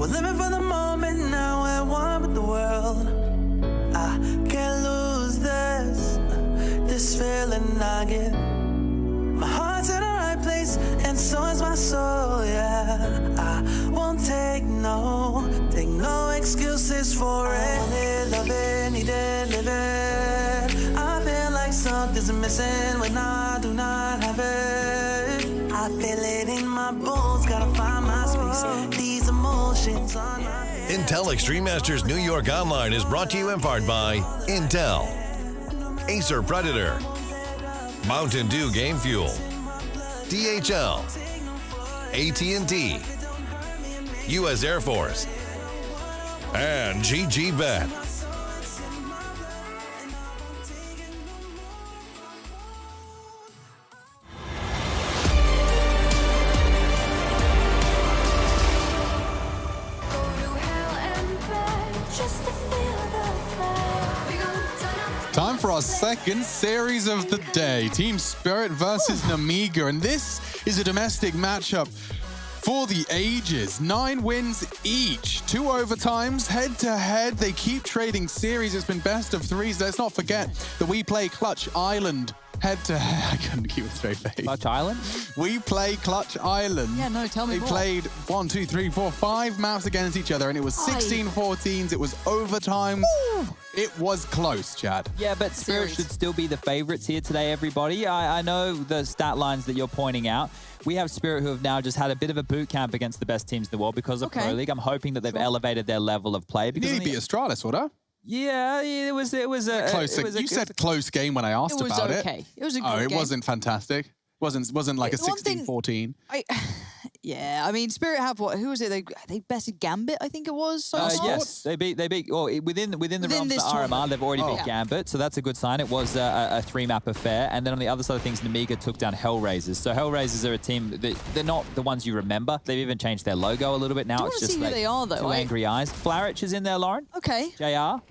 We're living for the moment now, we're one with the world. I can't lose this feeling I get. My heart's in the right place, and so is my soul, yeah. I won't take no excuses for it. Love it, need it, live it. I feel like something's missing when I do not have it. I feel it in my bones, gotta find my space. These emotions on my face. Intel Extreme Masters New York Online is brought to you in part by Intel, Acer Predator, Mountain Dew Game Fuel, DHL, AT&T, U.S. Air Force, and GG Bet. Time for our second series of the day. Team Spirit versus Nemiga. And this is a domestic matchup for the ages. 9 wins each. 2 overtimes, head-to-head. They keep trading series. It's been best of 3s. Let's not forget that we play Clutch Island head-to-head. I couldn't keep a straight face. Clutch Island? We play Clutch Island. Yeah, no, tell me more. They played 1, 2, 3, 4, 5 maps against each other, and it was 16-14s. It was overtime. It was close, Chad. Yeah, but Spirit should still be the favorites here today, everybody. I know the stat lines that you're pointing out. We have Spirit who have now just had a bit of a boot camp against the best teams in the world because of Pro League. I'm hoping that they've elevated their level of play. Because nearly beat Astralis, would I? Yeah, it was a close. You said close game when I asked about it. It was a good game. Oh, it wasn't fantastic. Wasn't like a 16-14. Yeah, I mean, Spirit have what? Who was it? They bested Gambit, I think it was. Yes, they beat. Well, within the realms of RMR, they've already beat Gambit, so that's a good sign. It was a 3-map affair, and then on the other side of things, Nemiga took down Hellraisers. So Hellraisers are a team that they're not the ones you remember. They've even changed their logo a little bit now. It's just like who they are, though. Two angry eyes. Flarich is in there, Lauren. Okay. JR.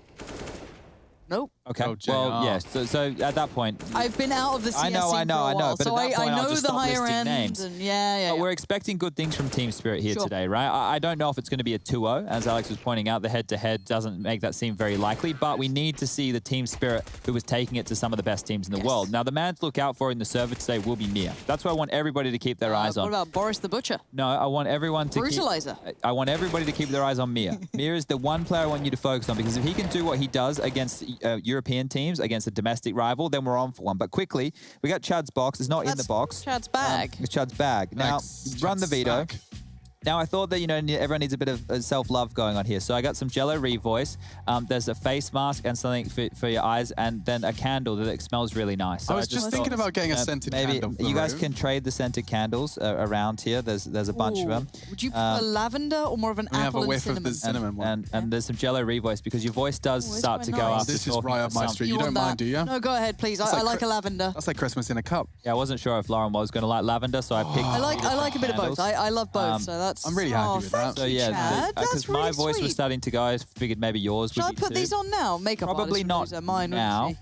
Nope. Okay. Well, yes. So at that point, I've been out of the CS I know. But so I know the higher end. Names. And yeah. But we're expecting good things from Team Spirit here today, right? I don't know if it's going to be a 2-0, as Alex was pointing out. The head-to-head doesn't make that seem very likely, but we need to see the Team Spirit who was taking it to some of the best teams in the world. Now, the man to look out for in the server today will be Mia. That's what I want everybody to keep their eyes on. What about Boris the Butcher? No, I want everyone to Brutalizer. I want everybody to keep their eyes on Mia. Mia is the one player I want you to focus on, because if he can do what he does against European teams, against a domestic rival, then we're on for one. But quickly, we got Chad's box. It's not in the box. Chad's bag. It's Chad's bag. Now, run the veto. Now, I thought that, everyone needs a bit of self-love going on here. So I got some Jello Revoice. There's a face mask and something for your eyes, and then a candle that smells really nice. So I was just thinking about getting a scented candle. Maybe you guys can trade the scented candles around here. There's a bunch of them. Would you prefer lavender or more of an apple and cinnamon? Of the cinnamon one. And there's some Jello Revoice, because your voice does start to go up. This is right up my street. You don't mind, do you? No, go ahead, please. I like a lavender. That's like Christmas in a cup. Yeah, I wasn't sure if Lauren was going to like lavender, so I picked. I like a bit of both. I love both, so that's. I'm really happy with that. So yeah, because my voice was starting to go, I figured maybe yours would be too. Should I put these on now? Makeup Probably not mine now.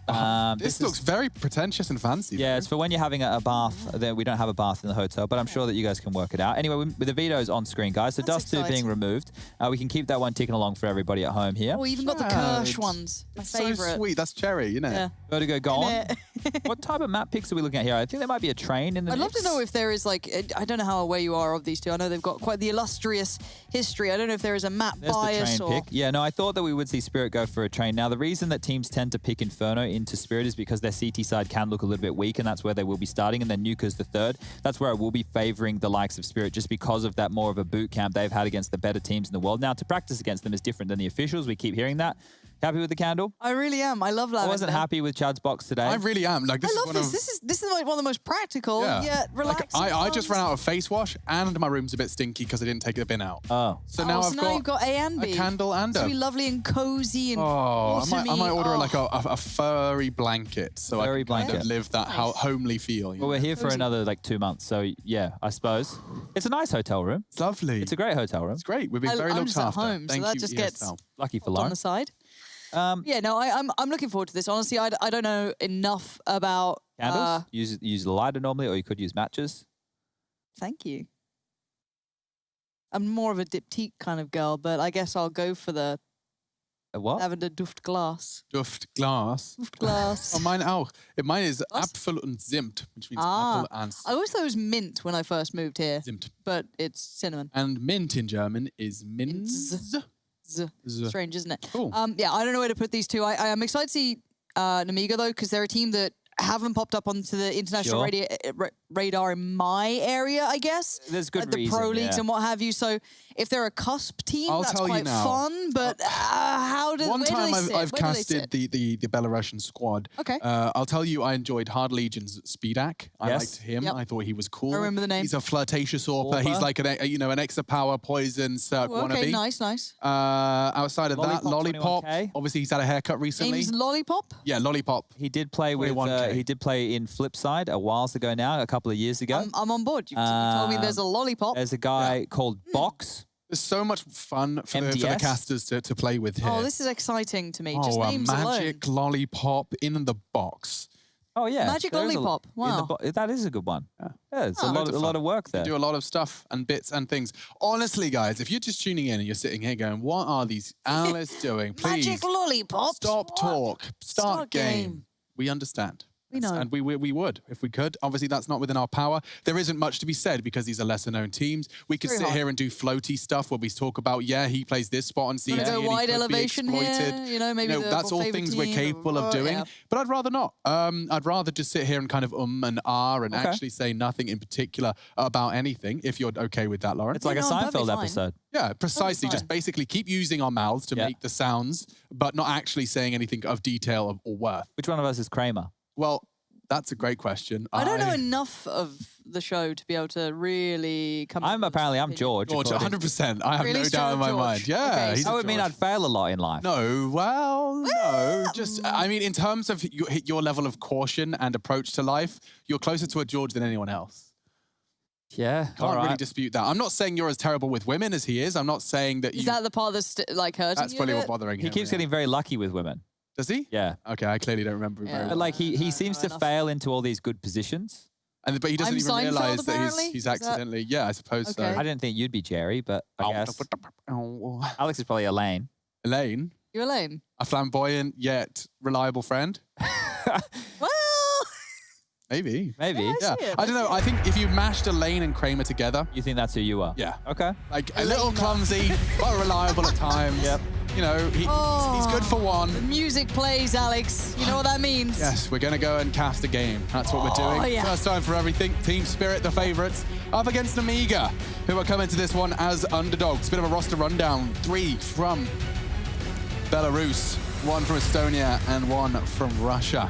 This looks very pretentious and fancy. Yeah, it's for when you're having a bath. We don't have a bath in the hotel, but I'm sure that you guys can work it out. Anyway, with the veto's on screen, guys. So Dust 2 being removed. We can keep that one ticking along for everybody at home here. Oh, we even got the Kirsch ones. My favourite. So sweet. That's cherry, you know. Yeah. Vertigo gone. What type of map picks are we looking at here? I think there might be a train in the I'd mix. love to know if there is, like, I don't know how aware you are of these two. I know they've got quite the illustrious history. I don't know if there is a map bias the train pick. Yeah, no, I thought that we would see Spirit go for a train. Now, the reason that teams tend to pick Inferno into Spirit is because their CT side can look a little bit weak, and that's where they will be starting, and then Nuka's the third. That's where I will be favoring the likes of Spirit, just because of that more of a boot camp they've had against the better teams in the world. Now, to practice against them is different than the officials. We keep hearing that. Happy with the candle? I really am. I love lavender. I wasn't happy with Chad's box today. I really am. Like, I love this. This is like one of the most practical, yet relaxing. Like, I just ran out of face wash, and my room's a bit stinky because I didn't take the bin out. Oh. So now you've got A and B. A candle and it's gonna be lovely and cozy and I might order like a furry blanket so I can kind of live that homely feel. Well, we're here for another like 2 months, so yeah, I suppose. It's a nice hotel room. It's lovely. It's a great hotel room. It's great. We've been very looked after. I'm just at home, so that just gets lucky for Lauren on the side. Yeah, no, I'm looking forward to this. Honestly, I don't know enough about candles. Use the lighter normally, or you could use matches. Thank you. I'm more of a diptyque kind of girl, but I guess I'll go for the What? lavender duft glass. Duft glass. Duft glass. Oh, mine auch. Mine is Was? Apfel und Zimt, which means Ah, apple and I always thought it was mint when I first moved here, Zimt. but it's cinnamon. And mint in German is minz. Z. Z. Strange, isn't it? Cool. Yeah, I don't know where to put these two. I am excited to see Nemiga, though, because they're a team that haven't popped up onto the international radar in my area, I guess. There's good the reason, pro leagues yeah. and what have you. So if they're a cusp team, I'll that's tell you quite now. fun. But One where time do they sit? I've Where do they casted sit? the Belarusian squad. Okay. I'll tell you, I enjoyed Hard Legion's Speedak. I Yes. liked him. Yep. I thought he was cool. I remember the name. He's a flirtatious AWPer. He's AWPer. like an extra power poison Cirque Oh, okay, wannabe. nice. Outside of that, Lollipop, Lollipop. 21K. Obviously, he's had a haircut recently. Name's Lollipop. Yeah, Lollipop. He did play with. 21K. He did play in Flipside a while ago now, a couple of years ago. I'm on board. You told me there's a Lollipop. There's a guy called Box. There's so much fun for the MDS. casters to play with here. Oh, this is exciting to me. Just a names magic lollipop in the box. Oh yeah, Magic there is Lollipop. Wow. that is a good one. Yeah, it's Oh. a lot of work there. Do a lot of stuff and bits and things. Honestly, guys, if you're just tuning in and you're sitting here going, what are these analysts doing? alone. Please Magic Lollipop. stop talk. Start game. We understand. We know. And we would if we could. Obviously, that's not within our power. There isn't much to be said because these are lesser known teams. We could Very sit hard. here and do floaty stuff where we talk about, yeah, he plays this spot on CIS. Wanna go and he wide could be elevation here, exploited. you know, maybe the that's all favourite things we're team, capable of doing. yeah. But I'd rather not. I'd rather just sit here and kind of and ah and Okay. actually say nothing in particular about anything, if you're okay with that, Lauren. It's like a no, I'm perfectly Seinfeld fine. episode. Yeah, precisely. fine. Just basically keep using our mouths to Yeah. make the sounds, but not actually saying anything of detail or worth. Which one of us is Kramer? Well, that's a great question. I don't know enough of the show to be able to really come. I'm up with an opinion. George. George, according- 100%. I have Really no doubt in my strong mind. George. Yeah, Okay, he's so a That would mean George. I'd fail a lot in life. No, well, no. Just, I mean, in terms of your level of caution and approach to life, you're closer to a George than anyone else. Yeah, Can't all really right. dispute that. I'm not saying you're as terrible with women as he is. I'm not saying that you. Is that the part that's like hurting That's you? probably a what's bit? bothering him. He keeps yeah. getting very lucky with women. Does he? Yeah. Okay, I clearly don't remember Yeah. very But well. like he no, seems to enough. fail into all these good positions. But he doesn't I'm even Seinfeld, realize that apparently? he's Is that- accidentally. Yeah, I suppose Okay. I so. didn't think you'd be Jerry, but I guess Alex is probably Elaine. Elaine, You're lame. a flamboyant yet reliable friend. Well, Maybe. Maybe. Yeah, see it, I don't know. I think if you mashed Elaine and Kramer together, You think that's who you are? yeah, Okay. like a little clumsy, but reliable at times. Yep. You know, he's good for one. music plays, Alex. You know what that means? Yes, we're going to go and cast a game. That's what we're doing. yeah. First time for everything. Team Spirit, the favourites, up against Nemiga, who are coming to this one as underdogs. Bit of a roster rundown. 3 from Belarus, 1 from Estonia, and 1 from Russia.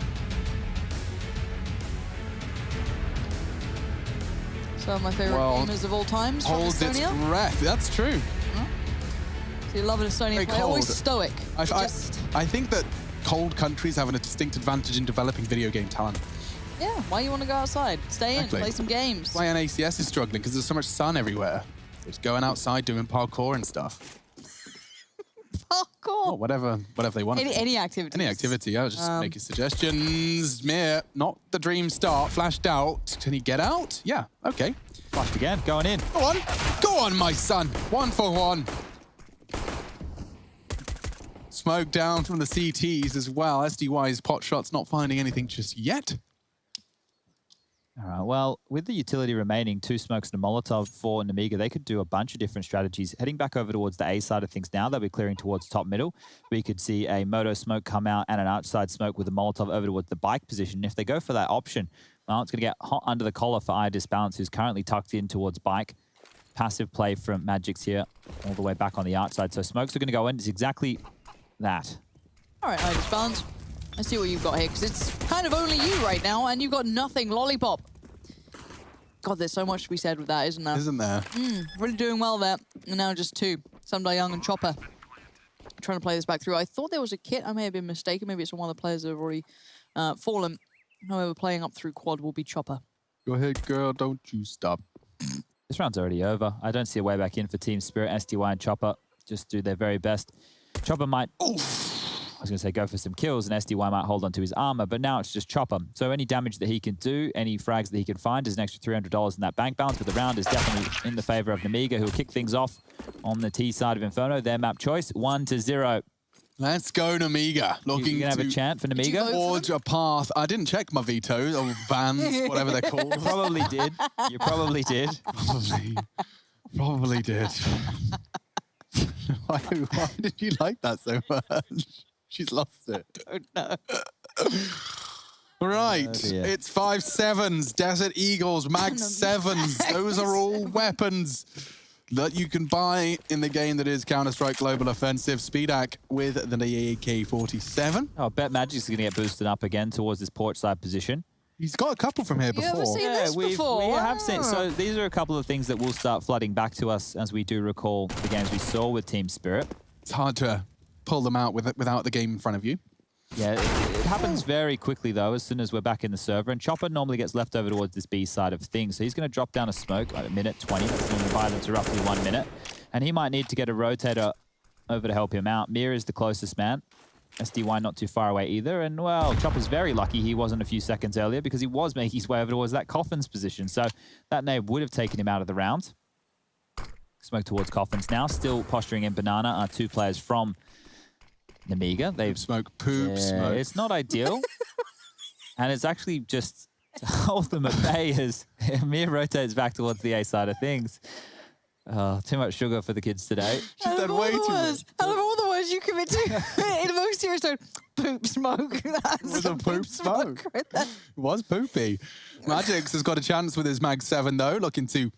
So my favorite Well, gamers of all times from Holds its Estonia. breath. That's true. So you love an Estonian Very player. Always cold. stoic. I think that cold countries have a distinct advantage in developing video game talent. Yeah, why you want to go outside? Stay in, Exactly. play some games. That's why NACS is struggling, because there's so much sun everywhere. Just going outside, doing parkour and stuff. Parkour. Or whatever they want. Any activity. Any activity, I was just making suggestions. Mir, not the dream start, flashed out. Can he get out? Yeah, okay. Flashed again. Going in. Go on, my son. 1 for 1. Smoke down from the CTs as well. SDY's pot shots not finding anything just yet. All right. Well, with the utility remaining, 2 smokes and a Molotov for Nemiga, they could do a bunch of different strategies. Heading back over towards the A side of things now, they'll be clearing towards top middle. We could see a moto smoke come out and an outside smoke with a Molotov over towards the bike position. If they go for that option, well, it's going to get hot under the collar for I Disbalance, who's currently tucked in towards bike. Passive play from Magix here, all the way back on the outside. So smokes are going to go in. It's exactly that. All right, I Disbalance. I see what you've got here, because it's kind of only you right now, and you've got nothing. Lollipop. God, there's so much to be said with that, isn't there? Isn't there? Really doing well there. And now just 2. Sundai Young and Chopper. Trying to play this back through. I thought there was a kit. I may have been mistaken. Maybe it's one of the players that have already fallen. However, playing up through quad will be Chopper. Go ahead, girl. Don't you stop. This round's already over. I don't see a way back in for Team Spirit. SDY and Chopper just do their very best. Chopper might... I was going to say go for some kills, and SDY might hold onto his armor, but now it's just Chopper. So any damage that he can do, any frags that he can find is an extra $300 in that bank balance, but the round is definitely in the favor of Nemiga, who will kick things off on the T side of Inferno. Their map choice, 1-0. Let's go, Nemiga. Looking You can have a chant for Nemiga? forge a path. I didn't check my vetoes or bans, whatever they're called. You probably did. You probably did. Probably did. Why did you like that so much? She's lost it. Oh, no. Right, dear. it's 5.7s, Desert Eagles, Mag 7s. Those are all weapons that you can buy in the game that is Counter-Strike Global Offensive. Speedak with the AK-47. Oh, I bet Magic's going to get boosted up again towards this porch side position. He's got a couple from here You ever before. seen this before? We have seen. Ah. So these are a couple of things that will start flooding back to us as we do recall the games we saw with Team Spirit. It's hard to pull them out without the game in front of you. Yeah, it happens very quickly, though, as soon as we're back in the server. And Chopper normally gets left over towards this B side of things. So he's going to drop down a smoke at a minute 20. That's going to buy them to roughly 1 minute. And he might need to get a rotator over to help him out. Mir is the closest man. SDY not too far away either. And, well, Chopper's very lucky he wasn't a few seconds earlier because he was making his way over towards that Coffin's position. So that nade would have taken him out of the round. Smoke towards Coffins now. Still posturing in Banana are two players from Nemiga. They've Smoke, poop, smoke. It's not ideal. And it's actually just to hold them at bay as Mir rotates back towards the A side of things. Too much sugar for the kids today. She said way too much. Out of all the words you commit to in a most serious tone, poop smoke. That's It was a poop smoke. right there. It was poopy. Magix has got a chance with his Mag 7, though, looking to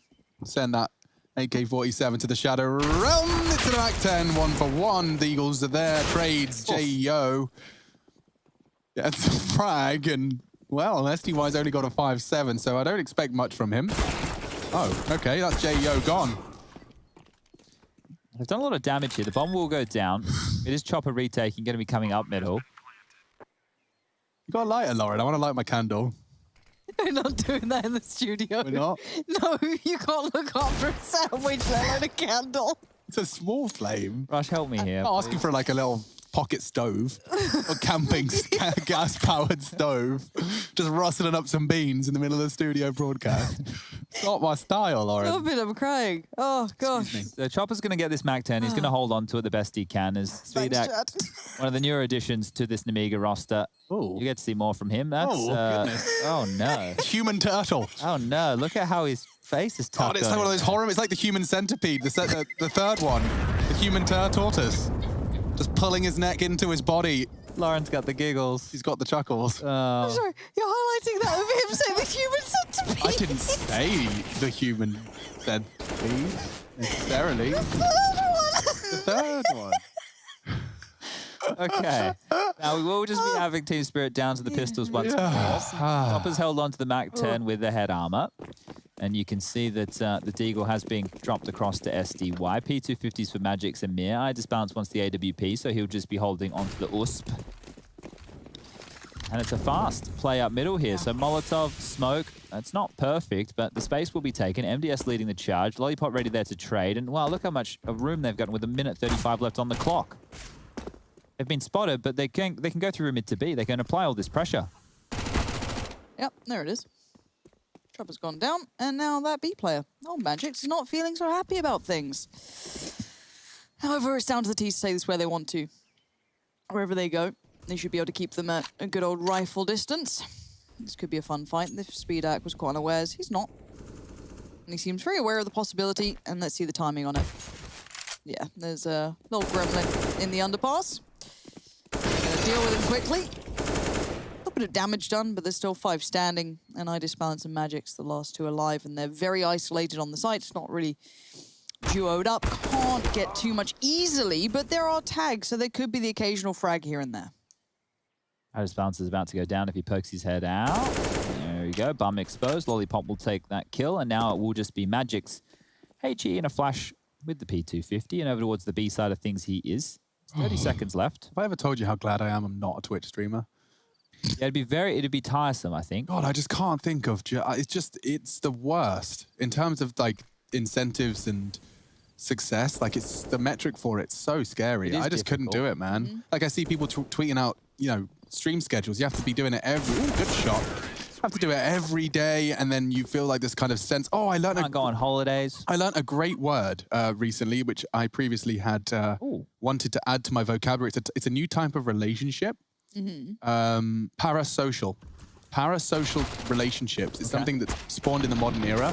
send that AK-47 to the Shadow Realm. It's an Mag 10, 1-for-1. The Eagles are there. Trades, J.O. Gets a frag, and, well, SDY's only got a 5-7, so I don't expect much from him. Oh, okay, that's J.O. gone. They've done a lot of damage here. The bomb will go down. It is Chopper retaking, going to be coming up middle. You got a lighter, Lauren. I want to light my candle. We're not doing that in the studio. We're not? No, you can't look after a sandwich, let alone a candle. It's a small flame. Rush, help me here. I'm asking for like a little pocket stove or camping gas-powered stove. Just rustling up some beans in the middle of the studio broadcast. It's not my style, Lauren. Stop it, I'm crying. Oh, gosh. So Chopper's going to get this Mag 10. He's going to hold on to it the best he can. As Thanks, Speedak, Chad. one of the newer additions to this Nemiga roster. Ooh. You get to see more from him. That's, goodness. oh, no. Human turtle. Oh, no. Look at how his face is God, tucked it's like one of those horror. It's like the human centipede, the third one, the human tortoise, just pulling his neck into his body. Lauren's got the giggles. He's got the chuckles. I'm sorry, you're highlighting that of him saying the human centipede. I didn't say the human centipede necessarily. The third The third one. Okay. Now, we will just be having Team Spirit down to the pistols once more. Chopper's held on to the Mac 10 with the head armor. And you can see that the Deagle has been dropped across to SDY. P250s for Magix and Mir. I disbalance wants the AWP, so he'll just be holding onto the USP. And it's a fast play up middle here. So Molotov, smoke, it's not perfect, but the space will be taken. MDS leading the charge. Lollipop ready there to trade. And wow, look how much of room they've gotten with 1:35 left on the clock. They've been spotted, but they can go through mid to B. They can apply all this pressure. Yep, there it is. Chopper's gone down, and now that B player. Oh, Magix is not feeling so happy about things. However, it's down to the T to say this where they want to. Wherever they go, they should be able to keep them at a good old rifle distance. This could be a fun fight. If Speedak was quite unawares, he's not. And he seems very aware of the possibility, and let's see the timing on it. Yeah, there's a little gremlin in the underpass. Gonna deal with him quickly. A little bit of damage done, but there's still 5 standing, and I disbalance and Magic's the last 2 alive, and they're very isolated on the site. It's not really duoed up. Can't get too much easily, but there are tags, so there could be the occasional frag here and there. Harris Bounce is about to go down if he pokes his head out. There we go. Bum exposed. Lollipop will take that kill, and now it will just be Magic's HE in a flash with the P250, and over towards the B side of things he is. 30 seconds left. Have I ever told you how glad I am I'm not a Twitch streamer? Yeah, it'd be tiresome, I think. God, I just can't think of... it's the worst in terms of, like, incentives and success. Like, it's the metric for it's so scary. I just couldn't do it, man. Like, I see people tweeting out, you know, stream schedules. You have to be doing it good shot. You have to do it every day, and then you feel like this kind of sense. Oh, I learned. Can't go on holidays. I learned a great word recently, which I previously had wanted to add to my vocabulary. It's a new type of relationship. Parasocial. Parasocial relationships is something that's spawned in the modern era.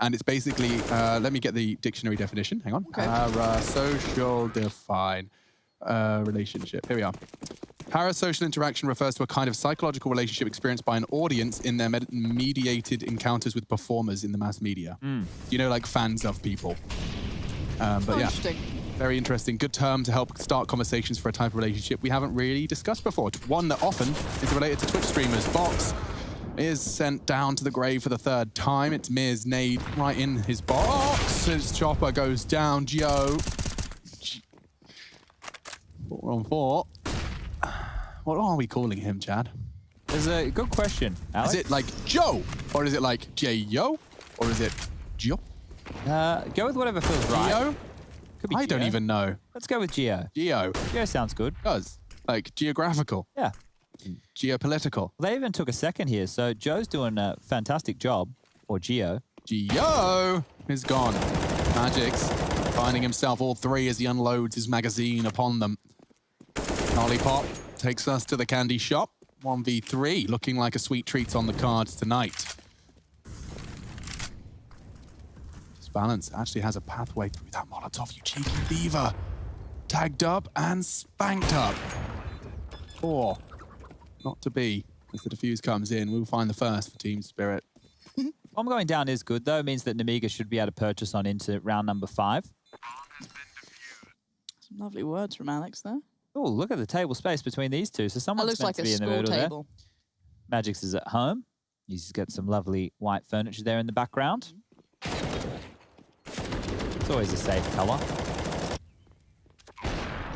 And it's basically, let me get the dictionary definition. Hang on. Okay. Parasocial define relationship. Here we are. Parasocial interaction refers to a kind of psychological relationship experienced by an audience in their mediated encounters with performers in the mass media. You know, like fans of people. But yeah, Interesting. very interesting. Good term to help start conversations for a type of relationship we haven't really discussed before. One that often is related to Twitch streamers. Box is sent down to the grave for the third time. It's Miz nade right in his box. His chopper goes down. Gio. 4 on 4. What are we calling him, Chad? There's a good question, Alex. Is it like Joe? Or is it like J-Yo? Or is it Gio? Go with whatever feels right. Gio? Could be I don't Gio. even know. Let's go with Gio. Geo. Gio sounds good. Does. Like geographical. Yeah. Geopolitical. They even took a second here, so Joe's doing a fantastic job, or Gio. Gio is gone. Magic's finding himself all three as he unloads his magazine upon them. Lollipop takes us to the candy shop. 1v3, looking like a sweet treat on the cards tonight. This balance actually has a pathway through that Molotov, you cheeky beaver. Tagged up and spanked up. 4. Not to be. As the defuse comes in, we'll find the first for Team Spirit. I'm going down is good, though. It means that Nemiga should be able to purchase on into round number 5. Some lovely words from Alex there. Oh, look at the table space between these two. So That someone's looks meant like to a be in the school middle table. there. Magix is at home. He's got some lovely white furniture there in the background. It's always a safe color.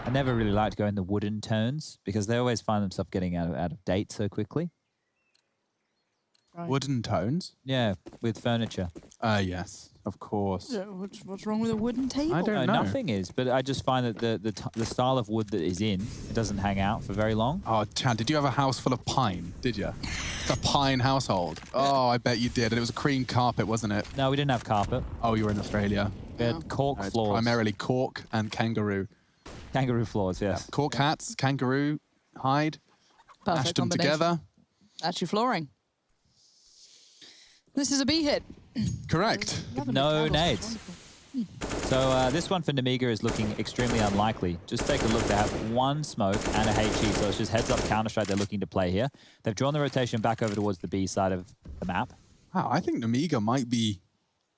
I never really liked going the wooden tones because they always find themselves getting out of date so quickly. Right. Wooden tones? Yeah, with furniture. Yes, of course. Yeah, what's wrong with a wooden table? I don't No, know. nothing is, but I just find that the style of wood that is in, it doesn't hang out for very long. Oh, Chad, did you have a house full of pine? Did you? A pine household? Oh, I bet you did. And it was a cream carpet, wasn't it? No, we didn't have carpet. Oh, you were in Australia. We had cork It's floors. primarily cork and kangaroo. Kangaroo floors, yes. Cork hats, kangaroo hide, Perfect mashed them combination. together. That's your flooring. This is a B hit. Correct. Lovely No candles, nades. wonderful. So this one for Nemiga is looking extremely unlikely. Just take a look. They have 1 smoke and a HE, so it's just heads-up Counter-Strike they're looking to play here. They've drawn the rotation back over towards the B side of the map. Wow, I think Nemiga might be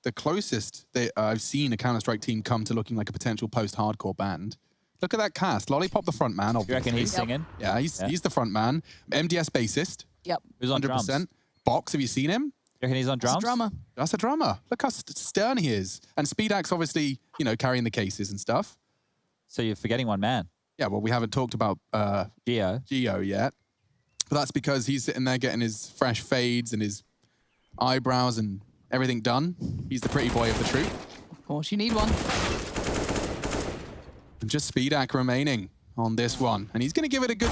the closest I've seen a Counter-Strike team come to looking like a potential post-hardcore band. Look at that cast. Lollipop the front man, You obviously. reckon he's singing? Yeah, he's the front man. MDS bassist, Yep. Who's on 100%. drums? Box, have you seen him? You reckon he's on That's drums? a drummer. That's a drummer. Look how stern he is. And Speedax, obviously, you know, carrying the cases and stuff. So you're forgetting one man. Yeah, well, we haven't talked about Gio. Gio yet. But that's because he's sitting there getting his fresh fades and his eyebrows and everything done. He's the pretty boy of the troop. Of course, you need one. And just Speedac remaining on this one. And he's going to give it a good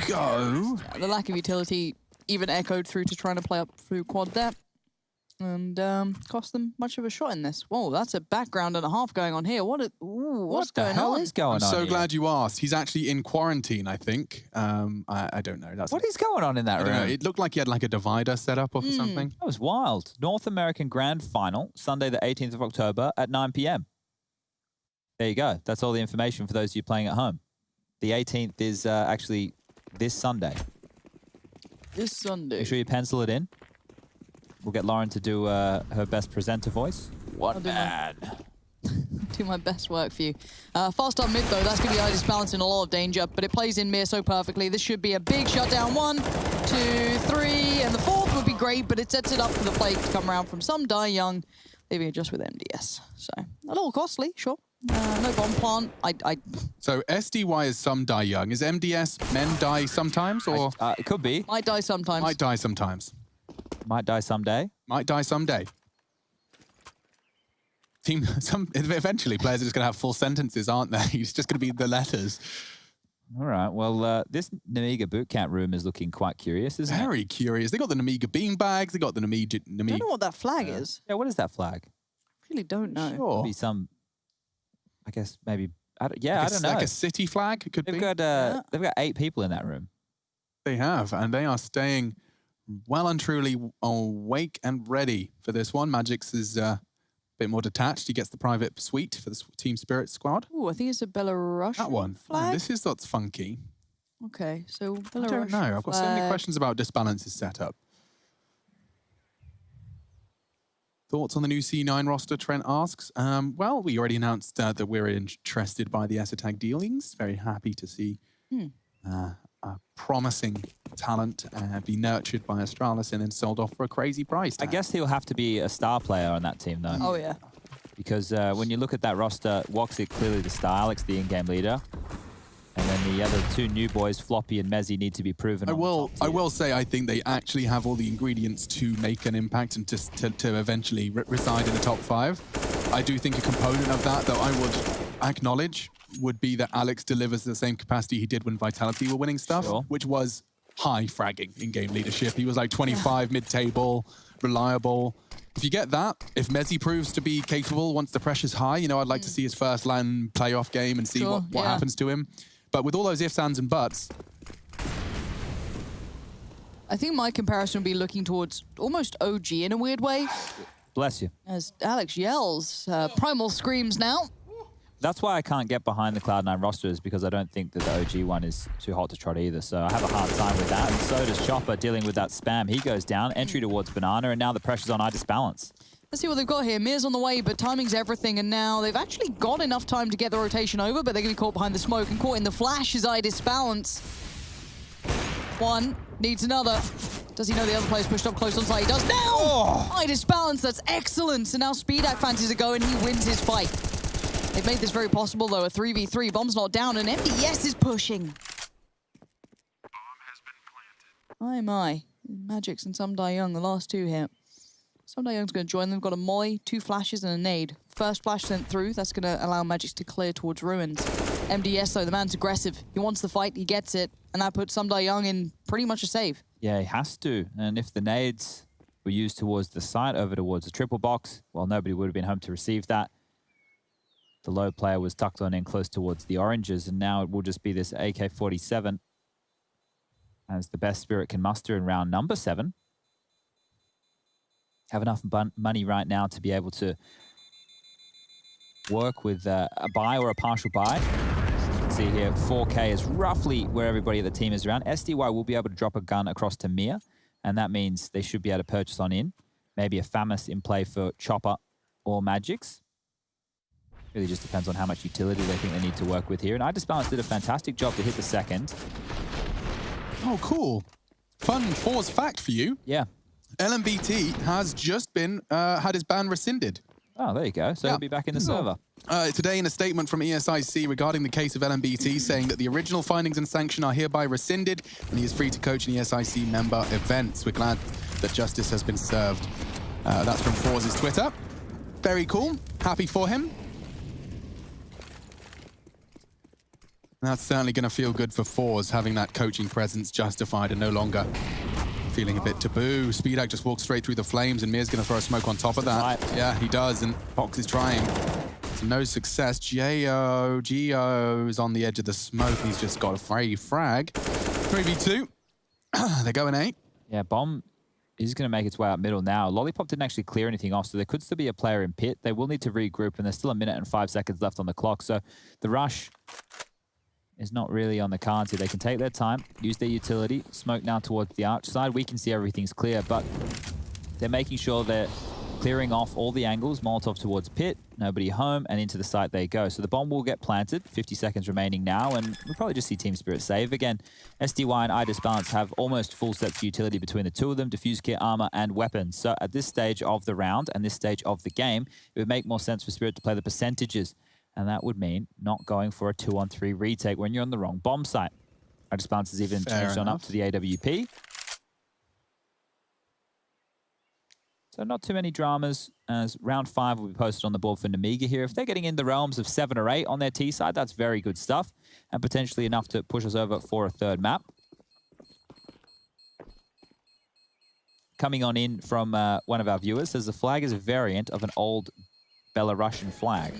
go. The lack of utility even echoed through to trying to play up through quad there. And cost them much of a shot in this. Whoa, that's a background and a half going on here. What's What the going hell on? is going I'm on so here? glad you asked. He's actually in quarantine, I think. I don't know. What is going on in that I don't room? know. It looked like he had like a divider set up or something. That was wild. North American Grand Final, Sunday the 18th of October at 9 p.m. There you go. That's all the information for those of you playing at home. The 18th is actually this Sunday. This Sunday. Make sure you pencil it in. We'll get Lauren to do her best presenter voice. I'll do my best work for you. Fast up mid, though. That's going to be Iris Balance in a lot of danger, but it plays in Mir so perfectly. This should be a big shutdown. 1, 2, 3, and the 4th would be great, but it sets it up for the play to come around from some Die Young, leaving it just with MDS. So, a little costly, sure. No bomb plant. So SDY is some die young. Is MDS men die sometimes or It could be. Might die sometimes. might die sometimes? Might die someday. Might die someday. Eventually, players are just going to have full sentences, aren't they? It's just going to be the letters. All right. Well, this Nemiga bootcamp room is looking quite curious, isn't it? Very curious. They got the Nemiga beanbags. They got the Nemiga. I don't know what that flag is. Yeah, what is that flag? Really don't know. Sure. Maybe some, I guess maybe, I don't know. Like a city flag, it could be. They've got 8 people in that room. They have, and they are staying well and truly awake and ready for this one. Magix is a bit more detached. He gets the private suite for the Team Spirit squad. Ooh, I think it's a Belarusian That one. flag. This is what's funky. Okay, so Belarusian I don't know. I've got so many flag. questions about Disbalance's setup. Thoughts on the new C9 roster, Trent asks. Well, we already announced that we're interested by the S-Attack dealings. Very happy to see a promising talent be nurtured by Astralis and then sold off for a crazy price I tag. guess he'll have to be a star player on that team, though. Oh, yeah. Because when you look at that roster, Woxic clearly the star, Alex the in-game leader. And then the other 2 new boys, Floppy and Mezzy, need to be proven. I will say I think they actually have all the ingredients to make an impact and to eventually reside in the top 5. I do think a component of that, though, I would acknowledge would be that Alex delivers the same capacity he did when Vitality were winning stuff, which was high fragging in game leadership. He was like 25 mid-table, reliable. If you get that, if Mezzy proves to be capable once the pressure's high, you know, I'd like to see his first LAN playoff game and see what happens to him. But with all those ifs, ands, and buts, I think my comparison would be looking towards almost OG in a weird way. Bless you. As Alex yells, Primal screams now. That's why I can't get behind the Cloud9 rosters, because I don't think that the OG one is too hot to trot either. So I have a hard time with that. And so does Chopper dealing with that spam. He goes down, entry towards Banana, and now the pressure's on Disbalance. Let's see what they've got here. Mir's on the way, but timing's everything, and now they've actually got enough time to get the rotation over, but they're going to be caught behind the smoke and caught in the flash as Disbalance. One needs another. Does he know the other player's pushed up close on side? He does now! Oh. Disbalance, that's excellent. So now Speedak fancies a go, and he wins his fight. They've made this very possible, though. A 3v3, Bomb's not down, and MDS is pushing. My. Magix and Sumdai Young, the last 2 here. Sumdai Young's going to join them. Got a molly, 2 flashes, and a nade. First flash sent through. That's going to allow Magix to clear towards Ruins. MDS, though, the man's aggressive. He wants the fight, he gets it, and that puts Sumdai Young in pretty much a save. Yeah, he has to. And if the nades were used towards the side, over towards the triple box, well, nobody would have been home to receive that. The low player was tucked on in close towards the oranges, and now it will just be this AK-47 as the best Spirit can muster in round number 7. Have enough money right now to be able to work with a buy or a partial buy. You can see here, 4K is roughly where everybody at the team is around. SDY will be able to drop a gun across to Mir, and that means they should be able to purchase on in. Maybe a Famis in play for Chopper or Magix. Really just depends on how much utility they think they need to work with here. And Disbalance did a fantastic job to hit the second. oh, cool. Fun Force fact for you. Yeah. LMBT has just been, had his ban rescinded. Oh, there you go. So he'll be back in the server. Today, in a statement from ESIC regarding the case of LMBT, saying that the original findings and sanction are hereby rescinded, and he is free to coach in ESIC member events. We're glad that justice has been served. That's from Force's Twitter. Very cool. Happy for him. That's certainly going to feel good for Force, having that coaching presence justified and no longer feeling a bit taboo. Speedak just walks straight through the flames, and Mir's going to throw a smoke on top of that. Right. Yeah, he does, and Fox is trying. So no success. Gio is on the edge of the smoke. He's just got a free frag. 3v2. They're going 8. Yeah, Bomb is going to make its way out middle now. Lollipop didn't actually clear anything off, so there could still be a player in pit. They will need to regroup, and there's still 1 minute and 5 seconds left on the clock. So the rush is not really on the cards here. They can take their time, use their utility, smoke now towards the arch side. We can see everything's clear, but they're making sure they're clearing off all the angles. Molotov towards pit, nobody home, and into the site they go. So the bomb will get planted. 50 seconds remaining now, and we'll probably just see Team Spirit save again. SDY and Disbalance have almost full sets of utility between the two of them, diffuse kit, armor, and weapons. So at this stage of the round and this stage of the game, it would make more sense for Spirit to play the percentages. And that would mean not going for a 2-on-3 retake when you're on the wrong bomb site. Disbalance has even changed on up to the AWP. So not too many dramas, as round 5 will be posted on the board for Nemiga here. If they're getting in the realms of 7 or 8 on their T side, that's very good stuff, and potentially enough to push us over for a 3rd map. Coming on in from one of our viewers says the flag is a variant of an old Belarusian flag.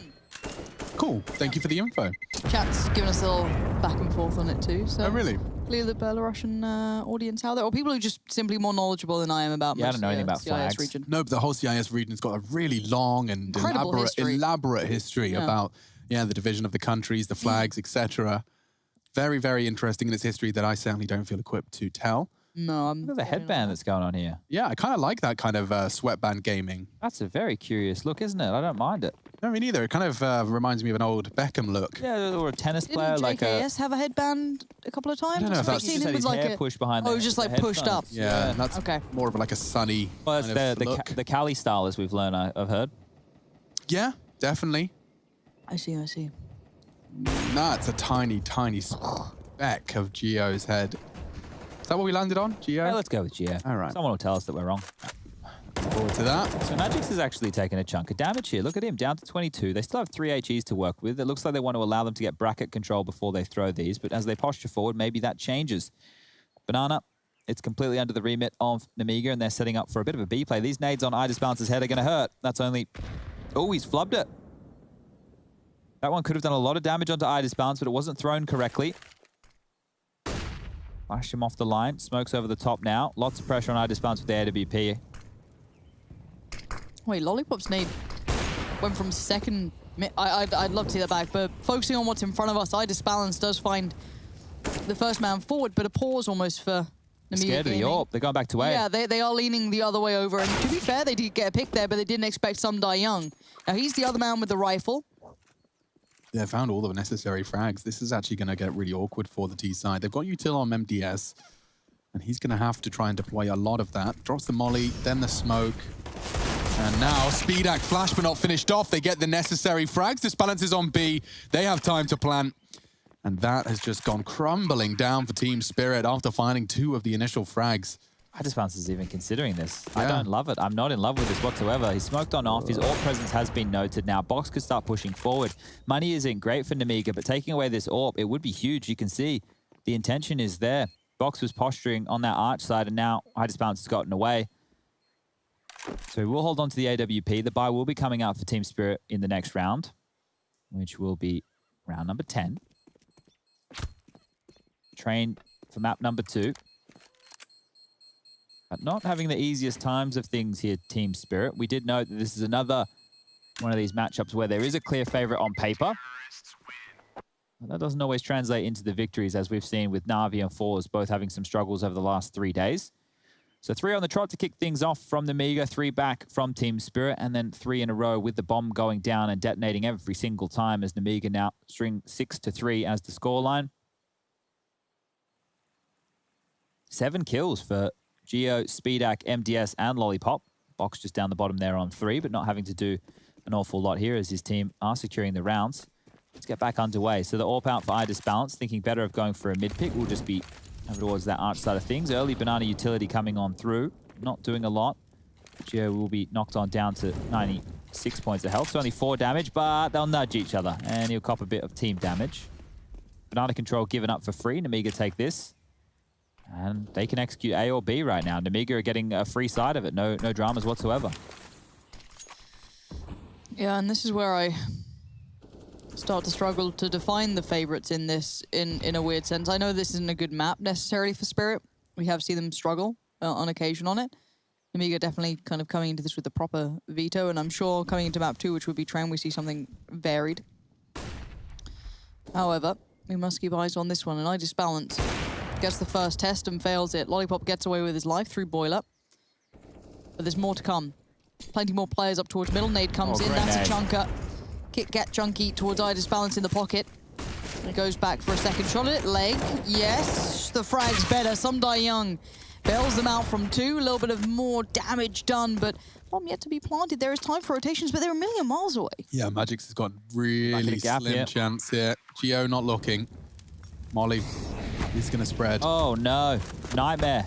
Cool. Thank you for the info. Chat's given us a little back and forth on it too. So Oh, really? clearly the Belarusian audience out there, or people who are just simply more knowledgeable than I am about Yeah, I most don't know of anything the about CIS flags. region. No, but the whole CIS region's got a really long and Incredible history. elaborate history about the division of the countries, the flags, etc. Very, very interesting in its history that I certainly don't feel equipped to tell. No, I'm... Look at the headband that's going on here. Yeah, I kind of like that kind of sweatband gaming. That's a very curious look, isn't it? I don't mind it. No, me neither. It kind of reminds me of an old Beckham look. Yeah, or a tennis player, Didn't like a... JKS have a headband a couple of times? I don't know if I've that's- seen Just him had with his like hair a... pushed behind Oh, the- just the like pushed up. headphones. Yeah, that's Okay. more of like a sunny Well, it's kind of the look. the Cali style, as we've learned, I've heard. Yeah, definitely. I see, I see. That's a tiny, tiny speck of Geo's head. Is that what we landed on, Geo? Yeah, let's go with Geo. All right. Someone will tell us that we're wrong. Forward to that. So Magix is actually taking a chunk of damage here. Look at him, down to 22. They still have 3 HEs to work with. It looks like they want to allow them to get bracket control before they throw these, but as they posture forward, maybe that changes. Banana, it's completely under the remit of Nemiga, and they're setting up for a bit of a B play. These nades on Idis Balance's head are going to hurt. That's only... Oh, he's flubbed it. That one could have done a lot of damage onto Idis Balance, but it wasn't thrown correctly. Flash him off the line. Smokes over the top now. Lots of pressure on Idis Balance with the AWP. Wait, Lollipop's nade went from second... I'd love to see that back, but focusing on what's in front of us, Idis Balance does find the first man forward, but a pause almost for Nemiga Scared of the Gaming. AWP. They're going back to A. Yeah, they are leaning the other way over, and to be fair, they did get a pick there, but they didn't expect Some Die Young. Now, he's the other man with the rifle. They found all the necessary frags. This is actually going to get really awkward for the T side. They've got Util on MDS, and he's going to have to try and deploy a lot of that. Drops the molly, then the smoke. And now, Speedak flash, but not finished off. They get the necessary frags. This balance is on B. They have time to plant. And that has just gone crumbling down for Team Spirit after finding 2 of the initial frags. Idis Balance is even considering this. I Yeah. don't love it. I'm not in love with this whatsoever. He's smoked on off. His AWP presence has been noted now. Box could start pushing forward. Money isn't great for Nemiga, but taking away this AWP, it would be huge. You can see the intention is there. Box was posturing on that arch side, and now Idis Balance has gotten away. So we'll hold on to the AWP. The buy will be coming out for Team Spirit in the next round, which will be round number 10. Train for map number 2. But not having the easiest times of things here, Team Spirit. We did note that this is another one of these matchups where there is a clear favorite on paper. But that doesn't always translate into the victories, as we've seen with Na'Vi and Force both having some struggles over the last 3 days. So 3 on the trot to kick things off from Nemiga, 3 back from Team Spirit, and then 3 in a row with the bomb going down and detonating every single time as Nemiga now string 6-3 as the scoreline. 7 kills for Geo, Speedak, MDS, and Lollipop. Box just down the bottom there on 3, but not having to do an awful lot here as his team are securing the rounds. Let's get back underway. So the AWP out for Idis Balance, thinking better of going for a mid-pick. We'll just be over towards that arch side of things. Early Banana utility coming on through. Not doing a lot. Geo will be knocked on down to 96 points of health. So only 4 damage, but they'll nudge each other. And he'll cop a bit of team damage. Banana control given up for free. Nemiga take this. And they can execute A or B right now. Nemiga are getting a free side of it. No dramas whatsoever. Yeah, and this is where I start to struggle to define the favorites in this in a weird sense. I know this isn't a good map necessarily for Spirit. We have seen them struggle on occasion on it. Nemiga definitely kind of coming into this with the proper veto, and I'm sure coming into map 2, which would be Train, we see something varied. However, we must keep eyes on this one, and Idis Balance gets the first test and fails it. Lollipop gets away with his life through Boiler. But there's more to come. Plenty more players up towards middle. Nade comes in. Grenade. That's a chunker. Kit Kat Chunky towards Idis Balance in the pocket. It goes back for a second shot at it. Leg. Yes. The frag's better. Some Die Young bails them out from 2. A little bit of more damage done, but bomb yet to be planted. There is time for rotations, but they're a million miles away. Yeah, Magix has got really gap slim here. chance here. Geo not looking. Molly is going to spread. Oh no, nightmare.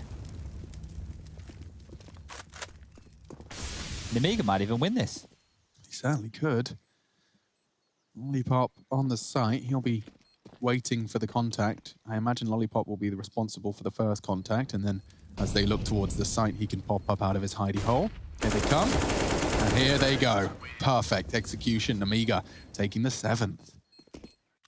Nemiga might even win this. He certainly could. Lollipop on the site. He'll be waiting for the contact. I imagine Lollipop will be responsible for the first contact, and then as they look towards the site, he can pop up out of his hidey hole. Here they come, and here they go. Perfect execution. Nemiga taking the 7th.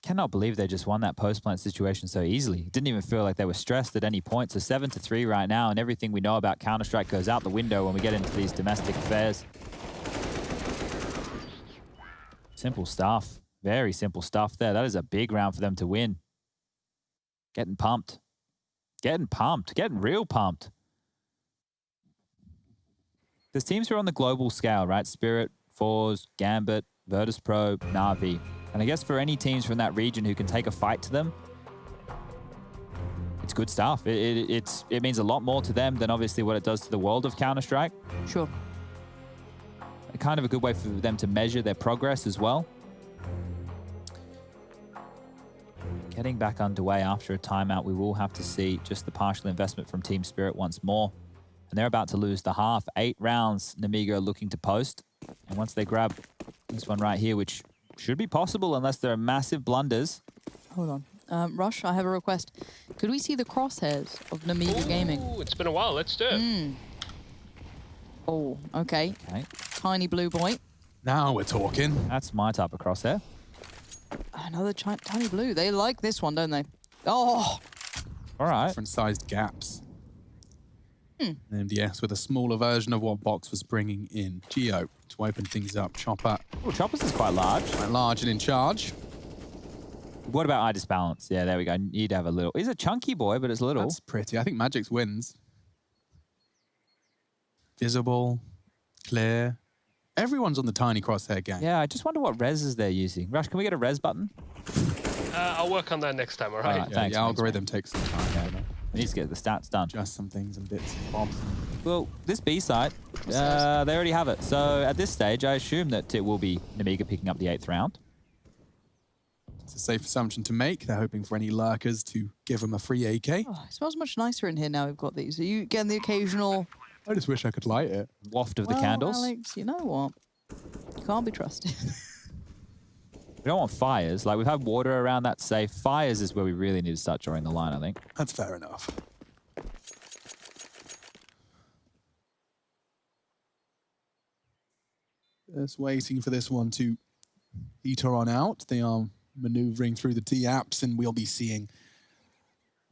Cannot believe they just won that post-plant situation so easily. It didn't even feel like they were stressed at any point. So 7-3 right now, and everything we know about Counter-Strike goes out the window when we get into these domestic affairs. Simple stuff. Very simple stuff there. That is a big round for them to win. Getting pumped. Getting pumped. Getting real pumped. There's teams who are on the global scale, right? Spirit, Force, Gambit, Virtus Pro, Na'Vi. And I guess for any teams from that region who can take a fight to them, it's good stuff. It means a lot more to them than obviously what it does to the world of Counter-Strike. Sure. Kind of a good way for them to measure their progress as well. Getting back underway after a timeout, we will have to see just the partial investment from Team Spirit once more. And they're about to lose the half. 8 rounds, Nemiga are looking to post. And once they grab this one right here, which should be possible unless there are massive blunders. Hold on. Rush, I have a request. Could we see the crosshairs of Nemiga Gaming? It's been a while. Let's do it. Oh, okay. Tiny blue boy. Now we're talking. That's my type of crosshair. Another tiny blue. They like this one, don't they? Oh! All right. Different sized gaps. MDS with a smaller version of what Box was bringing in. Geo to open things up. Chopper. Oh, Chopper's is quite large. Quite large and in charge. What about eye disbalance? Yeah, there we go. Need to have a little. He's a chunky boy, but it's little. That's pretty. I think Magic's wins. Visible. Clear. Everyone's on the tiny crosshair gang. Yeah, I just wonder what reses they're using. Rush, can we get a res button? I'll work on that next time, all right? Thanks, the algorithm takes some time. Yeah, we need to get the stats done. Just some things and bits and bobs. Well, this B site, they already have it. So at this stage, I assume that it will be Nemiga picking up the 8th round. It's a safe assumption to make. They're hoping for any lurkers to give them a free AK. Oh, it smells much nicer in here now we've got these. Are you getting the occasional... I just wish I could light it. Waft of the candles. Alex, you know what? You can't be trusted. We don't want fires. Like, we've had water around that safe. Fires is where we really need to start drawing the line, I think. That's fair enough. Just waiting for this one to peter on out. They are maneuvering through the T-apps, and we'll be seeing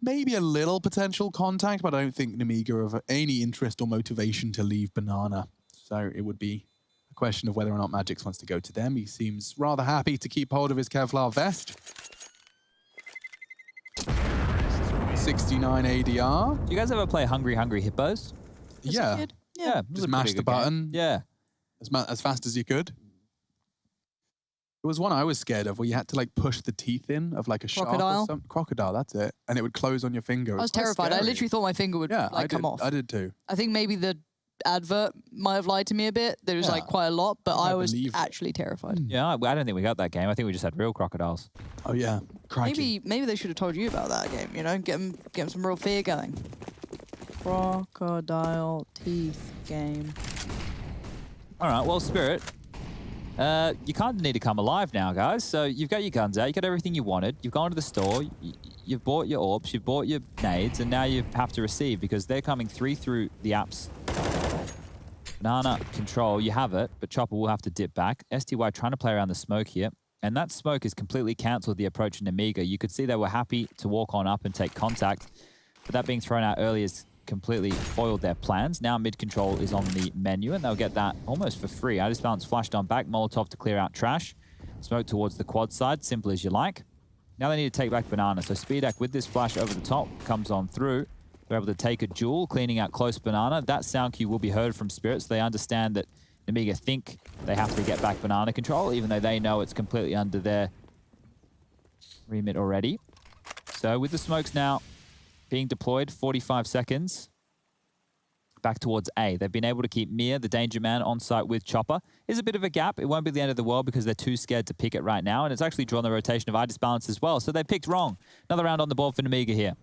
maybe a little potential contact, but I don't think Nemiga have any interest or motivation to leave Banana. So it would be a question of whether or not Magix wants to go to them. He seems rather happy to keep hold of his Kevlar vest. 69 ADR. Do you guys ever play Hungry Hungry Hippos? Yeah. Yeah. Just mash the button. Yeah. As fast as you could. There was one I was scared of where you had to like push the teeth in of like a shark Crocodile? or something. Crocodile, that's it. And it would close on your finger. I was terrified. I literally thought my finger would come off. I did too. I think maybe the advert might have lied to me a bit. There was like quite a lot, but I was actually terrified. Yeah, I don't think we got that game. I think we just had real crocodiles. Oh yeah, crikey. Maybe they should have told you about that game. You know, get them some real fear going. Crocodile teeth game. All right, well, Spirit, you kind of need to come alive now, guys. So you've got your guns out, you got everything you wanted. You've gone to the store, you've bought your orbs, you've bought your nades, and now you have to receive because they're coming 3 through the apps. Banana, control, you have it, but Chopper will have to dip back. STY trying to play around the smoke here, and that smoke has completely cancelled the approach in Nemiga. You could see they were happy to walk on up and take contact, but that being thrown out early has completely foiled their plans. Now mid-control is on the menu, and they'll get that almost for free. I just balance flashed on back, Molotov to clear out trash. Smoke towards the quad side, simple as you like. Now they need to take back Banana, so Speedak with this flash over the top comes on through. They're able to take a duel, cleaning out close Banana. That sound cue will be heard from Spirit, so they understand that Nemiga think they have to get back Banana control, even though they know it's completely under their remit already. So with the smokes now being deployed, 45 seconds. Back towards A. They've been able to keep Mia, the danger man, on site with Chopper. Is a bit of a gap. It won't be the end of the world because they're too scared to pick it right now, and it's actually drawn the rotation of eye disbalance as well, so they picked wrong. Another round on the board for Nemiga here.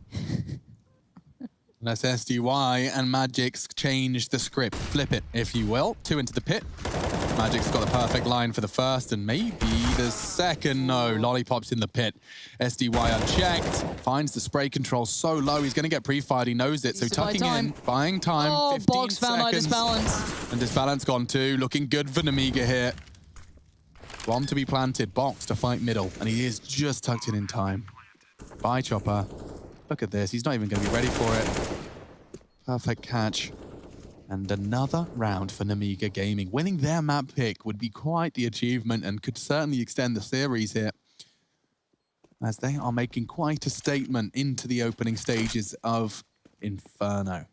Unless SDY and Magic's change the script. Flip it, if you will. 2 into the pit. Magic's got the perfect line for the first and maybe the second. No, Lollipop's in the pit. SDY unchecked. Finds the spray control so low. He's going to get pre-fired. He knows it. So tucking in, buying time. Oh, 15 Box found seconds. Disbalance. And Disbalance gone too. Looking good for Nemiga here. Bomb to be planted. Box to fight middle. And he is just tucked in time. Bye, Chopper. Look at this. He's not even going to be ready for it. Perfect catch. And another round for Nemiga Gaming. Winning their map pick would be quite the achievement and could certainly extend the series here, as they are making quite a statement into the opening stages of Inferno.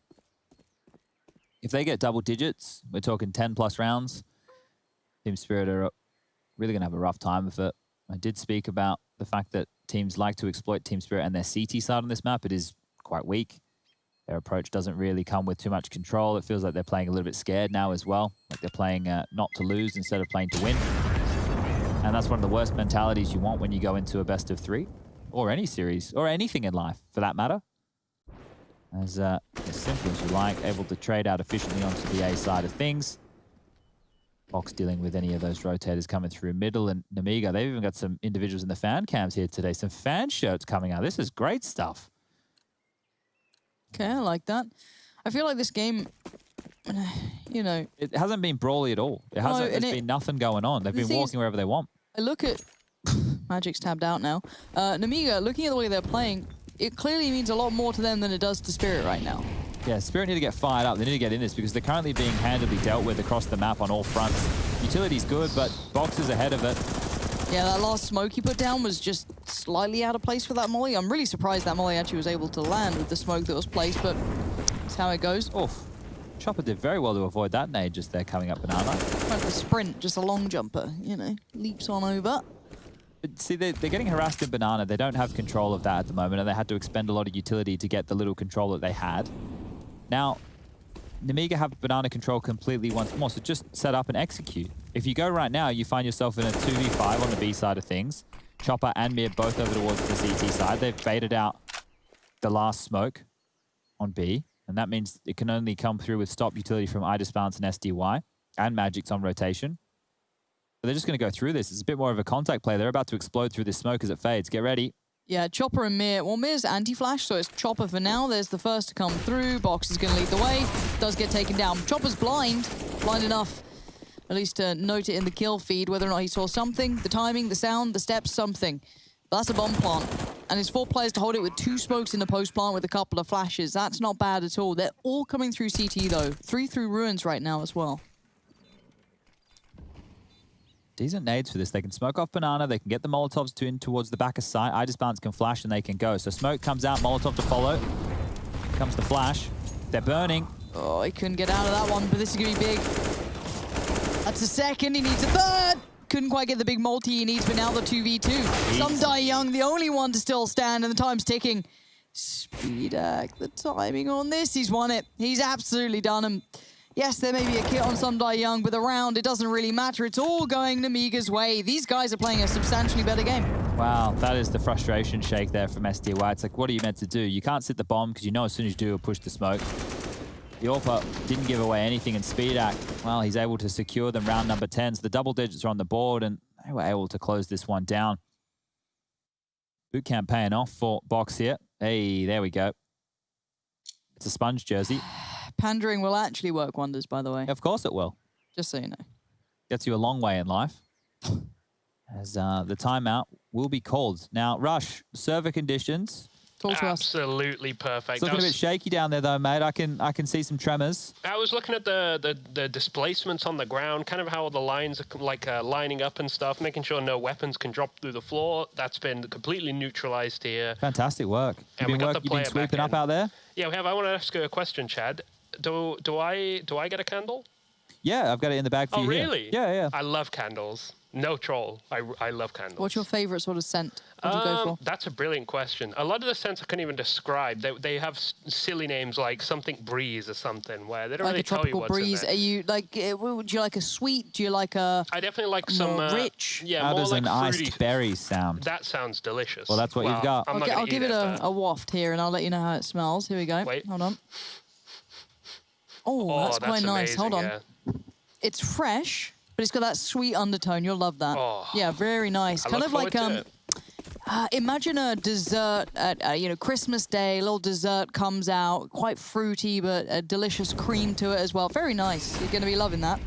If they get double digits, we're talking 10+ rounds, Team Spirit are really going to have a rough time with it. I did speak about the fact that teams like to exploit Team Spirit and their CT side on this map. It is quite weak. Their approach doesn't really come with too much control. It feels like they're playing a little bit scared now as well. Like they're playing not to lose instead of playing to win. And that's one of the worst mentalities you want when you go into a best of 3 or any series or anything in life for that matter. As simple as you like, able to trade out efficiently onto the A side of things. Box dealing with any of those rotators coming through middle, and Nemiga, they've even got some individuals in the fan cams here today. Some fan shirts coming out. This is great stuff. Okay, I like that. I feel like this game, you know... It hasn't been brawly at all. It hasn't. There's been nothing going on. They've been walking wherever they want. I look at... Magic's tabbed out now. Nemiga, looking at the way they're playing, it clearly means a lot more to them than it does to Spirit right now. Yeah, Spirit need to get fired up. They need to get in this because they're currently being handily dealt with across the map on all fronts. Utility's good, but Box is ahead of it. Yeah, that last smoke he put down was just slightly out of place for that molly. I'm really surprised that molly actually was able to land with the smoke that was placed, but that's how it goes. Oof. Chopper did very well to avoid that nade just there coming up Banana. Went for sprint, just a long jumper, you know, leaps on over. But see, they're getting harassed in Banana. They don't have control of that at the moment, and they had to expend a lot of utility to get the little control that they had. Now, Nemiga have Banana control completely once more, so just set up and execute. If you go right now, you find yourself in a 2v5 on the B side of things. Chopper and Mir both over towards the CT side. They've baited out the last smoke on B, and that means it can only come through with stop utility from Disbalance and SDY, and Magic's on rotation. But they're just going to go through this. It's a bit more of a contact play. They're about to explode through this smoke as it fades. Get ready. Yeah, Chopper and Mir. Well, Mir's anti-flash, so it's Chopper for now. There's the first to come through. Box is going to lead the way. Does get taken down. Chopper's blind enough, at least to note it in the kill feed, whether or not he saw something, the timing, the sound, the steps, something. But that's a bomb plant. And it's 4 players to hold it with 2 smokes in the post plant with a couple of flashes. That's not bad at all. They're all coming through CT, though. 3 through ruins right now as well. Decent nades for this. They can smoke off Banana. They can get the Molotovs in towards the back of sight. Disbalance can flash and they can go. So smoke comes out, Molotov to follow. Comes the flash. They're burning. Oh, he couldn't get out of that one, but this is going to be big. That's a second. He needs a third. Couldn't quite get the big multi he needs, but now the 2v2. Some die young, the only one to still stand, and the time's ticking. Speedak, the timing on this. He's won it. He's absolutely done him. Yes, there may be a kit on some die young, but the round, it doesn't really matter. It's all going Nemiga's way. These guys are playing a substantially better game. Wow, that is the frustration shake there from SDY. It's like, what are you meant to do? You can't sit the bomb because you know as soon as you do, you'll push the smoke. Yorpa didn't give away anything in Speedak. Well, he's able to secure them round number 10. So the double digits are on the board, and they were able to close this one down. Boot camp paying off for Box here. Hey, there we go. It's a sponge jersey. Pandering will actually work wonders, by the way. Of course it will. Just so you know. Gets you a long way in life. As the timeout will be called. Now, Rush, server conditions. Talk to us. Absolutely perfect. It's looking a bit shaky down there, though, mate. I can see some tremors. I was looking at the displacements on the ground, kind of how the lines are like lining up and stuff, making sure no weapons can drop through the floor. That's been completely neutralized here. Fantastic work. You've been sweeping up out there? Yeah, we have. I want to ask you a question, Chad. Do I get a candle? Yeah, I've got it in the bag for you. Oh, really? Here. Yeah. I love candles. No troll. I love candles. What's your favorite sort of scent? What do you go for? That's a brilliant question. A lot of the scents I can't even describe. They have silly names like something breeze or something where they don't Like really a tell you tropical what's breeze. in Are there. you like? Would you like a sweet? Do you like a? I definitely like some rich? Yeah, How more does like an fruity. iced berry sound? That sounds delicious. Well, that's what you've got. I'm not Okay, gonna I'll give eat it but- a waft here, and I'll let you know how it smells. Here we go. Wait. Hold on. Oh, that's quite nice. Hold on. amazing, yeah. It's fresh, but it's got that sweet undertone. You'll love that. Oh. Yeah, very nice. I Kind look of like forward to it. imagine a dessert at Christmas Day. A little dessert comes out, quite fruity, but a delicious cream to it as well. Very nice. You're going to be loving that.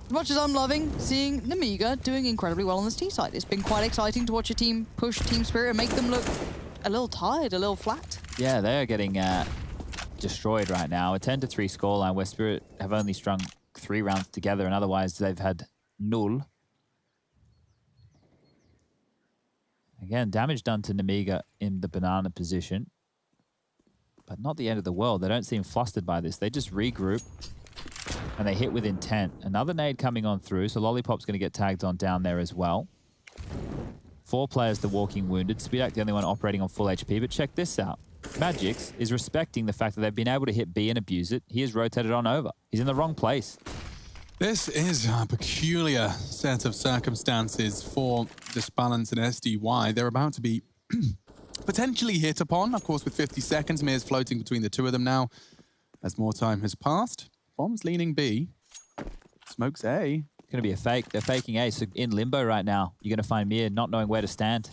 As much as I'm loving seeing Nemiga doing incredibly well on this T side, it's been quite exciting to watch a team push Team Spirit and make them look a little tired, a little flat. Yeah, they are getting destroyed right now. A 10-3 scoreline where Spirit have only strung 3 rounds together, and otherwise they've had null. Again, damage done to Nemiga in the banana position, but not the end of the world. They don't seem flustered by this. They just regroup and they hit with intent. Another nade coming on through, so Lollipop's going to get tagged on down there as well. 4 players, the walking wounded. Speedak, the only one operating on full HP, but check this out. Magix is respecting the fact that they've been able to hit B and abuse it. He has rotated on over. He's in the wrong place. This is a peculiar set of circumstances for Disbalance and SDY. They're about to be potentially hit upon. Of course, with 50 seconds, Mir's floating between the two of them now. As more time has passed, Bomb's leaning B. Smokes A. It's going to be a fake. They're faking A, so in limbo right now. You're going to find Mir not knowing where to stand.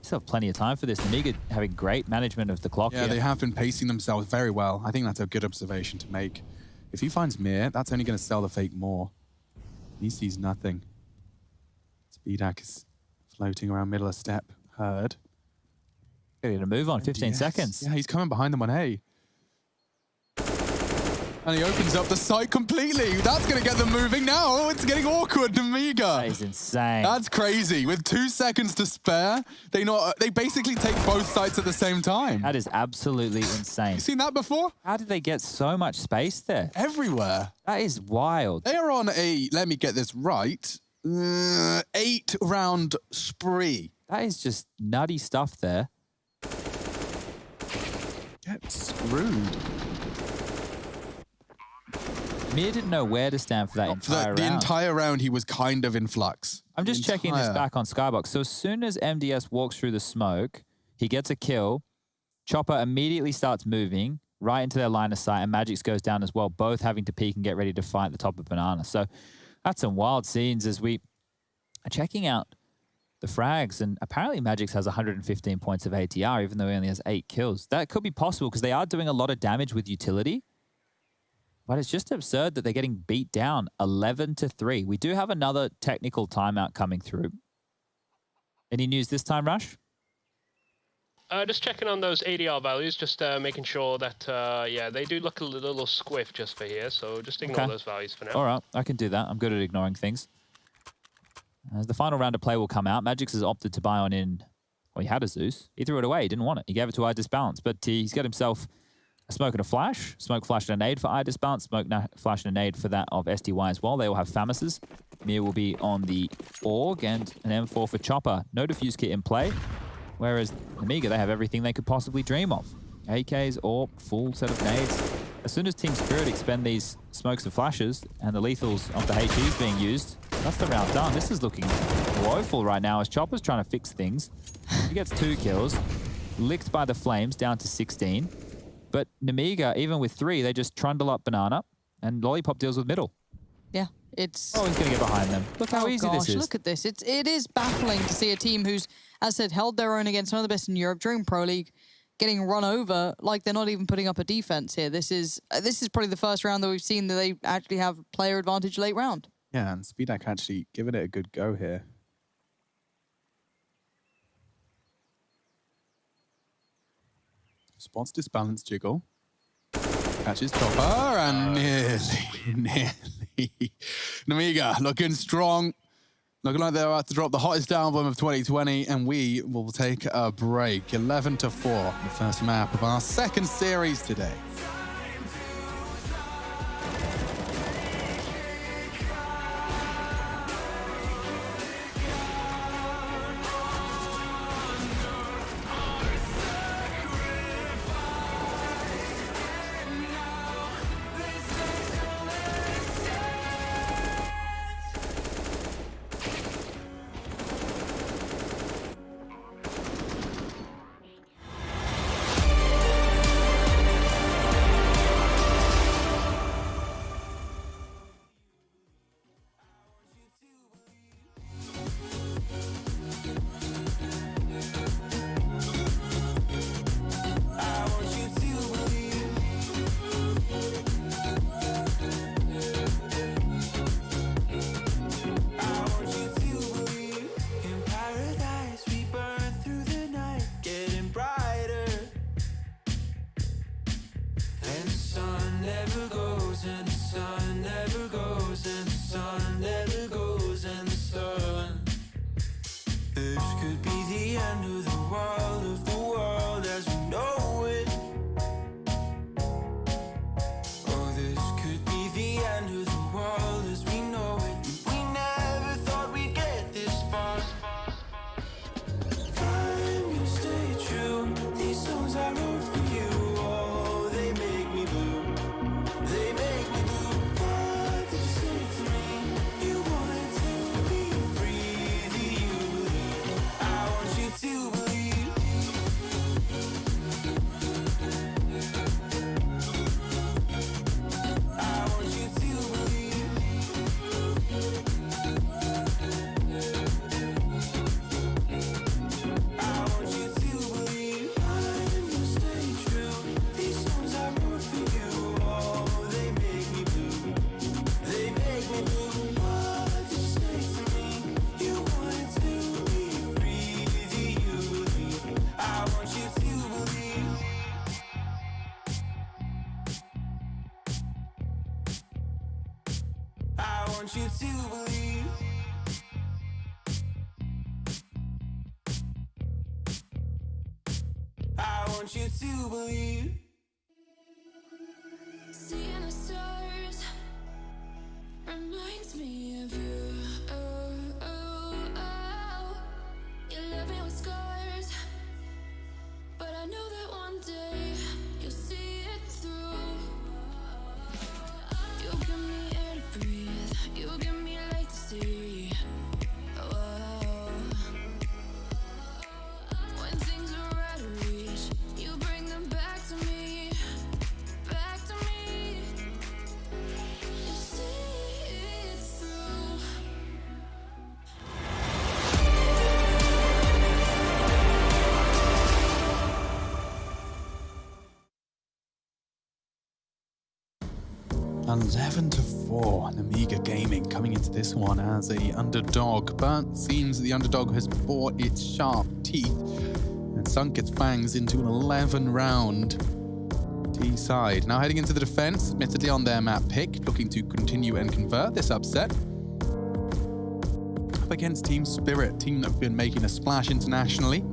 Still have plenty of time for this. Nemiga having great management of the clock Yeah, here. they have been pacing themselves very well. I think that's a good observation to make. If he finds Mir, that's only going to sell the fake more. He sees nothing. Speedak is floating around middle of step. Heard. Getting a move on, 15 Yes. seconds. Yeah, he's coming behind them on A. And he opens up the site completely. That's going to get them moving now. Oh, it's getting awkward, Nemiga. That is insane. That's crazy. With 2 seconds to spare, they basically take both sites at the same time. That is absolutely insane. You seen that before? How did they get so much space there? Everywhere. That is wild. They are on a, let me get this right, 8-round spree. That is just nutty stuff there. Get screwed. Mir didn't know where to stand for that entire The round. entire round, he was kind of in flux. I'm just checking this back on Skybox. So as soon as MDS walks through the smoke, he gets a kill. Chopper immediately starts moving right into their line of sight, and Magix goes down as well, both having to peek and get ready to fight the top of Banana. So that's some wild scenes as we are checking out the frags, and apparently Magix has 115 points of ATR, even though he only has 8 kills. That could be possible because they are doing a lot of damage with utility. But it's just absurd that they're getting beat down 11-3. We do have another technical timeout coming through. Any news this time, Rush? Just checking on those ADR values, just making sure that, yeah, they do look a little squiff just for here, so just ignore those values for now. All right, I can do that. I'm good at ignoring things. As the final round of play will come out, Magix has opted to buy on in... Well, he had a Zeus. He threw it away. He didn't want it. He gave it to iDisbalance, but he's got himself a smoke and a flash. Smoke, flash, and a nade for iDisbalance. Smoke, flash, and a nade for that of SDY as well. They all have Famises. Mir will be on the Org and an M4 for Chopper. No defuse kit in play. Whereas Nemiga, they have everything they could possibly dream of. AKs or full set of nades. As soon as Team Spirit expend these smokes and flashes and the lethals of the HEs being used, that's the round done. This is looking woeful right now as Chopper's trying to fix things. He gets 2 kills, licked by the flames down to 16. But Nemiga, even with 3, they just trundle up Banana and Lollipop deals with middle. Yeah, it's... Oh, he's going to get behind them. Look how easy this is. Look at this. It is baffling to see a team who's, as I said, held their own against one of the best in Europe during Pro League, getting run over like they're not even putting up a defense here. This is probably the first round that we've seen that they actually have player advantage late round. Yeah, and Speedak actually giving it a good go here. Spots Disbalance jiggle. Catches Chopper and nearly. Nemiga looking strong. Looking like they're about to drop the hottest album of 2020, and we will take a break. 11-4, the first map of our second series today. And the sun never goes, and the sun never goes, and the sun never goes, and the sun. This could be the end of the world as we know it. Oh, this could be the end of the world as we know it. We never thought we'd get this far. I'm gonna stay true. These songs I wrote for you, oh, they make me blue. They make me blue. What did you say to me? You wanted to be free. Do you believe? I want you to believe. I want you to believe. I want you to believe. I'm gonna stay true. These songs I wrote for you, oh, they make me blue. They make me blue. What did you say to me? You wanted to be free. Do you believe? I want you to believe. I want you to believe. I want you to believe. Seeing the stars reminds me of you. Oh, oh, oh. You left me with scars, but I know that one day you'll see it through. You give me air to breathe, you give me light to see. Oh, when things are out of reach, you bring them back to me, back to me. You see it through. And 11-4, Nemiga Gaming coming into this one as a underdog, but seems the underdog has bought its sharp teeth and sunk its fangs into an 11-round T side. Now heading into the defense, admittedly on their map pick, looking to continue and convert this upset. Up against Team Spirit, team that have been making a splash internationally.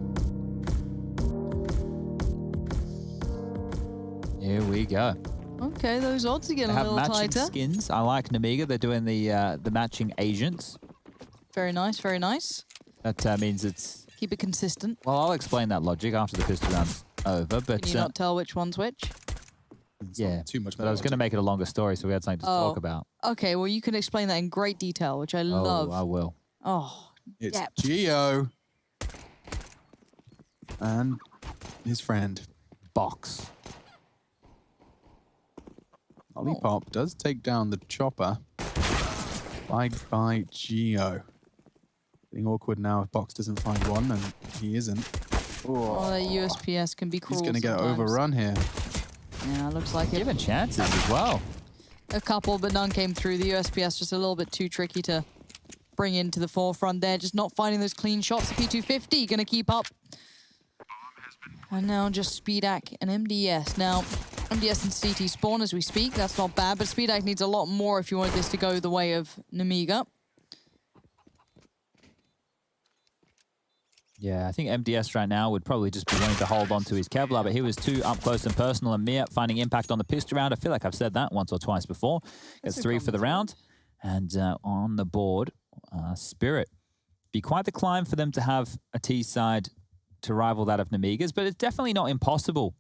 Here we go. Okay, those odds are getting They a have little matching tighter. skins. I like Nemiga. They're doing the matching agents. Very nice, very nice. That means it's... Keep it consistent. Well, I'll explain that logic after the pistol round's over, but... Can you not tell which one's which? yeah, Too much but I was going to make it a longer story, so we had something to talk about. Okay, well, you can explain that in great detail, which I love. Oh, I will. Oh, It's depth. Geo and his friend. Box. Lollipop does take down the chopper. By Geo. Getting awkward now if Box doesn't find one, and he isn't. Oh, that USPS can be cruel He's going to get sometimes. overrun here. Yeah, looks like it. Given chances as well. A couple, but none came through. The USPS just a little bit too tricky to bring into the forefront there. Just not finding those clean shots. The P250 going to keep up. And now just Speedak and MDS. Now, MDS and CT spawn as we speak. That's not bad, but Speedak needs a lot more if you want this to go the way of Nemiga. Yeah, I think MDS right now would probably just be wanting to hold on to his Kevlar, but he was too up close and personal. And Mir finding impact on the pistol round. I feel like I've said that once or twice before. Gets 3 for the round. And on the board, Spirit. Be quite the climb for them to have a T side to rival that of Nemiga's, but it's definitely not impossible.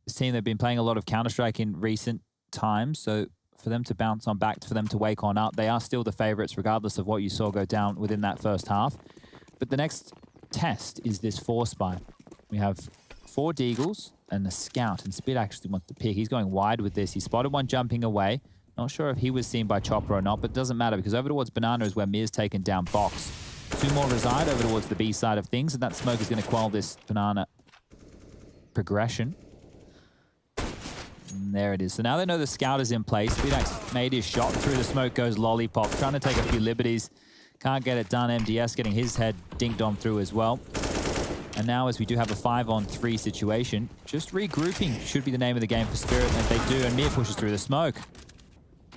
This team, they've been playing a lot of Counter-Strike in recent times, so for them to bounce on back, for them to wake on up, they are still the favorites regardless of what you saw go down within that first half. But the next test is this 4-spy. We have 4 Deagles and a Scout, and Spit actually wants to pick. He's going wide with this. He spotted one jumping away. Not sure if he was seen by Chopper or not, but it doesn't matter because over towards Banana is where Mir's taken down Box. 2 more reside over towards the B side of things, and that smoke is going to quell this Banana progression. And there it is. So now they know the Scout is in place. Speedax made his shot. Through the smoke goes Lollipop, trying to take a few liberties. Can't get it done. MDS getting his head dinked on through as well. And now, as we do have a 5-on-3 situation, just regrouping should be the name of the game for Spirit as they do, and Mir pushes through the smoke.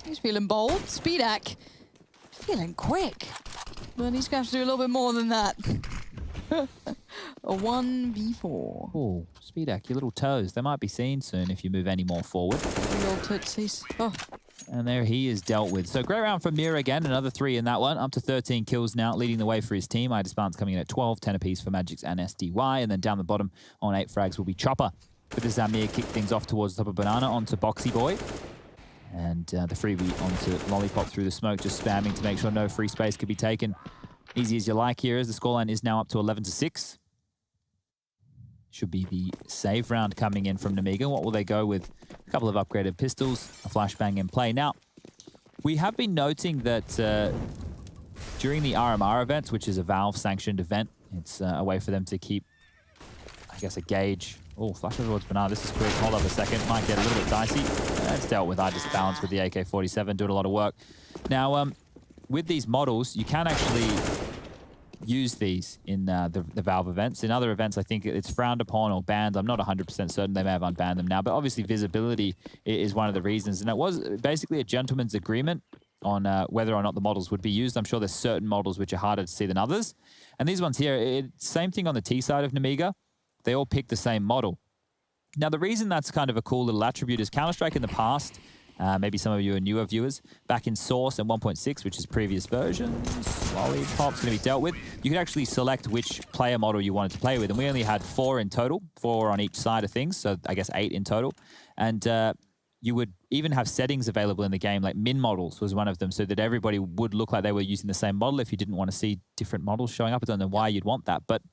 He's feeling bold. Speedak feeling quick. But he's going to have to do a little bit more than that. A 1v4. Oh, Speedak, your little toes. They might be seen soon if you move any more forward. The old tootsies. Oh. And there he is dealt with. So great round from Mir again. Another 3 in that one. Up to 13 kills now, leading the way for his team. Idisbalance coming in at 12, 10 apiece for Magix and SDY. And then down the bottom on 8 frags will be Chopper. But as Mir kick things off towards the top of Banana onto Boxy Boy. And the freebie onto Lollipop through the smoke, just spamming to make sure no free space could be taken. Easy as you like here, as the scoreline is now up to 11-6. Should be the save round coming in from Nemiga. What will they go with? A couple of upgraded pistols, a flashbang in play. Now, we have been noting that during the RMR events, which is a Valve-sanctioned event, it's a way for them to keep, I guess, a gauge. Oh, flash towards Banana. This is quick. Hold up a second. Might get a little bit dicey. It's dealt with. Idisbalance with the AK-47, doing a lot of work. Now, with these models, you can actually use these in the Valve events. In other events, I think it's frowned upon or banned. I'm not 100% certain. They may have unbanned them now, but obviously visibility is one of the reasons. And it was basically a gentleman's agreement on whether or not the models would be used. I'm sure there's certain models which are harder to see than others. And these ones here, same thing on the T side of Nemiga. They all pick the same model. Now, the reason that's kind of a cool little attribute is Counter-Strike in the past, maybe some of you are newer viewers, back in Source and 1.6, which is previous versions, Lollipop's going to be dealt with, you could actually select which player model you wanted to play with. And we only had 4 in total, 4 on each side of things, so I guess 8 in total. And you would even have settings available in the game, like min models was one of them, so that everybody would look like they were using the same model if you didn't want to see different models showing up. I don't know why you'd want that. But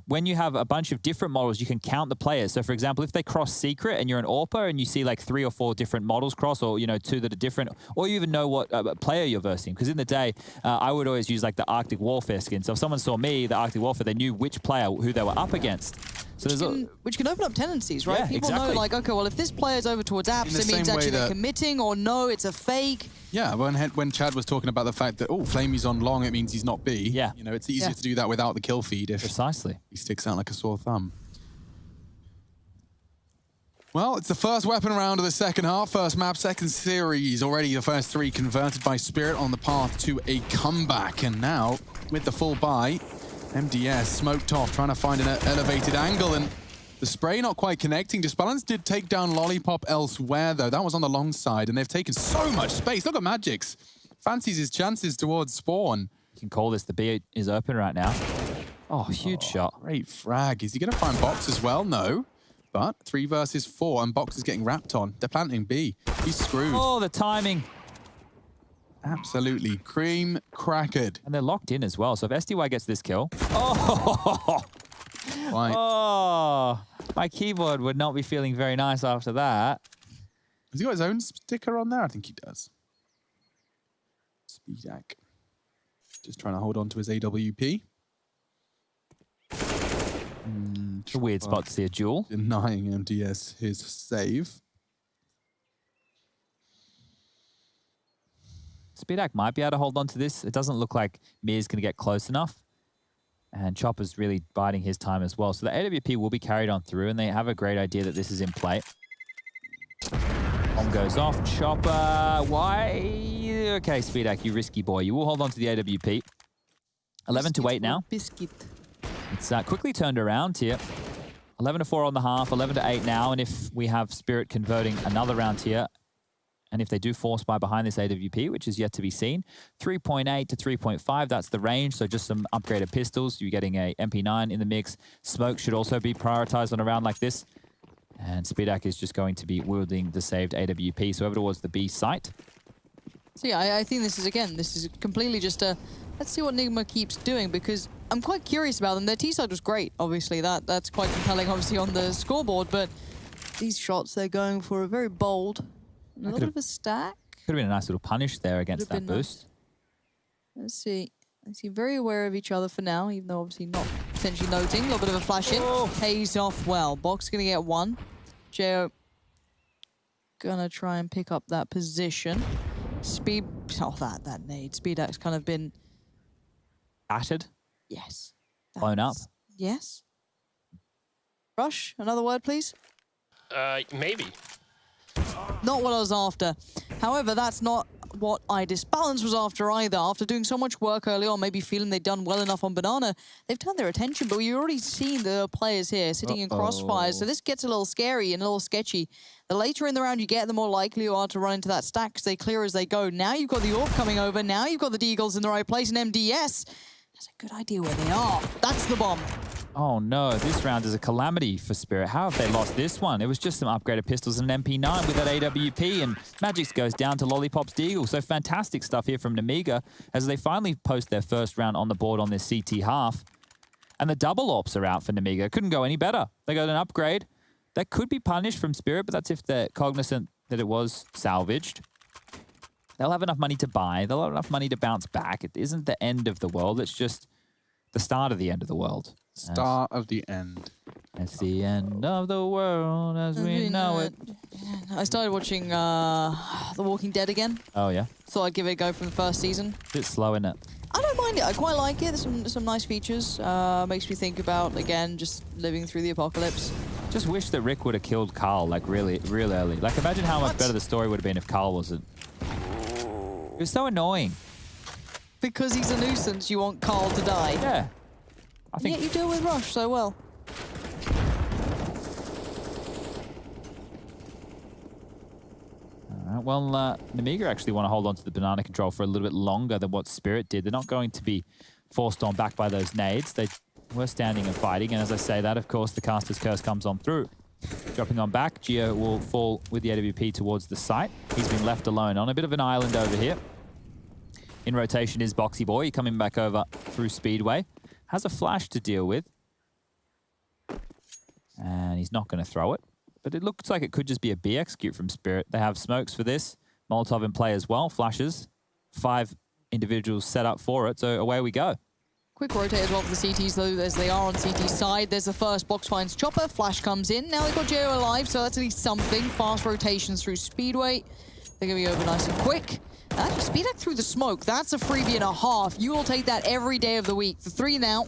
when you have a bunch of different models, you can count the players. So for example, if they cross secret and you're an AWPer and you see like 3 or 4 different models cross, or 2 that are different, or you even know what player you're versing. Because in the day, I would always use like the Arctic Warfare skin. So if someone saw me, the Arctic Warfare, they knew which player, who they were up against. So which can open up tendencies, right? Yeah, People exactly. know, like, okay, well, if this player's over towards apps, it means actually they're committing, or no, it's a fake. Yeah, when Chad was talking about the fact that, oh, Flamey's on long, it means he's not B. Yeah. It's easier to do that without the kill feed if precisely he sticks out like a sore thumb. Well, it's the first weapon round of the second half, first map, second series. Already the first 3 converted by Spirit on the path to a comeback. And now, with the full buy, MDS smoked off, trying to find an elevated angle, and the spray not quite connecting. Disbalance did take down Lollipop elsewhere, though. That was on the long side, and they've taken so much space. Look at Magix. Fancies his chances towards spawn. You can call this. The B is open right now. Oh, huge shot. Great frag. Is he going to find Box as well? No. But 3 versus 4, and Box is getting wrapped on. They're planting B. He's screwed. Oh, the timing. Absolutely cream crackered. And they're locked in as well. So if SDY gets this kill... Oh! Right. Oh! My keyboard would not be feeling very nice after that. Has he got his own sticker on there? I think he does. Speedak. Just trying to hold on to his AWP. It's a weird spot to see a duel. Denying MDS his save. Speedak might be able to hold on to this. It doesn't look like Mir's going to get close enough. And Chopper's really biding his time as well. So the AWP will be carried on through, and they have a great idea that this is in play. Bomb goes off. Chopper, why? Okay, Speedak, you risky boy. You will hold on to the AWP. 11-8 now. Biscuit. It's quickly turned around here. 11-4 on the half, 11-8 now. And if we have Spirit converting another round here, and if they do force buy behind this AWP, which is yet to be seen, 3.8 to 3.5, that's the range. So just some upgraded pistols. You're getting a MP9 in the mix. Smoke should also be prioritized on a round like this. And Speedak is just going to be wielding the saved AWP. So over towards the B site. So yeah, I think this is completely just a, let's see what Nigma keeps doing, because I'm quite curious about them. Their T-side was great, obviously. That's quite compelling, obviously, on the scoreboard. But these shots they're going for are very bold. A little bit of a stack. Could have been a nice little punish there against that boost. Nice. Let's see. They seem very aware of each other for now, even though obviously not potentially noting. A little bit of a flash in. Oh. Pays off well. Box going to get 1. Geo going to try and pick up that position. Speed... Oh, that nade. Speedak's kind of been... Battered? Yes. Blown up? Yes. Rush, another word, please? Maybe. Not what I was after. However, that's not what Balance was after either. After doing so much work early on, maybe feeling they'd done well enough on Banana, they've turned their attention, but you've already seen the players here sitting in crossfires, so this gets a little scary and a little sketchy. The later in the round you get, the more likely you are to run into that stack because they clear as they go. Now you've got the AWP coming over, now you've got the Deagles in the right place, and MDS has a good idea where they are. That's the bomb. Oh no, this round is a calamity for Spirit. How have they lost this one? It was just some upgraded pistols and an MP9 with that AWP, and Magix goes down to Lollipop's Deagle. So fantastic stuff here from Nemiga as they finally post their first round on the board on this CT half. And the double AWPs are out for Nemiga. Couldn't go any better. They got an upgrade. That could be punished from Spirit, but that's if they're cognizant that it was salvaged. They'll have enough money to buy. They'll have enough money to bounce back. It isn't the end of the world. It's just the start of the end of the world. Start of the end. It's the end of the world as we know it. I started watching The Walking Dead again. Oh, yeah? Thought I'd give it a go from the first season. It's slow, isn't it? I don't mind it. I quite like it. There's some nice features. Makes me think about, again, just living through the apocalypse. Just wish that Rick would have killed Carl, like, real early. Like, imagine how much better the story would have been if Carl wasn't. It was so annoying. Because he's a nuisance, you want Carl to die. Yeah. I think Yet you deal with Rush so well. All right, well, Nemiga actually want to hold on to the banana control for a little bit longer than what Spirit did. They're not going to be forced on back by those nades. They were standing and fighting, and as I say that, of course, the caster's curse comes on through. Dropping on back, Gio will fall with the AWP towards the site. He's been left alone on a bit of an island over here. In rotation is Boxy Boy, coming back over through Speedway. Has a flash to deal with. And he's not going to throw it. But it looks like it could just be a B execute from Spirit. They have smokes for this. Molotov in play as well. Flashes. 5 individuals set up for it. So away we go. Quick rotate as well for the CTs, though, as they are on CT side. There's the first box finds Chopper. Flash comes in. Now they've got Gio alive, so that's at least something. Fast rotations through Speedway. They're going to be over nice and quick. Actually, speed back through the smoke. That's a freebie and a half. You will take that every day of the week. The 3 now.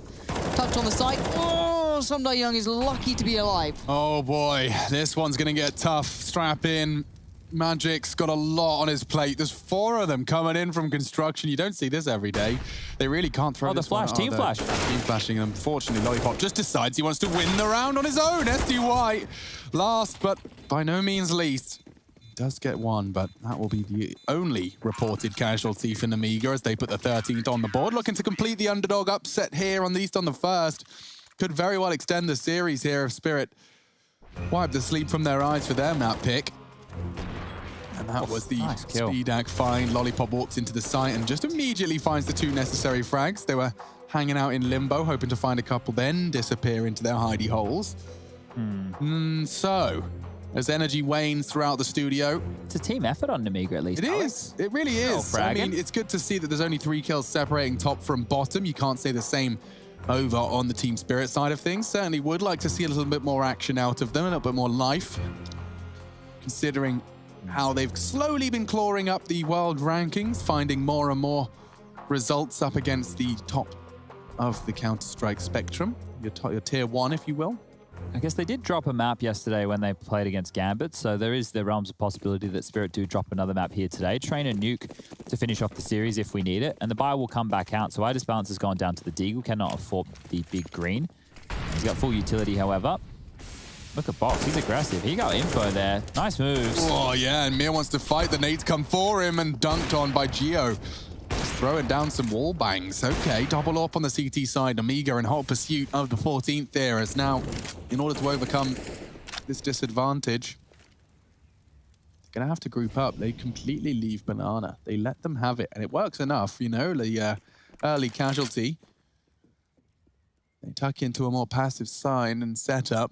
Touch on the site. Oh, Someday Young is lucky to be alive. Oh boy, this one's gonna get tough. Strap in. Magic's got a lot on his plate. There's 4 of them coming in from construction. You don't see this every day. They really can't throw this flash, one. team flash. Team flashing. Unfortunately, Lollipop just decides he wants to win the round on his own. SDY last, but by no means least. Does get one, but that will be the only reported casualty for Nemiga as they put the 13th on the board. Looking to complete the underdog upset here, on least on the first. Could very well extend the series here if Spirit wipe the sleep from their eyes for their map pick. And that was the nice kill. Speedak find. Lollipop walks into the site and just immediately finds the 2 necessary frags. They were hanging out in limbo, hoping to find a couple, then disappear into their hidey holes. So, as energy wanes throughout the studio. It's a team effort on Nemiga, at least. It is. It really is. I mean, it's good to see that there's only 3 kills separating top from bottom. You can't say the same over on the Team Spirit side of things. Certainly would like to see a little bit more action out of them, a little bit more life. Considering how they've slowly been clawing up the world rankings, finding more and more results up against the top of the Counter-Strike spectrum. Your tier 1, if you will. I guess they did drop a map yesterday when they played against Gambit, so there is the realms of possibility that Spirit do drop another map here today. Train a nuke to finish off the series if we need it, and the buy will come back out, so IEM balance has gone down to the Deagle, cannot afford the big green. He's got full utility, however. Look at Box, he's aggressive. He got info there. Nice moves. Oh, yeah, and Mir wants to fight. The nades come for him and dunked on by Gio. Just throwing down some wall bangs. Okay, double up on the CT side. Nemiga in hot pursuit of the 14th there, as now, in order to overcome this disadvantage, they're going to have to group up. They completely leave Banana. They let them have it, and it works enough, you know, the early casualty. They tuck into a more passive sign and set up.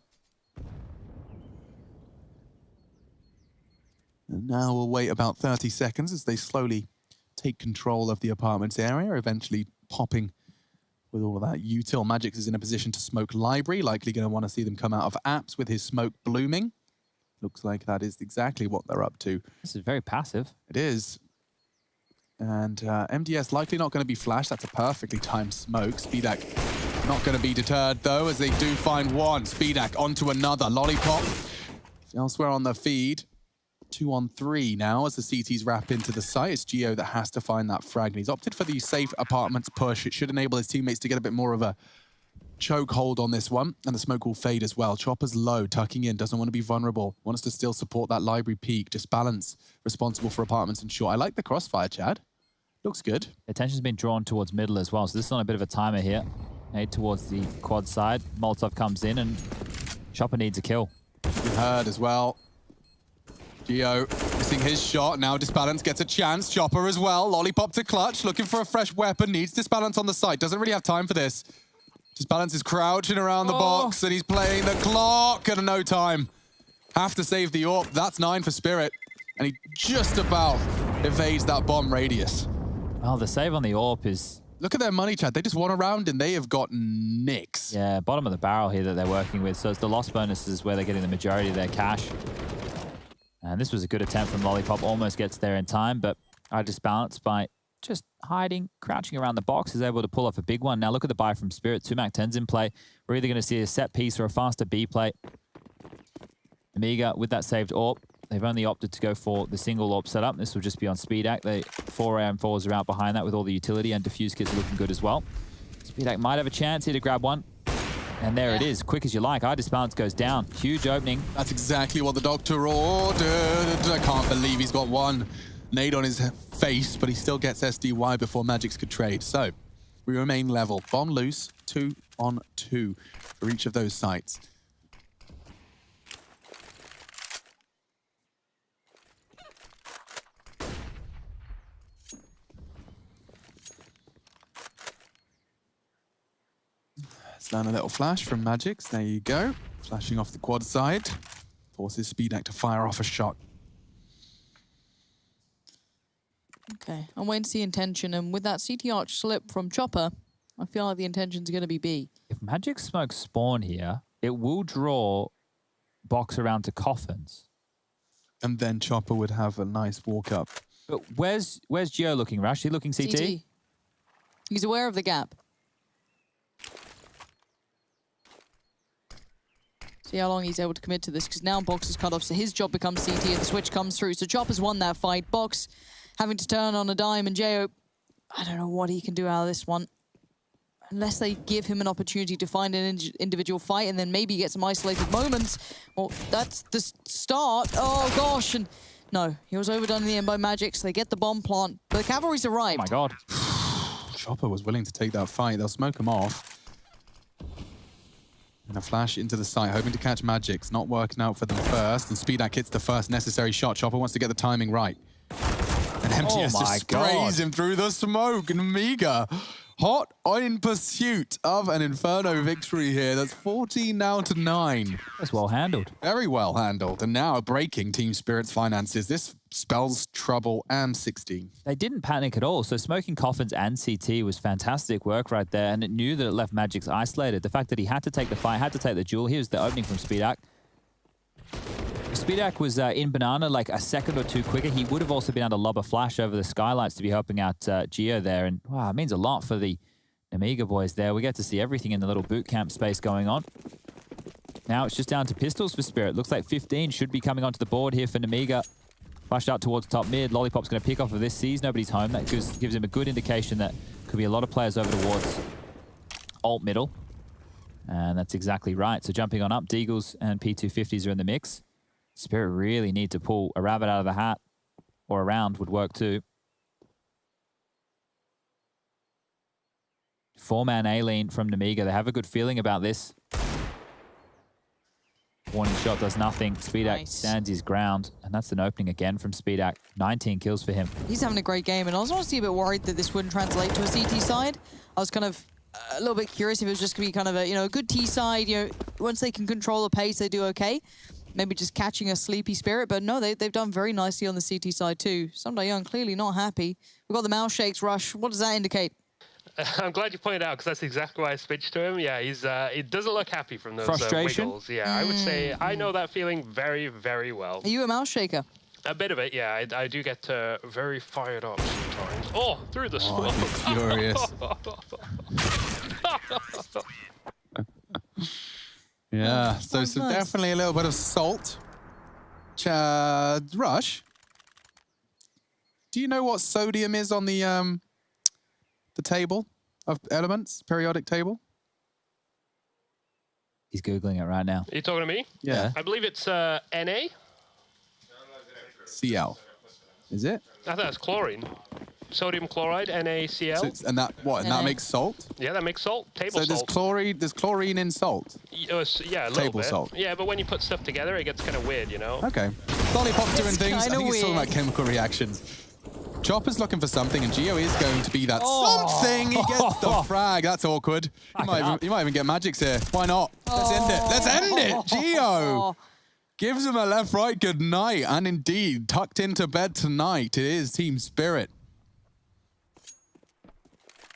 And now we'll wait about 30 seconds as they slowly take control of the apartments area, eventually popping with all of that util. Magix is in a position to smoke library, likely going to want to see them come out of apps with his smoke blooming. Looks like that is exactly what they're up to. This is very passive. It is. And MDS likely not going to be flashed. That's a perfectly timed smoke. Speedak Not going to be deterred, though, as they do find one. Speedak onto another. Lollipop elsewhere on the feed. 2 on 3 now as the CTs wrap into the site. It's Gio that has to find that frag, and he's opted for the safe apartments push. It should enable his teammates to get a bit more of a choke hold on this one, and the smoke will fade as well. Chopper's low, tucking in, doesn't want to be vulnerable, wants to still support that library peak. Just balance, responsible for apartments and short. I like the crossfire, Chad. Looks good. Attention's been drawn towards middle as well, so this is on a bit of a timer here. Head towards the quad side. Molotov comes in, and Chopper needs a kill. You heard as well. Gio missing his shot. Now Disbalance gets a chance. Chopper as well. Lollipop to clutch. Looking for a fresh weapon. Needs Disbalance on the site. Doesn't really have time for this. Disbalance is crouching around the box, and he's playing the clock at no time. Have to save the AWP. That's 9 for Spirit. And he just about evades that bomb radius. Oh, the save on the AWP is... Look at their money, Chad. They just won a round, and they have got nicks. Yeah, bottom of the barrel here that they're working with. So it's the loss bonuses where they're getting the majority of their cash. And this was a good attempt from Lollipop. Almost gets there in time, but I disbalanced by just hiding, crouching around the box, is able to pull off a big one. Now look at the buy from Spirit. 2 MAC-10s in play. We're either going to see a set piece or a faster B play. Nemiga with that saved AWP. They've only opted to go for the single AWP setup. This will just be on Speedak. The 4 AM4s are out behind that with all the utility, and Diffuse kits looking good as well. Speedak might have a chance here to grab one. And there it is, quick as you like. Disbalance goes down. Huge opening. That's exactly what the doctor ordered. I can't believe he's got one nade on his face, but he still gets SDY before Magix could trade. So we remain level. Bomb loose, 2 on 2 for each of those sites. Down a little flash from Magix. There you go. Flashing off the quad side. Forces Speedak to fire off a shot. Okay, I'm waiting to see intention, and with that CT arch slip from Chopper, I feel like the intention's going to be B. If Magic Smoke spawn here, it will draw box around to coffins. And then Chopper would have a nice walk up. But where's Gio looking, Rash? He looking CT? He's aware of the gap. See how long he's able to commit to this, because now Box is cut off, so his job becomes CT, and the switch comes through. So Chopper's won that fight. Box having to turn on a dime, and Jo, I don't know what he can do out of this one. Unless they give him an opportunity to find an individual fight, and then maybe get some isolated moments. Well, that's the start. Oh, gosh. And no, he was overdone in the end by Magix. They get the bomb plant, but the cavalry's arrived. Oh, my God. Chopper was willing to take that fight. They'll smoke him off. And a flash into the site, hoping to catch Magix. Not working out for them first. And Speedak hits the first necessary shot. Chopper wants to get the timing right. And MTS just sprays him through the smoke. And Nemiga, hot in pursuit of an Inferno victory here. That's 14 now to 9. That's well handled. Very well handled. And now breaking Team Spirit's finances. This spells trouble and 16. They didn't panic at all. So smoking coffins and CT was fantastic work right there. And it knew that it left Magix isolated. The fact that he had to take the fight, had to take the duel. Here's the opening from Speedak. Speedak was in banana like a second or two quicker. He would have also been able to lob a flash over the skylights to be helping out Gio there. And wow, it means a lot for the Nemiga boys there. We get to see everything in the little boot camp space going on. Now it's just down to pistols for Spirit. Looks like 15 should be coming onto the board here for Nemiga. Flashed out towards top mid. Lollipop's going to pick off of this. Sees nobody's home. That gives him a good indication that could be a lot of players over towards alt middle. And that's exactly right. So jumping on up, Deagles and P250s are in the mix. Spirit really need to pull a rabbit out of the hat, or a round would work too. 4-man A-lean from Nemiga. They have a good feeling about this. Warning shot does nothing. Speedak stands his ground, and that's an opening again from Speedak. 19 kills for him. He's having a great game, and I was honestly a bit worried that this wouldn't translate to a CT side. I was kind of a little bit curious if it was just going to be kind of a, a good T side. Once they can control the pace, they do okay. Maybe just catching a sleepy Spirit, but no, they've done very nicely on the CT side too. Young clearly not happy. We've got the mouse shakes rush. What does that indicate? I'm glad you pointed out, because that's exactly why I switched to him. Yeah, he doesn't look happy from those frustration. Wiggles. Yeah, I would say I know that feeling very, very well. Are you a mouse shaker? A bit of it, yeah. I do get very fired up sometimes. Oh, through the smoke. Furious. Yeah, so sounds nice. definitely a little bit of salt. Rush, do you know what sodium is on the table of elements, periodic table? He's Googling it right now. Are you talking to me? Yeah. I believe it's Na. Cl. Is it? I thought it's chlorine. Sodium chloride, NaCl. So and that what? And that Na. makes salt. Yeah, that makes salt. Table So there's salt. there's chlorine in salt. Yeah, a little Table bit. salt. Yeah, but when you put stuff together, it gets kind of weird, you know? Okay. Lollipop's doing It's things. I kinda think he's talking weird. about chemical reactions. Chopper's looking for something, and Gio is going to be that something. He gets the frag. That's awkward. You might even get magics here. Why not? Let's end it. Let's end it. Gio gives him a left-right good night. And indeed, tucked into bed tonight, it is Team Spirit.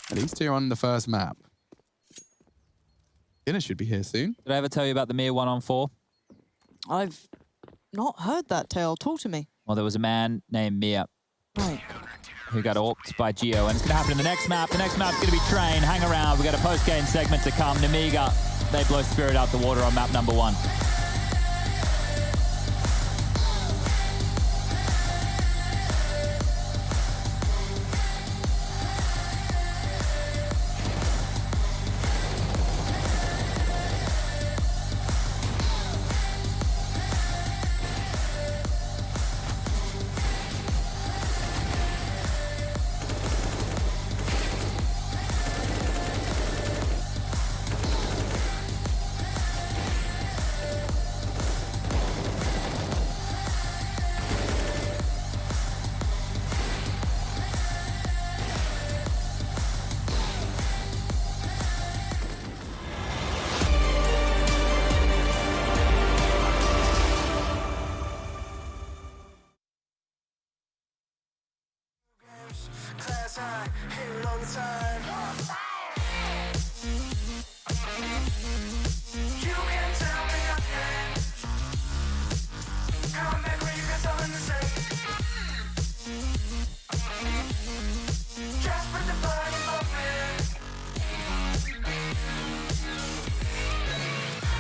At least here on the first map. Dinner should be here soon. Did I ever tell you about the mere 1-on-4? I've not heard that tale. Talk to me. Well, there was a man named Mia Right. who got orped by Geo, and it's going to happen in the next map. The next map's going to be Train. Hang around. We got a post-game segment to come. Nemiga, they blow Spirit out the water on map number 1. Class high, hear it all the time. You can tell me nothing. Come back when you got something to say. Just put the fire above me.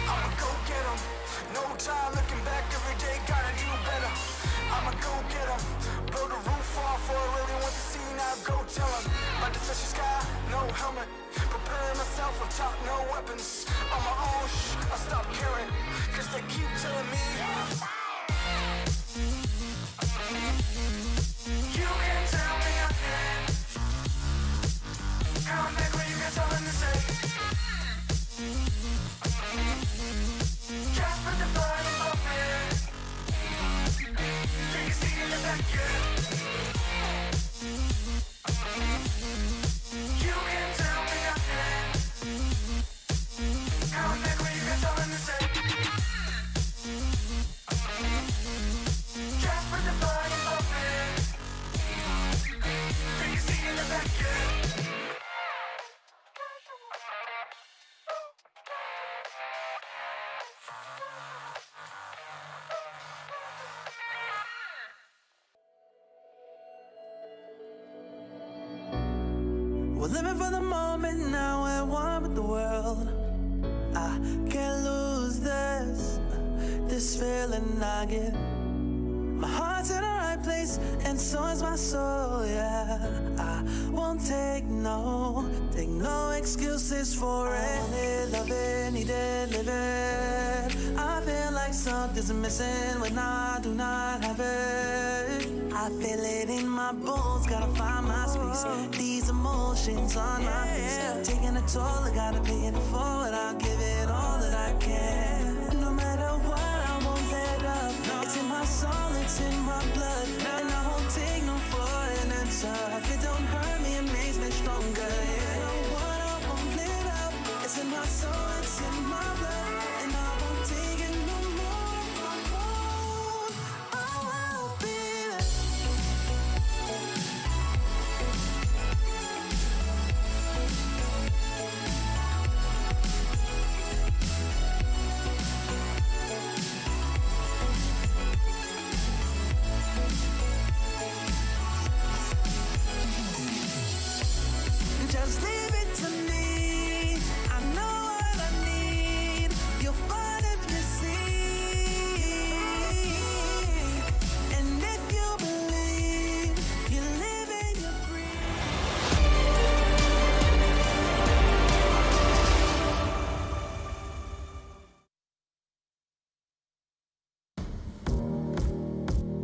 I'ma go get 'em. No time looking back every day, gotta do better. I'ma go get 'em. Blow the roof off or I really want to see now. Go tell 'em. About to touch the sky, no helmet. Preparing myself on top, no weapons. On my own, I stop caring. Cause they keep telling me. You can tell me nothing. Come back when you got something to say. Just put the fire above me. Take a seat in the back, yeah. You can tell me nothing. Come back when you got something to say. Just put the fire above me. Take a seat in the back, yeah. We're living for the moment now, we're one with the world. I can't lose this feeling I get. My heart's in the right place, and so is my soul, yeah. I won't take no excuses for it. Love it, need it, live it. I feel like something's missing when I do not have it. I feel it in my bones, gotta find my space. These emotions on my face, taking a toll, I gotta pay it forward. I'll give it all that I can. No matter what, I won't let up. It's in my soul, it's in my blood, and I won't take no for an answer. If it don't hurt me, it makes me stronger. Yeah, no what, I won't let up. It's in my soul, it's in my blood, and I won't take it no more. I won't be there.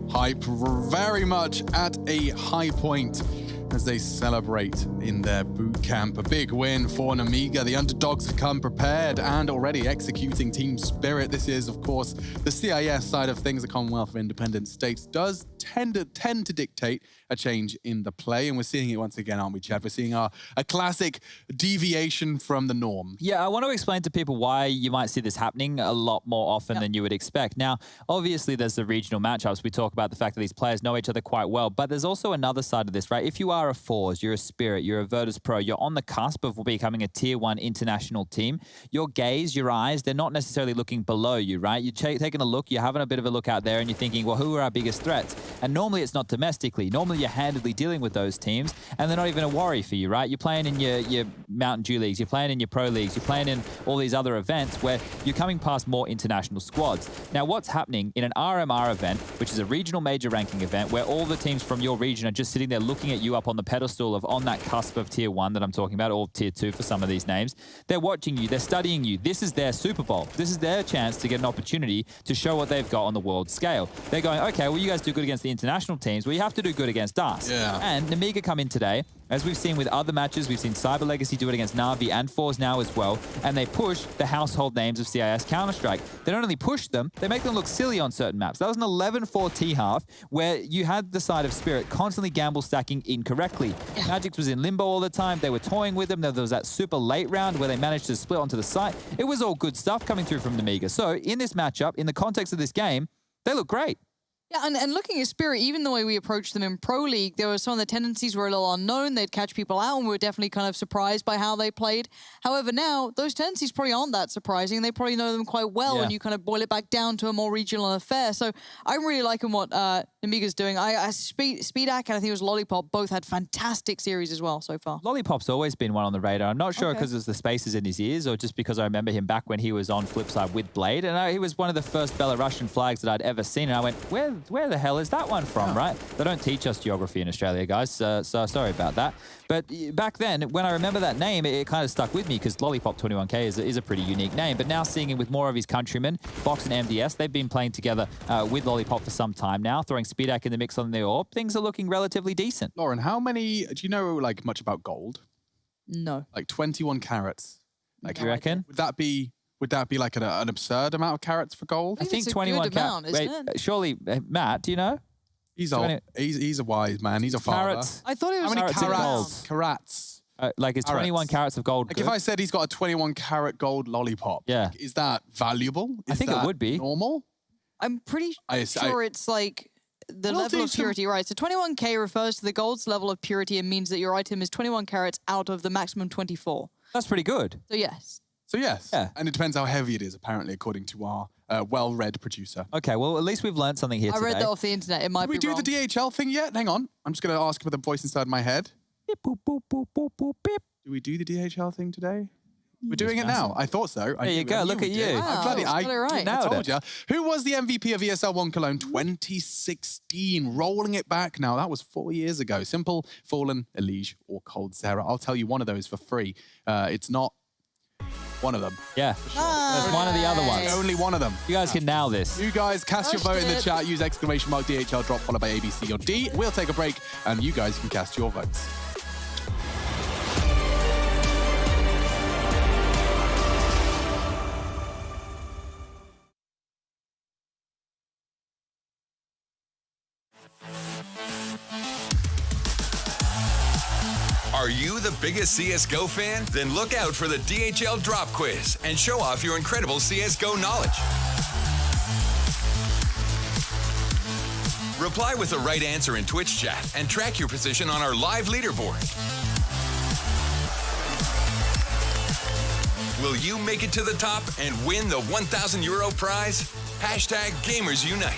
hype very much at a high point as they celebrate in their boot camp. A big win for Nemiga. The underdogs have come prepared and already executing Team Spirit. This is, of course, the CIS side of things. The Commonwealth of Independent States does tend to dictate a change in the play, and we're seeing it once again, aren't we, Chad? We're seeing a classic deviation from the norm. Yeah, I want to explain to people why you might see this happening a lot more often than you would expect. Now, obviously, there's the regional matchups. We talk about the fact that these players know each other quite well, but there's also another side of this, right? If you are a Force, you're a Spirit, you're a Virtus Pro, you're on the cusp of becoming a Tier 1 international team, your gaze, your eyes, they're not necessarily looking below you, right? You're taking a look, you're having a bit of a look out there, and you're thinking, well, who are our biggest threats? And normally it's not domestically. Normally you're handedly dealing with those teams, and they're not even a worry for you, right? You're playing in your Mountain Dew leagues, you're playing in your pro leagues, you're playing in all these other events where you're coming past more international squads. Now, what's happening in an RMR event, which is a regional major ranking event, where all the teams from your region are just sitting there looking at you up on the pedestal of on that cusp of Tier 1 that I'm talking about, or Tier 2 for some of these names. They're watching you, they're studying you. This is their Super Bowl. This is their chance to get an opportunity to show what they've got on the world scale. They're going, okay, well, you guys do good against the international teams, well, you have to do good against us. Yeah. And Nemiga come in today, as we've seen with other matches. We've seen Cyber Legacy do it against Na'Vi and Force now as well, and they push the household names of CIS Counter-Strike. They don't only push them, they make them look silly on certain maps. That was an 11-4 T-half where you had the side of Spirit constantly gamble stacking incorrectly. Magix was in limbo all the time. They were toying with them. There was that super late round where they managed to split onto the site. It was all good stuff coming through from Nemiga. So in this matchup, in the context of this game, they look great. Yeah, and looking at Spirit, even the way we approached them in Pro League, there were some of the tendencies were a little unknown. They'd catch people out, and we were definitely kind of surprised by how they played. However, now, those tendencies probably aren't that surprising. They probably know them quite well, and you kind of boil it back down to a more regional affair. So I'm really liking what Nemiga's doing. Speedak and I think it was Lollipop both had fantastic series as well so far. Lollipop's always been one on the radar. I'm not sure because of the spaces in his ears or just because I remember him back when he was on Flipside with Blade. And he was one of the first Belarusian flags that I'd ever seen. And I went, where the hell is that one from, right? They don't teach us geography in Australia, guys, so sorry about that. But back then, when I remember that name, it kind of stuck with me because Lollipop 21K is a pretty unique name. But now seeing him with more of his countrymen, Box and MDS, they've been playing together with Lollipop for some time now, throwing Speedak in the mix on the AWP. Things are looking relatively decent. Lauren, how many, do you know like much about gold? No. Like 21 carats. Like, You reckon? Would that be like an absurd amount of carats for gold? I think it's a 21 good amount, isn't it? Surely, Matt, do you know? He's old. He's a wise man. He's a father. Carats. I thought it was How many carats? carats? Like, it's 21 carats of gold. Like if I said he's got a 21 carat gold lollipop, Yeah. is that valuable? I think it would be. Normal? I'm pretty sure it's like the We'll level do of purity, right? So 21K refers to the gold's level of purity and means that your item is 21 carats out of the maximum 24. That's pretty good. So yes. So yes. Yeah. And it depends how heavy it is, apparently, according to our well-read producer. Okay, well, at least we've learned something here I today. read that off the internet. It might Did we be do wrong. the DHL thing yet? Hang on. I'm just going to ask with a voice inside my head. Beep, boop, boop, boop, boop, boop, beep. Do we do the DHL thing today? We're doing it now. I thought so. There you go. Look at you. Wow, Bloody, got it right. I Nailed told you. Who was the MVP of ESL 1 Cologne 2016? Rolling it back now. That was 4 years ago. Simple, Fallen, Elige, or Cold Sarah. I'll tell you one of those for free. It's not one of them. Yeah, that's one of the other ones. Only one of them. You guys can nail this. You guys cast your vote in the chat. Use exclamation mark DHL drop followed by ABC or D. We'll take a break and you guys can cast your votes. Are you the biggest CSGO fan? Then look out for the DHL Drop Quiz and show off your incredible CSGO knowledge. Reply with the right answer in Twitch chat and track your position on our live leaderboard. Will you make it to the top and win the €1,000 prize? Hashtag Gamers Unite.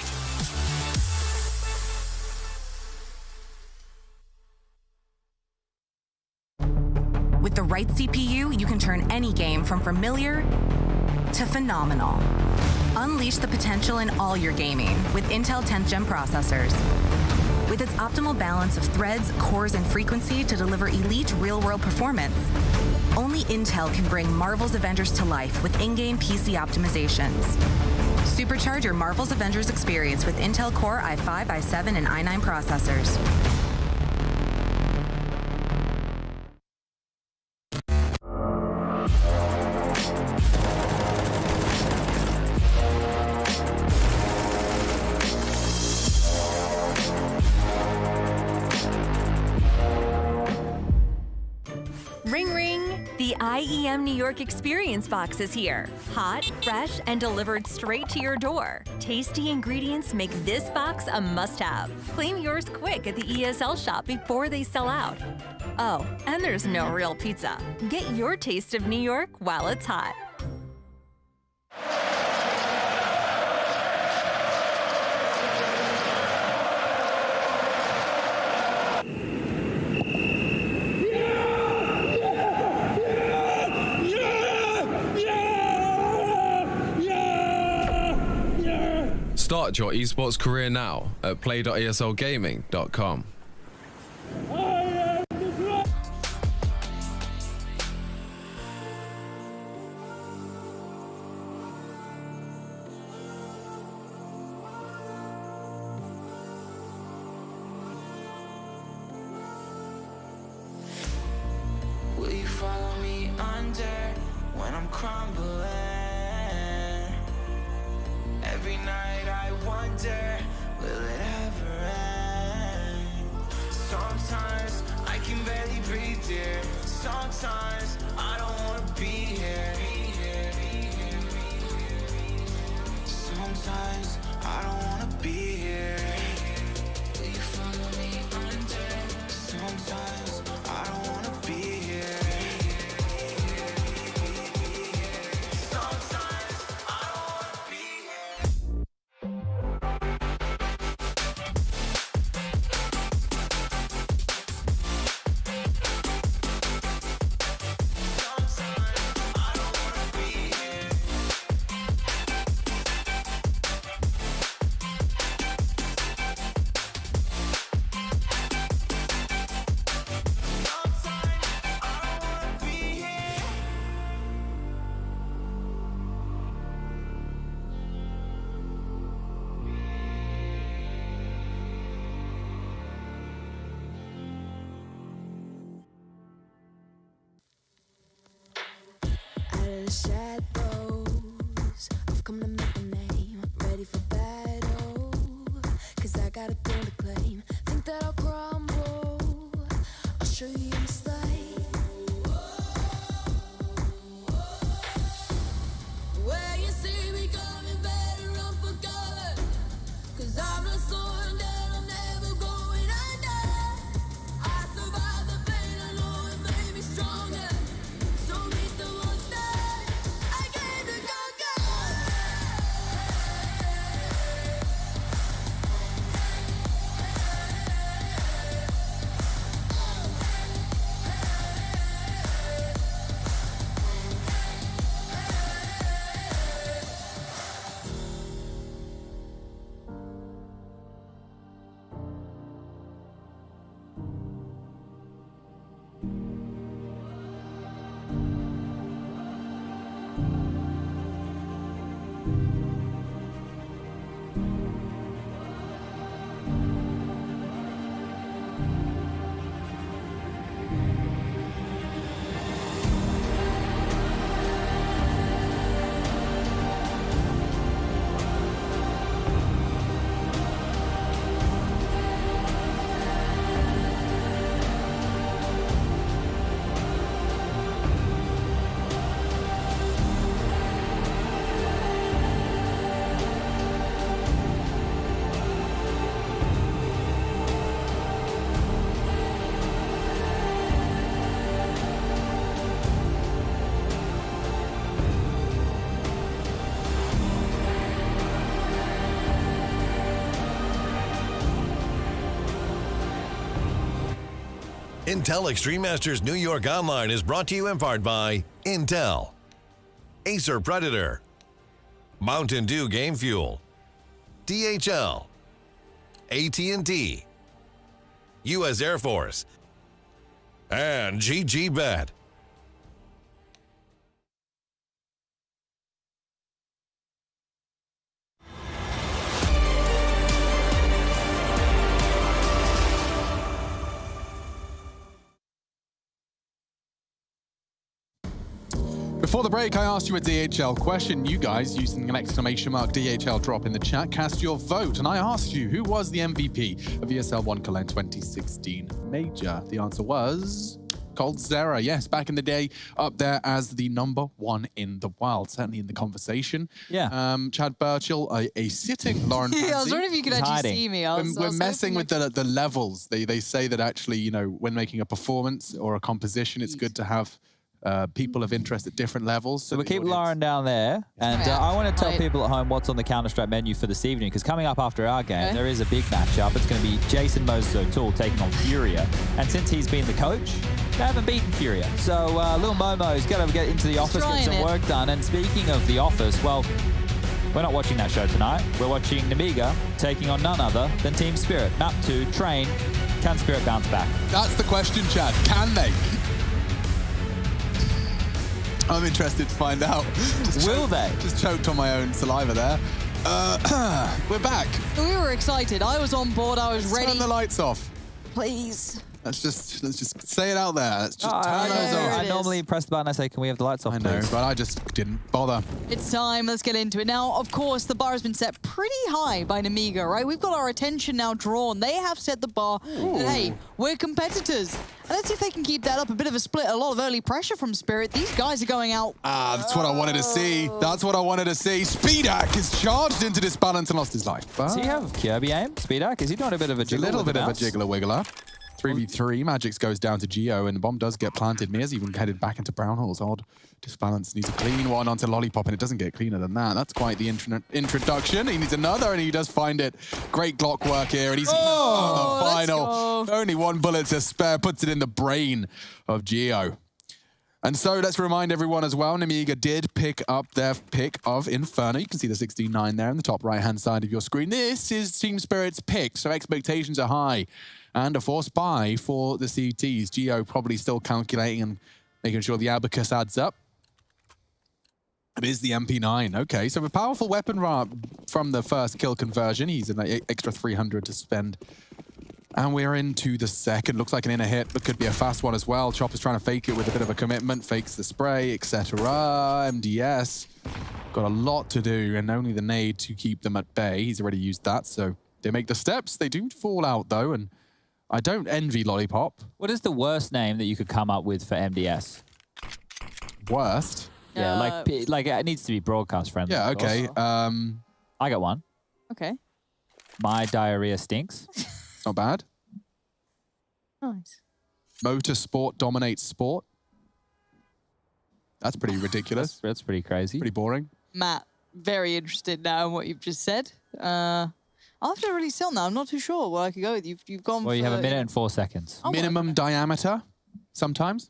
With the right CPU, you can turn any game from familiar to phenomenal. Unleash the potential in all your gaming with Intel 10th Gen processors. With its optimal balance of threads, cores, and frequency to deliver elite real-world performance, only Intel can bring Marvel's Avengers to life with in-game PC optimizations. Supercharge your Marvel's Avengers experience with Intel Core i5, i7, and i9 processors. Ring ring! The IEM New York Experience Box is here. Hot, fresh, and delivered straight to your door. Tasty ingredients make this box a must-have. Claim yours quick at the ESL shop before they sell out. Oh, and there's no real pizza. Get your taste of New York while it's hot. Start your esports career now at play.eslgaming.com. Will you follow me under when I'm crumbling? Every night I wonder, will it ever end? Sometimes I can barely breathe, dear. Sometimes I don't wanna be here. Sometimes I don't wanna be here. Will you follow me under? Sometimes I don't wanna be here. Sometimes I don't wanna be here. Out of the shadows, I've come to make a name. Ready for battle, 'cause I got a thing to claim. Think that I'll crumble, I'll show you a mistake. Where you see me coming, better run for cover, 'cause I'm not slowing down, I'm never going under. I survived the pain, I know it made me stronger. So meet the monster I came to conquer. Intel Extreme Masters New York Online is brought to you in part by Intel, Acer Predator, Mountain Dew Game Fuel, DHL, AT&T, U.S. Air Force, and GGBet. Before the break, I asked you a DHL question. You guys, using an exclamation mark DHL drop in the chat, cast your vote. And I asked you, who was the MVP of ESL 1 Cologne 2016 Major? The answer was coldzera. Yes, back in the day, up there as the #1 in the wild, certainly in the conversation. Yeah. Chad Burchill, a sitting Lauren Yeah, I was Pansy. wondering if you could He's actually hiding. see me. We're messing with the levels. They say that actually, you know, when making a performance or a composition, it's good to have people of interest at different levels. So we'll keep Lauren down there. And I want to tell people at home what's on the Counter-Strike menu for this evening, because coming up after our game, there is a big matchup. It's going to be Jason Moses O'Toole taking on FURIA. And since he's been the coach, they haven't beaten FURIA. So little Momo's got to get into the office, get some work done. And speaking of the office, well, we're not watching that show tonight. We're watching Nemiga taking on none other than Team Spirit. Map 2, Train. Can Spirit bounce back? That's the question, Chad. Can they? I'm interested to find out. Will they? Just choked on my own saliva there. We're back. We were excited. I was on board. I was ready. Turn the lights off. Please. Let's just say it out there. Let's just turn those off. I normally press the button. I say, "Can we have the lights off?" I know, please? but I just didn't bother. It's time. Let's get into it. Now, of course, the bar has been set pretty high by Nemiga, right? We've got our attention now drawn. They have set the bar. And, hey, we're competitors. And let's see if they can keep that up. A bit of a split. A lot of early pressure from Spirit. These guys are going out. That's what I wanted to see. That's what I wanted to see. Speedak is charged into this balance and lost his life. Does he have Kirby aim? Speedak? Is he doing a bit of a jiggle? A little with bit the of a mouse? jiggler wiggler. 3v3, Magix goes down to Geo, and the bomb does get planted. Mia's even headed back into Brownhall's odd disbalance. Needs a clean one onto Lollipop, and it doesn't get cleaner than that. That's quite the introduction. He needs another, and he does find it. Great Glock work here, and he's even on the final. Only one bullet to spare, puts it in the brain of Geo. And so let's remind everyone as well, Nemiga did pick up their pick of Inferno. You can see the 16-9 there in the top right-hand side of your screen. This is Team Spirit's pick, so expectations are high. And a forced buy for the CTs. Geo probably still calculating and making sure the abacus adds up. It is the MP9. Okay, so a powerful weapon from the first kill conversion. He's an extra 300 to spend. And we're into the second. Looks like an inner hit, but could be a fast one as well. Chopper's trying to fake it with a bit of a commitment. Fakes the spray, etc. MDS got a lot to do, and only the nade to keep them at bay. He's already used that, so they make the steps. They do fall out, though, and I don't envy Lollipop. What is the worst name that you could come up with for MDS? Worst? Yeah, like it needs to be broadcast friendly. Yeah, okay. I got one. Okay. My diarrhea stinks. Not bad. Nice. Motorsport dominates sport. That's pretty ridiculous. That's pretty crazy. Pretty boring. Matt, very interested now in what you've just said. I'll have to really sell now. I'm not too sure where I could go with. You've gone Well, for... you have a minute and 4 seconds. Oh, Minimum diameter, sometimes.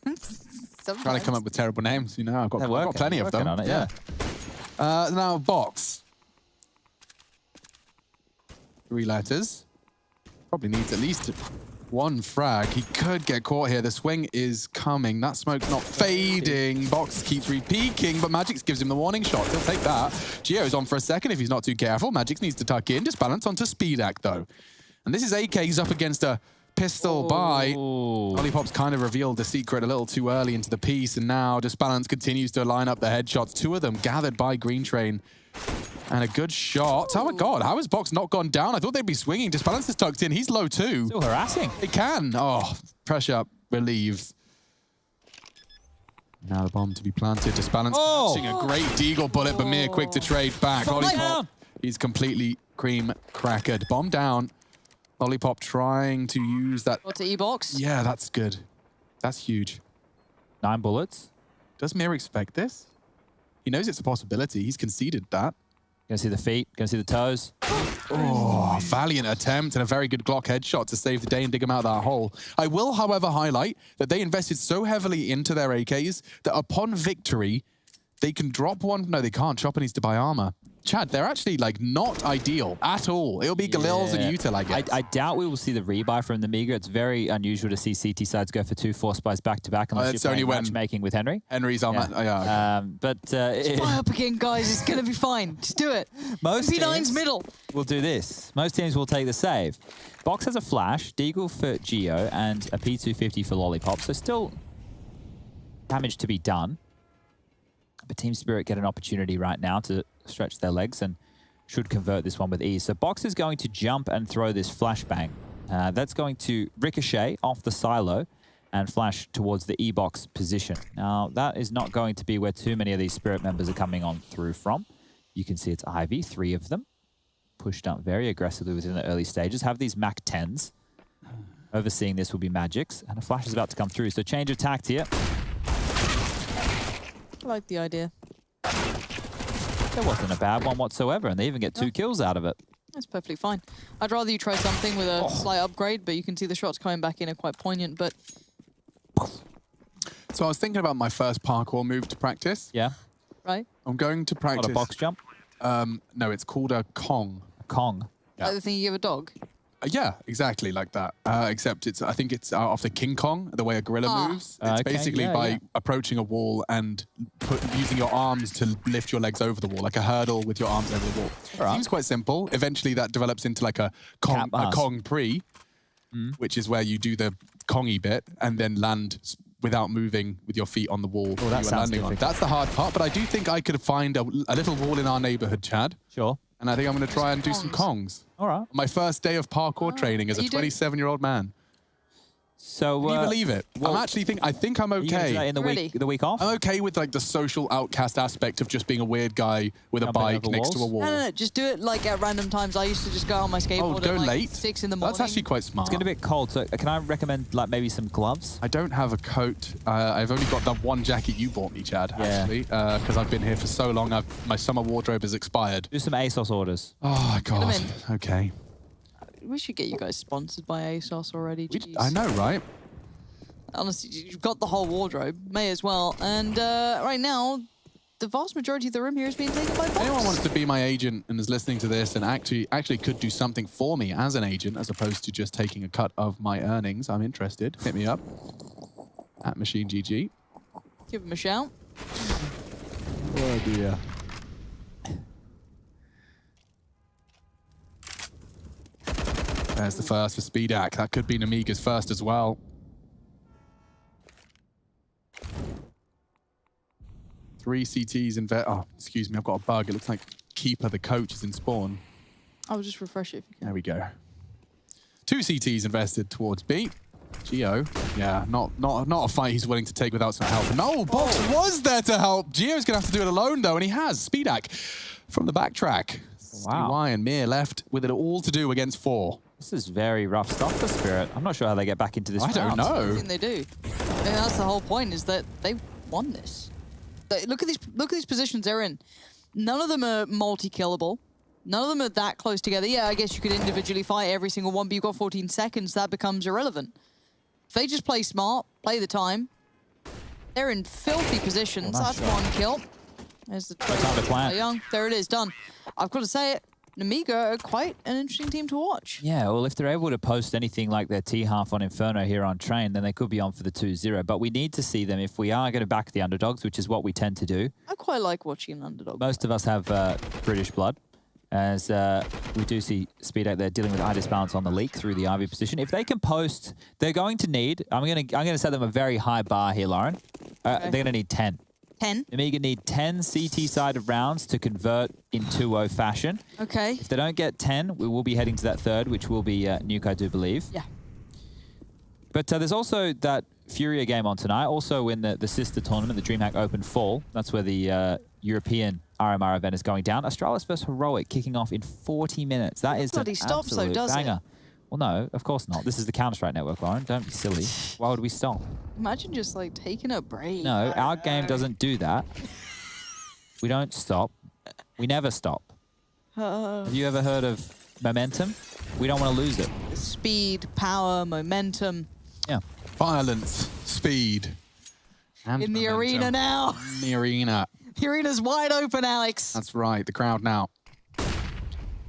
Sometimes. Trying to come up with terrible names, you know. I've got plenty of them. On it, yeah. Now, box. 3 letters. Probably needs at least 1 frag. He could get caught here. The swing is coming. That smoke's not fading. Box keeps repeaking, but Magix gives him the warning shot. He'll take that. Geo's on for a second if he's not too careful. Magix needs to tuck in. Disbalance onto Speedak, though. And this is AK. He's up against a pistol by... Lollipop's kind of revealed the secret a little too early into the piece, and now Disbalance continues to line up the headshots. 2 of them gathered by Green Train. And a good shot. Oh my God, how has Box not gone down? I thought they'd be swinging. Disbalance is tucked in. He's low too. Still harassing. They can. Oh, pressure relieves. Now the bomb to be planted. Disbalance catching a great deagle bullet, but Mir quick to trade back. Lollipop, he's completely cream crackered. Bomb down. Lollipop trying to use that. What's E-box? Yeah, that's good. That's huge. 9 bullets. Does Mir expect this? He knows it's a possibility. He's conceded that. Gonna see the feet, gonna see the toes. Oh, valiant attempt and a very good Glock headshot to save the day and dig him out of that hole. I will, however, highlight that they invested so heavily into their AKs that upon victory, they can drop one. No, they can't. Chopper needs to buy armor. Chad, they're actually like not ideal at all. It'll be Galil's and Util, I guess. I doubt we will see the rebuy from the Nemiga. It's very unusual to see CT sides go for 2 force buys back to back unless you're playing matchmaking with Henry. Henry's on that. Yeah. Buy up again, guys. It's going to be fine. Just do it. Most P9's teams middle. will do this. Most teams will take the save. Box has a flash, Deagle for Geo, and a P250 for Lollipop. So still damage to be done. But Team Spirit get an opportunity right now to stretch their legs and should convert this one with ease. So Box is going to jump and throw this flashbang. That's going to ricochet off the silo and flash towards the E-box position. Now, that is not going to be where too many of these Spirit members are coming on through from. You can see it's Ivy, 3 of them, pushed up very aggressively within the early stages, have these Mac 10s. Overseeing this will be Magix, and a flash is about to come through. So change of tact here. I like the idea. That wasn't a bad one whatsoever, and they even get 2 kills out of it. That's perfectly fine. I'd rather you try something with a slight upgrade, but you can see the shots coming back in are quite poignant, but... So I was thinking about my first parkour move to practice. Yeah. Right? I'm going to practice... Not a box jump? No, it's called a Kong. A Kong? Yeah. Like the thing you give a dog? Yeah, exactly like that. Except I think it's after King Kong, the way a gorilla moves. It's okay, basically by approaching a wall and using your arms to lift your legs over the wall, like a hurdle with your arms over the wall. Right. Seems quite simple. Eventually that develops into like a Kong pre, which is where you do the Kongy bit and then land without moving with your feet on the wall. Oh, that sounds on. That's the hard part, but I do think I could find a little wall in our neighborhood, Chad. Sure. And I think I'm going to try and do some Kongs. All right. My first day of parkour training as a 27-year-old man. So can you believe it? Well, I think I'm Are you gonna do that okay. in the week off? I'm okay with like the social outcast aspect of just being a weird guy with a Jumping bike over next to a walls? wall. No, just do it like at random times. I used to just go on my skateboard go at like late? 6 in the morning. That's actually quite smart. It's getting a bit cold, so can I recommend like maybe some gloves? I don't have a coat. I've only got that one jacket you bought me, Chad, actually, because I've been here for so long. My summer wardrobe has expired. Do some ASOS orders. Oh, God. in. Okay. We should get you guys sponsored by ASOS already. Jeez. I know, right? Honestly, you've got the whole wardrobe. May as well. And right now, the vast majority of the room here is being taken by Box. Anyone wants to be my agent and is listening to this and actually could do something for me as an agent as opposed to just taking a cut of my earnings, I'm interested. Hit me up at MachineGG. Give him a shout. Oh, dear. There's the first for Speedak. That could be Nemiga's first as well. 3 CTs in oh, excuse me, I've got a bug. It looks like Keeper, the coach, is in spawn. I'll just refresh it if you can. There we go. 2 CTs invested towards B. Geo, yeah, not a fight he's willing to take without some help. No, Box was there to help. Geo's gonna have to do it alone though, and he has. Speedak from the backtrack. Wow. DY and Mir left with it all to do against 4. This is very rough stuff for Spirit. I'm not sure how they get back into this I don't round. know. I think they do. And that's the whole point, is that they've won this. Look at these positions they're in. None of them are multi-killable. None of them are that close together. Yeah, I guess you could individually fight every single one, but you've got 14 seconds. That becomes irrelevant. If they just play smart, play the time, they're in filthy positions. Well, that's nice shot. 1 kill. There's the time to plant. Young. There it is, done. I've got to say it. Nemiga are quite an interesting team to watch. Yeah, well, if they're able to post anything like their T-half on Inferno here on Train, then they could be on for the 2-0. But we need to see them if we are going to back the underdogs, which is what we tend to do. I quite like watching an underdog. Most of us have British blood, as we do see Speed out there dealing with eye disbalance on the leak through the Ivy position. If they can post, they're going to need, I'm going to set them a very high bar here, Lauren. They're going to need 10. 10? Nemiga need 10 CT-sided rounds to convert in 2-0 fashion. Okay. If they don't get 10, we will be heading to that third, which will be Nuke, I do believe. Yeah. But there's also that FURIA game on tonight, also in the sister tournament, the DreamHack Open Fall. That's where the European RMR event is going down. Astralis vs Heroic kicking off in 40 minutes. That is an bloody stops though, absolute does banger. it? Well, no, of course not. This is the Counter-Strike Network, Lauren. Don't be silly. Why would we stop? Imagine just like taking a break. No, our game doesn't do that. We don't stop. We never stop. Have you ever heard of momentum? We don't want to lose it. Speed, power, momentum. Yeah. Violence, speed, and In the momentum. arena now. In the arena. The arena's wide open, Alex. That's right. The crowd now.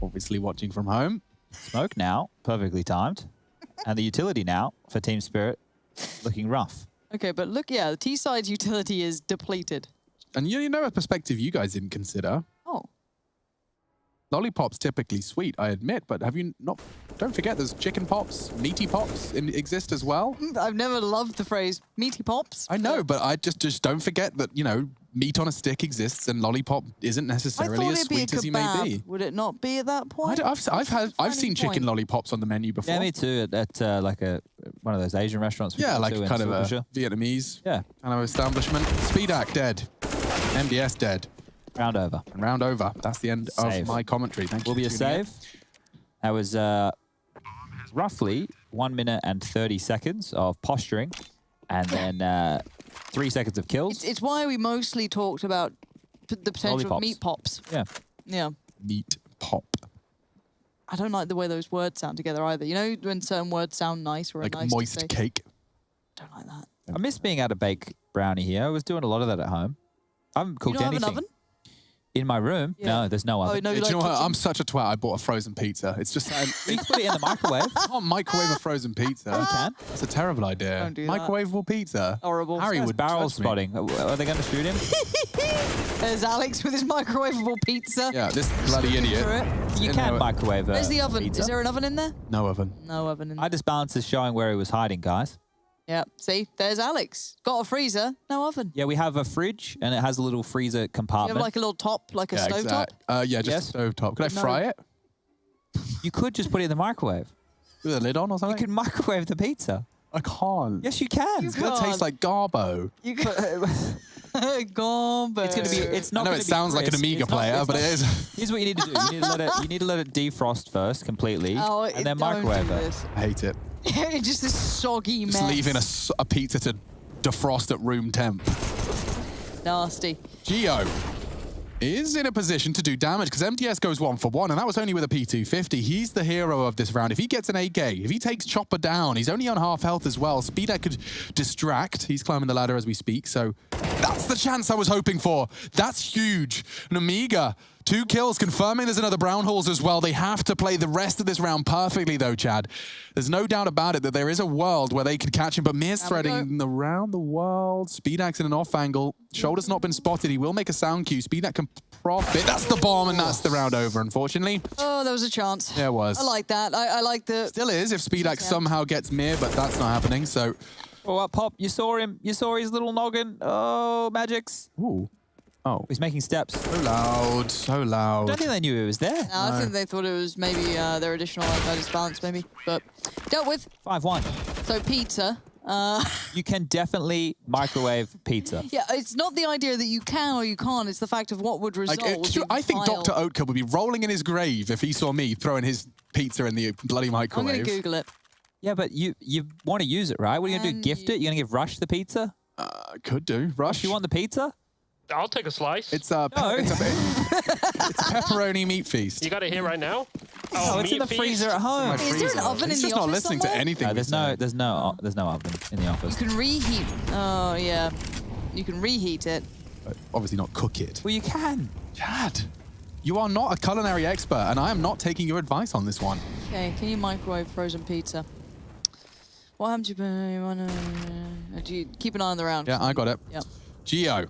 Obviously watching from home. Smoke now, perfectly timed. And the utility now for Team Spirit, looking rough. Okay, but look, yeah, the T-side's utility is depleted. And you know a perspective you guys didn't consider. Oh. Lollipop's typically sweet, I admit, but have you not... Don't forget, there's chicken pops, meaty pops exist as well. I've never loved the phrase meaty pops. I know, but I just don't forget that, you know, meat on a stick exists and lollipop isn't necessarily as sweet as you may be. Would it not be at that point? I've seen chicken lollipops on the menu before. Yeah, me too. At like one of those Asian restaurants. Yeah, like kind of a Vietnamese kind of establishment. Speedak dead. MDS dead. Round over. And round over. That's the end of my commentary. Thank you. Will be a save. That was roughly 1 minute and 30 seconds of posturing, and then 3 seconds of kills. It's why we mostly talked about the potential Lollipops. of meat pops. Yeah. Yeah. Meat pop. I don't like the way those words sound together either. You know when certain words sound nice or Like nice moist to say? cake. Don't like that. I miss being able to bake brownie here. I was doing a lot of that at home. I haven't cooked You don't anything. have an oven? In my room? Yeah. No, there's no oven. no, Do you know what? I'm such a twat. I bought a frozen pizza. It's just... You can put it in the microwave. I can't microwave a frozen pizza. You can. It's a terrible idea. Don't do that. Microwavable pizza. Horrible. Harry would Barrel judge me. spotting. Are they going to shoot him? There's Alex with his microwavable pizza. Yeah, this bloody idiot. You can microwave Where's the oven? pizza. Is there an oven in there? No oven. No oven in there. I just balance is showing where he was hiding, guys. Yeah, see? There's Alex. Got a freezer, no oven. Yeah, we have a fridge, and it has a little freezer You compartment. have like a little top, like a stove top? Yeah, just a stove top. Could I No. fry it? You could just put it in the microwave. With a lid on or You something? can microwave the pizza. I can't. Yes, you can. You It's going to taste like Garbo. You could... Gombo. It's going to be. It's not. I know gonna it be sounds like an crisp. Amiga It's not- player, it's but not- it is. Here's what you need to do. You need to let it. You need to let it defrost first completely, Oh, and then don't microwave do it. this. I hate it. It's just this soggy mess. Just leaving a pizza to defrost at room temp. Nasty. Geo is in a position to do damage because MDS goes 1 for 1, and that was only with a P250. He's the hero of this round. If he gets an AK, if he takes Chopper down, he's only on half health as well. Speedak could distract. He's climbing the ladder as we speak, so that's the chance I was hoping for. That's huge. Nemiga, 2 kills, confirming there's another brown halls as well. They have to play the rest of this round perfectly, though, Chad. There's no doubt about it that there is a world where they could catch him, but Mir's threading around the world. Speedak's in an off angle. Shoulder's not been spotted. He will make a sound cue. Speedak can profit. That's the bomb, and that's the round over, unfortunately. Oh, there was a chance. There was. I like that. I like the... Still is if Speedak somehow gets Mir, but that's not happening, so... Oh, what, Pop? You saw him. You saw his little noggin. Oh, Magix. Ooh. Oh. He's making steps. So loud. So loud. I don't think they knew it was there. No, I think they thought it was maybe their additional balance, maybe. But dealt with. 5-1. So pizza. You can definitely microwave pizza. Yeah, it's not the idea that you can or you can't. It's the fact of what would result. would be I think vile. Dr. Oatker would be rolling in his grave if he saw me throwing his pizza in the bloody I'm microwave. going to Google it. Yeah, but you want to use it, right? What are you going to do? Gift it? You're going to give Rush the pizza? Could do. Rush. You want the pizza? I'll take a slice. It's a pepperoni meat feast. You got it here right now? Oh, it's in the freezer at home. Is there an oven He's in just the not office listening somewhere? to anything. There's no oven in the office. You can reheat. Oh, yeah. You can reheat it. But obviously not cook it. Well, you can. Chad, you are not a culinary expert, and I am not taking your advice on this one. Okay, can you microwave frozen pizza? What happens if you want to... Do you keep an eye on the round? Yeah, I got it. Yep. Geo.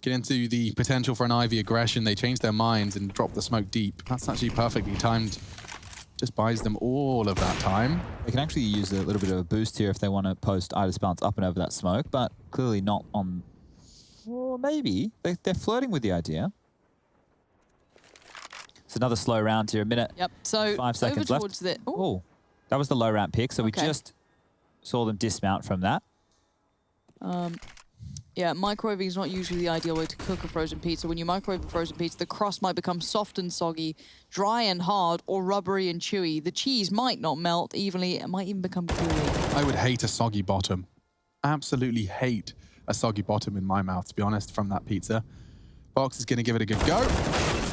Get into the potential for an Ivy aggression. They changed their minds and dropped the smoke deep. That's actually perfectly timed. Just buys them all of that time. They can actually use a little bit of a boost here if they want to post Idis Bounce up and over that smoke, but clearly not on... Well, maybe. They're flirting with the idea. It's another slow round here. A minute. Yep. So 5 seconds over left. towards the... Ooh. Oh, that was the low ramp pick. So Okay. we just saw them dismount from that. Yeah, microwaving is not usually the ideal way to cook a frozen pizza. When you microwave a frozen pizza, the crust might become soft and soggy, dry and hard, or rubbery and chewy. The cheese might not melt evenly. It might even become gooey. I would hate a soggy bottom. Absolutely hate a soggy bottom in my mouth, to be honest, from that pizza. Box is going to give it a good go.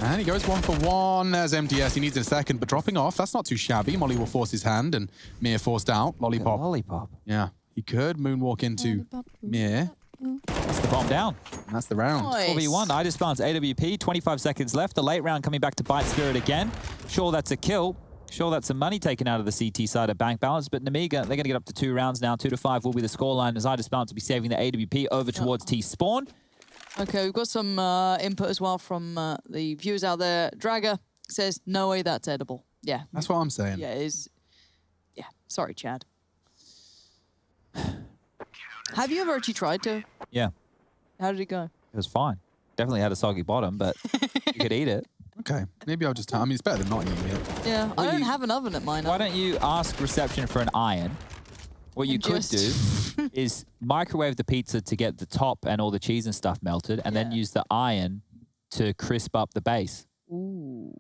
And he goes 1 for 1. There's MDS. He needs a second, but dropping off. That's not too shabby. Molly will force his hand, and Mir forced out. Lollipop. Lollipop. Yeah, he could moonwalk into Mir. That's the bomb down. And that's the round. Nice. 4v1, Idis Bounce, AWP, 25 seconds left. The late round coming back to bite Spirit again. Sure, that's a kill. Sure, that's some money taken out of the CT side of bank balance, but Nemiga, they're going to get up to 2 rounds now. 2-5 will be the scoreline as Idis Bounce will be saving the AWP over towards T-Spawn. Okay, we've got some input as well from the viewers out there. Dragger says, no way that's edible. Yeah. That's what I'm saying. Yeah, it is. Yeah, sorry, Chad. Have you ever actually tried to? Yeah, How did it go? it was fine. Definitely had a soggy bottom, but you could eat it. Okay, maybe I'll just... I mean, it's better than not eating it. Yeah, I don't have an oven at mine. Why don't you ask reception for an iron? What you And could just- do is microwave the pizza to get the top and all the cheese and stuff melted, and then use the iron to crisp up the base. Ooh.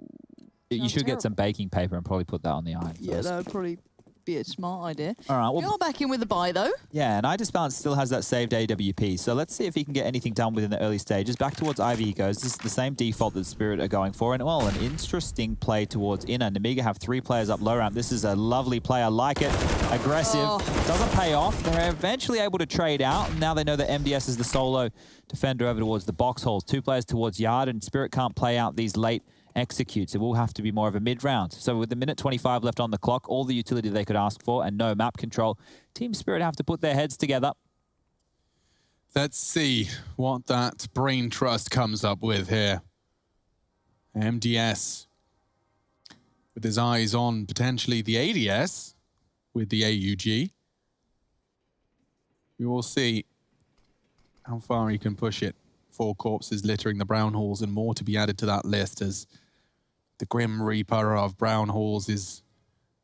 You Sounds should get terrible. some baking paper and probably put that on the iron Yeah, first. that would probably be a smart idea. All right, We well, are back in with the buy, though. yeah, and iDisbalance still has that saved AWP, so let's see if he can get anything done within the early stages. Back towards Ivy he goes. This is the same default that Spirit are going for, and well, an interesting play towards inner. Nemiga have 3 players up low ramp. This is a lovely play. I like it. Aggressive. Oh. Doesn't pay off. They're eventually able to trade out, and now they know that MDS is the solo defender over towards the box holes. 2 players towards yard, and Spirit can't play out these late executes. It will have to be more of a mid-round. So with the minute 25 left on the clock, all the utility they could ask for and no map control, Team Spirit have to put their heads together. Let's see what that brain trust comes up with here. MDS with his eyes on potentially the ADS with the AUG. We will see how far he can push it. 4 corpses littering the brown halls and more to be added to that list as the Grim Reaper of brown halls is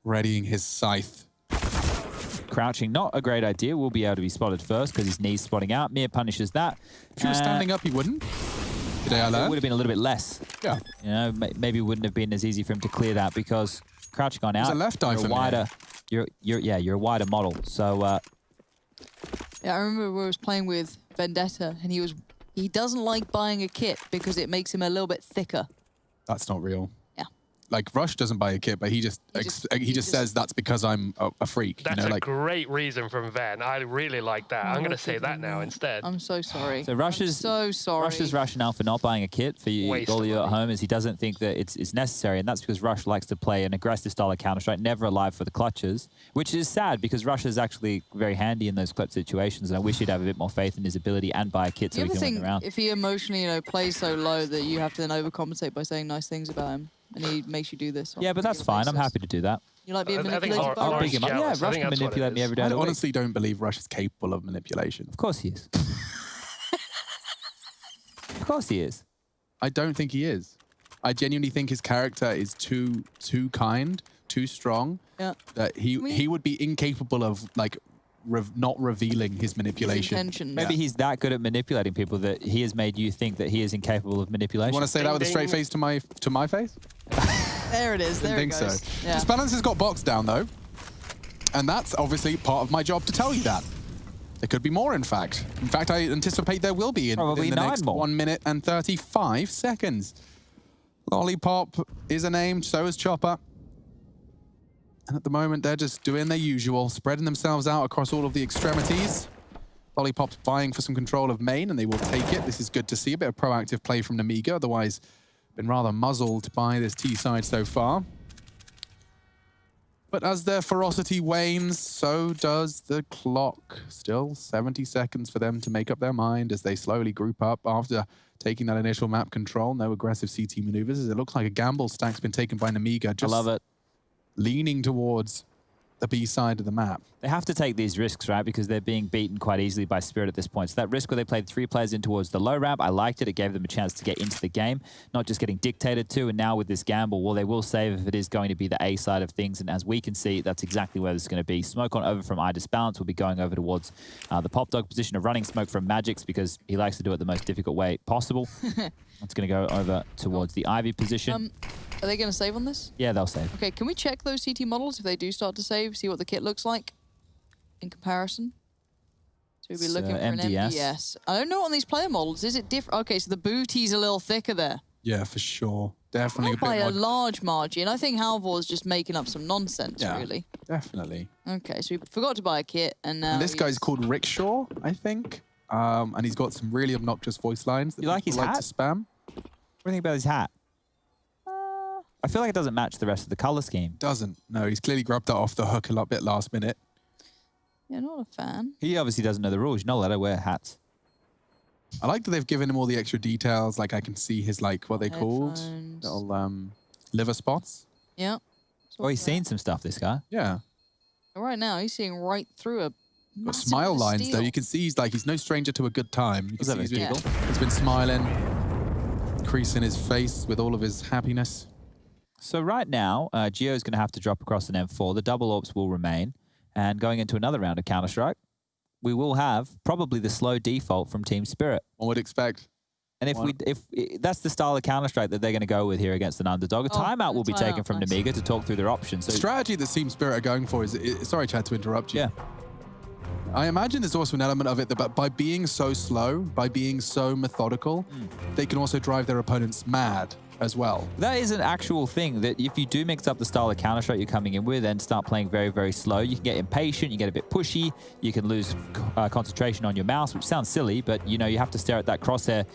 readying his scythe. Crouching, not a great idea. Will be able to be spotted first because his knee's spotting out. Mir punishes that. If he was standing up, he wouldn't. Today I It learned. would have been a little bit less. Yeah. You know, maybe it wouldn't have been as easy for him to clear that because crouching on out. a left eye you're for a Mir. wider. You're a wider model. So Yeah, I remember when I was playing with Vendetta, and he doesn't like buying a kit because it makes him a little bit thicker. That's not real. Yeah. Like Rush doesn't buy a kit, but he just says that's because I'm a freak. That's you know, a like great reason from Van. I really like that. I'm going to say that now instead. I'm so sorry. So Rush's so sorry. Rush's rationale for not buying a kit for you, Waste all of of you at money. home is he doesn't think that it's necessary, and that's because Rush likes to play an aggressive style of Counter-Strike, never alive for the clutches, which is sad because Rush is actually very handy in those clutch situations, and I wish he'd have a bit more faith in his ability and buy a kit so You he ever can win think the round. if he emotionally, plays so low that you have to then overcompensate by saying nice things about him, and he makes you do this? on Yeah, a but that's regular fine. I'm basis? happy to do that. You like being I think manipulated by I'll Lauren's big him up. Yeah, jealous. I Rush think can that's what manipulate it me is. every day I of the week. honestly don't believe Rush is capable of manipulation. Of course he is. Of course he is. I don't think he is. I genuinely think his character is too kind, too strong. Yeah. That he would be incapable of like not revealing his His manipulation. intentions. Maybe he's that good at manipulating people that he has made you think that he is incapable of manipulation. You want to say that with a straight face to my face? There it is. There Didn't it think goes. so. Yeah. Disbalance has got boxed down though, and that's obviously part of my job to tell you that. There could be more, in fact. In fact, I anticipate there will be in Probably the 9 next more. 1 minute and 35 seconds. Lollipop is a name, so is Chopper. And at the moment, they're just doing their usual, spreading themselves out across all of the extremities. Lollipop's vying for some control of main, and they will take it. This is good to see. A bit of proactive play from Nemiga, otherwise been rather muzzled by this T side so far. But as their ferocity wanes, so does the clock. Still 70 seconds for them to make up their mind as they slowly group up after taking that initial map control. No aggressive CT maneuvers, as it looks like a gamble stack's been taken by Nemiga. Just I love it. leaning towards the B side of the map. They have to take these risks, right? Because they're being beaten quite easily by Spirit at this point. So that risk where they played 3 players in towards the low ramp, I liked it. It gave them a chance to get into the game, not just getting dictated to. And now with this gamble, well, they will save if it is going to be the A side of things. And as we can see, that's exactly where this is going to be. Smoke on over from iDisbalance will be going over towards the Pop Dog position of running smoke from Magix because he likes to do it the most difficult way possible. It's going to go over towards the Ivy position. Are they going to save on this? Yeah, they'll save. Okay, can we check those CT models if they do start to save, see what the kit looks like in comparison? So we'll be looking for an MDS. MDS. I don't know on these player models. Is it different? Okay, so the booty's a little thicker there. Yeah, for sure. Definitely Not by a a bit more. large margin. I think Halvor's just making up some nonsense, Yeah, really. definitely. Okay, so we forgot to buy a kit, and now And this guy's called Rickshaw, I think. And he's got some really obnoxious voice lines that You like people his like hat? to spam. What do you think about his hat? I feel like it doesn't match the rest of the color scheme. Doesn't. No, he's clearly grabbed that off the hook a lot bit last minute. Yeah, not a fan. He obviously doesn't know the rules. You're not allowed to wear hats. I like that they've given him all the extra details. Like I can see his what are they called? Headphones. Little liver spots. Yeah. Oh, he's seen some stuff, this guy. Yeah. Right now, he's seeing right through a Got massive smile lines though. steel. You can see he's no stranger to a good time. You can see that he's been smiling, creasing his face with all of his happiness. So right now, Gio's going to have to drop across an M4. The double AWPs will remain. And going into another round of Counter-Strike, we will have probably the slow default from Team Spirit. One would expect. And if that's the style of Counter-Strike that they're going to go with here against an underdog, a timeout will be taken from Nemiga to talk through their options. So the strategy that Team Spirit are going for is, sorry, Chad, to interrupt you. Yeah. I imagine there's also an element of it that by being so slow, by being so methodical, they can also drive their opponents mad as well. That is an actual thing, that if you do mix up the style of Counter-Strike you're coming in with and start playing very, very slow, you can get impatient, you get a bit pushy, you can lose concentration on your mouse, which sounds silly, but you have to stare at that crosshair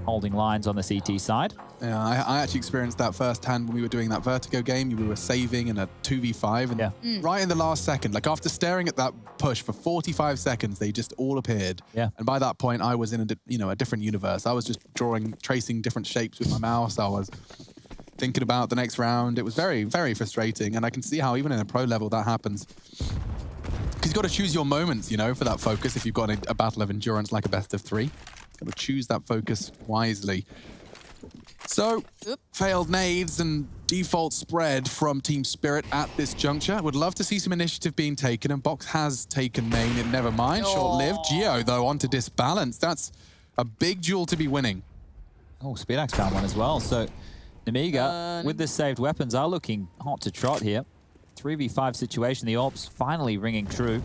holding lines on the CT side. Yeah, I actually experienced that firsthand when we were doing that Vertigo game. We were saving in a 2v5, and right in the last second, like after staring at that push for 45 seconds, they just all appeared. Yeah. And by that point, I was in a different universe. I was just tracing different shapes with my mouse. I was thinking about the next round. It was very, very frustrating, and I can see how even in a pro level that happens. Because you've got to choose your moments, for that focus. If you've got a battle of endurance like a best of 3, got to choose that focus wisely. So, failed nades and default spread from Team Spirit at this juncture. Would love to see some initiative being taken, and Box has taken main, and never mind. Short-lived. Gio, though, onto Disbalance. That's a big duel to be winning. Oh, Speedax found one as well. So, Nemiga, with the saved weapons, are looking hot to trot here. 3v5 situation. The AWPs finally ringing true.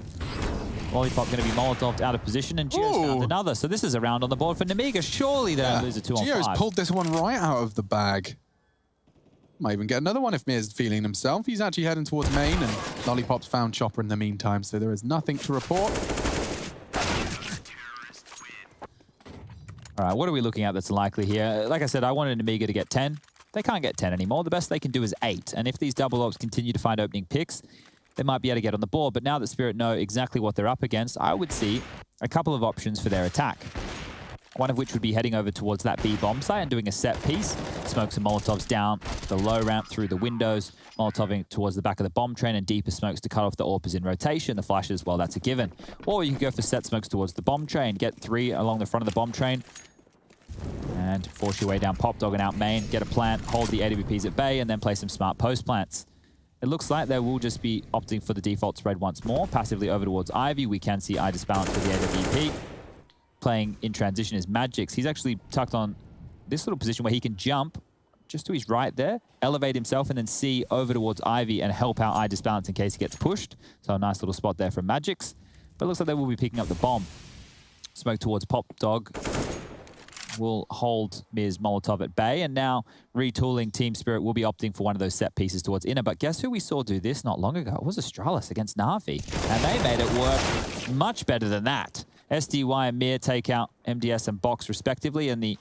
Lollipop going to be Molotoved out of position, and Gio's found another. So this is a round on the board for Nemiga. Surely they don't lose a 2-on-5. Gio's pulled this one right out of the bag. Might even get another one if Mir's feeling himself. He's actually heading towards main, and Lollipop's found Chopper in the meantime, so there is nothing to report. All right, what are we looking at that's likely here? Like I said, I wanted Nemiga to get 10. They can't get 10 anymore. The best they can do is 8. And if these double AWPs continue to find opening picks, they might be able to get on the board. But now that Spirit know exactly what they're up against, I would see a couple of options for their attack. One of which would be heading over towards that B bomb site and doing a set piece. Smokes and Molotovs down the low ramp through the windows, Molotoving towards the back of the bomb train, and deeper smokes to cut off the AWPers in rotation. The flashes, well, that's a given. Or you can go for set smokes towards the bomb train, get 3 along the front of the bomb train, and force your way down Pop Dog and out main, get a plant, hold the AWPs at bay, and then play some smart post plants. It looks like they will just be opting for the default spread once more. Passively over towards Ivy. We can see I disbalance for the AWP. Playing in transition is Magix. He's actually tucked on this little position where he can jump just to his right there, elevate himself, and then see over towards Ivy and help out I disbalance in case he gets pushed. So a nice little spot there from Magix. But it looks like they will be picking up the bomb. Smoke towards Pop Dog. Will hold Miz Molotov at bay, and now retooling Team Spirit will be opting for one of those set pieces towards inner. But guess who we saw do this not long ago? It was Astralis against Na'Vi, and they made it work much better than that. SDY and Mir take out MDS and Box respectively, and the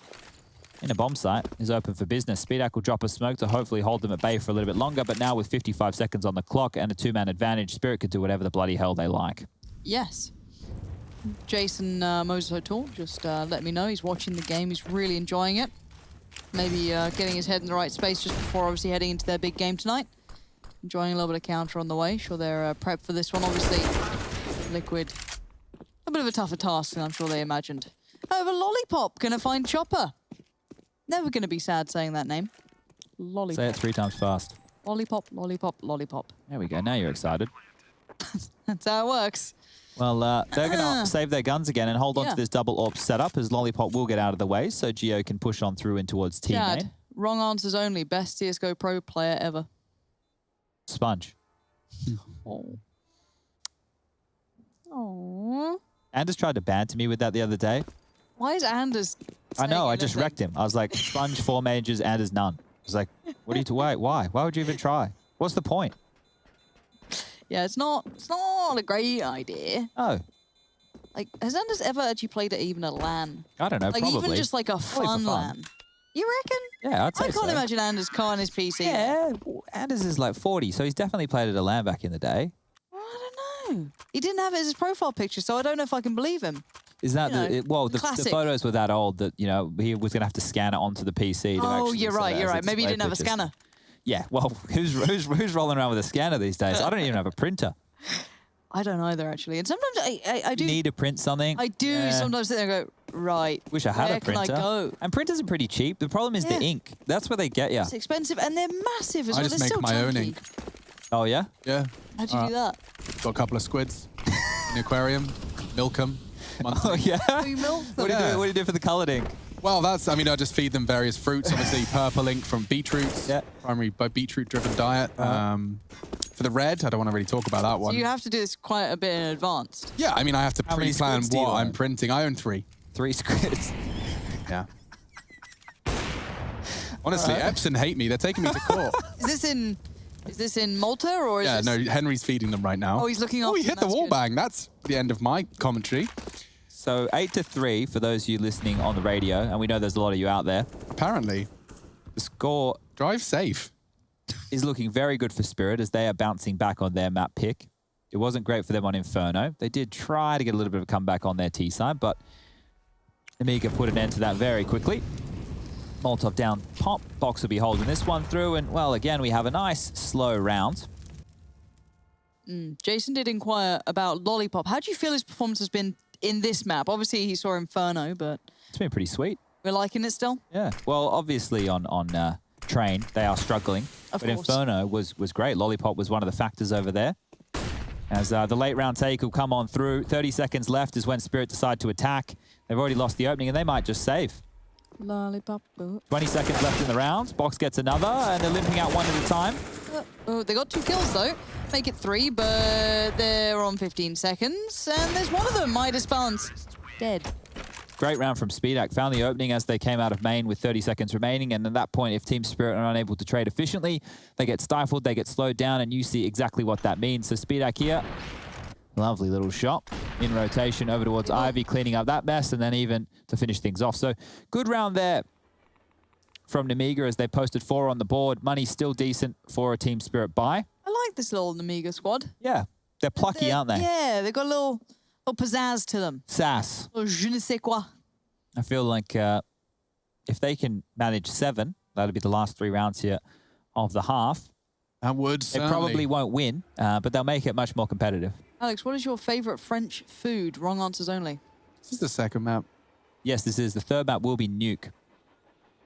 inner bomb site is open for business. Speedak will drop a smoke to hopefully hold them at bay for a little bit longer, but now with 55 seconds on the clock and a 2-man advantage, Spirit could do whatever the bloody hell they like. Yes. Jason Moses O'Toole just let me know he's watching the game. He's really enjoying it. Maybe getting his head in the right space just before obviously heading into their big game tonight. Enjoying a little bit of counter on the way. Sure they're prepped for this one. Obviously, Liquid, a bit of a tougher task than I'm sure they imagined. However, Lollipop gonna find Chopper. Never gonna be sad saying that name. Lollipop. Say it 3 times fast. Lollipop, Lollipop, Lollipop. There we go. Now you're excited. That's how it works. Well, they're going to save their guns again and hold on to this double AWP setup, as Lollipop will get out of the way, so Gio can push on through and towards team Chad, main. wrong answers only. Best CSGO pro player ever. Sponge. Oh. Anders tried to banter me with that the other day. Why is Anders? I know, I just wrecked him. I was like, Sponge 4 majors, Anders none. I was like, what are you to wait? Why? Why would you even try? What's the point? Yeah, it's not a great idea. Oh. Like, has Anders ever actually played at even a LAN? I don't know, like, probably. even just like a fun LAN. You reckon? Yeah, I'd say I can't so. imagine Anders car on his PC. Yeah, Anders is like 40, so he's definitely played at a LAN back in the day. Well, I don't know. He didn't have it as his profile picture, so I don't know if I can believe him. Is that the classic. photos were that old that, you know, he was going to have to scan it onto the PC. To Oh, actually you're sort right, of you're as right. Maybe you display didn't have a pictures. scanner. Yeah, well, who's rolling around with a scanner these days? I don't even have a printer. I don't either, actually. And sometimes I do. You need to print something. I do Yeah. sometimes sit there and go, right. Wish I had where a printer. Can I go? And printers are pretty cheap. The problem is the Yeah. ink. That's where they get you. It's expensive and they're massive as I well. just They're make so my own chunky. ink. Oh, yeah? Yeah. How'd you do that? Got a couple of squids in the aquarium, milk them. Oh, yeah? Oh, you milk them? What do you do for the coloured ink? Well, I mean, I just feed them various fruits. Obviously, purple ink from beetroots. Yeah. Primary beetroot-driven diet. For the red, I don't want to really talk about that So one. you have to do this quite a bit in advance. Yeah, I mean, I have to How many pre-plan squids do you what I'm own? printing. I own 3. 3 squids. Yeah. Honestly, Epson hate me. They're taking me to court. Is this in Malta or is Yeah, this... no, Henry's feeding them right now. Oh, he's looking Oh, after he them, hit the that's wall good. bang. That's the end of my commentary. So 8-3 for those of you listening on the radio, and we know there's a lot of you out there. Apparently. The score Drive safe. is looking very good for Spirit as they are bouncing back on their map pick. It wasn't great for them on Inferno. They did try to get a little bit of a comeback on their T side, but Nemiga put an end to that very quickly. Molotov down pop. Box will be holding this one through, and well, again, we have a nice slow round. Jason did inquire about Lollipop. How do you feel his performance has been in this map? Obviously, he saw Inferno, but It's been pretty sweet. we're liking it still? Yeah. Well, obviously on Train, they are struggling. Of But course. Inferno was great. Lollipop was one of the factors over there. As the late round take will come on through. 30 seconds left is when Spirit decide to attack. They've already lost the opening, and they might just save. Lollipop. 20 seconds left in the round. Box gets another, and they're limping out one at a time. Oh, they got 2 kills, though. Make it 3, but they're on 15 seconds. And there's one of them, Midas Balance, dead. Great round from Speedak. Found the opening as they came out of main with 30 seconds remaining. And at that point, if Team Spirit are unable to trade efficiently, they get stifled, they get slowed down, and you see exactly what that means. So Speedak here, lovely little shot in rotation over towards Ivy, cleaning up that mess, and then even to finish things off. So good round there from Nemiga as they posted 4 on the board. Money still decent for a Team Spirit buy. I like this little Nemiga squad. Yeah, they're plucky, aren't they? Yeah, they've got a little pizzazz to them. Sass. Little je ne sais quoi. I feel like if they can manage 7, that'll be the last 3 rounds here of the half. That would They probably won't win, but they'll make it much more competitive. Alex, what is your favorite French food? Wrong answers only. This is the second map. Yes, this is. The third map will be Nuke.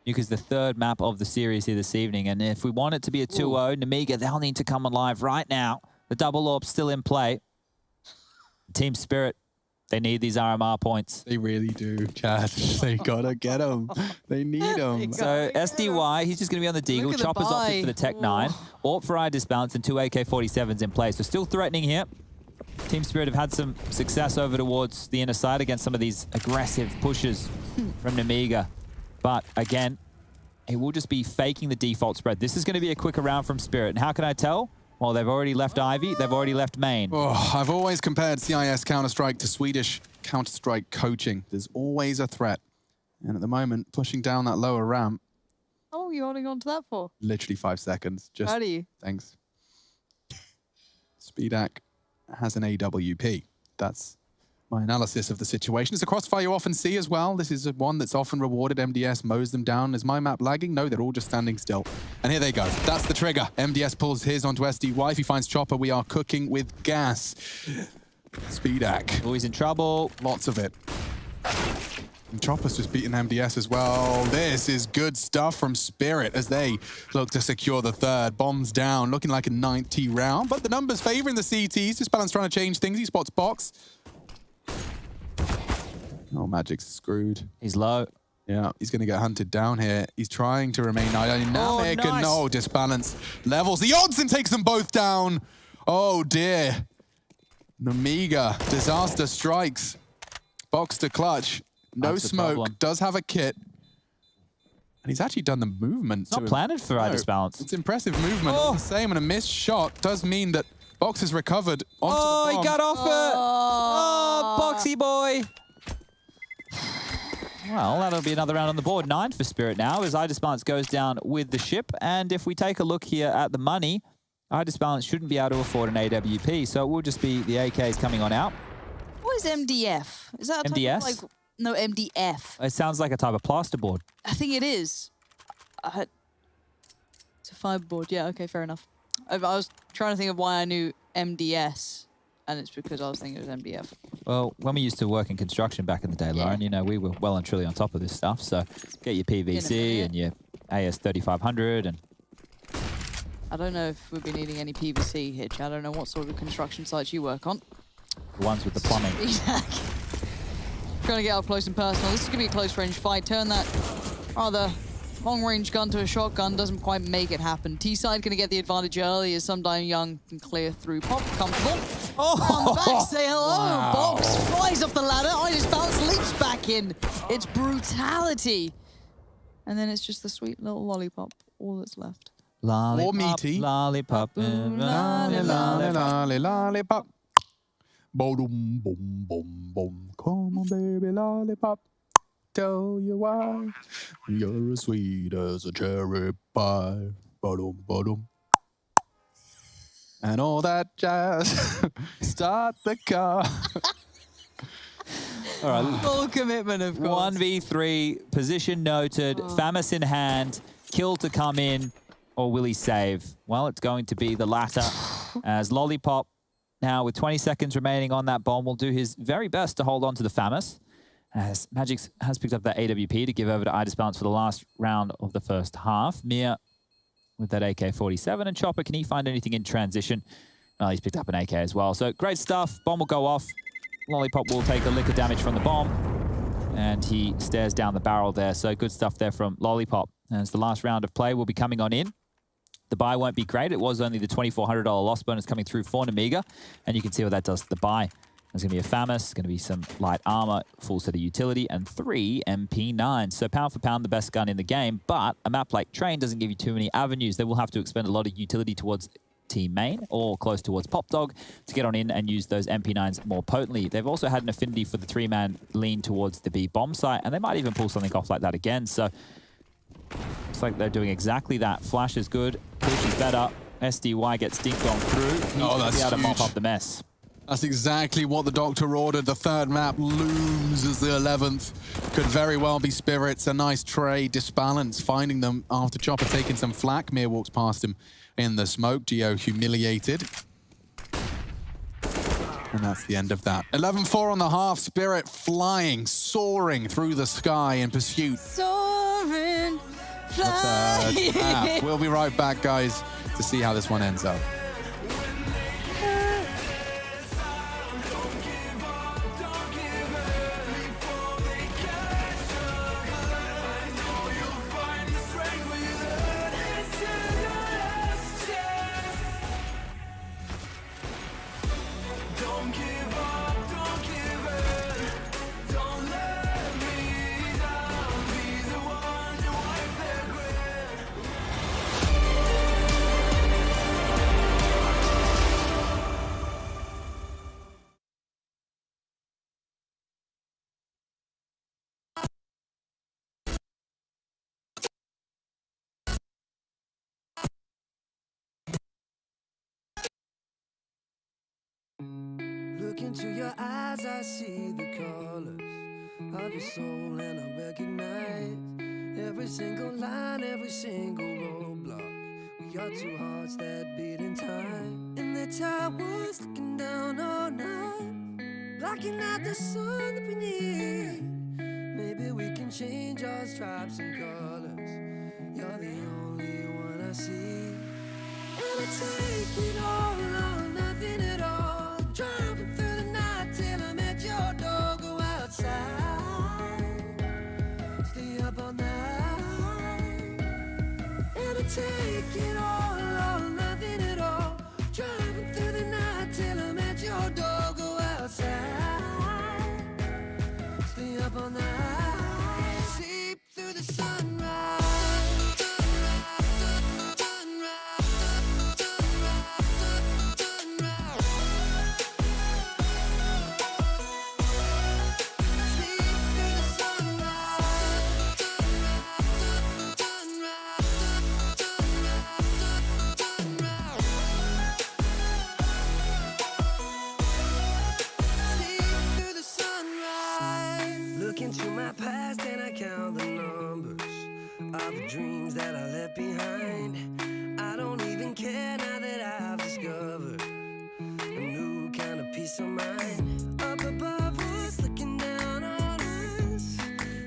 Nuke is the third map of the series here this evening, and if we want it to be a 2-0, Nemiga, they'll need to come alive right now. The double orb's still in play. Team Spirit, they need these RMR points. They really do, Chad. They gotta get them. They need them. So SDY, he's just going to be on the Deagle. Look at the Chopper's opted for the Tech 9. AWP for eye disbalance and 2 AK-47s in play. So still threatening here. Team Spirit have had some success over towards the inner side against some of these aggressive pushes from Nemiga. But again, it will just be faking the default spread. This is going to be a quicker round from Spirit. And how can I tell? Well, they've already left Ivy. They've already left main. Oh, I've always compared CIS Counter-Strike to Swedish Counter-Strike coaching. There's always a threat. And at the moment, pushing down that lower ramp, How long are you holding on to that for? literally 5 seconds. Just How do you? Thanks. Speedak has an AWP. That's my analysis of the situation. It's a crossfire you often see as well. This is one that's often rewarded. MDS mows them down. Is my map lagging? No, they're all just standing still. And here they go. That's the trigger. MDS pulls his onto SDY. If he finds Chopper, we are cooking with gas. Speedak. Always in trouble. Lots of it. And Chopper's just beating MDS as well. This is good stuff from Spirit as they look to secure the third. Bombs down, looking like a 90 round, but the numbers favoring the CTs. Disbalance trying to change things. He spots Box. Oh, Magic's screwed. He's low. Yeah, he's going to get hunted down here. He's trying to remain dynamic. nice. And no, Disbalance levels the odds and takes them both down. Oh, dear. Nemiga, disaster strikes. Box to clutch. No That's the smoke. problem. Does have a kit. And he's actually done the movement. It's not planted for eye disbalance. It's impressive movement. All the same, and a missed shot does mean that Box has recovered onto the bomb. He got off it. Oh, Boxy boy. Well, that'll be another round on the board. 9 for Spirit now as eye disbalance goes down with the ship. And if we take a look here at the money, eye disbalance shouldn't be able to afford an AWP. So it will just be the AKs coming on out. What is MDF? Is that a type MDS? of like... No, MDF. It sounds like a type of plasterboard. I think it is. It's a fiberboard. Yeah, okay, fair enough. I was trying to think of why I knew MDS, and it's because I was thinking it was MDF. Well, when we used to work in construction back in the day, Lauren, you know, we were well and truly on top of this stuff. So get your PVC and your AS 3500 and... I don't know if we'll be needing any PVC, Hitch. I don't know what sort of construction sites you work on. The ones with the plumbing. Exactly. Trying to get up close and personal. This is going to be a close-range fight. Turn that rather long-range gun to a shotgun. Doesn't quite make it happen. T-side going to get the advantage early as Sundyne Young can clear through. Pop, comfortable. On the back, say hello. Wow. Box flies off the ladder. I just bounce, leaps back in. It's brutality. And then it's just the sweet little lollipop. All that's left. Lollipop, More meaty. lollipop, Lolly, lolly, lolly, lollipop. Boom, boom, boom, boom. Come on, baby, lollipop. Tell you why you're as sweet as a cherry pie. Ba-dum, ba-dum. And all that jazz. Start the car. All right. Full commitment, of course. 1v3, position noted, Famis in hand, kill to come in, or will he save? Well, it's going to be the latter, as Lollipop, now with 20 seconds remaining on that bomb, will do his very best to hold on to the Famis, as Magic has picked up that AWP to give over to iDisbalance for the last round of the first half. Mia with that AK-47, and Chopper, can he find anything in transition? Oh, he's picked up an AK as well. So great stuff. Bomb will go off. Lollipop will take a lick of damage from the bomb, and he stares down the barrel there. So good stuff there from Lollipop. As the last round of play will be coming on in. The buy won't be great. It was only the $2,400 loss bonus coming through for Nemiga, and you can see what that does to the buy. There's going to be a Famis, going to be some light armor, full set of utility, and 3 MP9s. So pound for pound, the best gun in the game, but a map like Train doesn't give you too many avenues. They will have to expend a lot of utility towards team main or close towards Pop Dog to get on in and use those MP9s more potently. They've also had an affinity for the 3-man lean towards the B bomb site, and they might even pull something off like that again. So looks like they're doing exactly that. Flash is good, push is better. SDY gets dinked on through. He's going to be able to mop up the mess. That's exactly what the doctor ordered. The third map looms as the 11th. Could very well be Spirits. A nice trade, disbalance, finding them after Chopper taking some flak. Mir walks past him in the smoke. Geo humiliated. And that's the end of that. 11-4 on the half. Spirit flying, soaring through the sky in pursuit. Soaring, The third map. flying. We'll be right back, guys, to see how this one ends up. Look into your eyes, I see the colors of your soul, and I recognize every single line, every single roadblock. We are two hearts that beat in time. In the towers, looking down all night, blocking out the sun that we need. Maybe we can change our stripes and colors. You're the only one I see. And I take it all or nothing at all. Driving through the night till I'm at your door. Go outside, stay up all night. And I take it all or nothing at all. Driving through the night till I'm at your door. Go outside, stay up all night. Sleep through the sunrise. discovered a new kind of peace of mind. Up above us, looking down on us.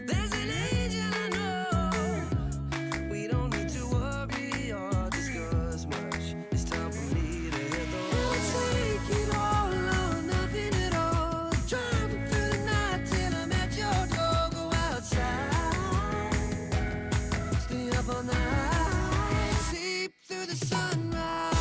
There's an angel I know. We don't need to worry or discuss much. It's time for me to hit the road. Take it all or nothing at all. Driving through the night till I'm at your door. Go outside, stay up all night, sleep through the sunrise.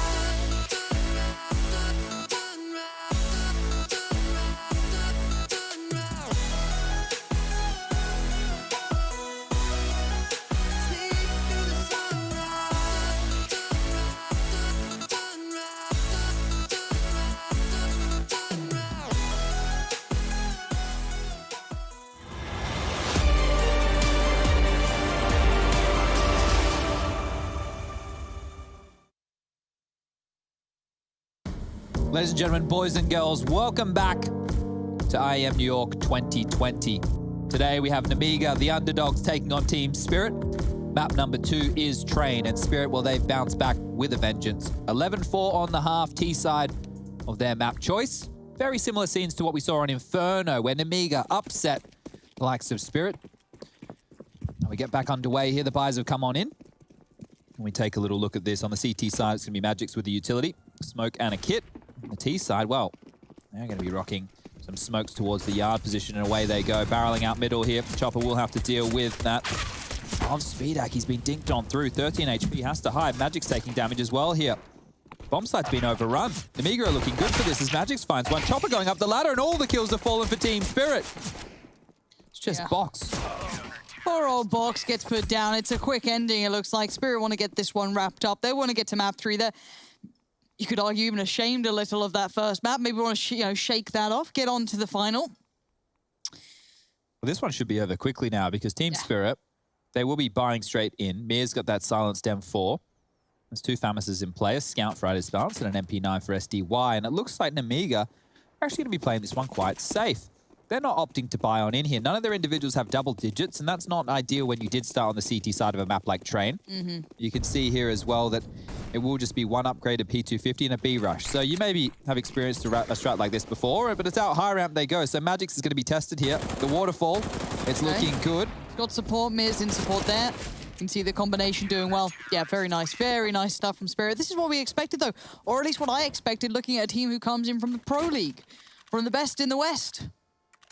Ladies and gentlemen, boys and girls, welcome back to IEM New York 2020. Today we have Nemiga, the underdogs, taking on Team Spirit. Map number 2 is Train, and Spirit, well, they've bounced back with a vengeance. 11-4 on the half T side of their map choice. Very similar scenes to what we saw on Inferno, where Nemiga upset the likes of Spirit. And we get back underway here. The buys have come on in. And we take a little look at this. On the CT side, it's going to be Magix with the utility, smoke and a kit. On the T side, well, they're going to be rocking some smokes towards the yard position, and away they go. Barreling out middle here. Chopper will have to deal with that. On Speedak, he's been dinked on through. 13 HP, has to hide. Magic's taking damage as well here. Bomb site's been overrun. Nemiga are looking good for this as Magix finds one. Chopper going up the ladder, and all the kills have fallen for Team Spirit. It's just Box. Poor old Box gets put down. It's a quick ending, it looks like. Spirit want to get this one wrapped up. They want to get to map 3 there. You could argue even ashamed a little of that first map. Maybe want to shake that off, get on to the final. Well, this one should be over quickly now because Team Spirit, they will be buying straight in. Mir's got that silenced M4. There's 2 Famouses in play, a Scout for Itis Balance and an MP9 for SDY. And it looks like Nemiga are actually going to be playing this one quite safe. They're not opting to buy on in here. None of their individuals have double digits, and that's not ideal when you did start on the CT side of a map like Train. You can see here as well that it will just be one upgraded P250 and a B rush. So you maybe have experienced a strat like this before, but it's out high ramp they go. So Magix is going to be tested here. The waterfall, it's looking good. Got support, Mir's in support there. You can see the combination doing well. Yeah, very nice stuff from Spirit. This is what we expected though, or at least what I expected looking at a team who comes in from the Pro League, from the best in the West.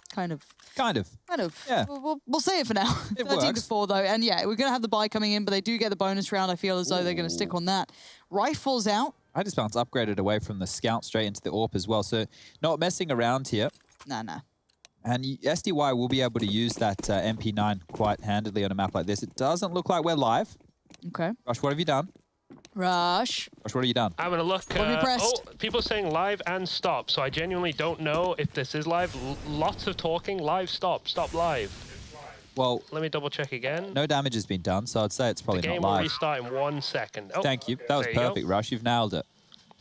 Kind of. Yeah. We'll say it for now. It 13-4 though, and yeah, we're going to have the buy coming in, but they do get the bonus round. I feel as though they're going to stick on that. Rifles out. Itis Balance upgraded away from the Scout straight into the AWP as well, so not messing around here. Nah. And SDY will be able to use that MP9 quite handily on a map like this. It doesn't look like we're live. Okay. Rush, what have you done? Rush, what have you done? I'm gonna look. What have you pressed? People saying live and stop, so I genuinely don't know if this is live. Lots of talking. Live, stop live. Well, let me double check again. No damage has been done, so I'd say it's probably not live. The game will restart in 1 second. Oh, thank you. That was perfect, Rush. You've nailed it.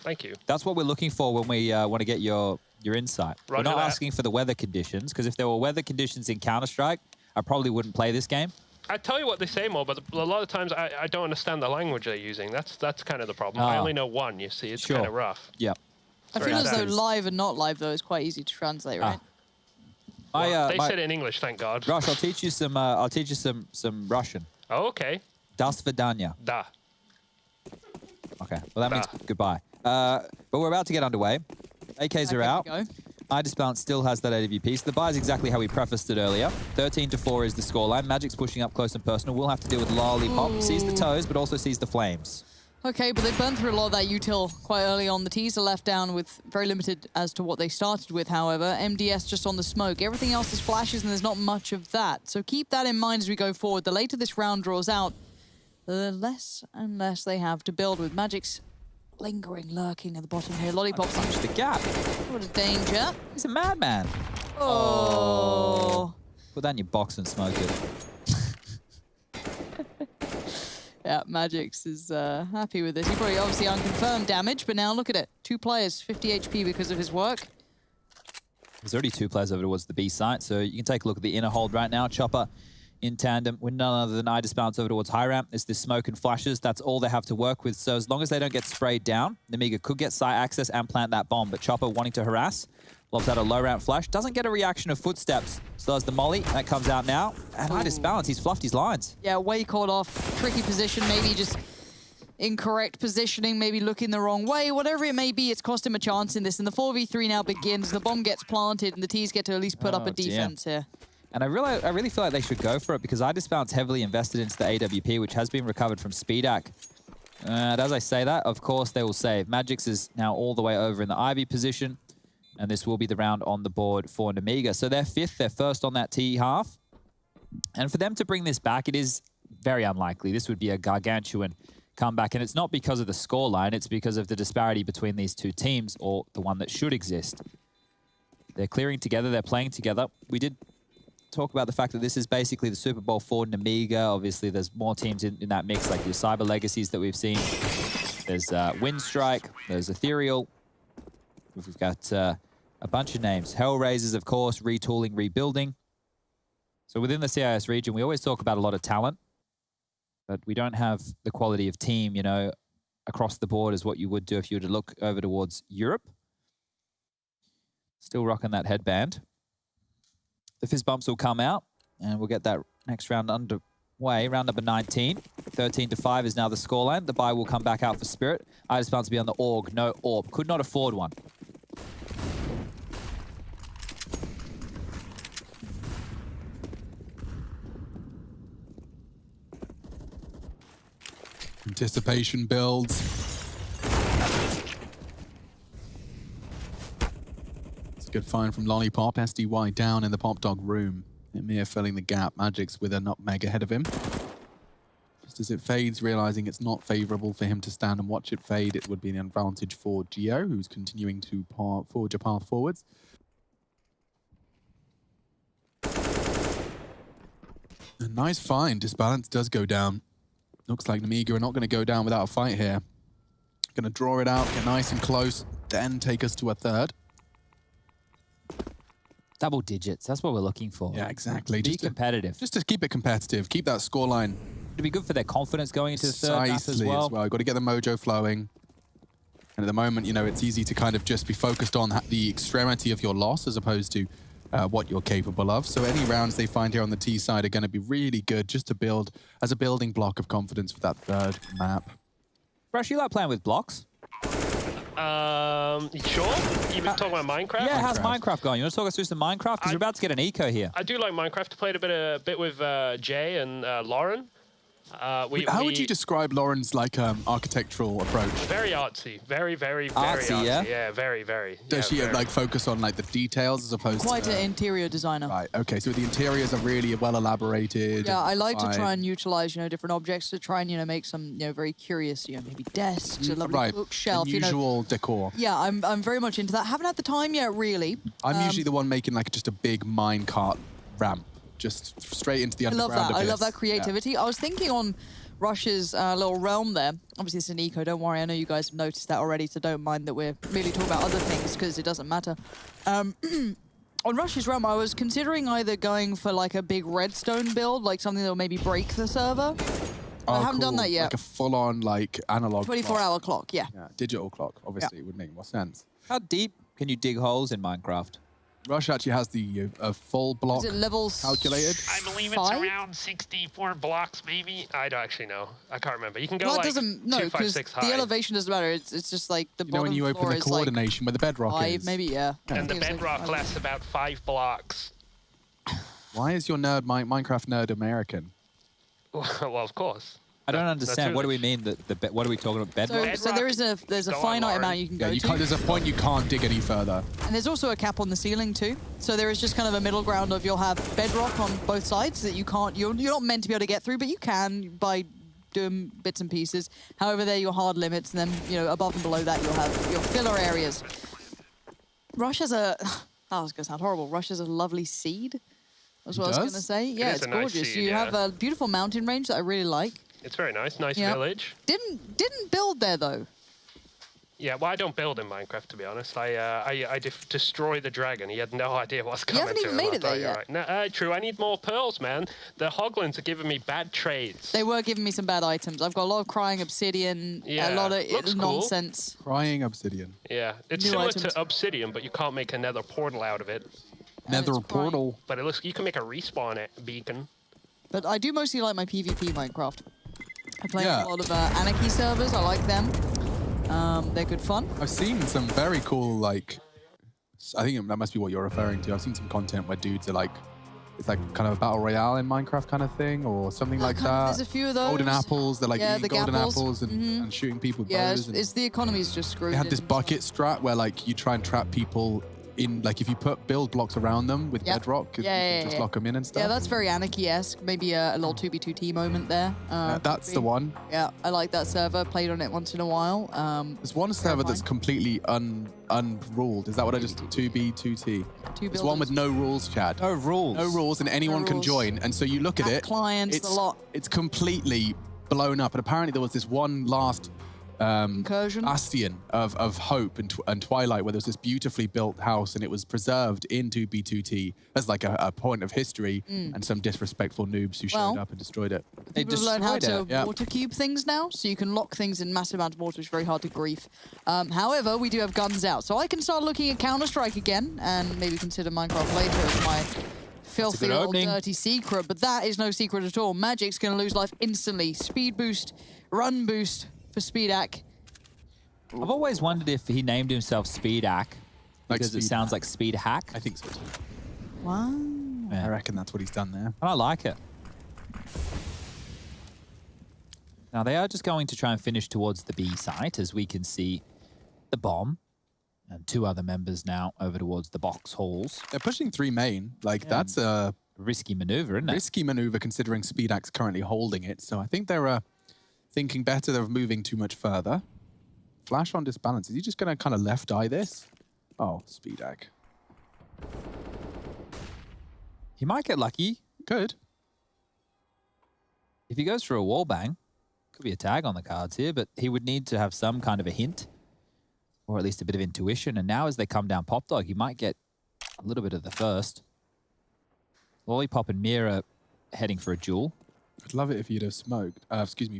Thank you. That's what we're looking for when we want to get your insight. Roger we're not that. asking for the weather conditions, because if there were weather conditions in Counter-Strike, I probably wouldn't play this game. I tell you what they say more, but a lot of times I don't understand the language they're using. That's kind of the problem. I only know one, you see. It's kind of rough. Yeah. I feel as though live and not live, though, is quite easy to translate, right? They said it in English, thank God. Rush, I'll teach you some. some Russian. Oh, okay. Das Vidanya. Da. Okay. Well, that means goodbye. But we're about to get underway. AKs are out. Itis Balance still has that AWP. So the buy is exactly how we prefaced it earlier. 13-4 is the scoreline. Magic's pushing up close and personal. We'll have to deal with Lollipop. Sees the toes, but also sees the flames. Okay, but they burned through a lot of that util quite early on. The T's are left down with very limited as to what they started with, however. MDS just on the smoke. Everything else is flashes, and there's not much of that. So keep that in mind as we go forward. The later this round draws out, the less and less they have to build with. Magic's lingering, lurking at the bottom here. Lollipop's Punch the gap. What a danger. He's a madman. Oh. Put that in your box and smoke it. Yeah, Magix is happy with this. He probably obviously unconfirmed damage, but now look at it. 2 players, 50 HP because of his work. There's already 2 players over towards the B site, so you can take a look at the inner hold right now. Chopper in tandem with none other than IDisbalance over towards high ramp. It's this smoke and flashes. That's all they have to work with. So as long as they don't get sprayed down, Nemiga could get site access and plant that bomb. But Chopper wanting to harass, lobs out a low ramp flash, doesn't get a reaction of footsteps. Still has the molly. That comes out now. And IDisbalance, he's fluffed his lines. Yeah, way caught off. Tricky position, maybe just incorrect positioning, maybe looking the wrong way. Whatever it may be, it's cost him a chance in this. And the 4v3 now begins. The bomb gets planted and the T's get to at least put up a defense here. And I really feel like they should go for it because IDisbalance heavily invested into the AWP, which has been recovered from Speedak. And as I say that, of course, they will save. Magix is now all the way over in the Ivy position. And this will be the round on the board for Nemiga. So they're fifth, they're first on that T half. And for them to bring this back, it is very unlikely. This would be a gargantuan comeback. And it's not because of the scoreline, it's because of the disparity between these two teams, or the one that should exist. They're clearing together, they're playing together. We did talk about the fact that this is basically the Super Bowl for Nemiga. Obviously, there's more teams in that mix, like your Cyber Legacies that we've seen. There's Windstrike, there's Ethereal. We've got a bunch of names. Hellraisers, of course, retooling, rebuilding. So within the CIS region, we always talk about a lot of talent, but we don't have the quality of team, you know, across the board as what you would do if you were to look over towards Europe. Still rocking that headband. The fizz bumps will come out, and we'll get that next round underway. Round number 19. 13-5 is now the scoreline. The buy will come back out for Spirit. IDisbalance to be on the AUG, no AWP. Could not afford one. Anticipation builds. It's a good find from Lollipop. SDY down in the Pop Dog room. Emir filling the gap. Magix with a nutmeg ahead of him. Just as it fades, realizing it's not favorable for him to stand and watch it fade, it would be an advantage for Gio, who's continuing to forge a path forwards. A nice find. Disbalance does go down. Looks like Nemiga are not going to go down without a fight here. Going to draw it out, get nice and close, then take us to a third. Double digits, that's what we're looking for. Yeah, exactly. Be competitive. Just to keep it competitive, keep that scoreline. It'd be good for their confidence going into the third map as well. Got to get the mojo flowing. And at the moment, you know, it's easy to kind of just be focused on the extremity of your loss as opposed to what you're capable of. So any rounds they find here on the T side are going to be really good just to build as a building block of confidence for that third map. Rush, you like playing with blocks? Sure. You been talking about Minecraft? Yeah, how's Minecraft going? You want to talk us through some Minecraft? Because we're about to get an eco here. I do like Minecraft. I played a bit with Jay and Lauren. How would you describe Lauren's like architectural approach? Very artsy, very artsy. Yeah, very. Does she like focus on like the details as opposed Quite to an interior designer. Right. Okay. So the interiors are really well elaborated. Yeah, I like to try and utilize, you know, different objects to try and, you know, make some, you know, very curious, you know, maybe desks, a lovely bookshelf, unusual decor. Yeah, I'm very much into that. Haven't had the time yet, really. I'm usually the one making like just a big minecart ramp. Just straight into the underground abyss. I love that creativity. Yeah. I was thinking on Rush's little realm there. Obviously, it's an eco. Don't worry. I know you guys have noticed that already, so don't mind that we're really talking about other things because it doesn't matter. On Rush's realm, I was considering either going for like a big redstone build, like something that will maybe break the server. I haven't done that yet. Like a full-on like analog 24-hour clock, yeah. Digital clock, obviously, it would make more sense. How deep can you dig holes in Minecraft? Rush actually has the full block calculated. I believe it's around 64 blocks, maybe. I don't actually know. I can't remember. You can go like 256 high. The elevation doesn't matter. It's just like the bottom when you open the coordination where the bedrock is. Maybe, yeah. And the bedrock lasts about 5 blocks. Why is your Minecraft nerd American? Well, of course. I don't understand. What do we mean? What are we talking about? Bedrock? So there's a finite amount you can go to. There's a point you can't dig any further. And there's also a cap on the ceiling too. So there is just kind of a middle ground of you'll have bedrock on both sides that you can't. You're not meant to be able to get through, but you can by doing bits and pieces. However, they're your hard limits, and then above and below that you'll have your filler areas. Rush has a. That was gonna sound horrible. Rush has a lovely seed. That's what I was gonna say. Yeah, it's gorgeous. Nice seed, you have a beautiful mountain range that I really like. It's very nice. Nice village. Didn't build there though. Yeah, well, I don't build in Minecraft, to be honest. I destroy the dragon. He had no idea what's coming haven't to even him. made it there yet. Right. No, true, I need more pearls, man. The hoglins are giving me bad trades. They were giving me some bad items. I've got a lot of crying obsidian, a lot of looks nonsense. Cool. Crying obsidian. Yeah, it's New similar items. to obsidian, but you can't make a nether portal out of it. Nether portal. But it looks you can make a respawn beacon. But I do mostly like my PvP Minecraft. I play on a lot of Anarchy servers. I like them. They're good fun. I've seen some very cool, like, I think that must be what you're referring to. I've seen some content where dudes are like, it's like kind of a battle royale in Minecraft kind of thing or something like that. There's a few of those. Golden apples, they're like eating the golden gapples. apples and shooting people with Yeah, bows. it's the economy's just screwed. They have this bucket strat where like you try and trap people in, like if you put build blocks around them with bedrock, you can just lock them in and stuff. Yeah, that's very Anarchy-esque. Maybe a little 2v2t moment there. That's the one. Yeah, I like that server. Played on it once in a while. There's one server that's completely unruled. Is that what I just 2B2T? There's one with no rules, Chad. No rules. No rules, and anyone can join. And so you look at it. Clients, it's a lot. It's completely blown up. And apparently there was this one last incursion bastion of hope and twilight where there was this beautifully built house and it was preserved in 2B2T as like a point of history, and some disrespectful noobs who showed up and destroyed it. People have learned how to water cube things now, so you can lock things in massive amounts of water, which is very hard to grief. However, we do have guns out, so I can start looking at Counter-Strike again and maybe consider Minecraft later as my filthy little dirty secret, but that is no secret at all. Magic's going to lose life instantly. Speed boost, run boost for Speedak. I've always wondered if he named himself Speedak because it sounds like Speed Hack. I think so too. Wow. Yeah. I reckon that's what he's done there. And I like it. Now they are just going to try and finish towards the B site, as we can see the bomb and two other members now over towards the box halls. They're pushing 3 main. Like that's a risky maneuver, isn't it? Risky maneuver considering Speedak's currently holding it. So I think they're thinking better of moving too much further. Flash on disbalance. Is he just going to kind of left eye this? Oh, Speedak. He might get lucky. Could. If he goes for a wall bang, could be a tag on the cards here, but he would need to have some kind of a hint or at least a bit of intuition. And now as they come down Pop Dog, he might get a little bit of the first. Lollipop and Mira heading for a duel. I'd love it if he'd have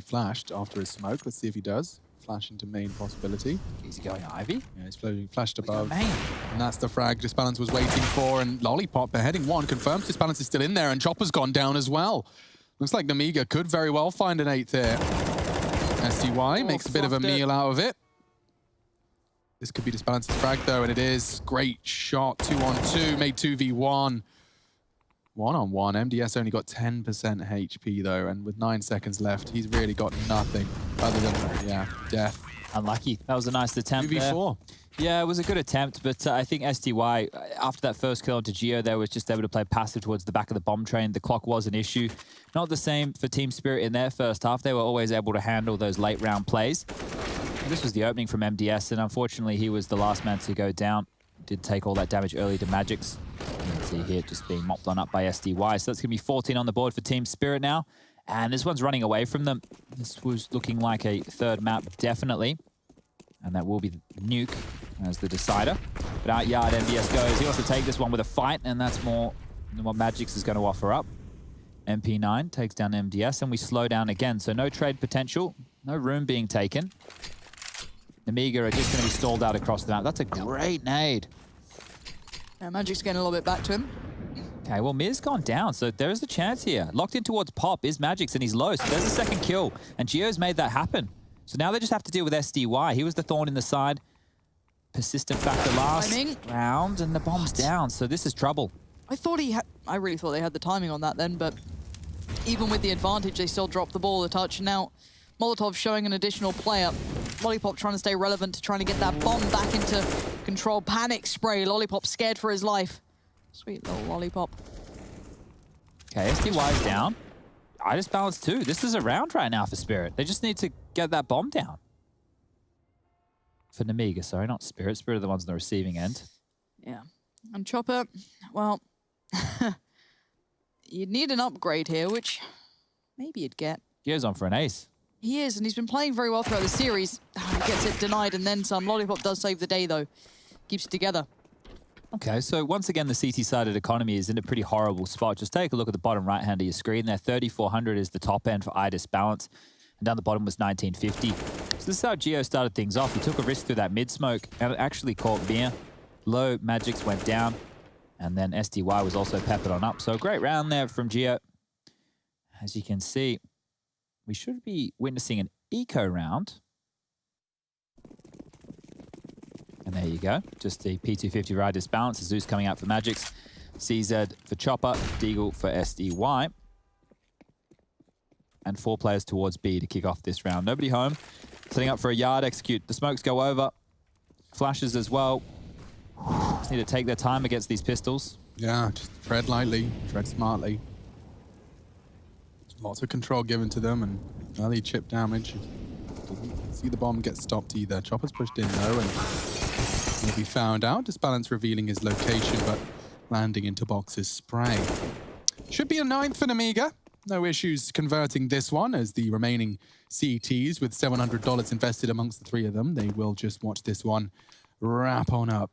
flashed after his smoke. Let's see if he does. Flash into main possibility. Is he going Ivy? Yeah, he's flashed above. Main. And that's the frag Disbalance was waiting for. And Lollipop, they're heading one, confirms Disbalance is still in there, and Chopper's gone down as well. Looks like Nemiga could very well find an 8th here. SDY makes a bit of a meal out of it. This could be Disbalance's frag though, and it is. Great shot, 2-on-2, made 2v1. 1-on-1, MDS only got 10% HP though, and with 9 seconds left, he's really got nothing other than, death. Unlucky. That was a nice attempt 2v4. there. Yeah, it was a good attempt, but I think SDY, after that first kill onto Geo there, was just able to play passive towards the back of the bomb train. The clock was an issue. Not the same for Team Spirit in their first half. They were always able to handle those late round plays. This was the opening from MDS, and unfortunately he was the last man to go down. Did take all that damage early to Magix. You can see here just being mopped on up by SDY. So that's going to be 14 on the board for Team Spirit now. And this one's running away from them. This was looking like a third map, definitely. And that will be Nuke as the decider. But out yard MDS goes. He wants to take this one with a fight, and that's more than what Magix is going to offer up. MP9 takes down MDS, and we slow down again. So no trade potential, no room being taken. Nemiga are just going to be stalled out across the map. That's a great nade. Yeah, Magic's getting a little bit back to him. Okay, well, Mir's gone down, so there is a chance here. Locked in towards Pop is Magix, and he's low, so there's a second kill. And Geo's made that happen. So now they just have to deal with SDY. He was the thorn in the side. Persistent factor last round, and the bomb's down, so this is trouble. I really thought they had the timing on that then, but even with the advantage, they still dropped the ball a touch. Now, Molotov showing an additional player. Lollipop trying to stay relevant, trying to get that bomb back into control. Panic spray. Lollipop scared for his life. Sweet little Lollipop. Okay, SDY's down. I just balanced too. This is a round right now for Spirit. They just need to get that bomb down. For Nemiga, sorry, not Spirit. Spirit are the ones on the receiving end. Yeah. And Chopper, well, you'd need an upgrade here, which maybe you'd get. Geo's on for an ace. He is, and he's been playing very well throughout the series. He gets it denied and then some. Lollipop does save the day, though. Keeps it together. Okay, so once again, the CT-sided economy is in a pretty horrible spot. Just take a look at the bottom right-hand of your screen there. 3,400 is the top end for IDIS balance, and down the bottom was 1,950. So this is how Geo started things off. He took a risk through that mid-smoke, and it actually caught Mia. Low Magics went down, and then SDY was also peppered on up. So a great round there from Geo. As you can see, we should be witnessing an eco round. And there you go. Just the P250 Riders balance. Zeus coming out for Magics. CZ for Chopper. Deagle for SDY. And 4 players towards B to kick off this round. Nobody home. Setting up for a yard execute. The smokes go over. Flashes as well. Just need to take their time against these pistols. Yeah, just tread lightly, tread smartly. Lots of control given to them and early chip damage. Didn't see the bomb get stopped either. Chopper's pushed in though and will be found out. Disbalance revealing his location, but landing into Box's spray. Should be a 9th for Nemiga. No issues converting this one as the remaining CTs with $700 invested amongst the 3 of them. They will just watch this one wrap on up.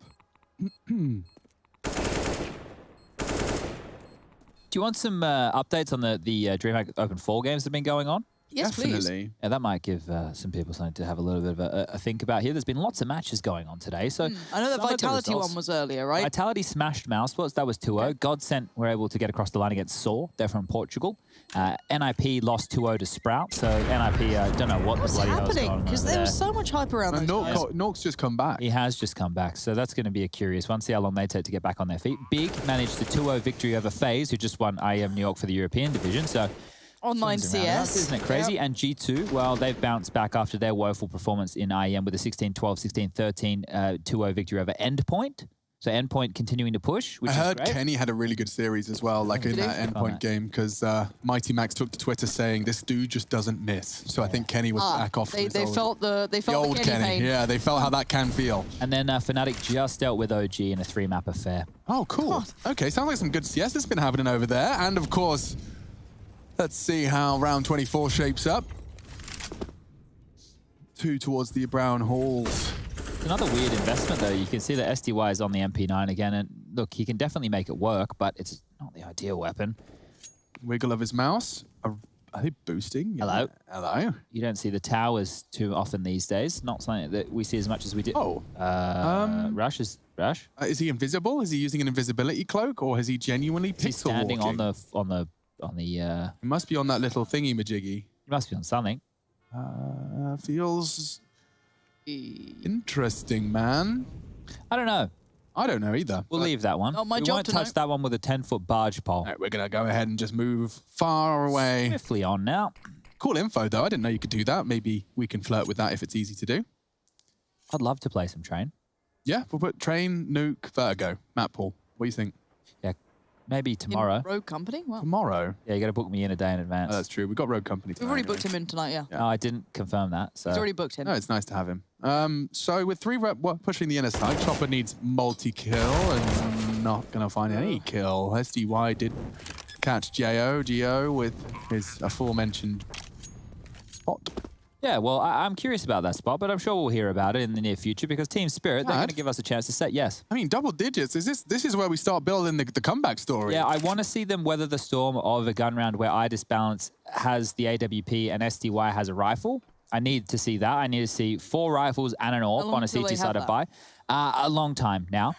Do you want some updates on the DreamHack Open 4 games that have been going on? Yes, Definitely. please. Yeah, that might give some people something to have a little bit of a think about here. There's been lots of matches going on today. So I know the some of Vitality results- one was earlier, right? Vitality smashed Mousesports. That was 2-0. Godsent were able to get across the line against Saw. They're from Portugal. NIP lost 2-0 to Sprout. So NIP, don't know what What's the bloody hell's going happening? on Because over there was there. so much hype around And those guys. Nork's just come back. He has just come back, so that's going to be a curious one. See how long they take to get back on their feet. Big managed the 2-0 victory over FaZe, who just won IEM New York for the European division. So Online swings around us, CS. isn't it crazy? Yep. And G2, well, they've bounced back after their woeful performance in IEM with a 16-12, 16-13 2-0 victory over Endpoint. So Endpoint continuing to push, which I is heard great. Kenny had a really good series as well, like in Did he? that Endpoint game, because Mighty Max took to Twitter saying this dude just doesn't miss. So I think Kenny was back off. They his old- felt the old Kenny pain. Yeah, they felt how that can feel. And then Fnatic just dealt with OG in a 3-map affair. Oh, cool. Okay, sounds like some good CS that's been happening over there. And of course, let's see how round 24 shapes up. 2 towards the brown halls. Another weird investment, though. You can see that SDY is on the MP9 again. And look, he can definitely make it work, but it's not the ideal weapon. Wiggle of his mouse. Are they boosting? Yeah. Hello? Hello? You don't see the towers too often these days. Not something that we see as much as we did. Oh. Rush is Rush. Is he invisible? Is he using an invisibility cloak, or has he genuinely pixel He's standing walking? on the. It must be on that little thingy majiggy. He must be on something. Feels interesting, man. I don't know. I don't know either. We'll leave that one. Not my we job won't to touch know. that one with a 10-foot barge pole. All right, we're going to go ahead and just move far away. Swiftly on now. Cool info, though. I didn't know you could do that. Maybe we can flirt with that if it's easy to do. I'd love to play some train. Yeah, we'll put Train, Nuke, Vertigo. Matt Paul, what do you think? Yeah, maybe tomorrow. In Rogue Company? Well, Tomorrow? Yeah, you got to book me in a day in advance. Oh, that's true. We've got Rogue Company we've tonight. already anyway. booked him in tonight, yeah. No, I didn't confirm that. So He's already booked in. No, it's nice to have him. So with 3 rep pushing the inner side, Chopper needs multi-kill and not going to find any kill. SDY did catch Geo with his aforementioned spot. yeah, well, I'm curious about that spot, but I'm sure we'll hear about it in the near future because Team Spirit, they're Dad? going to give us a chance to set yes. I mean, double digits. This is where we start building the comeback story. Yeah, I want to see them weather the storm of a gun round where IDIS Balance has the AWP and SDY has a rifle. I need to see that. I need to see 4 rifles and an AWP long on a till they CT side have of buy. A long time now.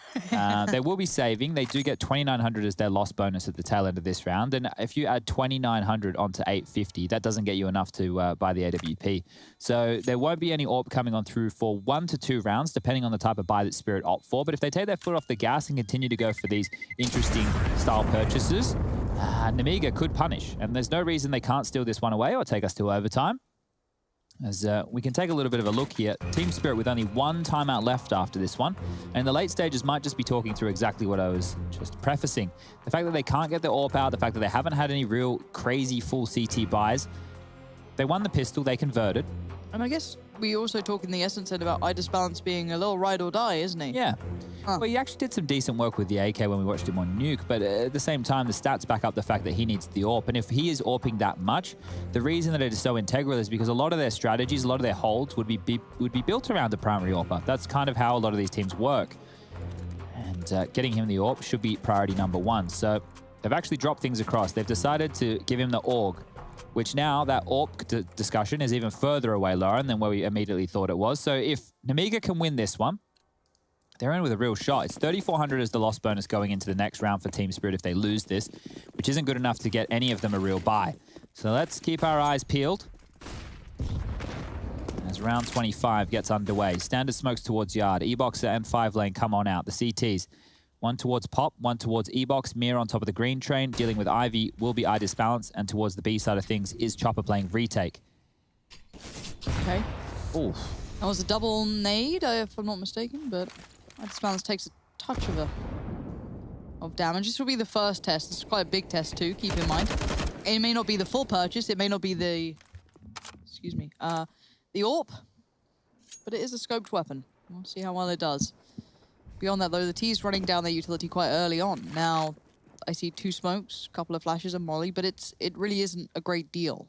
They will be saving. They do get 2,900 as their loss bonus at the tail end of this round. And if you add 2,900 onto 850, that doesn't get you enough to buy the AWP. So there won't be any AWP coming on through for 1 to 2 rounds, depending on the type of buy that Spirit opt for. But if they take their foot off the gas and continue to go for these interesting style purchases, Nemiga could punish. And there's no reason they can't steal this one away or take us to overtime. As we can take a little bit of a look here. Team Spirit with only 1 timeout left after this one. And the late stages might just be talking through exactly what I was just prefacing. The fact that they can't get their AWP out, the fact that they haven't had any real crazy full CT buys. They won the pistol, they converted. And I guess we also talk in the essence then about IDIS Balance being a little ride or die, isn't he? Yeah. Well, he actually did some decent work with the AK when we watched him on Nuke, but at the same time, the stats back up the fact that he needs the AWP. And if he is AWPing that much, the reason that it is so integral is because a lot of their strategies, a lot of their holds would be built around the primary AWPer. That's kind of how a lot of these teams work. And getting him the AWP should be priority number one. So they've actually dropped things across. They've decided to give him the AUG, which now that AWP discussion is even further away, Lauren, than where we immediately thought it was. So if Nemiga can win this one, they're in with a real shot. It's 3,400 as the loss bonus going into the next round for Team Spirit if they lose this, which isn't good enough to get any of them a real buy. So let's keep our eyes peeled as round 25 gets underway. Standard smokes towards Yard. E-Box and 5 lane come on out. The CTs. One towards Pop, one towards E-Box. Mir on top of the green train, dealing with Ivy, will be Disbalance, and towards the B side of things is Chopper playing Retake. Okay. Ooh. That was a double nade, if I'm not mistaken, but Disbalance takes a touch of damage. This will be the first test. This is quite a big test too, keep in mind. It may not be the full purchase, it may not be the, the AWP, but it is a scoped weapon. We'll see how well it does. Beyond that, though, the T's running down their utility quite early on. Now, I see 2 smokes, a couple of flashes, and Molly, but it really isn't a great deal.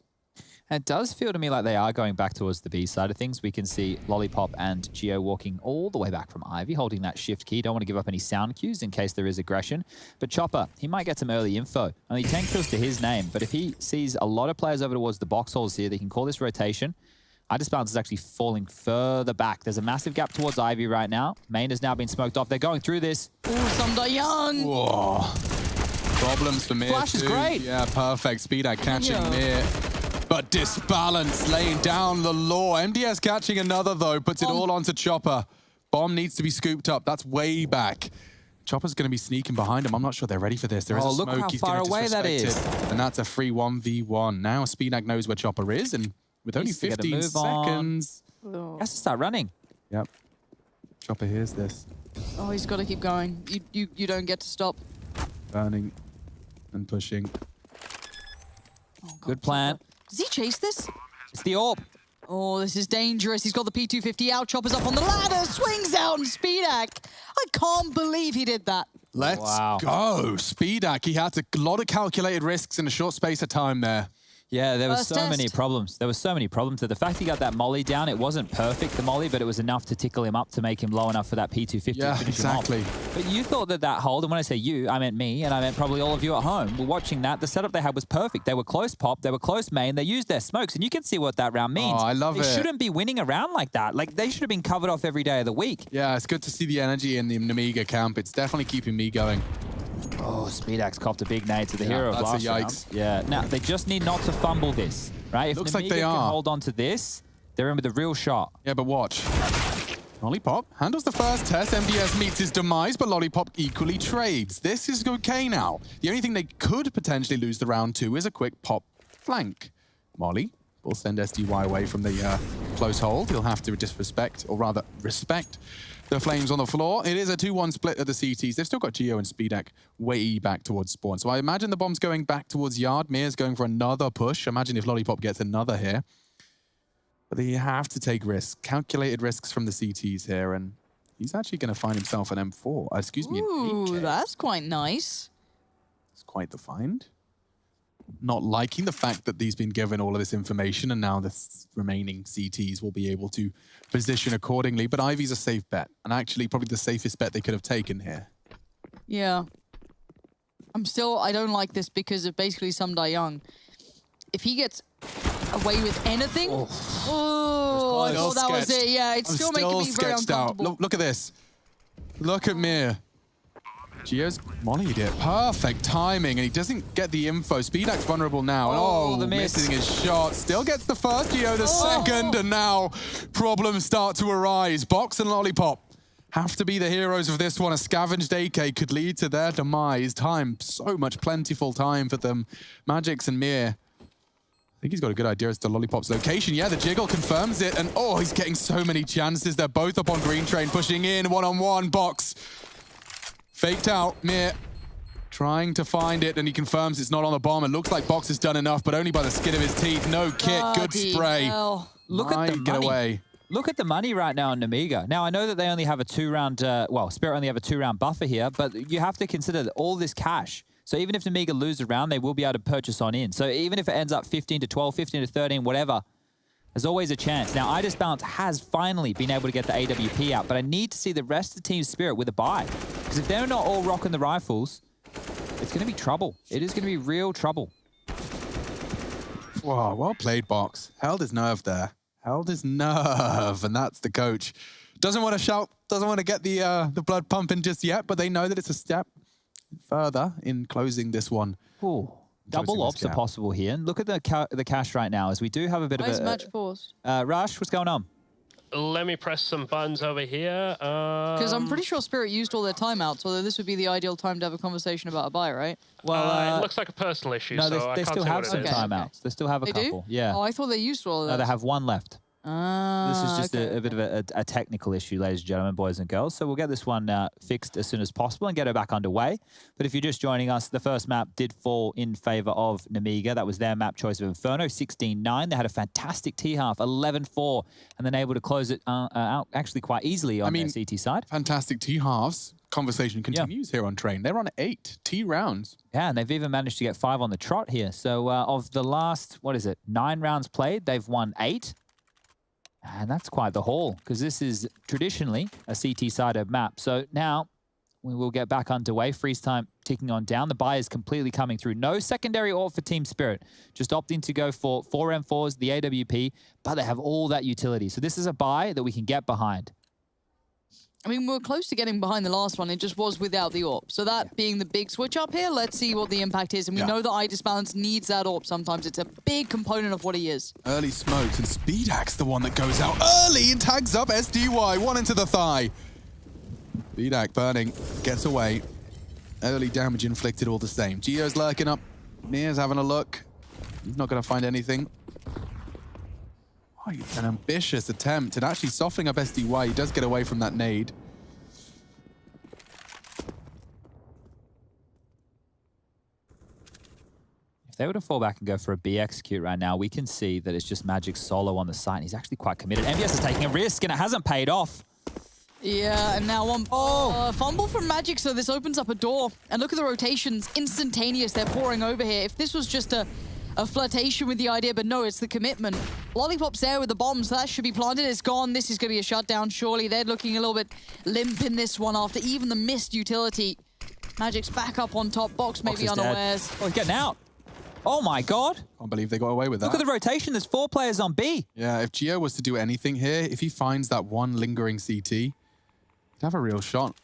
And it does feel to me like they are going back towards the B side of things. We can see Lollipop and Geo walking all the way back from Ivy, holding that shift key. Don't want to give up any sound cues in case there is aggression. But Chopper, he might get some early info. Only 10 kills to his name, but if he sees a lot of players over towards the box holes here, they can call this rotation. Disbalance is actually falling further back. There's a massive gap towards Ivy right now. Main has now been smoked off. They're going through this. Ooh, Sumda Young! Whoa. Problems for Mir. Flash is great. Yeah, perfect. Speedak catching Mir. But Disbalance laying down the law. MDS catching another, though. Puts it all onto Chopper. Bomb needs to be scooped up. That's way back. Chopper's going to be sneaking behind him. I'm not sure they're ready for this. There is a smoke. Look how He's far gonna away that is. And that's a free 1v1. Now Speedak knows where Chopper is, and with only 15 seconds. He has to start running. Yep. Chopper hears this. Oh, he's got to keep going. You don't get to stop. Burning and pushing. Oh, God, good plan. Does he chase this? It's the AWP. Oh, this is dangerous. He's got the P250 out. Chopper's up on the ladder. Swings out and Speedak. I can't believe he did that. Let's go. Speedak. He had a lot of calculated risks in a short space of time there. Yeah, there were First so many test. problems. There were so many problems. The fact he got that molly down, it wasn't perfect, the molly, but it was enough to tickle him up to make him low enough for that P250 Yeah, to finish exactly. him off. But you thought that hold, and when I say you, I meant me, and I meant probably all of you at home, were watching that. The setup they had was perfect. They were close Pop, they were close main, they used their smokes, and you can see what that round means. Oh, I love it. They shouldn't be winning a round like that. Like, they should have been covered off every day of the week. Yeah, it's good to see the energy in the Nemiga camp. It's definitely keeping me going. Oh, Speedax copped a big nade to the hero of that's last a round. yikes. Yeah, now they just need not to fumble this, right? If Looks Nemiga like they can are. hold on to this, they're in with a real shot. Yeah, but watch. Lollipop handles the first test. MDS meets his demise, but Lollipop equally trades. This is okay now. The only thing they could potentially lose the round 2 is a quick Pop flank. Molly will send SDY away from the close hold. He'll have to disrespect, or rather respect, the flames on the floor. It is a 2-1 split of the CTs. They've still got Geo and Speedak way back towards spawn. So I imagine the bomb's going back towards Yard. Mir's going for another push. Imagine if Lollipop gets another here. But they have to take risks, calculated risks from the CTs here, and he's actually going to find himself an M4. Excuse me, an Ooh, AK. that's quite nice. It's quite the find. Not liking the fact that he's been given all of this information, and now the remaining CTs will be able to position accordingly. But Ivy's a safe bet, and actually probably the safest bet they could have taken here. Yeah. I don't like this because of basically Sumda Young. If he gets away with anything, I thought that was it. Yeah, it's still making me very uncomfortable. Look at this. Look at Mir. Geo's mollied it. Perfect timing, and he doesn't get the info. Speedak's vulnerable now. Oh, the miss. Missing his shot. Still gets the first, Geo the second, and now problems start to arise. Box and Lollipop have to be the heroes of this one. A scavenged AK could lead to their demise. Time, so much plentiful time for them. Magix and Mir. I think he's got a good idea as to Lollipop's location. Yeah, the jiggle confirms it, and oh, he's getting so many chances. They're both up on green train, pushing in, one-on-one, Box. Faked out, Mir trying to find it, and he confirms it's not on the bomb. It looks like Box has done enough, but only by the skin of his teeth. No kit, good spray. Hell. Look at the Get money. away. Look at the money right now on Nemiga. Now, I know that they only have a 2-round, Spirit only have a 2-round buffer here, but you have to consider all this cash. So even if Nemiga lose a round, they will be able to purchase on in. So even if it ends up 15 to 12, 15 to 13, whatever, there's always a chance. Now, iDisbalance has finally been able to get the AWP out, but I need to see the rest of the team's Spirit with a buy. Because if they're not all rocking the rifles, it's going to be trouble. It is going to be real trouble. Wow, well played, Box. Held his nerve there. Held his nerve, and that's the coach. Doesn't want to shout, doesn't want to get the blood pumping just yet, but they know that it's a step further in closing this one. Ooh. Double ops are possible here. And look at the cash right now, as we do have a bit of a... match paused? Rush, what's going on? Let me press some buttons over here. Because I'm pretty sure Spirit used all their timeouts, although this would be the ideal time to have a conversation about a buy, right? Well, it looks like a personal issue, no, so I they can't still say have what some it is. timeouts. They still have a couple. Do? Yeah. Oh, I thought they used all of No, that. they have one left. This is just okay. a bit of a technical issue, ladies and gentlemen, boys and girls. So we'll get this one fixed as soon as possible and get it back underway. But if you're just joining us, the first map did fall in favor of Nemiga. That was their map choice of Inferno, 16-9. They had a fantastic T-half, 11-4, and then able to close it out actually quite easily on their CT side. Fantastic T-halves. Conversation continues here on Train. They're on 8 T rounds. Yeah, and they've even managed to get 5 on the trot here. So of the last, 9 rounds played, they've won 8. And that's quite the haul, because this is traditionally a CT-sided map. So now we will get back underway. Freeze time ticking on down. The buy is completely coming through. No secondary AWP for Team Spirit. Just opting to go for 4M4s, the AWP, but they have all that utility. So this is a buy that we can get behind. I mean, we're close to getting behind the last one. It just was without the AWP. So that being the big switch up here, let's see what the impact is. And we know that iDisbalance needs that AWP sometimes. It's a big component of what he is. Early smokes, and Speedax the one that goes out early and tags up SDY. 1 into the thigh. Speedax burning, gets away. Early damage inflicted all the same. Gio's lurking up. Mia's having a look. He's not going to find anything. Oh, an ambitious attempt, and actually softening up SDY. He does get away from that nade. If they were to fall back and go for a B execute right now, we can see that it's just Magic solo on the site, and he's actually quite committed. MBS is taking a risk, and it hasn't paid off. Yeah, and now one fumble from Magic, so this opens up a door. And look at the rotations, instantaneous. They're pouring over here. If this was just a flirtation with the idea, but no, it's the commitment. Lollipop's there with the bombs. That should be planted. It's gone. This is going to be a shutdown, surely. They're looking a little bit limp in this one after even the missed utility. Magic's back up on top. Box maybe unawares. Oh, he's getting out. Oh, my God. Can't believe they got away with that. Look at the rotation. There's 4 players on B. Yeah, if Gio was to do anything here, if he finds that one lingering CT, he'd have a real shot.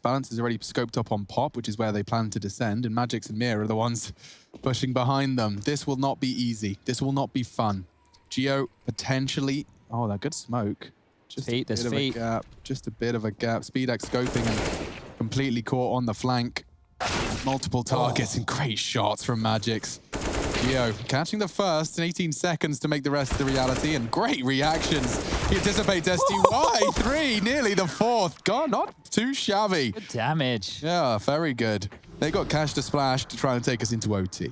Balance is already scoped up on Pop, which is where they plan to descend, and Magix and Mia are the ones pushing behind them. This will not be easy. This will not be fun. Gio potentially... Oh, that good smoke. Just a bit of a gap. Just a bit of a gap. Speedax scoping and completely caught on the flank. Multiple targets and great shots from Magix. Gio catching the first in 18 seconds to make the rest the reality, and great reactions. He anticipates SDY. 3, nearly the 4th. God, not too shabby. Good damage. Yeah, very good. They got cash to splash to try and take us into OT.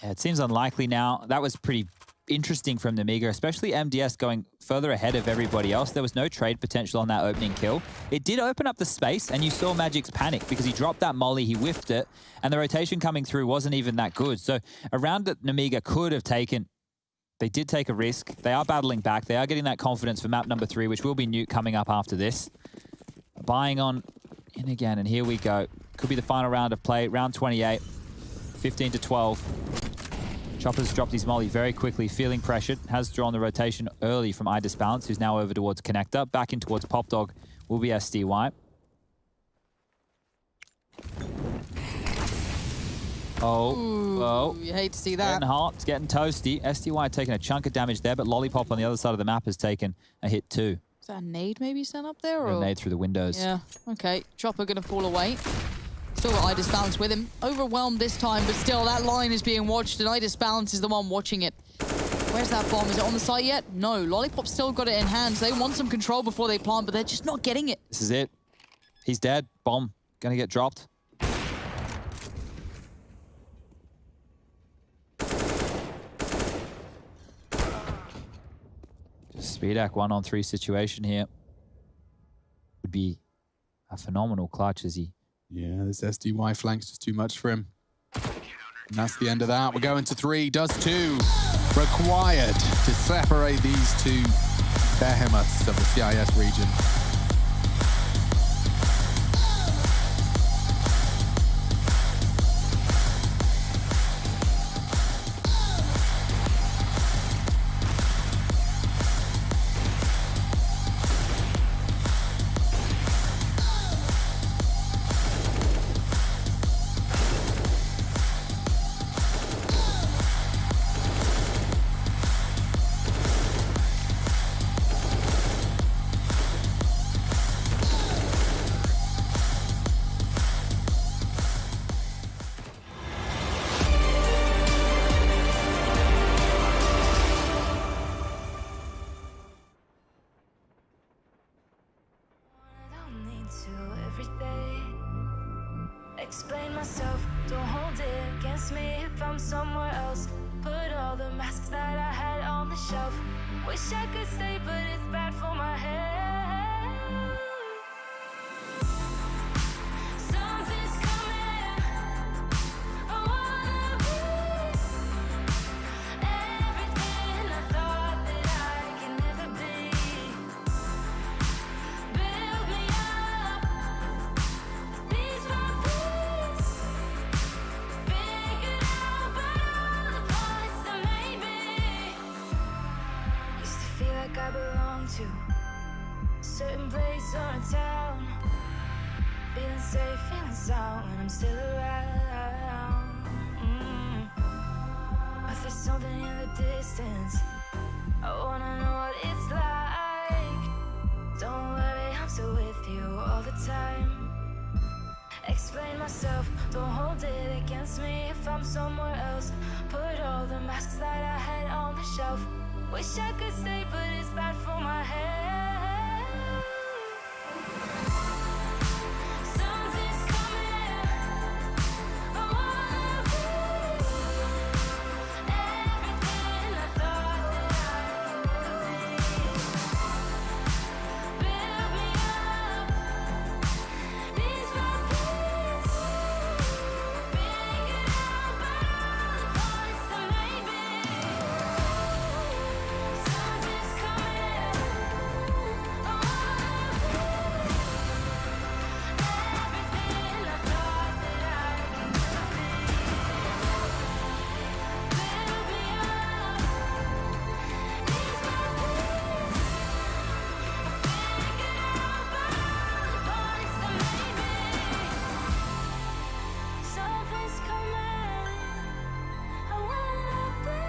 Yeah, it seems unlikely now. That was pretty interesting from Nemiga, especially MDS going further ahead of everybody else. There was no trade potential on that opening kill. It did open up the space, and you saw Magic's panic because he dropped that molly, he whiffed it, and the rotation coming through wasn't even that good. So a round that Nemiga could have taken, they did take a risk. They are battling back. They are getting that confidence for map number 3, which will be Nuke coming up after this. Buying on in again, and here we go. Could be the final round of play, round 28, 15 to 12. Chopper's dropped his molly very quickly, feeling pressured. Has drawn the rotation early from iDisbalance, who's now over towards Connector. Back in towards Pop Dog will be SDY. Oh, you hate to see that. Getting hot, it's getting toasty. SDY taking a chunk of damage there, but Lollipop on the other side of the map has taken a hit too. Is that a nade maybe sent up there? Or? A nade through the windows. Yeah, okay. Chopper going to fall away. Still got iDisbalance with him. Overwhelmed this time, but still that line is being watched, and iDisbalance is the one watching it. Where's that bomb? Is it on the site yet? No. Lollipop's still got it in hand. So they want some control before they plant, but they're just not getting it. This is it. He's dead. Bomb gonna get dropped. Speedak 1-on-3 situation here would be a phenomenal clutch as he... Yeah, this SDY flank's just too much for him. And that's the end of that. We're going to 3, does 2. Required to separate these two behemoths of the CIS region. Explain myself, don't hold it against me if I'm somewhere else. Put all the masks that I had on the shelf. Wish I could stay, but it's bad for my head. Something's coming. I wanna be everything I thought that I can never be. Build me up, piece by piece. Figured out by all the parts that made me. Used to feel like I belonged to a certain place or a town. Feeling safe, feeling sound when I'm still around. But there's something in the distance. I wanna know what it's like. Don't worry, I'm still with you all the time. Explain myself, don't hold it against me if I'm somewhere else. Put all the masks that I had on the shelf. Wish I could stay, but it's bad for my head. Something's coming. I wanna be everything I thought that I could never be. Build me up, piece by piece. Figured out by all the parts that made me. Something's coming. I wanna be everything I thought that I could never be. Build me up, piece by piece. Figured out by all the parts that made me. Something's coming. I wanna be.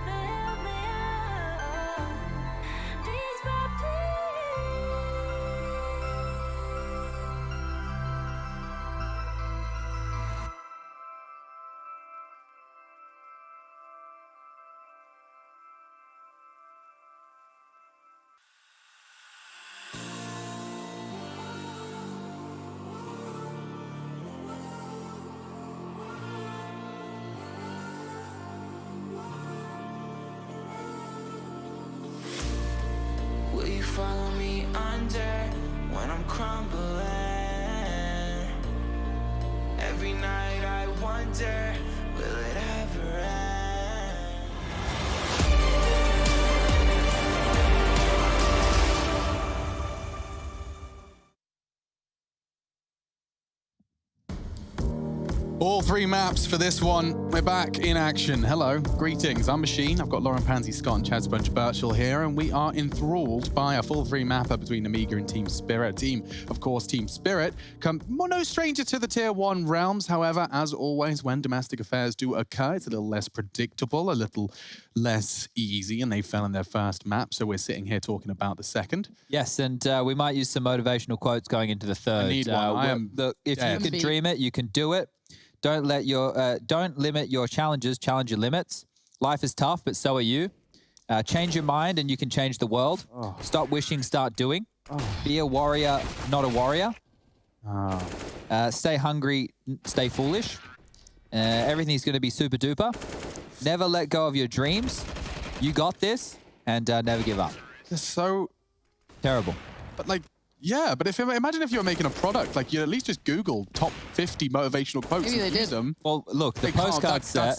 Build me up, piece by piece. Will you follow me under when I'm crumbling? Every night I wonder, will it ever end? All 3 maps for this one. We're back in action. Hello, greetings. I'm Machine. I've got Lauren Pansy, Scott, and Chad Sponge Birchall here, and we are enthralled by a full 3 mapper between Nemiga and Team Spirit. Team Spirit, come no stranger to the Tier 1 realms. However, as always, when domestic affairs do occur, it's a little less predictable, a little less easy, and they fell in their first map, so we're sitting here talking about the second. Yes, and we might use some motivational quotes going into the third. I need one. If you can dream it, you can do it. Don't limit your challenges, challenge your limits. Life is tough, but so are you. Change your mind and you can change the world. Stop wishing, start doing. Be a warrior, not a warrior. Stay hungry, stay foolish. Everything's going to be super duper. Never let go of your dreams. You got this, and never give up. It's so terrible. But like, yeah, but imagine if you were making a product, like you at least just Google top 50 motivational quotes. Maybe and they use did. them. Well, look, the They can't. postcard set.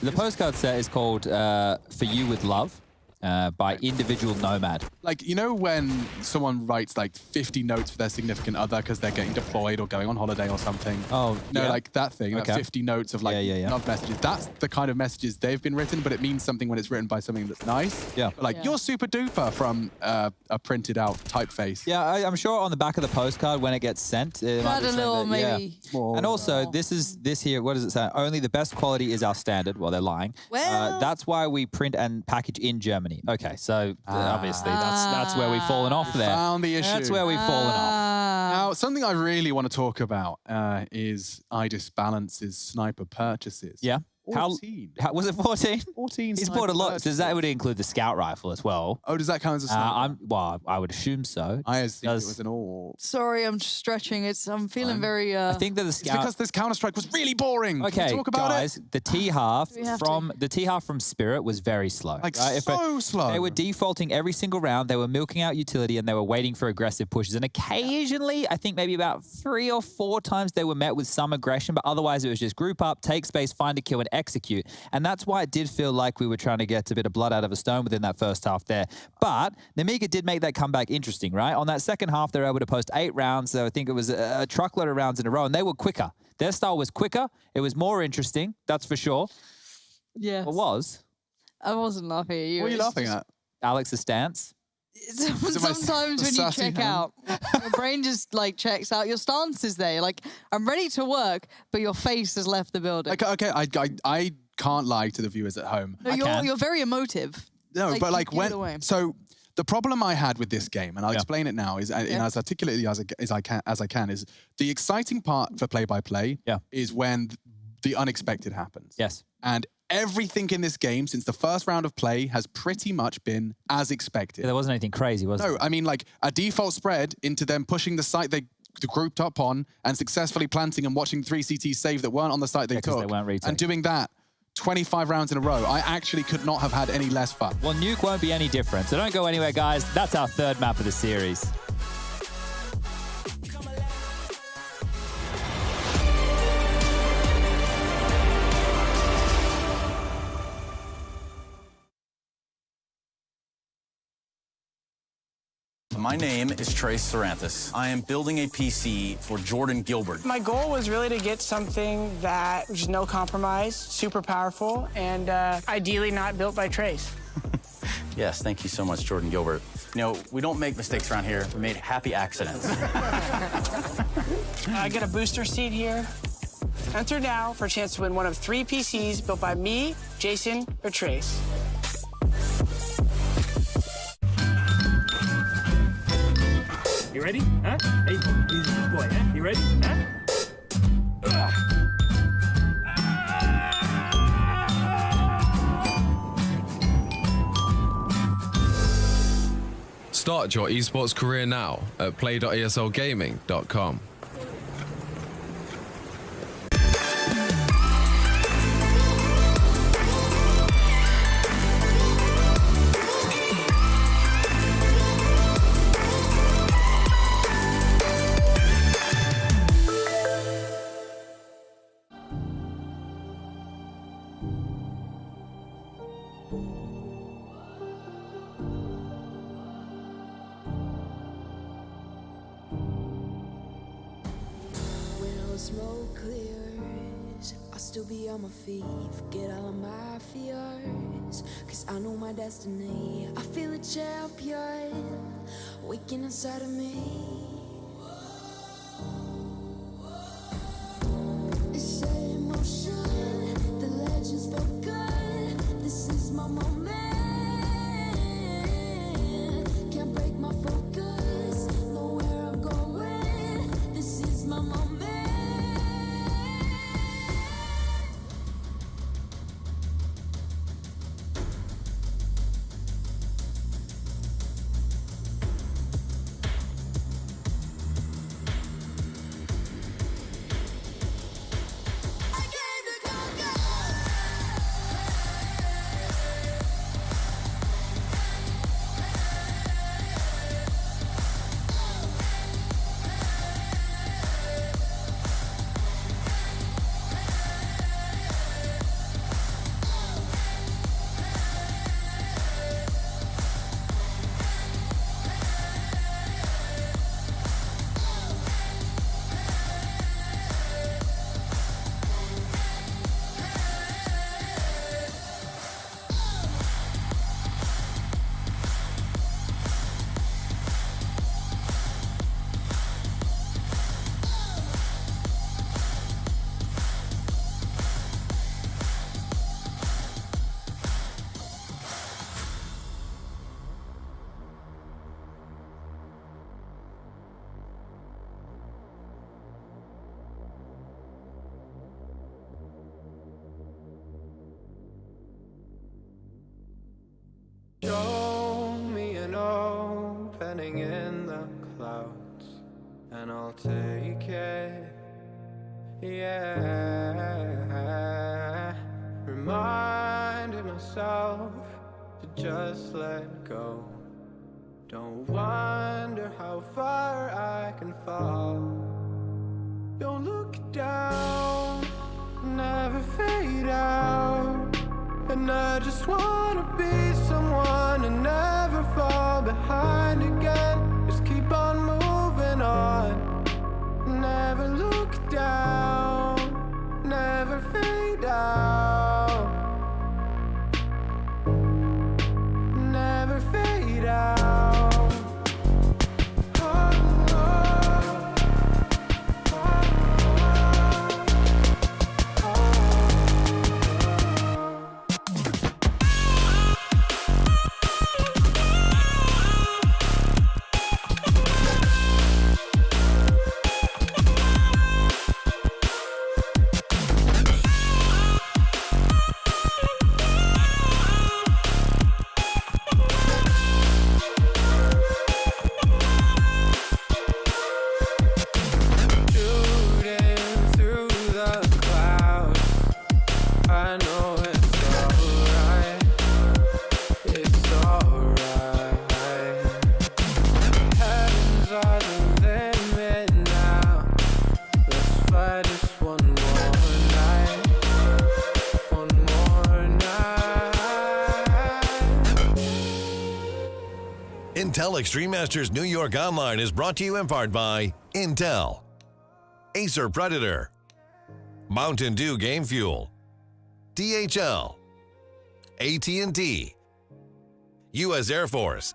The postcard set is called "For You with Love" by Individual Nomad. Like, you know when someone writes like 50 notes for their significant other because they're getting deployed or going on holiday or something? Oh, no, yeah. like that thing, like Okay. 50 notes of like love messages. That's the kind of messages they've been written, but it means something when it's written by something that's nice. Yeah. But like, you're super duper from a printed out typeface. Yeah, I'm sure on the back of the postcard when it gets sent, it might Add be a saying little that, yeah. maybe. And also, this here, what does it say? Only the best quality is our standard. Well, they're lying. Well. That's why we print and package in Germany. Okay, so obviously that's where we've fallen off there. Found the issue. That's where we've fallen off. Now, something I really want to talk about is IDIS Balance's sniper purchases. Yeah. 14. How was it 14? 14 He's sniper bought a lot. purchases. So that would include the scout rifle as well. Oh, does that count as a sniper? I would assume so. I assumed it was an all. Sorry, I'm stretching. I'm feeling very. I think that the It's scout. because this Counter-Strike was really boring. Okay, Can we talk about guys, it? the T half we have from Spirit was very slow. Like, right? so slow. They were defaulting every single round. They were milking out utility and they were waiting for aggressive pushes. And occasionally, I think maybe about 3 or 4 times they were met with some aggression, but otherwise it was just group up, take space, find a kill, and execute. And that's why it did feel like we were trying to get a bit of blood out of a stone within that first half there. But Nemiga did make that comeback interesting, right? On that second half, they were able to post 8 rounds. So I think it was a truckload of rounds in a row, and they were quicker. Their style was quicker. It was more interesting, that's for sure. Yes. It was. I wasn't laughing at you. What are you It's laughing just- at? Alex's stance. Sometimes when you sassy check hand? out, your brain just like checks out. Your stance is there. Like, I'm ready to work, but your face has left the building. Okay, I can't lie to the viewers at home. No, you're very emotive. No, but you like give it away. so the problem I had with this game, and I'll explain it now, is as articulately as I can, is the exciting part for play-by-play is when the unexpected happens. Yes. And everything in this game since the first round of play has pretty much been as expected. Yeah, there wasn't anything crazy, was No, there? I mean like a default spread into them pushing the site they grouped up on and successfully planting and watching 3 CTs save that weren't on the site they 'cause took. they weren't retaking. And doing that 25 rounds in a row, I actually could not have had any less fun. Well, Nuke won't be any different. So don't go anywhere, guys. That's our 3rd map of the series. My name is Trace Saranthus. I am building a PC for Jordan Gilbert. My goal was really to get something that was no compromise, super powerful, and ideally not built by Trace. Yes, thank you so much, Jordan Gilbert. You know, we don't make mistakes around here. We made happy accidents. I get a booster seat here. Enter now for a chance to win one of 3 PCs built by me, Jason, or Trace. You ready? Huh? Hey, he's a good boy, huh? You ready? Huh? Start your esports career now at play.eslgaming.com. Smoke clears, I'll still be on my feet. Forget all of my fears, cause I know my destiny. I feel a champion waking inside of me. It's set in motion, the legend's spoken. This is my moment. Can't break my focus, know where I'm going. This is my moment. and I'll take it. Yeah, reminding myself to just let go. Don't wonder how far I can fall. Don't look down, never fade out. And I just wanna be someone and never fall behind again. Just keep on moving on. Never look down, never fade out. Never fade out. Intel Extreme Masters New York Online is brought to you in part by Intel, Acer Predator, Mountain Dew Game Fuel, DHL, AT&T, U.S. Air Force,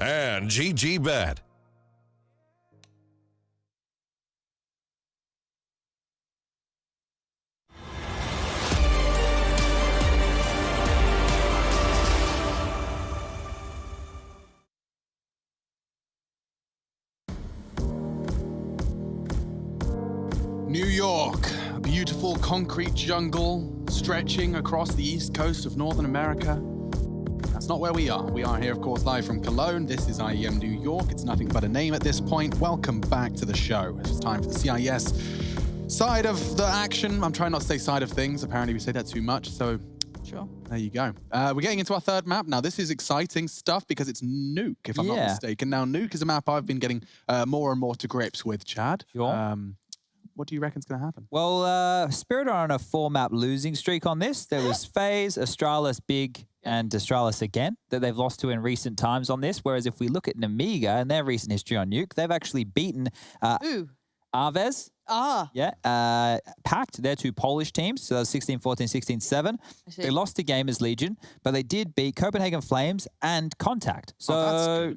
and GG Bet. New York, a beautiful concrete jungle stretching across the east coast of Northern America. That's not where we are. We are here, of course, live from Cologne. This is IEM New York. It's nothing but a name at this point. Welcome back to the show. It's time for the CIS side of the action. I'm trying not to say side of things. Apparently we say that too much, so sure. There you go. We're getting into our third map. Now, this is exciting stuff because it's Nuke, if I'm not mistaken. Now, Nuke is a map I've been getting more and more to grips with, Chad. Sure. What do you reckon's going to happen? Well, Spirit are on a 4-map losing streak on this. There was FaZe, Astralis, Big, and Astralis again that they've lost to in recent times on this. Whereas if we look at Nemiga and their recent history on Nuke, they've actually beaten Arvez. Pact, they're two Polish teams. So that was 16-14, 16-7. They lost to Gamers Legion, but they did beat Copenhagen Flames and Contact. So,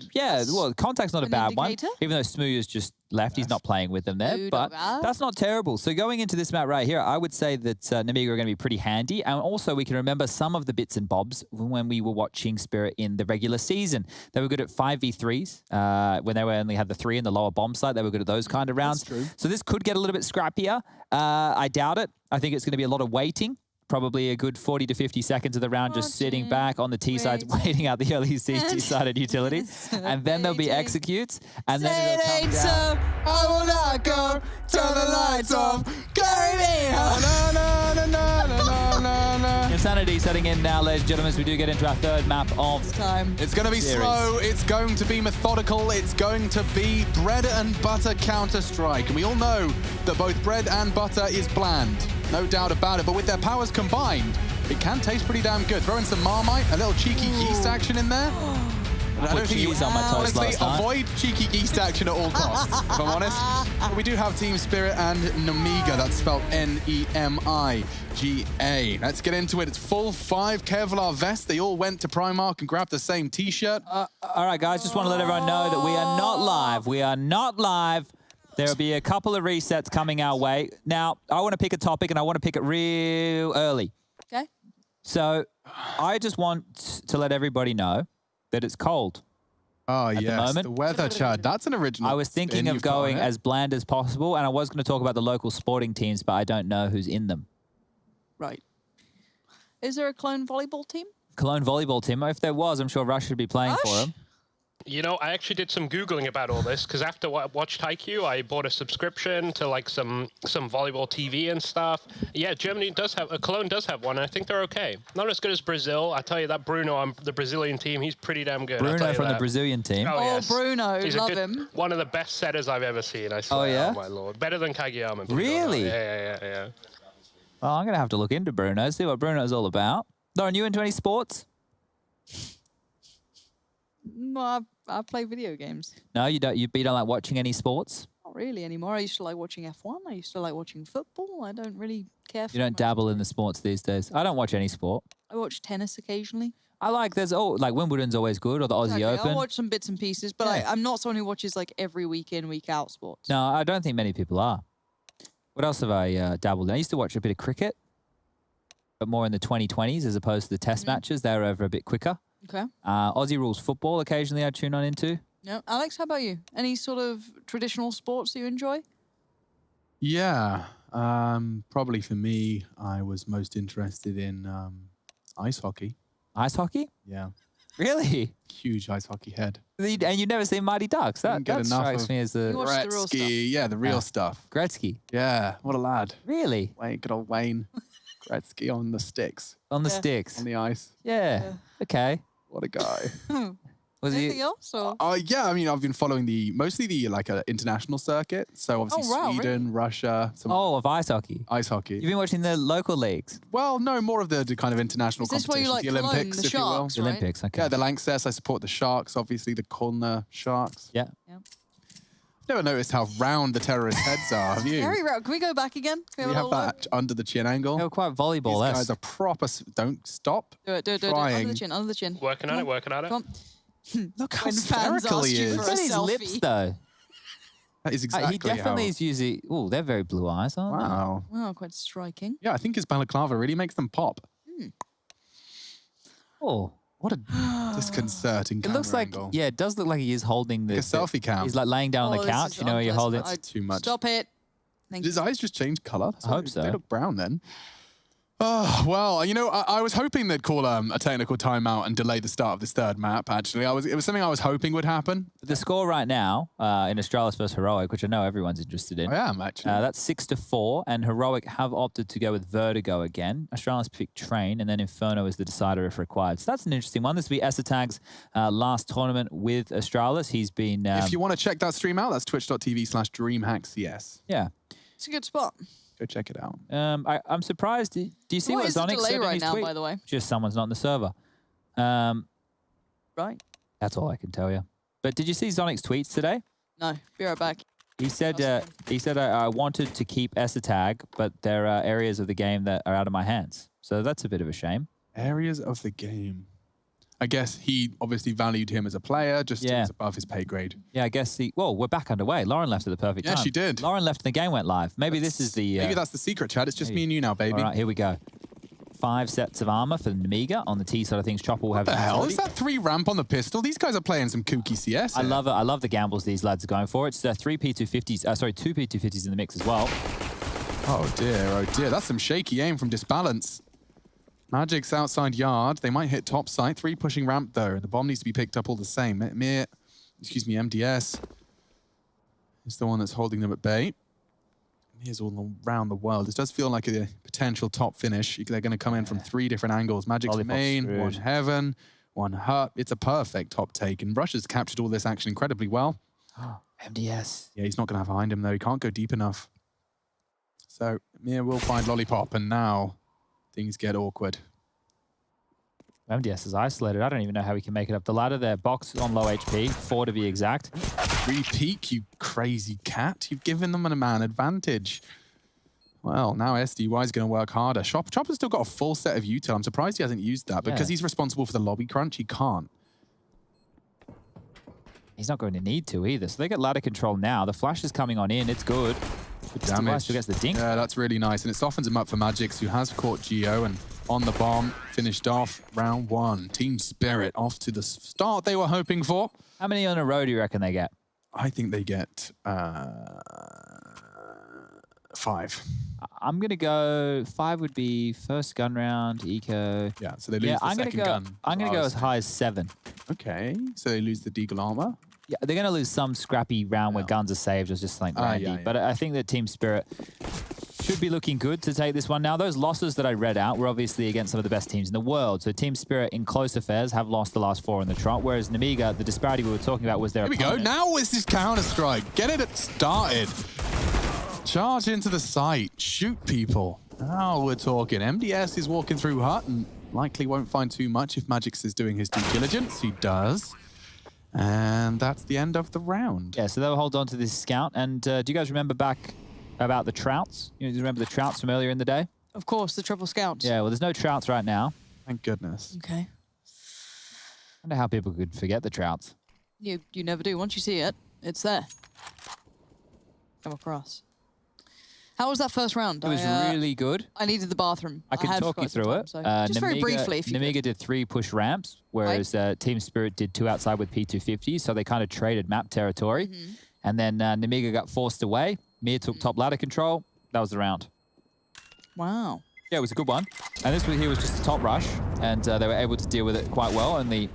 well, Contact's not a bad one. Even though Smooya's just left. He's not playing with them there, but that's not terrible. So going into this map right here, I would say that Nemiga are going to be pretty handy. And also we can remember some of the bits and bobs when we were watching Spirit in the regular season. They were good at 5v3s. When they only had the 3 in the lower bomb site, they were good at those kind of rounds. So this could get a little bit scrappier. I doubt it. I think it's going to be a lot of waiting. Probably a good 40 to 50 seconds of the round just sitting back on the T sides, waiting out the early CT-sided utilities. And then there'll be executes. And then it'll come down. I will not go. Turn the lights off. Carry me home. Insanity setting in now, ladies and gentlemen, as we do get into our third map of time. It's going to be slow. It's going to be methodical. It's going to be bread and butter Counter-Strike. And we all know that both bread and butter is bland. No doubt about it. But with their powers combined, it can taste pretty damn good. Throw in some Marmite, a little cheeky yeast action in there. I don't think you on my toast honestly last night. Avoid cheeky yeast action at all costs, if I'm honest. But we do have Team Spirit and Nemiga. That's spelled Nemiga. Let's get into it. It's full 5 Kevlar vests. They all went to Primark and grabbed the same T-shirt. All right, guys, just want to let everyone know that we are not live. We are not live. There'll be a couple of resets coming our way. Now, I want to pick a topic, and I want to pick it real early. Okay. So I just want to let everybody know that it's cold. Oh, at the moment. The weather, Chad. That's an original. I was thinking of going as bland as possible, and I was going to talk about the local sporting teams, but I don't know who's in them. Right. Is there a Cologne volleyball team? Cologne volleyball team? If there was, I'm sure Rush should be playing for them. You know, I actually did some Googling about all this because after I watched Haikyuu, I bought a subscription to like some volleyball TV and stuff. Yeah, Germany does have, Cologne does have one, and I think they're okay. Not as good as Brazil. I tell you that Bruno on the Brazilian team, he's pretty damn good. Bruno from the Brazilian team. Oh, yes. Bruno, He's love him. One of the best setters I've ever seen, I swear. Oh, yeah? Oh, my lord. Better than Kageyama. Really? Yeah. Well, I'm going to have to look into Bruno, see what Bruno's all about. Lauren, you into any sports? No, I play video games. No, you don't like watching any sports? Not really anymore. I used to like watching F1. I used to like watching football. I don't really care for You don't dabble in the sports these days? I don't watch any sport. I watch tennis occasionally. I like, like Wimbledon's always good, or the Aussie Exactly. Open. I'll watch some bits and pieces, but Yeah. I'm not someone who watches like every week in, week out sports. No, I don't think many people are. What else have I dabbled in? I used to watch a bit of cricket, but more in the 2020s as opposed to the test matches. They were over a bit quicker. Okay. Aussie rules football occasionally I tune on into. No, Alex, how about you? Any sort of traditional sports that you enjoy? Yeah, probably for me, I was most interested in ice hockey. Ice hockey? Yeah. Really? Huge ice hockey head. And you've never seen Mighty Ducks? That strikes me as the... You watch the real stuff. Gretzky, yeah, the real stuff. Gretzky? Yeah, what a lad. Really? Wayne, good old Wayne Gretzky on the sticks. On the sticks? On the ice. Yeah. Okay. What a guy. Was Anything else? Or? Yeah, I mean, I've been following mostly the international circuit. So obviously Sweden, Russia. Of ice hockey? Ice hockey. You've been watching the local leagues? Well, no, more of the kind of international Is this where competitions. you like the Cologne, Olympics, the if you will. Sharks, right? Olympics, okay. Yeah, the Lanxess. I support the Sharks, obviously, the Kulna Sharks. Yeah. Never noticed how round the terrorist heads are, have you? Very rare. Can we go back again? Can We have a have little that under the chin angle. They were quite volleyball-esque. These guys are proper... Don't stop. Do it. Under trying. the chin, under the chin. Working on it. Come on. Look how When fans spherical ask he you is. for Look a at his selfie. lips, though. That is exactly He definitely how... is using... Oh, they're very blue eyes, aren't they? Wow. Wow, quite striking. Yeah, I think his balaclava really makes them pop. Oh. What a disconcerting It camera looks like... angle. Yeah, it does look like he is holding the... Like a selfie cam. He's like laying down on Oh, the this couch. is You know, where you're holding... unpleasant. That's too much. Stop it. Thank Did his eyes just change color? I hope so. They look brown then. Oh, well, you know, I was hoping they'd call a technical timeout and delay the start of this third map, actually. It was something I was hoping would happen. The score right now in Australis versus Heroic, which I know everyone's interested in. I am, actually. That's 6-4, and Heroic have opted to go with Vertigo again. Australis picked Train, and then Inferno is the decider if required. So that's an interesting one. This will be Esatag's last tournament with Australis. He's been... if you want to check that stream out, that's twitch.tv/DreamhackCS. Yeah. It's a good spot. Go check it out. I'm surprised. Do you see what is the Zonic delay said in right his now, tweet? by the way? Just someone's not in the server. Right. That's all I can tell you. But did you see Zonic's tweets today? No, be right back. He said, I wanted to keep Esatag, but there are areas of the game that are out of my hands. So that's a bit of a shame. Areas of the game. I guess he obviously valued him as a player, just Yeah. was above his pay grade. Yeah, I guess well, we're back underway. Lauren left at the perfect Yeah, time. she did. Lauren left and the game went live. Maybe this is the... Maybe that's the secret, Chad. It's just me and you now, baby. All right, here we go. 5 sets of armor for Nemiga. On the T side of things, Chopper will have... What the hell? Is utility. that 3 ramp on the pistol? These guys are playing some kooky CS. I here. love it. I love the gambles these lads are going for. It's 3 P250s. Sorry, 2 P250s in the mix as well. Oh dear. That's some shaky aim from Disbalance. Magic's outside yard. They might hit top site. 3 pushing ramp, though. The bomb needs to be picked up all the same. MDS is the one that's holding them at bay. Here's all around the world. This does feel like a potential top finish. They're going to come in from 3 different angles. Magic's Lollipop's main, screwed. 1 heaven, 1 hut. It's a perfect top take. And Russia's captured all this action incredibly well. MDS. Yeah, he's not going to have behind him, though. He can't go deep enough. So Mir will find Lollipop, and now things get awkward. MDS is isolated. I don't even know how he can make it up the ladder there. Box on low HP, 4 to be exact. Repeak, you crazy cat. You've given them a man advantage. Well, now SDY is going to work harder. Chopper's still got a full set of util. I'm surprised he hasn't used that. Because he's responsible for the lobby crunch, he can't. He's not going to need to either. So they get ladder control now. The flash is coming on in. It's good. Damage. Still gets the dink. Yeah, that's really nice. And it softens him up for Magix, who has caught Geo and on the bomb, finished off round 1. Team Spirit off to the start they were hoping for. How many on a row do you reckon they get? I think they get 5. I'm going to go 5 would be first gun round, eco. Yeah, so they lose the second gun. I'm going to go as high as 7. Okay, so they lose the Deagle armor. Yeah, they're going to lose some scrappy round where guns are saved or just something randy. yeah. But I think that Team Spirit should be looking good to take this one. Now, those losses that I read out were obviously against some of the best teams in the world. So Team Spirit in close affairs have lost the last 4 in the trot, whereas Nemiga, the disparity we were talking about was their Here we go. Now it's this Counter-Strike. Get it started. Charge into the site. Shoot people. Now we're talking. MDS is walking through hut and likely won't find too much if Magix is doing his due diligence. He does. And that's the end of the round. Yeah, so they'll hold on to this scout. And do you guys remember back about the Trouts? You remember the Trouts from earlier in the day? Of course, the triple scouts. Yeah, well, there's no Trouts right now. Thank goodness. Okay. I wonder how people could forget the Trouts. You never do. Once you see it, it's there. Come across. How was that first round? It was really good. I needed the bathroom. I can talk you through it. Just very briefly, if you Nemiga did 3 push ramps, whereas Team Spirit did 2 outside with P250, so they kind of traded map territory. And then Nemiga got forced away. Mir took top ladder control. That was the round. Wow. Yeah, it was a good one. And this one here was just a top rush, and they were able to deal with it quite well. Only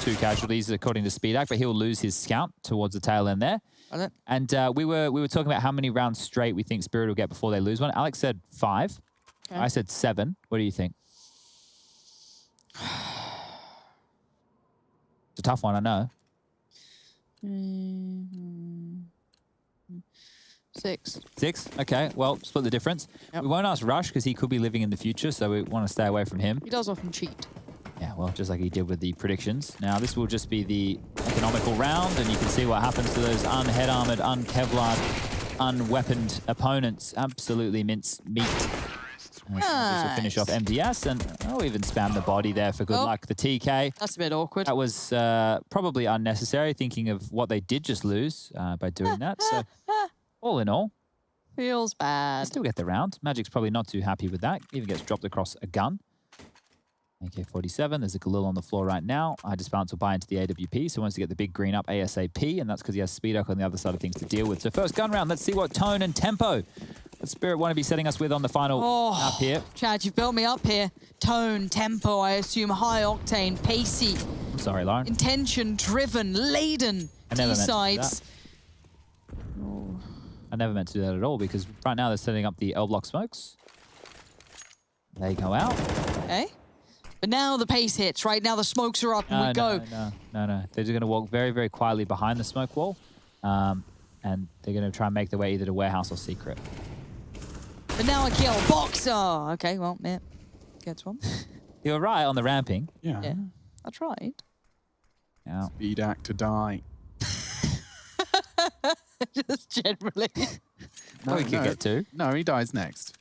2 casualties according to Speedak, but he'll lose his scout towards the tail end there. And we were talking about how many rounds straight we think Spirit will get before they lose one. Alex said 5. Okay. I said 7. What do you think? It's a tough one, I know. 6. 6? Okay, well, split the difference. Yep. We won't ask Rush because he could be living in the future, so we want to stay away from him. He does often cheat. Yeah, well, just like he did with the predictions. Now, this will just be the economical round, and you can see what happens to those unhead-armored, unkevlared, unweaponed opponents. Absolutely mince meat. This will finish off MDS, and I'll even spam the body there for good luck. The TK. That's a bit awkward. That was probably unnecessary, thinking of what they did just lose by doing that. So, all in all, feels bad. Still get the round. Magic's probably not too happy with that. Even gets dropped across a gun. AK-47, there's a Galil on the floor right now. Disbalance will buy into the AWP, so he wants to get the big green up ASAP, and that's because he has Speedak on the other side of things to deal with. So first gun round, let's see what tone and tempo that Spirit want to be setting us with on the final map here. Chad, you've built me up here. Tone, tempo, I assume high octane, pacey. I'm sorry, Lauren. Intention driven, laden. T-sides. I never meant to do that at all, because right now they're setting up the L block smokes. They go out. Okay. But now the pace hits, right? Now the smokes are up and we go. No. They're just going to walk very, very quietly behind the smoke wall. And they're going to try and make their way either to warehouse or secret. But now a kill. Boxer! Okay, well, yeah. Gets one. You were right on the ramping. Yeah. I tried. Yeah. Speedak to die. Just generally. No, we could get 2. No, he dies next.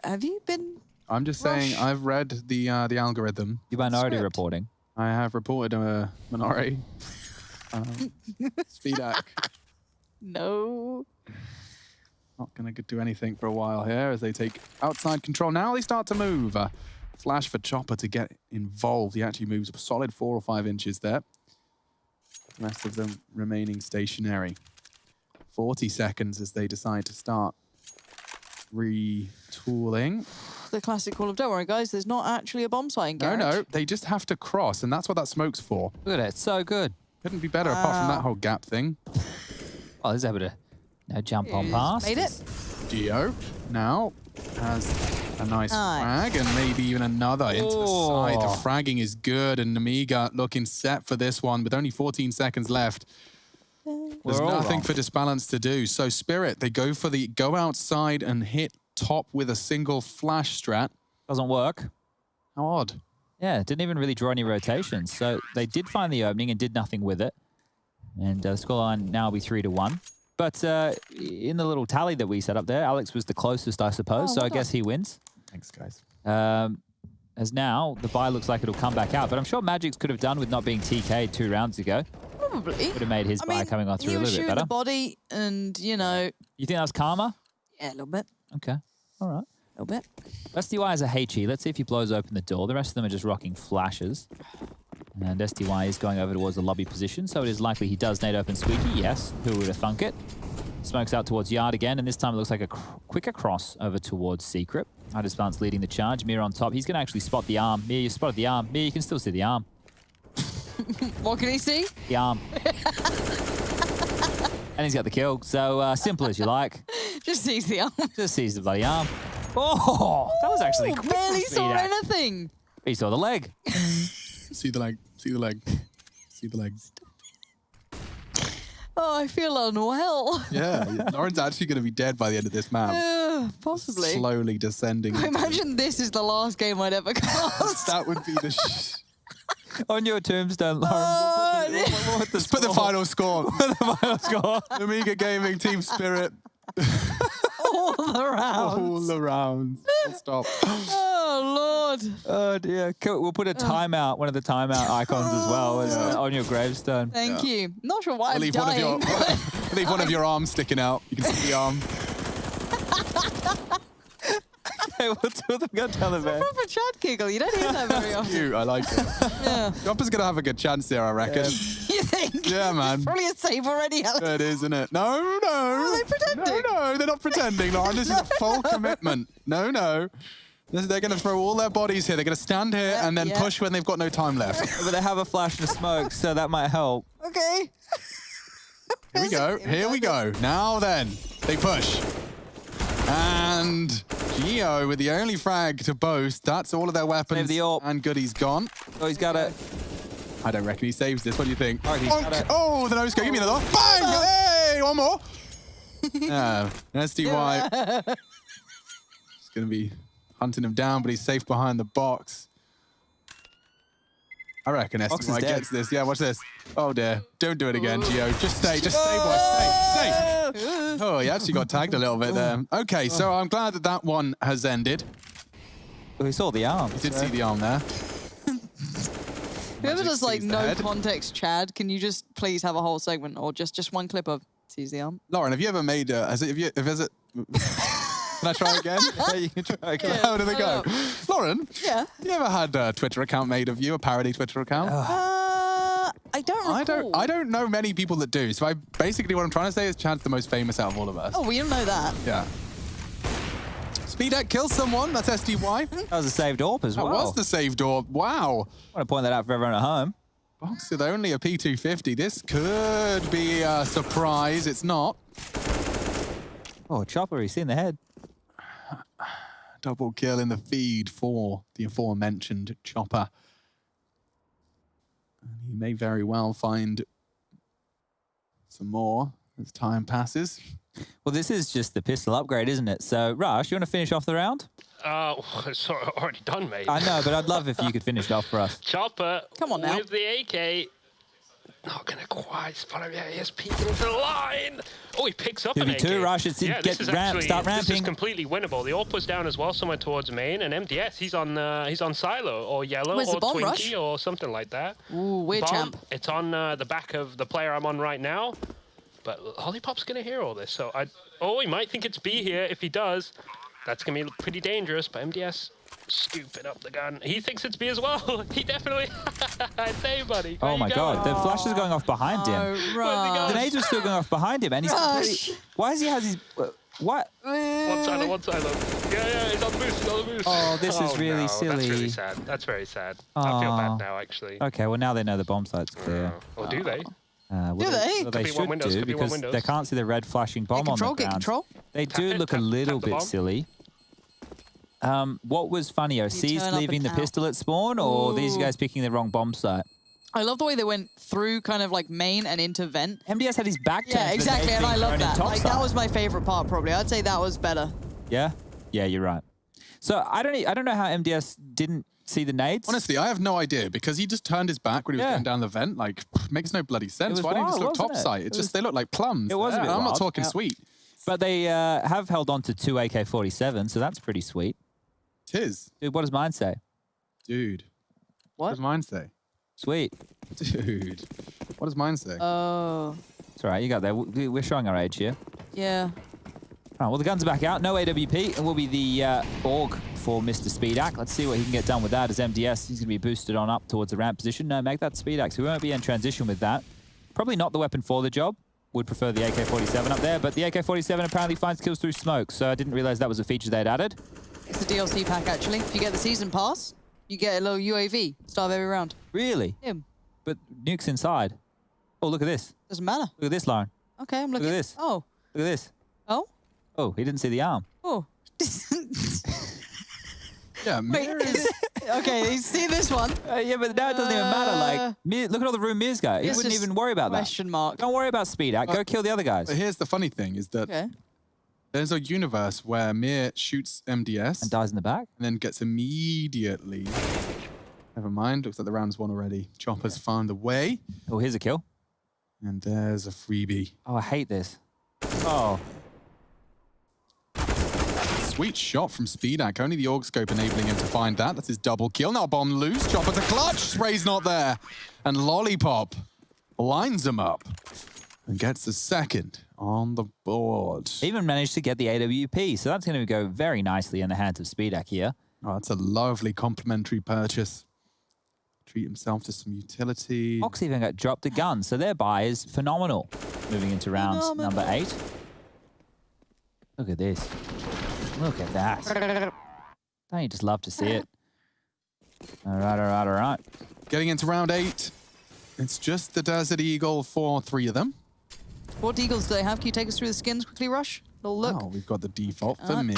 Have you been... I'm just saying, I've read the algorithm. You minority reporting. I have reported a minority. Speedak. No. Not going to do anything for a while here as they take outside control. Now they start to move. Flash for Chopper to get involved. He actually moves a solid 4 or 5 inches there. The rest of them remaining stationary. 40 seconds as they decide to start retooling. The classic call of, don't worry, guys, there's not actually a bomb site in garage. No, they just have to cross, and that's what that smoke's for. Look at it, it's so good. Couldn't be better apart from that whole gap thing. Oh, there's a bit of jump on pass. Made it. Geo now has a nice frag, and maybe even another into the side. The fragging is good, and Nemiga looking set for this one with only 14 seconds left. There's nothing for Disbalance to do. So Spirit, they go for the go outside and hit top with a single flash strat. Doesn't work. How odd. Yeah, it didn't even really draw any rotations. So they did find the opening and did nothing with it. And the scoreline now will be 3-1. But in the little tally that we set up there, Alex was the closest, I suppose. So I guess he wins. Thanks, guys. As now, the buy looks like it'll come back out. But I'm sure Magix could have done with not being TK'd 2 rounds ago. Probably. Would have made his buy coming on through a little bit shooting better. the body and, you know... You think that was karma? Yeah, a little bit. Okay. All right. A little bit. STY has a HE. Let's see if he blows open the door. The rest of them are just rocking flashes. And STY is going over towards the lobby position, so it is likely he does nade open Squeaky. Yes, who would have thunk it? Smokes out towards Yard again, and this time it looks like a quicker cross over towards Secret. Disbalance leading the charge. Mir on top. He's going to actually spot the arm. Mir, you spotted the arm. Mir, you can still see the arm. What can he see? The arm. And he's got the kill. So simple as you like. Just sees the arm. Just sees the bloody arm. Oh, that was actually quick. Barely from saw Speedak. anything. He saw the leg. See the leg. See the leg. See the legs. Oh, I feel unwell. Yeah, Lauren's actually going to be dead by the end of this map. Possibly. Slowly descending. I imagine this is the last game I'd ever cast. That would be the... On your tombstone, Lauren. Just put the final score. The final score. Amiga Gaming Team Spirit. All the rounds. All the rounds. Full stop. Oh, Lord. Oh, dear. Cool. We'll put a timeout, one of the timeout icons as well on your gravestone. Thank you. Not sure why I'm Leave dying. leave one of your arms sticking out. You can see the arm. Okay, we'll do them go down the van. Proper Chad giggle. You don't hear that very often. Cute. I like it. Yeah. Jumper's going to have a good chance there, I reckon. You think? Yeah, man. Probably a save already, Alex. It is, isn't it? No. Are they pretending? No, they're not pretending, Lauren. This is a full commitment. No. They're going to throw all their bodies here. They're going to stand here and then push when they've got no time left. But they have a flash of smoke, so that might help. Okay. Here we go. Here we go. Now then, they push. And Geo with the only frag to boast. That's all of their weapons and goodies gone. Oh, he's got it. I don't reckon he saves this. What do you think? Oh, he's got it. Oh, the nose go. Give me another. Bang! Hey, one more. SDY. He's going to be hunting him down, but he's safe behind the box. I reckon SDY gets this. Yeah, watch this. Oh, dear. Don't do it again, Geo. Just stay. Just stay, boy. Stay. Oh, he actually got tagged a little bit there. Okay, so I'm glad that that one has ended. We saw the arm. You did see the arm there. Whoever does like sees the no head. context, Chad, can you just please have a whole segment or just one clip of sees the arm? Lauren, have you ever made a... Can I try again? Yeah, you can try again. How did it go? Lauren, Yeah. you ever had a Twitter account made of you, a parody Twitter account? I don't recall. I don't know many people that do. So basically what I'm trying to say is Chad's the most famous out of all of us. Oh, we don't know that. Yeah. Speedak kills someone. That's SDY. That was a saved AWP as well. That was the saved AWP. Wow. I want to point that out for everyone at home. Box with only a P250. This could be a surprise. It's not. Oh, Chopper, he's seen the head. Double kill in the feed for the aforementioned Chopper. And he may very well find some more as time passes. Well, this is just the pistol upgrade, isn't it? So, Rush, you want to finish off the round? It's already done, mate. I know, but I'd love if you could finish it off for us. Chopper. Come on now. With the AK. Not gonna quite spot him. Yeah, he's peeking into the line. Oh, he picks up an AK. 2v2 Rush. It's yeah, get this is ramp, actually, start This ramping. is completely winnable. The AWP was down as well, somewhere towards main, and MDS, he's on silo or yellow Where's or the bomb, Twinkie Rush? or something like that. Ooh, weird Bomb, champ. It's on the back of the player I'm on right now. But Hollipop's gonna hear all this, so he might think it's B here. If he does, that's gonna be pretty dangerous. But MDS scooping up the gun. He thinks it's B as well. He definitely. I'd say, buddy. Oh my God, the flash is going off behind him. Oh, Rush. The nades are still going off behind him, and he's completely... Why does he have his... What? One side. Yeah, he's on the boost. Oh, this is really silly. That's really sad. That's very sad. I feel bad now, actually. Okay, well now they know the bomb site's clear. Or do they? Well, Do they? Well, Could they be one should Windows, do could be one because Windows. they can't see the red flashing bomb on the ground. Get control. They do Tap it, look a tap little the bit bomb. silly. What was funnier, C's turn up leaving and the out. pistol at spawn, or these Ooh. guys picking the wrong bomb site? I love the way they went through kind of like main and into vent. MDS had his back turned. Yeah, to the exactly, nades and I being love thrown in that. top Like side. that was my favorite part, probably. I'd say that was better. Yeah, you're right. So I don't know how MDS didn't see the nades. Honestly, I have no idea because he just turned his back when he was going down the vent. Like, makes no bloody sense. was Why didn't he just wild, look wasn't top it? sight? It It's was- just, they look like plums. It was a bit I'm not wild. talking Yeah. sweet. But they have held on to 2 AK-47, so that's pretty sweet. Tis. Dude, what does mine say? Dude. What? Does mine say? Sweet. Dude. What does mine say? Oh. It's all right, you got there. We're showing our age here. Yeah. Oh, well, the guns are back out. No AWP. It will be the AUG for Mr. Speedak. Let's see what he can get done with that as MDS. He's going to be boosted on up towards the ramp position. No, make that Speedak, so we won't be in transition with that. Probably not the weapon for the job. Would prefer the AK-47 up there, but the AK-47 apparently finds kills through smoke, so I didn't realize that was a feature they'd added. It's the DLC pack, actually. If you get the season pass, you get a little UAV, start of every round. Really? Yeah. But Nuke's inside. Oh, look at this. Doesn't matter. Look at this, Lauren. Okay, I'm looking. Look at this. Oh. Look at this. Oh? Oh, he didn't see the arm. Oh. Yeah, Mir is... Okay, you see this one. Yeah, but now it doesn't even matter. Like, look at all the room Mir's got. He It's wouldn't just even worry about that. question mark. Don't worry about Speedak. Go kill the other guys. But here's the funny thing, is that Okay. there's a universe where Mir shoots MDS And dies in the back. and then gets immediately... Never mind, looks like the round's won already. Chopper's found the way. Oh, here's a kill. And there's a freebie. Oh, I hate this. Oh. Sweet shot from Speedak. Only the Org Scope enabling him to find that. That's his double kill. Now bomb loose. Chopper to clutch. Spray's not there. And Lollipop lines him up and gets the second on the board. Even managed to get the AWP, so that's going to go very nicely in the hands of Speedak here. Oh, that's a lovely complimentary purchase. Treat himself to some utility. Fox even got dropped a gun, so their buy is phenomenal. Moving into round number 8. Look at this. Look at that. Don't you just love to see it? All right. Getting into round 8. It's just the Desert Eagle for 3 of them. What eagles do they have? Can you take us through the skins quickly, Rush? Little look. Oh, we've got the default for Mir.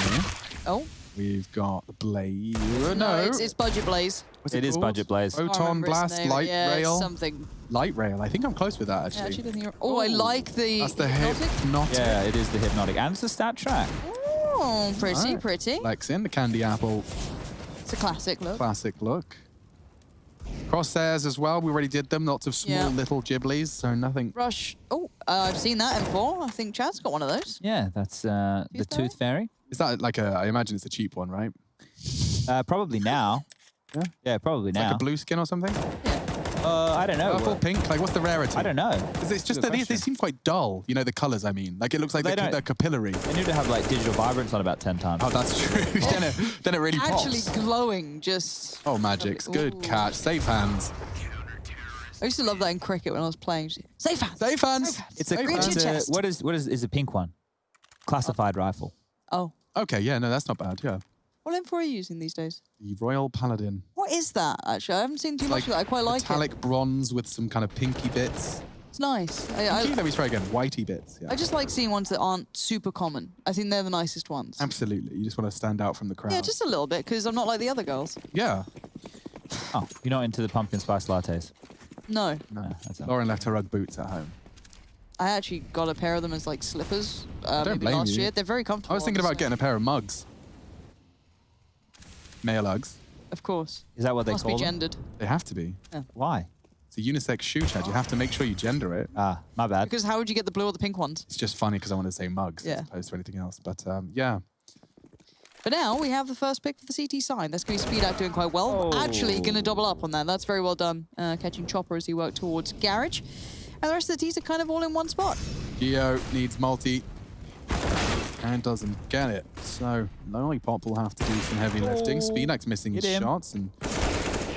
Oh. We've got the Blaze. No, it's Budget Blaze. What's It is called? Budget Blaze. Photon Blast, Light Rail. Something. Light Rail. I think I'm close with that, Yeah, actually. actually, doesn't hear... Oh, I like the... That's the hypnotic. hypnotic. Yeah, it is the hypnotic. And it's a stat track. Oh, pretty, Right. pretty. Lexin, the Candy Apple. It's a classic look. Classic look. Crosshairs as well. We already did them. Lots of small Yeah. little Ghiblies, so nothing. Rush. Oh, I've seen that before. I think Chad's got one of those. Yeah, that's the Tooth Fairy. Is that like a, I imagine it's a cheap one, right? Probably now. Yeah? Yeah, probably now. Like a blue skin or something? I don't know. Purple, pink? Like, what's the rarity? I don't know. 'Cause it's just Good that they question. seem quite dull. You know, the colors, I mean. Like, it looks like They they're don't- capillary. They need to have like digital vibrance on about 10 times. Oh, that's true. then it really Actually pops. glowing, just... Oh, Magics. Good Ooh. catch. Safe hands. I used to love that in cricket when I was playing. Safe hands. Safe hands. It's a, Reach your it's a chest. what is a pink one? Classified rifle. Oh. Okay, yeah, no, that's not bad, yeah. What M4 are you using these days? The Royal Paladin. What is that, actually? I haven't seen too much of that. I quite like metallic bronze with some kind of pinky bits. It's nice. Let me try again. Whitey bits. Yeah. I just like seeing ones that aren't super common. I think they're the nicest ones. Absolutely. You just want to stand out from the crowd. Yeah, just a little bit, because I'm not like the other girls. Yeah. Oh, you're not into the pumpkin spice lattes? No. No. That's not. Lauren left her Ugg boots at home. I actually got a pair of them as like slippers don't maybe blame last you. year. They're very comfortable. I was thinking about honestly. getting a pair of mugs. Male Uggs. Of course. Is that what they Must call be them? gendered. They have to be. Why? It's a unisex shoe, Chad. You have to make sure you gender it. Ah, my bad. Because how would you get the blue or the pink ones? It's just funny because I want to say mugs Yeah. as opposed to anything else. But yeah. But now we have the first pick for the CT side. That's going to be Speedak doing quite well. Actually, going to double up on that. That's very well done. Catching Chopper as he worked towards Garage. And the rest of the Ts are kind of all in one spot. Geo needs multi and doesn't get it. So Lollipop will have to do some heavy lifting. Speedak's missing his Hit him. shots. And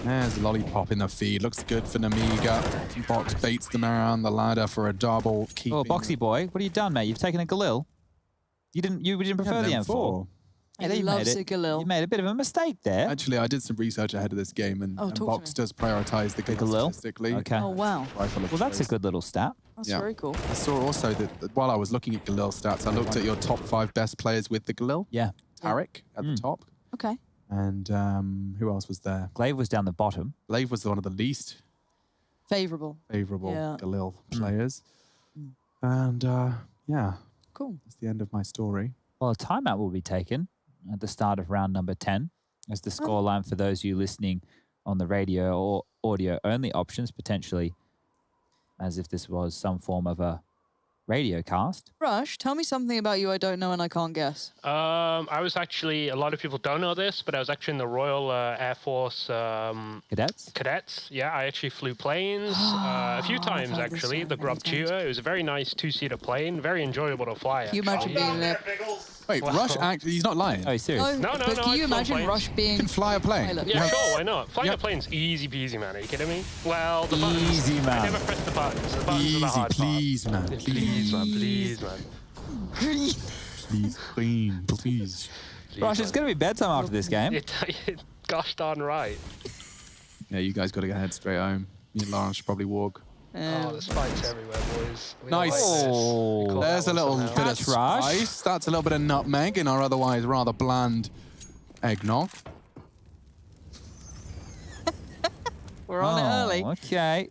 there's Lollipop in the feed. Looks good for Nemiga. Box baits them around the ladder for a double. Oh, Boxy boy, what have you done, mate? You've taken a Galil. You didn't prefer the M4. Yeah, he you loves made a Galil. You made a bit of a mistake there. Actually, I did some research ahead of this game, and, Oh, and talk to Box me. does prioritize the Galil Galil? statistically. Okay. Oh, wow. Rifle of Well, that's a choice. good little stat. That's Yeah. very cool. I saw also that while I was looking at Galil stats, I looked at your top 5 best players with the Galil. Yeah. Tarek at the top. Okay. And who else was there? Glaive was down the bottom. Glaive was one of the least Favorable. favorable Yeah. Galil players. And yeah, Cool. that's the end of my story. Well, a timeout will be taken at the start of round number 10 as the scoreline for those of you listening on the radio or audio only options, potentially as if this was some form of a radio cast. Rush, tell me something about you I don't know and I can't guess. I was actually, a lot of people don't know this, but I was actually in the Royal Air Force Cadets? Yeah, I actually flew planes a few times, heard this actually. one The many Grub Tutor. It was a very nice 2-seater plane, very enjoyable to fly. Can you imagine actually. being in it? Wait, Rush actually, he's not lying. Oh, he's serious? No, but can I've you flown imagine planes. Rush being... You can fly a plane. pilot? Yeah, sure, why not? Flying a plane's easy peasy, man. Are you kidding me? Well, the buttons. Easy, man. I never press the buttons. The buttons are the Easy, hard please, man. part. Please, man. Please, man. Please, queen, please. Rush, it's going to be bedtime after this game. Gosh darn right. Yeah, you guys got to go head straight home. Me and Lawrence should probably walk. Oh, the spikes everywhere, boys. We Nice. don't like this. We call There's that a one little somehow. bit of spice. That's a little bit of nutmeg in our otherwise rather bland eggnog. We're on it early. Okay.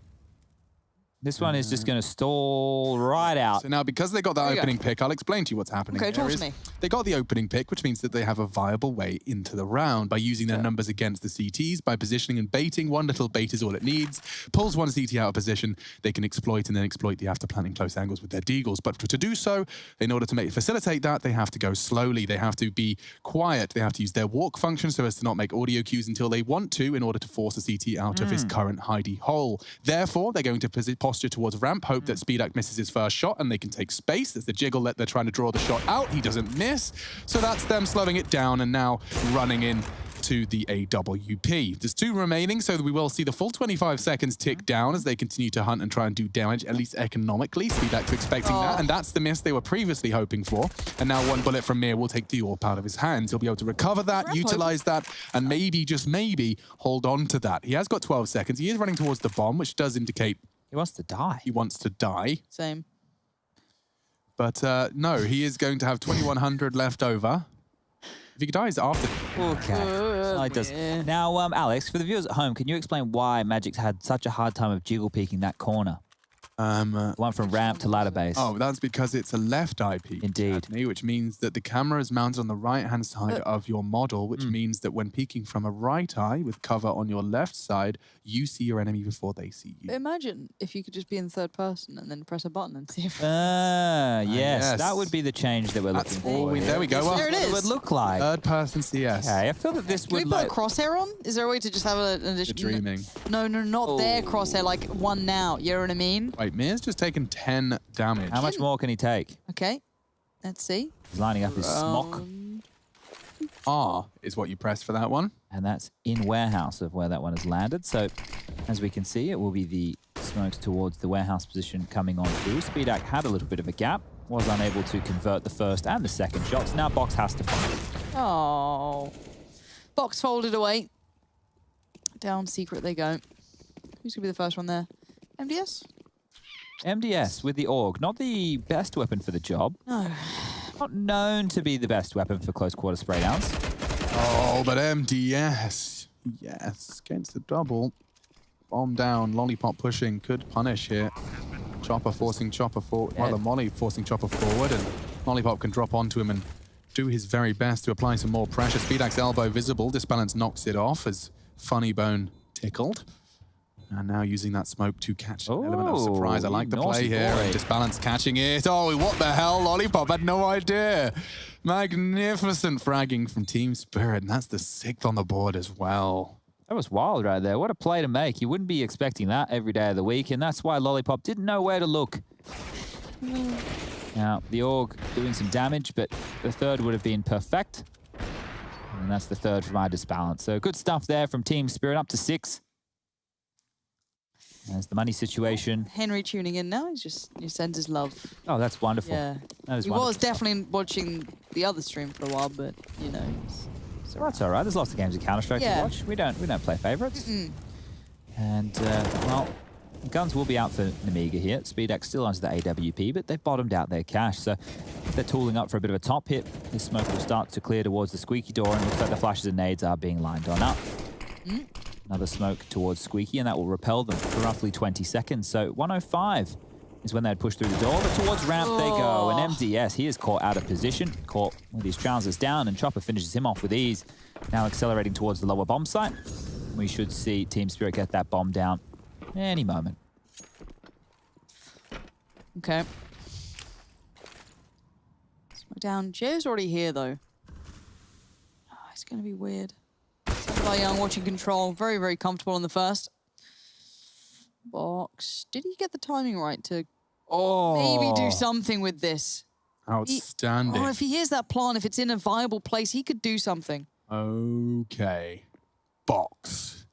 This one is just going to stall right out. So now, because they got that There you go. opening pick, I'll explain to you what's happening. Okay, here talk to is me. They got the opening pick, which means that they have a viable way into the round by using their numbers against the CTs, by positioning and baiting. One little bait is all it needs. Pulls one CT out of position, they can exploit and then exploit the after planting close angles with their deagles. But to do so, in order to facilitate that, they have to go slowly. They have to be quiet. They have to use their walk function so as to not make audio cues until they want to in order to force a CT out of his current hidey hole. Therefore, they're going to posture towards ramp, hope that Speedak misses his first shot and they can take space. There's the jiggle that they're trying to draw the shot out. He doesn't miss. So that's them slowing it down and now running in to the AWP. There's 2 remaining, so we will see the full 25 seconds tick down as they continue to hunt and try and do damage, at least economically. Speedak's expecting that, and that's the miss they were previously hoping for. And now one bullet from Mir will take the AWP out of his hands. He'll be able to recover that, utilize that, and maybe, just maybe, hold on to that. He has got 12 seconds. He is running towards the bomb, which does indicate he wants to die. He wants to die. Same. But no, he is going to have 2,100 left over. If he dies after... Okay. So it does. Now, Alex, for the viewers at home, can you explain why Magic's had such a hard time of jiggle peeking that corner? One from ramp to ladder base. Oh, that's because it's a left IP. Indeed. Anthony, which means that the camera is mounted on the right-hand side of your model, which means that when peeking from a right eye with cover on your left side, you see your enemy before they see you. Imagine if you could just be in third person and then press a button and see if... Yes, that would be the change that we're looking for. There we go. There it is. What it would look like. Third-person CS. Okay, I feel that this Can we would put a like... crosshair on? Is there a way to just have an addition? You're dreaming. No, not their crosshair, like one now. You know what I mean? Wait, Mir's just taken 10 damage. How much more can he take? Okay, let's see. He's lining up his smock. R is what you press for that one. And that's in warehouse of where that one has landed. So as we can see, it will be the smokes towards the warehouse position coming on through. Speedak had a little bit of a gap, was unable to convert the first and the second shots. Now Box has to fight. Oh. Box folded away. Down secret they go. Who's going to be the first one there? MDS? MDS with the AUG, not the best weapon for the job. No. Not known to be the best weapon for close quarter spray downs. Oh, but MDS. Yes, against the double. Bomb down, Lollipop pushing, could punish here. Chopper forcing Chopper forward, rather Molly forcing Chopper forward, and Lollipop can drop onto him and do his very best to apply some more pressure. Speedak's elbow visible, Disbalance knocks it off as Funny Bone tickled. And now using that smoke to catch an element of surprise. I like the play here. And Disbalance catching it. Oh, what the hell? Lollipop had no idea. Magnificent fragging from Team Spirit. And that's the 6th on the board as well. That was wild right there. What a play to make. You wouldn't be expecting that every day of the week. And that's why Lollipop didn't know where to look. Now, the AUG doing some damage, but the third would have been perfect. And that's the third from our Disbalance. So good stuff there from Team Spirit, up to 6. There's the money situation. Henry tuning in now. He sends his love. Oh, that's wonderful. Yeah. That is he wonderful. was definitely watching the other stream for a while, but, you know. So that's all right. There's lots of games of Counter-Strike to watch. We don't play favorites. And, well, guns will be out for Nemiga here. Speedak still onto the AWP, but they've bottomed out their cash. So if they're tooling up for a bit of a top hit, this smoke will start to clear towards the Squeaky door, and it looks like the flashes and nades are being lined on up. Another smoke towards Squeaky, and that will repel them for roughly 20 seconds. So 105 is when they'd push through the door, but towards ramp they go. And MDS, he is caught out of position, caught with his trousers down, and Chopper finishes him off with ease. Now accelerating towards the lower bomb site. We should see Team Spirit get that bomb down any moment. Okay. Smoke down. Joe's already here, though. Oh, it's going to be weird. By Young watching control. Very, very comfortable in the first. Box. Did he get the timing right to maybe do something with this? Outstanding. If he hears that plant, if it's in a viable place, he could do something. Okay. Box.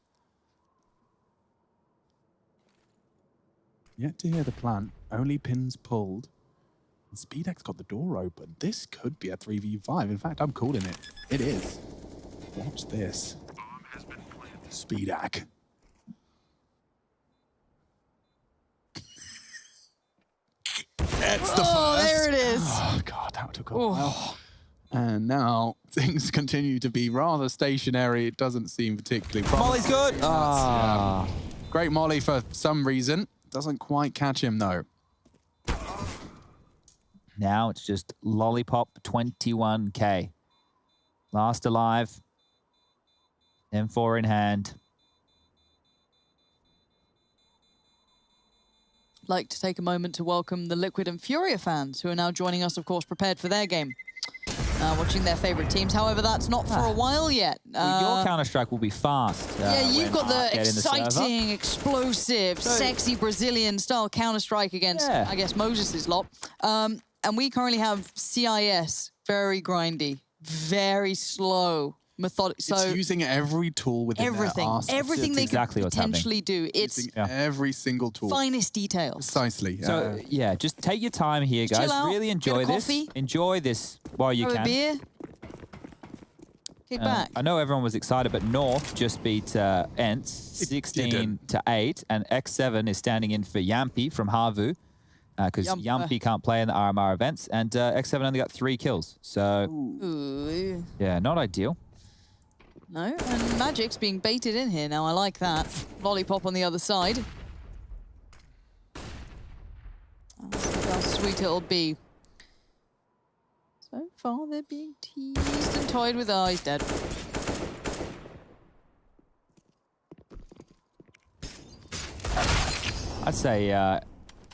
Yet to hear the plant. Only pins pulled. And Speedak's got the door open. This could be a 3v5. In fact, I'm calling it. It is. Watch this. Speedak. gets the first. Oh, there it is. Oh, God, that took a while. And now things continue to be rather stationary. It doesn't seem particularly promising. Molly's good. Ah. Great Molly for some reason. Doesn't quite catch him, though. Now it's just Lollipop 21K. Last alive. M4 in hand. I'd like to take a moment to welcome the Liquid and FURIA fans who are now joining us, of course, prepared for their game. Watching their favorite teams. However, that's not for a while yet. Well, your Counter-Strike will be fast. Yeah, you've got the exciting, the explosive, sexy Brazilian-style Counter-Strike against, I guess, Moses' lot. And we currently have CIS, very grindy, very slow, methodical. So it's using every tool within their arsenal. Everything they could potentially do. It's every single tool. Finest details. Precisely. So, yeah, just take your time here, guys. Chill out, really enjoy get a this. coffee, Enjoy this while you have can. a beer. Kick back. I know everyone was excited, but North just beat Ents 16-8, and X7 is standing in for Yampi from Havu, because Yampi can't play in the RMR events, and X7 only got 3 kills. So, yeah, not ideal. No, and Magic's being baited in here now. I like that. Lollipop on the other side. How sweet it'll be. So far, they're being teased and toyed with. Oh, he's dead. I'd say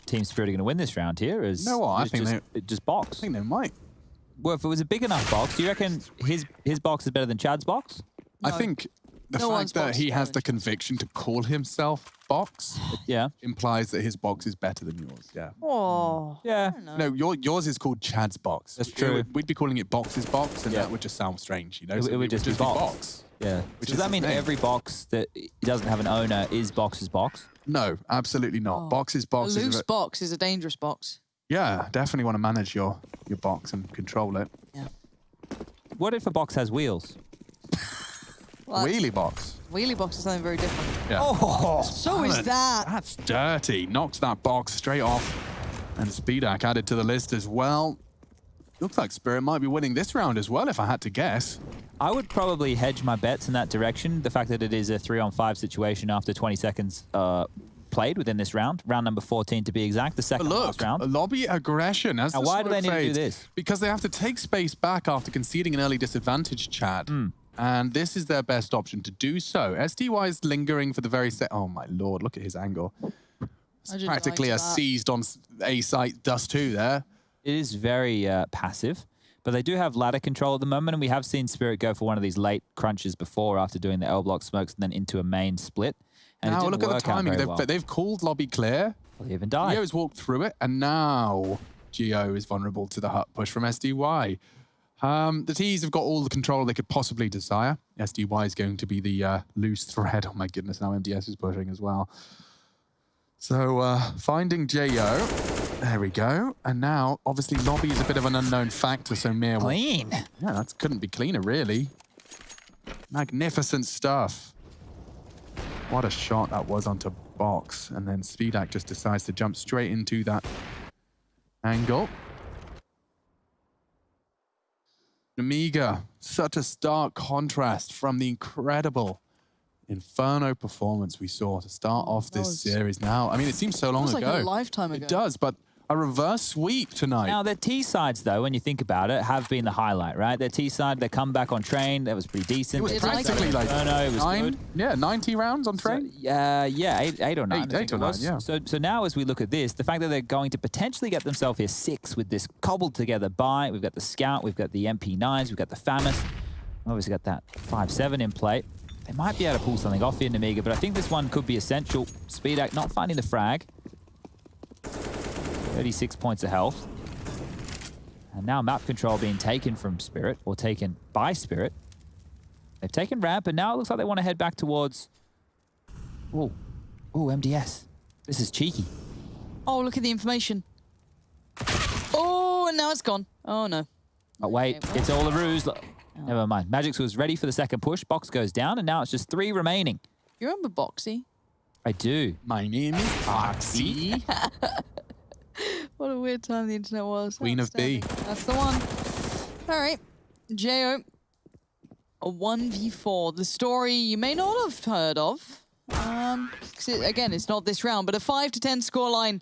Team Spirit are going to win this round here. You know what? I think just box. I think they might. Well, if it was a big enough box, do you reckon his box is better than Chad's box? I think the fact that he has the conviction to call himself Box implies that his box is better than yours. Yeah. Oh. Yeah. No, yours is called Chad's box. That's true. We'd be calling it Box's box, and that would just sound strange, you know? It would just be box. Yeah. Does that mean every box that doesn't have an owner is Box's box? No, absolutely not. Box's box A is loose box is a dangerous box. Yeah, definitely want to manage your box and control it. Yeah. What if a box has wheels? Well, Wheelie box. Wheelie box is something very different. Yeah. Oh, so is that. That's dirty. Knocks that box straight off. And Speedak added to the list as well. Looks like Spirit might be winning this round as well, if I had to guess. I would probably hedge my bets in that direction. The fact that it is a 3-on-5 situation after 20 seconds played within this round. Round number 14 to be exact, the second last round. A lobby aggression. As now, why do they need to do this? Because they have to take space back after conceding an early disadvantage, Chad. And this is their best option to do so. SDY is lingering for the very Oh my lord, look at his angle. It's practically a seized on A site dust 2 there. It is very passive, but they do have ladder control at the moment, and we have seen Spirit go for one of these late crunches before after doing the L block smokes and then into a main split. And now look at the timing. They've called lobby clear. Well, they even died. Gio's walked through it, and now Gio is vulnerable to the hut push from SDY. The T's have got all the control they could possibly desire. SDY is going to be the loose thread. Oh my goodness, now MDS is pushing as well. So finding Gio. There we go. And now, obviously, lobby is a bit of an unknown factor, so Mir... Clean. Yeah, that couldn't be cleaner, really. Magnificent stuff. What a shot that was onto box. And then Speedak just decides to jump straight into that angle. Nemiga, such a stark contrast from the incredible Inferno performance we saw to start off this series now. I mean, it seems so long ago. It was like a lifetime ago. It does, but a reverse sweep tonight. Now, their T-sides, though, when you think about it, have been the highlight, right? Their T-side, their comeback on train, that was pretty decent. It was practically like Inferno, it was good. 90 rounds on train? So, eight or nine. Eight or nine, yeah. So now as we look at this, the fact that they're going to potentially get themselves here 6 with this cobbled together buy, we've got the Scout, we've got the MP9s, we've got the FAMAS, obviously got that 5-7 in play. They might be able to pull something off here, Nemiga, but I think this one could be essential. Speedak not finding the frag. 36 points of health. And now map control being taken from Spirit, or taken by Spirit. They've taken ramp, and now it looks like they want to head back towards... Oh, MDS. This is cheeky. Oh, look at the information. Oh, and now it's gone. Oh, no. Oh, wait, it's all a ruse. Look. Never mind. Magix was ready for the second push. Box goes down, and now it's just 3 remaining. You remember Boxy? I do. My name is Boxy. What a weird time the internet was. Queen of B. That's the one. All right. Jo. A 1v4. The story you may not have heard of. 'Cause again, it's not this round, but a 5-10 scoreline.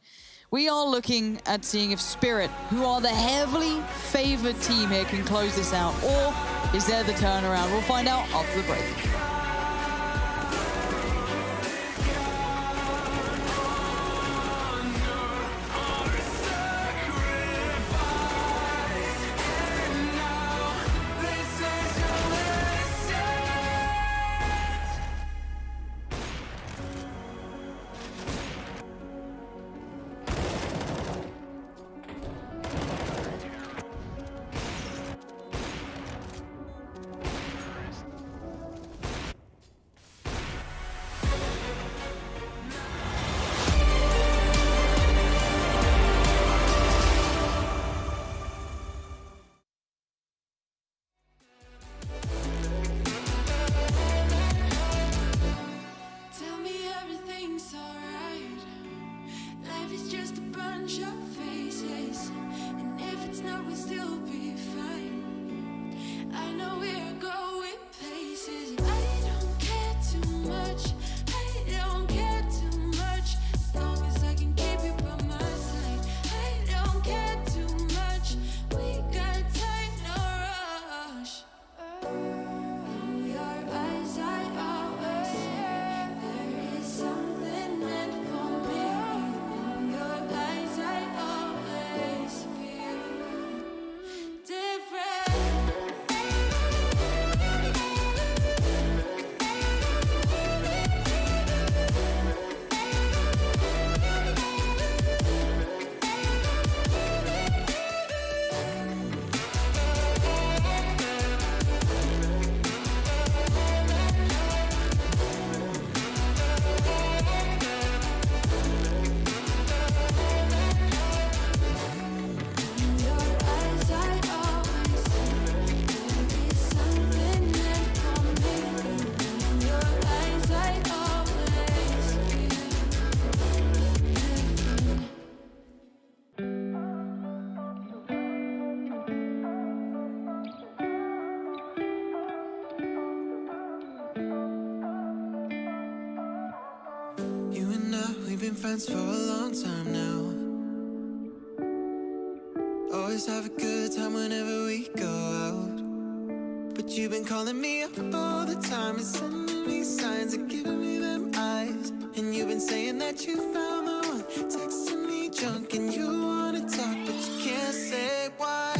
We are looking at seeing if Spirit, who are the heavily favored team here, can close this out, or is there the turnaround? We'll find out after the break. Tell me everything's alright. Life is just a bunch of faces, and if it's not, we'll still be fine. I know we're going places. I don't care too much. I don't care too much. As long as I can keep you by my side. I don't care too much. We got time, no rush. In your eyes, I always see there is something meant for me. In your eyes, I always feel different. In your eyes, I always see there is something meant for me. In your eyes, I always feel different. You and I, we've been friends for a long time now. Always have a good time whenever we go out. But you've been calling me up all the time and sending me signs and giving me them eyes. And you've been saying that you found the one, texting me junk and you wanna talk, but you can't say why.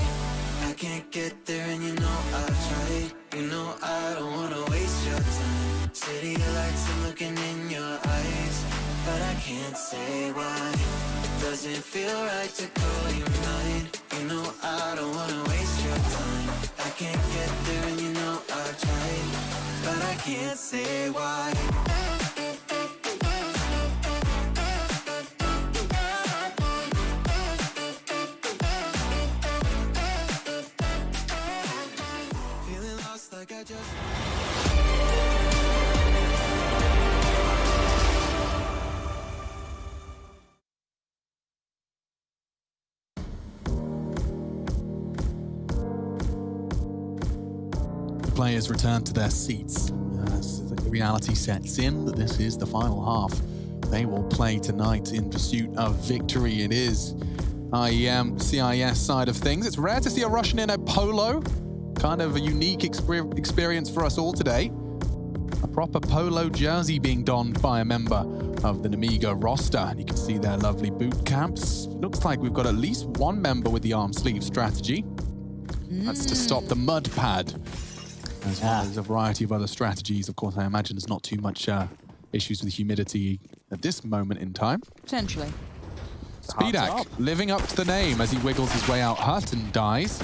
I can't get there and you know I've tried. You know I don't wanna waste your time. City lights, I'm looking in your eyes, but I can't say why. It doesn't feel right to call you mine. You know I don't wanna waste your time. I can't get there and you know I've tried, but I can't say why. Feeling lost like I just The players return to their seats as the reality sets in that this is the final half. They will play tonight in pursuit of victory. It is IEM, CIS side of things. It's rare to see a Russian in a polo. Kind of a unique experience for us all today. A proper polo jersey being donned by a member of the Nemiga roster. And you can see their lovely boot camps. Looks like we've got at least one member with the arm sleeve strategy. That's to stop the mud pad, as well as a variety of other strategies. Of course, I imagine there's not too much issues with humidity at this moment in time. Potentially. Speedak living up to the name as he wiggles his way out hut and dies.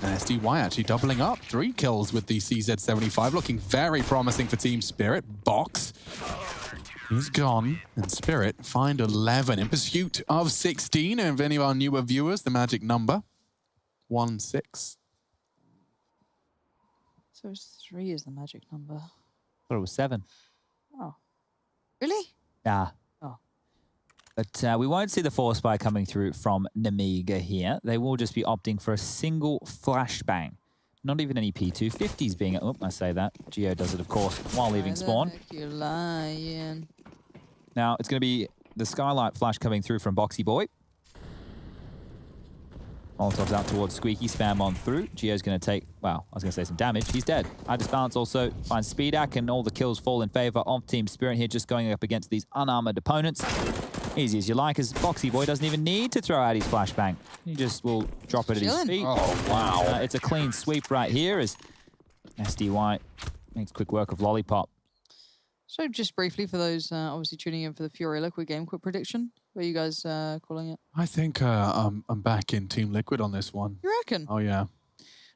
And SDY actually doubling up. 3 kills with the CZ75, looking very promising for Team Spirit. Box is gone, and Spirit find 11 in pursuit of 16. And if any of our newer viewers, the magic number, 1-6. So 3 is the magic number. I thought it was 7. Oh. Really? Nah. Oh. But we won't see the force spy coming through from Nemiga here. They will just be opting for a single flashbang. Not even any P250s being... Oh, I say that. Geo does it, of course, while leaving spawn. You're lying. Now, it's going to be the Skylight flash coming through from Boxy Boy. Molotov's out towards Squeaky, spam on through. Geo's going to take, well, I was going to say some damage. He's dead. Balance also finds Speedak, and all the kills fall in favor of Team Spirit here, just going up against these unarmored opponents. Easy as you like, as Boxy Boy doesn't even need to throw out his flashbang. He just will drop it at his feet. Oh, wow. It's a clean sweep right here as SDY makes quick work of Lollipop. So just briefly for those obviously tuning in for the FURIA Liquid game, quick prediction. What are you guys calling it? I think I'm back in Team Liquid on this one. You reckon? Oh, yeah.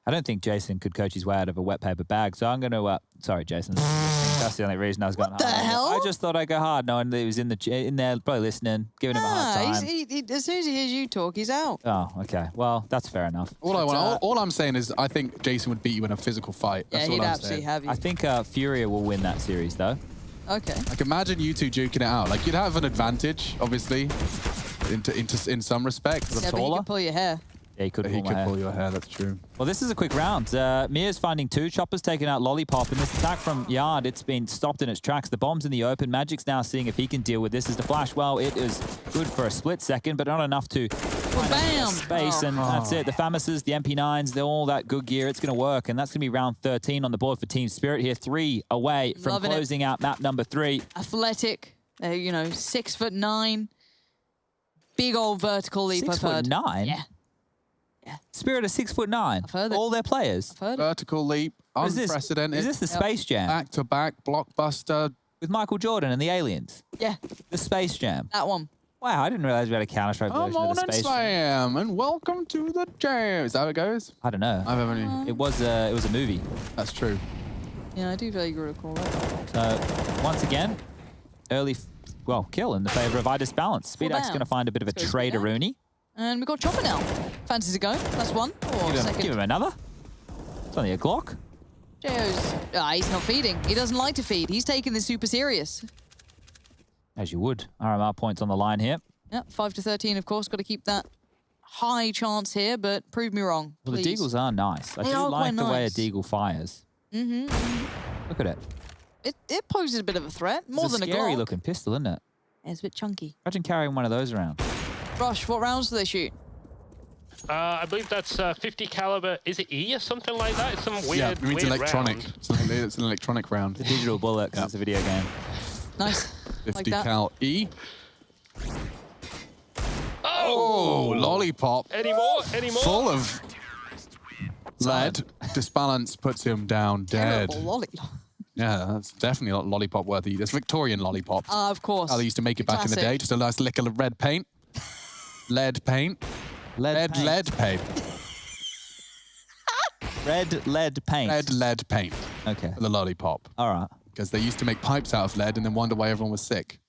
I don't think Jason could coach his way out of a wet paper bag, so I'm going to... sorry, Jason. That's the only reason I was going hard. What the hell? I just thought I'd go hard, knowing that he was in there, probably listening, giving him a hard time. As soon as he hears you talk, he's out. Oh, okay. Well, that's fair enough. All I'm saying is I think Jason would beat you in a physical fight. That's Yeah, all he'd I'm absolutely saying. have you. I think FURIA will win that series, though. Okay. Like, imagine you two duking it out. Like, you'd have an advantage, obviously, in some respects. Yeah, but he can pull your hair. Yeah, he could He could pull your hair, that's true. Well, this is a quick round. Mia's finding 2. Chopper's taking out Lollipop. And this attack from Yard, it's been stopped in its tracks. The bomb's in the open. Magic's now seeing if he can deal with this as the flash. Well, it is good for a split second, but not enough to bam! Space. And that's it. The Famouses, the MP9s, they're all that good gear. It's going to work. And that's going to be round 13 on the board for Team Spirit here. 3 away from Loving closing out map number 3. Athletic, 6'9". Big old vertical leap, I've heard. 6'9"? Yeah. Spirit are 6'9". I've heard it. All their players. I've heard it. Vertical leap, Is this- unprecedented. Is this the Space Jam? Back-to-back, blockbuster. With Michael Jordan and the aliens? Yeah. The Space Jam. That one. Wow, I didn't realize we had a Counter-Strike Come version of on the and Space Jam. slam, and welcome to the jam. Is that how it goes? I don't know. I've ever It was a movie. That's true. Yeah, I do vaguely recall that. So once again, early kill in the favor of Balance. Speedak's down. going to find a bit of a Let's go traitor Speedak. Rooney. And we've got Chopper now. Fancies a go. That's one. Or second. Give him another. It's only a Glock. Jo's... he's not feeding. He doesn't like to feed. He's taking this super serious. As you would. RMR points on the line here. Yeah, 5 to 13, of course. Got to keep that high chance here, but prove me wrong, Well, the please. Deagles are nice. I They do are like quite the way a nice. Deagle fires. Look at it. It poses a bit of a threat, more It's than a a Glock. scary looking pistol, isn't it? Yeah, it's a bit chunky. Imagine carrying one of those around. Rush, what rounds do they shoot? I believe that's 50 caliber. Is it E or something like that? It's some weird, Yeah, it means weird electronic. round. It's an electronic round. The digital bullet, 'cause it's a video game. Nice. 50 like that. cal E. Oh! Lollipop. Any more? Any more? Full of lead. Disbalance puts him down dead. Terrible lolly. Yeah, that's definitely not lollipop worthy. That's Victorian lollipop. Of course. How they used to make it back in the Classic. day. Just a nice lick of red paint. Lead paint. Lead paint. Red lead paint. Red lead paint. Okay. For the lollipop. All right. Because they used to make pipes out of lead and then wonder why everyone was sick.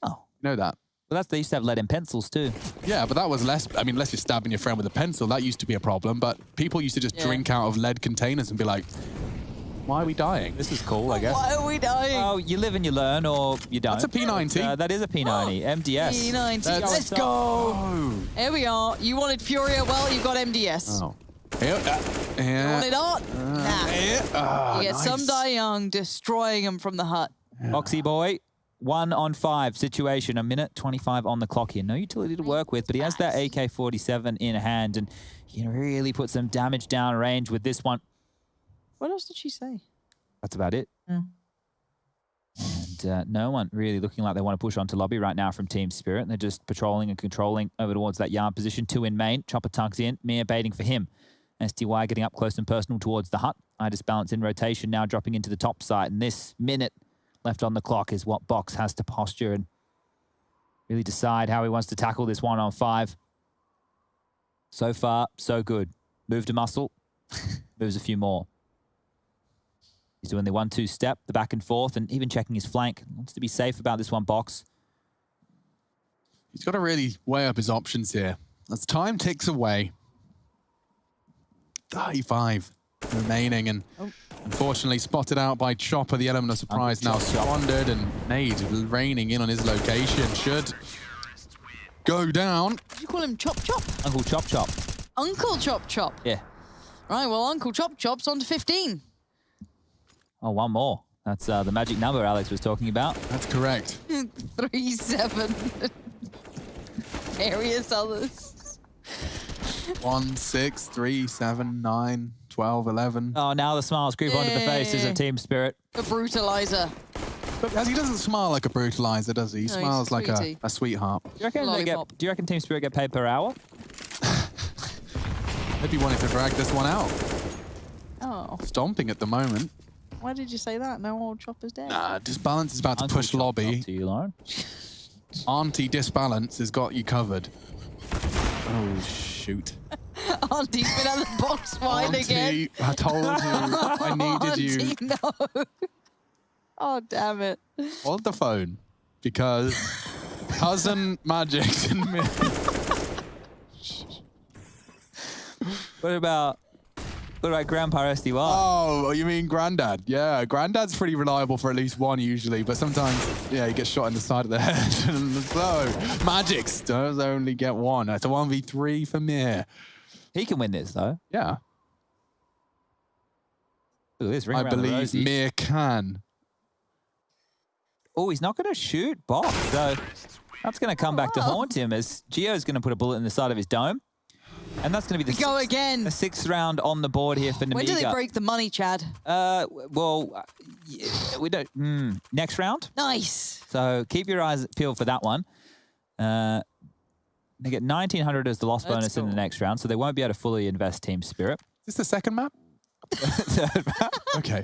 Oh. You know that? Well, they used to have lead in pencils too. Yeah, but that was less, unless you're stabbing your friend with a pencil, that used to be a problem. But people used to just drink out of lead containers and be like, why are we dying? This is cool, I guess. Why are we dying? Well, you live and you learn, or you don't. That's a P90. That is a P90. MDS. P90. Let's go. Here we are. You wanted Furia. Well, you got MDS. Oh. Here, You wanted art? Nah. You get nice. some Die Young destroying him from the hut. Boxy Boy, 1 on 5 situation. A minute 25 on the clock here. No utility to work with, but he has that AK-47 in hand, and he can really put some damage down range with this one. What else did she say? That's about it. And no one really looking like they want to push onto lobby right now from Team Spirit. They're just patrolling and controlling over towards that yard position. 2 in main. Chopper tugs in. Mia baiting for him. STY getting up close and personal towards the hut. Balance in rotation now, dropping into the top side. And this minute left on the clock is what Box has to posture and really decide how he wants to tackle this 1 on 5. So far, so good. Move to muscle. Moves a few more. He's doing the 1-2 step, the back and forth, and even checking his flank. Wants to be safe about this one, Box. He's got to really weigh up his options here. As time ticks away, 35 remaining, and unfortunately spotted out by Chopper. The element of surprise now squandered, and nade raining in on his location. Should go down. Did you call him Chop Chop? Uncle Chop Chop. Uncle Chop Chop. Yeah. Right, well, Uncle Chop Chop's on to 15. Oh, one more. That's the magic number Alex was talking about. That's correct. 3, 7. Various others. 1, 6, 3, 7, 9, 12, 11. Oh, now the smiles creep onto the faces of Team Spirit. A brutalizer. But he doesn't smile like a brutalizer, does he? He No, he's smiles like sweetie. a sweetheart. Do you reckon Team Spirit get paid per hour? Maybe wanted to drag this one out. Oh. Stomping at the moment. Why did you say that? No old Chopper's dead. Nah, Disbalance is about to push lobby. To you, Lauren. Auntie Disbalance has got you covered. Oh, shoot. Auntie's been at the box wide again. I told you. I needed you. Auntie, no. Oh, damn it. Hold the phone. Because Cousin Magic's in me. What about Grandpa SDY? Oh, you mean Granddad? Yeah, Granddad's pretty reliable for at least one usually, but sometimes, yeah, he gets shot in the side of the head. So, Magic's does only get one. It's a 1v3 for Mir. He can win this, though. Yeah. Look at this, ring I around the believe rosy. Mir can. Oh, he's not going to shoot box, so that's going to come back to haunt him as Gio's going to put a bullet in the side of his dome. And that's going to be the Go again. The 6th round on the board here for Nemiga. When do they break the money, Chad? We don't. Next round. Nice. So keep your eyes peeled for that one. They get 1,900 as the loss bonus in the next round, so they won't be able to fully invest Team Spirit. Is this the second map? Third map. Okay.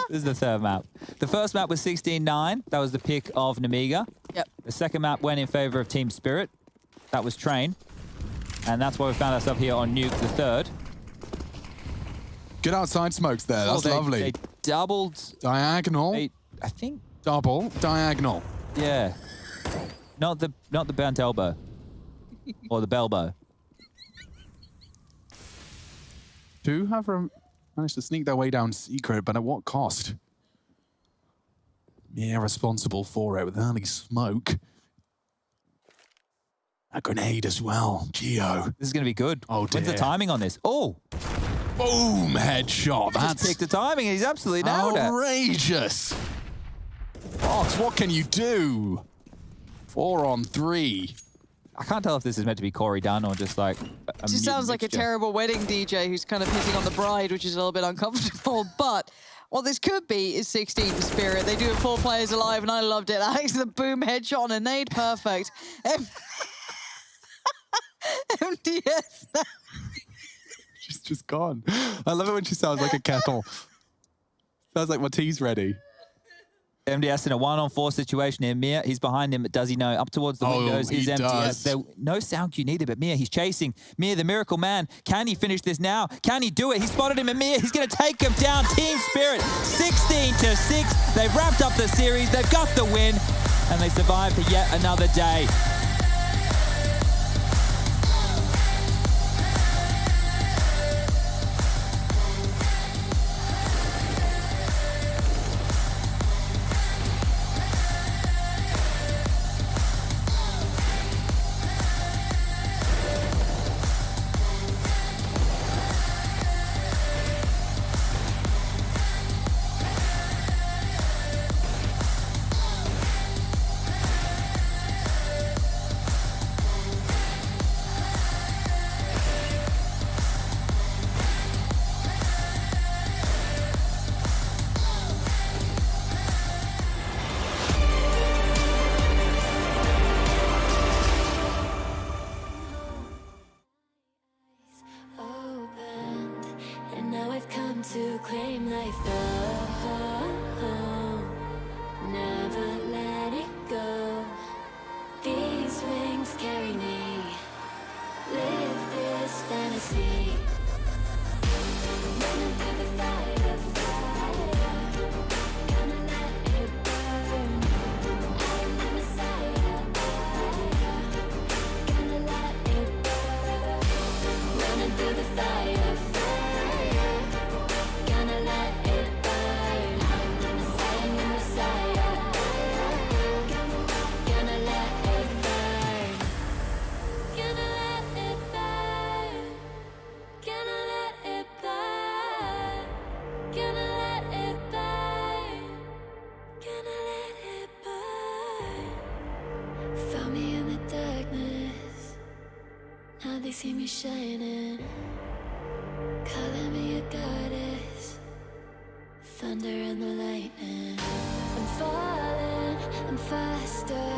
This is the third map. The first map was 16-9. That was the pick of Nemiga. Yep. The second map went in favor of Team Spirit. That was Train. And that's why we found ourselves here on Nuke the third. Good outside smokes there. That's lovely. They doubled. Diagonal. I think. Double. Diagonal. Yeah. Not the burnt elbow. Or the belbow. Two have managed to sneak their way down secret, but at what cost? Yeah, responsible for it with early smoke. A grenade as well. Gio. This is going to be good. Oh, dear. When's the timing on this? Oh! Boom! Headshot. That's picked the timing and he's absolutely nailed it. Outrageous. Fox, what can you do? 4 on 3. I can't tell if this is meant to be Corey Dunn or just like a Just sounds like a terrible wedding DJ who's kind of hitting on the bride, which is a little bit uncomfortable. But what this could be is 16 for Spirit. They do it 4 players alive, and I loved it. Alex, the boom headshot on a nade, perfect. MDS. She's just gone. I love it when she sounds like a kettle. Sounds like my tea's ready. MDS in a 1-on-4 situation here. Mir, he's behind him, but does he know? Up towards the windows is MDS. There, no sound cue needed, but Mir, he's chasing. Mir, the miracle man. Can he finish this now? Can he do it? He spotted him, and Mir, he's going to take him down. Team Spirit, 16-6. They've wrapped up the series. They've got the win, and they survive for yet another day. To claim life, never let it go. These wings carry me, live this fantasy. Running through the fire, gonna let it burn. I am the Messiah, gonna let it burn. Running through the fire. Now they see me shining, calling me a goddess. Thunder and the lightning. I'm falling, I'm faster,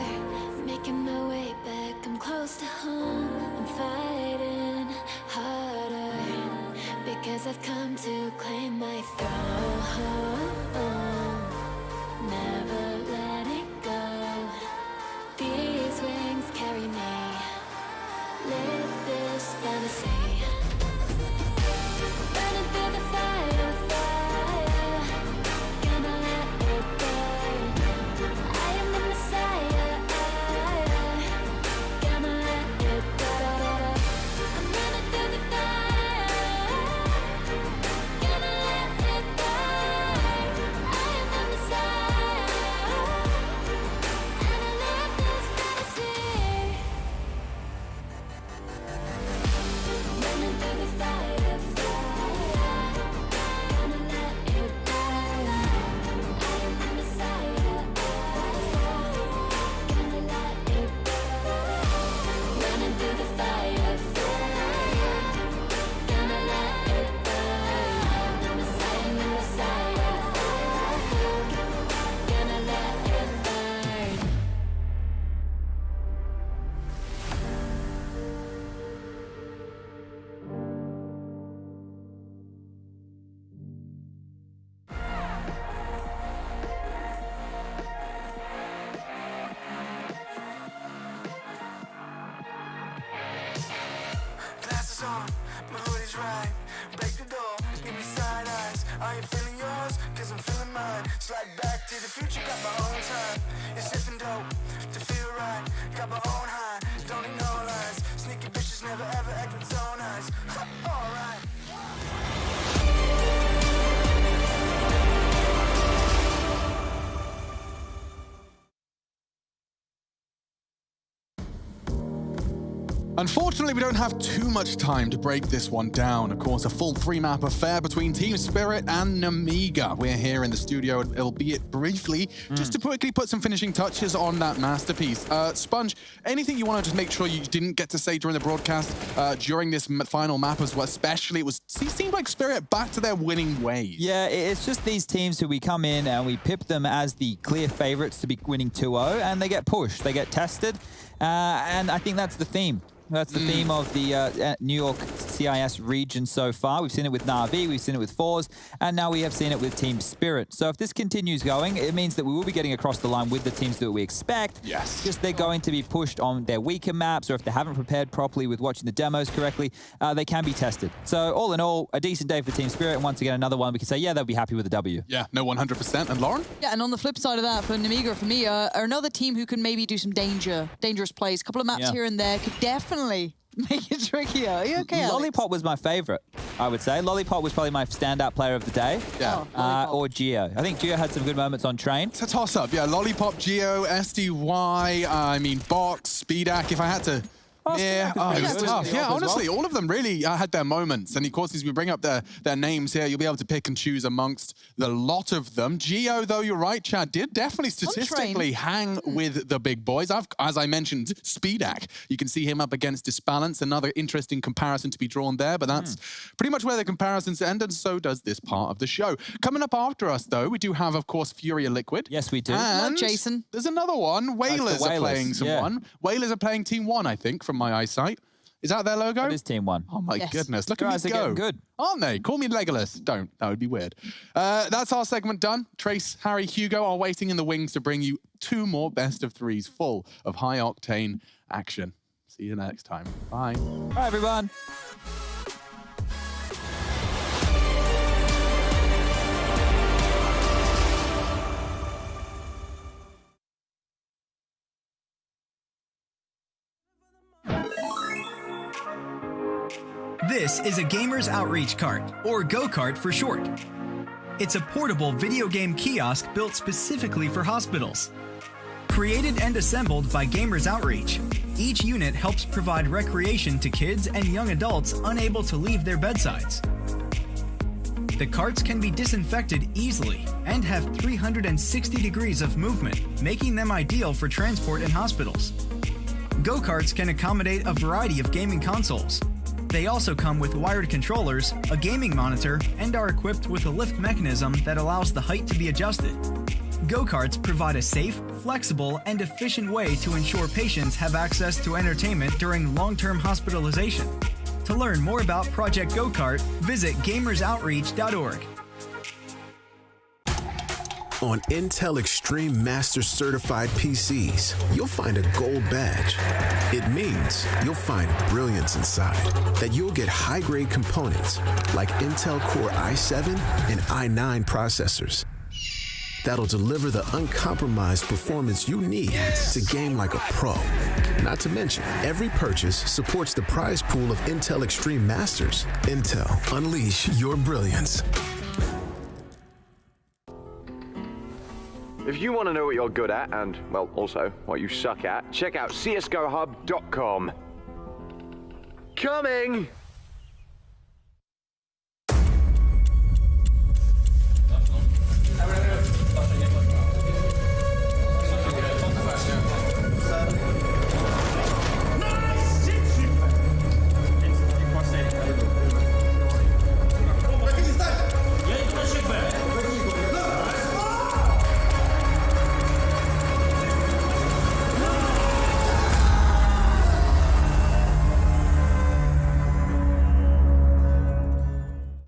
making my way back. I'm close to home. I'm fighting harder because I've come to claim my throne. Never letting go. These wings carry me. Live this fantasy. Running through the fire, fire. Gonna let it burn. I am the Messiah. Gonna let it burn. I'm running through the fire. Gonna let it burn. I am the Messiah. And I live this fantasy. Running through the fire, fire. Gonna let it burn. I am the Messiah. Gonna let it burn. Running through the fire, fire. Gonna let it burn. I am the Messiah, Gonna let it burn. Glasses on, my hoodie's right. Break the door, give me side eyes. Are you feeling yours? Cause I'm feeling mine. Slide back to the future, got my own time. It's sipping dope to feel right. Got my own high, don't need no lines. Sneaky bitches never ever act with so nice. Alright. Unfortunately, we don't have too much time to break this one down. Of course, a full 3-map affair between Team Spirit and Nemiga. We're here in the studio, albeit briefly, just to quickly put some finishing touches on that masterpiece. Sponge, anything you want to just make sure you didn't get to say during the broadcast during this final map as well? Especially, it seemed like Spirit back to their winning ways. Yeah, it's just these teams who we come in and we pip them as the clear favorites to be winning 2-0, and they get pushed, they get tested, and I think that's the theme. That's the theme of the New York CIS region so far. We've seen it with Na'Vi, we've seen it with Force, and now we have seen it with Team Spirit. So if this continues going, it means that we will be getting across the line with the teams that we expect. Yes. Just they're going to be pushed on their weaker maps, or if they haven't prepared properly with watching the demos correctly, they can be tested. So all in all, a decent day for Team Spirit, and once again, another one we can say, yeah, they'll be happy with the W. Yeah, no, 100%. And Lauren? Yeah, and on the flip side of that, for Nemiga, for me, are another team who can maybe do some dangerous plays. A couple of maps here and there could definitely make it trickier. Are you okay, Alex? Lollipop was my favorite, I would say. Lollipop was probably my standout player of the day. Yeah. Or Geo. I think Geo had some good moments on train. It's a toss-up. Yeah, Lollipop, Geo, SDY, Box, Speedak. If I had to... it was tough. Yeah, honestly, all of them really had their moments. And of course, as we bring up their names here, you'll be able to pick and choose amongst the lot of them. Geo, though, you're right, Chad, did definitely statistically hang with the big boys. As I mentioned, Speedak. You can see him up against Disbalance, another interesting comparison to be drawn there, but that's pretty much where the comparisons end, and so does this part of the show. Coming up after us, though, we do have, of course, FURIA Liquid. Yes, we do. And Jason. There's another one. Whalers are playing someone. Whalers are playing Team 1, I think, from my eyesight. Is that their logo? That is Team 1. Oh my goodness. Look Guys at me are go. getting good. Aren't they? Call me Legolas. Don't. That would be weird. That's our segment done. Trace, Harry, Hugo are waiting in the wings to bring you 2 more best of 3s full of high-octane action. See you next time. Bye. Bye, everyone. This is a Gamer's Outreach Cart, or Go-Kart for short. It's a portable video game kiosk built specifically for hospitals. Created and assembled by Gamers Outreach, each unit helps provide recreation to kids and young adults unable to leave their bedsides. The carts can be disinfected easily and have 360 degrees of movement, making them ideal for transport in hospitals. Go-karts can accommodate a variety of gaming consoles. They also come with wired controllers, a gaming monitor, and are equipped with a lift mechanism that allows the height to be adjusted. Go-karts provide a safe, flexible, and efficient way to ensure patients have access to entertainment during long-term hospitalization. To learn more about Project Go-Kart, visit gamersoutreach.org. On Intel Extreme Master Certified PCs, you'll find a gold badge. It means you'll find brilliance inside, that you'll get high-grade components like Intel Core i7 and i9 processors that'll deliver the uncompromised performance you need to game like a pro. Not to mention, every purchase supports the prize pool of Intel Extreme Masters. Intel, unleash your brilliance. If you want to know what you're good at and, well, also what you suck at, check out csgohub.com. Coming!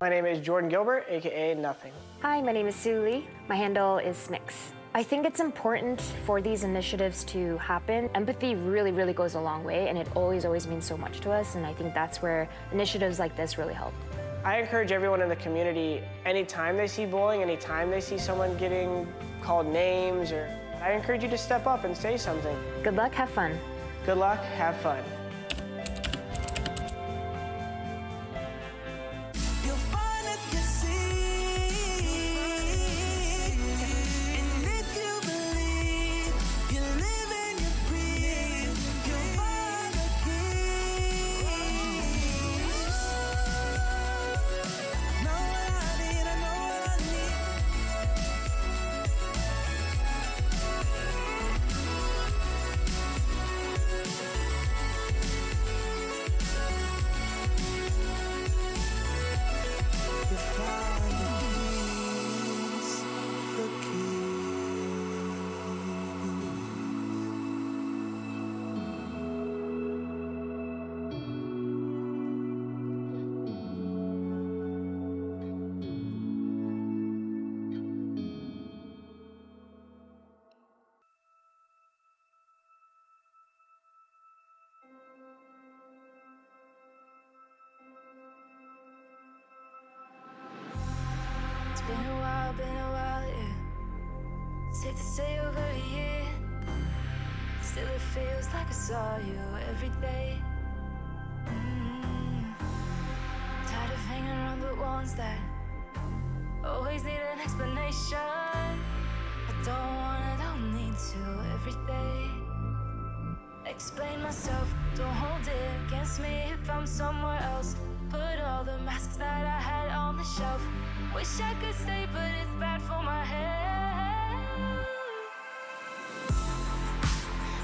My name is Jordan Gilbert, aka Nothing. Hi, my name is Sue Lee. My handle is Smix. I think it's important for these initiatives to happen. Empathy really, really goes a long way, and it always means so much to us, and I think that's where initiatives like this really help. I encourage everyone in the community, anytime they see bullying, anytime they see someone getting called names, I encourage you to step up and say something. Good luck, have fun. Good luck, have fun. Been a while, yeah. Safe to say over a year. Still it feels like I saw you every day. Tired of hanging around the ones that always need an explanation. I don't need to every day. Explain myself, don't hold it against me if I'm somewhere else. Put all the masks that I had on the shelf. Wish I could stay, but it's bad for my head.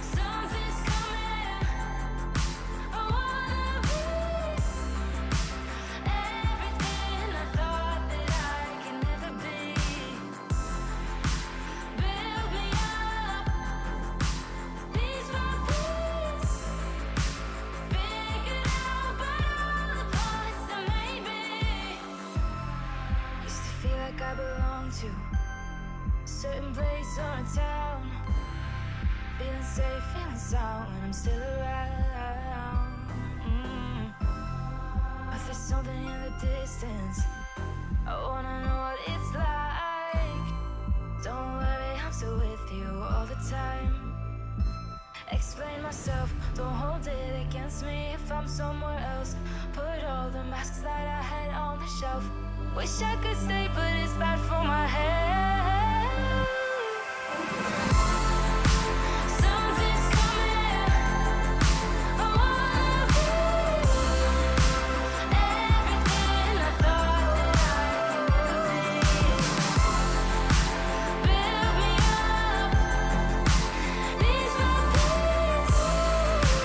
Something's coming. I wanna be everything I thought that I can never be. Build me up, piece by piece. Figured out by all the parts that made me. Used to feel like I belonged to a certain place or a town. Feeling safe, feeling sound when I'm still around. But there's something in the distance. I wanna know what it's like. Don't worry, I'm still with you all the time. Explain myself, don't hold it against me if I'm somewhere else. Put all the masks that I had on the shelf. Wish I could stay, but it's bad for my head. Something's coming. I wanna be everything I thought that I could never be. Build me up, piece by piece.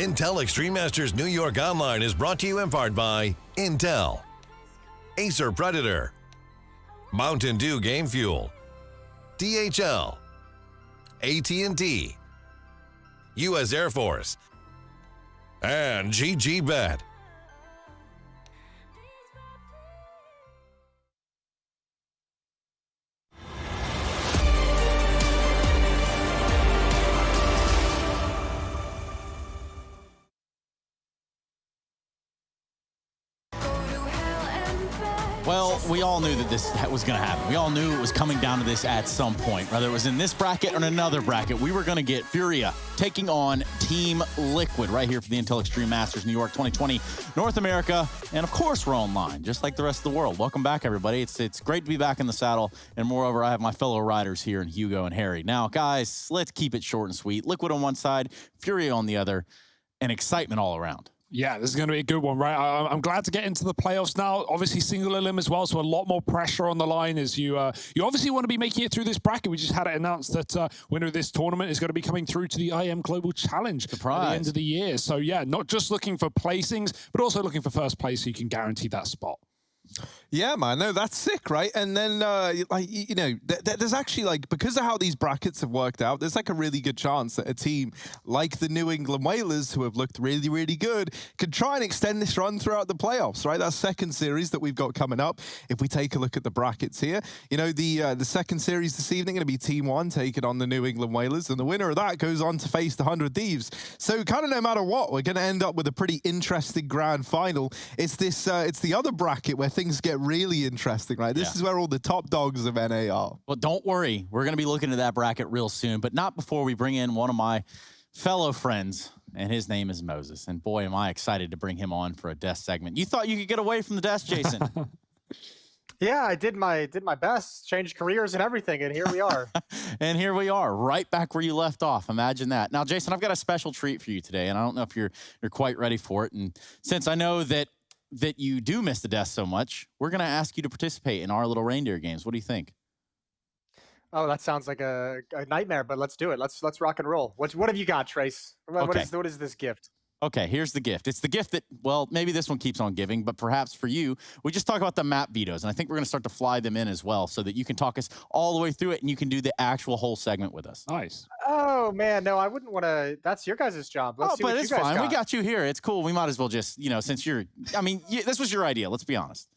Intel Extreme Masters New York Online is brought to you in part by Intel, Acer Predator, Mountain Dew Game Fuel, DHL, AT&T, U.S. Air Force, and GG Bet. Well, we all knew that this was going to happen. We all knew it was coming down to this at some point. Whether it was in this bracket or in another bracket, we were going to get FURIA taking on Team Liquid right here for the Intel Extreme Masters New York 2020 North America. And of course, we're online, just like the rest of the world. Welcome back, everybody. It's great to be back in the saddle. And moreover, I have my fellow riders here in Hugo and Harry. Now, guys, let's keep it short and sweet. Liquid on one side, FURIA on the other, and excitement all around. Yeah, this is going to be a good one, right? I'm glad to get into the playoffs now. Obviously, single elim as well, so a lot more pressure on the line as you obviously want to be making it through this bracket. We just had it announced that winner of this tournament is going to be coming through to the IEM Global Challenge at the end of the year. So, yeah, not just looking for placings, but also looking for first place so you can guarantee that spot. Yeah, man, no, that's sick, right? And then, there's actually, like, because of how these brackets have worked out, there's, like, a really good chance that a team like the New England Whalers, who have looked really, really good, could try and extend this run throughout the playoffs, right? That second series that we've got coming up, if we take a look at the brackets here, the second series this evening going to be Team 1 taking on the New England Whalers, and the winner of that goes on to face the 100 Thieves. So, kind of no matter what, we're going to end up with a pretty interesting grand final. It's the other bracket where things get really interesting, right? This is where all the top dogs of NA are. Well, don't worry. We're going to be looking at that bracket real soon, but not before we bring in one of my fellow friends, and his name is Moses. And boy, am I excited to bring him on for a desk segment. You thought you could get away from the desk, Jason. Yeah, I did my best, changed careers and everything, and here we are. And here we are, right back where you left off. Imagine that. Now, Jason, I've got a special treat for you today, and I don't know if you're quite ready for it. And since I know that you do miss the desk so much, we're going to ask you to participate in our little reindeer games. What do you think? Oh, that sounds like a nightmare, but let's do it. Let's rock and roll. What have you got, Trace? What is this gift? Okay, here's the gift. It's the gift that, well, maybe this one keeps on giving, but perhaps for you, we just talk about the map vetoes, and I think we're going to start to fly them in as well so that you can talk us all the way through it and you can do the actual whole segment with us. Nice. Oh, man, no, I wouldn't want to. That's your guys' job. Let's see but what it's you guys fine. got. We got you here. It's cool. We might as well just, since this was your idea. Let's be honest.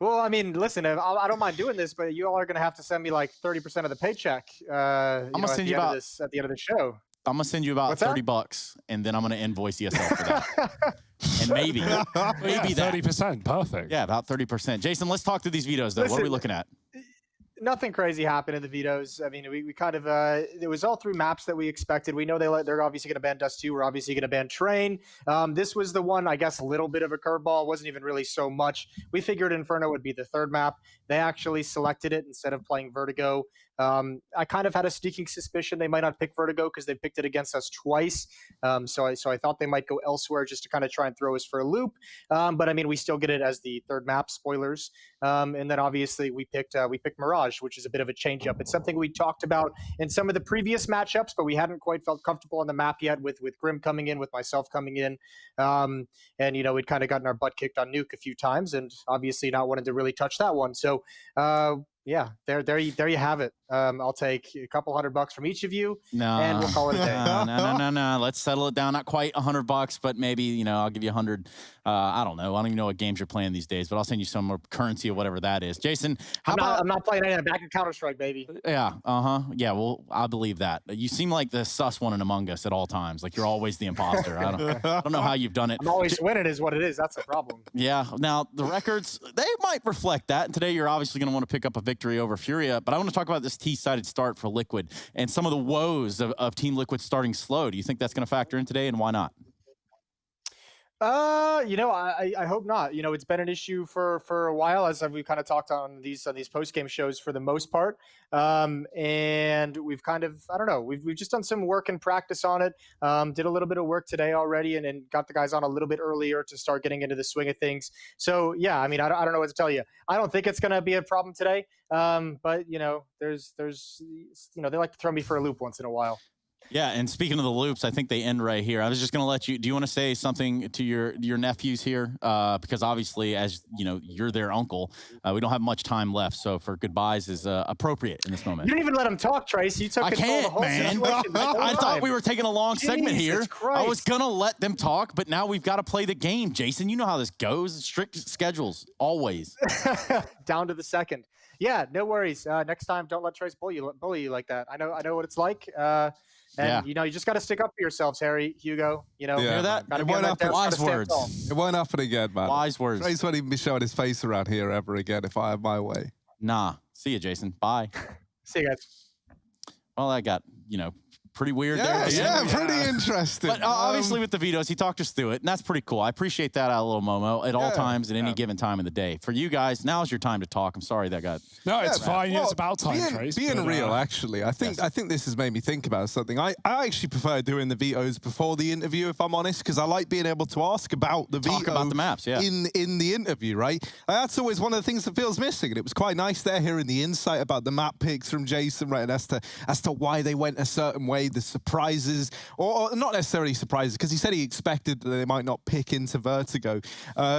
Well, I mean, listen, I don't mind doing this, but you all are going to have to send me like 30% of the paycheck I'm going to send you about at the end of the show. I'm going to send you about $30, and then I'm going to invoice ESL for that. And maybe that. 30%, perfect. Yeah, about 30%. Jason, let's talk through these vetoes, though. What are we looking at? Nothing crazy happened in the vetoes. I mean, we kind of it was all through maps that we expected. We know they're obviously going to ban Dust 2. We're obviously going to ban Train. This was the one, I guess, a little bit of a curveball. It wasn't even really so much. We figured Inferno would be the third map. They actually selected it instead of playing Vertigo. I kind of had a sneaking suspicion they might not pick Vertigo because they picked it against us twice. So I thought they might go elsewhere just to kind of try and throw us for a loop. But I mean, we still get it as the third map. Spoilers. And then obviously we picked Mirage, which is a bit of a change up. It's something we talked about in some of the previous matchups, but we hadn't quite felt comfortable on the map yet with Grim coming in, with myself coming in. And we'd kind of gotten our butt kicked on Nuke a few times, and obviously not wanting to really touch that one. So yeah, there you have it. I'll take a couple $100 from each of you, and we'll call it a day. No. Let's settle it down. Not quite $100, but maybe I'll give you 100. I don't know. I don't even know what games you're playing these days, but I'll send you some more currency or whatever that is. Jason, I'm not playing any back in Counter-Strike, baby. Yeah. Yeah. Well, I believe that. You seem like the sus one in Among Us at all times. Like you're always the imposter. I don't know how you've done it. I'm always winning, is what it is. That's the problem. Yeah. Now the records, they might reflect that. And today you're obviously going to want to pick up a victory over FURIA, but I want to talk about this T-sided start for Liquid and some of the woes of Team Liquid starting slow. Do you think that's going to factor in today, and why not? I hope not. It's been an issue for a while, as we've kind of talked on these post-game shows for the most part. And we've kind of, I don't know, we've just done some work and practice on it. Did a little bit of work today already, and got the guys on a little bit earlier to start getting into the swing of things. So yeah, I mean, I don't know what to tell you. I don't think it's going to be a problem today. But there's they like to throw me for a loop once in a while. Yeah, and speaking of the loops, I think they end right here. I was just going to let you, do you want to say something to your nephews here? Because obviously, as you know, you're their uncle. We don't have much time left, so for goodbyes is appropriate in this moment. You didn't even let him talk, Trace. You took I control of the can't, whole man. situation the whole I thought time. we were taking a long segment here. Jesus Christ. I was going to let them talk, but now we've got to play the game. Jason, you know how this goes. Strict schedules, always. Down to the second. Yeah, no worries. Next time, don't let Trace bully you like that. I know what it's like. And you know, you just got to stick up for yourselves, Harry, Hugo. You know, hear that? Gotta It be on won't that happen. desk, gotta Wise stand words. tall. It won't happen again, man. Wise words. Trace won't even be showing his face around here ever again if I have my way. Nah. See you, Jason. Bye. See you guys. Well, that got, you know, pretty weird Yeah, there. yeah, pretty interesting. But obviously with the vetoes, he talked us through it, and that's pretty cool. I appreciate that out of little Momo at all times at any given time of the day. For you guys, now's your time to talk. I'm sorry that got... No, it's fine. Well, it's about time, Trace. Being but, real, actually, I think this has made me think about something. I actually prefer doing the vetoes before the interview, if I'm honest, because I like being able to ask about the veto about the maps, yeah. in the interview, right? That's always one of the things that feels missing, and it was quite nice there hearing the insight about the map picks from Jason, right, and as to why they went a certain way, the surprises, or not necessarily surprises, because he said he expected that they might not pick into Vertigo.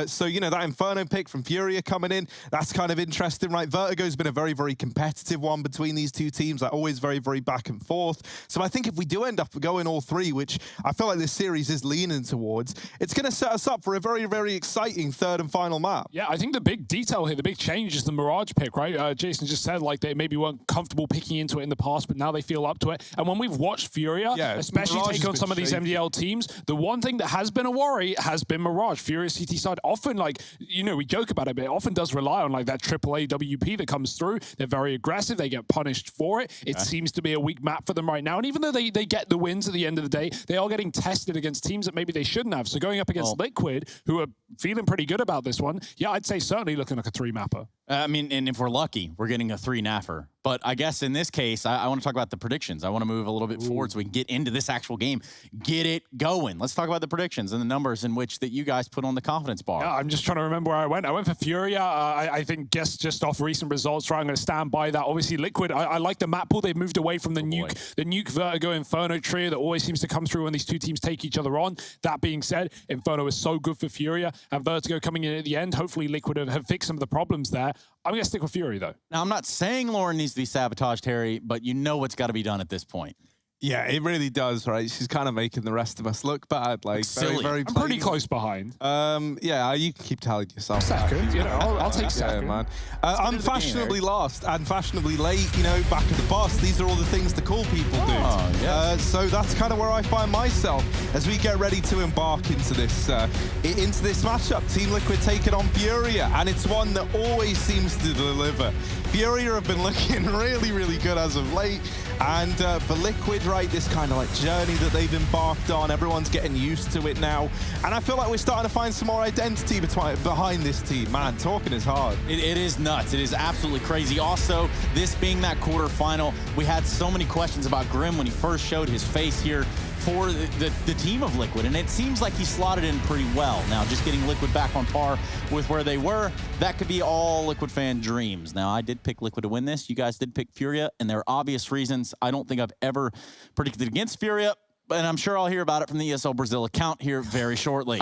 So, you know, that Inferno pick from FURIA coming in, that's kind of interesting, right? Vertigo's been a very, very competitive one between these two teams, like always very, very back and forth. So I think if we do end up going all three, which I feel like this series is leaning towards, it's going to set us up for a very, very exciting third and final map. Yeah, I think the big detail here, the big change is the Mirage pick, right? Jason just said like they maybe weren't comfortable picking into it in the past, but now they feel up to it. And when we've watched FURIA, especially Mirage take has on been some of these shaky. MDL teams, the one thing that has been a worry has been Mirage. FURIA CT side often, like, you know, we joke about it, but it often does rely on like that AAA WP that comes through. They're very aggressive. They get punished for it. It seems to be a weak map for them right now. And even though they get the wins at the end of the day, they are getting tested against teams that maybe they shouldn't have. So going up against Liquid, who are feeling pretty good about this one, yeah, I'd say certainly looking like a 3-mapper. I mean, and if we're lucky, we're getting a 3-naffer. But I guess in this case, I want to talk about the predictions. I want to move a little bit forward so we can get into this actual game. Get it going. Let's talk about the predictions and the numbers in which that you guys put on the confidence bar. Yeah, I'm just trying to remember where I went. I went for FURIA. I think just off recent results, right, I'm going to stand by that. Obviously, Liquid, I like the map pool. They've moved away from the nuke Vertigo Inferno trio that always seems to come through when these two teams take each other on. That being said, Inferno is so good for FURIA, and Vertigo coming in at the end. Hopefully, Liquid have fixed some of the problems there. I'm going to stick with FURIA, though. Now, I'm not saying Lauren needs to be sabotaged, Harry, but you know what's got to be done at this point. Yeah, it really does, right? She's kind of making the rest of us look bad. Like, very, very I'm pretty close behind. Yeah, you can keep telling yourself. Second, you know, I'll take second. Yeah, man. I'm fashionably last and fashionably late, you know, back at the bus. These are all the things the cool people do. So that's kind of where I find myself as we get ready to embark into this matchup. Team Liquid taking on FURIA, and it's one that always seems to deliver. FURIA have been looking really, really good as of late. And for Liquid, right, this kind of like journey that they've embarked on, everyone's getting used to it now. And I feel like we're starting to find some more identity behind this team. Man, talking is hard. It is nuts. It is absolutely crazy. Also, this being that quarterfinal, we had so many questions about Grim when he first showed his face here for the team of Liquid, and it seems like he slotted in pretty well. Now, just getting Liquid back on par with where they were, that could be all Liquid fan dreams. Now, I did pick Liquid to win this. You guys did pick FURIA, and there are obvious reasons. I don't think I've ever predicted against FURIA, and I'm sure I'll hear about it from the ESL Brazil account here very shortly.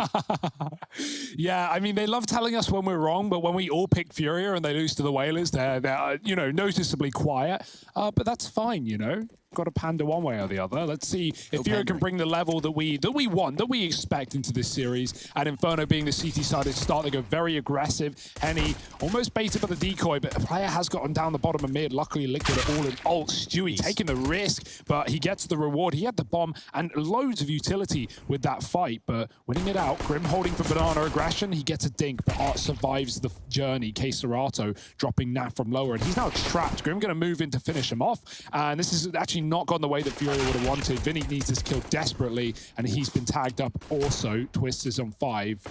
Yeah, I mean, they love telling us when we're wrong, but when we all pick FURIA and they lose to the Whalers, they're you know, noticeably quiet. But that's fine, you know. Got to pander one way or the other. Let's see if FURIA can bring the level that we want, that we expect into this series. And Inferno being the CT side at start, they go very aggressive. Henny almost baited by the decoy, but a player has gotten down the bottom of mid. Luckily, Liquid are all in ult. Stewie taking the risk, but he gets the reward. He had the bomb and loads of utility with that fight, but winning it out. Grim holding for banana aggression. He gets a dink, but Art survives the journey. K Serato dropping Nat from lower, and he's now trapped. Grim going to move in to finish him off, and this is actually not gone the way that FURIA would have wanted. Vinny needs this kill desperately, and he's been tagged up also. Twist is on 5.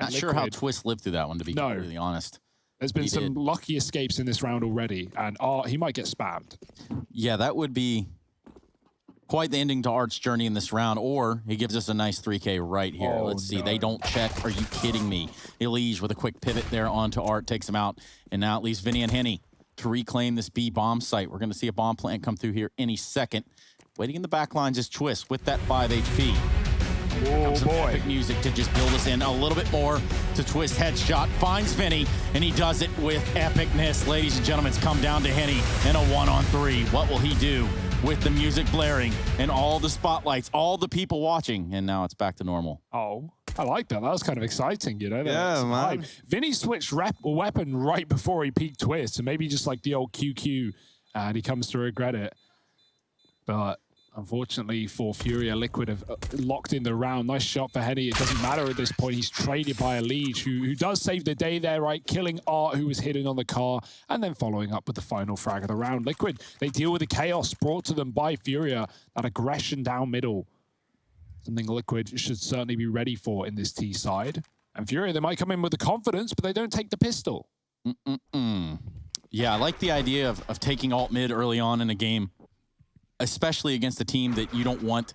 Not sure how Twist lived through that one, to be completely honest. There's been some lucky escapes in this round already, and he might get spammed. Yeah, that would be quite the ending to Art's journey in this round, or he gives us a nice 3K right here. Let's see. They don't check. Are you kidding me? Elige with a quick pivot there onto Art, takes him out, and now it leaves Vinny and Henny to reclaim this B bomb site. We're going to see a bomb plant come through here any second. Waiting in the back lines is Twist with that 5 HP. Oh, some boy. epic music to just build us in a little bit more to Twist. Headshot finds Vinny, and he does it with epicness. Ladies and gentlemen, it's come down to Henny in a 1-on-3. What will he do with the music blaring and all the spotlights, all the people watching? And now it's back to normal. Oh, I like that. That was kind of exciting, you know? Yeah, man. Vinny switched weapon right before he peaked Twist, so maybe just like the old QQ, and he comes to regret it. But unfortunately for Furia, Liquid have locked in the round. Nice shot for Henny. It doesn't matter at this point. He's traded by a lead who does save the day there, right? Killing Art, who was hidden on the car, and then following up with the final frag of the round. Liquid, they deal with the chaos brought to them by Furia. That aggression down middle. Something Liquid should certainly be ready for in this T side. And Furia, they might come in with the confidence, but they don't take the pistol. Yeah, I like the idea of taking alt mid early on in a game, especially against a team that you don't want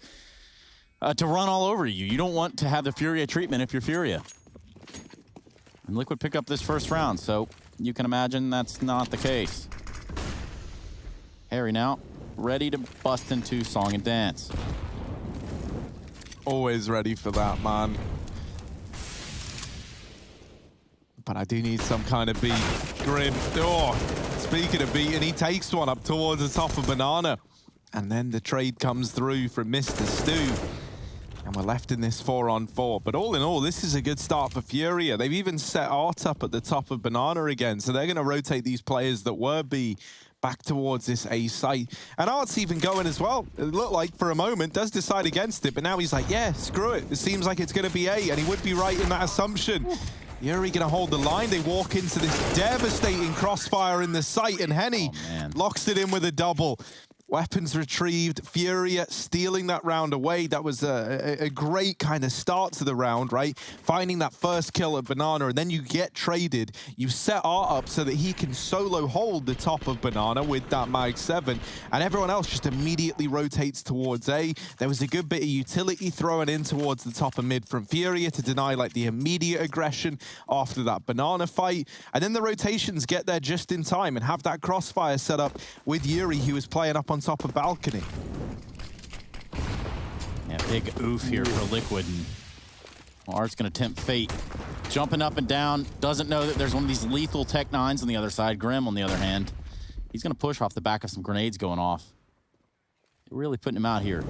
to run all over you. You don't want to have the Furia treatment if you're Furia. And Liquid pick up this first round, so you can imagine that's not the case. Harry now ready to bust into Song and Dance. Always ready for that, man. But I do need some kind of beat. Grim. Oh, speaking of beating, he takes one up towards the top of Banana. And then the trade comes through from Mr. Stu. And we're left in this 4-on-4. But all in all, this is a good start for Furia. They've even set Art up at the top of Banana again. So they're going to rotate these players that were B back towards this A site. And Art's even going as well. It looked like for a moment, does decide against it. But now he's like, yeah, screw it. It seems like it's going to be A. And he would be right in that assumption. Yuri going to hold the line. They walk into this devastating crossfire in the site. And Henny locks it in with a double. Weapons retrieved, Furia stealing that round away. That was a great kind of start to the round, right? Finding that first kill at Banana, and then you get traded. You set Art up so that he can solo hold the top of Banana with that Mag 7, and everyone else just immediately rotates towards A. There was a good bit of utility thrown in towards the top of mid from Furia to deny like the immediate aggression after that Banana fight, and then the rotations get there just in time and have that crossfire set up with Yuri, who was playing up on top of balcony. Yeah, big oof here for Liquid. And Art's going to tempt fate. Jumping up and down. Doesn't know that there's one of these lethal Tech 9s on the other side. Grim, on the other hand, he's going to push off the back of some grenades going off. They're really putting him out here.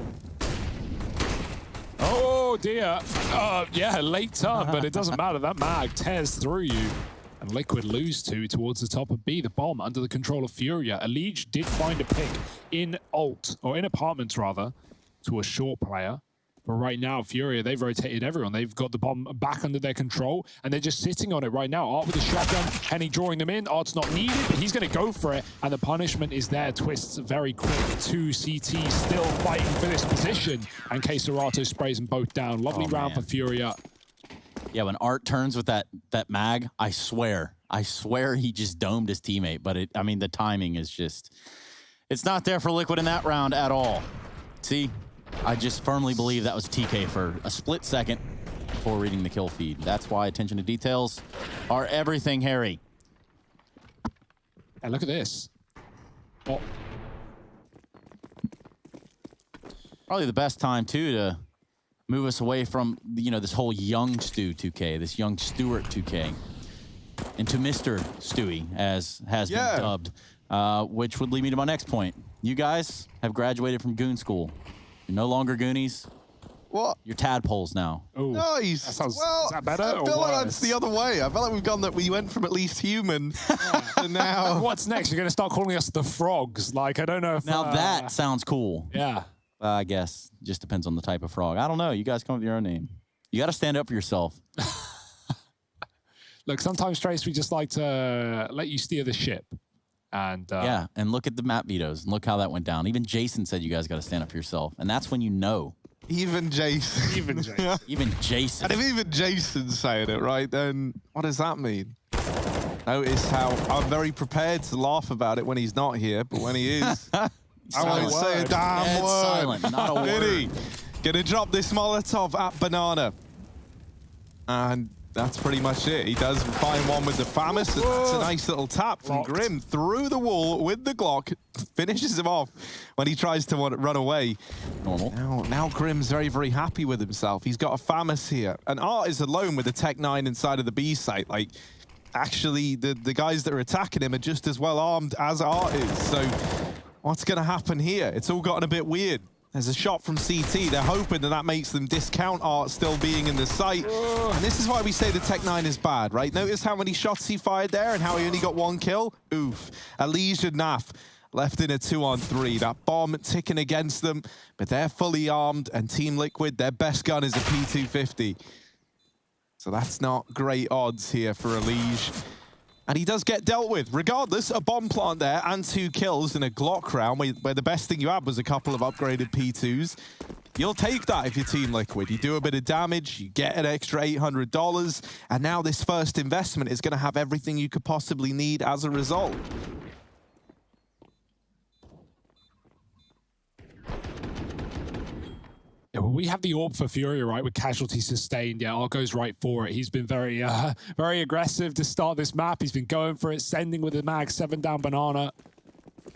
Oh, dear. Yeah, late turn, but it doesn't matter. That mag tears through you. And Liquid lose two towards the top of B. The bomb under the control of Furia. Elige did find a pick in ult, or in apartments rather, to a short player. But right now, Furia, they've rotated everyone. They've got the bomb back under their control, and they're just sitting on it right now. Art with a shotgun, Henny drawing them in. Art's not needed, but he's going to go for it, and the punishment is there. Twists very quick. 2 CT still fighting for this position, and Queserato sprays them both down. Lovely round for Furia. Yeah, when Art turns with that mag, I swear he just domed his teammate. But I mean, the timing is just, it's not there for Liquid in that round at all. See, I just firmly believe that was a TK for a split second before reading the kill feed. That's why attention to details are everything, Harry. And look at this. Oh. Probably the best time too to move us away from, you know, this whole young Stu 2K, this young Stewart 2K, into Mr. Stewie, as has been dubbed, which would lead me to my next point. You guys have graduated from Goon School. You're no longer Goonies. What? You're tadpoles now. Ooh. Nice. That sounds, well, is that better I or feel like worse? that's the other way. I feel like we went from at least human to now. What's next? You're going to start calling us the frogs. Like, I don't know if... Now that sounds cool. Yeah. I guess. Just depends on the type of frog. I don't know. You guys come up with your own name. You got to stand up for yourself. Look, sometimes, Trace, we just like to let you steer the ship. And yeah, and look at the map vetoes. And look how that went down. Even Jason said you guys got to stand up for yourself. And that's when you know. Even Jason. Even Jason. Even Jason. And if even Jason's saying it, right, then what does that mean? Notice how I'm very prepared to laugh about it when he's not here, but when he is... I won't say a damn word. Silent, not a word. Gonna drop this Molotov at Banana. And that's pretty much it. He does find one with the Famus. And that's a nice little tap from Grim through the wall with the Glock. finishes him off when he tries to run away. Normal. Now Grim's very, very happy with himself. He's got a FAMAS here. And Art is alone with the Tech 9 inside of the B site. Like, actually, the guys that are attacking him are just as well armed as Art is. So what's going to happen here? It's all gotten a bit weird. There's a shot from CT. They're hoping that makes them discount Art still being in the site. And this is why we say the Tech 9 is bad, right? Notice how many shots he fired there and how he only got 1 kill. Oof. Elige and Naf left in a 2-on-3. That bomb ticking against them, but they're fully armed. And Team Liquid, their best gun is a P250. So that's not great odds here for Elige. And he does get dealt with. Regardless, a bomb plant there and 2 kills in a Glock round where the best thing you had was a couple of upgraded P2s. You'll take that if you're Team Liquid. You do a bit of damage, you get an extra $800, and now this first investment is going to have everything you could possibly need as a result. Yeah, well, we have the AWP for Furia, right, with casualty sustained. Yeah, Art goes right for it. He's been very aggressive to start this map. He's been going for it, sending with the mag, 7 down banana.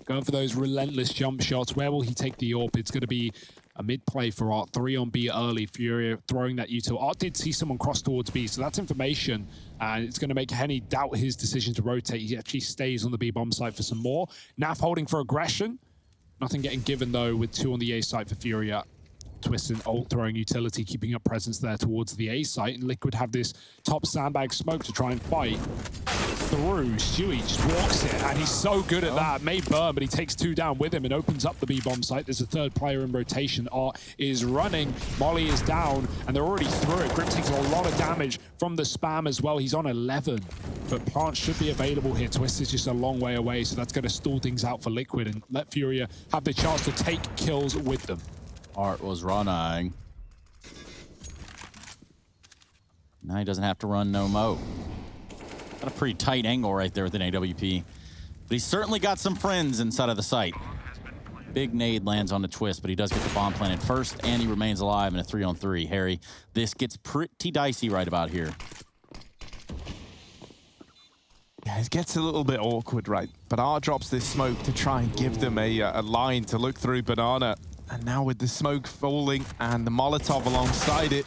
Going for those relentless jump shots. Where will he take the AWP? It's going to be a mid play for Art. 3 on B early. Furia throwing that util. Art did see someone cross towards B, so that's information. And it's going to make Henny doubt his decision to rotate. He actually stays on the B bomb site for some more. Naf holding for aggression. Nothing getting given, though, with 2 on the A site for Furia. Twist and ult throwing utility, keeping up presence there towards the A site. And Liquid have this top sandbag smoke to try and fight through. Stewie just walks it, and he's so good at that. May burn, but he takes 2 down with him and opens up the B-bomb site. There's a 3rd player in rotation. Art is running. Molly is down, and they're already through it. Grim takes a lot of damage from the spam as well. He's on 11, but plants should be available here. Twist is just a long way away, so that's going to stall things out for Liquid and let Furia have the chance to take kills with them. Art was running. Now he doesn't have to run no mo. Got a pretty tight angle right there with an AWP. But he's certainly got some friends inside of the site. Big nade lands on the Twist, but he does get the bomb planted first, and he remains alive in a 3-on-3. Harry, this gets pretty dicey right about here. Yeah, it gets a little bit awkward, right? But Art drops this smoke to try and give them a line to look through banana. And now with the smoke falling and the Molotov alongside it,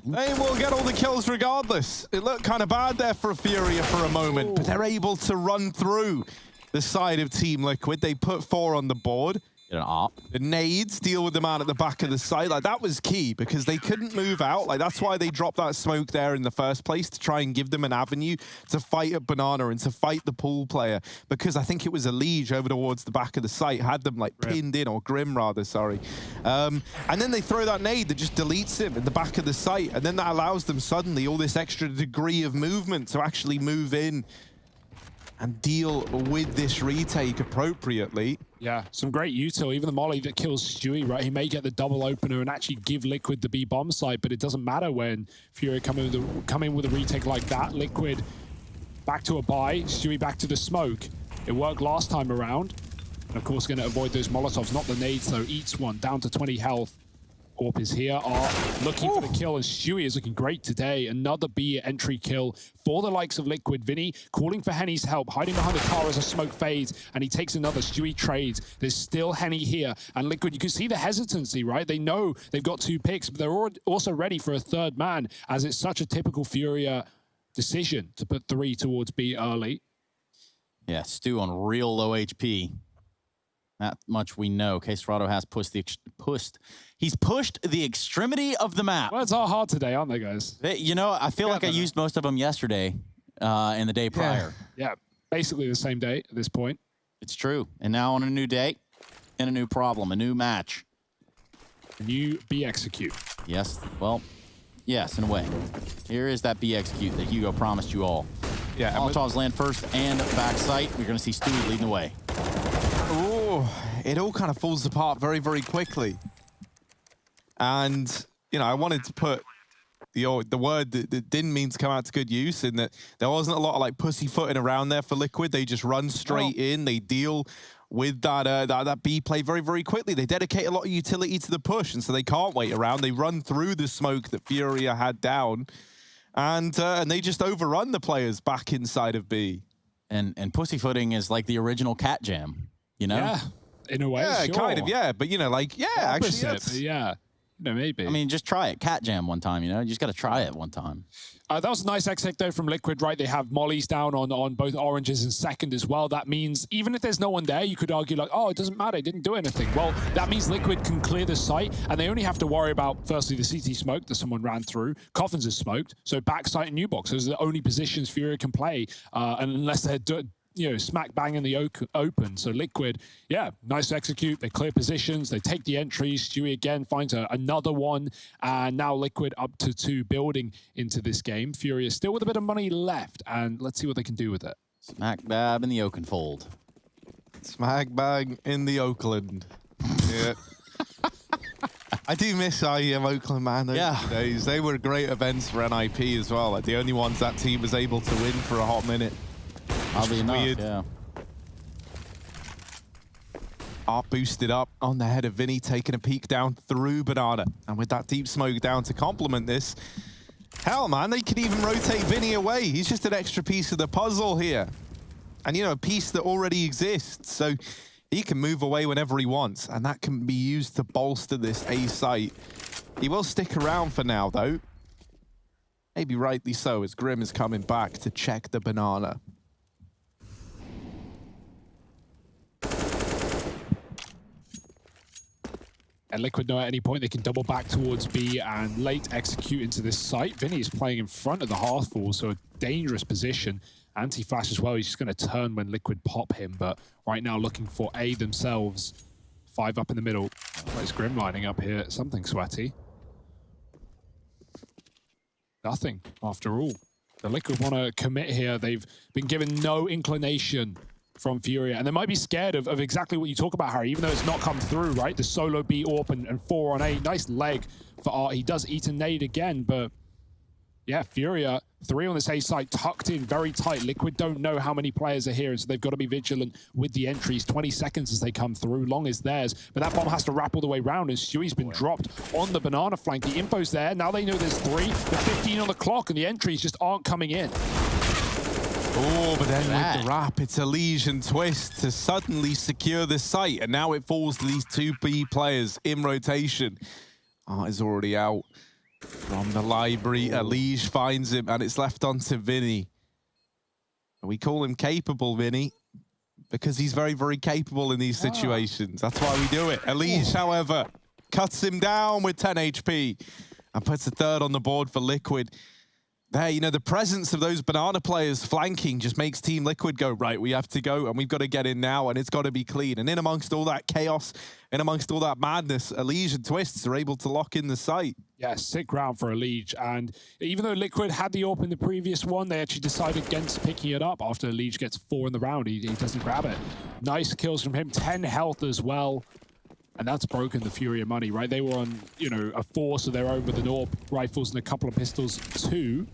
they will get all the kills regardless. It looked kind of bad there for Furia for a moment, but they're able to run through the side of Team Liquid. They put 4 on the board. Get an op. The nades deal with the man at the back of the site. Like, that was key because they couldn't move out. Like, that's why they dropped that smoke there in the first place, to try and give them an avenue to fight at banana and to fight the pool player. Because I think it was Elige over towards the back of the site, had them like pinned in, or Grim rather, sorry. And then they throw that nade that just deletes him in the back of the site. And then that allows them suddenly all this extra degree of movement to actually move in and deal with this retake appropriately. Yeah, some great util. Even the molly that kills Stewie, right? He may get the double opener and actually give Liquid the B bomb site, but it doesn't matter when Furia come in with a retake like that. Liquid back to a buy, Stewie back to the smoke. It worked last time around. And of course, going to avoid those Molotovs. Not the nades, though. Eats one, down to 20 health. Orp is here, looking for the kill, and Stewie is looking great today. Another B entry kill for the likes of Liquid. Vinny calling for Henny's help, hiding behind the car as a smoke fades, and he takes another. Stewie trades. There's still Henny here, and Liquid, you can see the hesitancy, right? They know they've got 2 picks, but they're also ready for a 3rd man, as it's such a typical Furia decision to put 3 towards B early. Yeah, Stu on real low HP. That much we know. Caserado has pushed the extremity of the map. Well, it's all hard today, aren't they, guys? You know, I feel like I used most of them yesterday and the day prior. Yeah, basically the same day at this point. It's true. And now on a new day and a new problem, a new match. A new B execute. Yes, well, yes, in a way. Here is that B execute that Hugo promised you all. Yeah, Molotovs land first and back sight. We're going to see Stewie leading the way. Ooh, it all kind of falls apart very, very quickly. And, you know, I wanted to put the word that didn't mean to come out to good use, in that there wasn't a lot of like pussyfooting around there for Liquid. They just run straight in. They deal with that B play very, very quickly. They dedicate a lot of utility to the push, and so they can't wait around. They run through the smoke that Furia had down, and they just overrun the players back inside of B. And pussyfooting is like the original cat jam. you know? Yeah, in a way, Yeah, sure. kind of, yeah. But, you know, like, yeah, actually, Opposite, that's... but yeah. No, maybe. I mean, just try it. Cat Jam one time, you know? You just got to try it one time. That was a nice exec though from Liquid, right? They have mollies down on both oranges and second as well. That means even if there's no one there, you could argue like, oh, it doesn't matter, it didn't do anything. Well, that means Liquid can clear the site, and they only have to worry about, firstly, the CT smoke that someone ran through. Coffins is smoked, so backside and new box. Those are the only positions FURIA can play, unless they're smack bang in the open. So Liquid, yeah, nice to execute. They clear positions. They take the entries. Stewie again finds another one. And now Liquid up to 2 building into this game. FURIA still with a bit of money left. And let's see what they can do with it. Smack dab in the Oakenfold. Smack bang in the Oakland. Yeah. I do miss IEM Oakland, man. Those days. They were great events for NIP as well. Like the only ones that team was able to win for a hot minute. Oddly enough, weird. yeah. Art boosted up on the head of Vinny, taking a peek down through Banana. And with that deep smoke down to complement this, hell, man, they could even rotate Vinny away. He's just an extra piece of the puzzle here. And, you know, a piece that already exists. So he can move away whenever he wants. And that can be used to bolster this A site. He will stick around for now, though. Maybe rightly so, as Grim is coming back to check the Banana. And Liquid know at any point they can double back towards B and late execute into this site. Vinny is playing in front of the Hearthfall, so a dangerous position. Anti-flash as well. He's just going to turn when Liquid pop him, but right now looking for A themselves. 5 up in the middle. Where's Grim lining up here? Something sweaty. Nothing, after all. The Liquid want to commit here. They've been given no inclination from FURIA, and they might be scared of exactly what you talk about, Harry, even though it's not come through, right? The solo B AWP and 4 on A. Nice leg for Art. He does eat a nade again, but yeah, FURIA, 3 on this A site, tucked in very tight. Liquid don't know how many players are here, and so they've got to be vigilant with the entries. 20 seconds as they come through. Long is theirs, but that bomb has to wrap all the way around, and Stewie's been dropped on the Banana flank. The info's there. Now they know there's 3. The 15 on the clock, and the entries just aren't coming in. Oh, but then with the wrap, it's a Legion twist to suddenly secure the site, and now it falls to these 2 B players in rotation. Art is already out from the library. Elige finds him, and it's left on to Vinny. We call him capable, Vinny, because he's very, very capable in these situations. That's why we do it. Elige, however, cuts him down with 10 HP and puts a 3rd on the board for Liquid. There, you know, the presence of those Banana players flanking just makes Team Liquid go, right, we have to go, and we've got to get in now, and it's got to be clean. And in amongst all that chaos, in amongst all that madness, Elige and Twists are able to lock in the site. Yeah, sick round for Elige. And even though Liquid had the AWP in the previous one, they actually decided against picking it up after Elige gets 4 in the round. He doesn't grab it. Nice kills from him, 10 health as well. And that's broken the FURIA money, right? They were on, you know, a 4, so they're over the AWP rifles and a couple of pistols, 2.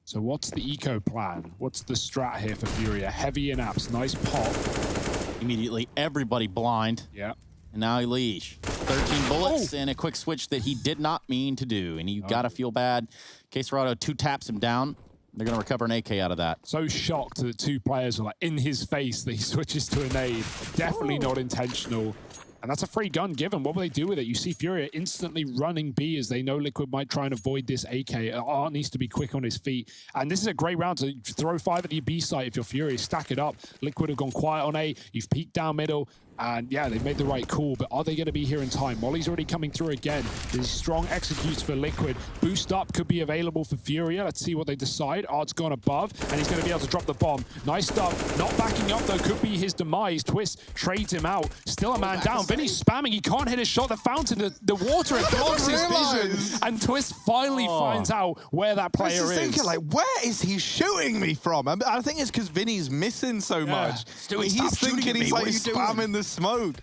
So what's the eco plan? What's the strat here for FURIA? Heavy in apps, nice pop. Immediately everybody blind. Yeah. And now Elige. 13 bullets and a quick switch that he did not mean to do. And you gotta feel bad. Queserado 2 taps him down. They're gonna recover an AK out of that. So shocked that 2 players were like in his face that he switches to a nade. Definitely not intentional. And that's a free gun given. What will they do with it? You see FURIA instantly running B as they know Liquid might try and avoid this AK. Art needs to be quick on his feet. And this is a great round to throw 5 at the B site if you're FURIA. Stack it up. Liquid have gone quiet on A. You've peeked down middle. And yeah, they've made the right call, but are they going to be here in time? Molly's already coming through again. There's strong executes for Liquid. Boost up could be available for FURIA. Let's see what they decide. Art's gone above, and he's going to be able to drop the bomb. Nice stuff. Not backing up, though. Could be his demise. Twist trades him out. Still a man down. Vinny's spamming. He can't hit his shot. The fountain, the water, it blocks his vision. And Twist finally finds out where that player is. Thinking, like, where is he shooting me from? I think it's because Vinny's missing so much. Stewie, he's thinking he's like spamming the smoke.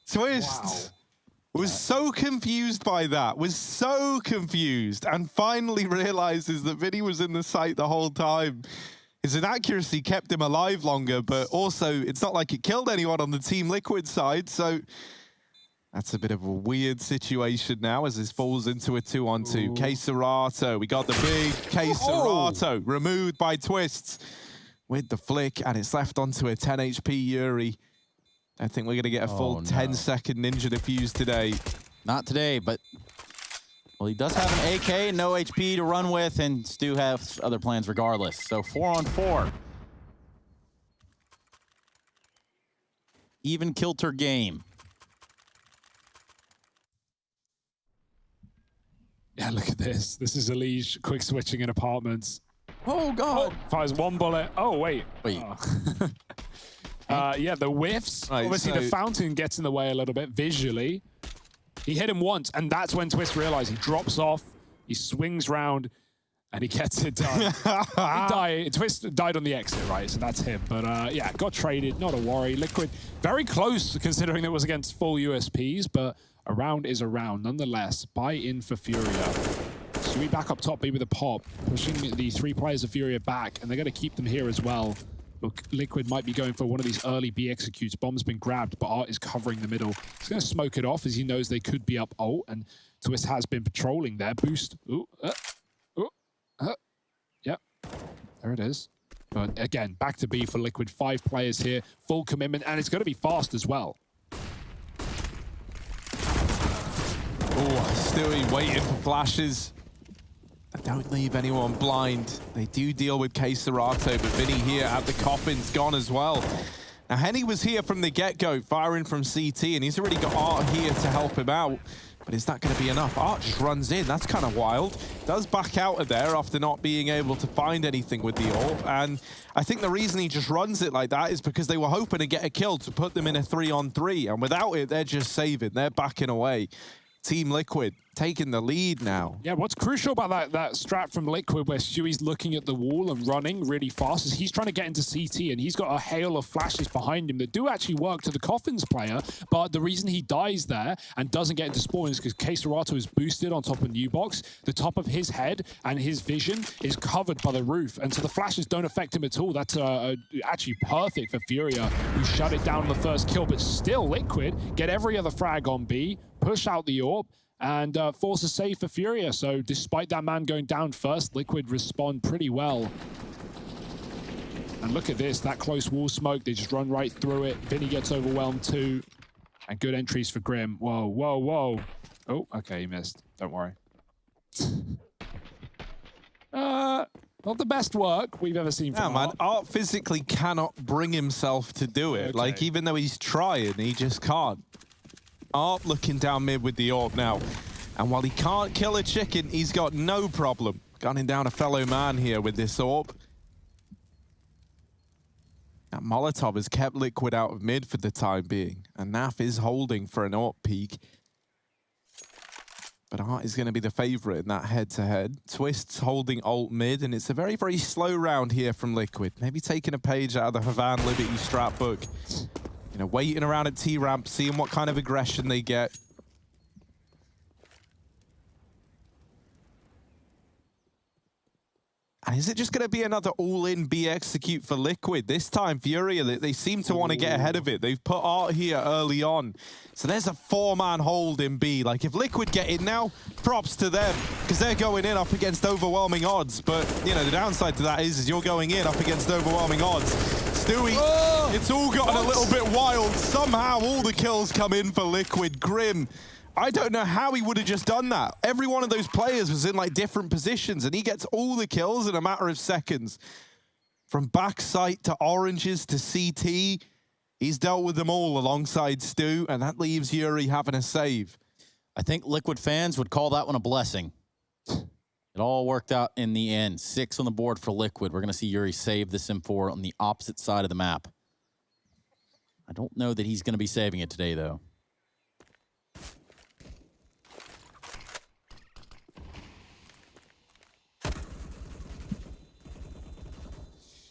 Twist was so confused by that, was so confused, and finally realizes that Vinny was in the site the whole time. His inaccuracy kept him alive longer, but also it's not like it killed anyone on the Team Liquid side, so that's a bit of a weird situation now as this falls into a 2-on-2. Queserato, we got the big Queserato removed by Twists. with the flick, and it's left onto a 10 HP Yuri. I think we're going to get a full 10-second Ninja Defuse today. Not today, but well, he does have an AK, no HP to run with, and Stu has other plans regardless. So 4-on-4. Even kilter game. Yeah, look at this. This is Elige quick switching in apartments. Oh, God. Fires one bullet. Oh, wait. Wait. Yeah, the whiffs. Right, Obviously, so- the fountain gets in the way a little bit visually. He hit him once, and that's when Twist realized. He drops off, he swings round, and he gets it done. Twist died on the exit, right? So that's him. But yeah, got traded. Not a worry. Liquid, very close considering it was against full USPs, but a round is a round. Nonetheless, buy in for Furia. Sui back up top, B with a pop, pushing the 3 players of Furia back, and they're going to keep them here as well. Look, Liquid might be going for one of these early B executes. Bomb's been grabbed, but Art is covering the middle. He's going to smoke it off as he knows they could be up ult, and Twist has been patrolling there. Boost. Yep. There it is. But again, back to B for Liquid. 5 players here, full commitment, and it's going to be fast as well. Oh, Stewie waiting for flashes. Don't leave anyone blind. They do deal with K-Serato, but Vinny here at the coffin's gone as well. Now, Henny was here from the get-go, firing from CT, and he's already got Art here to help him out. But is that going to be enough? Art just runs in. That's kind of wild. Does back out of there after not being able to find anything with the AWP. And I think the reason he just runs it like that is because they were hoping to get a kill to put them in a 3-on-3. And without it, they're just saving. They're backing away. Team Liquid taking the lead now. Yeah, what's crucial about that strat from Liquid where Stewie's looking at the wall and running really fast is he's trying to get into CT, and he's got a hail of flashes behind him that do actually work to the Coffins player, but the reason he dies there and doesn't get into spawn is because K-Serato is boosted on top of Newbox. The top of his head and his vision is covered by the roof, and so the flashes don't affect him at all. That's actually perfect for Furia, who shut it down on the first kill, but still Liquid get every other frag on B, push out the AWP, and force a save for Furia. So despite that man going down first, Liquid respond pretty well. And look at this, that close wall smoke, they just run right through it. Vinny gets overwhelmed too. And good entries for Grim. Whoa, whoa, whoa. Oh, okay, he missed. Don't worry. Not the best work we've ever seen from man, Art. Art physically cannot bring himself to do it. Okay. Like, even though he's trying, he just can't. Art looking down mid with the AWP now. And while he can't kill a chicken, he's got no problem gunning down a fellow man here with this AWP. That Molotov has kept Liquid out of mid for the time being. And Naf is holding for an AWP peak. But Art is going to be the favorite in that head-to-head. Twist's holding ult mid, and it's a very, very slow round here from Liquid. Maybe taking a page out of the Havan Liberty strat book. You know, waiting around at T-ramp, seeing what kind of aggression they get. And is it just going to be another all-in B execute for Liquid? This time, Furia, they seem to want to get ahead of it. They've put Art here early on. So there's a 4-man hold in B. Like, if Liquid get in now, props to them, because they're going in up against overwhelming odds. But, you know, the downside to that is you're going in up against overwhelming odds. Stewie, it's all gotten a little bit wild. Somehow all the kills come in for Liquid. Grim, I don't know how he would have just done that. Every one of those players was in like different positions, and he gets all the kills in a matter of seconds. From backside to oranges to CT, he's dealt with them all alongside Stu, and that leaves Yuri having a save. I think Liquid fans would call that one a blessing. It all worked out in the end. 6 on the board for Liquid. We're going to see Yuri save this M4 on the opposite side of the map. I don't know that he's going to be saving it today, though.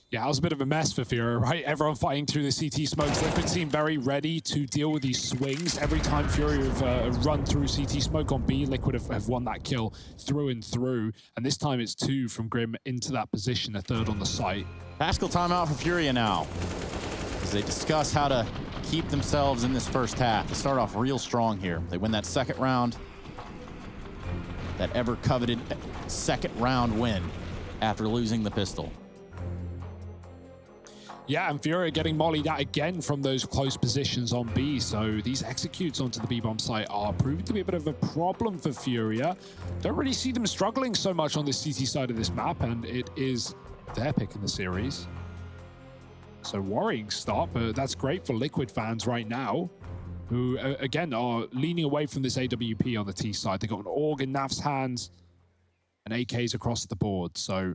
Yeah, it was a bit of a mess for Furia, right? Everyone fighting through the CT smokes. Liquid seem very ready to deal with these swings. Every time Furia have run through CT smoke on B, Liquid have won that kill through and through. And this time it's 2 from Grim into that position, a 3rd on the site. Tactical timeout for Furia now, as they discuss how to keep themselves in this first half. They start off real strong here. They win that second round, that ever-coveted second round win after losing the pistol. Yeah, and FURIA getting mollied out again from those close positions on B. So these executes onto the B-bomb site are proving to be a bit of a problem for FURIA. Don't really see them struggling so much on the CT side of this map, and it is their pick in the series. So worrying start, but that's great for Liquid fans right now, who, again, are leaning away from this AWP on the T side. They got an AUG in Naf's hands and AKs across the board. So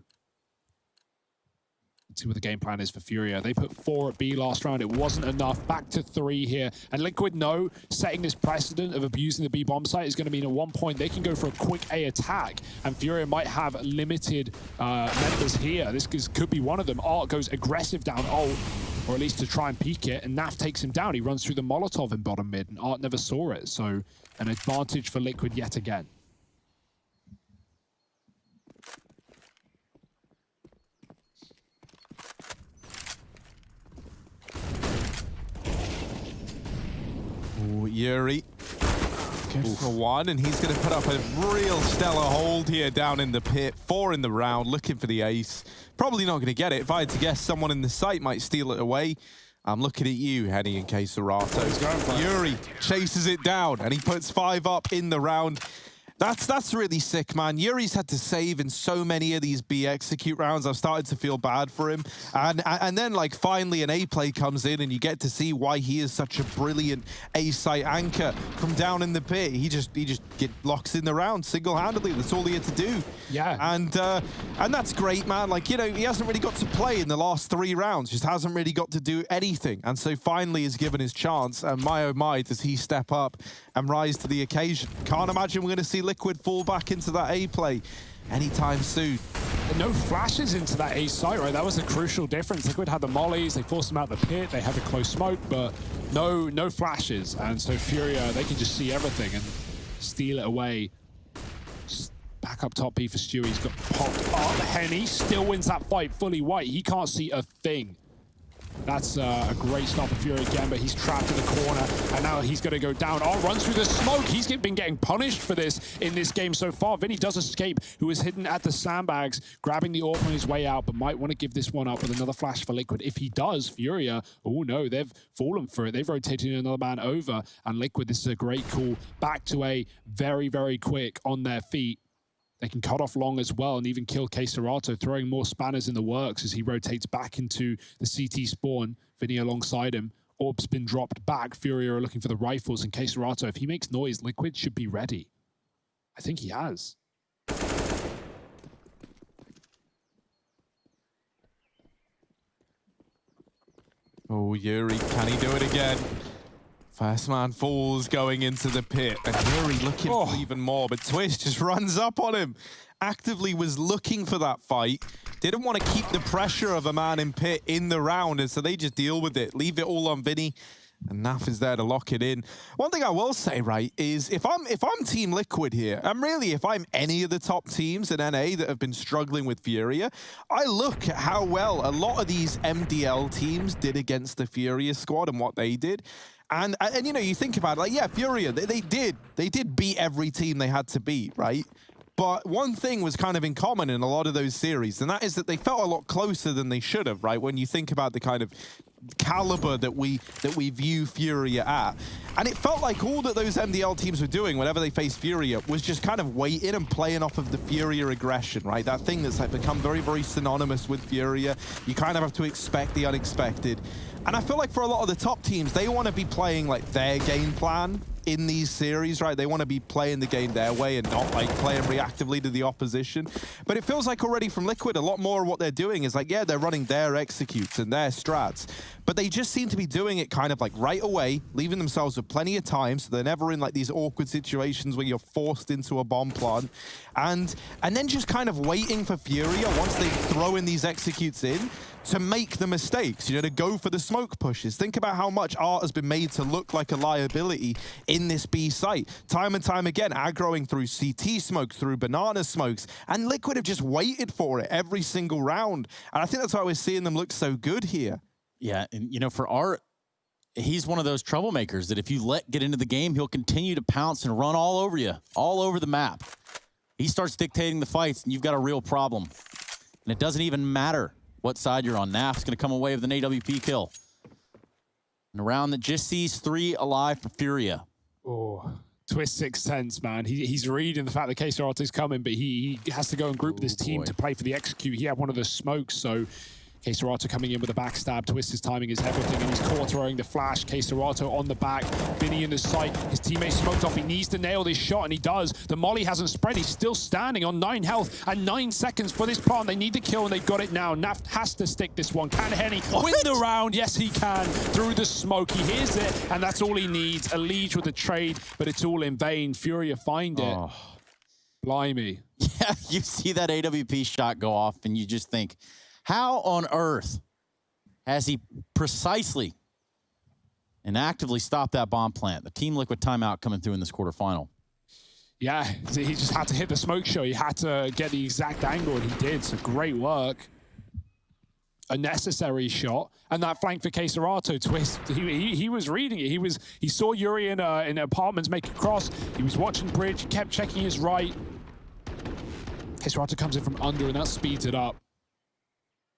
let's see what the game plan is for FURIA. They put 4 at B last round. It wasn't enough. Back to 3 here. And Liquid know setting this precedent of abusing the B bomb site is going to mean at one point they can go for a quick A attack. And FURIA might have limited members here. This could be one of them. Art goes aggressive down ult, or at least to try and peek it. And Naf takes him down. He runs through the Molotov in bottom mid. And Art never saw it. So an advantage for Liquid yet again. Ooh, Yuri. Good for one, and he's going to put up a real stellar hold here down in the pit. 4 in the round, looking for the ace. Probably not going to get it. If I had to guess, someone in the site might steal it away. I'm looking at you, Henny and Keserato. Yuri chases it down, and he puts 5 up in the round. That's really sick, man. Yuri's had to save in so many of these B execute rounds. I've started to feel bad for him. And then, like, finally an A play comes in and you get to see why he is such a brilliant A site anchor from down in the pit. He just locks in the round single-handedly. That's all he had to do. Yeah. And that's great, man. Like, you know, he hasn't really got to play in the last 3 rounds. Just hasn't really got to do anything. And so finally is given his chance. And my oh my, does he step up and rise to the occasion. Can't imagine we're going to see Liquid fall back into that A play anytime soon. No flashes into that A site, right? That was a crucial difference. Liquid had the mollies, they forced them out the pit, they had a close smoke, but no flashes. And so FURIA, they can just see everything and steal it away. Just back up top B for Stewie. He's got popped up. Henny still wins that fight fully white. He can't see a thing. That's a great start for FURIA again, but he's trapped in the corner, and now he's going to go down. Oh, runs through the smoke. He's been getting punished for this in this game so far. Vinny does escape, who is hidden at the sandbags, grabbing the AWP on his way out, but might want to give this one up with another flash for Liquid. If he does, FURIA, oh no, they've fallen for it. They've rotated another man over, and Liquid, this is a great call. Back to A, very, very quick on their feet. They can cut off long as well and even kill Keserato, throwing more spanners in the works as he rotates back into the CT spawn. Vinny alongside him. Orb's been dropped back. FURIA are looking for the rifles, and Keserato, if he makes noise, Liquid should be ready. I think he has. Oh, Yuri, can he do it again? First man falls going into the pit, and Yuri looking for even more, but Twist just runs up on him. Actively was looking for that fight. Didn't want to keep the pressure of a man in pit in the round, and so they just deal with it. Leave it all on Vinny, and Naf is there to lock it in. One thing I will say, right, is if I'm Team Liquid here, and really if I'm any of the top teams in NA that have been struggling with FURIA, I look at how well a lot of these MDL teams did against the FURIA squad and what they did. And you know, you think about it, like, yeah, FURIA, they did beat every team they had to beat, right? But one thing was kind of in common in a lot of those series, and that is that they felt a lot closer than they should have, right? When you think about the kind of caliber that we view FURIA at. And it felt like all that those MDL teams were doing whenever they faced FURIA was just kind of waiting and playing off of the FURIA aggression, right? That thing that's like become very, very synonymous with FURIA. You kind of have to expect the unexpected. And I feel like for a lot of the top teams, they want to be playing like their game plan in these series, right? They want to be playing the game their way and not like playing reactively to the opposition. But it feels like already from Liquid, a lot more of what they're doing is like, yeah, they're running their executes and their strats, but they just seem to be doing it kind of like right away, leaving themselves with plenty of time, so they're never in like these awkward situations where you're forced into a bomb plant, and then just kind of waiting for FURIA once they throw in these executes in to make the mistakes, you know, to go for the smoke pushes. Think about how much Art has been made to look like a liability in this B site. Time and time again, aggroing through CT smokes, through banana smokes, and Liquid have just waited for it every single round. And I think that's why we're seeing them look so good here. Yeah, and you know, for Art, he's one of those troublemakers that if you get into the game, he'll continue to pounce and run all over you, all over the map. He starts dictating the fights, and you've got a real problem. And it doesn't even matter what side you're on. Naf's going to come away with an AWP kill. And a round that just sees 3 alive for Furia. Oh, Twist 6 tense, man. He's reading the fact that KSR's coming, but he has to go and group with his team to play for the execute. He had one of the smokes, so KSR's coming in with a backstab. Twist's timing is everything, and he's caught throwing the flash. KSR's on the back. Vinny in the sight. His teammate smoked off. He needs to nail this shot, and he does. The molly hasn't spread. He's still standing on 9 health and 9 seconds for this plant. They need the kill, and they've got it now. Naf has to stick this one. Can Henny win the round? Yes, he can. Through the smoke. He hears it, and that's all he needs. A lead with a trade, but it's all in vain. Furia find it. Oh. Blimey. Yeah, you see that AWP shot go off, and you just think, how on earth has he precisely and actively stopped that bomb plant? The Team Liquid timeout coming through in this quarterfinal. Yeah, he just had to hit the smoke show. He had to get the exact angle, and he did. So great work. A necessary shot. And that flank for KSR's Twist, he was reading it. He saw Yuri in apartments make a cross. He was watching bridge, kept checking his right. KSR's comes in from under, and that speeds it up.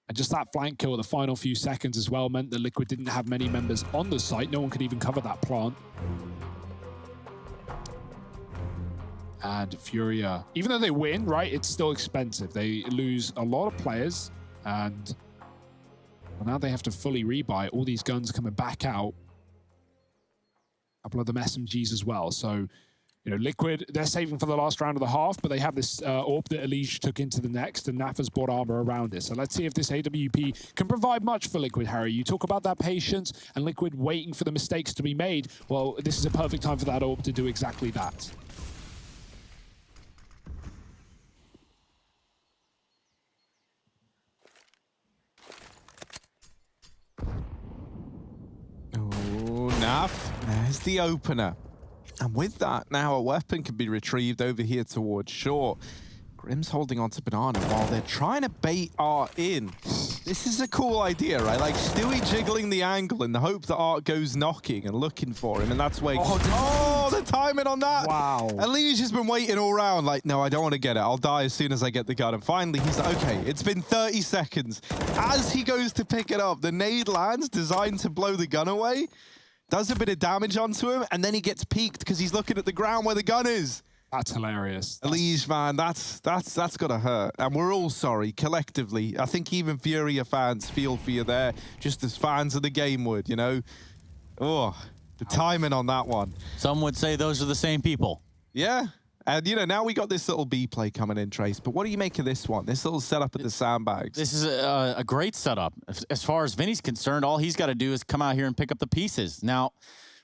And just that flank kill at the final few seconds as well meant that Liquid didn't have many members on the site. No one could even cover that plant. And Furia, even though they win, right, it's still expensive. They lose a lot of players, and well, now they have to fully rebuy. All these guns coming back out. A couple of them SMGs as well. So, you know, Liquid, they're saving for the last round of the half, but they have this AWP that Elige took into the next, and Nafa's bought armor around it. So let's see if this AWP can provide much for Liquid, Harry. You talk about that patience and Liquid waiting for the mistakes to be made. Well, this is a perfect time for that AWP to do exactly that. Oh, Naf, there's the opener. And with that, now a weapon can be retrieved over here towards short. Grim's holding on to Banana while they're trying to bait Art in. This is a cool idea, right? Like Stewie jiggling the angle in the hope that Art goes knocking and looking for him, and that's where... Oh, the timing on that! Wow. Elige has been waiting all round, like, no, I don't want to get it. I'll die as soon as I get the gun. And finally, he's like, okay, it's been 30 seconds. As he goes to pick it up, the nade lands, designed to blow the gun away. Does a bit of damage onto him, and then he gets peeked because he's looking at the ground where the gun is. That's hilarious. Elige, man, that's gotta hurt. And we're all sorry, collectively. I think even Furia fans feel for you there, just as fans of the game would, you know? Oh, the timing on that one. Some would say those are the same people. Yeah. And, you know, now we got this little B play coming in, Trace. But what do you make of this one? This little setup at the sandbags. This is a great setup. As far as Vinny's concerned, all he's got to do is come out here and pick up the pieces. Now,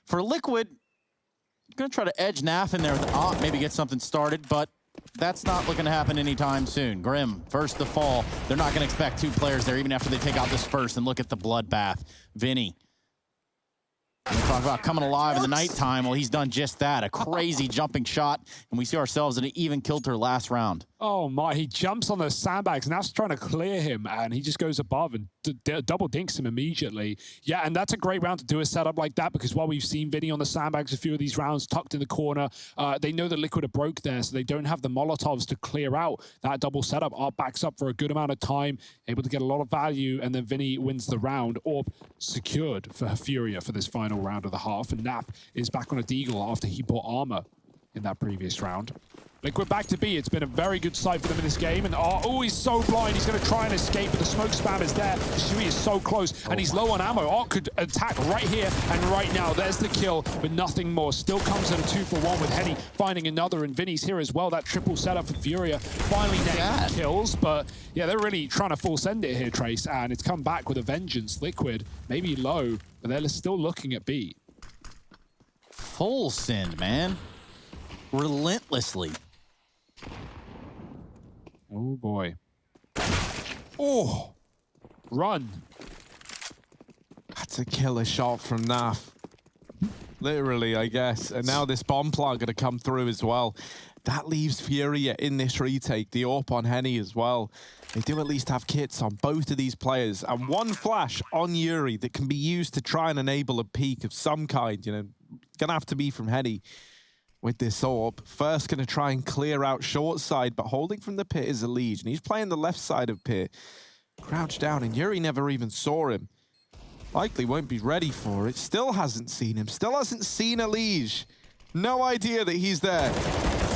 for Liquid, I'm going to try to edge Naf in there with maybe get something started, but that's not looking to happen anytime soon. Grim, first to fall. They're not going to expect 2 players there, even after they take out this first, and look at the bloodbath. Vinny. We talk about coming alive in the nighttime. Well, he's done just that. A crazy jumping shot, and we see ourselves in an even kilter last round. Oh my, he jumps on the sandbags, and that's trying to clear him, and he just goes above and double dinks him immediately. Yeah, and that's a great round to do a setup like that, because while we've seen Vinny on the sandbags a few of these rounds tucked in the corner, they know that Liquid are broke there, so they don't have the Molotovs to clear out that double setup. Art backs up for a good amount of time, able to get a lot of value, and then Vinny wins the round. Orb secured for Furia for this final round of the half, and Naf is back on a deagle after he bought armor in that previous round. Liquid back to B. It's been a very good sight for them in this game. And oh, he's so blind. He's going to try and escape, but the smoke spam is there. Shui is so close, and he's low on ammo. Art could attack right here and right now. There's the kill, but nothing more. Still comes at a 2-for-1 with Henny finding another, and Vinny's here as well. That triple setup for Furia. Finally netting kills, but yeah, they're really trying to full send it here, Trace, and it's come back with a vengeance. Liquid, maybe low, but they're still looking at B. Full send, man. Relentlessly. Oh, boy. Oh! Run. That's a killer shot from Naf. Literally, I guess. And now this bomb plant going to come through as well. That leaves Furia in this retake. The AWP on Henny as well. They do at least have kits on both of these players. And one flash on Yuri that can be used to try and enable a peak of some kind. You know, going to have to be from Henny. With this AWP, first going to try and clear out short side, but holding from the pit is Elige, and he's playing the left side of pit. Crouched down, and Yuri never even saw him. Likely won't be ready for it. Still hasn't seen him. Still hasn't seen Elige. No idea that he's there.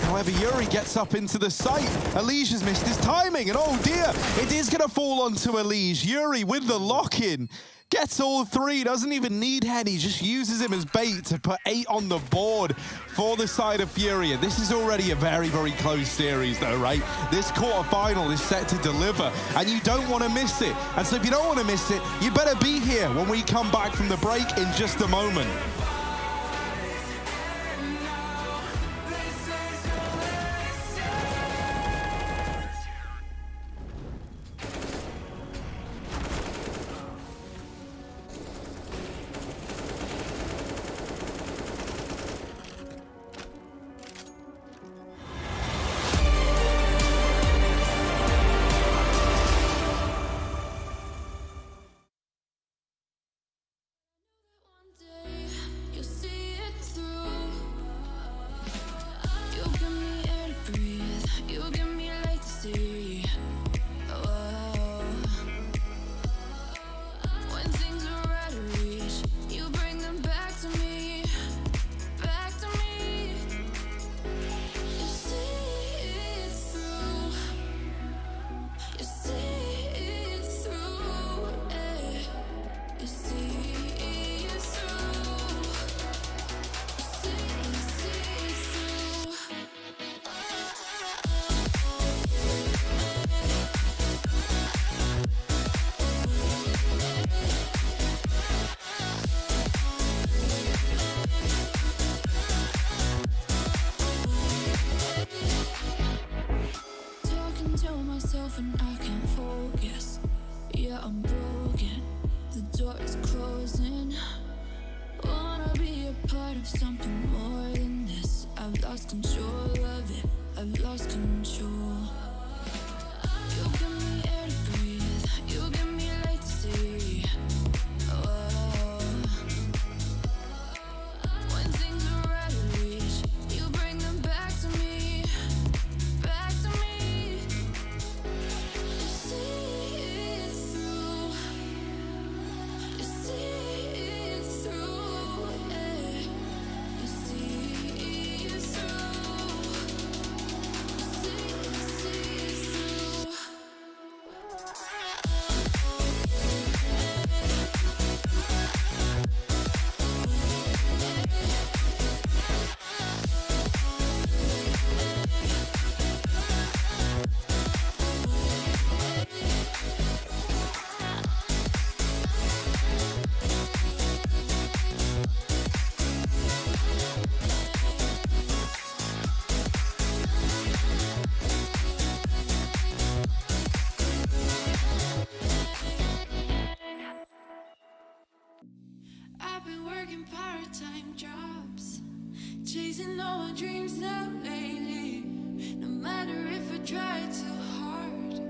However, Yuri gets up into the site. Elige has missed his timing, and oh dear, it is going to fall onto Elige. Yuri with the lock-in. Gets all three, doesn't even need Henny, just uses him as bait to put 8 on the board for the side of FURIA. This is already a very, very close series though, right? This quarterfinal is set to deliver, and you don't want to miss it. And so if you don't want to miss it, you better be here when we come back from the break in just a moment. You'll see it through. You give me air to breathe. You give me light to see. Oh. When things are out of reach, you bring them back to me. Back to me. You see it through. You see it through. Eh. You see it through. Talking to myself and I can't focus. Yeah, I'm broken. The door is closing. Wanna be a part of something more than this. I've lost control of it. I've lost control. You give me air to breathe. You give me light to see. Oh. When things are out of reach, you bring them back to me. Back to me. You see it through. You see it through. Eh. You see it through. You see it through. I've been working part-time jobs, chasing all my dreams now lately. No matter if I try too hard,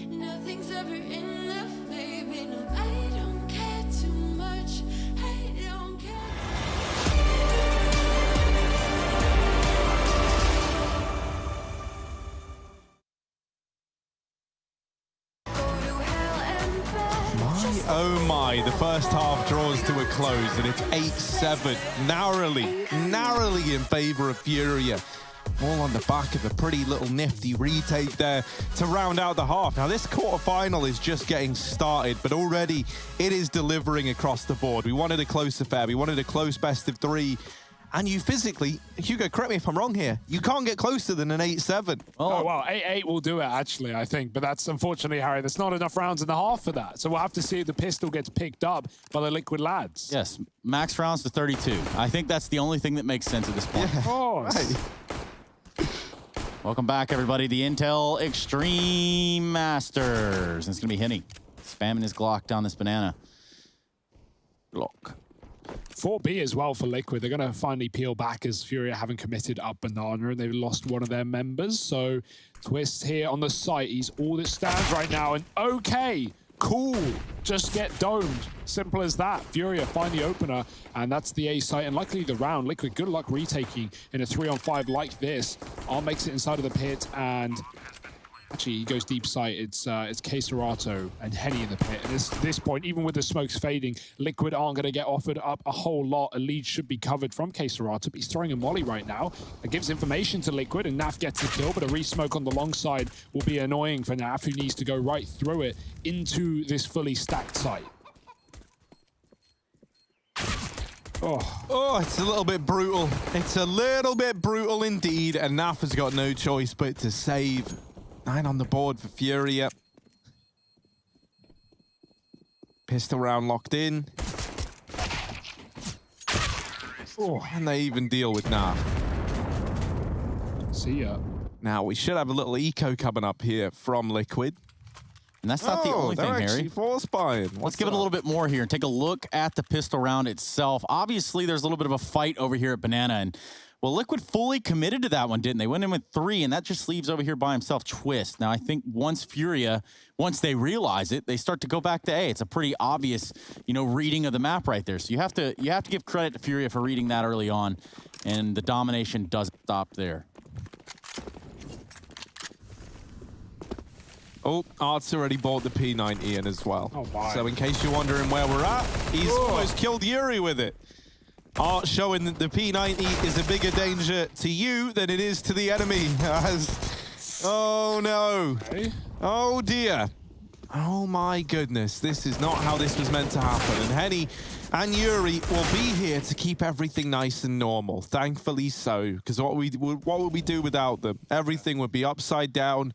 nothing's ever enough, baby. No, I don't care too much. I don't care. My, oh my, the first half draws to a close, and it's 8-7, narrowly in favor of FURIA. All on the back of a pretty little nifty retake there to round out the half. Now, this quarterfinal is just getting started, but already it is delivering across the board. We wanted a close affair. We wanted a close best of 3. And you physically, Hugo, correct me if I'm wrong here, you can't get closer than an 8-7. Oh, well, 8-8 will do it, actually, I think. But that's unfortunately, Harry, there's not enough rounds in the half for that. So we'll have to see if the pistol gets picked up by the Liquid lads. Yes, max rounds to 32. I think that's the only thing that makes sense at this point. Of course. Right. Welcome back, everybody. The Intel Extreme Masters. And it's going to be Henny spamming his Glock down this banana. Glock. 4B as well for Liquid. They're going to finally peel back as FURIA haven't committed up banana and they've lost one of their members. So Twist here on the site. He's all that stands right now. And okay, cool. Just get domed. Simple as that. FURIA find the opener, and that's the A site and likely the round. Liquid, good luck retaking in a 3-on-5 like this. Arm makes it inside of the pit, and Actually, he goes deep sight. It's Keserato and Henny in the pit. And this point, even with the smokes fading, Liquid aren't going to get offered up a whole lot. A lead should be covered from Keserato, but he's throwing a molly right now. It gives information to Liquid, and Naf gets the kill, but a re-smoke on the long side will be annoying for Naf, who needs to go right through it into this fully stacked site. Oh, it's a little bit brutal. It's a little bit brutal indeed, and Naf has got no choice but to save. 9 on the board for FURIA. Pistol round locked in. Oh, and they even deal with Naf. See ya. Now, we should have a little eco coming up here from Liquid. And that's not the only thing, Harry. They're actually force buying. Let's give it a little bit more here and take a look at the pistol round itself. Obviously, there's a little bit of a fight over here at Banana, and well, Liquid fully committed to that one, didn't they? Went in with 3, and that just leaves over here by himself Twist. Now, I think once FURIA, once they realize it, they start to go back to A. It's a pretty obvious, reading of the map right there. So you have to give credit to FURIA for reading that early on, and the domination doesn't stop there. Oh, Art's already bought the P90 in as well. Oh, my. So in case you're wondering where we're at, he's almost killed Yuri with it. Art showing that the P90 is a bigger danger to you than it is to the enemy. Oh, no. Okay. Oh, dear. Oh, my goodness. This is not how this was meant to happen. And Henny and Yuri will be here to keep everything nice and normal. Thankfully so, because what would we do without them? Everything would be upside down.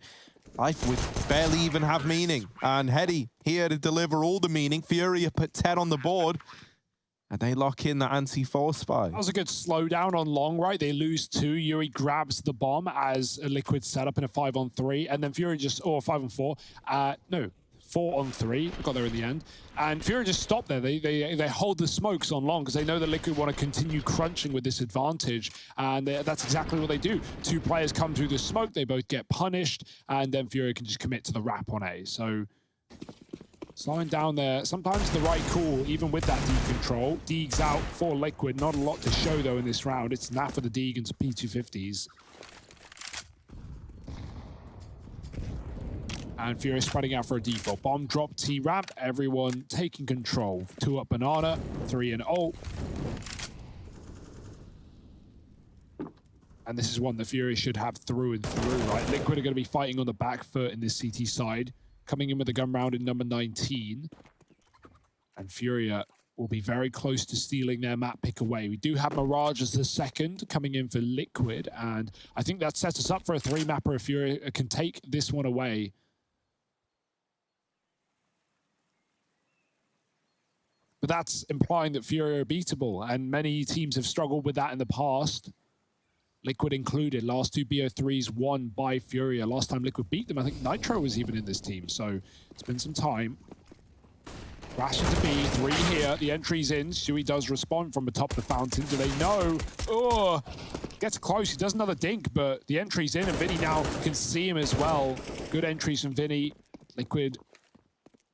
Life would barely even have meaning. And Henny here to deliver all the meaning. FURIA put 10 on the board. And they lock in the anti-force spy. That was a good slowdown on long, right? They lose 2. Yuri grabs the bomb as a Liquid setup in a 5-on-3. And then FURIA just, 5-on-4. No, 4-on-3. Got there in the end. And FURIA just stopped there. They hold the smokes on long because they know that Liquid want to continue crunching with this advantage. And that's exactly what they do. 2 players come through the smoke. They both get punished. And then FURIA can just commit to the wrap on A. So slowing down there, sometimes the right call, even with that Deeg control. Deeg's out for Liquid. Not a lot to show, though, in this round. It's Naf for the Deeg and some P250s. And FURIA spreading out for a default. Bomb drop, T-ramp. Everyone taking control. 2 up Banana, 3 in ult. And this is one that FURIA should have through and through, right? Liquid are going to be fighting on the back foot in this CT side. Coming in with the gun round in number 19. And FURIA will be very close to stealing their map pick away. We do have Mirage as the second coming in for Liquid. And I think that sets us up for a 3-mapper if FURIA can take this one away. But that's implying that FURIA are beatable, and many teams have struggled with that in the past. Liquid included. Last 2 BO3s won by FURIA. Last time Liquid beat them, I think Nitro was even in this team, so it's been some time. Crash into B, 3 here. The entry's in. Stewie does respond from atop the fountain. Do they know? Oh, gets close. He does another dink, but the entry's in, and Vinny now can see him as well. Good entries from Vinny. Liquid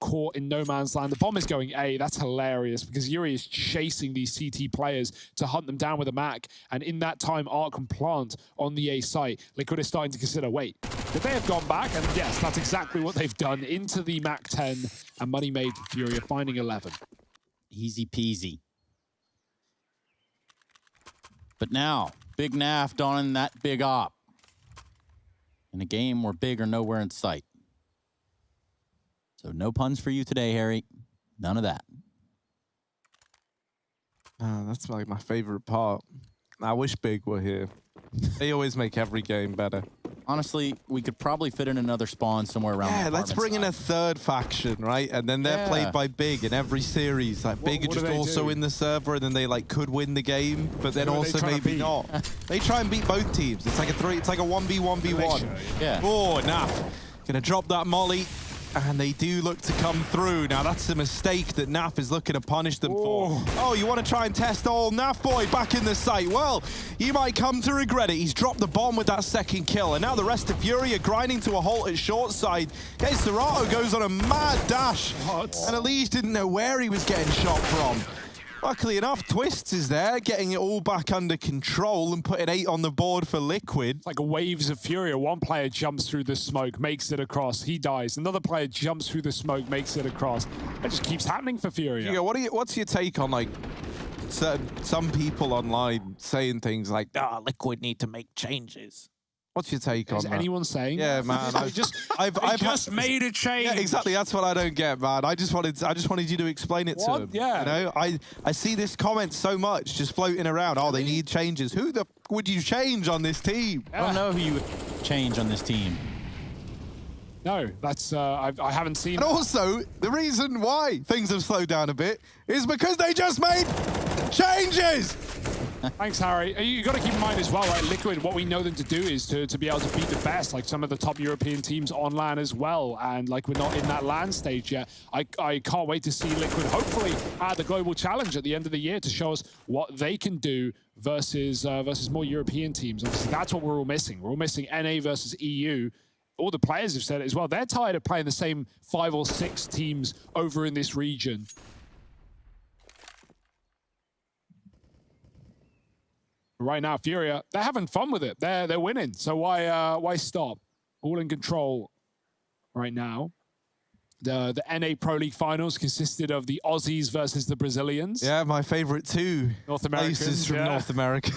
caught in no man's land. The bomb is going A. That's hilarious because Yuri is chasing these CT players to hunt them down with a Mac. And in that time, Art can plant on the A site. Liquid is starting to consider, wait, could they have gone back? And yes, that's exactly what they've done. Into the Mac 10 and money made for FURIA, finding 11. Easy peasy. But now, Big Naf donning that big op. In a game where big are nowhere in sight. So no puns for you today, Harry. None of that. That's like my favorite part. I wish Big were here. They always make every game better. Honestly, we could probably fit in another spawn somewhere around. Yeah, let's bring in a 3rd faction, right? And then they're played by Big in every series. Like Big are just also in the server, and then they could win the game, but then also maybe not. They try and beat both teams. It's like a 1v1v1. Yeah. Oh, Naf gonna drop that molly. And they do look to come through. Now, that's a mistake that Naf is looking to punish them for. Oh, you want to try and test old Naf boy back in the site? Well, you might come to regret it. He's dropped the bomb with that 2nd kill. And now the rest of FURIA grinding to a halt at short side. Keserato goes on a mad dash. And Elise didn't know where he was getting shot from. Luckily enough, Twists is there, getting it all back under control and putting 8 on the board for Liquid. It's like waves of Furia. One player jumps through the smoke, makes it across, he dies. Another player jumps through the smoke, makes it across. It just keeps happening for Furia. Hugo, what's your take on like some people online saying things like, Liquid need to make changes? What's your take on that? Is anyone saying? Yeah, man. I've just made a change. Yeah, exactly. That's what I don't get, man. I just wanted you to explain it to him. Yeah. You know, I see this comment so much just floating around. Oh, they need changes. Who the f would you change on this team? I don't know who you would change on this team. No, that's I haven't seen. And also, the reason why things have slowed down a bit is because they just made changes. Thanks, Harry. You got to keep in mind as well, right? Liquid, what we know them to do is to be able to beat the best, like some of the top European teams on LAN as well. And like we're not in that LAN stage yet. I can't wait to see Liquid hopefully at the Global Challenge at the end of the year to show us what they can do versus more European teams. Obviously, that's what we're all missing. We're all missing NA versus EU. All the players have said it as well. They're tired of playing the same 5 or 6 teams over in this region. Right now, Furia, they're having fun with it. They're winning. So why stop? All in control right now. The NA Pro League finals consisted of the Aussies versus the Brazilians. Yeah, my favorite two North Americans places from North America.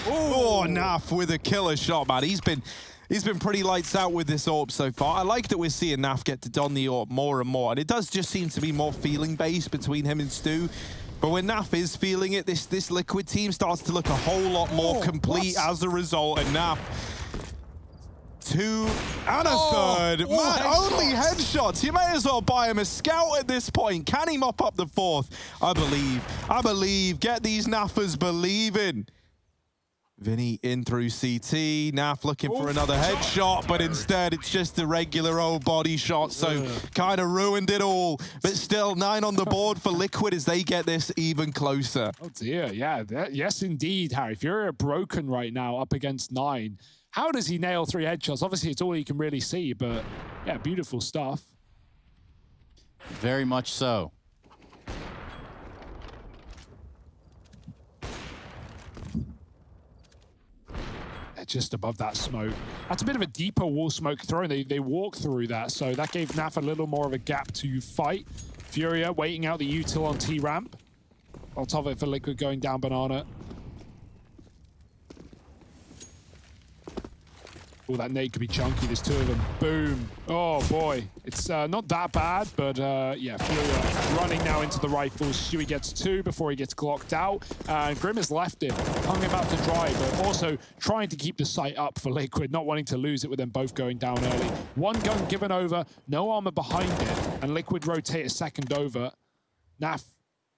Oh, Naf with a killer shot, man. He's been pretty lights out with this AWP so far. I like that we're seeing Naf get to don the AWP more and more, and it does just seem to be more feeling-based between him and Stu. But when Naf is feeling it, this Liquid team starts to look a whole lot more complete as a result. And Naf, 2 and a third. Man, only headshots. You may as well buy him a scout at this point. Can he mop up the 4th? I believe. Get these Nafers believing. Vinny in through CT. Naf looking for another headshot, but instead it's just a regular old body shot, so kind of ruined it all. But still, 9 on the board for Liquid as they get this even closer. Oh dear, yeah. Yes, indeed, Harry. Furia broken right now, up against 9. How does he nail 3 headshots? Obviously, it's all he can really see, but yeah, beautiful stuff. Very much so. Just above that smoke. That's a bit of a deeper wall smoke throw, and they walk through that, so that gave Naf a little more of a gap to fight. Furia waiting out the util on T-ramp. On top of it for Liquid going down banana. Oh, that nade could be chunky. There's 2 of them. Boom. Oh, boy. It's not that bad, but yeah, Furia running now into the rifles. Stewie gets 2 before he gets glocked out. And Grim has left him, hung him out to dry, but also trying to keep the sight up for Liquid, not wanting to lose it with them both going down early. 1 gun given over, no armor behind it, and Liquid rotate a second over. Naf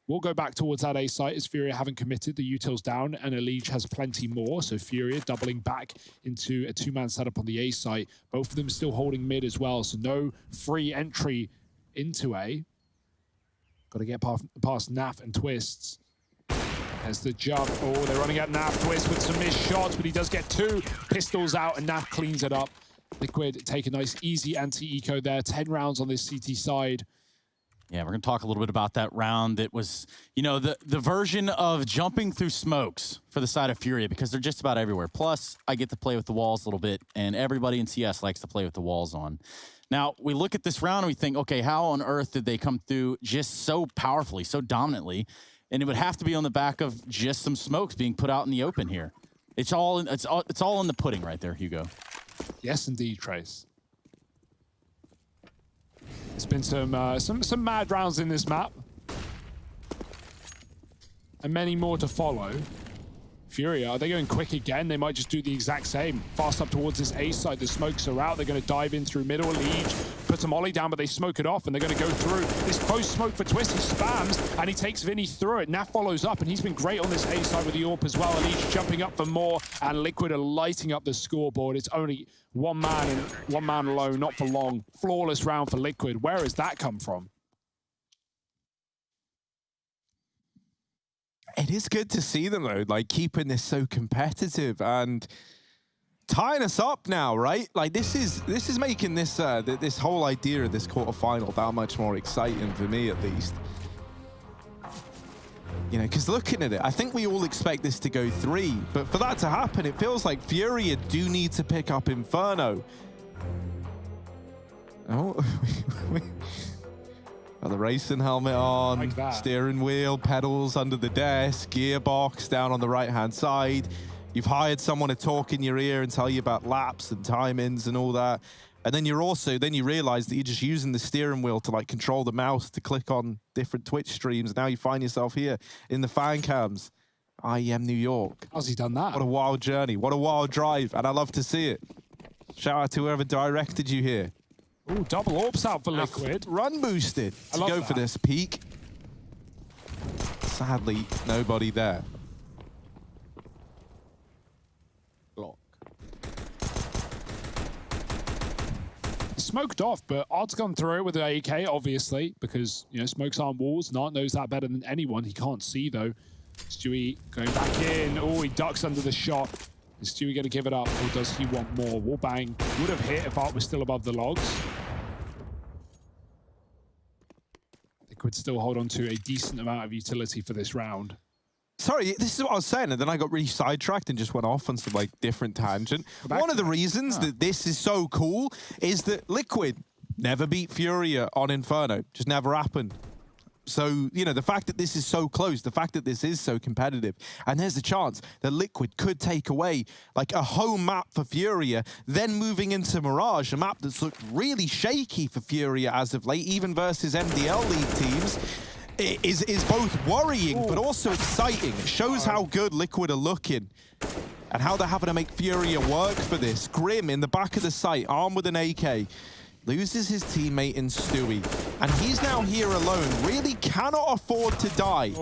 we'll go back towards that A site as Furia haven't committed. The util's down and Elige has plenty more. So Furia doubling back into a 2-man setup on the A site. Both of them still holding mid as well. So no free entry into A. Got to get past Naf and Twists. There's the jump. Oh, they're running at Naf. Twist with some missed shots, but he does get 2 pistols out and Naf cleans it up. Liquid take a nice easy anti-eco there. 10 rounds on this CT side. Yeah, we're going to talk a little bit about that round. It was, you know, the version of jumping through smokes for the side of Furia because they're just about everywhere. Plus, I get to play with the walls a little bit, and everybody in CS likes to play with the walls on. Now, we look at this round and we think, okay, how on earth did they come through just so powerfully, so dominantly? And it would have to be on the back of just some smokes being put out in the open here. It's all in the pudding right there, Hugo. Yes, indeed, Trace. It's been some mad rounds in this map. And many more to follow. Furia, are they going quick again? They might just do the exact same. Fast up towards this A side. The smokes are out. They're going to dive in through middle. Elige puts a molly down, but they smoke it off, and they're going to go through. This close smoke for Twist. He spams, and he takes Vinny through it. Naf follows up, and he's been great on this A side with the AWP as well. Elige jumping up for more, and Liquid are lighting up the scoreboard. It's only one man alone, not for long. Flawless round for Liquid. Where has that come from? It is good to see them, though, like, keeping this so competitive and tying us up now, right? Like, this is making this this whole idea of this quarterfinal that much more exciting for me, at least. You know, because looking at it, I think we all expect this to go 3, but for that to happen, it feels like FURIA do need to pick up Inferno. Oh, got the racing helmet on, Like steering wheel, pedals under the desk, gearbox down on the right-hand side. You've hired someone to talk in your ear and tell you about laps and timings and all that. And then then you realize that you're just using the steering wheel to like control the mouse to click on different Twitch streams. Now you find yourself here in the fan cams, IEM New York. How's he done that? What a wild journey. What a wild drive. And I love to see it. Shout out to whoever directed you here. Ooh, double orbs out for Liquid. Run boosted to go for this peak. Sadly, nobody there. Smoked off, but Odd's gone through it with the AK, obviously, because, you know, smokes aren't walls. Nart knows that better than anyone. He can't see, though. Stewie going back in. Oh, he ducks under the shot. Is Stewie going to give it up, or does he want more? Wallbang would have hit if Art was still above the logs. They could still hold on to a decent amount of utility for this round. Sorry, this is what I was saying, and then I got really sidetracked and just went off on some like different tangent. One of the reasons that this is so cool is that Liquid never beat FURIA on Inferno. Just never happened. So, you know, the fact that this is so close, the fact that this is so competitive, and there's a chance that Liquid could take away like a home map for FURIA, then moving into Mirage, a map that's looked really shaky for FURIA as of late, even versus MDL League teams. Is both worrying but also exciting. It shows how good Liquid are looking and how they're having to make FURIA work for this. Grim in the back of the site, armed with an AK, loses his teammate in Stewie, and he's now here alone. Really cannot afford to die.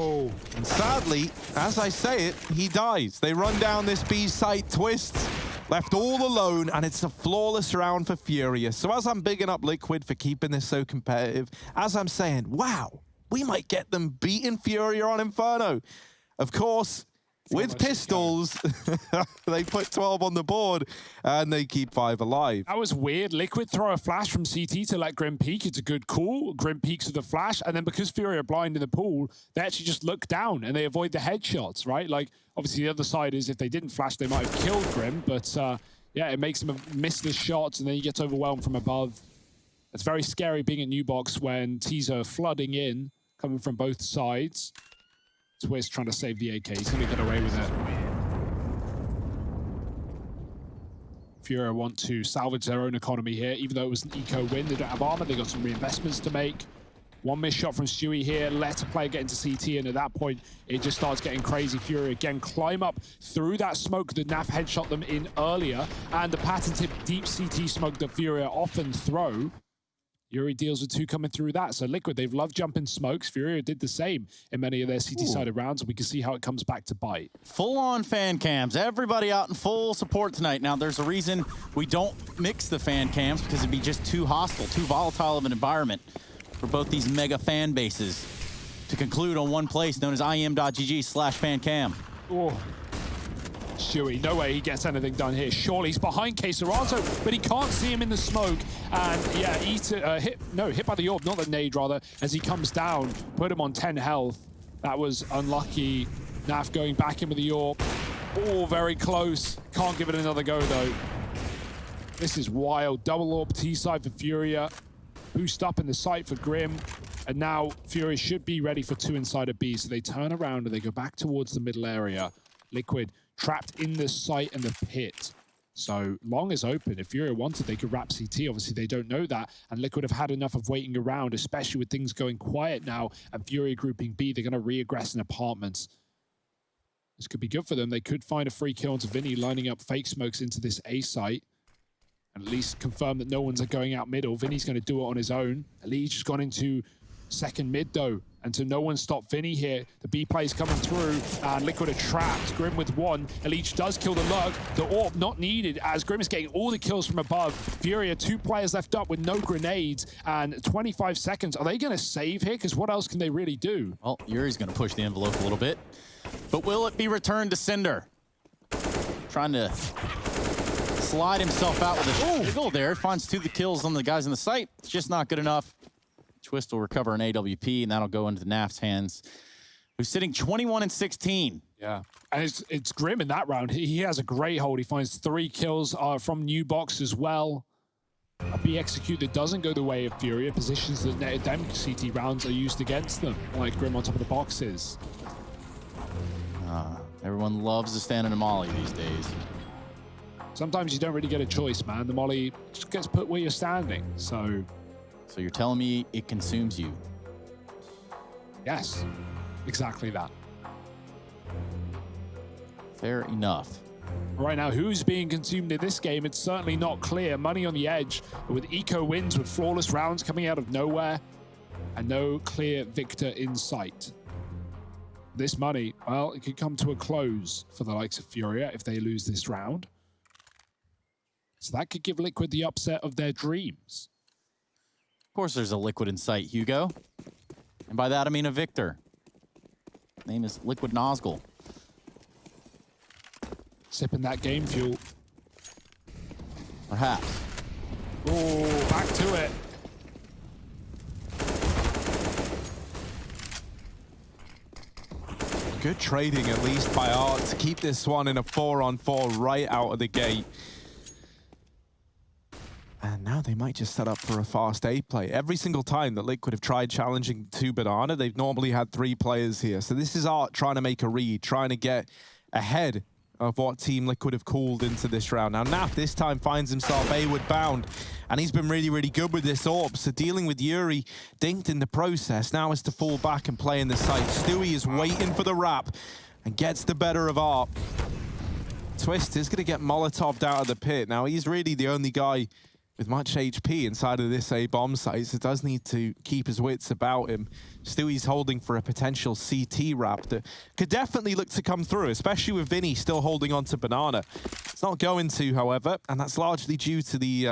And sadly, as I say it, he dies. They run down this B site, Twists, left all alone, and it's a flawless round for FURIA. So as I'm bigging up Liquid for keeping this so competitive, as I'm saying, wow, we might get them beating FURIA on Inferno. Of course, with pistols, they put 12 on the board and they keep 5 alive. That was weird. Liquid throw a flash from CT to let Grim peek. It's a good call. Grim peeks with the flash, and then because FURIA are blind in the pool, they actually just look down and they avoid the headshots, right? Like, obviously the other side is if they didn't flash, they might have killed Grim, but yeah, it makes them miss the shots, and then he gets overwhelmed from above. It's very scary being at New Box when T's are flooding in, coming from both sides. Twist trying to save the AK. He's going to get away with it. FURIA want to salvage their own economy here. Even though it was an eco win, they don't have armor. They got some reinvestments to make. One missed shot from Stewie here. Let a player get into CT, and at that point, it just starts getting crazy. FURIA again climb up through that smoke that Naf headshot them in earlier, and the patented deep CT smoke that FURIA often throw. Yuri deals with 2 coming through that. So Liquid, they've loved jumping smokes. FURIA did the same in many of their CT-sided rounds, and we can see how it comes back to bite. Full-on fan cams. Everybody out in full support tonight. Now, there's a reason we don't mix the fan cams, because it'd be just too hostile, too volatile of an environment for both these mega fan bases to conclude on one place known as IEM.GG/fancam. Oh. Stewie, no way he gets anything done here. Surely he's behind Queserato, but he can't see him in the smoke. And yeah, hit by the orb, not the nade rather, as he comes down, put him on 10 health. That was unlucky. Naf going back in with the orb. Oh, very close. Can't give it another go though. This is wild. Double orb T-side for FURIA. Boost up in the site for Grim. And now FURIA should be ready for 2 inside of B. So they turn around and they go back towards the middle area. Liquid trapped in the site and the pit. So long is open. If FURIA wanted, they could wrap CT. Obviously, they don't know that. And Liquid have had enough of waiting around, especially with things going quiet now. And FURIA grouping B, they're going to re-aggress in apartments. This could be good for them. They could find a free kill onto Vinny, lining up fake smokes into this A site. And at least confirm that no one's going out middle. Vinny's going to do it on his own. Elite just gone into second mid, though. And so no one stopped Vinny here. The B play's coming through, and Liquid are trapped. Grim with 1. Elite does kill the lug. The orb not needed, as Grim is getting all the kills from above. FURIA, 2 players left up with no grenades, and 25 seconds. Are they going to save here? Because what else can they really do? Well, Yuri's going to push the envelope a little bit. But will it be returned to Cinder? Trying to slide himself out with a jiggle there. Finds 2 of the kills on the guys in the site. It's just not good enough. Twist will recover an AWP, and that'll go into the Naf's hands who's sitting 21-16. Yeah, and it's Grim in that round. He has a great hold. He finds 3 kills from new box as well. A B execute that doesn't go the way of FURIA. Positions that netted them CT rounds are used against them, like Grim on top of the boxes. Everyone loves to stand in a molly these days. Sometimes you don't really get a choice, man. The molly just gets put where you're standing. So you're telling me it consumes you? Yes, exactly that. Fair enough. Right now, who's being consumed in this game? It's certainly not clear. Money on the edge, with Eco wins with flawless rounds coming out of nowhere and no clear victor in sight. This money, well, it could come to a close for the likes of FURIA if they lose this round. So that could give Liquid the upset of their dreams. Of course there's a Liquid in sight, Hugo. And by that I mean a victor. Name is Liquid Nozgul. Sipping that game fuel. Perhaps. Oh, back to it. Good trading, at least, by Art to keep this one in a 4-on-4 right out of the gate. And now they might just set up for a fast A play. Every single time that Liquid have tried challenging 2 Banana, they've normally had 3 players here. So this is Art trying to make a read, trying to get ahead of what Team Liquid have called into this round. Now, Naf this time finds himself A-ward bound, and he's been really, really good with this AWP. So dealing with Yuri, dinked in the process, now is to fall back and play in the site. Stewie is waiting for the wrap and gets the better of Art. Twist is going to get Molotoved out of the pit. Now, he's really the only guy with much HP inside of this A-bomb site, so does need to keep his wits about him. Stewie's holding for a potential CT wrap that could definitely look to come through, especially with Vinny still holding on to Banana. It's not going to, however, and that's largely due to the...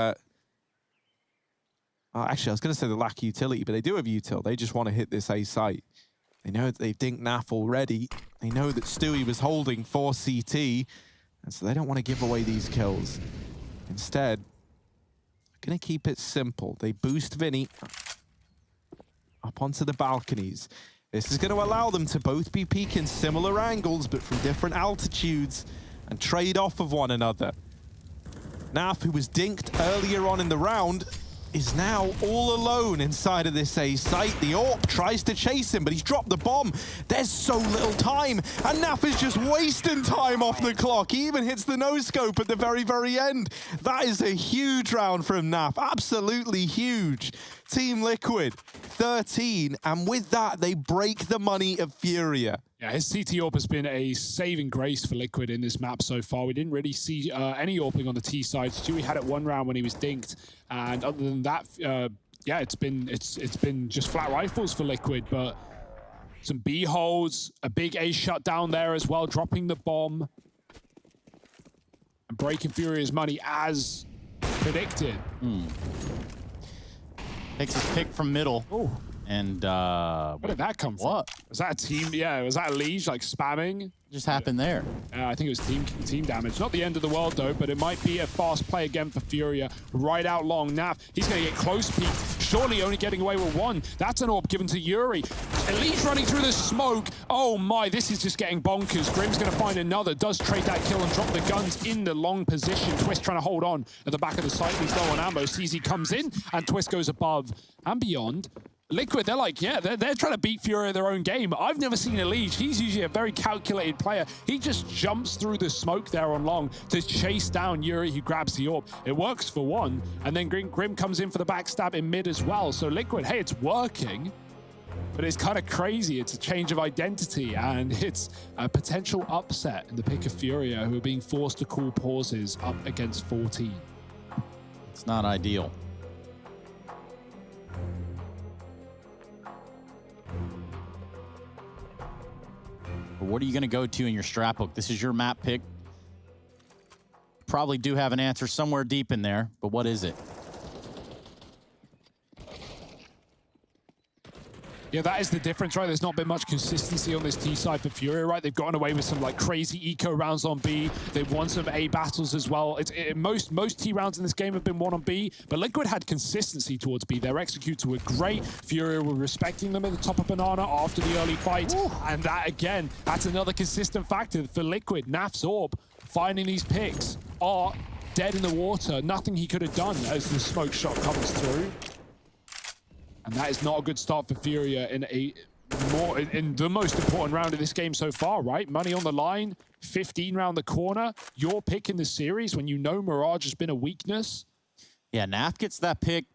actually, I was going to say the lack of utility, but they do have util. They just want to hit this A site. They know that they've dinked Naf already. They know that Stewie was holding for CT, and so they don't want to give away these kills. Instead, going to keep it simple. They boost Vinny up onto the balconies. This is going to allow them to both be peaking similar angles, but from different altitudes, and trade off of one another. Naf, who was dinked earlier on in the round, is now all alone inside of this A site. The AWP tries to chase him, but he's dropped the bomb. There's so little time, and Naf is just wasting time off the clock. He even hits the no-scope at the very, very end. That is a huge round from Naf, absolutely huge. Team Liquid, 13, and with that, they break the money of FURIA. Yeah, his CT AWP has been a saving grace for Liquid in this map so far. We didn't really see any AWPing on the T side. Stewie had it one round when he was dinked, and other than that, yeah, it's been just flat rifles for Liquid. But some B holds, a big A shutdown there as well, dropping the bomb and breaking FURIA's money as predicted. Takes his pick from middle. Oh. And where did that come from? What? Was that a team? Yeah, was that a Liege like spamming? Just happened there. I think it was team damage. Not the end of the world though, but it might be a fast play again for FURIA. Right out long. Naf, he's going to get close peeked. Surely only getting away with one. That's an AWP given to Yuri. Elite running through the smoke. Oh my, this is just getting bonkers. Grim's going to find another. Does trade that kill and drop the guns in the long position. Twist trying to hold on at the back of the site. He's low on ammo. CZ comes in and Twist goes above and beyond. Liquid, they're like, yeah, they're trying to beat FURIA their own game. I've never seen a Liege. He's usually a very calculated player. He just jumps through the smoke there on long to chase down Yuri, who grabs the AWP. It works for one, and then Grim comes in for the backstab in mid as well. So Liquid, hey, it's working, but it's kind of crazy. It's a change of identity, and it's a potential upset in the pick of FURIA, who are being forced to call pauses up against 14. It's not ideal. But what are you going to go to in your strat book? This is your map pick. Probably do have an answer somewhere deep in there, but what is it? Yeah, that is the difference, right? There's not been much consistency on this T side for FURIA, right? They've gotten away with some like crazy eco rounds on B. They've won some A battles as well. Most T rounds in this game have been won on B, but Liquid had consistency towards B. Their executors were great. FURIA were respecting them at the top of Banana after the early fight. And that, again, that's another consistent factor for Liquid. Naf's Orb finding these picks are dead in the water. Nothing he could have done as the smoke shot comes through. And that is not a good start for FURIA in the most important round of this game so far, right? Money on the line, 15 round the corner. Your pick in the series when you know Mirage has been a weakness. Yeah, Naf gets that pick,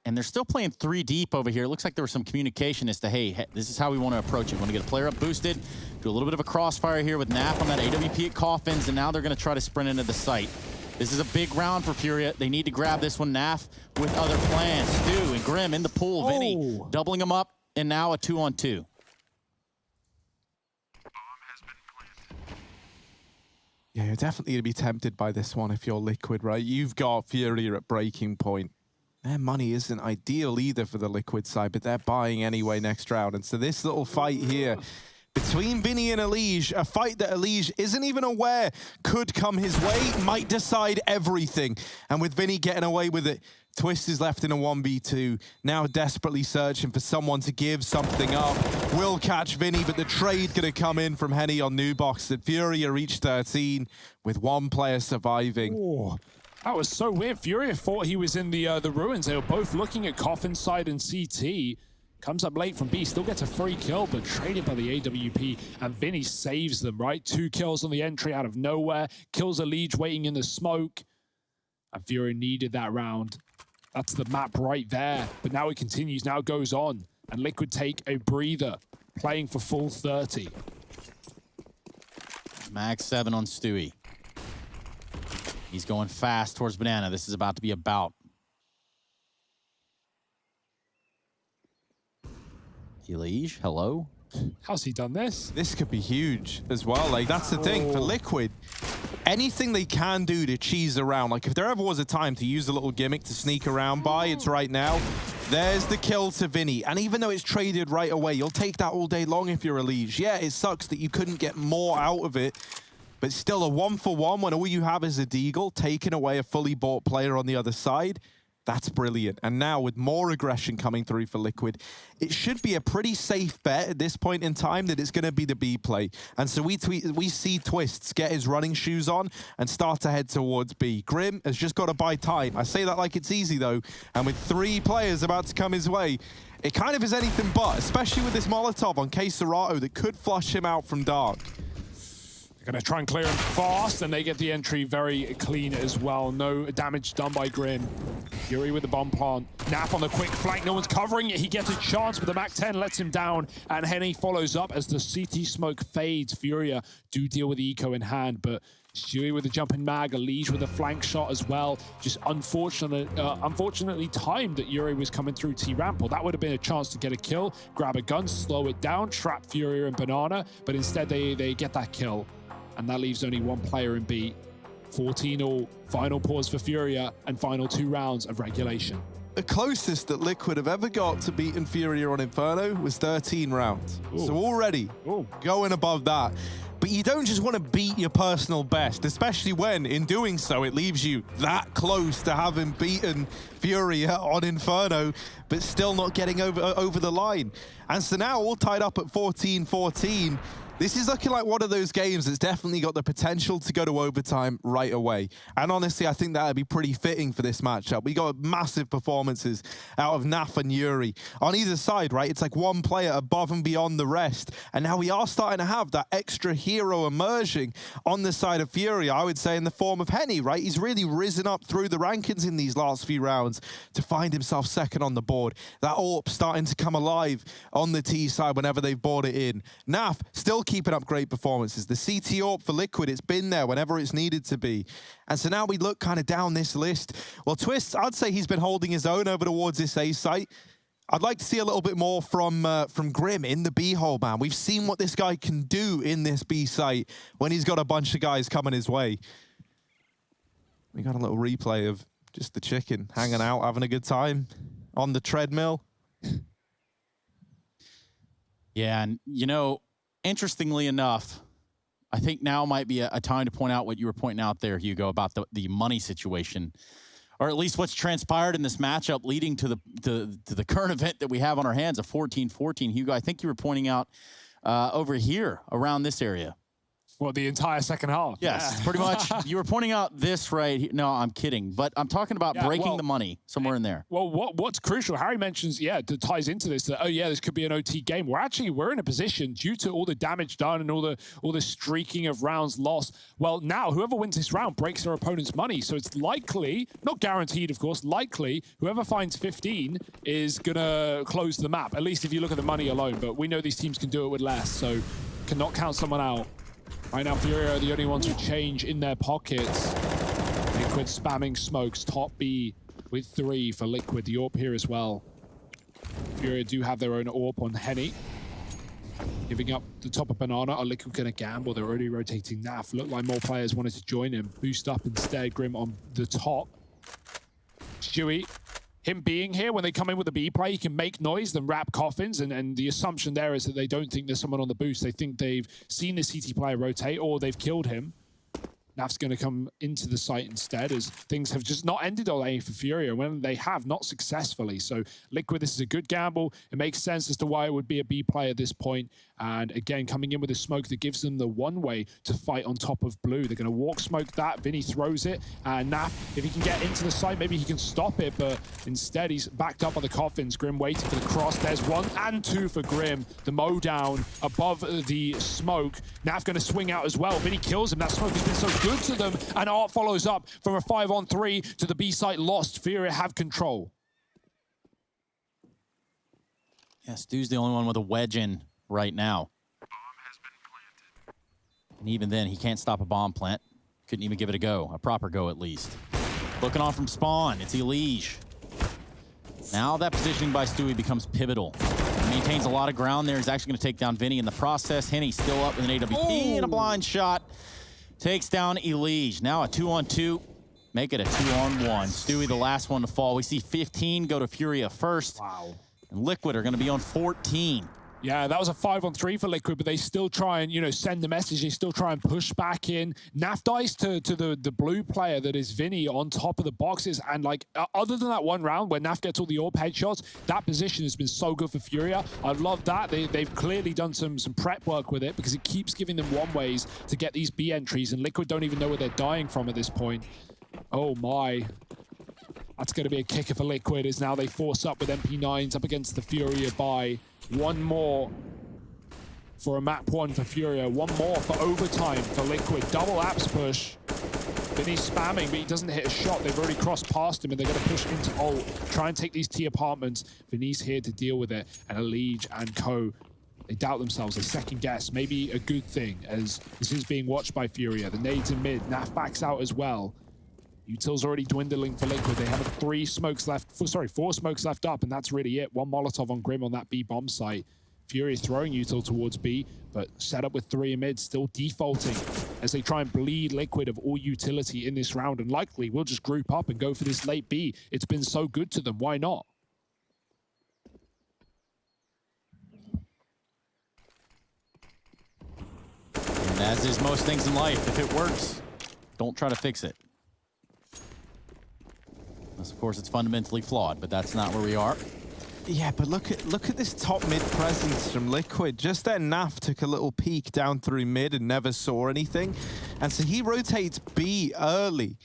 and they're still playing 3 deep over here. It looks like there was some communication as to, hey, this is how we want to approach it. We want to get a player up boosted, do a little bit of a crossfire here with Naf on that AWP at Coffins, and now they're going to try to sprint into the site. This is a big round for FURIA. They need to grab this one. Naf with other plans. Stu and Grim in the pool. Vinny doubling them up, and now a 2-on-2. Yeah, you're definitely going to be tempted by this one if you're Liquid, right? You've got FURIA at breaking point. Their money isn't ideal either for the Liquid side, but they're buying anyway next round. And so this little fight here between Vinny and Elige, a fight that Elige isn't even aware could come his way, might decide everything. And with Vinny getting away with it, Twist is left in a 1v2, now desperately searching for someone to give something up. Will catch Vinny, but the trade gonna come in from Henny on Nubox. That FURIA reached 13 with 1 player surviving. Ooh. That was so weird. FURIA thought he was in the ruins. They were both looking at Coffin side and CT. Comes up late from B, still gets a free kill, but traded by the AWP, and Vinny saves them, right? 2 kills on the entry out of nowhere, kills Elige waiting in the smoke, and FURIA needed that round. That's the map right there, but now it continues, now it goes on, and Liquid take a breather, playing for full 30. Mag 7 on Stewie. He's going fast towards Banana. This is about to be a bout. Elige, hello? How's he done this? This could be huge as well. Like, that's the thing for Liquid. Anything they can do to cheese around, like if there ever was a time to use a little gimmick to sneak around by, it's right now. There's the kill to Vinny. And even though it's traded right away, you'll take that all day long if you're Elige. Yeah, it sucks that you couldn't get more out of it, but still a 1-for-1 when all you have is a Deagle, taking away a fully bought player on the other side. That's brilliant. And now with more aggression coming through for Liquid, it should be a pretty safe bet at this point in time that it's going to be the B play. And so we see Twists get his running shoes on and start to head towards B. Grim has just got to buy time. I say that like it's easy though. And with 3 players about to come his way, it kind of is anything but, especially with this Molotov on K Serato that could flush him out from Dark. Gonna try and clear him fast, and they get the entry very clean as well. No damage done by Grim. Fury with the bomb plant. Naf on the quick flank, no one's covering it. He gets a chance, but the Mac-10 lets him down, and Henny follows up as the CT smoke fades. FURIA do deal with the eco in hand, but Stewie with a jumping mag, Elige with a flank shot as well. Just unfortunately timed that Yuri was coming through T-ramp, or that would have been a chance to get a kill, grab a gun, slow it down, trap FURIA and Banana, but instead they get that kill. And that leaves only 1 player in B. 14 all, final pause for FURIA, and final 2 rounds of regulation. The closest that Liquid have ever got to beating FURIA on Inferno was 13 rounds. Ooh. So already going above that. But you don't just want to beat your personal best, especially when, in doing so, it leaves you that close to having beaten FURIA on Inferno, but still not getting over the line. And so now all tied up at 14-14. This is looking like one of those games that's definitely got the potential to go to overtime right away. And honestly, I think that would be pretty fitting for this matchup. We got massive performances out of Naf and Yuri. On either side, right, it's like 1 player above and beyond the rest. And now we are starting to have that extra hero emerging on the side of FURIA, I would say in the form of Henny, right? He's really risen up through the rankings in these last few rounds to find himself second on the board. That AWP starting to come alive on the T side whenever they've bought it in. Naf still keeping up great performances. The CT AWP for Liquid, it's been there whenever it's needed to be. And so now we look kind of down this list. Well, Twists, I'd say he's been holding his own over towards this A site. I'd like to see a little bit more from Grim in the B hole, man. We've seen what this guy can do in this B site when he's got a bunch of guys coming his way. We got a little replay of just the chicken hanging out, having a good time on the treadmill. Yeah, and you know, interestingly enough, I think now might be a time to point out what you were pointing out there, Hugo, about the money situation, or at least what's transpired in this matchup leading to the current event that we have on our hands, a 14-14. Hugo, I think you were pointing out over here around this area. Well, the entire second half. Yes, pretty much. You were pointing out this right here. No, I'm kidding. But I'm talking about breaking the money somewhere in there. Well, what's crucial, Harry mentions, that ties into this, that, this could be an OT game. We're in a position, due to all the damage done and all the streaking of rounds lost. Well, now, whoever wins this round breaks their opponent's money. So it's likely, not guaranteed, of course, likely, whoever finds 15 is going to close the map, at least if you look at the money alone. But we know these teams can do it with less, so cannot count someone out. Right now, FURIA are the only ones who change in their pockets. Liquid spamming smokes. Top B with 3 for Liquid. The AWP here as well. FURIA do have their own AWP on Henny. Giving up the top of Banana. Are Liquid going to gamble? They're already rotating Naf. Looked like more players wanted to join him. Boost up instead. Grim on the top. Stewie. Him being here, when they come in with a B play, he can make noise, then wrap coffins, and the assumption there is that they don't think there's someone on the boost. They think they've seen the CT player rotate, or they've killed him. Naf's going to come into the site instead, as things have just not ended on A for FURIA, when they have, not successfully. So Liquid, this is a good gamble. It makes sense as to why it would be a B play at this point. And again, coming in with a smoke that gives them the one way to fight on top of blue. They're going to walk smoke that. Vinny throws it. And Naf, if he can get into the site, maybe he can stop it. But instead, he's backed up on the coffins. Grim waiting for the cross. There's 1 and 2 for Grim. The mow down above the smoke. Naf going to swing out as well. Vinny kills him. That smoke has been so good to them. And Art follows up from a 5-on-3 to the B site lost. FURIA have control. Yeah, Stu's the only one with a wedge in right now. And even then, he can't stop a bomb plant. Couldn't even give it a go, a proper go at least. Looking on from spawn, it's Elige. Now that positioning by Stewie becomes pivotal. He maintains a lot of ground there. He's actually going to take down Vinny in the process. Henny still up with an AWP and a blind shot. Takes down Elige. Now a 2-on-2. Make it a 2-on-1. Stewie, the last one to fall. We see 15 go to FURIA first. Wow. And Liquid are going to be on 14. Yeah, that was a 5-on-3 for Liquid, but they still try and, send the message. They still try and push back in. Naf dies to the blue player that is Vinny on top of the boxes. And, other than that one round where Naf gets all the AWP headshots, that position has been so good for FURIA. I love that. They've clearly done some prep work with it, because it keeps giving them one-ways to get these B entries, and Liquid don't even know where they're dying from at this point. Oh, my. That's going to be a kicker for Liquid, as now they force up with MP9s up against the FURIA buy. One more for a map 1 for FURIA. One more for overtime for Liquid. Double apps push. Vinny's spamming, but he doesn't hit a shot. They've already crossed past him, and they're going to push into ult. Try and take these T apartments. Vinny's here to deal with it. And Elige and co, they doubt themselves. They second guess. Maybe a good thing, as this is being watched by FURIA. The nades in mid. Naf backs out as well. Util's already dwindling for Liquid. They have 4 smokes left up, and that's really it. 1 Molotov on Grim on that B bomb site. FURIA throwing Util towards B, but set up with 3 in mid, still defaulting as they try and bleed Liquid of all utility in this round, and likely will just group up and go for this late B. It's been so good to them, why not? And as is most things in life, if it works, don't try to fix it. Of course, it's fundamentally flawed, but that's not where we are. Yeah, but look at this top mid presence from Liquid. Just then, Naf took a little peek down through mid and never saw anything, and so he rotates B early.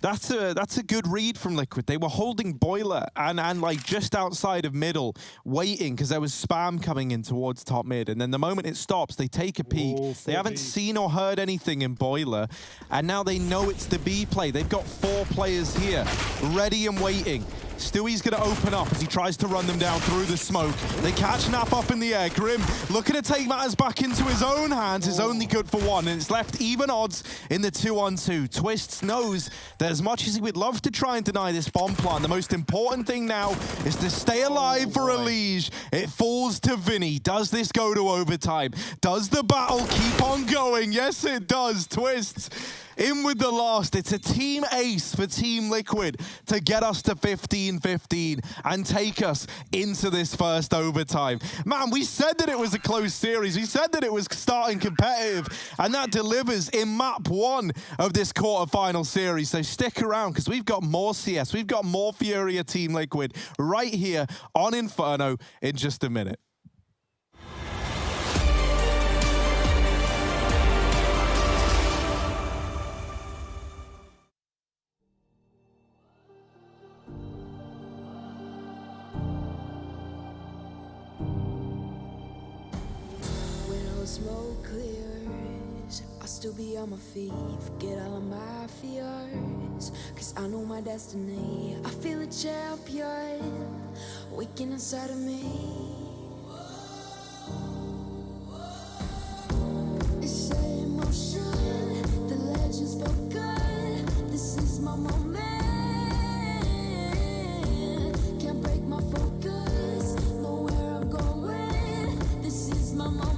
That's a good read from Liquid. They were holding Boiler and just outside of middle, waiting because there was spam coming in towards top mid. And then the moment it stops, they take a peek. They haven't seen or heard anything in Boiler, and now they know it's the B play. They've got 4 players here, ready and waiting. Stewie's going to open up as he tries to run them down through the smoke. They catch Naf up in the air. Grim looking to take matters back into his own hands. Is only good for 1, and it's left even odds in the 2-on-2. Twists knows that as much as he would love to try and deny this bomb plant, the most important thing now is to stay alive for Elige. It falls to Vinny. Does this go to overtime? Does the battle keep on going? Yes, it does. Twists In with the last. It's a team ace for Team Liquid to get us to 15-15 and take us into this first overtime. Man, we said that it was a close series. We said that it was starting competitive, and that delivers in map 1 of this quarterfinal series. So stick around, because we've got more CS. We've got more FURIA Team Liquid right here on Inferno in just a minute. Smoke clears, I'll still be on my feet, forget all of my fears, cause I know my destiny, I feel a champion, waking inside of me. It's emotion, the legends spoken, this is my moment, can't break my focus, know where I'm going, this is my moment.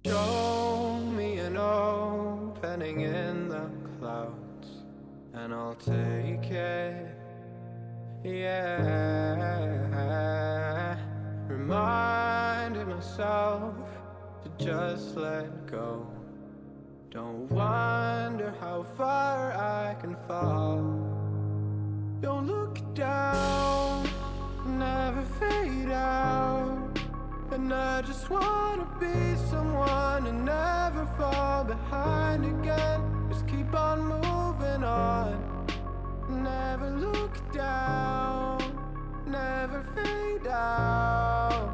Show me an opening in the clouds, and I'll take it. Yeah, reminding myself to just let go. Don't wonder how far I can fall. Don't look down, never fade out. And I just wanna be someone and never fall behind again. Just keep on moving on. Never look down, never fade out.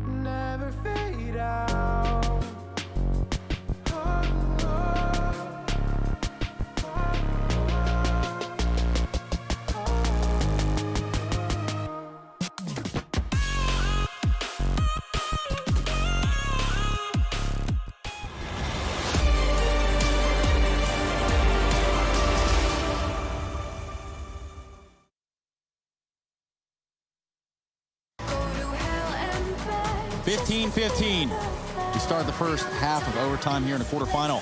Never fade out. Oh, 15-15 to start the first half of overtime here in the quarterfinal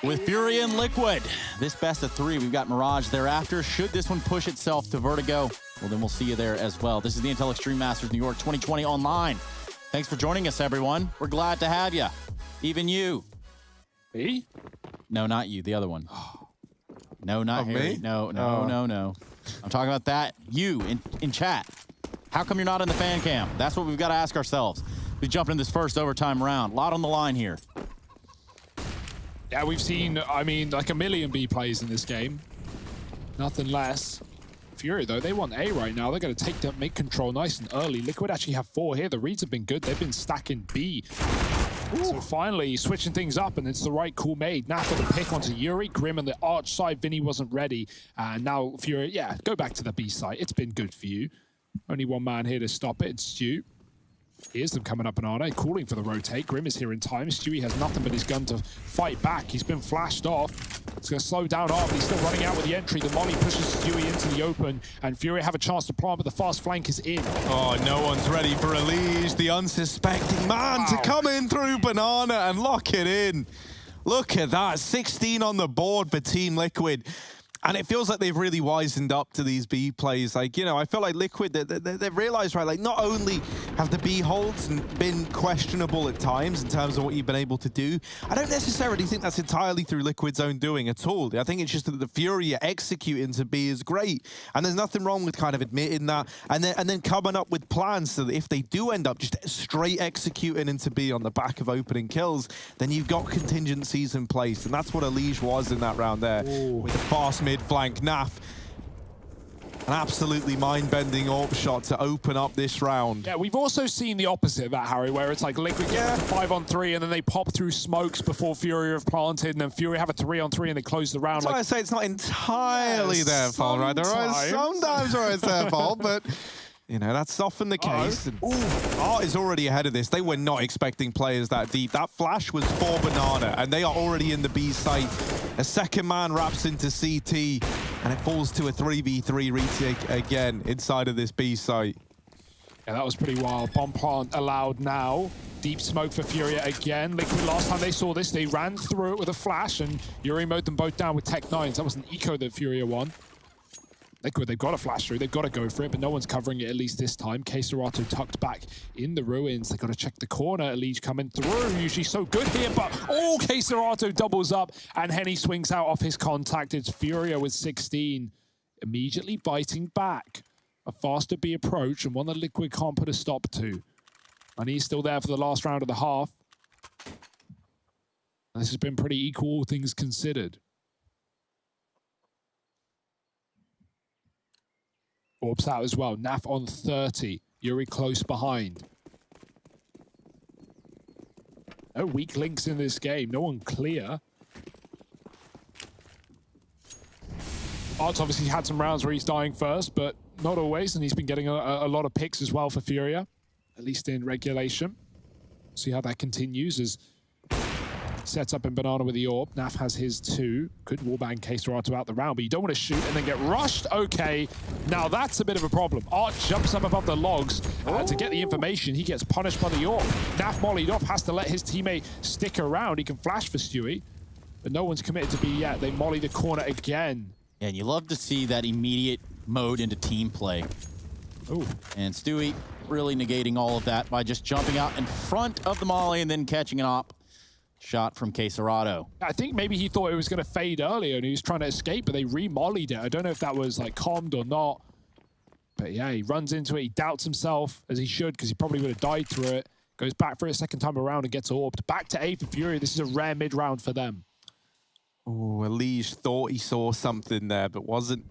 with FURIA and Liquid. This best of 3, we've got Mirage thereafter. Should this one push itself to Vertigo, well, then we'll see you there as well. This is the Intel Extreme Masters New York 2020 online. Thanks for joining us, everyone. We're glad to have you. Even you. Me? No, not you. The other one. No, not Harry. Me? No. I'm talking about that. You in chat. How come you're not in the fan cam? That's what we've got to ask ourselves. We jump in this first overtime round. A lot on the line here. Yeah, we've seen, I mean, like a million B plays in this game. Nothing less. FURIA, though, they want A right now. They're going to make control nice and early. Liquid actually have 4 here. The reads have been good. They've been stacking B. Ooh. So finally, switching things up, and it's the right call made. Now for the pick onto Yuri. Grim on the arch side. Vinny wasn't ready. And now FURIA, yeah, go back to the B side. It's been good for you. Only one man here to stop it. It's Stu. Here's them coming up in Arne, calling for the rotate. Grim is here in time. Stewie has nothing but his gun to fight back. He's been flashed off. It's going to slow down Art, but he's still running out with the entry. The molly pushes Stewie into the open, and FURIA have a chance to plant, but the fast flank is in. Oh, no one's ready for Elige, the unsuspecting man, to come in through Banana and lock it in. Look at that, 16 on the board for Team Liquid. And it feels like they've really wisened up to these B plays. Like, you know, I feel like Liquid, they've realized, right, like not only have the B holds been questionable at times in terms of what you've been able to do, I don't necessarily think that's entirely through Liquid's own doing at all. I think it's just that the FURIA executing to B is great. And there's nothing wrong with kind of admitting that. And then coming up with plans so that if they do end up just straight executing into B on the back of opening kills, then you've got contingencies in place. And that's what Elige was in that round there. Ooh. With the fast mid-flank. Naf, an absolutely mind-bending AWP shot to open up this round. Yeah, we've also seen the opposite of that, Harry, where it's like Liquid get 5-on-3 and then they pop through smokes before FURIA have planted, and then FURIA have a 3-on-3 and they close the round. That's why I say it's not entirely their fault, right? There are sometimes where it's their fault, but you know, that's often the case. And, Art is already ahead of this. They were not expecting players that deep. That flash was for Banana, and they are already in the B site. A second man wraps into CT, and it falls to a 3v3 retake again inside of this B site. Yeah, that was pretty wild. Bomb plant allowed now. Deep smoke for FURIA again. Liquid, last time they saw this, they ran through it with a flash, and Yuri mowed them both down with Tech 9s. That was an eco that FURIA won. Liquid, they've got to flash through, they've got to go for it, but no one's covering it at least this time. K-Serato tucked back in the ruins. They've got to check the corner. Elige coming through, usually so good here, but K-Serato doubles up, and Henny swings out off his contact. It's FURIA with 16, immediately biting back. A faster B approach, and one that Liquid can't put a stop to. And he's still there for the last round of the half. And this has been pretty equal, all things considered. Orbs out as well. Naf on 30. Yuri close behind. No weak links in this game. No one clear. Art's obviously had some rounds where he's dying first, but not always. And he's been getting a lot of picks as well for FURIA, at least in regulation. See how that continues as sets up in Banana with the AWP. Naf has his 2. Could wallbang K-Serato out the round, but you don't want to shoot and then get rushed. Okay, now that's a bit of a problem. Art jumps up above the logs to get the information. He gets punished by the AWP. Naf mollied off, has to let his teammate stick around. He can flash for Stewie, but no one's committed to B yet. They molly the corner again. Yeah, and you love to see that immediate mode into team play. Ooh. And Stewie really negating all of that by just jumping out in front of the molly and then catching an AWP shot from K-Serato. I think maybe he thought it was going to fade earlier and he was trying to escape, but they re-mollied it. I don't know if that was like calmed or not. But yeah, he runs into it. He doubts himself, as he should, because he probably would have died through it. Goes back for it a second time around and gets orbed. Back to A for FURIA. This is a rare mid-round for them. Oh, Elige thought he saw something there, but wasn't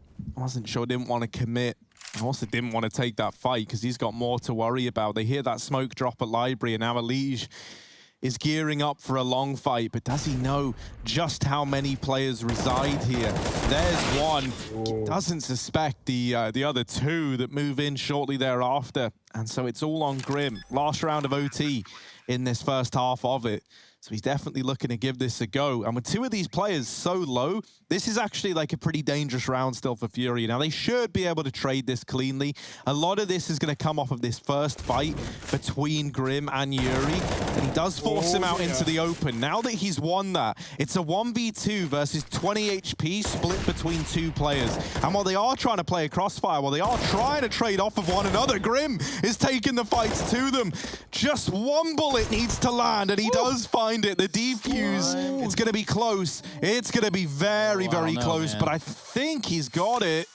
sure, didn't want to commit. And also didn't want to take that fight because he's got more to worry about. They hear that smoke drop at Library, and now Elige is gearing up for a long fight, but does he know just how many players reside here? There's one. He doesn't suspect the other 2 that move in shortly thereafter. And so it's all on Grim. Last round of OT in this first half of it. So he's definitely looking to give this a go. And with 2 of these players so low, this is actually like a pretty dangerous round still for FURIA. Now, they should be able to trade this cleanly. A lot of this is going to come off of this first fight between Grim and Yuri. And he does force him out into the open. Now that he's won that, it's a 1v2 versus 20 HP split between 2 players. And while they are trying to play a crossfire, while they are trying to trade off of one another, Grim is taking the fights to them. Just one bullet needs to land, and he does find it. The defuse, it's going to be close. It's going to be very, very close, but I think he's got it.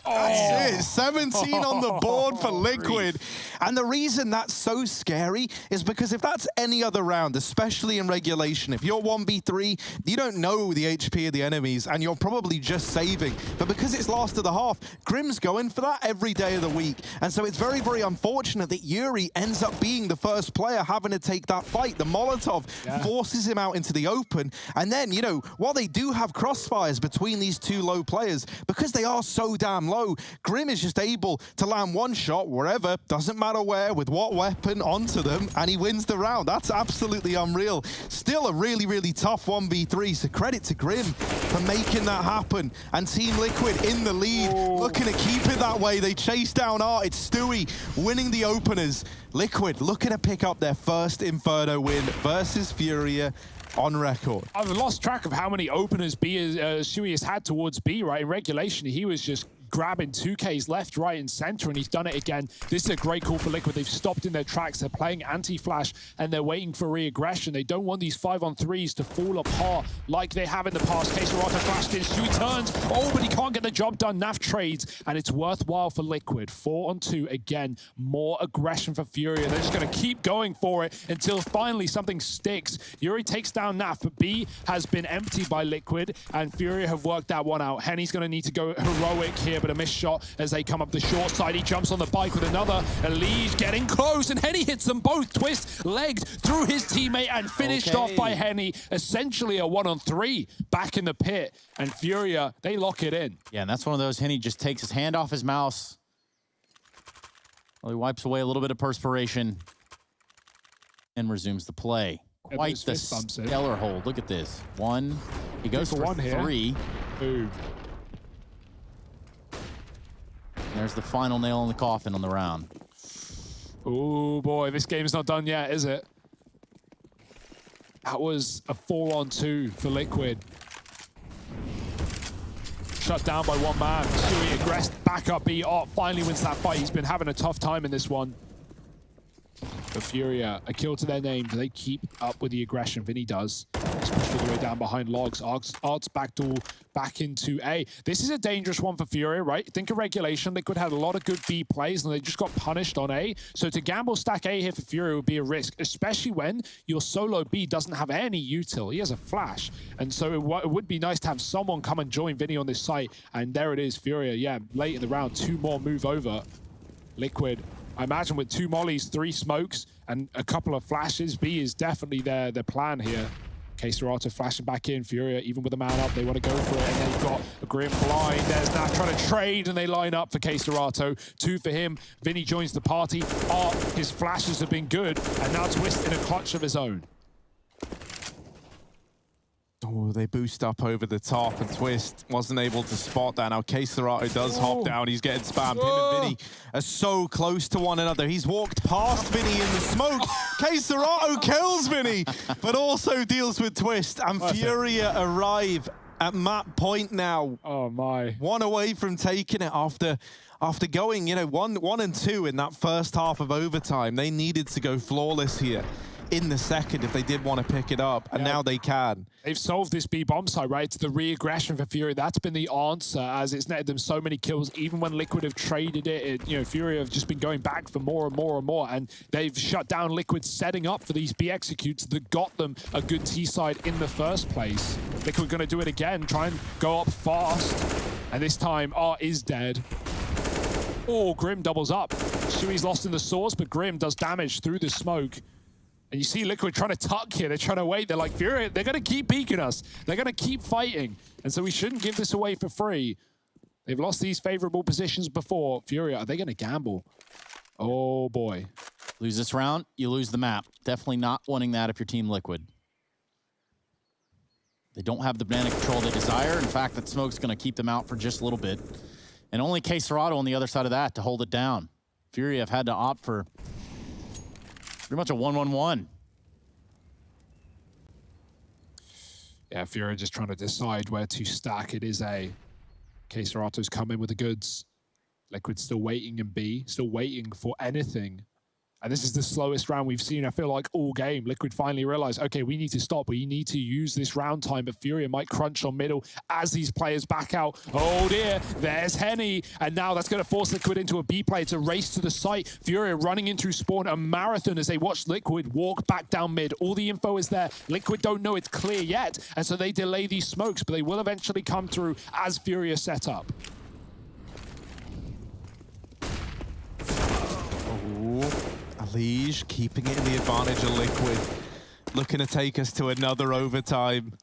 That's it. 17 on the board for Liquid. And the reason that's so scary is because if that's any other round, especially in regulation, if you're 1v3, you don't know the HP of the enemies and you're probably just saving. But because it's last of the half, Grim's going for that every day of the week. And so it's very, very unfortunate that Yuri ends up being the first player having to take that fight. The Molotov forces him out into the open. And then, you know, while they do have crossfires between these 2 low players, because they are so damn low. Grim is just able to land one shot wherever, doesn't matter where, with what weapon, onto them, and he wins the round. That's absolutely unreal. Still a really, really tough 1v3, so credit to Grim for making that happen. And Team Liquid in the lead, looking to keep it that way. They chase down Art. It's Stewie winning the openers. Liquid looking to pick up their first Inferno win versus FURIA on record. I've lost track of how many openers Stewie has had towards B, right? In regulation, he was just grabbing 2Ks left, right, and center, and he's done it again. This is a great call for Liquid. They've stopped in their tracks. They're playing anti-flash, and they're waiting for re-aggression. They don't want these 5-on-3s to fall apart like they have in the past. Caserata flashed in, Stewie turns, but he can't get the job done. Naf trades, and it's worthwhile for Liquid. 4-on-2 again, more aggression for FURIA. They're just going to keep going for it until finally something sticks. Yuri takes down Naf, but B has been emptied by Liquid, and FURIA have worked that one out. Henny's going to need to go heroic here, but a missed shot as they come up the short side. He jumps on the bike with another. Elise getting close, and Henny hits them both. Twist legged through his teammate and finished off by Henny. Essentially a 1-on-3 back in the pit, and FURIA, they lock it in. Yeah, and that's one of those. Henny just takes his hand off his mouse. Well, he wipes away a little bit of perspiration and resumes the play. Quite the stellar hold. Look at this. One. He goes for one three. Boom. There's the final nail in the coffin on the round. Oh boy, this game's not done yet, is it? That was a 4-on-2 for Liquid. Shut down by one man. Stewie aggressed, back up B. Art finally wins that fight. He's been having a tough time in this one. But FURIA, a kill to their name. Do they keep up with the aggression? Vinny does. He's pushed all the way down behind Logs. Art's backdoor back into A. This is a dangerous one for FURIA, right? Think of regulation. Liquid had a lot of good B plays, and they just got punished on A. So to gamble stack A here for FURIA would be a risk, especially when your solo B doesn't have any util. He has a flash. And so it would be nice to have someone come and join Vinny on this site. And there it is, FURIA. Yeah, late in the round, 2 more move over. Liquid, I imagine with 2 mollies, 3 smokes, and a couple of flashes, B is definitely their plan here. Caserata flashing back in. FURIA, even with a man up, they want to go for it, and they've got a Grim blind. There's Naf trying to trade, and they line up for Caserata. 2 for him. Vinny joins the party. Art, his flashes have been good, and now Twist in a clutch of his own. Oh, they boost up over the top, and Twist wasn't able to spot that. Now Caserata does hop down. He's getting spammed. Him and Vinny are so close to one another. He's walked past Vinny in the smoke. Caserata kills Vinny, but also deals with Twist. And FURIA arrive at map point now. Oh my! 1 away from taking it after going, you know, 1 and 2 in that first half of overtime. They needed to go flawless here in the second if they did want to pick it up, and now they can. They've solved this B bomb site, right? It's the re-aggression for FURIA. That's been the answer, as it's netted them so many kills. Even when Liquid have traded it, you know, FURIA have just been going back for more and more and more, and they've shut down Liquid setting up for these B executes that got them a good T side in the first place. Liquid going to do it again, try and go up fast, and this time Art is dead. Oh, Grim doubles up. Stewie's lost in the source, but Grim does damage through the smoke. And you see Liquid trying to tuck here. They're trying to wait. They're like, FURIA, they're going to keep peeking us. They're going to keep fighting. And so we shouldn't give this away for free. They've lost these favorable positions before. FURIA, are they going to gamble? Oh, boy. Lose this round, you lose the map. Definitely not wanting that if you're Team Liquid. They don't have the banana control they desire. In fact, that smoke's going to keep them out for just a little bit. And only Caserata on the other side of that to hold it down. FURIA have had to opt for pretty much a 1-1-1. Yeah, FURIA just trying to decide where to stack. It is A. Caserato's coming with the goods. Liquid still waiting in B, still waiting for anything. And this is the slowest round we've seen, I feel like, all game. Liquid finally realized, okay, we need to stop. We need to use this round time, but FURIA might crunch on middle as these players back out. Oh dear, there's Henny. And now that's going to force Liquid into a B play. It's a race to the site. FURIA running into spawn, a marathon as they watch Liquid walk back down mid. All the info is there. Liquid don't know it's clear yet, and so they delay these smokes, but they will eventually come through as FURIA set up. Lige keeping it in the advantage of Liquid. Looking to take us to another overtime.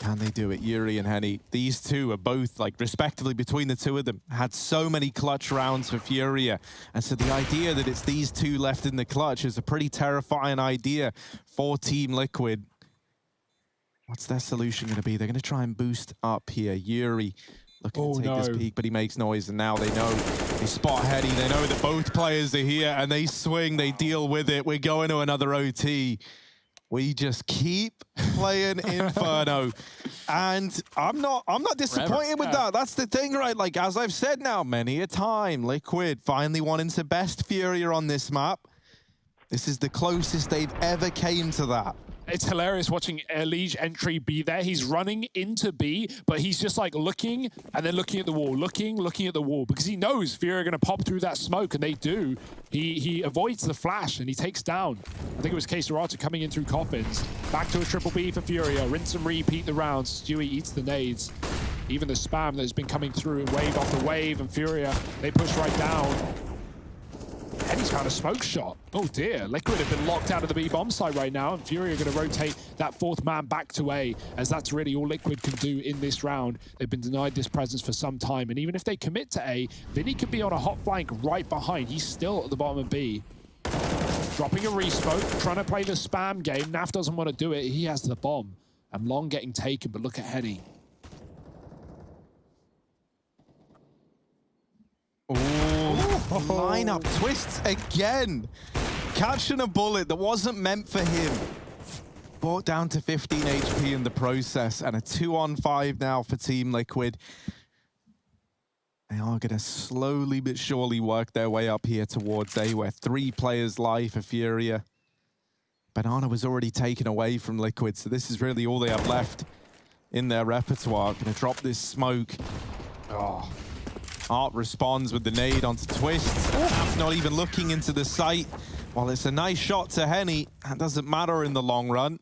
Can they do it? Yuri and Henny. These two are both, like, respectively between the two of them, had so many clutch rounds for FURIA. And so the idea that it's these two left in the clutch is a pretty terrifying idea for Team Liquid. What's their solution going to be? They're going to try and boost up here. Yuri looking to take this peek, but he makes noise, and now they know. They spot Henny. They know that both players are here, and they swing. They deal with it. We're going to another OT. We just keep playing Inferno. And I'm not disappointed with that. That's the thing, right? Like, as I've said now many a time, Liquid finally wanting to best FURIA on this map. This is the closest they've ever came to that. It's hilarious watching Liege entry be there. He's running into B, but he's just like looking and then looking at the wall, looking at the wall, because he knows FURIA are going to pop through that smoke, and they do. He avoids the flash and he takes down. I think it was K-Serata coming in through coffins. Back to a triple B for FURIA. Rinse and repeat the rounds. Stewie eats the nades. Even the spam that has been coming through, wave after wave, and FURIA, they push right down. And he's found a smoke shot. Oh dear, Liquid have been locked out of the B bomb site right now, and FURIA are going to rotate that fourth man back to A, as that's really all Liquid can do in this round. They've been denied this presence for some time, and even if they commit to A, Vinny could be on a hot flank right behind. He's still at the bottom of B. Dropping a resmoke, trying to play the spam game. Naf doesn't want to do it. He has the bomb. And Long getting taken, but look at Henny. Lineup twists again. Catching a bullet that wasn't meant for him. Brought down to 15 HP in the process, and a 2-on-5 now for Team Liquid. They are going to slowly but surely work their way up here towards A, where 3 players lie for FURIA. Banana was already taken away from Liquid, so this is really all they have left in their repertoire. Going to drop this smoke. Oh. Art responds with the nade onto Twist. Not even looking into the sight. While it's a nice shot to Henny, that doesn't matter in the long run.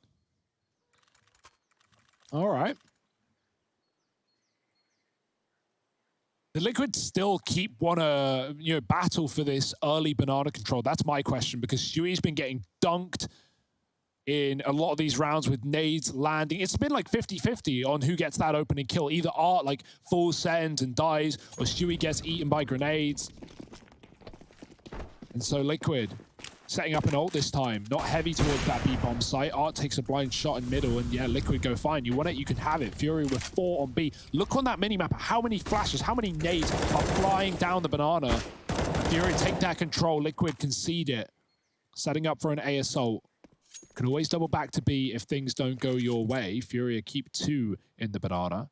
All right. The Liquid still want to battle for this early banana control. That's my question, because Stewie's been getting dunked in a lot of these rounds with nades landing. It's been like 50-50 on who gets that opening kill. Either Art like full sends and dies, or Stewie gets eaten by grenades. And so Liquid setting up an ult this time, not heavy towards that B-bomb site. Art takes a blind shot in middle, and yeah, Liquid go fine. You want it, you can have it. FURIA with 4 on B. Look on that minimap, how many flashes, how many nades are flying down the banana. FURIA take that control, Liquid concede it. Setting up for an A assault. Can always double back to B if things don't go your way. FURIA keep 2 in the banana.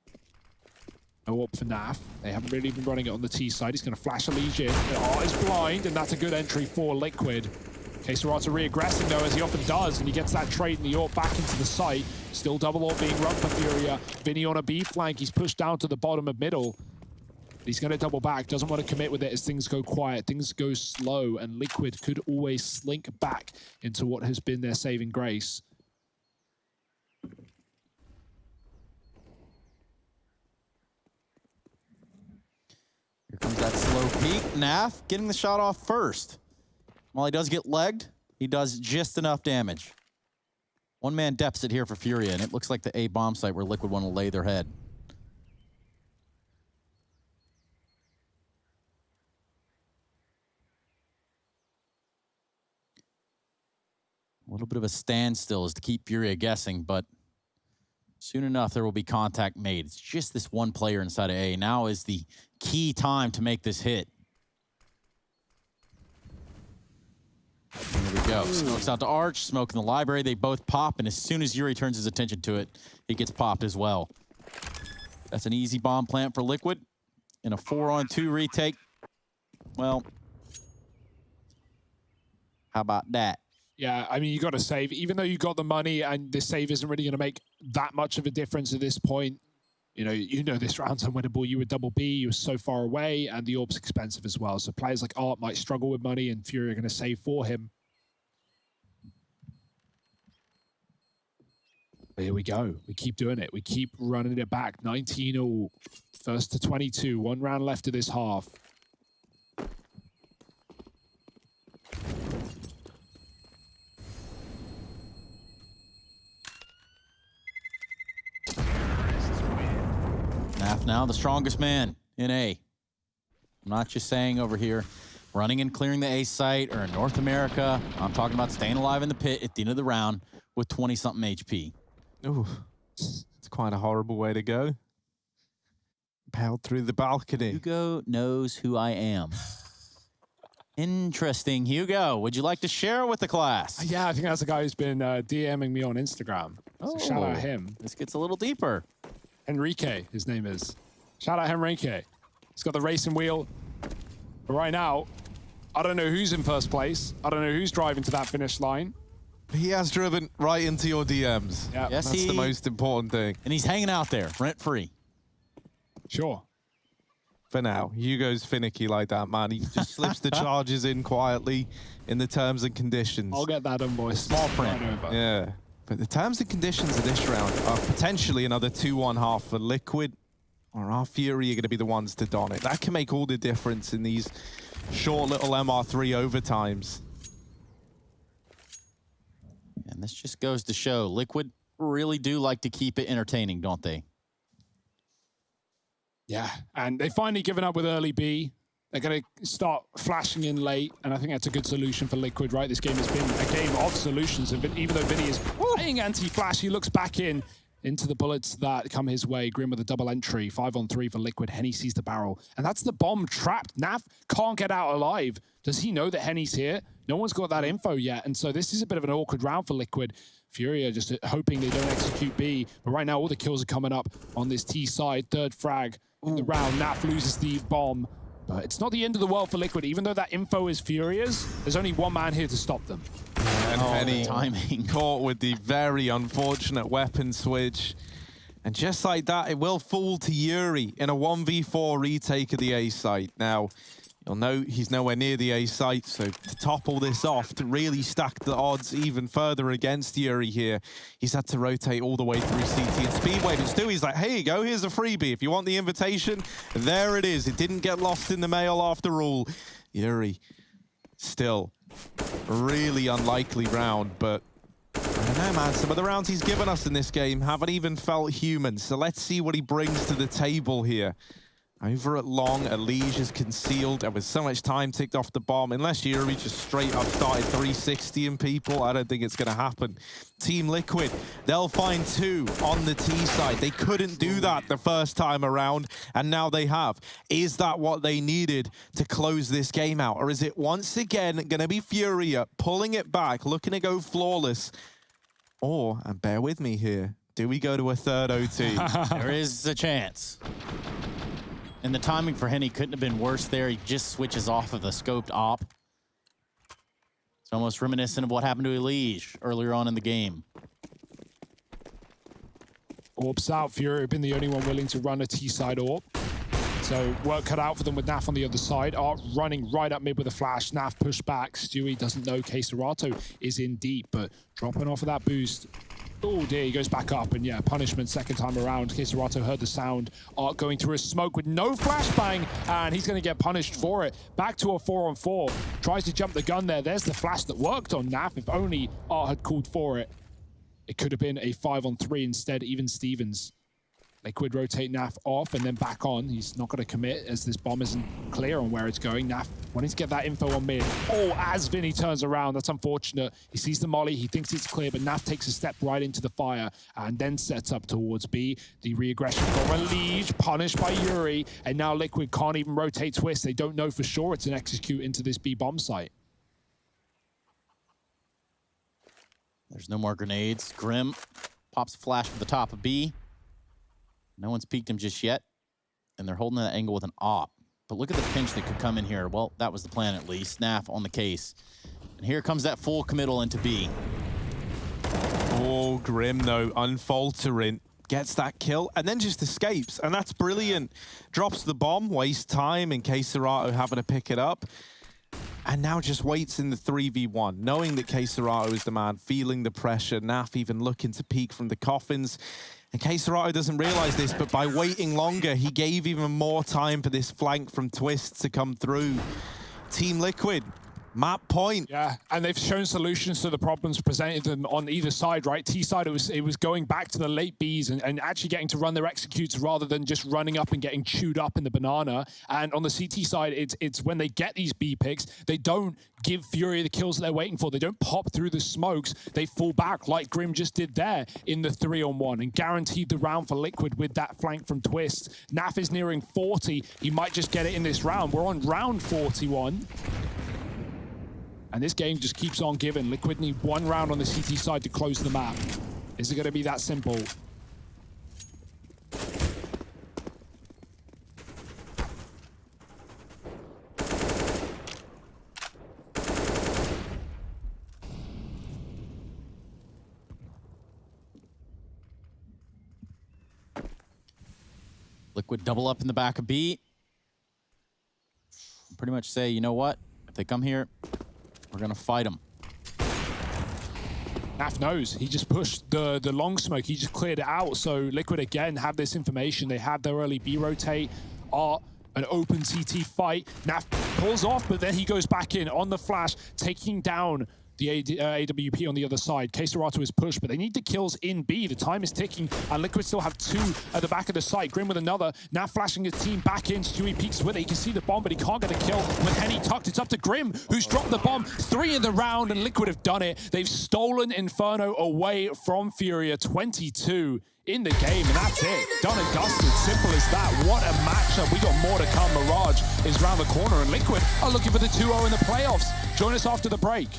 No up for Naf. They haven't really been running it on the T side. He's going to flash a Liege in. Art is blind, and that's a good entry for Liquid. K-Serata re-aggressing though, as he often does, and he gets that trade in the AWP back into the site. Still double AWP being run for FURIA. Vinny on a B flank. He's pushed down to the bottom of middle. He's going to double back, doesn't want to commit with it as things go quiet, things go slow, and Liquid could always slink back into what has been their saving grace. Here comes that slow peek. Naf getting the shot off first. While he does get legged, he does just enough damage. One-man deficit here for FURIA, and it looks like the A bomb site where Liquid want to lay their head. A little bit of a standstill is to keep FURIA guessing, but soon enough there will be contact made. It's just this one player inside of A. Now is the key time to make this hit. Here we go. Smokes out to Arch, smoke in the library. They both pop, and as soon as Yuri turns his attention to it, he gets popped as well. That's an easy bomb plant for Liquid. In a 4-on-2 retake, well, how about that? Yeah, I mean, you got to save. Even though you got the money and the save isn't really going to make that much of a difference at this point. You know this round's unwinnable. You were double B, you were so far away, and the AWP's expensive as well. So players like Art might struggle with money, and FURIA are going to save for him. But here we go. We keep doing it. We keep running it back. 19-all. First to 22. 1 round left of this half. Naf now the strongest man in A. I'm not just saying over here, running and clearing the A site or in North America. I'm talking about staying alive in the pit at the end of the round with 20-something HP. Ooh, it's quite a horrible way to go. Impaled through the balcony. Hugo knows who I am. Interesting. Hugo, would you like to share with the class? Yeah, I think that's the guy who's been DMing me on Instagram. So shout out him. This gets a little deeper. Enrique, his name is. Shout out Enrique. He's got the racing wheel. But right now, I don't know who's in first place. I don't know who's driving to that finish line. He has driven right into your DMs. Yeah, Yes, that's the most important thing. And he's hanging out there, rent-free. Sure. For now, Hugo's finicky like that, man. He just slips the charges in quietly in the terms and conditions. I'll get that done, boys. Small print. Yeah. But the terms and conditions of this round are potentially another 2-1-1 for Liquid, or are FURIA going to be the ones to don it? That can make all the difference in these short little MR3 overtimes. And this just goes to show Liquid really do like to keep it entertaining, don't they? Yeah, and they've finally given up with early B. They're going to start flashing in late, and I think that's a good solution for Liquid, right? This game has been a game of solutions, and even though Vinny is playing anti-flash, he looks back into the bullets that come his way. Grim with a double entry, 5-on-3 for Liquid. Henny sees the barrel, and that's the bomb trapped. Naf can't get out alive. Does he know that Henny's here? No one's got that info yet, and so this is a bit of an awkward round for Liquid. FURIA just hoping they don't execute B, but right now all the kills are coming up on this T side. Third frag in the round. Naf loses the bomb, but it's not the end of the world for Liquid. Even though that info is FURIA's, there's only one man here to stop them. And Henny timing. Caught with the very unfortunate weapon switch. And just like that, it will fall to Yuri in a 1v4 retake of the A site. Now, you'll note he's nowhere near the A site, so to top all this off, to really stack the odds even further against Yuri here, he's had to rotate all the way through CT and Speedway. But Stewie's like, here you go, here's a freebie. If you want the invitation, there it is. It didn't get lost in the mail after all. Yuri, still, really unlikely round, but I don't know, man. Some of the rounds he's given us in this game haven't even felt human, so let's see what he brings to the table here. Over at long, Elige is concealed, and with so much time ticked off the bomb, unless Yuri just straight up started 360ing people, I don't think it's going to happen. Team Liquid, they'll find two on the T side. They couldn't do that the first time around, and now they have. Is that what they needed to close this game out? Or is it once again going to be FURIA pulling it back, looking to go flawless? Or, and bear with me here, do we go to a third OT? There is a chance. And the timing for Henny couldn't have been worse there. He just switches off of the scoped op. It's almost reminiscent of what happened to Elige earlier on in the game. Orbs out. FURIA have been the only one willing to run a T-side orb. So work cut out for them with Naf on the other side. Art running right up mid with a flash. Naf push back. Stewie doesn't know Queserato is in deep, but dropping off of that boost. Oh dear, he goes back up, and yeah, punishment second time around. Queserato heard the sound. Art going through a smoke with no flashbang, and he's going to get punished for it. Back to a 4-on-4. Tries to jump the gun there. There's the flash that worked on Naf. If only Art had called for it, it could have been a 5-on-3 instead. Even Stevens. Liquid rotate Naf off and then back on. He's not going to commit as this bomb isn't clear on where it's going. Naf wanting to get that info on mid. Oh, as Vinny turns around, that's unfortunate. He sees the molly, he thinks it's clear, but Naf takes a step right into the fire and then sets up towards B. The re-aggression from Elige, punished by Yuri, and now Liquid can't even rotate twist. They don't know for sure it's an execute into this B bomb site. There's no more grenades. Grim pops a flash for the top of B. No one's peeked him just yet, and they're holding that angle with an op. But look at the pinch that could come in here. Well, that was the plan at least. Naf on the case. And here comes that full committal into B. Oh, Grim, though, unfaltering. Gets that kill, and then just escapes. And that's brilliant. Drops the bomb, wastes time in case Queserato having to pick it up. And now just waits in the 3v1, knowing that Queserato is the man, feeling the pressure. Naf even looking to peek from the coffins. And Queserato doesn't realize this, but by waiting longer, he gave even more time for this flank from Twist to come through. Team Liquid, Map point. Yeah, and they've shown solutions to the problems presented them on either side, right? T side, it was going back to the late Bs and actually getting to run their executes rather than just running up and getting chewed up in the banana. And on the CT side, it's when they get these B picks, they don't give Furia the kills that they're waiting for. They don't pop through the smokes. They fall back like Grim just did there in the 3-on-1 and guaranteed the round for Liquid with that flank from Twist. Naf is nearing 40. He might just get it in this round. We're on round 41. And this game just keeps on giving. Liquid need one round on the CT side to close the map. Is it going to be that simple? Liquid double up in the back of B. Pretty much say, you know what? If they come here, we're going to fight them. Naf knows. He just pushed the long smoke. He just cleared it out. So Liquid, again, have this information. They have their early B rotate, are an open CT fight. Naf pulls off, but then he goes back in on the flash, taking down the AWP on the other side. Keserato is pushed, but they need the kills in B. The time is ticking, and Liquid still have 2 at the back of the site. Grim with another. Now flashing his team back in. Stewie peeks with it. He can see the bomb, but he can't get a kill. With Henny tucked, it's up to Grim, who's dropped the bomb. 3 in the round, and Liquid have done it. They've stolen Inferno away from Furia. 22 in the game, and that's it. Done and dusted. Simple as that. What a matchup. We got more to come. Mirage is round the corner, and Liquid are looking for the 2-0 in the playoffs. Join us after the break.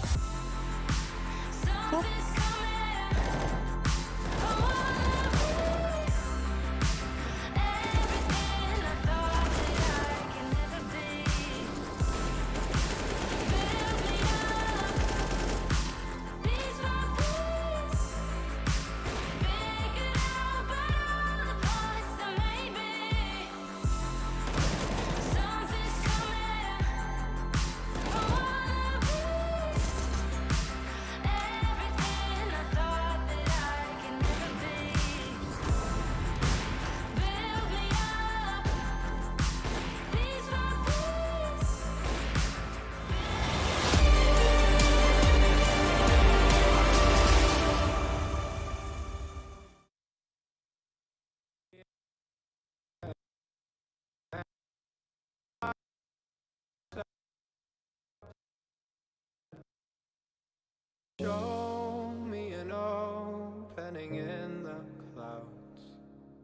Show me an opening in the clouds,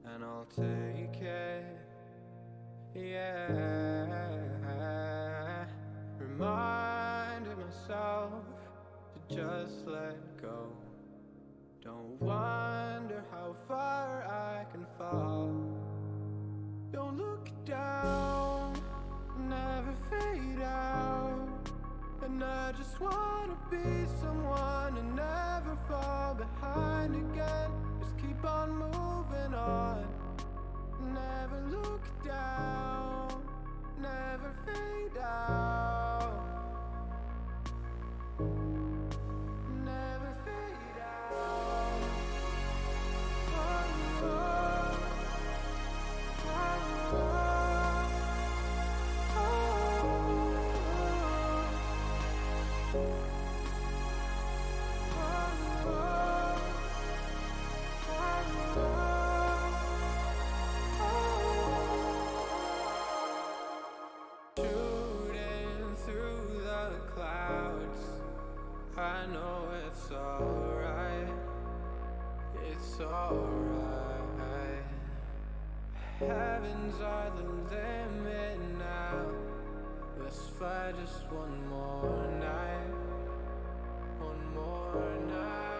and I'll take it. Yeah, reminding myself to just let go. Don't wonder how far I can fall. Don't look down, never fade out. And I just wanna be someone and never fall behind again. Just keep on moving on. Never look down, never fade out. Never fade out. Oh, oh, oh, oh. Shooting through the clouds, I know it's alright, it's alright. Heavens are the limit now. Let's fly just one more night, one more night.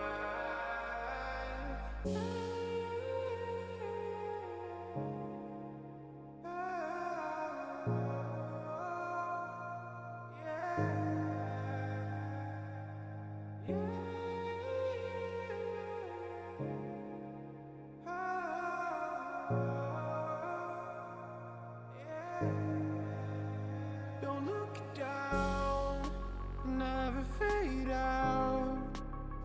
Don't look down, never fade out.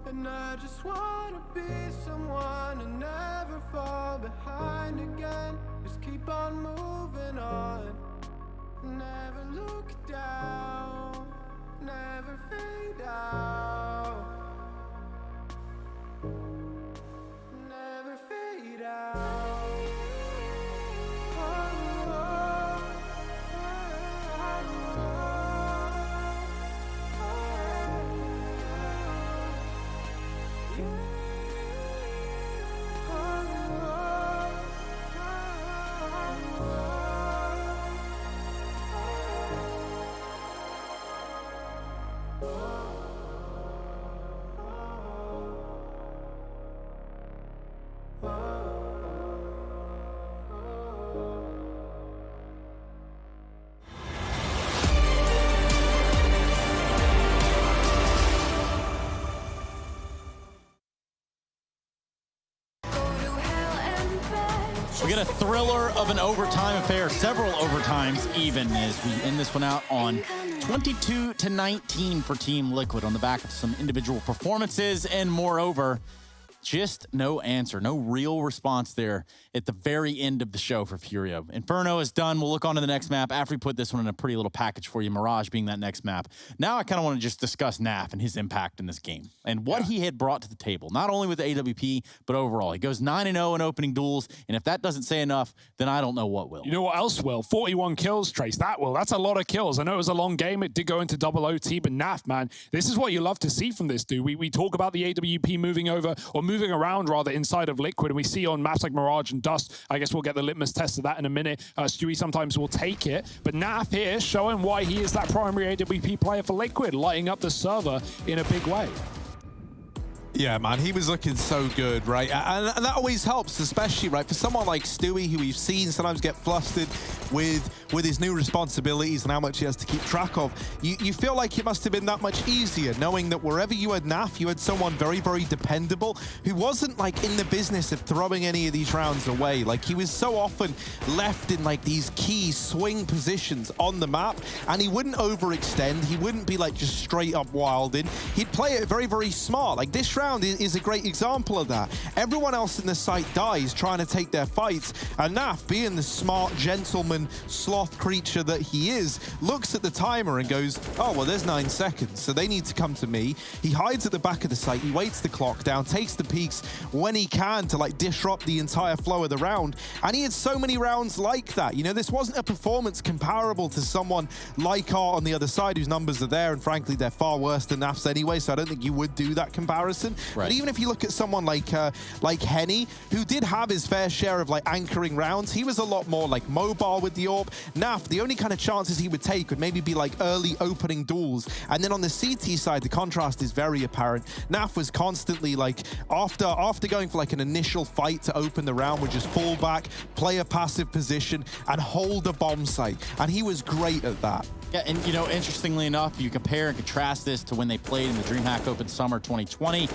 And I just wanna be someone and never fall behind again. Just keep on moving on. Never look down, never fade out. Never fade out. We get a thriller of an overtime affair, several overtimes even, as we end this one out on 22-19 for Team Liquid on the back of some individual performances, and moreover, just no answer, no real response there at the very end of the show for FURIA. Inferno is done. We'll look on to the next map after we put this one in a pretty little package for you, Mirage being that next map. Now I kind of want to just discuss Naf and his impact in this game and what he had brought to the table, not only with the AWP, but overall. He goes 9-0 in opening duels, and if that doesn't say enough, then I don't know what will. You know what else will? 41 kills, Trace. That will. That's a lot of kills. I know it was a long game. It did go into double OT, but Naf, man, this is what you love to see from this dude. We talk about the AWP moving over, or moving around, rather, inside of Liquid, and we see on maps like Mirage and Dust, I guess we'll get the litmus test of that in a minute. Stewie sometimes will take it, but Naf here showing why he is that primary AWP player for Liquid, lighting up the server in a big way. Yeah, man, he was looking so good, right? And that always helps, especially, right, for someone like Stewie, who we've seen sometimes get flustered with his new responsibilities and how much he has to keep track of. You feel like it must have been that much easier knowing that wherever you had Naf, you had someone very, very dependable who wasn't, like, in the business of throwing any of these rounds away. Like, he was so often left in, like, these key swing positions on the map, and he wouldn't overextend. He wouldn't be, like, just straight up wilding. He'd play it very, very smart. Like, this round is a great example of that. Everyone else in the site dies trying to take their fights, and Naf, being the smart, gentleman, sloth creature that he is, looks at the timer and goes, oh, well, there's 9 seconds, so they need to come to me. He hides at the back of the site, he waits the clock down, takes the peaks when he can to, like, disrupt the entire flow of the round, and he had so many rounds like that. You know, this wasn't a performance comparable to someone like Art on the other side, whose numbers are there, and frankly, they're far worse than Naf's anyway, so I don't think you would do that comparison. Right. But even if you look at someone like Henny, who did have his fair share of, like, anchoring rounds, he was a lot more, like, mobile with the AWP. Naf, the only kind of chances he would take would maybe be, like, early opening duels. And then on the CT side, the contrast is very apparent. Naf was constantly, like, after going for, like, an initial fight to open the round, would just fall back, play a passive position, and hold a bomb site. And he was great at that. Yeah, and, you know, interestingly enough, you compare and contrast this to when they played in the DreamHack Open Summer 2020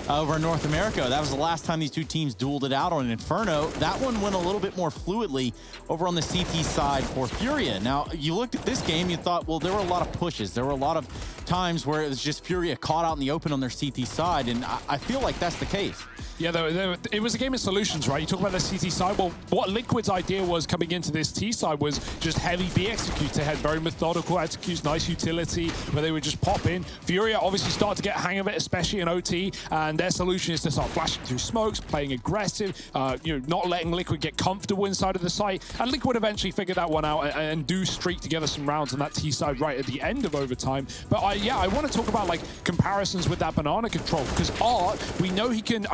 over in North America. That was the last time these two teams dueled it out on Inferno. That one went a little bit more fluidly over on the CT side for FURIA. Now, you looked at this game, you thought, well, there were a lot of pushes. There were a lot of times where it was just FURIA caught out in the open on their CT side, and I feel like that's the case. Yeah, it was a game of solutions, right? You talk about the CT side. Well, what Liquid's idea was coming into this T side was just heavy B executes. They had very methodical executes, nice utility, where they would just pop in. FURIA obviously started to get a hang of it, especially in OT, and their solution is to start flashing through smokes, playing aggressive, you know, not letting Liquid get comfortable inside of the site. And Liquid eventually figured that one out and do streak together some rounds on that T side right at the end of overtime. But I want to talk about, like, comparisons with that banana control, because Art, we know he can.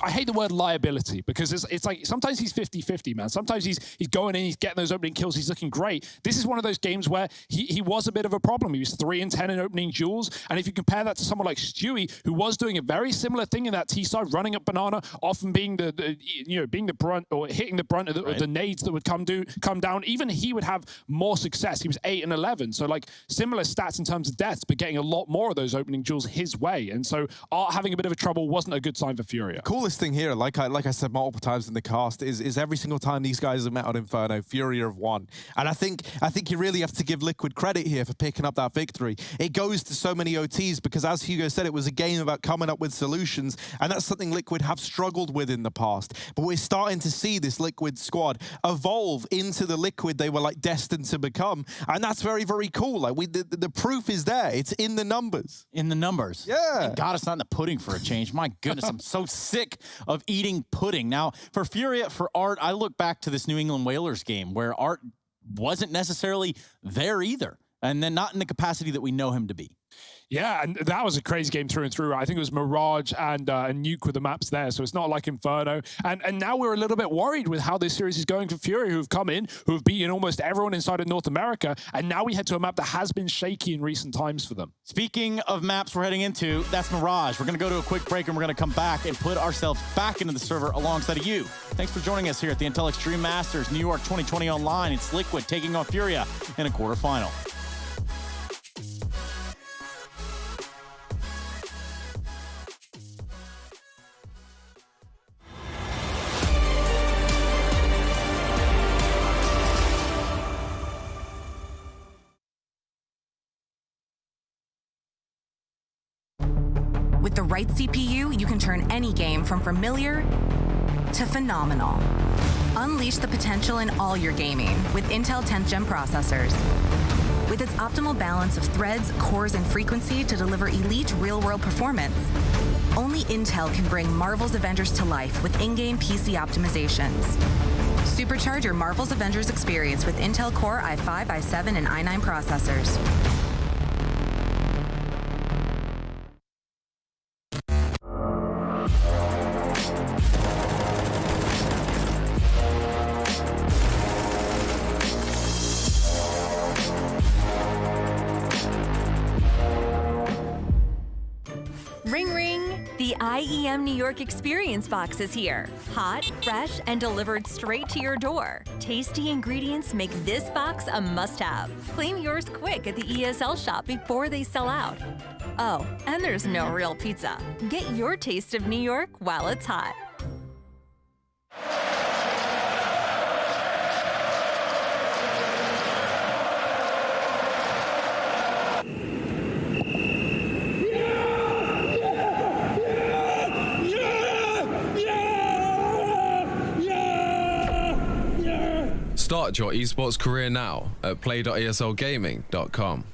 I hate the word liability, because it's like sometimes he's 50-50, man. Sometimes he's going in, he's getting those opening kills, he's looking great. This is one of those games where he was a bit of a problem. He was 3-10 in opening duels, and if you compare that to someone like Stewie, who was doing a very similar thing in that T side, running up banana, often being being the brunt or hitting the brunt of the nades that would come down, even he would have more success. He was 8 and 11, so, like, similar stats in terms of deaths, but getting a lot more of those opening duels his way. And so Art having a bit of a trouble wasn't a good sign for FURIA. coolest thing here, like I said multiple times in the cast, is every single time these guys have met on Inferno, FURIA have won. And I think you really have to give Liquid credit here for picking up that victory. It goes to so many OTs because, as Hugo said, it was a game about coming up with solutions, and that's something Liquid have struggled with in the past. But we're starting to see this Liquid squad evolve into the Liquid they were like destined to become, and that's very, very cool. Like the proof is there. It's in the numbers. In the numbers. Yeah. Thank God it's not in the pudding for a change. My goodness, I'm so sick of eating pudding. Now, for FURIA, for Art, I look back to this New England Whalers game where Art wasn't necessarily there either, and then not in the capacity that we know him to be. Yeah, and that was a crazy game through and through. I think it was Mirage and Nuke with the maps there, so it's not like Inferno. And now we're a little bit worried with how this series is going for FURIA, who've come in, who have beaten almost everyone inside of North America, and now we head to a map that has been shaky in recent times for them. Speaking of maps we're heading into, that's Mirage. We're going to go to a quick break, and we're going to come back and put ourselves back into the server alongside of you. Thanks for joining us here at the Intel Extreme Masters New York 2020 Online. It's Liquid taking on FURIA in a quarterfinal. With the right CPU, you can turn any game from familiar to phenomenal. Unleash the potential in all your gaming with Intel 10th Gen processors. With its optimal balance of threads, cores, and frequency to deliver elite real-world performance, only Intel can bring Marvel's Avengers to life with in-game PC optimizations. Supercharge your Marvel's Avengers experience with Intel Core i5, i7, and i9 processors. Ring ring! The IEM New York Experience Box is here. Hot, fresh, and delivered straight to your door. Tasty ingredients make this box a must-have. Claim yours quick at the ESL shop before they sell out. Oh, and there's no real pizza. Get your taste of New York while it's hot. Start your esports career now at play.eslgaming.com.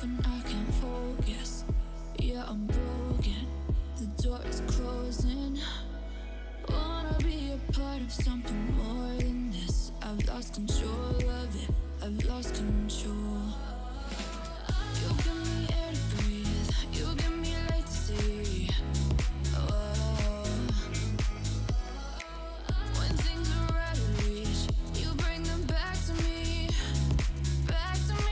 And I can't focus. Yeah, I'm broken. The door is closing. Wanna be a part of something more than this. I've lost control of it. I've lost control. You give me air to breathe. You give me light to see. When things are out of reach, you bring them back to me. Back to me.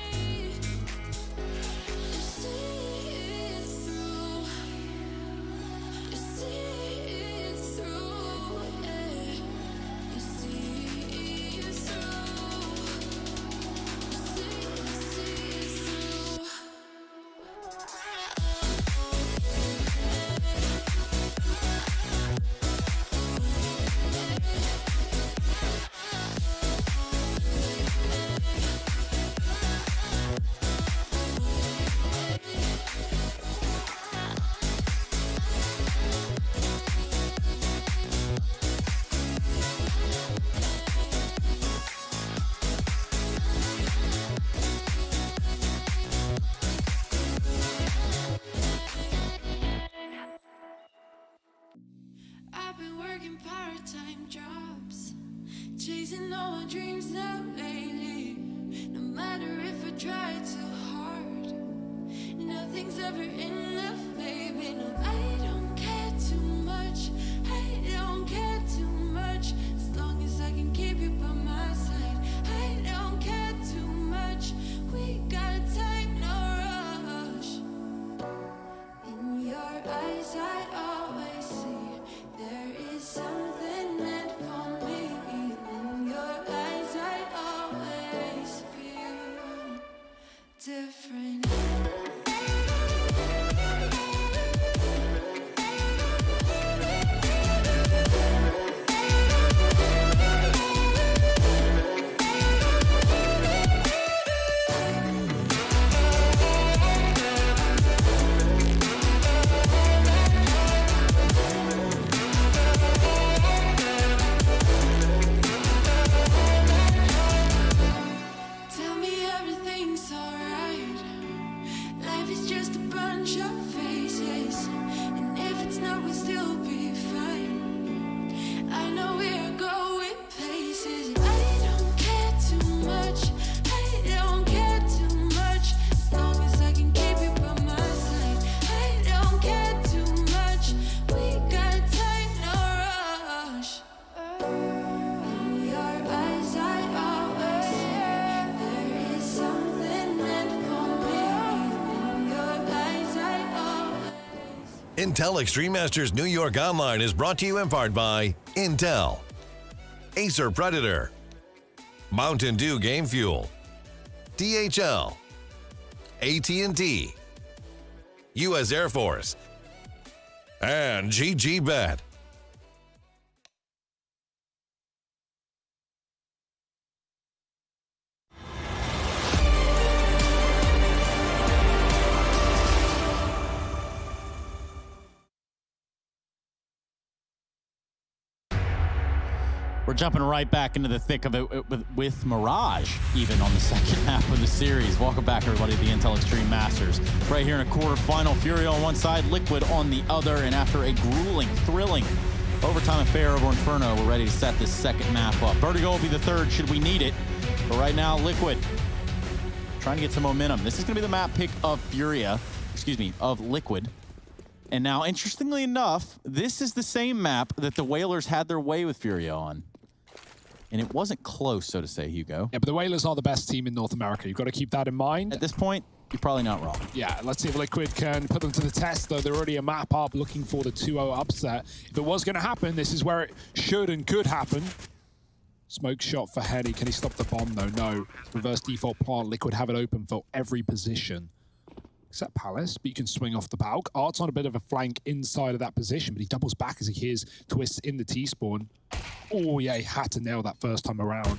I've been working part-time jobs, chasing all my dreams now lately. No matter if I try too hard, nothing's ever enough, baby. No, I don't care too much. I don't care too much. As long as I can keep you by my side. I don't care too much. We got time, no rush. In your eyes, I always see there is something meant for me. In your eyes, I always feel different. Tell me everything's alright. Life is just a bunch of phases, and if it's not, we'll still be fine. I know we're going places. I don't care too much. I don't care too much. As long as I can keep you by my side. I don't care too much. We got time, no rush. In your eyes, I always see there is something meant for me. In your eyes, I always. Intel Extreme Masters New York Online is brought to you in part by Intel, Acer Predator, Mountain Dew Game Fuel, DHL, AT&T, U.S. Air Force, and GG Bet. We're jumping right back into the thick of it with Mirage, even on the second half of the series. Welcome back, everybody, to the Intel Extreme Masters. Right here in a quarterfinal, FURIA on one side, Liquid on the other, and after a grueling, thrilling overtime affair over Inferno, we're ready to set this second map up. Vertigo will be the third, should we need it. But right now, Liquid trying to get some momentum. This is going to be the map pick of of Liquid. And now, interestingly enough, this is the same map that the Whalers had their way with FURIA on. And it wasn't close, so to say, Hugo. Yeah, but the Whalers are the best team in North America. You've got to keep that in mind. At this point, you're probably not wrong. Yeah, let's see if Liquid can put them to the test, though. They're already a map up looking for the 2-0 upset. If it was going to happen, this is where it should and could happen. Smoke shot for Henny. Can he stop the bomb, though? No. Reverse default plant. Liquid have it open for every position. Except Palace, but you can swing off the Balk. Art's on a bit of a flank inside of that position, but he doubles back as he hears Twists in the T-spawn. Oh, yeah, he had to nail that first time around.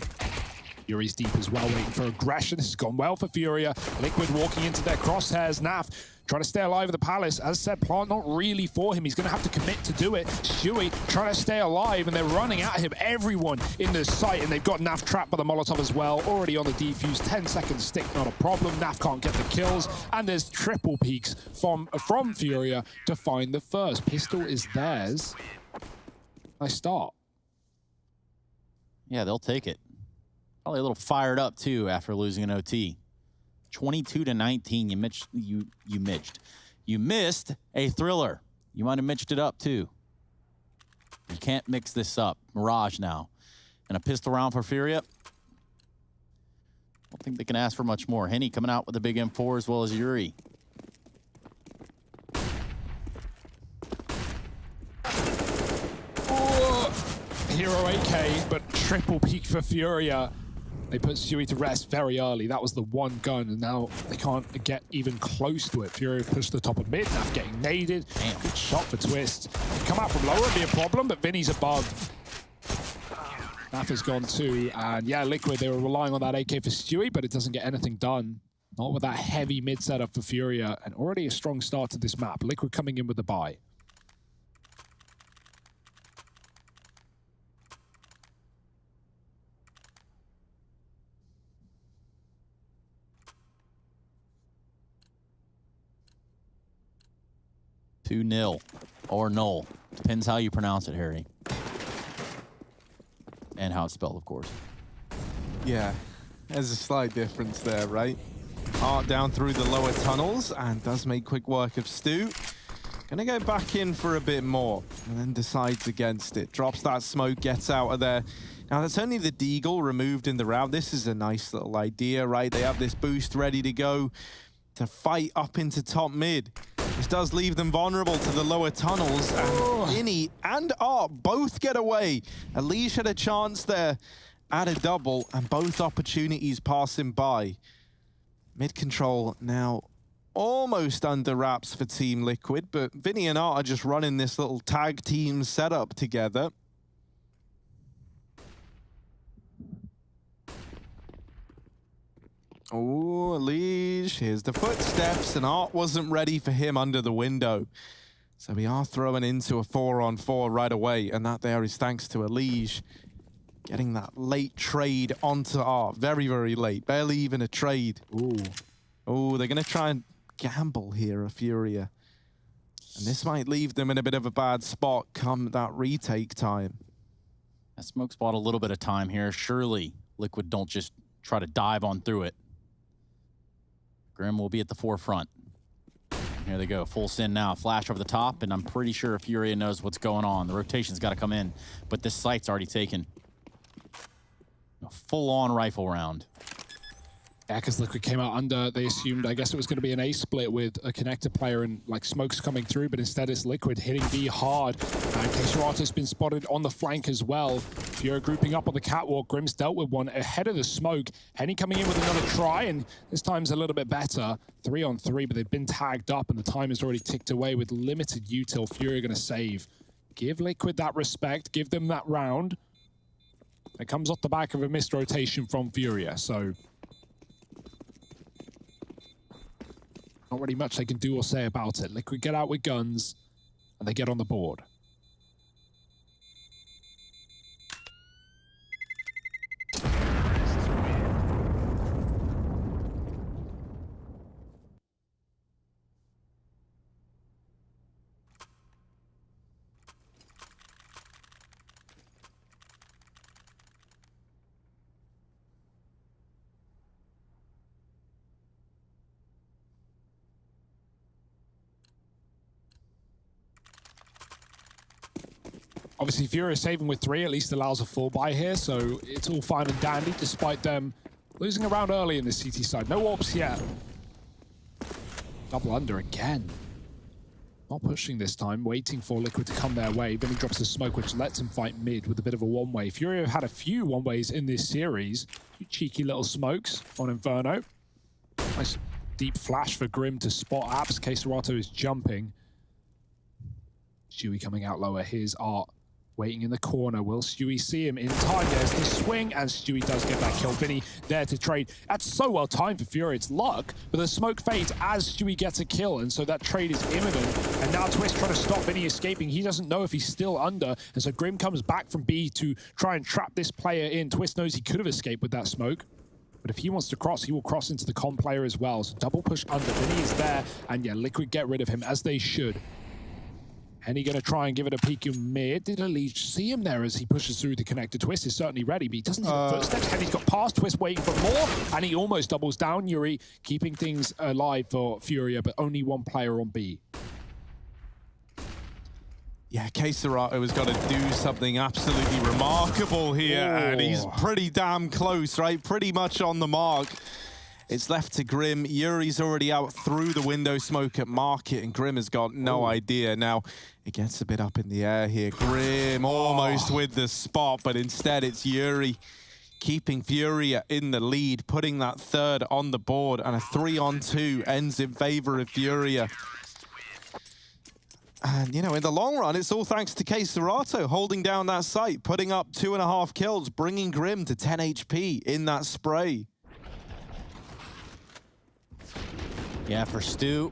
Yuri's deep as well, waiting for aggression. This has gone well for FURIA. Liquid walking into their crosshairs. Naf trying to stay alive at the Palace. As said, Plant not really for him. He's going to have to commit to do it. Stewie trying to stay alive, and they're running at him. Everyone in the site, and they've got Naf trapped by the Molotov as well. Already on the defuse. 10 seconds stick, not a problem. Naf can't get the kills, and there's triple peaks from FURIA to find the first. Pistol is theirs. Nice start. Yeah, they'll take it. Probably a little fired up, too, after losing an OT. 22-19, you missed a thriller. You might have mitched it up, too. You can't mix this up. Mirage now. And a pistol round for FURIA. I don't think they can ask for much more. Henny coming out with a big M4 as well as Yuri. Hero AK, but triple peak for FURIA. They put Stewie to rest very early. That was the one gun, and now they can't get even close to it. FURIA pushed the top of mid, Naf getting naded. Damn. Good shot for Twist. Come out from lower, it'd be a problem, but Vinny's above. Naf has gone too, and yeah, Liquid, they were relying on that AK for Stewie, but it doesn't get anything done. Not with that heavy mid setup for FURIA, and already a strong start to this map. Liquid coming in with the buy. $2-0 or null. Depends how you pronounce it, Harry. And how it's spelled, of course. Yeah, there's a slight difference there, right? Art down through the lower tunnels and does make quick work of Stu. Gonna go back in for a bit more, and then decides against it. Drops that smoke, gets out of there. Now, that's only the Deagle removed in the round. This is a nice little idea, right? They have this boost ready to go to fight up into top mid. This does leave them vulnerable to the lower tunnels, and Innie and Art both get away. Elige had a chance there at a double, and both opportunities pass him by. Mid control now almost under wraps for Team Liquid, but Vinny and Art are just running this little tag team setup together. Oh, Elige, here's the footsteps, and Art wasn't ready for him under the window. So we are throwing into a 4-on-4 right away, and that there is thanks to Elige getting that late trade onto Art. Very, very late. Barely even a trade. Ooh. Oh, they're going to try and gamble here, a FURIA. And this might leave them in a bit of a bad spot come that retake time. That Smoke's bought a little bit of time here. Surely Liquid don't just try to dive on through it. Grim will be at the forefront. Here they go, full send now. Flash over the top, and I'm pretty sure FURIA knows what's going on. The rotation's got to come in, but this site's already taken. A full-on rifle round. Yeah, because Liquid came out under, they assumed, I guess it was going to be an A split with a connector player and like Smoke's coming through, but instead it's Liquid hitting B hard. And Keisarato's been spotted on the flank as well. FURIA grouping up on the catwalk. Grim's dealt with one ahead of the smoke. Henny coming in with another try, and this time's a little bit better. 3-on-3, but they've been tagged up and the time is already ticked away with limited util. FURIA going to save. Give Liquid that respect, give them that round. It comes off the back of a missed rotation from FURIA, so not really much they can do or say about it. Liquid get out with guns, and they get on the board. Obviously, FURIA saving with 3 at least allows a full buy here, so it's all fine and dandy, despite them losing a round early in the CT side. No AWPs yet. Double under again. Not pushing this time, waiting for Liquid to come their way. Then he drops a smoke, which lets him fight mid with a bit of a one-way. FURIA have had a few one-ways in this series. Two cheeky little smokes on Inferno. Nice deep flash for Grim to spot Apps. Keisarato is jumping. Stewie coming out lower. Here's Art. Waiting in the corner. Will Stewie see him in time? There's the swing, and Stewie does get that kill. Vinny there to trade. That's so well timed for FURIA. It's luck, but the smoke fades as Stewie gets a kill, and so that trade is imminent. And now Twist trying to stop Vinny escaping. He doesn't know if he's still under, and so Grim comes back from B to try and trap this player in. Twist knows he could have escaped with that smoke, but if he wants to cross, he will cross into the com player as well. So double push under. Vinny is there, and yeah, Liquid get rid of him, as they should. Henny going to try and give it a peek in mid. Did Elige see him there as he pushes through the connector? Twist is certainly ready, but he doesn't see the footsteps. Henny's got past Twist waiting for more, and he almost doubles down. Yuri keeping things alive for FURIA, but only one player on B. Yeah, Keisarato has got to do something absolutely remarkable here, and he's pretty damn close, right? Pretty much on the mark. It's left to Grim. Yuri's already out through the window smoke at Market, and Grim has got no idea. Now, it gets a bit up in the air here. Grim almost with the spot, but instead it's Yuri keeping FURIA in the lead, putting that third on the board, and a 3-on-2 ends in favor of FURIA. And, you know, in the long run, it's all thanks to Keisarato holding down that site, putting up 2.5 kills, bringing Grim to 10 HP in that spray. Yeah, for Stu,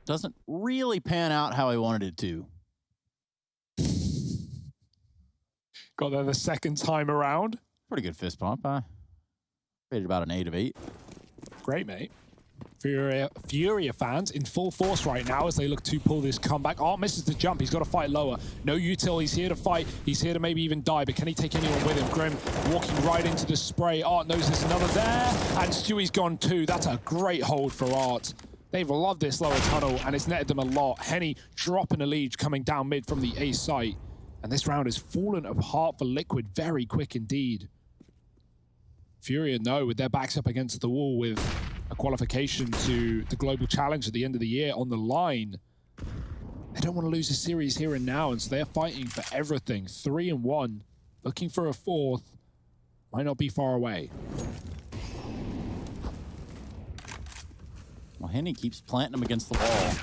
doesn't really pan out how he wanted it to. Got there the second time around. Pretty good fist pump. I rated about an 8 of 8. Great, mate. FURIA fans in full force right now as they look to pull this comeback. Art misses the jump. He's got to fight lower. No util. He's here to fight. He's here to maybe even die, but can he take anyone with him? Grim walking right into the spray. Art knows there's another there, and Stewie's gone too. That's a great hold for Art. They've loved this lower tunnel, and it's netted them a lot. Henny dropping a lead coming down mid from the A site. And this round has fallen apart for Liquid very quick indeed. FURIA know with their backs up against the wall with a qualification to the Global Challenge at the end of the year on the line. They don't want to lose a series here and now, and so they're fighting for everything. 3-1, looking for a fourth. Might not be far away. Well, Henny keeps planting them against the wall.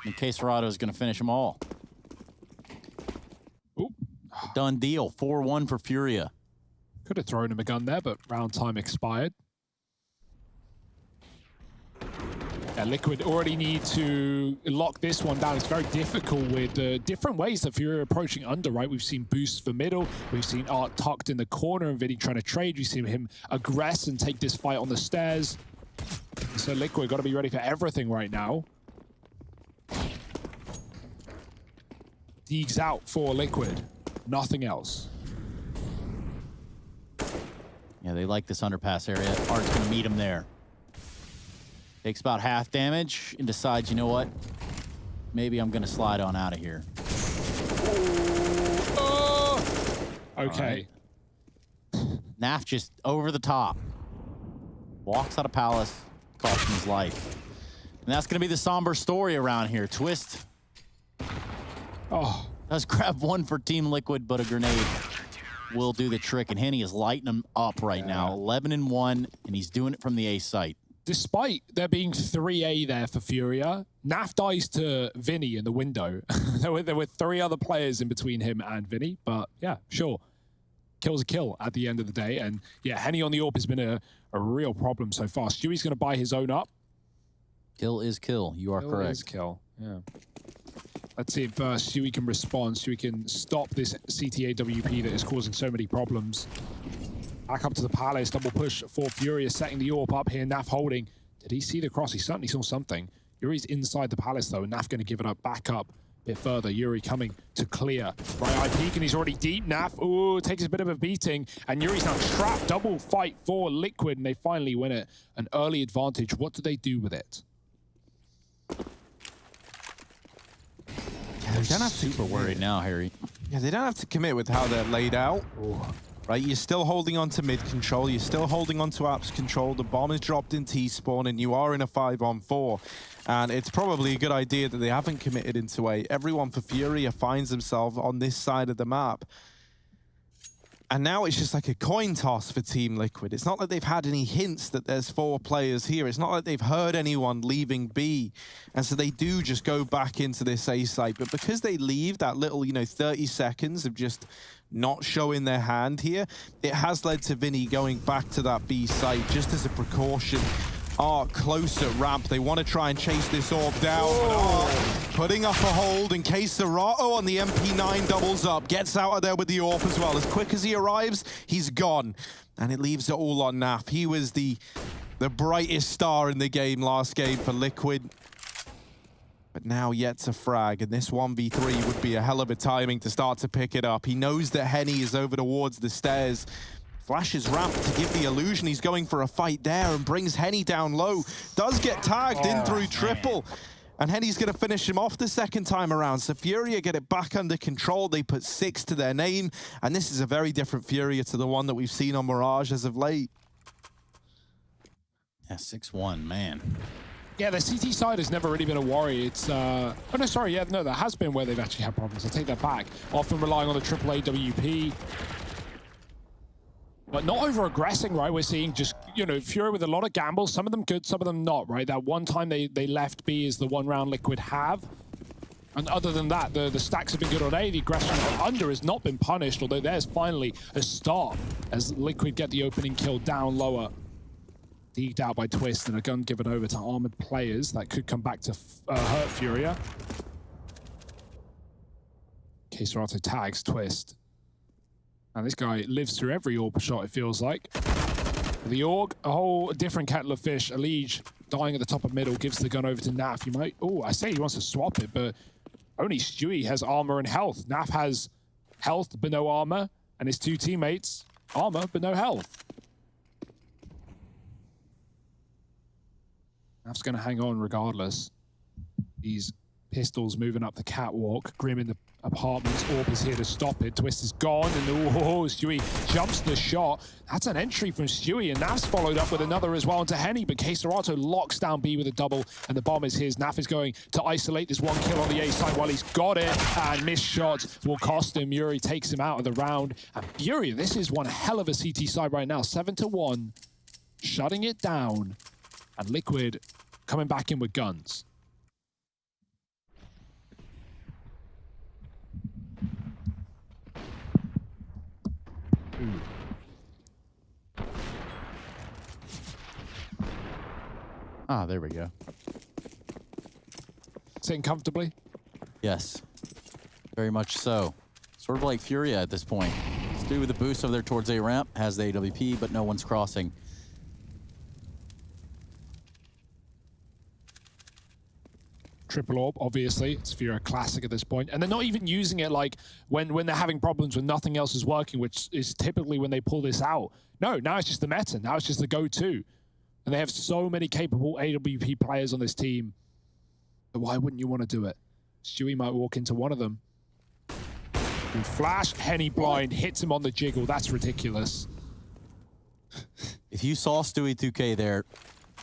In case Serrato is going to finish them all. Ooh. Done deal. 4-1 for FURIA. Could have thrown him a gun there, but round time expired. Yeah, Liquid already need to lock this one down. It's very difficult with different ways that FURIA are approaching under, right? We've seen boosts for middle. We've seen Art tucked in the corner and Vinny trying to trade. We've seen him aggress and take this fight on the stairs. So Liquid got to be ready for everything right now. Deegs out for Liquid. Nothing else. Yeah, they like this underpass area. Art's going to meet him there. Takes about half damage and decides, you know what? Maybe I'm going to slide on out of here. Okay. Right. Naf just over the top. Walks out of Palace, costing his life. And that's going to be the somber story around here. Twist. Oh. Does grab one for Team Liquid, but a grenade will do the trick. And Henny is lighting him up right now. 11-1, and he's doing it from the A site. Despite there being 3A there for FURIA, Naf dies to Vinny in the window. there were 3 other players in between him and Vinny, but yeah, sure. Kill's a kill at the end of the day. And yeah, Henny on the AWP has been a real problem so far. Stewie's going to buy his own up. Kill is kill. You are correct. Kill is kill, yeah. Let's see if Stewie can respond. Stewie can stop this CTA WP that is causing so many problems. Back up to the Palace, double push for FURIA, setting the AWP up here. Naf holding. Did he see the cross? He certainly saw something. Yuri's inside the Palace though, and Naf going to give it up back up a bit further. Yuri coming to clear. Right eye peek, and he's already deep. Naf, ooh, takes a bit of a beating, and Yuri's now trapped. Double fight for Liquid, and they finally win it. An early advantage. What do they do with it? Yeah, they don't have to super worried now, Harry. Yeah, they don't have to commit with how they're laid out. Ooh. Right, you're still holding on to mid control, you're still holding on to apps control, the bomb is dropped in T-spawn, and you are in a 5-on-4. And it's probably a good idea that they haven't committed into A. Everyone for FURIA finds themselves on this side of the map. And now it's just like a coin toss for Team Liquid. It's not like they've had any hints that there's 4 players here. It's not like they've heard anyone leaving B. And so they do just go back into this A site. But because they leave that little, 30 seconds of just not showing their hand here, it has led to Vinny going back to that B site just as a precaution. Art close at ramp. They want to try and chase this AWP down. But putting up a hold in case Serrato on the MP9 doubles up. Gets out of there with the AWP as well. As quick as he arrives, he's gone. And it leaves it all on Naf. He was the brightest star in the game last game for Liquid. But now yet to frag. And this 1v3 would be a hell of a timing to start to pick it up. He knows that Henny is over towards the stairs. Flashes ramp to give the illusion he's going for a fight there and brings Henny down low. Does get tagged in through triple. And Henny's going to finish him off the second time around. So FURIA get it back under control. They put 6 to their name. And this is a very different FURIA to the one that we've seen on Mirage as of late. Yeah, 6-1, man. Yeah, the CT side has never really been a worry. It's, oh no, sorry, yeah, no, that has been where they've actually had problems. I'll take that back. Often relying on the AAA WP. But not over-aggressing, right? We're seeing just, FURIA with a lot of gambles. Some of them good, some of them not, right? That one time they left B is the one round Liquid have. And other than that, the stacks have been good on A. The aggression under has not been punished, although there's finally a start as Liquid get the opening kill down lower. Deeked out by Twist and a gun given over to armored players. That could come back to hurt FURIA. Serrato tags Twist. And this guy lives through every AWP shot, it feels like. The AUG, a whole different kettle of fish. Elige dying at the top of middle, gives the gun over to Naf. You might, I say he wants to swap it, but only Stewie has armor and health. Naf has health, but no armor. And his 2 teammates, armor, but no health. Naf's going to hang on regardless. These pistols moving up the catwalk. Grim in the apartments. Orb is here to stop it. Twist is gone, and Stewie jumps the shot. That's an entry from Stewie, and Naf's followed up with another as well into Henny, but K-Serato locks down B with a double, and the bomb is his. Naf is going to isolate this one kill on the A side while he's got it, and missed shot will cost him. Yuri takes him out of the round, and FURIA, this is one hell of a CT side right now. 7-1, shutting it down, and Liquid coming back in with guns. Ah, there we go. Sitting comfortably? Yes, very much so. Sort of like FURIA at this point. Stu with the boost over there towards A ramp, has the AWP, but no one's crossing. Triple orb, obviously. It's FURIA classic at this point. And they're not even using it like when they're having problems when nothing else is working, which is typically when they pull this out. No, now it's just the meta. Now it's just the go-to. And they have so many capable AWP players on this team. But why wouldn't you want to do it? Stewie might walk into one of them. And flash, Henny blind, hits him on the jiggle. That's ridiculous. If you saw Stewie 2K there,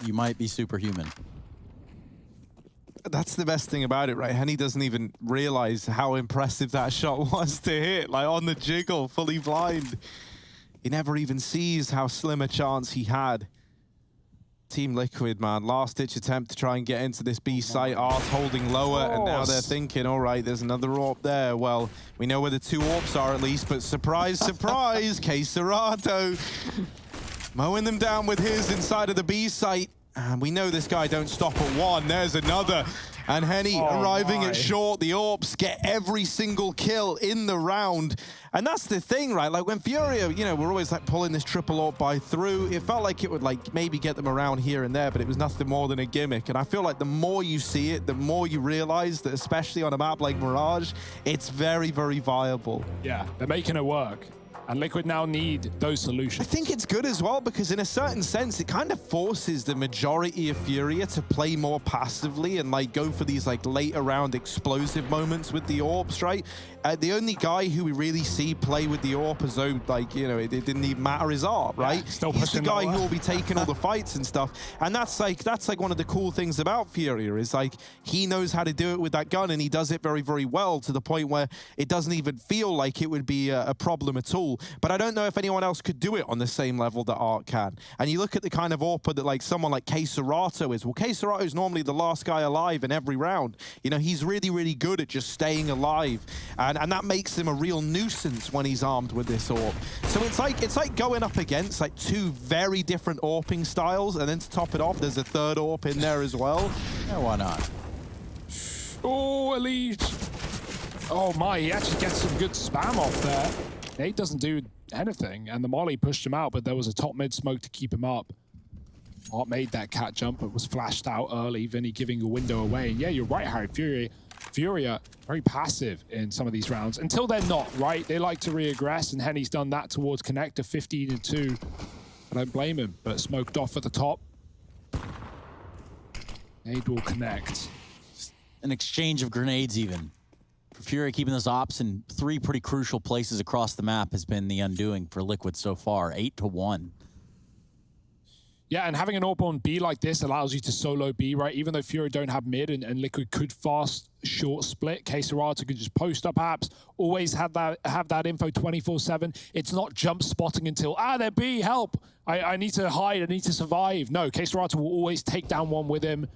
you might be superhuman. That's the best thing about it, right? Henny doesn't even realize how impressive that shot was to hit. Like on the jiggle, fully blind. He never even sees how slim a chance he had. Team Liquid, man, last-ditch attempt to try and get into this B site. Arse holding lower, and now they're thinking, all right, there's another AWP there. Well, we know where the two AWPs are at least, but surprise, surprise, K-Serato mowing them down with his inside of the B site. And we know this guy don't stop at one. There's another. And Henny arriving at short. The AWPs get every single kill in the round. And that's the thing, right? Like when FURIA, you know, we're always like pulling this triple AWP by through. It felt like it would like maybe get them around here and there, but it was nothing more than a gimmick. And I feel like the more you see it, the more you realize that, especially on a map like Mirage, it's very, very viable. Yeah, they're making it work. And Liquid now need those solutions. I think it's good as well because in a certain sense, it kind of forces the majority of FURIA to play more passively and like go for these like later round explosive moments with the AWPs, right? The only guy who we really see play with the AWP as though like, you know, it didn't even matter is ARP, right? Yeah, he's the guy who will be taking all the fights and stuff. And that's like one of the cool things about FURIA is like he knows how to do it with that gun and he does it very, very well to the point where it doesn't even feel like it would be a problem at all. But I don't know if anyone else could do it on the same level that Art can. And you look at the kind of AWP that like someone like K-Serato is. Well, K-Serato is normally the last guy alive in every round. You know, he's really, really good at just staying alive. And that makes him a real nuisance when he's armed with this AWP. So it's like going up against like two very different AWPing styles. And then to top it off, there's a third AWP in there as well. Yeah, why not? Oh, Elite. Oh my, he actually gets some good spam off there. Nate doesn't do anything, and the molly pushed him out, but there was a top mid smoke to keep him up. Art made that cat jump, but was flashed out early. Vinny giving a window away. And yeah, you're right, Harry. FURIA, very passive in some of these rounds. Until they're not, right? They like to re-aggress, and Henny's done that towards Connector, 15-2. I don't blame him, but smoked off at the top. Nade will connect. An exchange of grenades even. FURIA keeping those ops in three pretty crucial places across the map has been the undoing for Liquid so far, 8-1. Yeah, and having an AWP on B like this allows you to solo B, right? Even though FURIA don't have mid and Liquid could fast short split, K-Serato could just post up apps, always have that info 24/7. It's not jump spotting until, they're B, help. I need to hide, I need to survive. No, K-Serato will always take down one with him.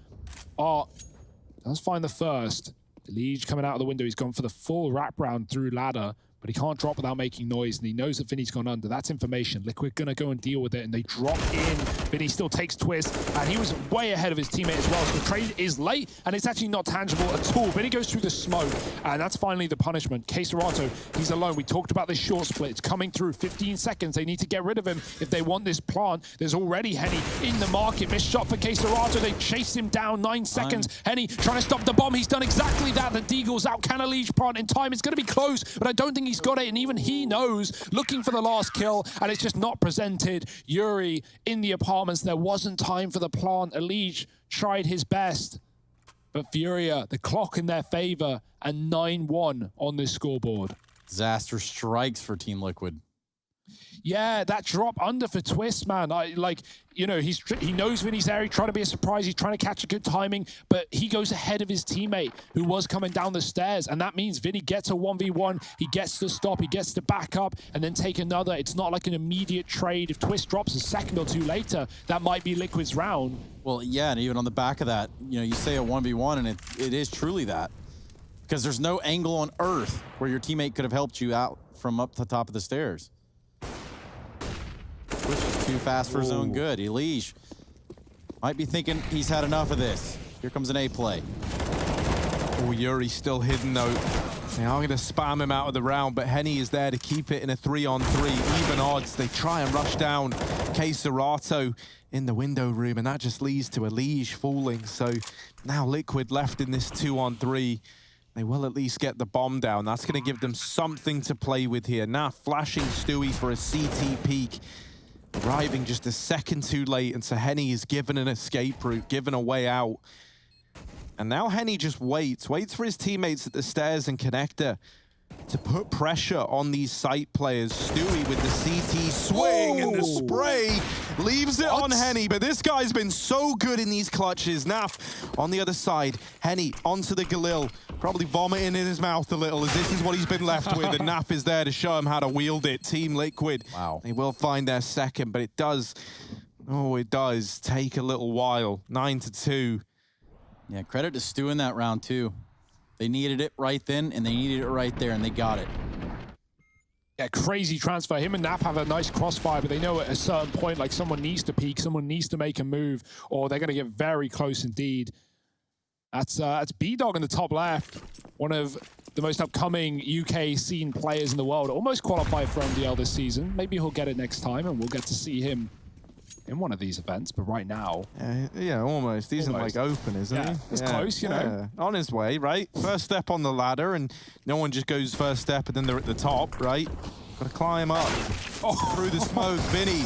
Let's find the first. The Liege coming out of the window, he's gone for the full wraparound through ladder, but he can't drop without making noise, and he knows that Vinny's gone under. That's information. Liquid gonna go and deal with it, and they drop in. Vinny still takes twist, and he was way ahead of his teammate as well, so the trade is late, and it's actually not tangible at all. Vinny goes through the smoke, and that's finally the punishment. K-Serato, he's alone. We talked about this short split. It's coming through 15 seconds. They need to get rid of him if they want this plant. There's already Henny in the market. Missed shot for K-Serato. They chase him down, 9 seconds. Henny trying to stop the bomb. He's done exactly that. The Deagle's out. Can a Liege plant in time? It's going to be close, but I don't think he's He's got it, and even he knows, looking for the last kill, and it's just not presented. Yuri in the apartments. There wasn't time for the plant. Elige tried his best. But FURIA, the clock in their favor, and 9-1 on this scoreboard. Disaster strikes for Team Liquid. Yeah, that drop under for Twist, man. He knows Vinny's there. He's trying to be a surprise. He's trying to catch a good timing, but he goes ahead of his teammate who was coming down the stairs, and that means Vinny gets a 1v1. He gets to stop. He gets to back up and then take another. It's not like an immediate trade. If Twist drops a second or two later, that might be Liquid's round. Well, yeah, and even on the back of that, you say a 1v1, and it is truly that. Because there's no angle on Earth where your teammate could have helped you out from up the top of the stairs. Twitch is too fast for his own good. Elige might be thinking he's had enough of this. Here comes an A play. Oh, Yuri's still hidden though. They are going to spam him out of the round, but Henny is there to keep it in a 3-on-3. Even odds. They try and rush down Serato in the window room, and that just leads to Elige falling. So now Liquid left in this 2-on-3. They will at least get the bomb down. That's going to give them something to play with here. Now flashing Stewie for a CT peek. Arriving just a second too late, and so Henny is given an escape route, given a way out. And now Henny just waits for his teammates at the stairs and connector to put pressure on these site players. Stewie with the CT swing and the spray leaves it on Henny, but this guy's been so good in these clutches. Naf on the other side, Henny onto the Galil, probably vomiting in his mouth a little as this is what he's been left with, and Naf is there to show him how to wield it. Team Liquid, wow. They will find their second, but it does take a little while. 9-2. Yeah, credit to Stu in that round too. They needed it right then, and they needed it right there, and they got it. Yeah, crazy transfer. Him and Naf have a nice crossfire, but they know at a certain point, like someone needs to peek, someone needs to make a move, or they're going to get very close indeed. That's B-Dog in the top left, one of the most upcoming UK scene players in the world. Almost qualified for MDL this season. Maybe he'll get it next time, and we'll get to see him in one of these events, but right now... Yeah, almost. He's like open, isn't he? It's close, you know. On his way, right? First step on the ladder, and no one just goes first step and then they're at the top, right? Gotta climb up through the smoke. Vinny,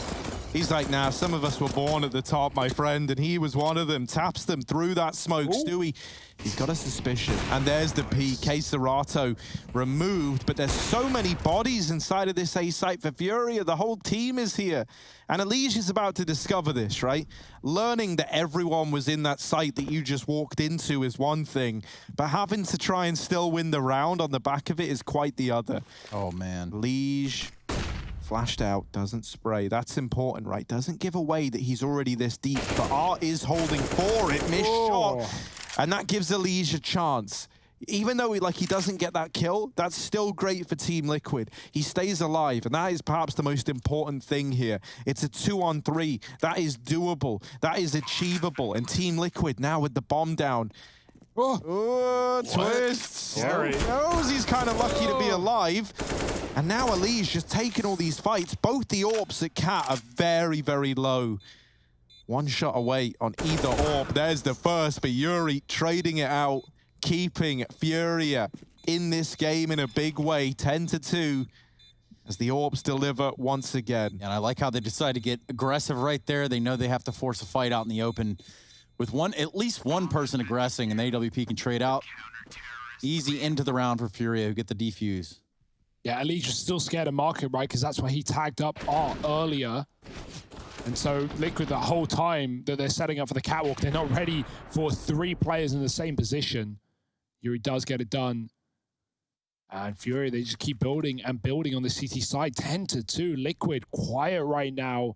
he's like, nah, some of us were born at the top, my friend, and he was one of them. Taps them through that smoke. Stewie, he's got a suspicion. And there's the P. Serato removed, but there's so many bodies inside of this A site for FURIA. The whole team is here. And Elige is about to discover this, right? Learning that everyone was in that site that you just walked into is one thing, but having to try and still win the round on the back of it is quite the other. Oh, man. Elige flashed out, doesn't spray. That's important, right? Doesn't give away that he's already this deep, but Art is holding for it. Missed shot. And that gives Elige a chance. Even though he doesn't get that kill, that's still great for Team Liquid. He stays alive, and that is perhaps the most important thing here. It's a 2-on-3. That is doable. That is achievable. And Team Liquid now with the bomb down. Twists. Knows he's kind of lucky to be alive. And now Elige just taking all these fights. Both the AWPs at Cat are very, very low. One shot away on either AWP. There's the first, but Yuri trading it out, keeping FURIA in this game in a big way, 10-2, as the AWPs deliver once again. And I like how they decide to get aggressive right there. They know they have to force a fight out in the open. With at least one person aggressing, and the AWP can trade out. Easy into the round for FURIA, who get the defuse. Yeah, Elige is still scared of market, right? Because that's why he tagged up Art earlier. And so Liquid, the whole time that they're setting up for the catwalk, they're not ready for 3 players in the same position. Yuri does get it done. And FURIA, they just keep building and building on the CT side. 10-2, Liquid quiet right now.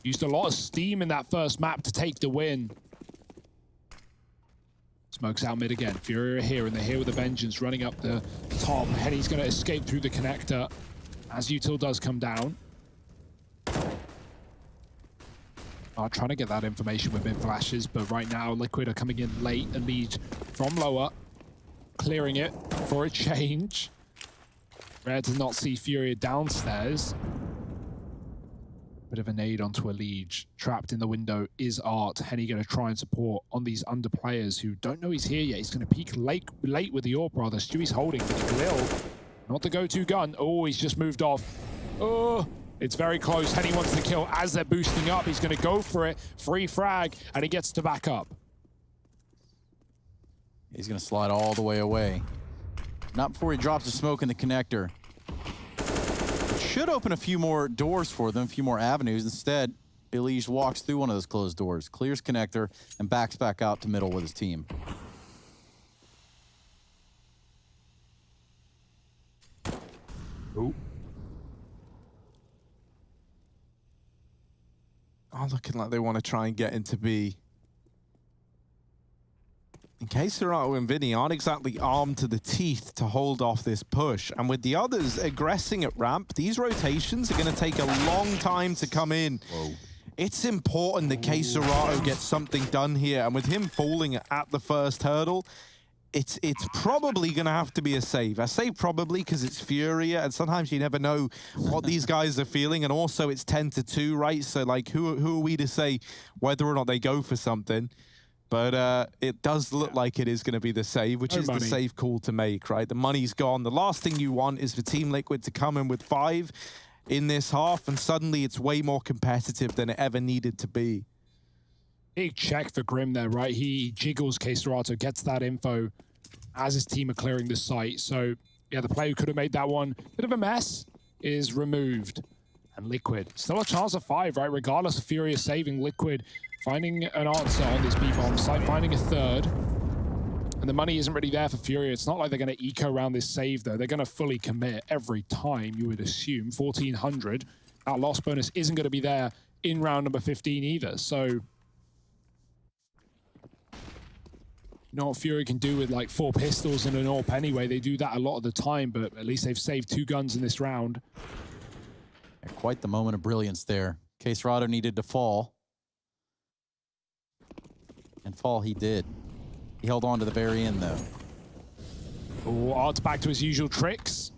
Used a lot of steam in that first map to take the win. Smokes out mid again. FURIA here, and they're here with a vengeance, running up the top. Henny's going to escape through the connector as Util does come down. Trying to get that information with mid flashes, but right now Liquid are coming in late. Elige from lower, clearing it for a change. Rare does not see FURIA downstairs. Bit of a nade onto Elige. Trapped in the window is Art. Henny going to try and support on these under players who don't know he's here yet. He's going to peek late with the AWP, rather. Stewie's holding, but the Galil Not the go-to gun. Oh, he's just moved off. Oh, it's very close. Henny wants the kill as they're boosting up. He's going to go for it. Free frag, and he gets to back up. He's going to slide all the way away. Not before he drops the smoke in the connector. It should open a few more doors for them, a few more avenues. Instead, Elige walks through one of those closed doors, clears connector, and backs back out to middle with his team. Ooh. Oh, looking like they want to try and get into B. In case Serato and Vinny aren't exactly armed to the teeth to hold off this push, and with the others aggressing at ramp, these rotations are going to take a long time to come in. Whoa. It's important that K Serato gets something done here, and with him falling at the first hurdle, it's probably going to have to be a save. I say probably because it's Furia, and sometimes you never know what these guys are feeling, and also it's 10-2, right? So, like, who are we to say whether or not they go for something? But it does look like it is going to be the save, which is the safe call to make, right? The money's gone. The last thing you want is for Team Liquid to come in with 5 in this half, and suddenly it's way more competitive than it ever needed to be. Big check for Grim there, right? He jiggles K Serato, gets that info as his team are clearing the site. So, yeah, the player who could have made that one bit of a mess is removed. And Liquid, still a chance of 5, right? Regardless of Furia saving, Liquid finding an answer on this B-bomb site, finding a third. And the money isn't really there for Furia. It's not like they're going to eco around this save, though. They're going to fully commit every time, you would assume. 1,400. That loss bonus isn't going to be there in round number 15 either. So, you know what Furia can do with like 4 pistols and an AWP anyway. They do that a lot of the time, but at least they've saved 2 guns in this round. Yeah, quite the moment of brilliance there. K Serato needed to fall. And fall he did. He held on to the very end, though. Oh, Art's back to his usual tricks.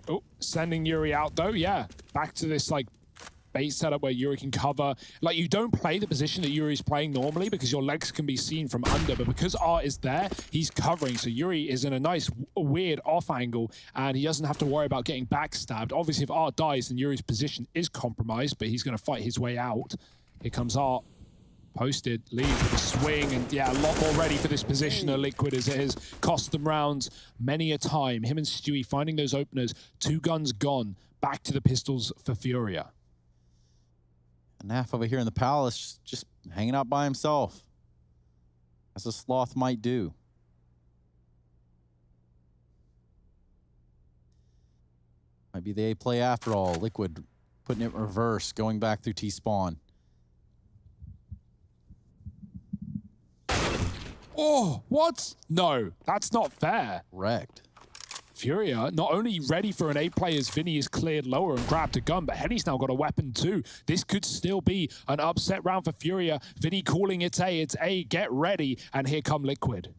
Oh, sending Yuri out, though. Yeah, back to this, like, base setup where Yuri can cover. Like, you don't play the position that Yuri's playing normally because your legs can be seen from under, but because Art is there, he's covering. So Yuri is in a nice, weird off angle, and he doesn't have to worry about getting backstabbed. Obviously, if Art dies, then Yuri's position is compromised, but he's going to fight his way out. Here comes Art. Posted, leads with a swing, and yeah, a lot more ready for this position of Liquid as it has cost them rounds many a time. Him and Stewie finding those openers, 2 guns gone, back to the pistols for Furia. Naf over here in the palace, just hanging out by himself, as a sloth might do. Might be the A play after all. Liquid putting it in reverse, going back through T-spawn. Oh, what? No, that's not fair. Wrecked. Furia, not only ready for an A play as Vinny is cleared lower and grabbed a gun, but Henny's now got a weapon too. This could still be an upset round for Furia. Vinny calling it it's A, get ready, and here come Liquid.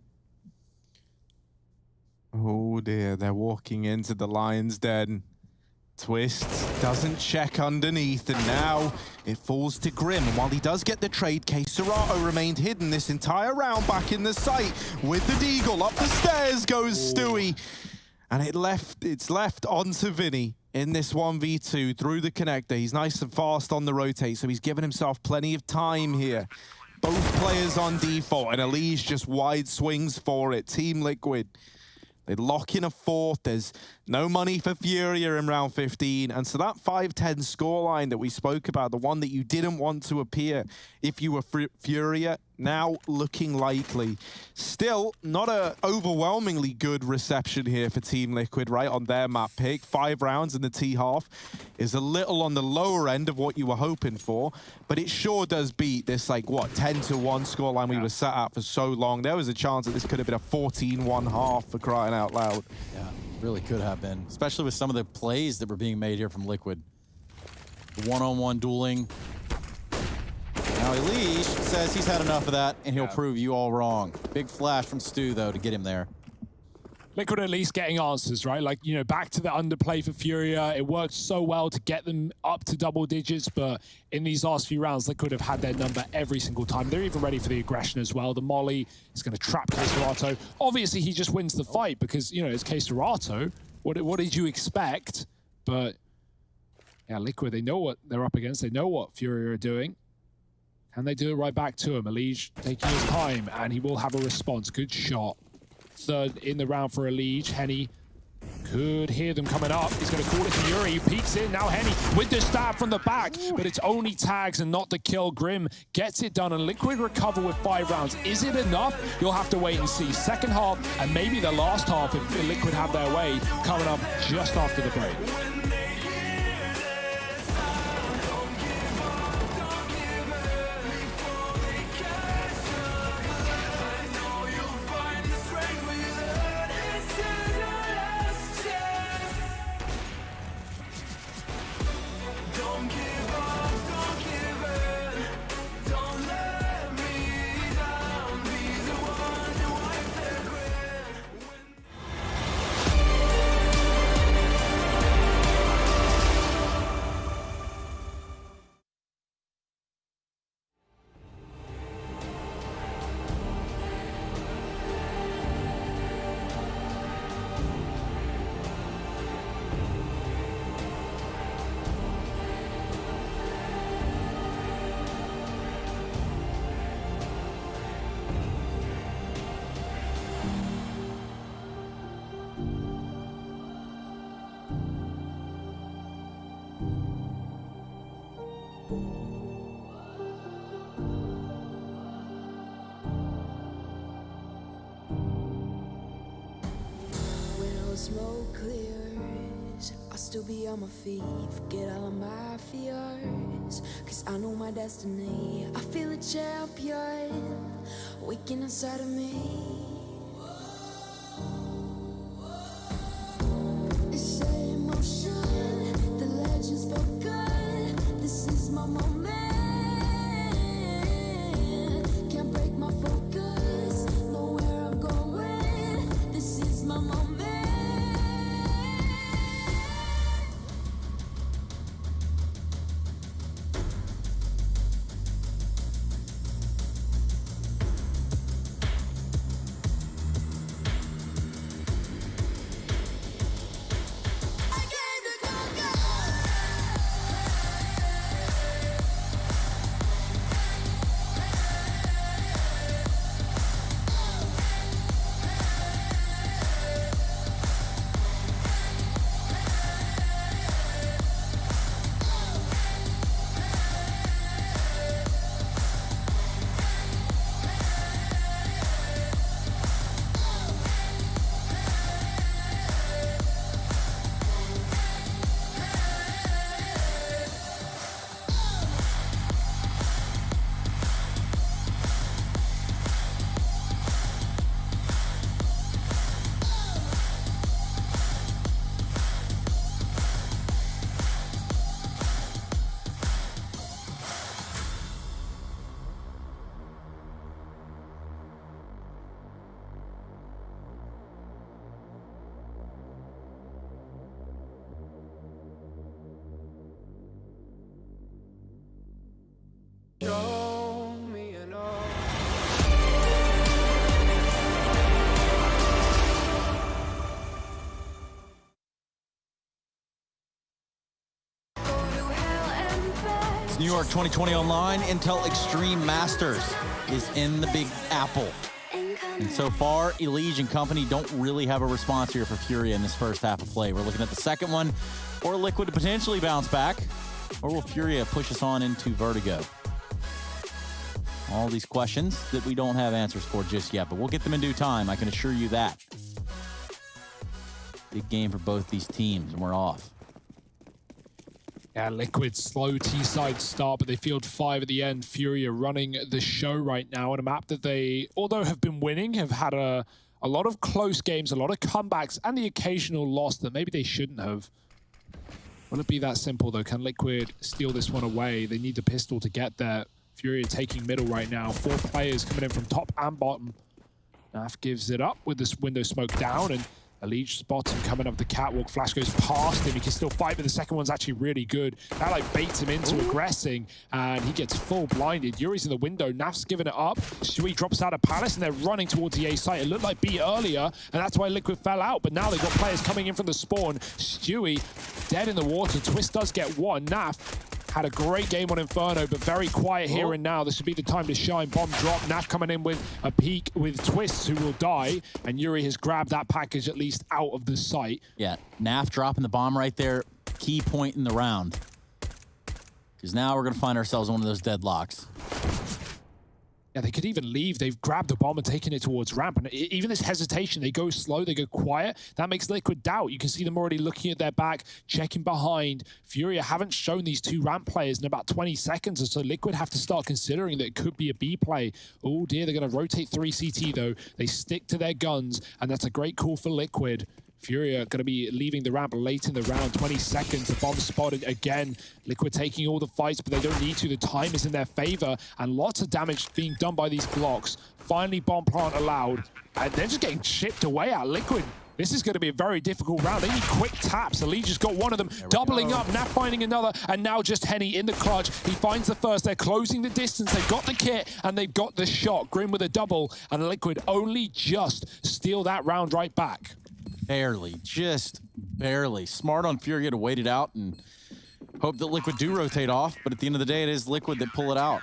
Oh dear, they're walking into the lion's den. Twists, doesn't check underneath, and now it falls to Grim. And while he does get the trade, K Serato remained hidden this entire round back in the site with the Deagle. Up the stairs goes Stewie. And it's left onto Vinny in this 1v2 through the connector. He's nice and fast on the rotate, so he's given himself plenty of time here. Both players on default, and Elige just wide swings for it. Team Liquid. They lock in a 4th. There's no money for Furia in round 15. And so that 5-10 scoreline that we spoke about, the one that you didn't want to appear if you were Furia, now looking likely. Still, not a overwhelmingly good reception here for Team Liquid, right, on their map pick. 5 rounds in the T-half is a little on the lower end of what you were hoping for, but it sure does beat this, like, what, 10-1 scoreline we were sat at for so long. There was a chance that this could have been a 14-1 half, for crying out loud. Yeah, really could have been, especially with some of the plays that were being made here from Liquid. The one-on-one dueling. Now Elige says he's had enough of that, and he'll prove you all wrong. Big flash from Stu, though, to get him there. Liquid at least getting answers, right? Like, you know, back to the underplay for Furia. It worked so well to get them up to double digits, but in these last few rounds, Liquid have had their number every single time. They're even ready for the aggression as well. The molly is going to trap K Serato. Obviously, he just wins the fight because, you know, it's K Serato. what did you expect? But yeah, Liquid, they know what they're up against. They know what FURIA are doing. And they do it right back to him. Elige taking his time, and he will have a response. Good shot. Third in the round for Elige. Henny could hear them coming up. He's going to call it Fury. He peeks in. Now Henny with the stab from the back, but it's only tags and not the kill. Grim gets it done, and Liquid recover with 5 rounds. Is it enough? You'll have to wait and see. Second half, and maybe the last half, if Liquid have their way, coming up just after the break. Smoke clears, I'll still be on my feet. Forget all of my fears, cause I know my destiny. I feel a champion waking inside of me. It's set in motion, the legend's spoken. This is my moment. Can't break my focus, know where I'm going. This is my moment. Show me an It's New York 2020 Online. Intel Extreme Masters is in the Big Apple. And so far, Elige and company don't really have a response here for FURIA in this first half of play. We're looking at the second one, or Liquid to potentially bounce back, or will FURIA push us on into Vertigo? All these questions that we don't have answers for just yet, but we'll get them in due time. I can assure you that. Big game for both these teams, and we're off. Yeah, Liquid slow T-side start, but they field 5 at the end. FURIA running the show right now on a map that they, although have been winning, have had a lot of close games, a lot of comebacks, and the occasional loss that maybe they shouldn't have. Will it be that simple, though? Can Liquid steal this one away? They need the pistol to get there. FURIA taking middle right now. 4 players coming in from top and bottom. Naf gives it up with this window smoke down, and Elite spots him coming up the catwalk. Flash goes past him. He can still fight, but the second one's actually really good. That like baits him into aggressing, and he gets full blinded. Yuri's in the window. Naf's giving it up. Stewie drops out of Palace, and they're running towards the A site. It looked like B earlier, and that's why Liquid fell out. But now they've got players coming in from the spawn. Stewie dead in the water. Twist does get one. Naf had a great game on Inferno, but very quiet here and now. This would be the time to shine. Bomb drop. Naf coming in with a peek with Twists, who will die. And Yuri has grabbed that package at least out of the site. Yeah, Naf dropping the bomb right there. Key point in the round. Because now we're going to find ourselves in one of those deadlocks. Yeah, they could even leave. They've grabbed the bomb and taken it towards ramp. And even this hesitation, they go slow, they go quiet. That makes Liquid doubt. You can see them already looking at their back, checking behind. FURIA haven't shown these two ramp players in about 20 seconds, and so Liquid have to start considering that it could be a B play. Oh dear, they're going to rotate 3 CT though. They stick to their guns, and that's a great call for Liquid. FURIA going to be leaving the ramp late in the round, 20 seconds. The bomb spotted again. Liquid taking all the fights, but they don't need to. The time is in their favor, and lots of damage being done by these blocks. Finally, bomb plant allowed, and they're just getting chipped away at Liquid. This is going to be a very difficult round. They need quick taps. The lead just got one of them, doubling up. Naf finding another, and now just Henny in the clutch. He finds the first. They're closing the distance. They've got the kit, and they've got the shot. Grim with a double, and Liquid only just steal that round right back. Barely, just barely. Smart on FURIA to wait it out and hope that Liquid do rotate off, but at the end of the day, it is Liquid that pull it out.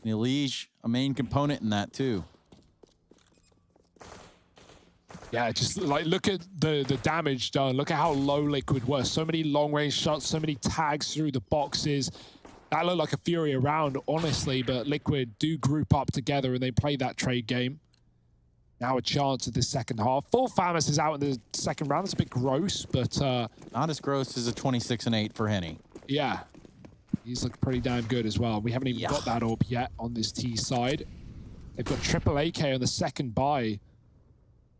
And Elige, a main component in that too. Yeah, just like look at the damage done. Look at how low Liquid was. So many long-range shots, so many tags through the boxes. That looked like a FURIA round, honestly, but Liquid do group up together and they play that trade game. Now a chance at the second half. Full Famus is out in the second round. It's a bit gross, but... not as gross as a 26-8 for Henny. Yeah. He's looked pretty damn good as well. We haven't even got that orb yet on this T side. They've got triple AK on the second buy.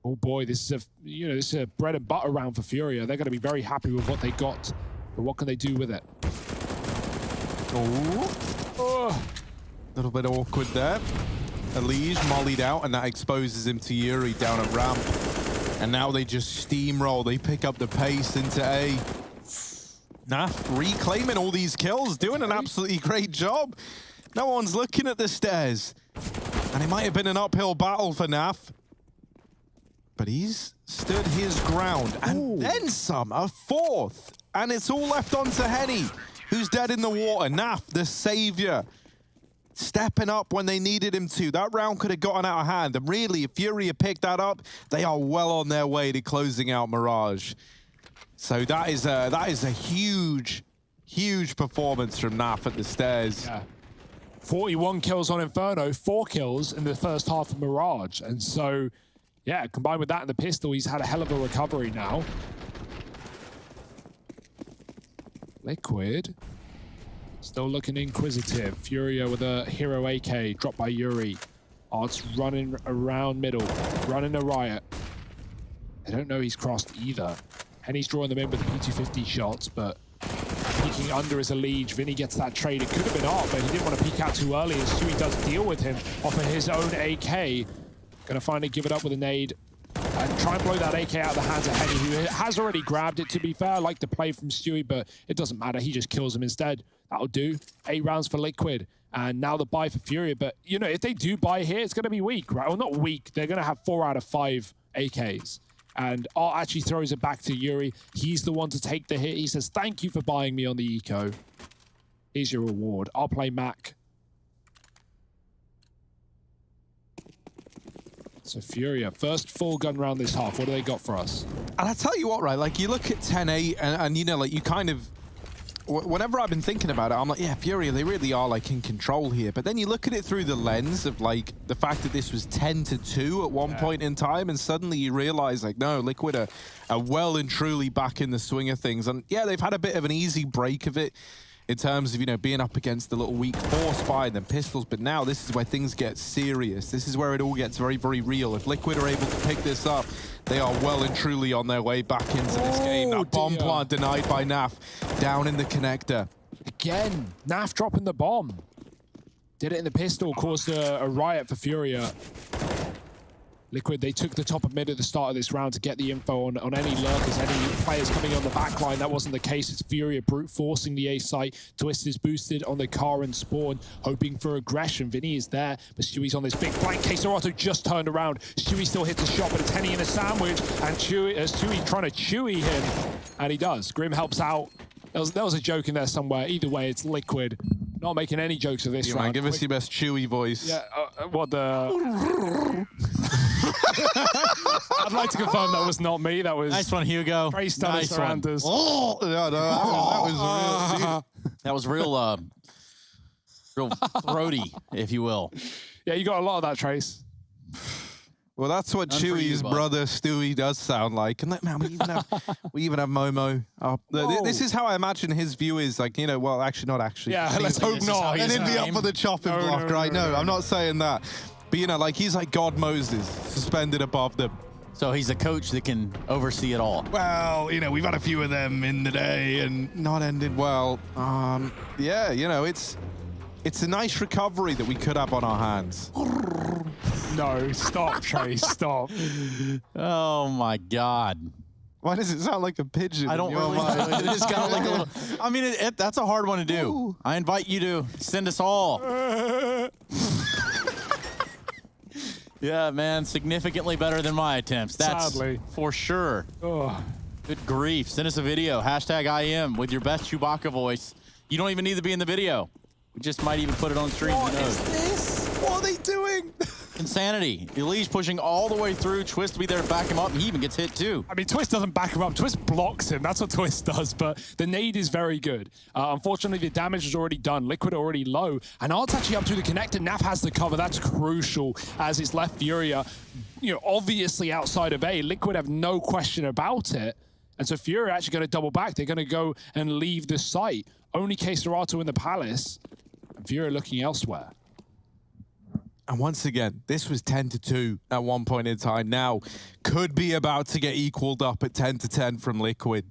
Oh boy, this is this is a bread and butter round for FURIA. They're going to be very happy with what they got. But what can they do with it? Oh. A little bit awkward there. Elige mollied out, and that exposes him to Yuri down at ramp. And now they just steamroll. They pick up the pace into A. Naf reclaiming all these kills, doing an absolutely great job. No one's looking at the stairs. And it might have been an uphill battle for Naf. But he's stood his ground. And then some, a fourth. And it's all left onto Henny, who's dead in the water. Naf, the savior, stepping up when they needed him to. That round could have gotten out of hand. And really, if FURIA picked that up, they are well on their way to closing out Mirage. So that is a huge, huge performance from Naf at the stairs. Yeah. 41 kills on Inferno, 4 kills in the first half of Mirage. And so, yeah, combined with that and the pistol, he's had a hell of a recovery now. Liquid still looking inquisitive. FURIA with a hero AK, dropped by Yuri. Art's running around middle, running a riot. I don't know he's crossed either. Henny's drawing them in with the P250 shots, but peeking under is Elige. Vinny gets that trade. It could have been Art, but he didn't want to peek out too early, and Stewie does deal with him off of his own AK. Gonna finally give it up with a nade and try and blow that AK out of the hands of Henny, who has already grabbed it, to be fair. I like the play from Stewie, but it doesn't matter. He just kills him instead. That'll do. 8 rounds for Liquid. And now the buy for FURIA. But, you know, if they do buy here, it's going to be weak, right? Well, not weak. They're going to have 4 out of 5 AKs. And Art actually throws it back to Yuri. He's the one to take the hit. He says, thank you for buying me on the eco. Here's your reward. I'll play Mac. So FURIA, first full gun round this half. What do they got for us? And I tell you what, right, like you look at 10-8 and you know, like you kind of, whenever I've been thinking about it, I'm like, yeah, FURIA, they really are like in control here. But then you look at it through the lens of like the fact that this was 10-2 at one point in time, and suddenly you realize like, no, Liquid are well and truly back in the swing of things. And yeah, they've had a bit of an easy break of it in terms of, you know, being up against the little weak 4 spy and then pistols. But now this is where things get serious. This is where it all gets very, very real. If Liquid are able to pick this up, they are well and truly on their way back into this game. That bomb plant denied by Naf down in the connector. Again, Naf dropping the bomb. Did it in the pistol, caused a riot for FURIA. Liquid, they took the top of mid at the start of this round to get the info on any lurkers, any players coming on the back line. That wasn't the case. It's FURIA brute forcing the A site. Twist is boosted on the car and spawn, hoping for aggression. Vinny is there, but Stewie's on this big flank. Serato just turned around. Stewie still hits a shot, but it's Henny in a sandwich, and Stewie's trying to Chewy him, and he does. Grim helps out. There was a joke in there somewhere. Either way, it's Liquid. Not making any jokes of this round. Man, give us your best Chewy voice. Yeah, what the... I'd like to confirm that was not me. That was nice one, Hugo. Trace Stunner Surrounders. Oh, no, that was real, real throaty, if you will. Yeah, you got a lot of that, Trace. Well, that's what Chewy's brother Stewie does sound like. And man, we even have Momo. This is how I imagine his view is. Like, you know, well, actually, not actually. Yeah, let's hope not. And he'd be up for the chopping block, right? No, I'm not saying that. But, you know, like, he's like God Moses, suspended above them. So he's a coach that can oversee it all. Well, you know, we've had a few of them in the day and not ended well. Yeah, you know, it's a nice recovery that we could have on our hands. No, stop, Trace, stop. Oh, my God. Why does it sound like a pigeon? I don't really know. It is kind of like a little... I mean, that's a hard one to do. Ooh. I invite you to send us all. Yeah, man, significantly better than my attempts. That's sadly for sure. Oh. Good grief. Send us a video. Hashtag IEM with your best Chewbacca voice. You don't even need to be in the video. We just might even put it on stream. What is this? What are they doing? Insanity. Elige pushing all the way through. Twist to be there to back him up, and he even gets hit too. I mean, Twist doesn't back him up. Twist blocks him. That's what Twist does, but the nade is very good. Unfortunately, the damage is already done. Liquid already low, and Art's actually up to the connector. Naf has the cover. That's crucial as it's left Furia, you know, obviously outside of A. Liquid have no question about it, and so Furia are actually going to double back. They're going to go and leave the site. Only Serato in the Palace, and Furia looking elsewhere. And once again, this was 10-2 at one point in time. Now, could be about to get equaled up at 10-10 from Liquid.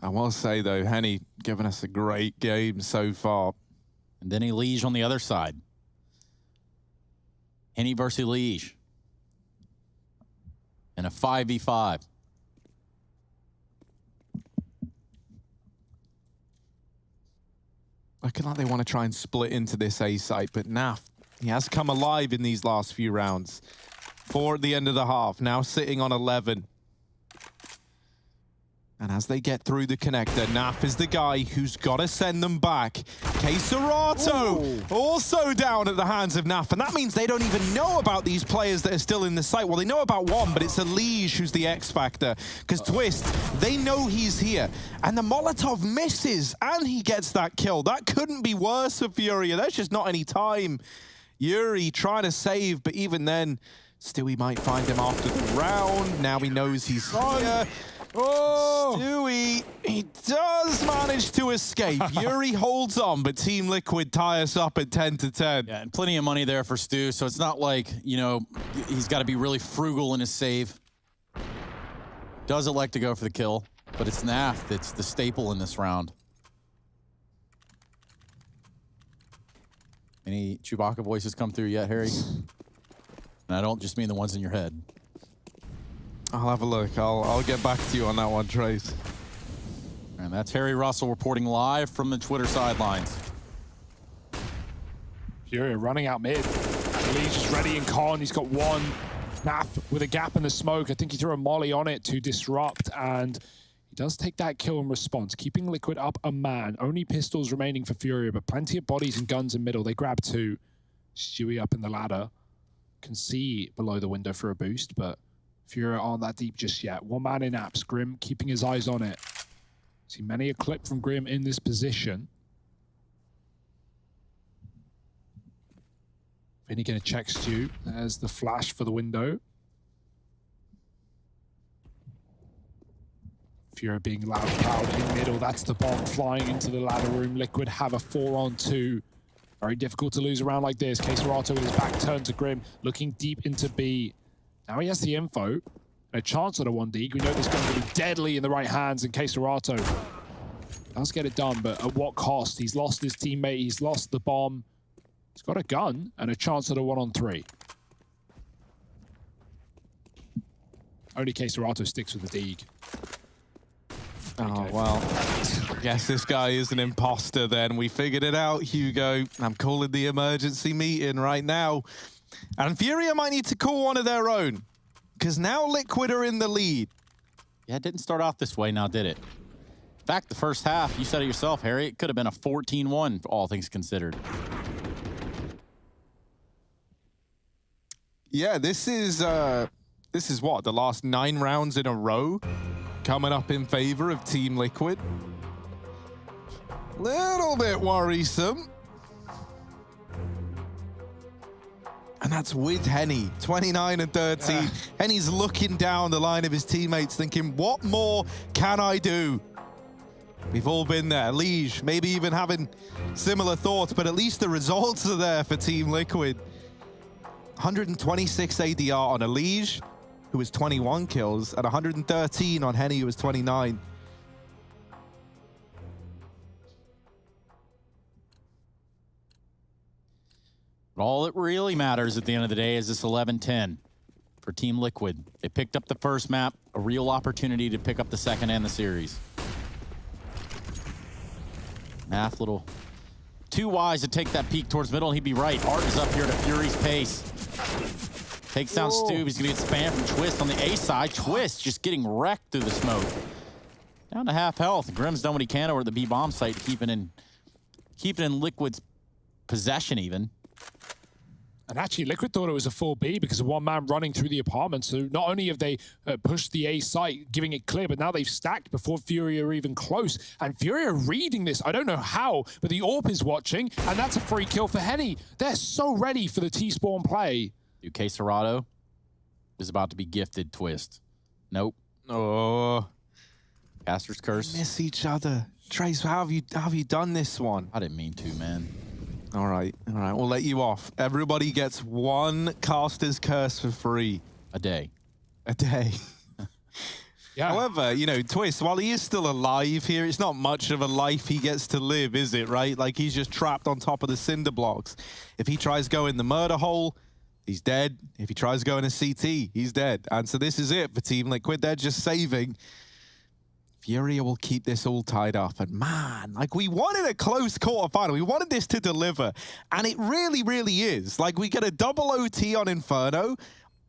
I will say, though, Henny giving us a great game so far. And then Elige on the other side. Henny versus Elige. And a 5v5. Looking like they want to try and split into this A site, but Naf, he has come alive in these last few rounds. 4 at the end of the half, now sitting on 11. And as they get through the connector, Naf is the guy who's got to send them back. Serato also down at the hands of Naf, and that means they don't even know about these players that are still in the site. Well, they know about one, but it's Elige who's the X factor, because Twist, they know he's here. And the Molotov misses, and he gets that kill. That couldn't be worse for Furia. There's just not any time. Yuri trying to save, but even then, Stewie might find him after the round. Now he knows he's here. Oh, Stewie, he does manage to escape. Yuri holds on, but Team Liquid tie us up at 10-10. Yeah, and plenty of money there for Stu, so it's not like, you know, he's got to be really frugal in his save. Doesn't like to go for the kill, but it's Naf that's the staple in this round. Any Chewbacca voices come through yet, Harry? And I don't just mean the ones in your head. I'll have a look. I'll get back to you on that one, Trace. And that's Harry Russell reporting live from the Twitter sidelines. Furia running out mid. Lee's just ready and con. He's got one. Naf with a gap in the smoke. I think he threw a molly on it to disrupt, and he does take that kill in response, keeping Liquid up a man. Only pistols remaining for Furia, but plenty of bodies and guns in middle. They grab 2. Stewie up in the ladder. Can see below the window for a boost, but Furia aren't that deep just yet. One man in apps. Grim keeping his eyes on it. See many a clip from Grim in this position. Vinny gonna check Stu. There's the flash for the window. Furia being loud and proud in middle. That's the bomb flying into the ladder room. Liquid have a 4-on-2. Very difficult to lose a round like this. Serato with his back turned to Grim, looking deep into B. Now he has the info, a chance at a 1D. We know this gun will be deadly in the right hands, and Serato does get it done, but at what cost? He's lost his teammate, he's lost the bomb. He's got a gun and a chance at a 1-on-3. Only Cesarato sticks with the Deeg. Oh, well, guess this guy is an imposter then. We figured it out, Hugo. I'm calling the emergency meeting right now. And FURIA might need to call one of their own, because now Liquid are in the lead. Yeah, it didn't start off this way now, did it? In fact, the first half, you said it yourself, Harry, it could have been a 14-1, all things considered. Yeah, this is what, the last 9 rounds in a row coming up in favor of Team Liquid. Little bit worrisome. And that's with Henny, 29 and 13. Henny's looking down the line of his teammates thinking, what more can I do? We've all been there. Liege, maybe even having similar thoughts, but at least the results are there for Team Liquid. 126 ADR on a Liege, who was 21 kills, and 113 on Henny, who was 29. All that really matters at the end of the day is this 11-10 for Team Liquid. They picked up the first map, a real opportunity to pick up the second and the series. Math little too wise to take that peek towards middle, and he'd be right. Art is up here at a Fury's pace. Takes down Stube. He's going to get spammed from Twist on the A side. Twist just getting wrecked through the smoke. Down to half health. Grim's done what he can over at the B bomb site, keeping in Liquid's possession even. And actually, Liquid thought it was a full B because of one man running through the apartment. So not only have they pushed the A site, giving it clear, but now they've stacked before FURIA are even close. And FURIA reading this, I don't know how, but the AWP is watching, and that's a free kill for Henny. They're so ready for the T-Spawn play. UK Serato is about to be gifted Twist. Nope. Oh. Caster's curse. They miss each other. Trace, how have you done this one? I didn't mean to, man. All right, we'll let you off. Everybody gets 1 caster's curse for free. A day. A day. Yeah. However, you know, Twist, while he is still alive here, it's not much of a life he gets to live, is it, right? Like, he's just trapped on top of the cinder blocks. If he tries going the murder hole, he's dead. If he tries going a CT, he's dead. And so this is it for Team Liquid. They're just saving. FURIA will keep this all tied up. And man, like, we wanted a close quarterfinal. We wanted this to deliver. And it really, really is. Like, we get a double OT on Inferno.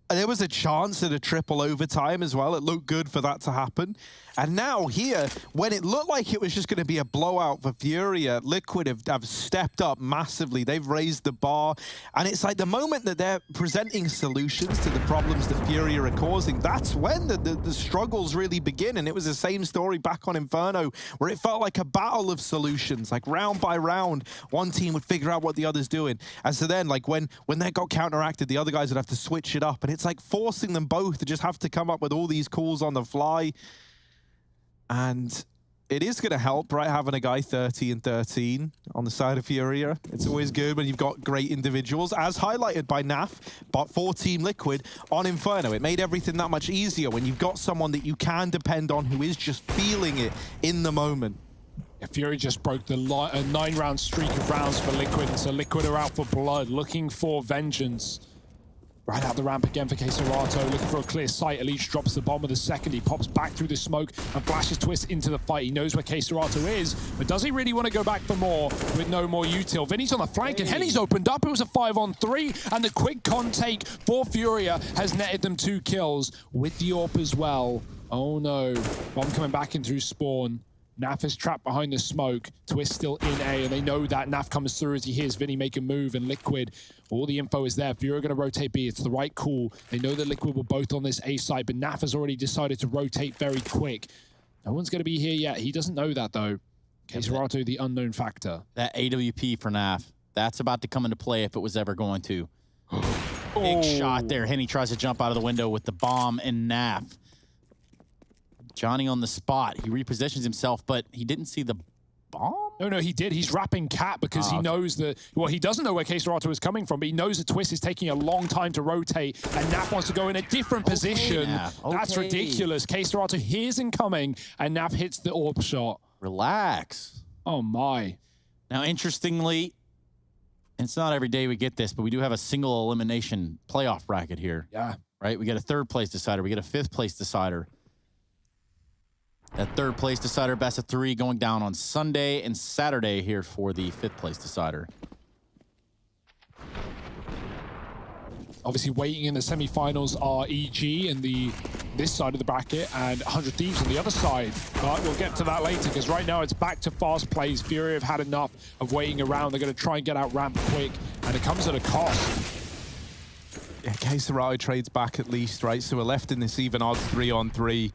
There was a chance at a triple overtime as well. It looked good for that to happen. And now here, when it looked like it was just going to be a blowout for FURIA, Liquid have stepped up massively. They've raised the bar. And it's like the moment that they're presenting solutions to the problems that FURIA are causing, that's when the struggles really begin. And it was the same story back on Inferno, where it felt like a battle of solutions. Like round by round, one team would figure out what the other's doing. And so then, like when they got counteracted, the other guys would have to switch it up. And it's like forcing them both to just have to come up with all these calls on the fly. And it is going to help, right, having a guy 30 and 13 on the side of FURIA. It's always good when you've got great individuals, as highlighted by NAF, but for Team Liquid on Inferno. It made everything that much easier when you've got someone that you can depend on who is just feeling it in the moment. Yeah, FURIA just broke the 9-round streak of rounds for Liquid, and so Liquid are out for blood, looking for vengeance. Right out the ramp again for Cesarato, looking for a clear sight. Elite drops the bomb with a second. He pops back through the smoke and flashes Twist into the fight. He knows where Cesarato is, but does he really want to go back for more with no more util? Vinny's on the flank, and Henny's opened up. It was a 5-on-3, and the quick con take for FURIA has netted them 2 kills with the AWP as well. Oh no. Bomb coming back in through spawn. Naf is trapped behind the smoke. Twist still in A, and they know that. Naf comes through as he hears Vinny make a move, and Liquid, all the info is there. FURIA are going to rotate B. It's the right call. They know that Liquid were both on this A side, but Naf has already decided to rotate very quick. No one's going to be here yet. He doesn't know that, though. Cesarato, the unknown factor. That AWP for Naf, that's about to come into play if it was ever going to. Big shot there. Henny tries to jump out of the window with the bomb and Naf. Johnny on the spot. He repositions himself, but he didn't see the bomb? No, he did. He's wrapping Cat because he knows that, well, he doesn't know where Cesarato is coming from, but he knows the Twist is taking a long time to rotate, and Naf wants to go in a different position. That's ridiculous. Cesarato hears him coming, and Naf hits the AWP shot. Relax. Oh, my. Now, interestingly, And it's not every day we get this, but we do have a single elimination playoff bracket here. Yeah. Right? We get a third place decider. We get a fifth place decider. That third place decider, best of 3, going down on Sunday and Saturday here for the fifth place decider. Obviously, waiting in the semi-finals are EG in this side of the bracket and 100 Thieves on the other side. But we'll get to that later, because right now it's back to fast plays. FURIA have had enough of waiting around. They're going to try and get out ramp quick, and it comes at a cost. Yeah, K-Serato trades back at least, right? So we're left in this even odds 3-on-3.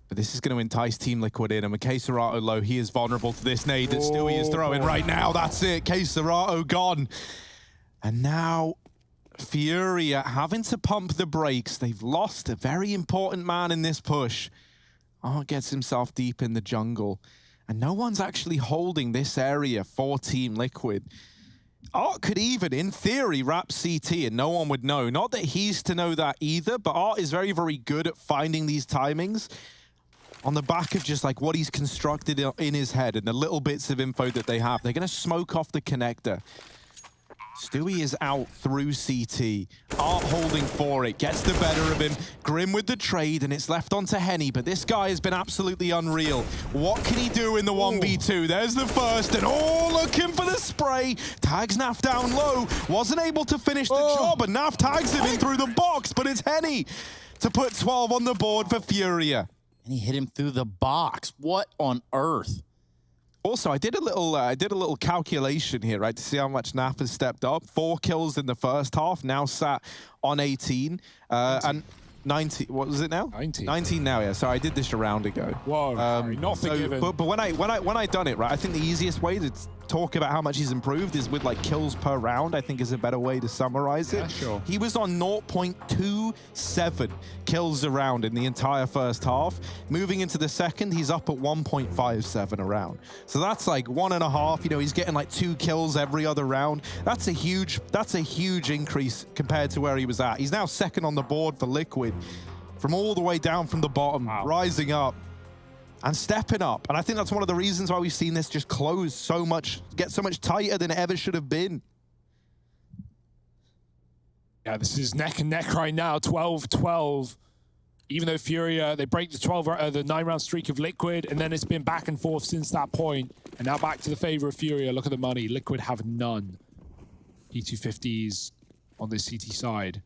But this is going to entice Team Liquid in. And with K-Serato low, he is vulnerable to this nade that Stewie is throwing right now. That's it. K-Serato gone. And now FURIA having to pump the brakes. They've lost a very important man in this push. Art gets himself deep in the jungle. And no one's actually holding this area for Team Liquid. Art could even, in theory, wrap CT and no one would know. Not that he's to know that either, but Art is very, very good at finding these timings on the back of just like what he's constructed in his head and the little bits of info that they have. They're going to smoke off the connector. Stewie is out through CT. Art holding for it, gets the better of him. Grim with the trade, and it's left onto Henny, but this guy has been absolutely unreal. What can he do in the 1v2? There's the first, and looking for the spray. Tags Naf down low, wasn't able to finish the job, and Naf tags him in through the box, but it's Henny to put 12 on the board for FURIA. And he hit him through the box. What on earth? Also, I did a little calculation here, right, to see how much Naf has stepped up. 4 kills in the first half, now sat on 18. And 19, what was it now? 19. 19 now, yeah. So I did this a round ago. Whoa, not forgiven. But when I done it, right, I think the easiest way to talk about how much he's improved is with like kills per round, I think is a better way to summarize it. Yeah, sure. He was on 0.27 kills a round in the entire first half. Moving into the second, he's up at 1.57 a round. So that's like 1.5, you know, he's getting like 2 kills every other round. That's a huge increase compared to where he was at. He's now second on the board for Liquid from all the way down from the bottom, rising up and stepping up. And I think that's one of the reasons why we've seen this just close so much, get so much tighter than it ever should have been. Yeah, this is neck and neck right now, 12-12. Even though FURIA, they break the 9-round streak of Liquid, and then it's been back and forth since that point. And now back to the favor of FURIA. Look at the money. Liquid have none. P250s on this CT side.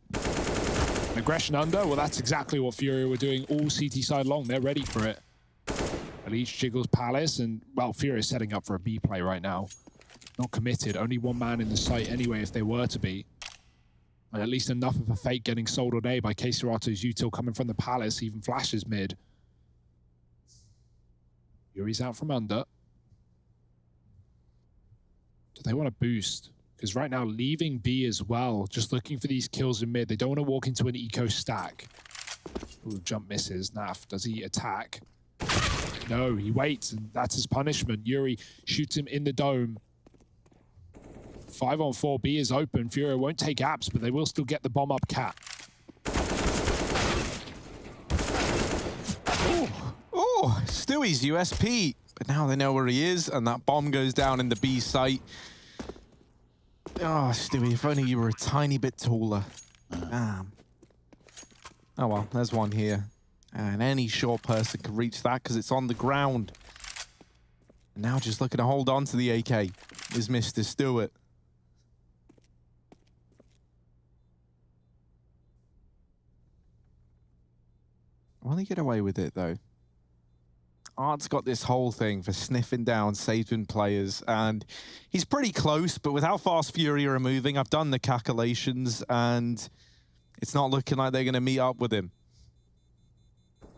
Aggression under, well, that's exactly what FURIA were doing all CT side long. They're ready for it. Elite jiggles Palace, and, well, FURIA is setting up for a B play right now. Not committed. Only one man in the site anyway, if they were to be. And at least enough of a fake getting sold all day by K-Serato's util coming from the Palace, even flashes mid. Yuri's out from under. Do they want to boost? Because right now, leaving B as well, just looking for these kills in mid. They don't want to walk into an eco stack. Ooh, jump misses. Naf, does he attack? No, he waits, and that's his punishment. Yuri shoots him in the dome. 5-on-4, B is open. FURIA won't take apps, but they will still get the bomb up cat. Oh, Stewie's USP. But now they know where he is, and that bomb goes down in the B site. Oh, Stewie, if only you were a tiny bit taller. Damn. Oh well, there's one here. And any short person can reach that because it's on the ground. And now just looking to hold on to the AK is Mr. Stewart. Will he get away with it, though? Art's got this whole thing for sniffing down, saving players, and he's pretty close, but with how fast FURIA are moving, I've done the calculations, and it's not looking like they're going to meet up with him.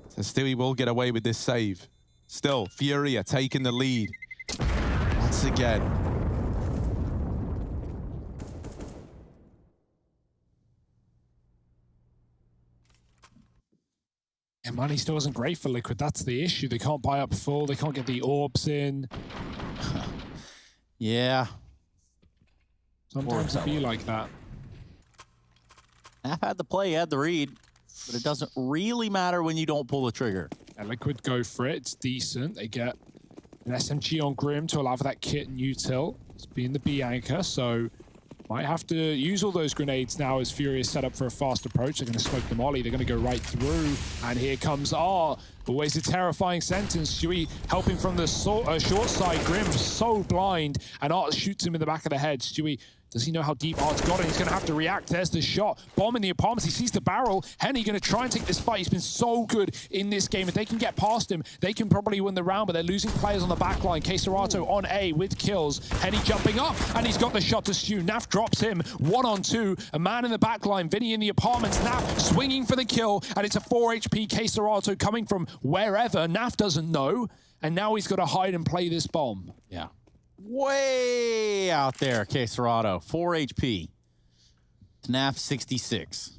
So Stewie will get away with this save. Still, FURIA taking the lead once again. And money still isn't great for Liquid. That's the issue. They can't buy up full. They can't get the orbs in. Yeah. Sometimes it be like that. I've had the play, had the read, but it doesn't really matter when you don't pull the trigger. And Liquid go for it. It's decent. They get an SMG on Grim to allow for that kit and util. It's being the B anchor, so Might have to use all those grenades now as FURIA is set up for a fast approach. They're going to smoke the molly. They're going to go right through. And here comes R. Always a terrifying sentence. Stewie helping from the short side. Grim so blind. And Art shoots him in the back of the head. Stewie, does he know how deep Art's got it? He's going to have to react. There's the shot. Bomb in the apartments. He sees the barrel. Henny going to try and take this fight. He's been so good in this game. If they can get past him, they can probably win the round, but they're losing players on the back line. Keserato on A with kills. Henny jumping up, and he's got the shot to Stu. Naf drops him 1-on-2. A man in the back line. Vinny in the apartments. Naf swinging for the kill, and it's a 4 HP Keserato coming from wherever. Naf doesn't know, and now he's got to hide and play this bomb. Yeah. Way out there, Keserato. 4 HP. Knaf 66.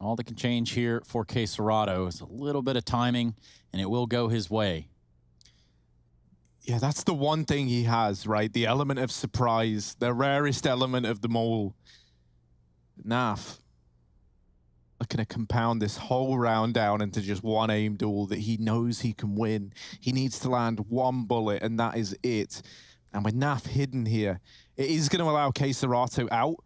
All that can change here for Keserato is a little bit of timing, and it will go his way. Yeah, that's the one thing he has, right? The element of surprise, the rarest element of them all. Naf looking to compound this whole round down into just one aim duel that he knows he can win. He needs to land one bullet, and that is it. And with Naf hidden here, it is going to allow Keserato out.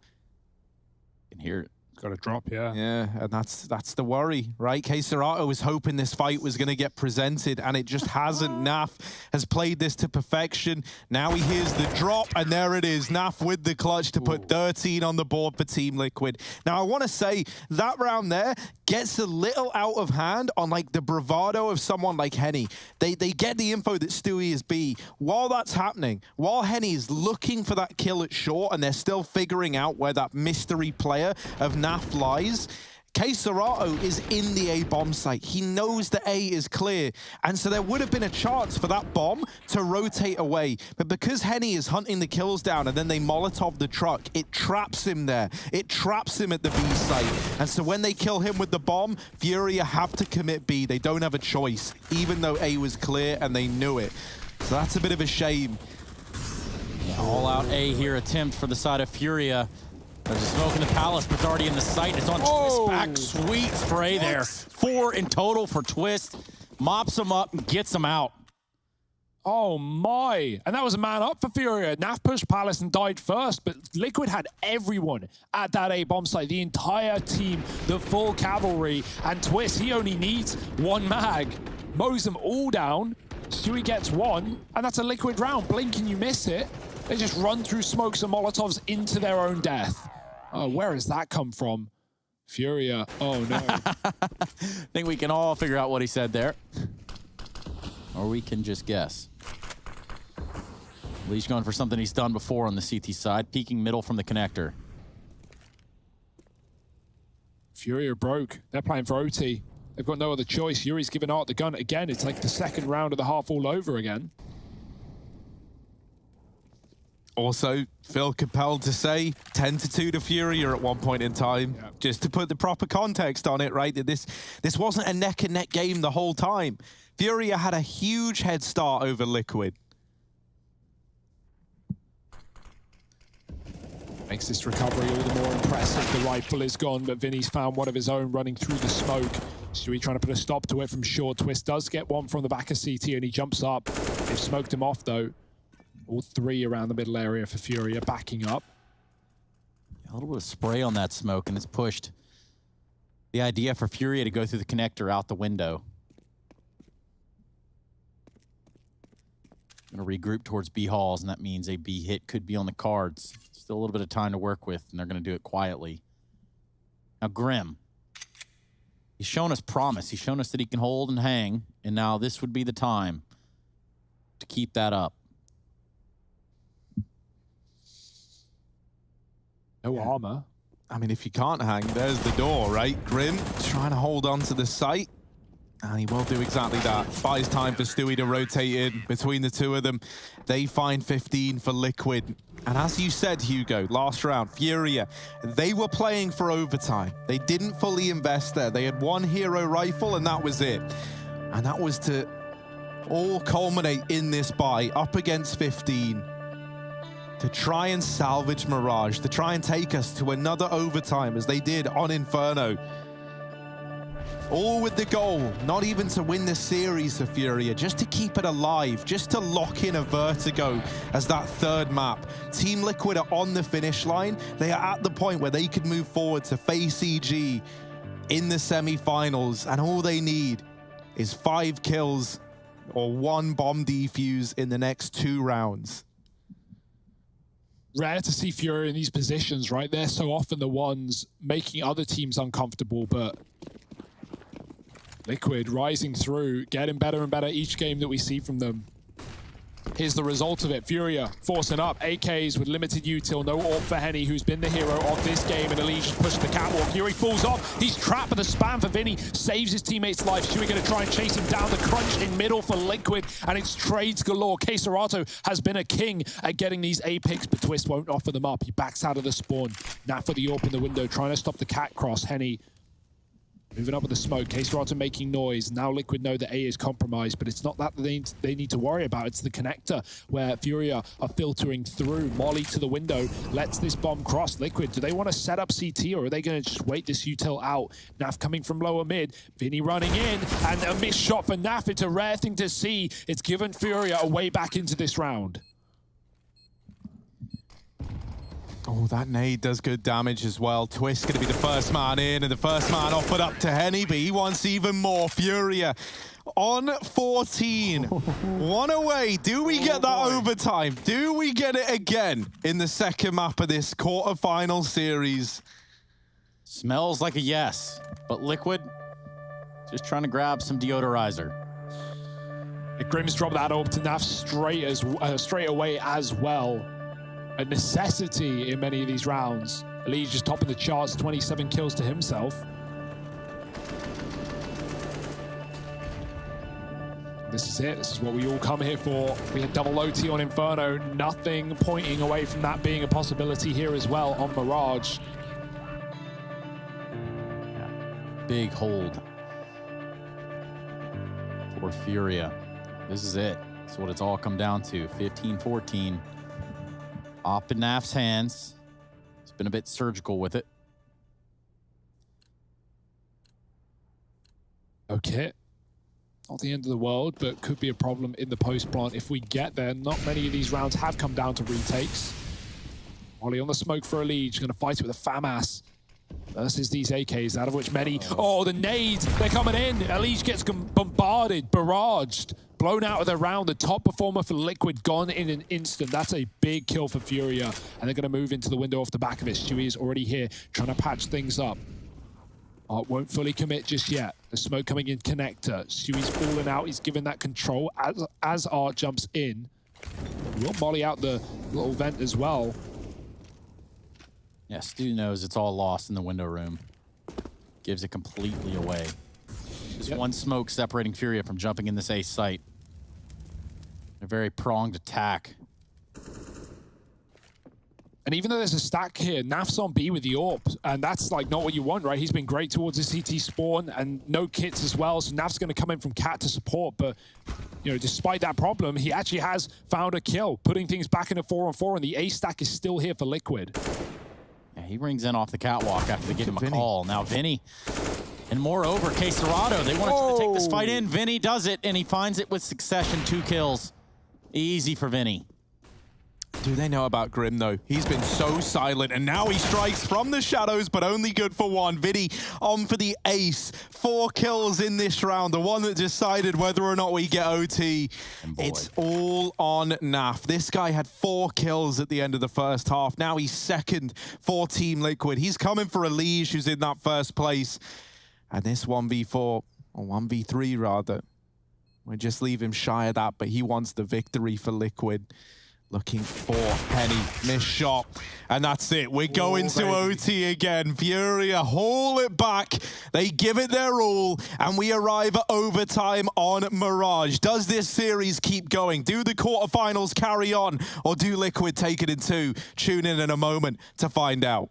You can hear it. Got to drop, yeah. Yeah, and that's the worry, right? Keserato was hoping this fight was going to get presented, and it just hasn't. Naf has played this to perfection. Now he hears the drop, and there it is. Naf with the clutch to put 13 on the board for Team Liquid. Now, I want to say that round there gets a little out of hand on like the bravado of someone like Henny. They get the info that Stewie is B. While that's happening, while Henny is looking for that kill at short, and they're still figuring out where that mystery player of Naf lies, Keserato is in the A bomb site. He knows the A is clear, and so there would have been a chance for that bomb to rotate away. But because Henny is hunting the kills down and then they Molotov the truck, it traps him there. It traps him at the B site. And so when they kill him with the bomb, FURIA have to commit B. They don't have a choice, even though A was clear and they knew it. So that's a bit of a shame. Yeah, all out A here attempt for the side of FURIA. There's a smoke in the palace, but it's already in the sight. It's on Twist back. Sweet spray there. 4 in total for Twist. Mops him up and gets him out. Oh my. And that was a man up for FURIA. Naf pushed Palace and died first, but Liquid had everyone at that A bomb site. The entire team, the full cavalry. And Twist, he only needs 1 mag. Mows them all down. Stewie gets 1, and that's a Liquid round. Blink and you miss it. They just run through smokes and Molotovs into their own death. Oh, where has that come from? FURIA. Oh, no. I think we can all figure out what he said there. Or we can just guess. Leash going for something he's done before on the CT side. Peeking middle from the connector. FURIA broke. They're playing for OT. They've got no other choice. Yuri's giving Art the gun again. It's like the second round of the half all over again. Also, feel compelled to say 10-2 to FURIA at one point in time. Yeah. Just to put the proper context on it, right? That this wasn't a neck-and-neck game the whole time. FURIA had a huge head start over Liquid. Makes this recovery all the more impressive. The rifle is gone, but Vinny's found one of his own running through the smoke. Stewie trying to put a stop to it from short. Twist does get one from the back of CT, and he jumps up. They've smoked him off, though. All 3 around the middle area for FURIA, backing up. A little bit of spray on that smoke, and it's pushed the idea for FURIA to go through the connector out the window. Going to regroup towards B halls, and that means a B hit could be on the cards. Still a little bit of time to work with, and they're going to do it quietly. Now, Grim. He's shown us promise. He's shown us that he can hold and hang, and now this would be the time to keep that up. No armor. I mean, if you can't hang, there's the door, right? Grim trying to hold on to the site. And he will do exactly that. Buys time for Stewie to rotate in between the two of them. They find 15 for Liquid. And as you said, Hugo, last round, FURIA, they were playing for overtime. They didn't fully invest there. They had 1 hero rifle, and that was it. And that was to all culminate in this buy up against 15. To try and salvage Mirage, to try and take us to another overtime as they did on Inferno. All with the goal, not even to win the series for FURIA, just to keep it alive, just to lock in a Vertigo as that third map. Team Liquid are on the finish line. They are at the point where they could move forward to face EG in the semi-finals, and all they need is 5 kills or 1 bomb defuse in the next 2 rounds. Rare to see FURIA in these positions, right? They're so often the ones making other teams uncomfortable, but Liquid rising through, getting better and better each game that we see from them. Here's the result of it. FURIA forcing up. AKs with limited util. No AWP for Henny, who's been the hero of this game. And Elise just pushed the catwalk. Yuri falls off. He's trapped with the spam for Vinny. Saves his teammate's life. Shui going to try and chase him down. The crunch in middle for Liquid. And it's trades galore. Keserato has been a king at getting these A picks, but Twist won't offer them up. He backs out of the spawn. Now for the AWP in the window, trying to stop the cat cross. Henny moving up with the smoke. Keserato making noise. Now Liquid know that A is compromised, but it's not that they need to worry about. It's the connector where FURIA are filtering through. Molly to the window, lets this bomb cross. Liquid, do they want to set up CT, or are they going to just wait this util out? Naf coming from lower mid. Vinny running in, and a missed shot for Naf. It's a rare thing to see. It's given FURIA a way back into this round. Oh, that nade does good damage as well. Twist going to be the first man in, and the first man offered up to Henny, but he wants even more. FURIA on 14. 1 away. Do we get that overtime? Do we get it again in the second map of this quarterfinal series? Smells like a yes, but Liquid just trying to grab some deodorizer. Grim's dropped that AWP to Naf straight away as well. A necessity in many of these rounds. Elise just topping the charts, 27 kills to himself. This is it. This is what we all come here for. We had double OT on Inferno. Nothing pointing away from that being a possibility here as well on Mirage. Yeah. Big hold for FURIA. This is it. That's what it's all come down to. 15-14. Op in Naf's hands. He's been a bit surgical with it. Okay. Not the end of the world, but could be a problem in the post plant if we get there. Not many of these rounds have come down to retakes. Molly on the smoke for Elise. Going to fight it with a FAMAS versus these AKs, out of which many... Oh, the nades! They're coming in! Elise gets bombarded, barraged. Blown out of the round, the top performer for Liquid gone in an instant. That's a big kill for FURIA, and they're going to move into the window off the back of it. Stewie is already here, trying to patch things up. Art won't fully commit just yet. The smoke coming in connector. Stewie's falling out. He's given that control as Art jumps in. We'll molly out the little vent as well. Yeah, Stu knows it's all lost in the window room. Gives it completely away. Just one smoke separating FURIA from jumping in this A site. A very pronged attack. And even though there's a stack here, Naf's on B with the AWP, and that's like not what you want, right? He's been great towards the CT spawn and no kits as well, so Naf's going to come in from Cat to support, but you know, despite that problem, he actually has found a kill, putting things back in a 4-on-4, and the A stack is still here for Liquid. Yeah, he rings in off the catwalk after they give him a call. Now Vinny. And moreover, Keserato, they want to take this fight in. Vinny does it, and he finds it with succession. 2 kills. Easy for Vinny. Do they know about Grim, though? He's been so silent, and now he strikes from the shadows, but only good for 1. Vinny on for the ace. 4 kills in this round, the one that decided whether or not we get OT. It's all on Naf. This guy had 4 kills at the end of the first half. Now he's second for Team Liquid. He's coming for Elise, who's in that first place. And this 1v4, or 1v3 rather, we'll just leave him shy of that, but he wants the victory for Liquid. Looking for Henny, missed shot, and that's it. We're going to OT again. FURIA haul it back. They give it their all, and we arrive at overtime on Mirage. Does this series keep going? Do the quarterfinals carry on, or do Liquid take it in 2? Tune in a moment to find out.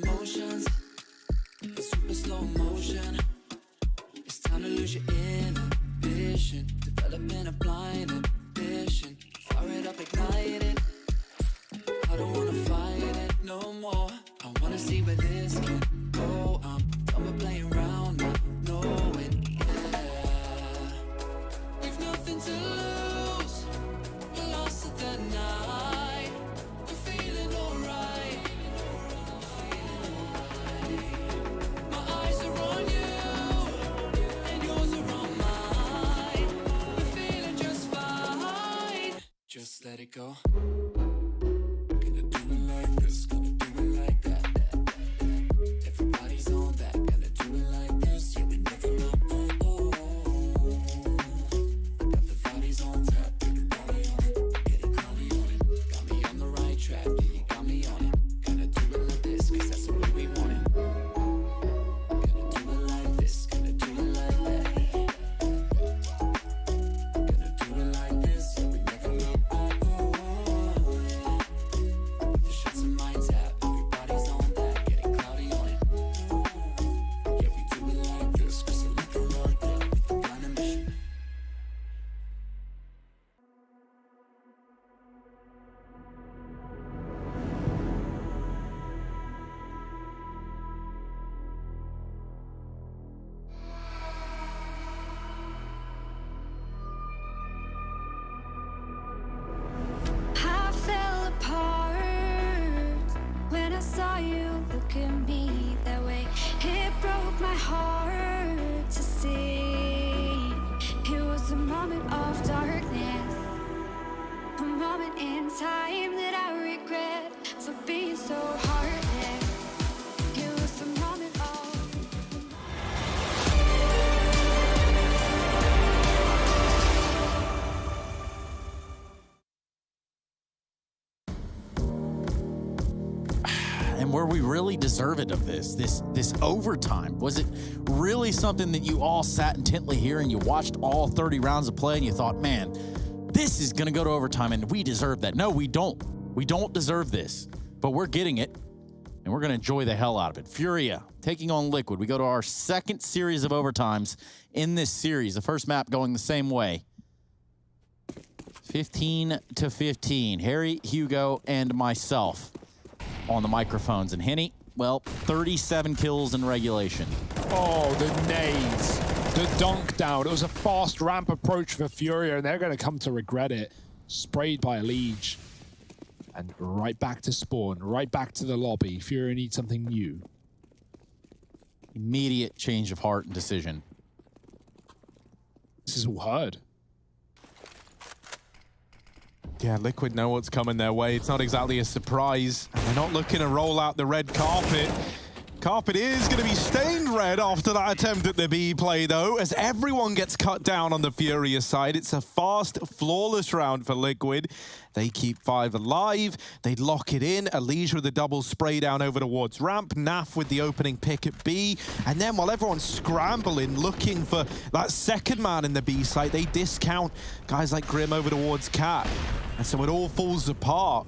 emotions, in super slow motion. It's time to lose your inhibition, developing a blind ambition. Fire it up, ignite it. I don't wanna fight it no more. I wanna see where this can go. I'm done with playing around, not knowing. Yeah, we've nothing to lose. We're lost to the night. We're feeling alright. My eyes are on you, and yours are on mine. We're feeling just fine. Just let it go. Gonna do it like this, gonna do it like that. Everybody's on that, gonna do it like this. Yeah, we never know. Got the bodies on tap, get it cloudy on it, get it cloudy on it. Got me on the right track, yeah, you got me on it. Gonna do it like this, cause that's the way we want it. Gonna do it like this, gonna do it like that. Gonna do it like this, yeah, we never know. The shots in my tap, everybody's on that, getting cloudy on it. Yeah, we do it like this, cause I like the right there, with the blind ambition. I fell apart when I saw you look at me that way. It broke my heart to see. It was a moment of darkness, a moment in time that I regret for being so heartless. It was a moment of And were we really deserving of this overtime? Was it really something that you all sat intently here and you watched all 30 rounds of play and you thought, man, this is going to go to overtime and we deserve that? No, we don't. We don't deserve this, but we're getting it and we're going to enjoy the hell out of it. FURIA taking on Liquid. We go to our second series of overtimes in this series. The first map going the same way. 15-15. Harry, Hugo, and myself on the microphones. And Henny, well, 37 kills in regulation. Oh, the nades. The dunk down. It was a fast ramp approach for FURIA, and they're going to come to regret it. Sprayed by a Liege. And right back to spawn. Right back to the lobby. FURIA needs something new. Immediate change of heart and decision. This is all heard. Yeah, Liquid know what's coming their way. It's not exactly a surprise. And they're not looking to roll out the red carpet. Carpet is going to be stained red after that attempt at the B play, though, as everyone gets cut down on the FURIA side. It's a fast, flawless round for Liquid. They keep 5 alive. They lock it in. Elijah with a double spray down over towards ramp. Naf with the opening pick at B. And then while everyone's scrambling, looking for that second man in the B site, they discount guys like Grim over towards Cat. And so it all falls apart.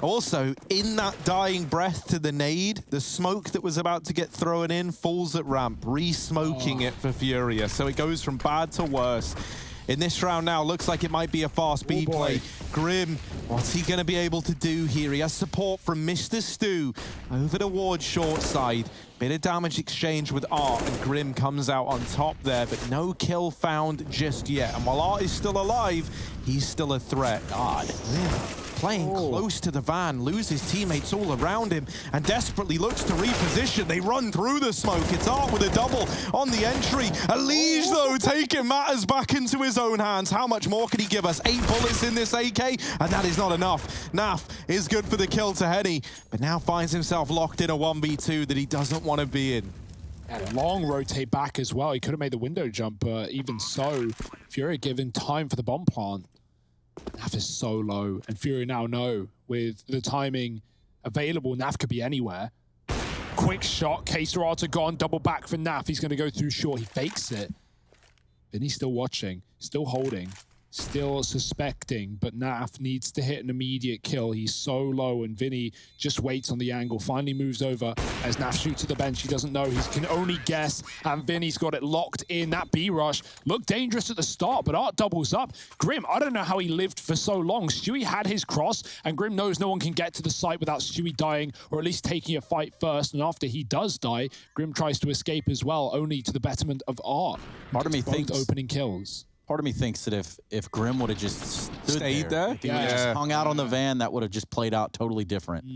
Also, in that dying breath to the nade, the smoke that was about to get thrown in falls at ramp, re-smoking it for FURIA. So it goes from bad to worse. In this round now, looks like it might be a fast B play. Grim, what's he going to be able to do here? He has support from Mr. Stu over towards short side. Bit of damage exchange with Art, and Grim comes out on top there, but no kill found just yet. And while Art is still alive, he's still a threat. God. Playing close to the van, loses teammates all around him, and desperately looks to reposition. They run through the smoke. It's Art with a double on the entry. Elige, though, taking matters back into his own hands. How much more can he give us? 8 bullets in this AK, and that is not enough. Naf is good for the kill to Henny, but now finds himself locked in a 1v2 that he doesn't want to be in. And long rotate back as well. He could have made the window jump, but even so, FURIA given time for the bomb plant. Naf is so low, and FURIA now know with the timing available, Naf could be anywhere. Quick shot, K-Serata gone, double back for Naf. He's going to go through short. He fakes it. Then he's still watching, still holding. still suspecting, but Naf needs to hit an immediate kill. He's so low, and Vinny just waits on the angle, finally moves over as Naf shoots to the bench. He doesn't know, he can only guess, and Vinny's got it locked in. That B rush looked dangerous at the start, but Art doubles up. Grim, I don't know how he lived for so long. Stewie had his cross, and Grim knows no one can get to the site without Stewie dying, or at least taking a fight first, and after he does die, Grim tries to escape as well, only to the betterment of Art. Part of me both thinks opening kills. Part of me thinks that if Grim would have just stayed there, if he would have just hung out on the van, that would have just played out totally different.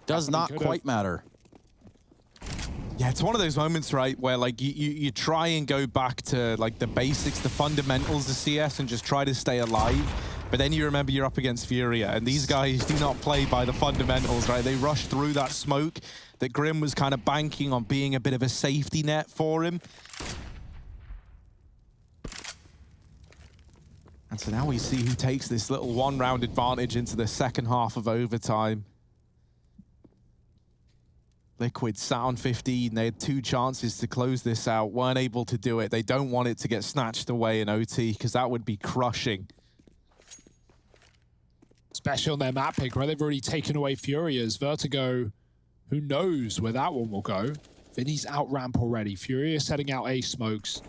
Does not quite matter. Yeah, it's one of those moments, right, where like you try and go back to like the basics, the fundamentals of CS, and just try to stay alive. But then you remember you're up against FURIA, and these guys do not play by the fundamentals, right? They rush through that smoke that Grim was kind of banking on being a bit of a safety net for him. And so now we see who takes this little one-round advantage into the second half of overtime. Liquid sat on 15. They had 2 chances to close this out, weren't able to do it. They don't want it to get snatched away in OT, because that would be crushing. Especially on their map pick, right? They've already taken away Furia's. Vertigo, who knows where that one will go. Vinny's out ramp already. Furia setting out A smokes.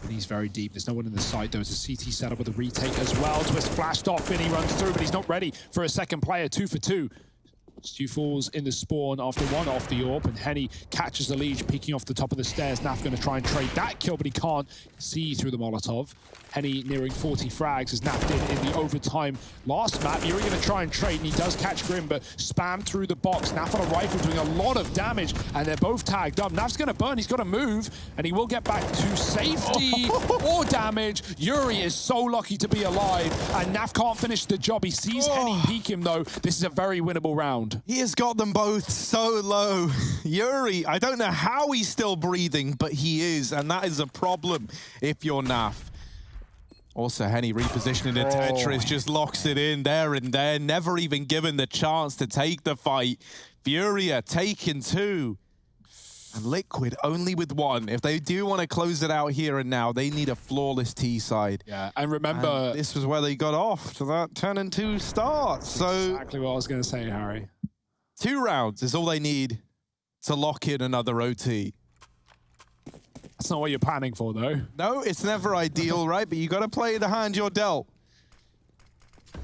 Vinny's very deep. There's no one in the site. There's a CT setup with a retake as well. Twist flashed off. Vinny runs through, but he's not ready for a second player. 2 for 2. Stu falls in the spawn after 1 off the AWP, and Henny catches the lead, peeking off the top of the stairs. Naf going to try and trade that kill, but he can't see through the Molotov. Henny nearing 40 frags as Naf did in the overtime last map. Yuri going to try and trade, and he does catch Grim, but spammed through the box. Naf on a rifle doing a lot of damage, and they're both tagged up. Naf's going to burn, he's got to move, and he will get back to safety or damage. Yuri is so lucky to be alive, and Naf can't finish the job. He sees Henny peek him, though. This is a very winnable round. He has got them both so low. Yuri, I don't know how he's still breathing, but he is, and that is a problem if you're Naf. Also, Henny repositioning the Tetris, just locks it in there and there, never even given the chance to take the fight. Furia taking 2. And Liquid only with 1. If they do want to close it out here and now, they need a flawless T side. Yeah, and remember... And this was where they got off to that 10-2 start. So exactly what I was going to say, Harry. 2 rounds is all they need to lock in another OT. That's not what you're planning for, though. No, it's never ideal, right? But you got to play the hand you're dealt.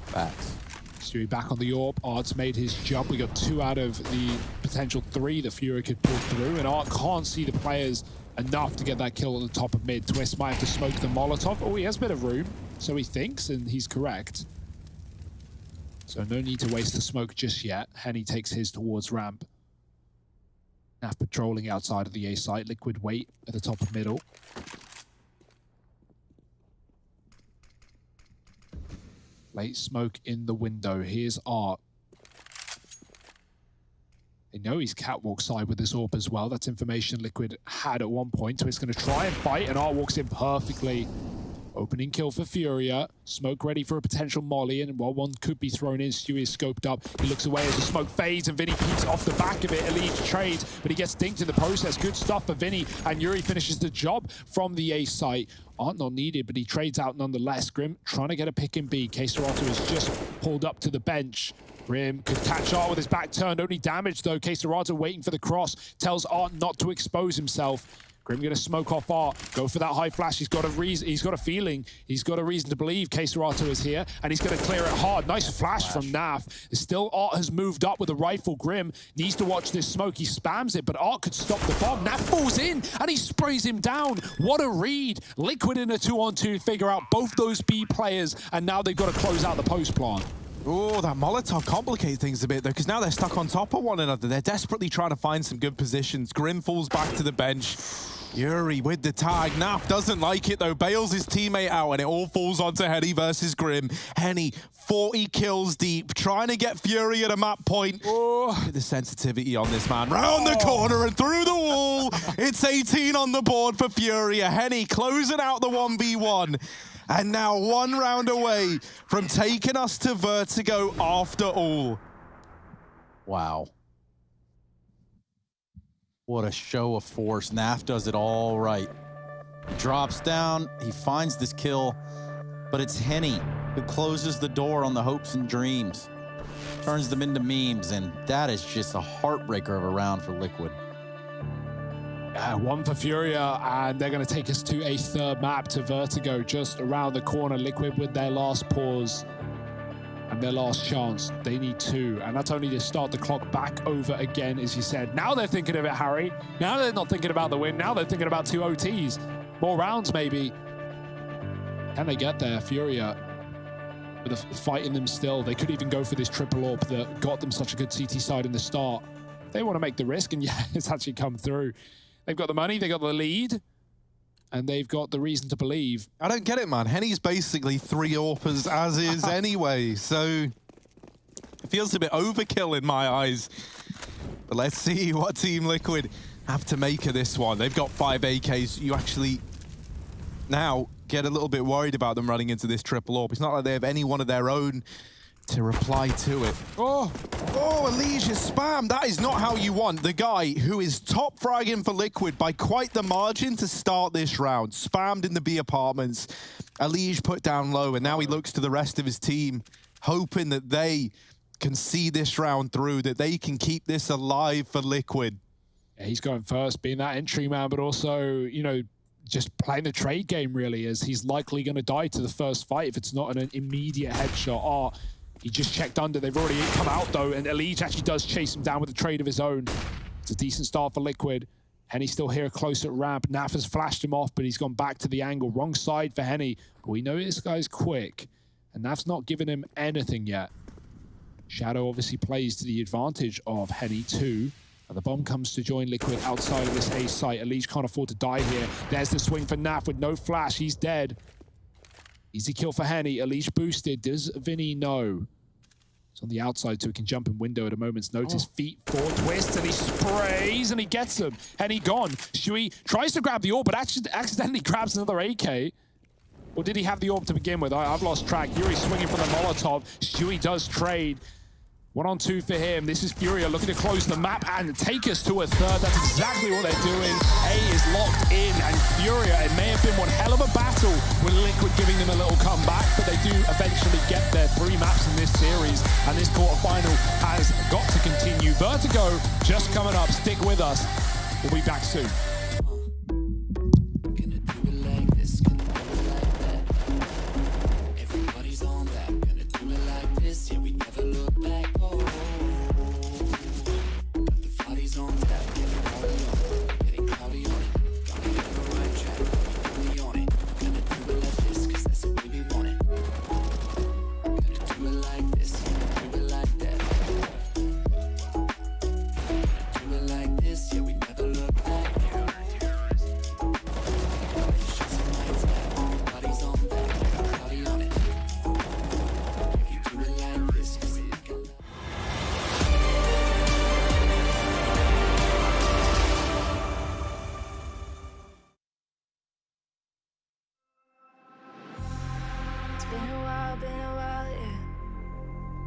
Facts. Stewie back on the AWP. Art's made his jump. We got 2 out of the potential 3 that Furia could pull through, and Art can't see the players enough to get that kill at the top of mid. Twist might have to smoke the Molotov. Oh, he has a bit of room, so he thinks, and he's correct. So no need to waste the smoke just yet. Henny takes his towards ramp. Naf patrolling outside of the A site. Liquid wait at the top of middle. Late smoke in the window. Here's Art. They know he's catwalk side with this AWP as well. That's information Liquid had at one point. Twist going to try and fight, and Art walks in perfectly. Opening kill for Furia. Smoke ready for a potential molly, and while one could be thrown in, Stewie is scoped up. He looks away as the smoke fades, and Vinny peeks off the back of it. Elite trades, but he gets dinked in the process. Good stuff for Vinny, and Yuri finishes the job from the A site. Art not needed, but he trades out nonetheless. Grim trying to get a pick in B. K-Serato is just pulled up to the bench. Grim could catch Art with his back turned. Only damage, though. K-Serato waiting for the cross. Tells Art not to expose himself. Grim going to smoke off Art, go for that high flash. He's got a reason, he's got a feeling, he's got a reason to believe K-Serato is here, and he's going to clear it hard. Nice flash from Naf. Still, Art has moved up with a rifle. Grim needs to watch this smoke. He spams it, but Art could stop the bomb. Naf falls in, and he sprays him down. What a read. Liquid in a 2-on-2, figure out both those B players, and now they've got to close out the post plant. Oh, that Molotov complicates things a bit, though, because now they're stuck on top of one another. They're desperately trying to find some good positions. Grim falls back to the bench. Yuri with the tag. Naf doesn't like it, though. Bails his teammate out, and it all falls onto Henny versus Grim. Henny, 40 kills deep, trying to get Fury at a map point. Look at the sensitivity on this man. Round the corner and through the wall. It's 18 on the board for Furia. Henny closing out the 1v1. And now 1 round away from taking us to Vertigo after all. Wow. What a show of force. Naf does it all right. Drops down, he finds this kill, but it's Henny who closes the door on the hopes and dreams, turns them into memes, and that is just a heartbreaker of a round for Liquid. One for FURIA, and they're going to take us to a third map, to Vertigo, just around the corner. Liquid with their last pause and their last chance. They need 2, and that's only to start the clock back over again, as you said. Now they're thinking of it, Harry. Now they're not thinking about the win. Now they're thinking about 2 OTs. More rounds, maybe. Can they get there? FURIA with a fight in them still. They could even go for this triple AWP that got them such a good CT side in the start. They want to make the risk, and yeah, it's actually come through. They've got the money, they got the lead, and they've got the reason to believe. I don't get it, man. Henny's basically 3 AWPers as is anyway, so it feels a bit overkill in my eyes. But let's see what Team Liquid have to make of this one. They've got 5 AKs. You actually now get a little bit worried about them running into this triple AWP. It's not like they have any one of their own to reply to it. Oh, Elijah spam. That is not how you want the guy who is top fragging for Liquid by quite the margin to start this round. Spammed in the B apartments. Elijah put down low, and now he looks to the rest of his team, hoping that they can see this round through, that they can keep this alive for Liquid. Yeah, he's going first, being that entry man, but also, you know, just playing the trade game, really, as he's likely going to die to the first fight if it's not an immediate headshot. He just checked under. They've already come out, though, and Elige actually does chase him down with a trade of his own. It's a decent start for Liquid. Henny's still here close at ramp. Naf has flashed him off, but he's gone back to the angle. Wrong side for Henny. But we know this guy's quick, and Naf's not giving him anything yet. Shadow obviously plays to the advantage of Henny too. And the bomb comes to join Liquid outside of this A site. Elige can't afford to die here. There's the swing for Naf with no flash. He's dead. Easy kill for Henny. Elige boosted. Does Vinny know? It's on the outside, so he can jump in window at a moment's notice. Feet forward, twist, and he sprays, and he gets him. Henny gone. Shui tries to grab the orb, but accidentally grabs another AK. Or did he have the orb to begin with? I've lost track. Yuri swinging for the Molotov. Shui does trade. 1-on-2 for him. This is FURIA looking to close the map and take us to a third. That's exactly what they're doing. A is locked in, and FURIA, it may have been one hell of a battle with Liquid giving them a little comeback, but they do eventually get their 3 maps in this series, and this quarterfinal has got to continue. Vertigo just coming up. Stick with us. We'll be back soon.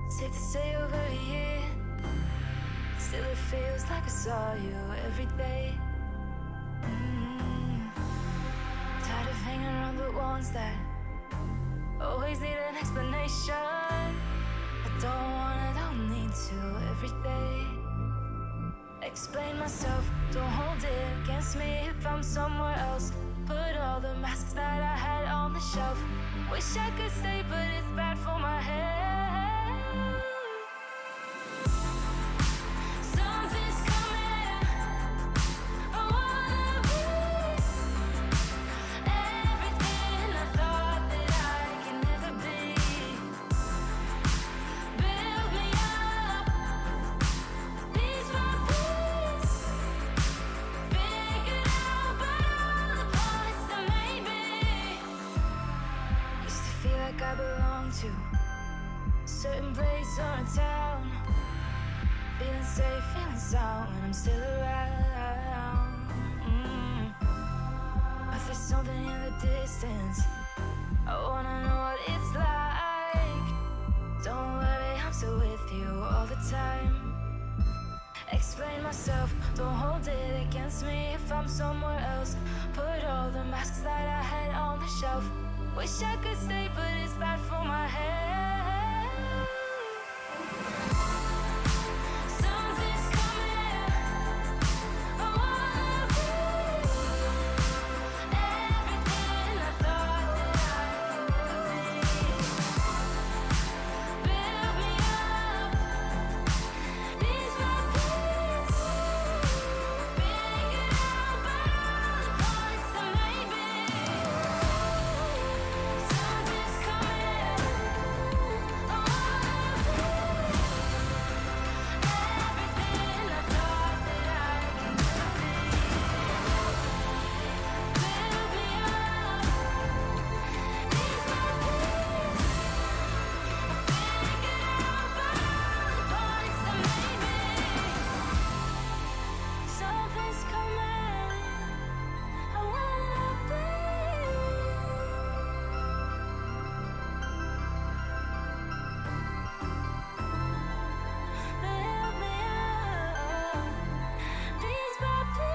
Safe to say over a year. Still it feels like I saw you every day. Tired of hanging around the ones that always need an explanation. I don't need to every day. Explain myself, don't hold it against me if I'm somewhere else. Put all the masks that I had on the shelf. Wish I could stay, but it's bad for my head. Something's coming. I wanna be everything I thought that I can never be. Build me up, piece by piece. Figured out by all the parts that made me. Used to feel like I belonged to a certain place or a town. Feeling safe, feeling sound when I'm still around. But there's something in the distance. I wanna know what it's like. Don't worry, I'm still with you all the time. explain myself. Don't hold it against me if I'm somewhere else. Put all the masks that I had on the shelf. Wish I could stay, but it's bad for my head. Something's coming. I wanna be everything I thought that I could be. Build me up, piece by piece. Figure out by all the parts that made me. Something's coming. I wanna be everything I thought that I could be. Build me up, piece by piece. Figure out by all the parts that made me. Something's coming. I wanna be. Build me up, piece by piece.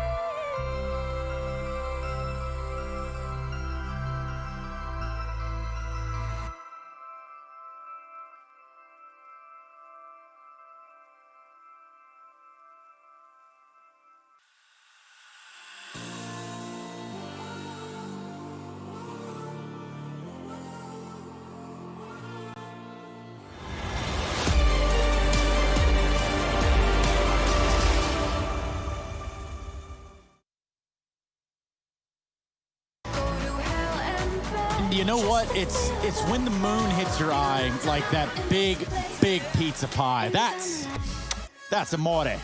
And you know what? It's when the moon hits your eye like that big pizza pie. That's amore. And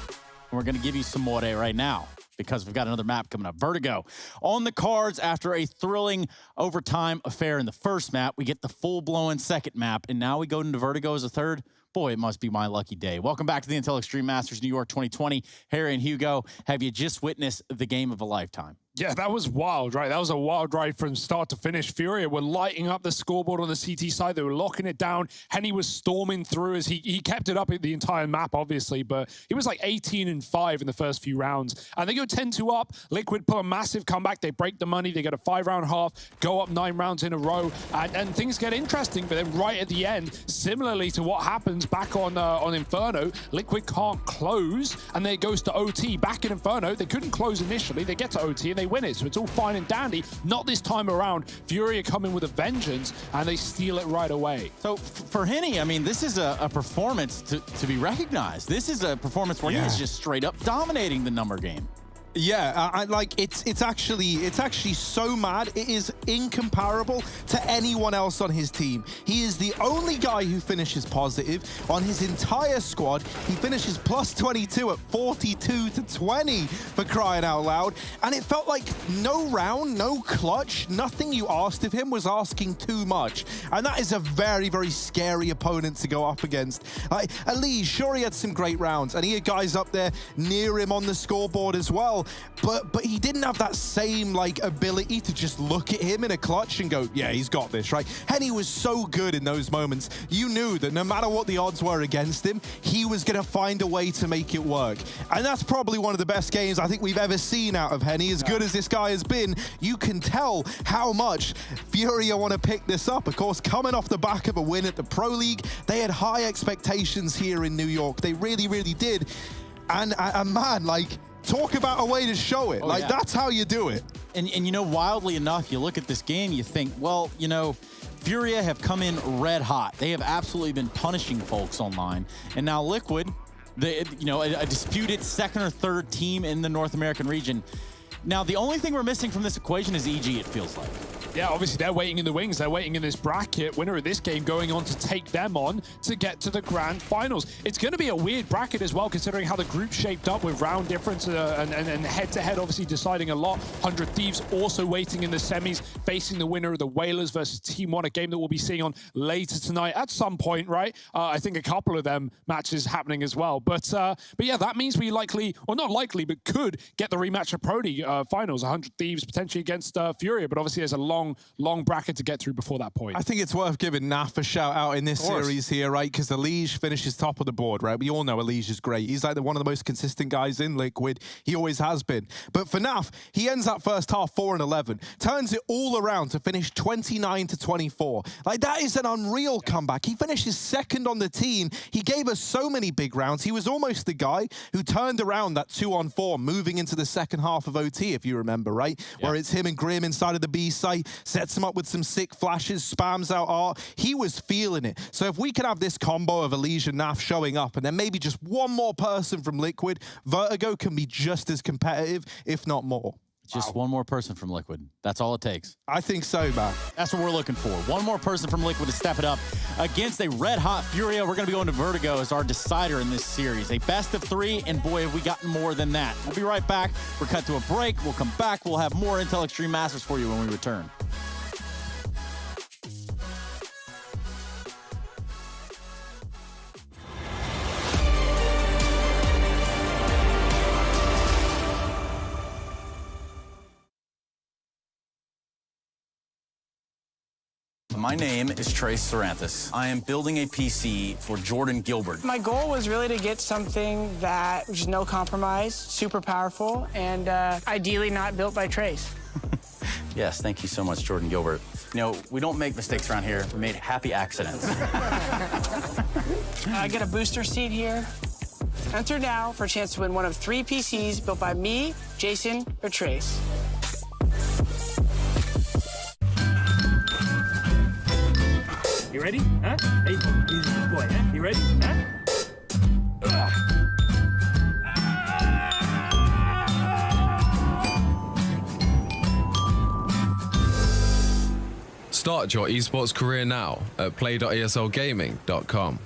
we're gonna give you some more right now because we've got another map coming up. Vertigo on the cards after a thrilling overtime affair in the first map. We get the full-blown second map, and now we go into Vertigo as a third. Boy, it must be my lucky day. Welcome back to the Intel Extreme Masters New York 2020. Harry and Hugo, have you just witnessed the game of a lifetime? Yeah, that was wild, right? That was a wild ride from start to finish. FURIA were lighting up the scoreboard on the CT side. They were locking it down. Henny was storming through as he kept it up the entire map, obviously, but he was like 18-5 in the first few rounds. And they go 10-2 up. Liquid pull a massive comeback. They break the money. They get a 5-round half, go up 9 rounds in a row, and things get interesting. But then right at the end, similarly to what happens back on Inferno, Liquid can't close, and then it goes to OT. Back in Inferno, they couldn't close initially. They get to OT, and they win it, so it's all fine and dandy. Not this time around. FURIA come in with a vengeance, and they steal it right away. So for Henny, I mean, this is a performance to be recognized. This is a performance where he is just straight up dominating the number game. Yeah, I like it's actually so mad. It is incomparable to anyone else on his team. He is the only guy who finishes positive on his entire squad. He finishes plus 22 at 42-20 for crying out loud. And it felt like no round, no clutch, nothing you asked of him was asking too much. And that is a very, very scary opponent to go up against. Like, Ali, sure, he had some great rounds, and he had guys up there near him on the scoreboard as well. But he didn't have that same like ability to just look at him in a clutch and go, yeah, he's got this, right? Henny was so good in those moments. You knew that no matter what the odds were against him, he was going to find a way to make it work. And that's probably one of the best games I think we've ever seen out of Henny. As good as this guy has been, you can tell how much FURIA want to pick this up. Of course, coming off the back of a win at the Pro League, they had high expectations here in New York. They really, really did. And man, like, talk about a way to show it. That's how you do it. And you know, wildly enough, you look at this game, you think, well, you know, FURIA have come in red hot. They have absolutely been punishing folks online. And now Liquid, a disputed second or third team in the North American region. Now, the only thing we're missing from this equation is EG, it feels like. Yeah, obviously they're waiting in the wings. They're waiting in this bracket. Winner of this game going on to take them on to get to the grand finals. It's going to be a weird bracket as well, considering how the group shaped up with round difference and head-to-head obviously deciding a lot. 100 Thieves also waiting in the semis, facing the winner of the Whalers versus Team One, a game that we'll be seeing on later tonight at some point, right? I think a couple of them matches happening as well. But yeah, that means we likely, or not likely, but could get the rematch of Pro League finals. 100 Thieves potentially against FURIA, but obviously there's a long long bracket to get through before that point. I think it's worth giving Naf a shout out in this series here, right? Because Elige finishes top of the board, right? We all know Elige is great. He's like one of the most consistent guys in Liquid. He always has been. But for Naf, he ends that first half 4-11, turns it all around to finish 29-24. Like, that is an unreal comeback. He finishes second on the team. He gave us so many big rounds. He was almost the guy who turned around that 2-on-4 moving into the second half of OT, if you remember, right? Yeah. Where it's him and Grim inside of the B site, sets him up with some sick flashes, spams out art. He was feeling it. So if we can have this combo of Elige and Naf showing up, and then maybe just one more person from Liquid, Vertigo can be just as competitive, if not more. Just one more person from Liquid. That's all it takes. I think so, man. That's what we're looking for. One more person from Liquid to step it up against a red-hot FURIA. We're going to be going to Vertigo as our decider in this series. A best of 3, and boy, have we gotten more than that. We'll be right back. We're cut to a break. We'll come back. We'll have more Intel Extreme Masters for you when we return. My name is Trace Saranthus. I am building a PC for Jordan Gilbert. My goal was really to get something that was no compromise, super powerful, and ideally not built by Trace. Yes, thank you so much, Jordan Gilbert. You know, we don't make mistakes around here. We made happy accidents. I get a booster seat here. Enter now for a chance to win one of 3 PCs built by me, Jason, or Trace. You ready? Huh? Hey, he's a good boy, huh? You ready? Huh? Start your esports career now at play.eslgaming.com.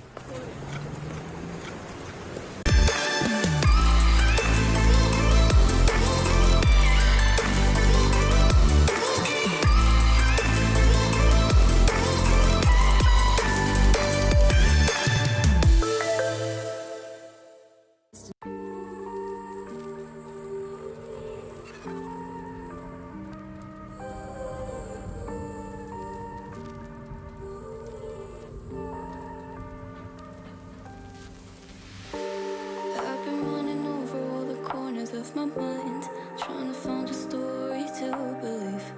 I've been running over all the corners of my mind, trying to find a story to believe.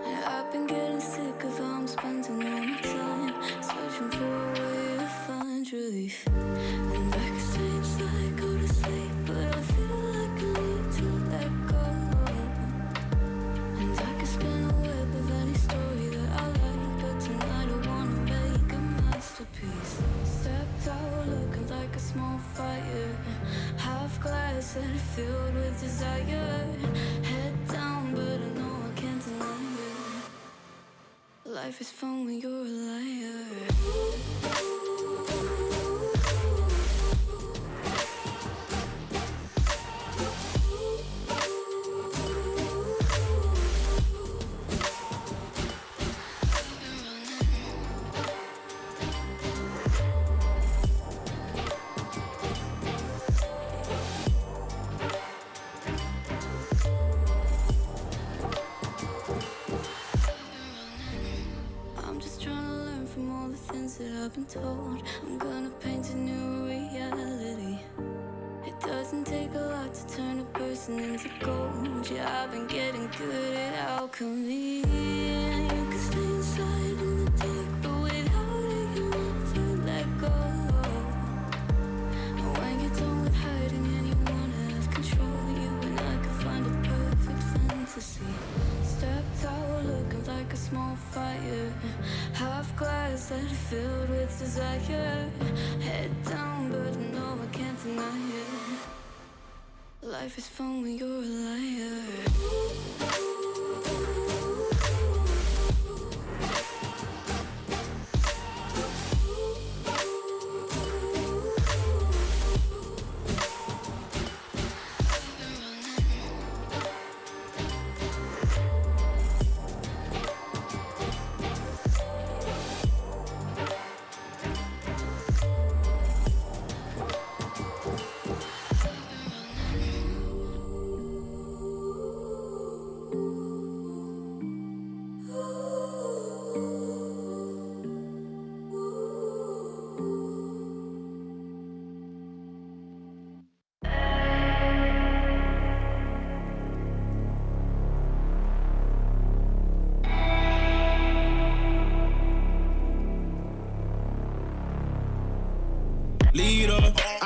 And I've been getting sick of how I'm spending all my time, searching for a way to find relief. And backstage I go to sleep, but I feel like I need to let go. And I can spin a web of any story that I like, but tonight I wanna make a masterpiece. Stepped out looking like a small fire, half glass and filled with desire. Head down, but I know I can't deny it. Life is fun when you're a liar. I'm just trying to learn from all the things that I've been told. I'm gonna paint a new reality. It doesn't take a lot to turn a person into gold. Yeah, I've been getting good at alchemy. And you can stay inside in the dark, but without it you never let go. And when you're done with hiding and you wanna have control, you and I can find a perfect fantasy. Stepped out looking like a small fire, half glass and filled with desire. Head down, but I know I can't deny it. Life is fun when you're a liar.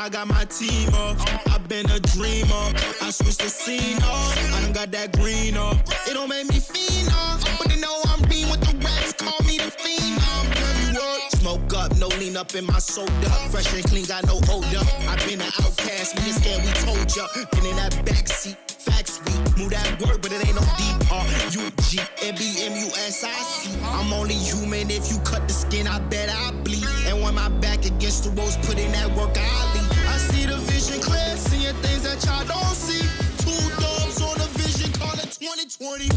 I got my team up. I've been a dreamer. I switched the scene up. I done got that green up. It don't make me fiend up, but they know I'm being with the rats. Call me the fiend up. Every word, smoke up, no lean up in my soda. Fresh and clean, got no holder. I've been an outcast, when you're scared, we told ya. Been in that backseat, facts we move that word, but it ain't no D-R-U-G, M-E-M-U-S-I-C. I'm only human, if you cut the skin, I bet I bleed. And when my back against the walls, put in that work, I leave. I see the vision clear, seeing things that y'all don't see. 2 dogs on the vision, call it 2020.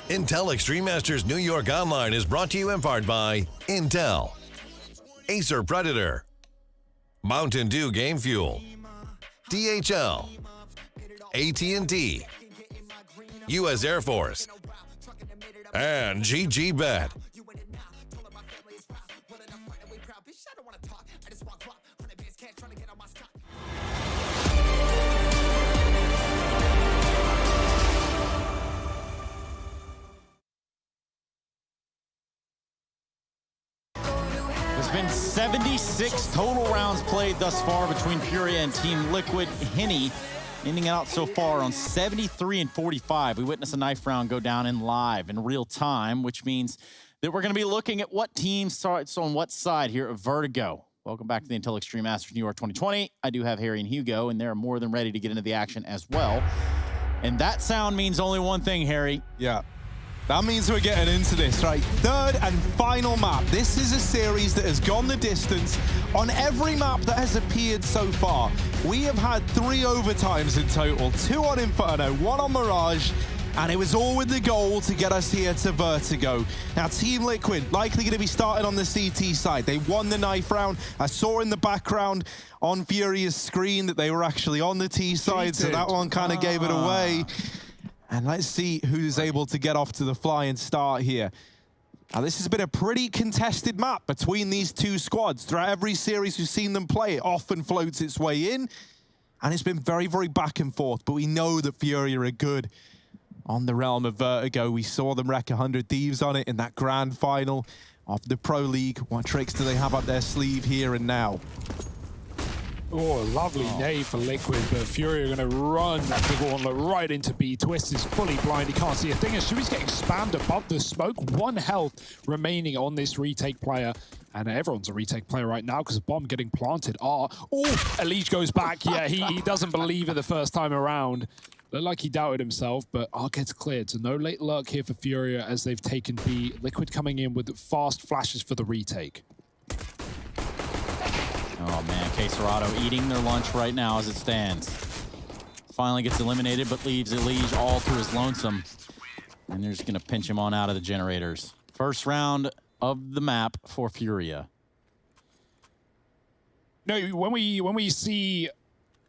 Intel Extreme Masters New York Online is brought to you in part by Intel, Acer Predator, Mountain Dew Game Fuel, DHL, AT&T, U.S. Air Force, and GG Bet. There's been 76 total rounds played thus far between FURIA and Team Liquid. Henny ending out so far on 73 and 45. We witnessed a knife round go down in live in real time, which means that we're going to be looking at what team starts on what side here at Vertigo. Welcome back to the Intel Extreme Masters New York 2020. I do have Harry and Hugo, and they're more than ready to get into the action as well. And that sound means only one thing, Harry. Yeah. That means we're getting into this, right? Third and final map. This is a series that has gone the distance on every map that has appeared so far. We have had 3 overtimes in total, 2 on Inferno, 1 on Mirage, and it was all with the goal to get us here to Vertigo. Now, Team Liquid likely going to be starting on the CT side. They won the knife round. I saw in the background on Furia's screen that they were actually on the T side, so that one kind of gave it away. And let's see who's able to get off to the flying start here. Now, this has been a pretty contested map between these 2 squads. Throughout every series we've seen them play, it often floats its way in. And it's been very, very back and forth. But we know that FURIA are good on the realm of Vertigo. We saw them wreck 100 Thieves on it in that grand final of the Pro League. What tricks do they have up their sleeve here and now? Oh, lovely nade for Liquid, but FURIA are going to run that big gauntlet right into B. Twist is fully blind, he can't see a thing. As Shui's getting spammed above the smoke, 1 health remaining on this retake player. And everyone's a retake player right now because the bomb getting planted. Oh, Elige goes back. Yeah, he doesn't believe it the first time around. Looked like he doubted himself, but R gets cleared. So no late luck here for FURIA as they've taken B. Liquid coming in with fast flashes for the retake. Oh man, Queserado eating their lunch right now as it stands. Finally gets eliminated, but leaves Elige all to his lonesome. And they're just gonna pinch him on out of the generators. First round of the map for FURIA. No, when we see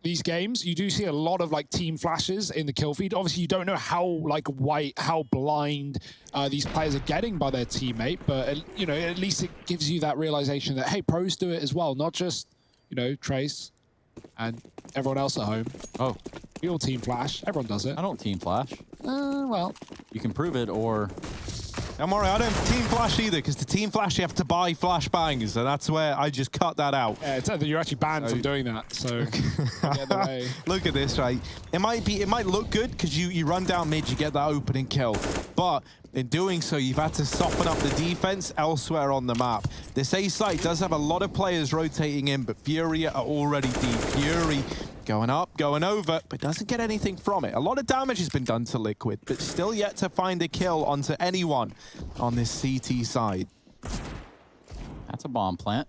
these games, you do see a lot of like team flashes in the kill feed. Obviously, you don't know how like white, how blind these players are getting by their teammate, but you know, at least it gives you that realization that hey, pros do it as well, not just Trace and everyone else at home. Oh, we all team flash. Everyone does it. I don't team flash. Well, you can prove it, or I'm alright, I don't team flash either, because to team flash you have to buy flashbangs, and that's where I just cut that out. Yeah, it's you're actually banned from doing that, so get the way. Look at this, right? It might look good because you run down mid, you get that opening kill, but in doing so, you've had to soften up the defense elsewhere on the map. This A site does have a lot of players rotating in, but FURIA are already deep. Fury going up, going over, but doesn't get anything from it. A lot of damage has been done to Liquid, but still yet to find a kill onto anyone on this CT side. That's a bomb plant.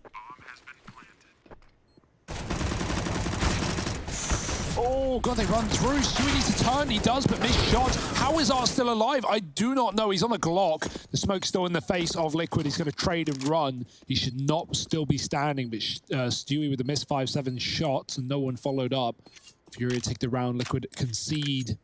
Oh, God, they run through. Shui needs to turn. He does, but missed shot. How is Art still alive? I do not know. He's on the Glock. The smoke's still in the face of Liquid. He's going to trade and run. He should not still be standing, but Stewie with the missed 5-7 shots, and no one followed up. FURIA take the round. Liquid concede.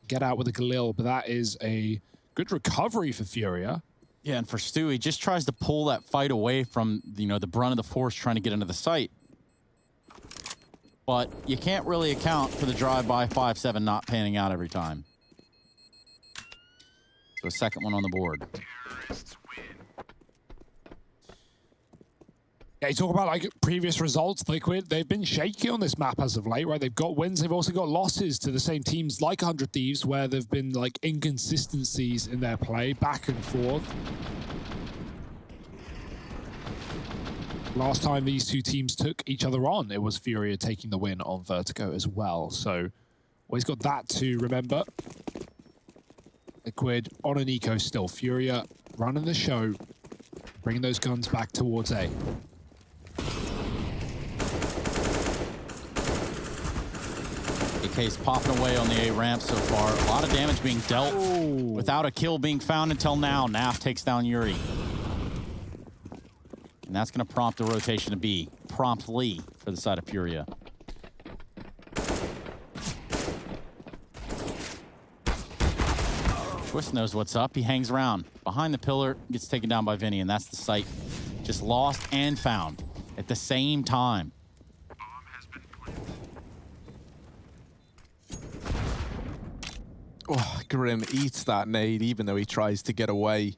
Get out with a Galil, but that is a good recovery for FURIA. Yeah, and for Stu, he just tries to pull that fight away from, you know, the brunt of the force trying to get into the site. But you can't really account for the drive-by 5-7 not panning out every time. So a second one on the board. Yeah, you talk about like previous results, Liquid. They've been shaky on this map as of late, right? They've got wins. They've also got losses to the same teams like 100 Thieves, where there've been like inconsistencies in their play, back and forth. Last time these two teams took each other on, it was FURIA taking the win on Vertigo as well. So always got that to remember. Liquid on an eco still. FURIA running the show, bringing those guns back towards A. AK's popping away on the A ramp so far. A lot of damage being dealt without a kill being found until now. Naf takes down Yuri. And that's going to prompt the rotation to B promptly for the side of FURIA. Twist knows what's up. He hangs around behind the pillar, gets taken down by Vinny, and that's the site. Just lost and found at the same time. Oh, Grim eats that nade even though he tries to get away.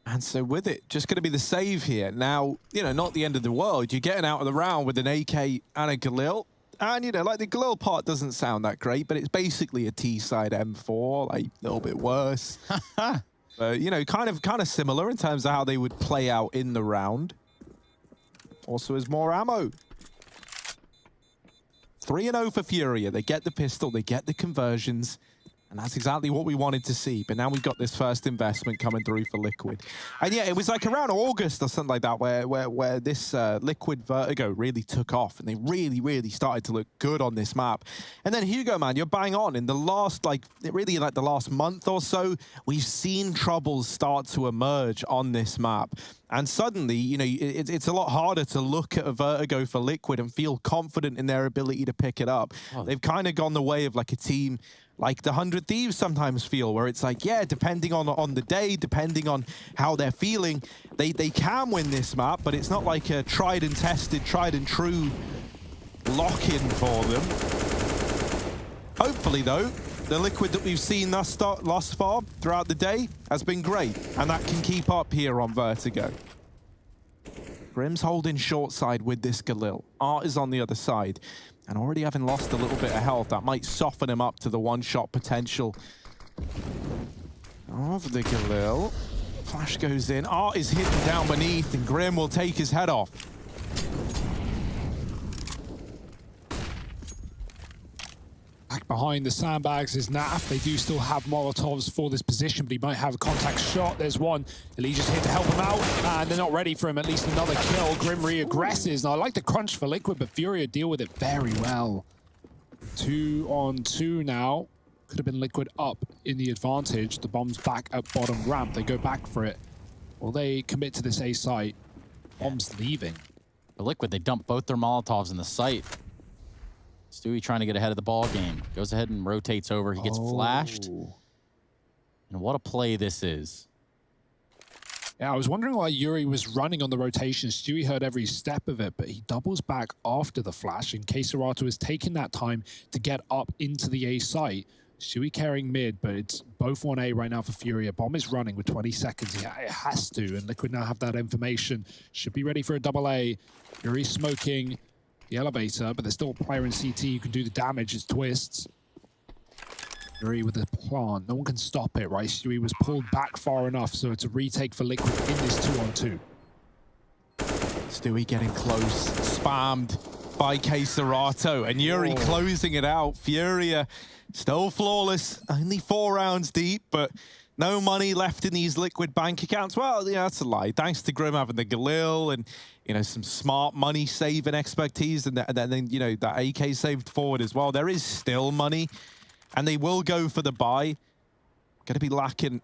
And so with it, just going to be the save here. Now, you know, not the end of the world. You're getting out of the round with an AK and a Galil. And, you know, like the Galil part doesn't sound that great, but it's basically a T-side M4, like a little bit worse. You know, kind of similar in terms of how they would play out in the round. Also has more ammo. 3-0 for FURIA. They get the pistol, they get the conversions, and that's exactly what we wanted to see. But now we've got this first investment coming through for Liquid. And yeah, it was like around August or something like that where this Liquid Vertigo really took off, and they really started to look good on this map. And then Hugo, man, you're bang on. In the last, really the last month or so, we've seen troubles start to emerge on this map. And suddenly, you know, it's a lot harder to look at a Vertigo for Liquid and feel confident in their ability to pick it up. Oh. They've kind of gone the way of like a team like the 100 Thieves sometimes feel, where it's like, yeah, depending on the day, depending on how they're feeling, they can win this map, but it's not like a tried and tested, tried and true lock-in for them. Hopefully, though, the Liquid that we've seen thus far throughout the day has been great, and that can keep up here on Vertigo. Grim's holding short side with this Galil. Art is on the other side, and already having lost a little bit of health, that might soften him up to the one-shot potential of the Galil. Flash goes in. Art is hidden down beneath, and Grim will take his head off. Back behind the sandbags is Naf. They do still have Molotovs for this position, but he might have a contact shot. There's one. Elijah's here to help him out, and they're not ready for him. At least another kill. Grim re-aggresses. Now, I like the crunch for Liquid, but FURIA deal with it very well. 2-on-2 now. Could have been Liquid up in the advantage. The bomb's back at bottom ramp. They go back for it. Will they commit to this A site? Bomb's leaving. For Liquid, they dump both their Molotovs in the site. Stewie trying to get ahead of the ball game. Goes ahead and rotates over. He gets flashed. And what a play this is. Yeah, I was wondering why Yuri was running on the rotation. Stewie heard every step of it, but he doubles back after the flash, and Keserato is taking that time to get up into the A site. Stewie carrying mid, but it's both 1A right now for FURIA. Bomb is running with 20 seconds. Yeah, it has to, and Liquid now have that information. Should be ready for a double A. Yuri smoking the elevator, but there's still a player in CT who can do the damage. It's Twists. Yuri with the plant. No one can stop it, right? Stewie was pulled back far enough, so it's a retake for Liquid in this 2-on-2. Stewie getting close, spammed by Keserato, and Yuri closing it out. FURIA still flawless, only 4 rounds deep, but no money left in these Liquid bank accounts. Well, yeah, that's a lie. Thanks to Grim having the Galil and, you know, some smart money saving expertise, and then, you know, that AK saved forward as well. There is still money, and they will go for the buy. Going to be lacking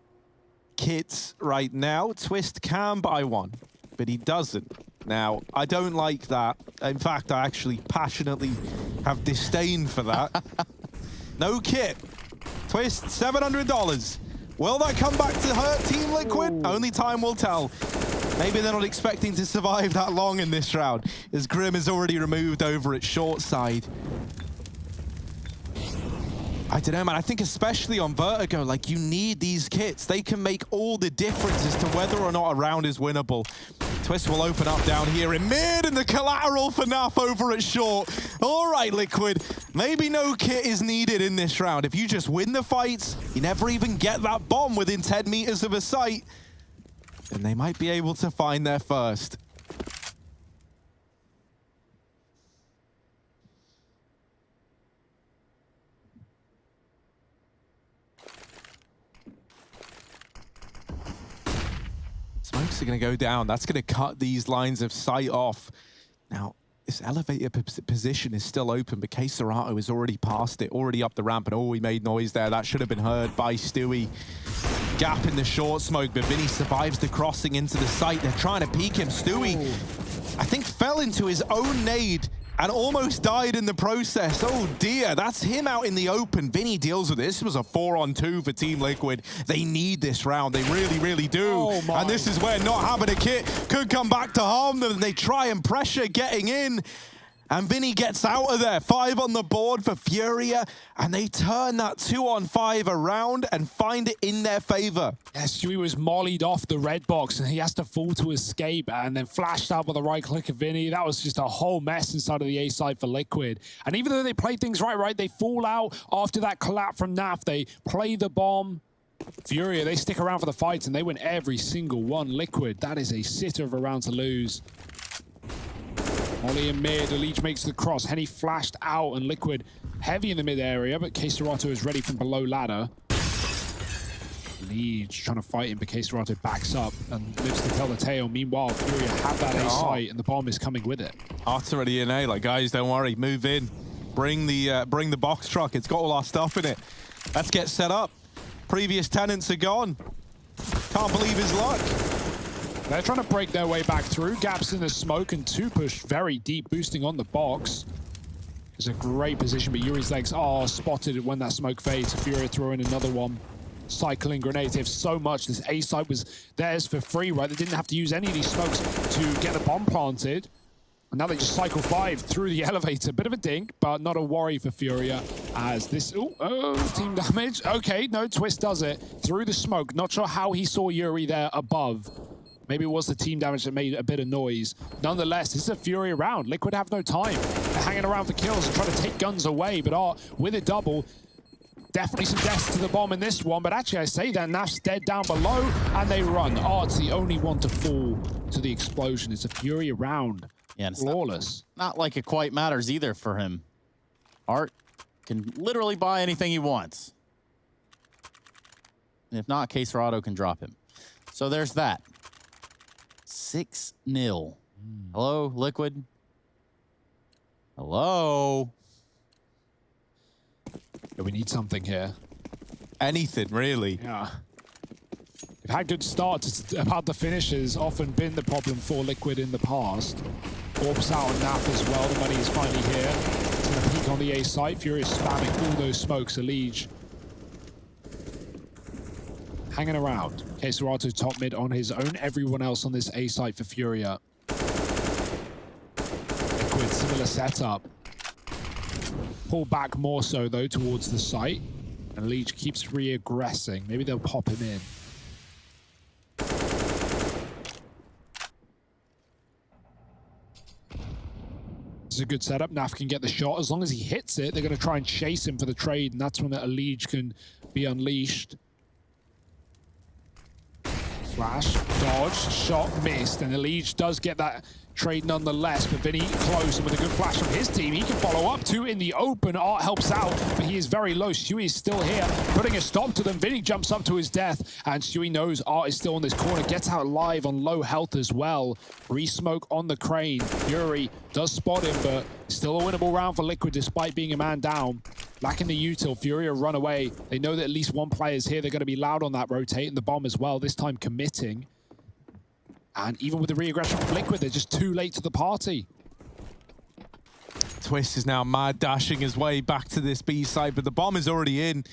kits right now. Twist can buy one, but he doesn't. Now, I don't like that. In fact, I actually passionately have disdain for that. No kit. Twist, $700. Will that come back to hurt Team Liquid? Ooh. Only time will tell. Maybe they're not expecting to survive that long in this round, as Grim is already removed over at short side. I don't know, man. I think especially on Vertigo, like, you need these kits. They can make all the difference as to whether or not a round is winnable. Twist will open up down here in mid, and the collateral for Naf over at short. All right, Liquid. Maybe no kit is needed in this round. If you just win the fights, you never even get that bomb within 10 meters of a site, then they might be able to find their first. Smokes are going to go down. That's going to cut these lines of sight off. Now, this elevator position is still open, but K-Serato is already past it, already up the ramp, and oh, he made noise there. That should have been heard by Stewie. Gap in the short smoke, but Vinny survives the crossing into the site. They're trying to peek him. Stewie, I think, fell into his own nade and almost died in the process. Oh dear, that's him out in the open. Vinny deals with it. This was a 4-on-2 for Team Liquid. They need this round. They really, really do. Oh my. And this is where not having a kit could come back to harm them. They try and pressure getting in. And Vinny gets out of there. 5 on the board for FURIA, and they turn that 2-on-5 around and find it in their favor. Yes, Stewie was mollied off the red box, and he has to fall to escape, and then flashed out with a right click of Vinny. That was just a whole mess inside of the A side for Liquid. And even though they played things right, they fall out after that collapse from Naf. They play the bomb. FURIA, they stick around for the fights, and they win every single one. Liquid, that is a sitter of a round to lose. Ollie in mid, Leech makes the cross. Henny flashed out, and Liquid heavy in the mid area, but K-Serato is ready from below ladder. Leech trying to fight him, but K-Serato backs up and lives to tell the tale. Meanwhile, FURIA have that A site, and the bomb is coming with it. Art's already in A. Like, guys, don't worry. Move in. Bring the box truck. It's got all our stuff in it. Let's get set up. Previous tenants are gone. Can't believe his luck. They're trying to break their way back through. Gaps in the smoke, and 2 push very deep, boosting on the box. It's a great position, but Yuri's legs are spotted when that smoke fades. FURIA throw in another one. Cycling grenades. They have so much. This A site was theirs for free, right? They didn't have to use any of these smokes to get the bomb planted. And now they just cycle 5 through the elevator. Bit of a dink, but not a worry for FURIA as this... Oh, team damage. Okay, no, Twist does it. Through the smoke. Not sure how he saw Yuri there above. Maybe it was the team damage that made a bit of noise. Nonetheless, this is a FURIA round. Liquid have no time. They're hanging around for kills and trying to take guns away, but with a double, definitely some deaths to the bomb in this one. But actually, I say that Naf's dead down below, and they run. Art's the only one to fall to the explosion. It's a FURIA round. Yeah, it's flawless. Not like it quite matters either for him. Art can literally buy anything he wants. And if not, K-Serato can drop him. So there's that. 6-0. Hello, Liquid? Hello? Yeah, we need something here. Anything, really. Yeah. They've had good starts. It's about the finishes often been the problem for Liquid in the past. Orbs out on Naf as well. The money is finally here. It's going to peek on the A site. FURIA spamming all those smokes. Elige hanging around. K-Serato top mid on his own. Everyone else on this A site for FURIA. Liquid, similar setup. Pull back more so, though, towards the site. And Leech keeps re-aggressing. Maybe they'll pop him in. This is a good setup. Naf can get the shot. As long as he hits it, they're going to try and chase him for the trade, and that's when the Elige can be unleashed. Flash, dodge, shot, missed, and Elige does get that trade nonetheless, but Vinny close, and with a good flash from his team, he can follow up. 2 in the open. Art helps out, but he is very low. Stewie is still here, putting a stop to them. Vinny jumps up to his death, and Stewie knows Art is still in this corner, gets out live on low health as well. Re-smoke on the crane. Yuri does spot him, but still a winnable round for Liquid despite being a man down. Lacking the util, FURIA run away. They know that at least one player is here. They're going to be loud on that rotate, and the bomb as well, this time committing. And even with the re-aggression from Liquid, they're just too late to the party. Twist is now mad dashing his way back to this B side, but the bomb is already in.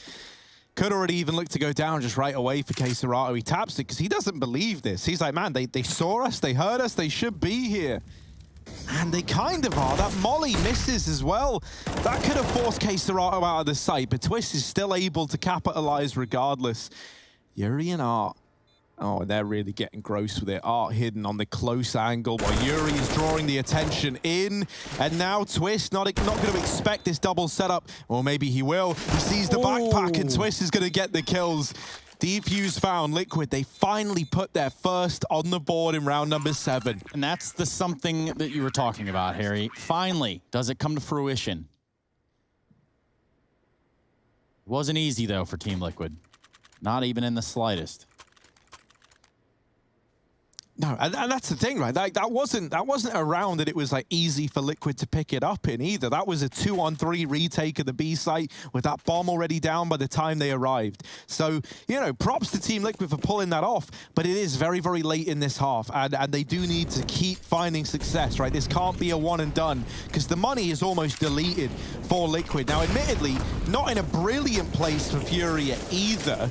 Could already even look to go down just right away for Keserato. He taps it because he doesn't believe this. He's like, man, they saw us, they heard us, they should be here. And they kind of are. That molly misses as well. That could have forced Keserato out of the sight, but Twist is still able to capitalize regardless. Yuri and Art. Oh, they're really getting gross with it. Art hidden on the close angle while Yuri is drawing the attention in. And now Twist not going to expect this double setup. Or maybe he will. He sees the backpack and Twist is going to get the kills. Defuse found. Liquid, they finally put their first on the board in round number 7. And that's the something that you were talking about, Harry. Finally, does it come to fruition? It wasn't easy, though, for Team Liquid. Not even in the slightest. No, and that's the thing, right? That wasn't a round that it was like easy for Liquid to pick it up in either. That was a 2-on-3 retake of the B site with that bomb already down by the time they arrived. So, you know, props to Team Liquid for pulling that off, but it is very, very late in this half, and they do need to keep finding success, right? This can't be a one and done, because the money is almost deleted for Liquid. Now, admittedly, not in a brilliant place for FURIA either,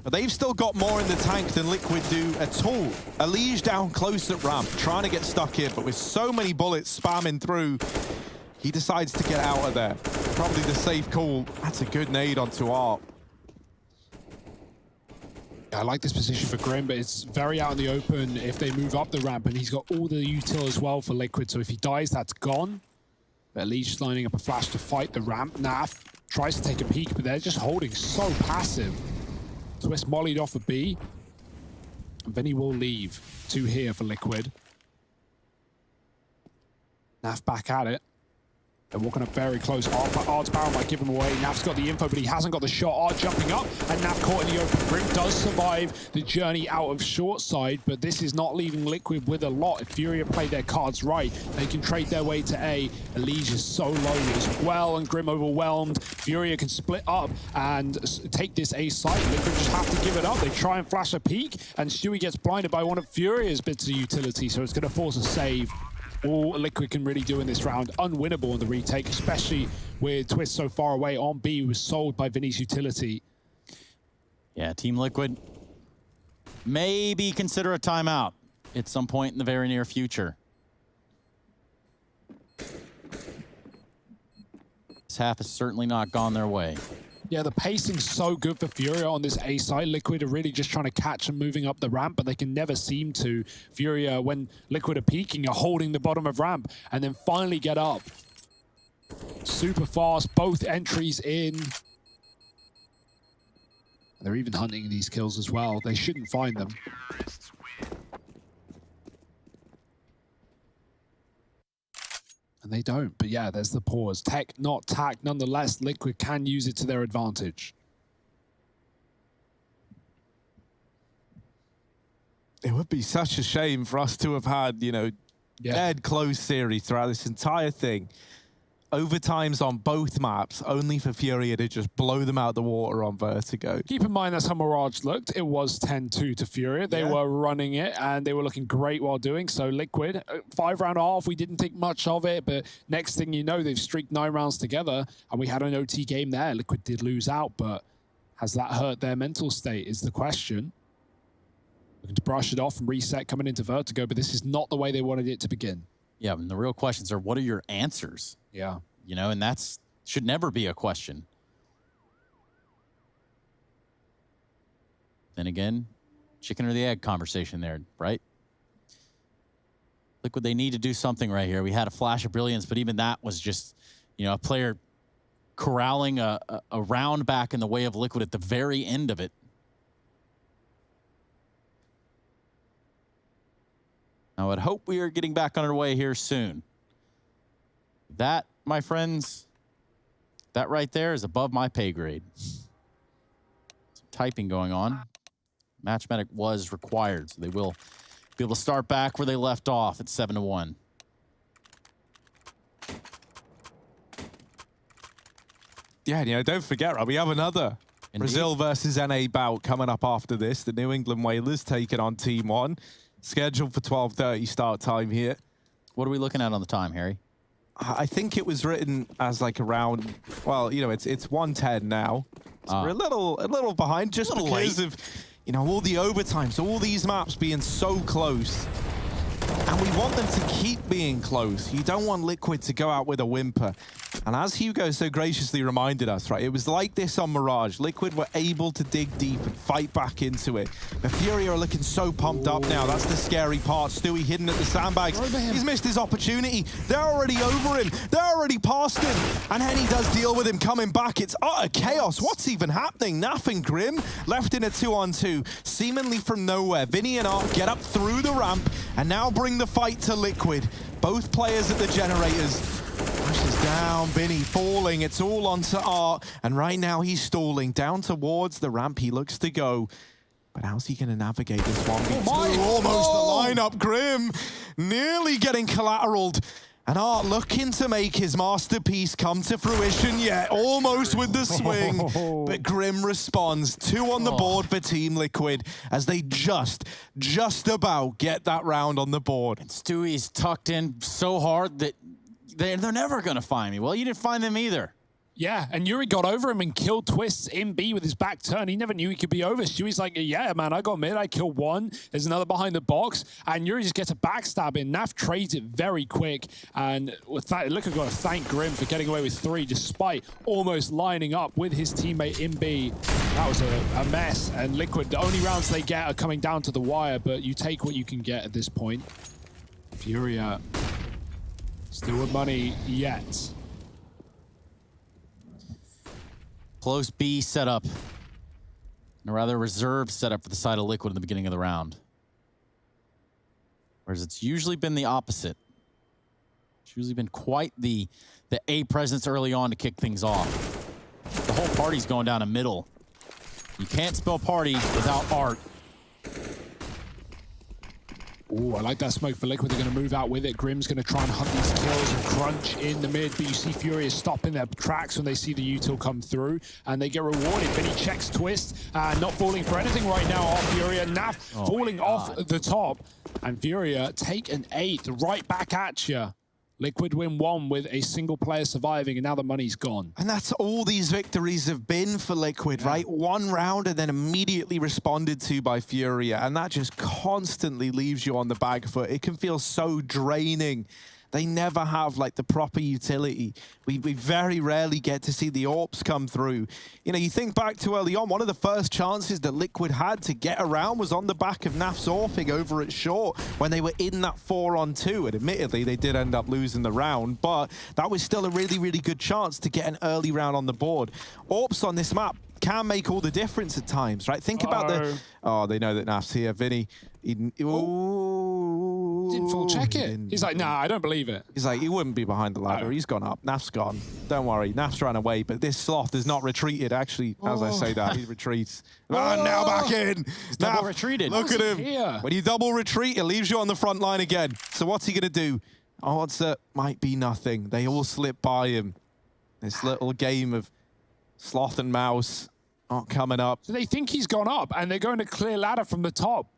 but they've still got more in the tank than Liquid do at all. Elige down close at ramp, trying to get stuck in, but with so many bullets spamming through, he decides to get out of there. Probably the safe call. That's a good nade onto Art. I like this position for Grim, but it's very out in the open if they move up the ramp, and he's got all the util as well for Liquid, so if he dies, that's gone. But Elige's lining up a flash to fight the ramp. Naf tries to take a peek, but they're just holding so passive. Twist mollied off a B. And then he will leave. 2 here for Liquid. Naf back at it. They're walking up very close. Art's barrel might give him away. Naf's got the info, but he hasn't got the shot. Art jumping up, and Naf caught in the open. Grim does survive the journey out of short side, but this is not leaving Liquid with a lot. If FURIA play their cards right, they can trade their way to A. Elige is so low as well, and Grim overwhelmed. FURIA can split up and take this A site. Liquid just have to give it up. They try and flash a peek, and Stewie gets blinded by one of FURIA's bits of utility, so it's going to force a save. All Liquid can really do in this round, unwinnable in the retake, especially with Twist so far away on B, who was sold by Vinny's utility. Yeah, Team Liquid, maybe consider a timeout at some point in the very near future. This half has certainly not gone their way. Yeah, the pacing's so good for FURIA on this A side. Liquid are really just trying to catch them moving up the ramp, but they can never seem to. FURIA, when Liquid are peeking, are holding the bottom of ramp and then finally get up. Super fast, both entries in. They're even hunting these kills as well. They shouldn't find them. And they don't, but yeah, there's the pause. Tech, not tack. Nonetheless, Liquid can use it to their advantage. It would be such a shame for us to have had, you know, dead close series throughout this entire thing. Overtimes on both maps, only for FURIA to just blow them out the water on Vertigo. Keep in mind that's how Mirage looked. It was 10-2 to FURIA. They were running it, and they were looking great while doing so. Liquid, 5-round half, we didn't think much of it, but next thing you know, they've streaked 9 rounds together, and we had an OT game there. Liquid did lose out, but has that hurt their mental state is the question. Looking to brush it off and reset coming into Vertigo, but this is not the way they wanted it to begin. Yeah, and the real questions are, what are your answers? Yeah. You know, and that's should never be a question. Then again, chicken or the egg conversation there, right? Liquid, they need to do something right here. We had a flash of brilliance, but even that was just, you know, a player corralling a round back in the way of Liquid at the very end of it. Now, I'd hope we are getting back on our way here soon. That, my friends, that right there is above my pay grade. Some typing going on. Match medic was required, so they will be able to start back where they left off at 7-1. Yeah, you know, don't forget, right, we have another Brazil versus NA bout coming up after this. The New England Whalers taking on Team 1. Scheduled for 12:30 start time here. What are we looking at on the time, Harry? I think it was written as like around, well, you know, it's 1:10 now. So we're a little behind just because of, you know, all the overtime. So all these maps being so close. And we want them to keep being close. You don't want Liquid to go out with a whimper. And as Hugo so graciously reminded us, right, it was like this on Mirage. Liquid were able to dig deep and fight back into it. But FURIA are looking so pumped up now. That's the scary part. Stewie hidden at the sandbags. He's missed his opportunity. They're already over him. They're already past him. And Henny does deal with him coming back. It's utter chaos. What's even happening? Naf and Grim left in a 2-on-2, seemingly from nowhere. Vinny and Art get up through the ramp and now bring the fight to Liquid. Both players at the generators. Pushes down, Vinny falling. It's all onto Art. And right now he's stalling down towards the ramp. He looks to go. But how's he going to navigate this 1v2? Almost the lineup. Grim nearly getting collateraled. And Art looking to make his masterpiece come to fruition yet. Almost with the swing. But Grim responds. 2 on the board for Team Liquid as they just about get that round on the board. And Stewie's tucked in so hard that they're never going to find me. Well, you didn't find them either. Yeah, and Yuri got over him and killed Twists in B with his back turn. He never knew he could be over. Stewie's like, yeah, man, I got mid, I killed one. There's another behind the box, and Yuri just gets a backstab in. Naf trades it very quick, and look, I've got to thank Grim for getting away with 3, despite almost lining up with his teammate in B. That was a mess, and Liquid, the only rounds they get are coming down to the wire, but you take what you can get at this point. FURIA still with money yet. Close B setup. A rather reserved setup for the side of Liquid in the beginning of the round. Whereas it's usually been the opposite. It's usually been quite the A presence early on to kick things off. The whole party's going down a middle. You can't spell party without Art. Ooh, I like that smoke for Liquid. They're going to move out with it. Grim's going to try and hunt these kills and crunch in the mid, but you see FURIA stopping their tracks when they see the util come through, and they get rewarded. Vinny checks Twist, not falling for anything right now off FURIA. Naf falling off the top, and FURIA take an 8th right back at you. Liquid win 1 with a single player surviving, and now the money's gone. And that's all these victories have been for Liquid, right? 1 round and then immediately responded to by FURIA, and that just constantly leaves you on the back foot. It can feel so draining. They never have like the proper utility. We very rarely get to see the AWPs come through. You know, you think back to early on, one of the first chances that Liquid had to get around was on the back of Naf's AWPing over at short when they were in that 4-on-2. And admittedly, they did end up losing the round, but that was still a really, really good chance to get an early round on the board. AWPs on this map can make all the difference at times, right? Think about the... Oh, they know that Naf's here. Vinny. Didn't full check it. He's like, nah, I don't believe it. He's like, he wouldn't be behind the ladder. He's gone up. Naf's gone. Don't worry. Naf's ran away, but this sloth has not retreated. Actually, as I say that, he retreats. Now back in. Double retreated. Look at him. Here? When you double retreat, it leaves you on the front line again. So what's he going to do? Odds that might be nothing. They all slip by him. This little game of sloth and mouse not coming up. So they think he's gone up, and they're going to clear ladder from the top.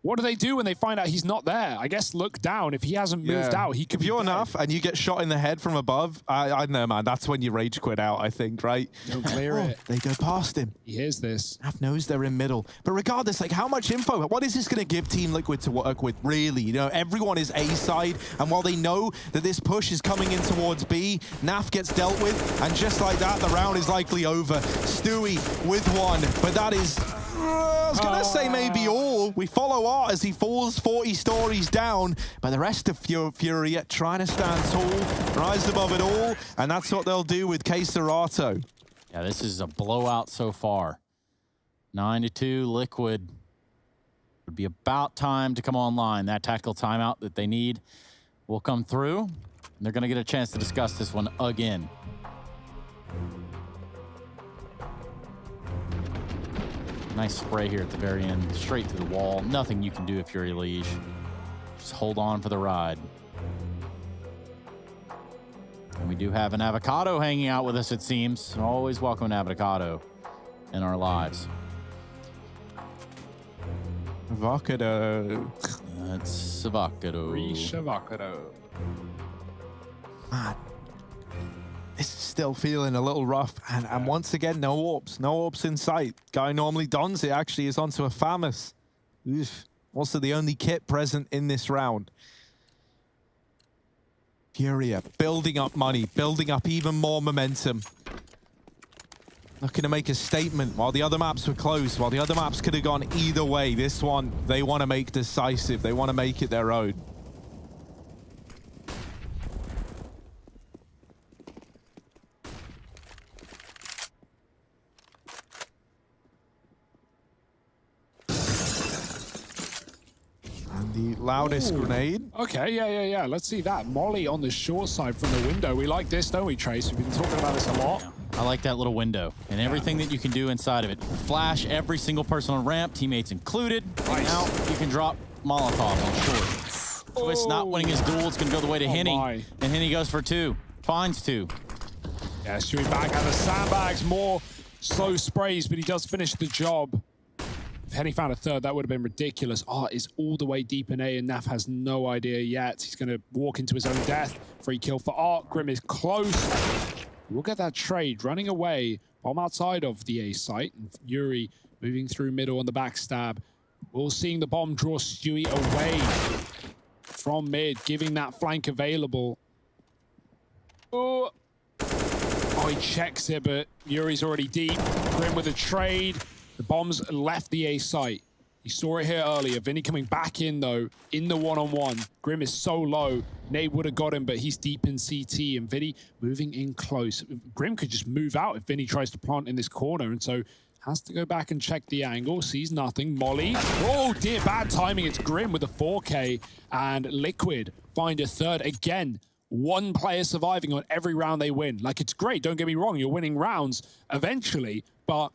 What do they do when they find out he's not there? I guess look down. If he hasn't moved out, he could be If you're dead. enough and you get shot in the head from above, I don't know, man. That's when you rage quit out, I think, right? Don't clear it. They go past him. He hears this. Naf knows they're in middle. But regardless, like, how much info? What is this going to give Team Liquid to work with, really? You know, everyone is A side, and while they know that this push is coming in towards B, Naf gets dealt with, and just like that, the round is likely over. Stewie with 1, but that is... I was going to say maybe all. We follow Art as he falls 40 stories down, but the rest of FURIA trying to stand tall, rise above it all, and that's what they'll do with Keserato. Yeah, this is a blowout so far. 9-2 Liquid. Would be about time to come online. That tactical timeout that they need will come through. And they're going to get a chance to discuss this one again. Nice spray here at the very end, straight through the wall. Nothing you can do if you're a Liege. Just hold on for the ride. And we do have an avocado hanging out with us, it seems. Always welcome an avocado in our lives. Avocado. That's avocado. Reach avocado. Man, this is still feeling a little rough. And once again, no orbs in sight. Guy normally dons it, actually is onto a FAMAS. Oof. Also the only kit present in this round. FURIA building up money, building up even more momentum. Looking to make a statement while the other maps were close, while the other maps could have gone either way. This one, they want to make decisive. They want to make it their own. The loudest grenade. Okay, yeah. Let's see that. Molly on the short side from the window. We like this, don't we, Trace? We've been talking about this a lot. I like that little window and everything that you can do inside of it. Flash every single person on ramp, teammates included. Nice. Now you can drop Molotov on short. Twist not winning his duel. It's going to go the way to Henny. And Henny goes for 2. Finds 2. Yeah, Stewie back out the sandbags. More slow sprays, but he does finish the job. If Henny found a third, that would have been ridiculous. Art is all the way deep in A, and Naf has no idea yet. He's going to walk into his own death. Free kill for Art. Grim is close. We'll get that trade running away. Bomb outside of the A site. And Yuri moving through middle on the backstab. We're seeing the bomb draw Stewie away from mid, giving that flank available. Oh, he checks it, but Yuri's already deep. Grim with a trade. The bomb's left the A site. You saw it here earlier. Vinny coming back in, though, in the one-on-one. Grim is so low. Nate would have got him, but he's deep in CT, and Vinny moving in close. Grim could just move out if Vinny tries to plant in this corner, and so has to go back and check the angle. Sees nothing. Molly. Oh, dear, bad timing. It's Grim with a 4K, and Liquid find a third again. One player surviving on every round they win. Like, it's great. Don't get me wrong. You're winning rounds eventually, but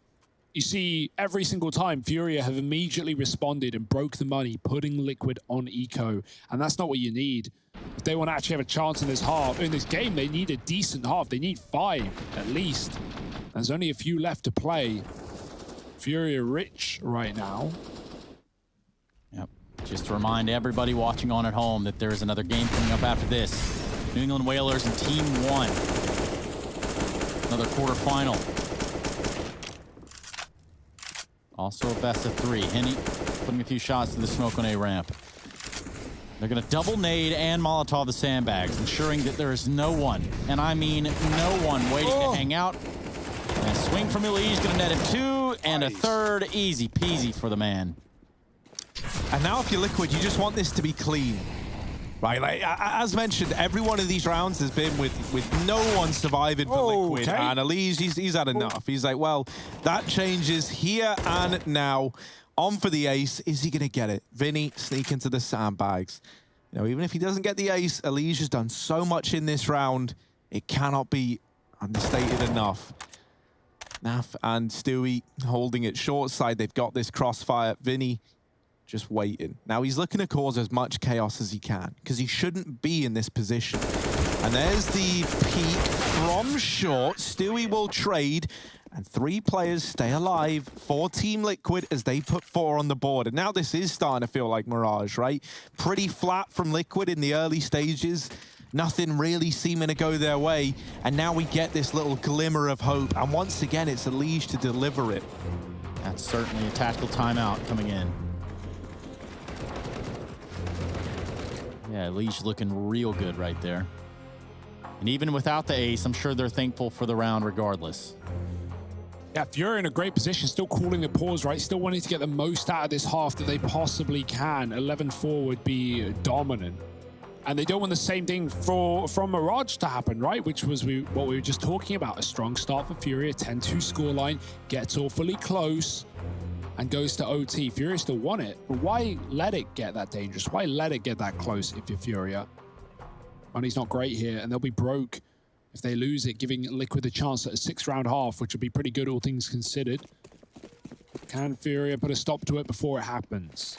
you see, every single time, FURIA have immediately responded and broke the money, putting Liquid on eco. And that's not what you need. If they want to actually have a chance in this half, in this game, they need a decent half. They need 5, at least. There's only a few left to play. FURIA rich right now. Yep. Just to remind everybody watching on at home that there is another game coming up after this. New England Whalers and Team 1. Another quarterfinal. Also a best of 3. Henny putting a few shots to the smoke on A ramp. They're going to double nade and Molotov the sandbags, ensuring that there is no one, and I mean no one, waiting to hang out. And a swing from Elige, going to net him 2, and a third. Easy peasy for the man. And now if you're Liquid, you just want this to be clean. Right, like, as mentioned, every one of these rounds has been with no one surviving for Liquid. And Elige, he's had enough. He's like, well, that changes here and now. On for the ace. Is he going to get it? Vinny sneak into the sandbags. You know, even if he doesn't get the ace, Elige has done so much in this round. It cannot be understated enough. Naf and Stewie holding it short side. They've got this crossfire. Vinny just waiting. Now he's looking to cause as much chaos as he can, because he shouldn't be in this position. And there's the peek from short. Stewie will trade, and 3 players stay alive for Team Liquid as they put 4 on the board. And now this is starting to feel like Mirage, right? Pretty flat from Liquid in the early stages. Nothing really seeming to go their way. And now we get this little glimmer of hope. And once again, it's Elige to deliver it. That's certainly a tactical timeout coming in. Yeah, Elige looking real good right there. And even without the ace, I'm sure they're thankful for the round regardless. Yeah, FURIA in a great position, still calling the pause, right? Still wanting to get the most out of this half that they possibly can. 11-4 would be dominant. And they don't want the same thing from Mirage to happen, right? Which was what we were just talking about. A strong start for FURIA, 10-2 scoreline, gets awfully close, and goes to OT. FURIA still won it, but why let it get that dangerous? Why let it get that close if you're FURIA? Money's not great here, and they'll be broke if they lose it, giving Liquid a chance at a 6-round half, which would be pretty good, all things considered. Can FURIA put a stop to it before it happens?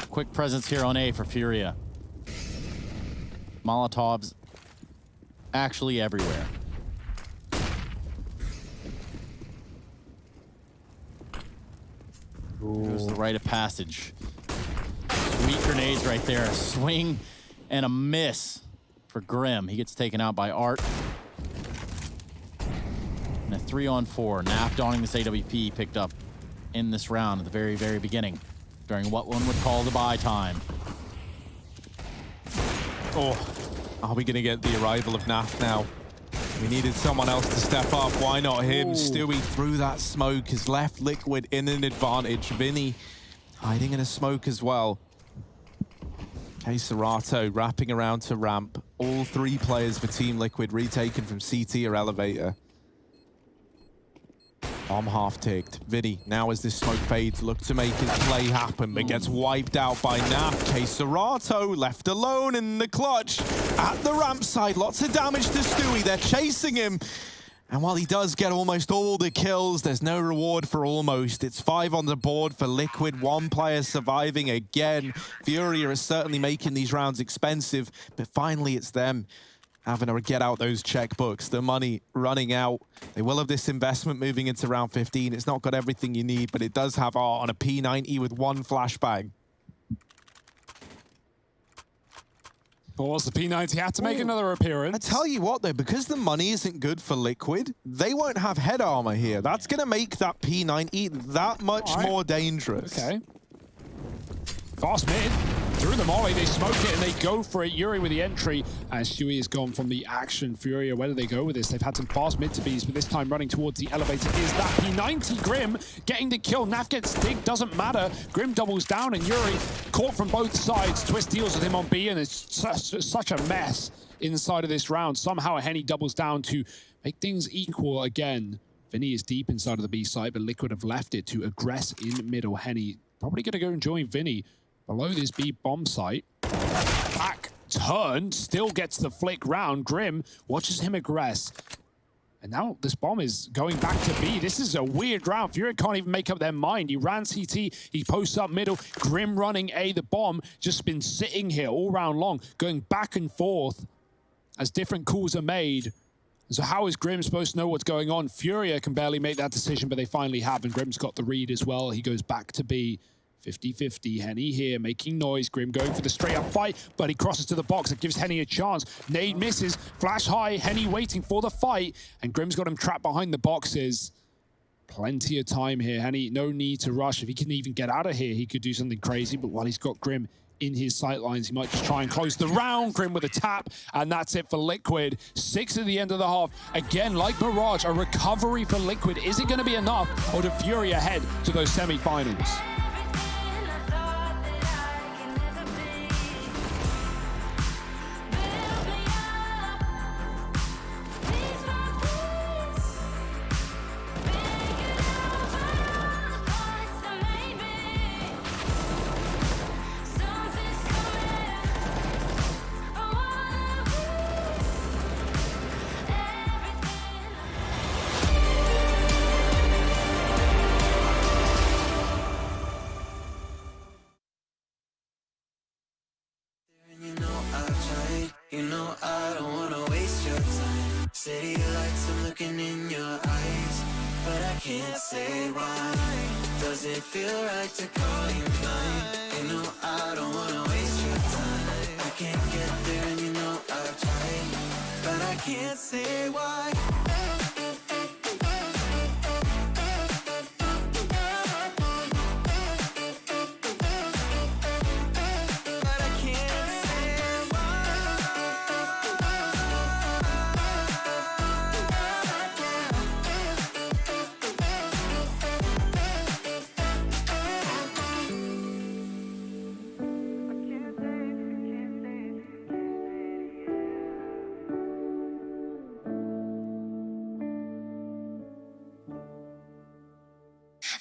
Quick presence here on A for FURIA. Molotovs actually everywhere. Here's the rite of passage. Sweet grenades right there. A swing and a miss for Grim. He gets taken out by Art. And a 3-on-4. Nap donning this AWP picked up in this round at the very, very beginning during what one would call the buy time. Oh, are we going to get the arrival of Naf now? We needed someone else to step up. Why not him? Ooh. Stewie through that smoke has left Liquid in an advantage. Vinny hiding in a smoke as well. Serato wrapping around to ramp. All three players for Team Liquid retaken from CT or elevator. Bomb half ticked. Vinny, now as this smoke fades, look to make his play happen, but gets wiped out by Naf. Serato left alone in the clutch at the ramp side. Lots of damage to Stewie. They're chasing him. And while he does get almost all the kills, there's no reward for almost. It's 5 on the board for Liquid, 1 player surviving again. FURIA is certainly making these rounds expensive, but finally it's them having to get out those checkbooks, the money running out. They will have this investment moving into round 15. It's not got everything you need, but it does have Art on a P90 with 1 flashbang. Pause, the P90 had to make another appearance. I tell you what, though, because the money isn't good for Liquid, they won't have head armor here. That's going to make that P90 that much more dangerous. Okay. Fast mid, through the molly, they smoke it and they go for it. Yuri with the entry, and Stewie is gone from the action. FURIA, where do they go with this? They've had some fast mid to bees, but this time running towards the elevator is that P90. Grim getting the kill. Naf gets dig, doesn't matter. Grim doubles down, and Yuri caught from both sides. Twist deals with him on B, and it's such a mess inside of this round. Somehow Henny doubles down to make things equal again. Vinny is deep inside of the B side, but Liquid have left it to aggress in middle. Henny probably going to go and join Vinny below this B bomb site. Back turn, still gets the flick round. Grim watches him aggress. And now this bomb is going back to B. This is a weird round. FURIA can't even make up their mind. He ran CT, he posts up middle. Grim running A. The bomb just been sitting here all round long, going back and forth as different calls are made. So how is Grim supposed to know what's going on? FURIA can barely make that decision, but they finally have, and Grim's got the read as well. He goes back to B. 50-50, Henny here making noise. Grim going for the straight up fight, but he crosses to the box. It gives Henny a chance. Nade misses, flash high, Henny waiting for the fight, and Grim's got him trapped behind the boxes. Plenty of time here. Henny, no need to rush. If he can even get out of here, he could do something crazy, but while he's got Grim in his sightlines, he might just try and close the round. Grim with a tap, and that's it for Liquid. 6 at the end of the half. Again, like Barrage, a recovery for Liquid. Is it going to be enough, or do FURIA head to those semi-finals? You know I don't wanna waste your time. City lights, I'm looking in your eyes, but I can't say why. Does it feel right to call you mine? You know I don't wanna waste your time. I can't get there and you know I've tried, but I can't say why.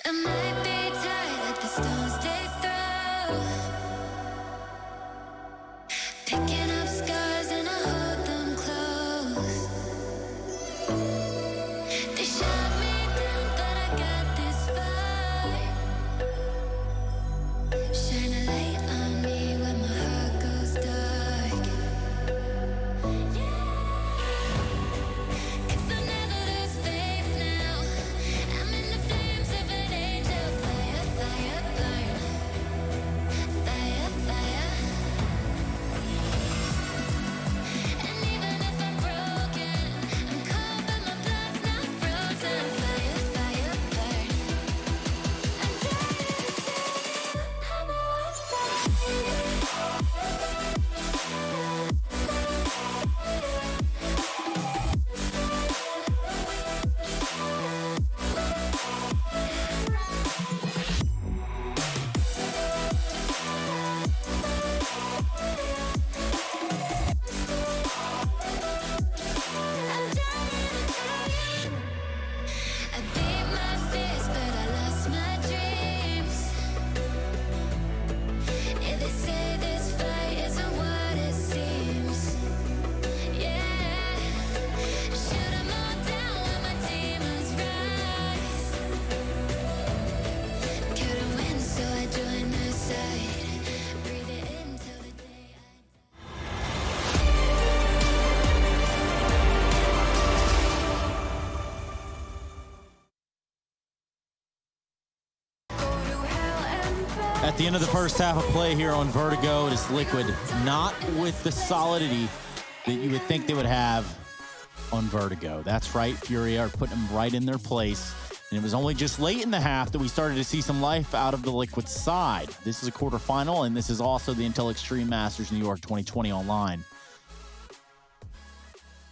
I might be tired of the stones they throw, picking up scars and I hold them close. They shot me down, but I got this fire. Shine a light on me when my heart goes dark. Yeah, it's never lose faith now. I'm in the flames of an angel, fire, fire, burn. At the end of the first half of play here on Vertigo, it is Liquid, not with the solidity that you would think they would have on Vertigo. That's right, FURIA are putting them right in their place. And it was only just late in the half that we started to see some life out of the Liquid side. This is a quarterfinal, and this is also the Intel Extreme Masters New York 2020 online.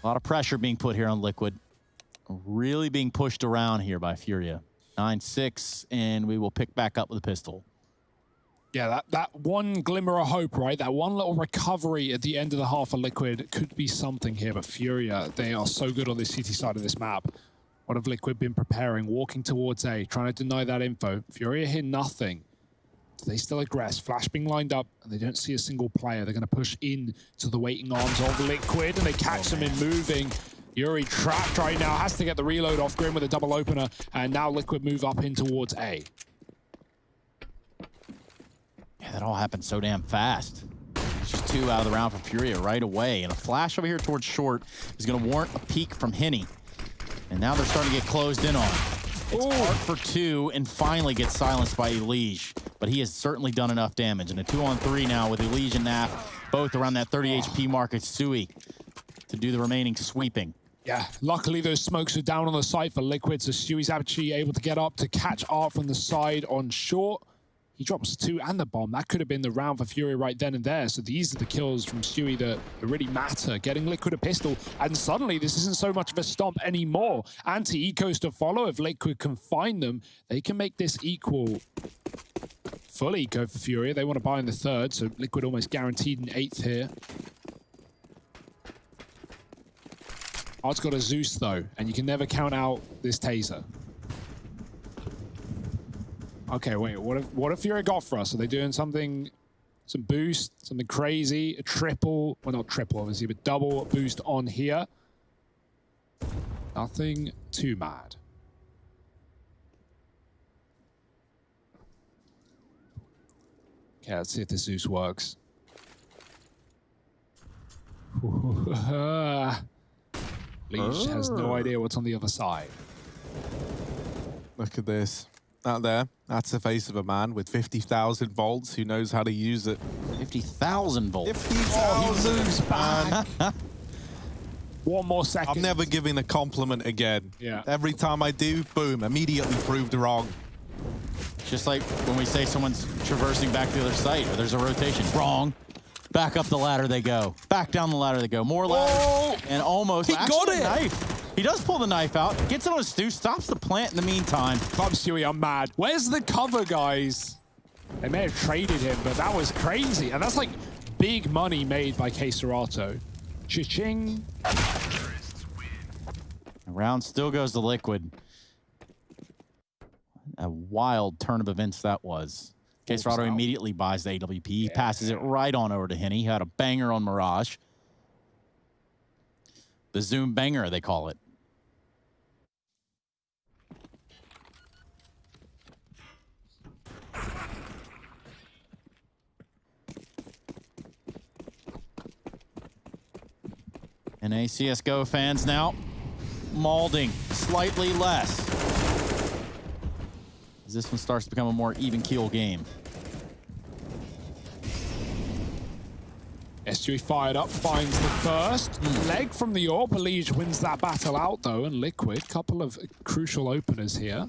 A lot of pressure being put here on Liquid. Really being pushed around here by FURIA. 9-6, and we will pick back up with a pistol. Yeah, that one glimmer of hope, right? That one little recovery at the end of the half of Liquid could be something here, but FURIA, they are so good on the CT side of this map. What have Liquid been preparing? Walking towards A, trying to deny that info. FURIA hear nothing. Do they still aggress? Flash being lined up, and they don't see a single player. They're going to push in to the waiting arms of Liquid, and they catch them in moving. Yuri trapped right now, has to get the reload off Grim with a double opener, and now Liquid move up in towards A. Yeah, that all happened so damn fast. It's just 2 out of the round for FURIA right away, and a flash over here towards short is going to warrant a peek from Henny. And now they're starting to get closed in on. It's hard for 2 and finally gets silenced by Elige. But he has certainly done enough damage. And a 2-on-3 now with Elige and Nap, both around that 30 HP mark at Sui to do the remaining sweeping. Yeah, luckily those smokes are down on the side for Liquid, so Sui's actually able to get up to catch Art from the side on short. He drops 2 and the bomb. That could have been the round for FURIA right then and there. So these are the kills from Sui that really matter. Getting Liquid a pistol, and suddenly this isn't so much of a stomp anymore. Anti-ecos to follow. If Liquid can find them, they can make this equal. Full eco for FURIA. They want to buy in the 3rd, so Liquid almost guaranteed an 8th here. Art's got a Zeus though, and you can never count out this taser. Okay, wait, what if FURIA got for us? Are they doing something, some boost, something crazy, a triple, well not triple obviously, but double boost on here? Nothing too mad. Okay, let's see if the Zeus works. Leech has no idea what's on the other side. Look at this. Out there, that's the face of a man with 50,000 volts who knows how to use it. 50,000 volts. 50,000 he moves back. 1 more second. I'm never giving a compliment again. Yeah. Every time I do, boom, immediately proved wrong. Just like when we say someone's traversing back to the other side, or there's a rotation. Wrong. Back up the ladder they go. Back down the ladder they go. More ladder. And almost. He got it. Knife. He does pull the knife out, gets it on his Stu, stops the plant in the meantime. Come, Stewie, I'm mad. Where's the cover, guys? They may have traded him, but that was crazy. And that's like big money made by K-Serato. Cha-ching. The round still goes to Liquid. A wild turn of events that was. K-Serato immediately buys the AWP. He passes it right on over to Henny. He had a banger on Mirage. The Zoom banger, they call it. And CSGO fans now maulding slightly less as this one starts to become a more even keel game. SG fired up, finds the first leg from the AWP. Elige wins that battle out though, and Liquid, couple of crucial openers here.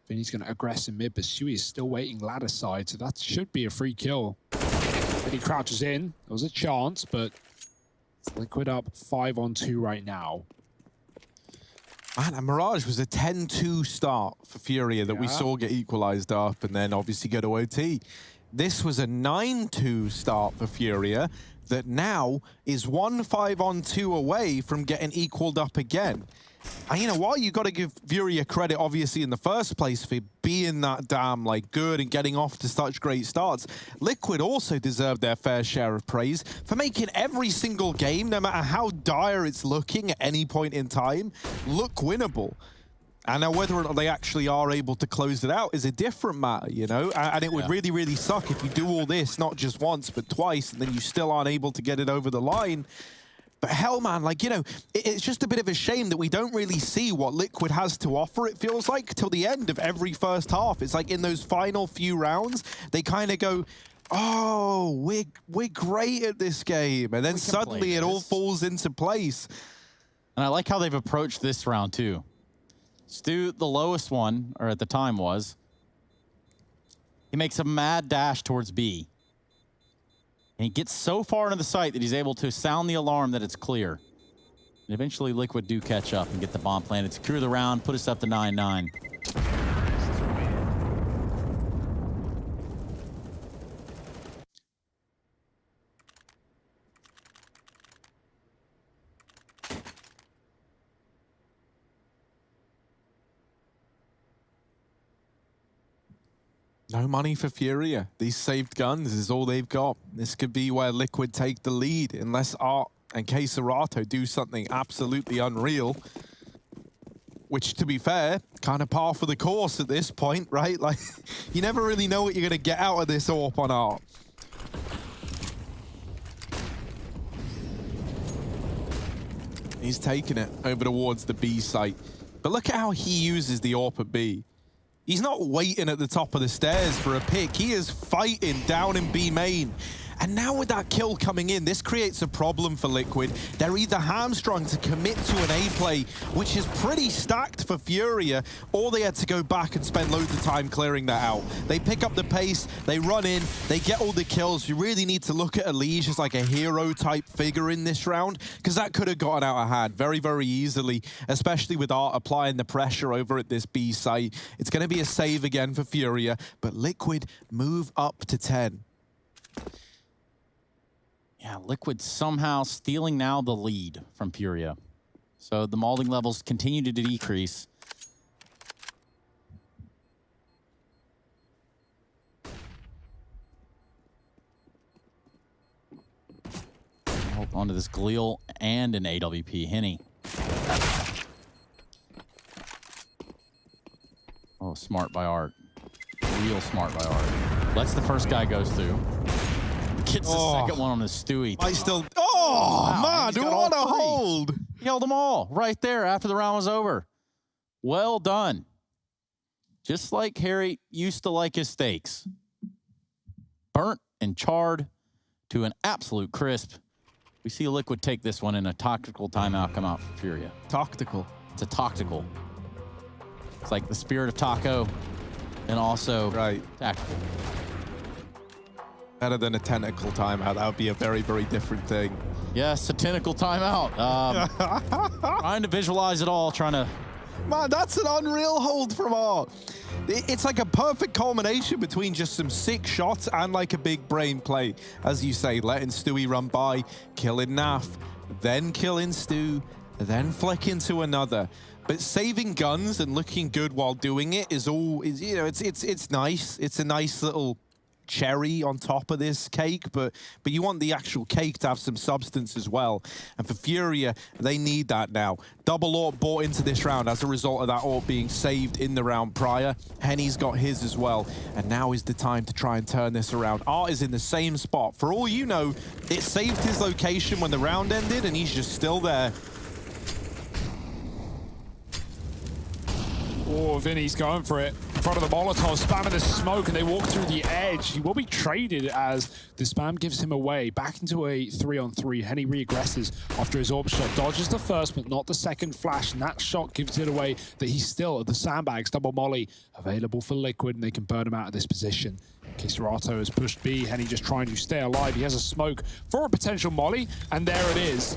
Vinny's going to aggress in mid, but Sui is still waiting ladder side, so that should be a free kill. Vinny crouches in. There was a chance, but it's Liquid up 5-on-2 right now. Man, and Mirage was a 10-2 start for FURIA that we saw get equalized up and then obviously go to OT. This was a 9-2 start for FURIA that now is 1 5-on-2 away from getting equaled up again. And you know what? You got to give FURIA credit, obviously, in the first place for being that damn good and getting off to such great starts. Liquid also deserved their fair share of praise for making every single game, no matter how dire it's looking at any point in time, look winnable. And now whether or not they actually are able to close it out is a different matter, you know? And it would really, really suck if you do all this, not just once, but twice, and then you still aren't able to get it over the line. But hell, man, like, you know, it's just a bit of a shame that we don't really see what Liquid has to offer, it feels like, till the end of every first half. It's like in those final few rounds, they kind of go, oh, we're great at this game. And then suddenly it all falls into place. And I like how they've approached this round, too. Stu, the lowest one, or at the time was, he makes a mad dash towards B. And he gets so far into the site that he's able to sound the alarm that it's clear. And eventually Liquid do catch up and get the bomb planted, secure the round, put us up to 9-9. No money for FURIA. These saved guns is all they've got. This could be where Liquid take the lead, unless Art and Keserato do something absolutely unreal. Which, to be fair, kind of par for the course at this point, right? Like, you never really know what you're going to get out of this AWP on Art. He's taking it over towards the B site. But look at how he uses the AWP at B. He's not waiting at the top of the stairs for a pick. He is fighting down in B main. And now with that kill coming in, this creates a problem for Liquid. They're either hamstrung to commit to an A play, which is pretty stacked for FURIA, or they had to go back and spend loads of time clearing that out. They pick up the pace, they run in, they get all the kills. You really need to look at Elige as like a hero-type figure in this round, because that could have gotten out of hand very, very easily, especially with Art applying the pressure over at this B site. It's going to be a save again for FURIA, but Liquid move up to 10. Yeah, Liquid somehow stealing now the lead from FURIA. So the mauling levels continue to decrease. Hold onto this Galil and an AWP. Henny. Oh, smart by Art. Real smart by Art. Lets the first guy goes through. Gets the second one on the Stewie. I still... Oh, wow, man, what a hold. He held them all right there after the round was over. Well done. Just like Harry used to like his steaks. Burnt and charred to an absolute crisp. We see Liquid take this one in a tactical timeout come out for FURIA. Tactical. It's a tactical. It's like the spirit of taco and also tactical. Better than a tentacle timeout. That would be a very, very different thing. Yes, a tentacle timeout. Trying to visualize it all, trying to... Man, that's an unreal hold from Art. It's like a perfect culmination between just some sick shots and like a big brain play. As you say, letting Stewie run by, killing Naf, then killing Stu, then flick into another. But saving guns and looking good while doing it is all, you know, it's nice. It's a nice little cherry on top of this cake, but you want the actual cake to have some substance as well. And for FURIA, they need that now. Double AWP bought into this round as a result of that AWP being saved in the round prior. Henny's got his as well, and now is the time to try and turn this around. Art is in the same spot. For all you know, it saved his location when the round ended, and he's just still there. Oh, Vinny's going for it. In front of the Molotov, spamming the smoke, and they walk through the edge. He will be traded as the spam gives him away. Back into a 3-on-3. Henny re-aggresses after his AWP shot. Dodges the first, but not the second flash, and that shot gives it away that he's still at the sandbags. Double molly available for Liquid, and they can burn him out of this position. Keserato has pushed B. Henny just trying to stay alive. He has a smoke for a potential molly, and there it is.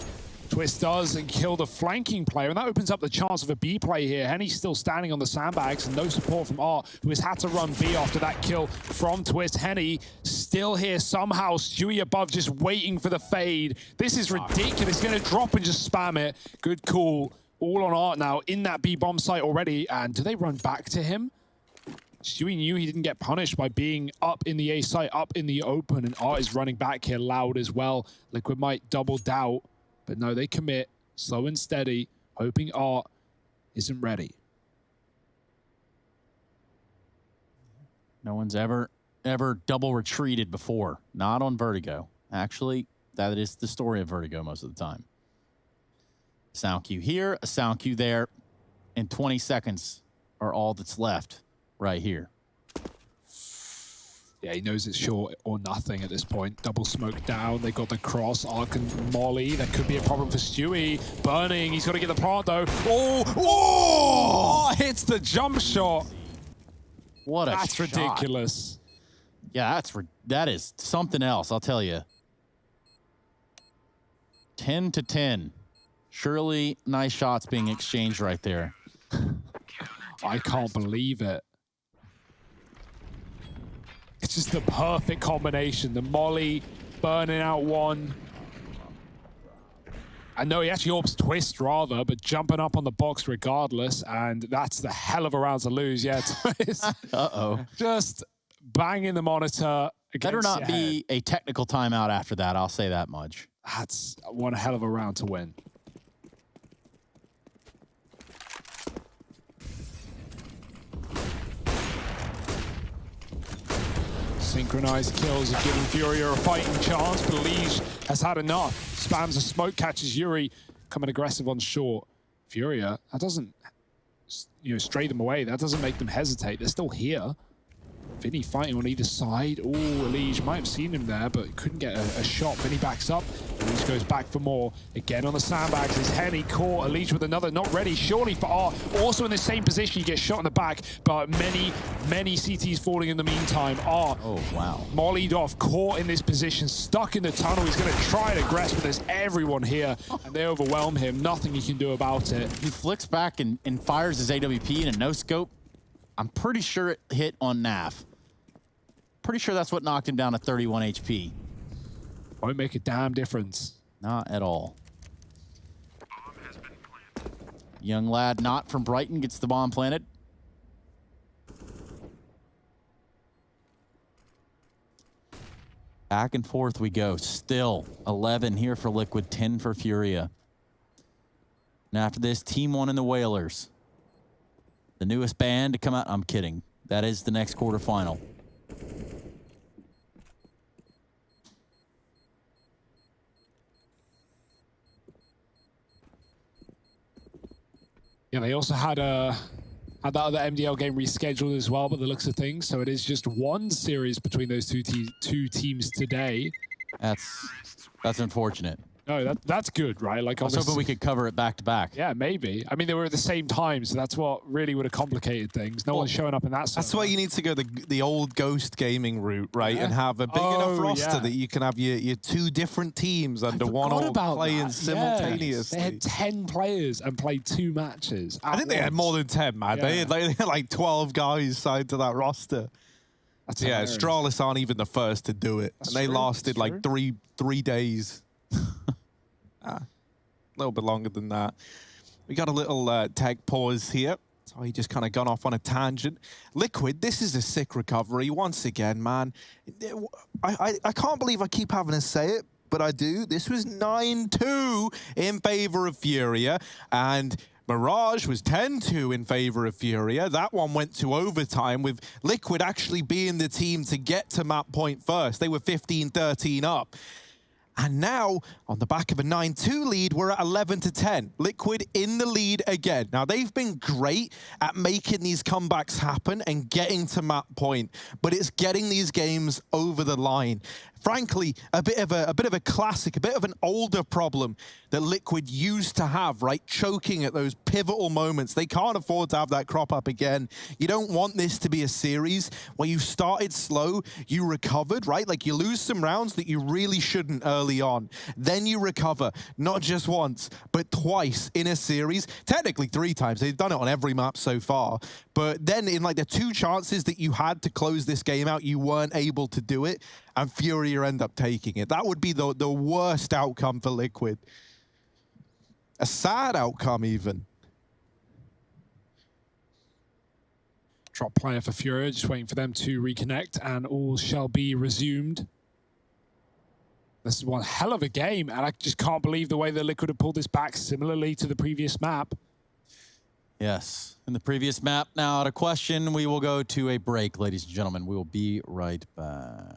Twist does and kill the flanking player, and that opens up the chance of a B play here. Henny's still standing on the sandbags, and no support from Art, who has had to run B after that kill from Twist. Henny still here somehow. Stewie above just waiting for the fade. This is ridiculous. He's going to drop and just spam it. Good call. All on Art now in that B bomb site already. And do they run back to him? Stewie knew he didn't get punished by being up in the A site, up in the open, and Art is running back here loud as well. Liquid might double doubt. But no, they commit, slow and steady, hoping Art isn't ready. No one's ever double retreated before. Not on Vertigo. Actually, that is the story of Vertigo most of the time. Sound cue here, a sound cue there, and 20 seconds are all that's left right here. Yeah, he knows it's short or nothing at this point. Double smoke down. They got the cross. Ark and Molly. That could be a problem for Stewie. Burning. He's got to get the plant, though. Oh, hits the jump shot. What a That's shot. ridiculous. Yeah, that is something else, I'll tell you. 10-10. Surely nice shots being exchanged right there. I can't believe it. It's just the perfect combination. The Molly burning out one. I know he actually orbs twist rather, but jumping up on the box regardless. And that's the hell of a round to lose. Yeah, twist. Uh-oh. Just banging the monitor. Better not be a technical timeout after that. I'll say that much. That's one hell of a round to win. Synchronized kills have given Furia a fighting chance, but Liege has had enough. Spams a smoke, catches Yuri, coming aggressive on short. Furia, that doesn't, stray them away. That doesn't make them hesitate. They're still here. Vinny fighting on either side. Oh, Liege might have seen him there, but couldn't get a shot. Vinny backs up. Liege goes back for more. Again on the sandbags is Henny caught. Liege with another, not ready. Surely for R. Also in the same position, he gets shot in the back, but many CTs falling in the meantime. R. Oh, wow. Mollied off, caught in this position, stuck in the tunnel. He's going to try and aggress, but there's everyone here, and they overwhelm him. Nothing he can do about it. He flicks back and fires his AWP in a no-scope. I'm pretty sure it hit on Nav. Pretty sure that's what knocked him down to 31 HP. Won't make a damn difference. Not at all. Young lad not from Brighton gets the bomb planted. Back and forth we go. Still 11 here for Liquid, 10 for Furia. And after this, Team 1 and the Whalers. The newest band to come out. I'm kidding. That is the next quarterfinal. Yeah, they also had that other MDL game rescheduled as well, by the looks of things. So it is just one series between those two teams today. That's unfortunate. No, that's good, right? Like, I was hoping we could cover it back to back. Yeah, maybe. I mean, they were at the same time, so that's what really would have complicated things. No one's showing up in that. That's why you need to go the old Ghost gaming route, right? Yeah. And have a big enough roster that you can have your two different teams under one old playing simultaneously. Yes. They had 10 players and played 2 matches. I think they had more than 10, man. Yeah. They had like 12 guys signed to that roster. That's Astralis aren't even the first to do it. And they lasted like three days. A little bit longer than that. We got a little tech pause here. So he just kind of gone off on a tangent. Liquid, this is a sick recovery once again, man. I can't believe I keep having to say it, but I do. This was 9-2 in favor of Furia, and Mirage was 10-2 in favor of Furia. That one went to overtime, with Liquid actually being the team to get to map point first. They were 15-13 up. And now, on the back of a 9-2 lead, we're at 11-10. Liquid in the lead again. Now, they've been great at making these comebacks happen and getting to map point, but it's getting these games over the line. Frankly, a bit of a classic, a bit of an older problem that Liquid used to have, right? Choking at those pivotal moments. They can't afford to have that crop up again. You don't want this to be a series where you started slow, you recovered, right? Like, you lose some rounds that you really shouldn't early on. Then you recover, not just once, but twice in a series. Technically 3 times. They've done it on every map so far. But then in like the 2 chances that you had to close this game out, you weren't able to do it, and Furia end up taking it. That would be the worst outcome for Liquid. A sad outcome, even. Drop player for Furia, just waiting for them to reconnect, and all shall be resumed. This is one hell of a game, and I just can't believe the way that Liquid have pulled this back similarly to the previous map. Yes, in the previous map. Now, out of question, we will go to a break, ladies and gentlemen. We will be right back.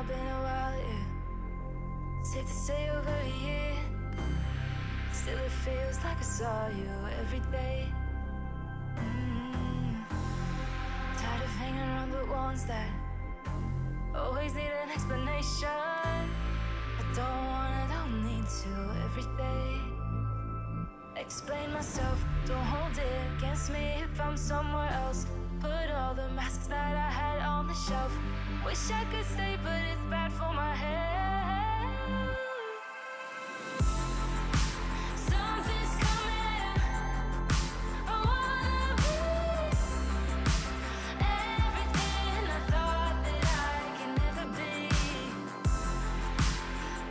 now been a while, yeah. Safe to say over a year. Still it feels like I saw you every day. Tired of hanging around the ones that always need an explanation. I don't need to every day. Explain myself, don't hold it against me if I'm somewhere else. Put all the masks that I had on the shelf. Wish I could stay, but it's bad for my head. Something's coming. I wanna be everything I thought that I can never be.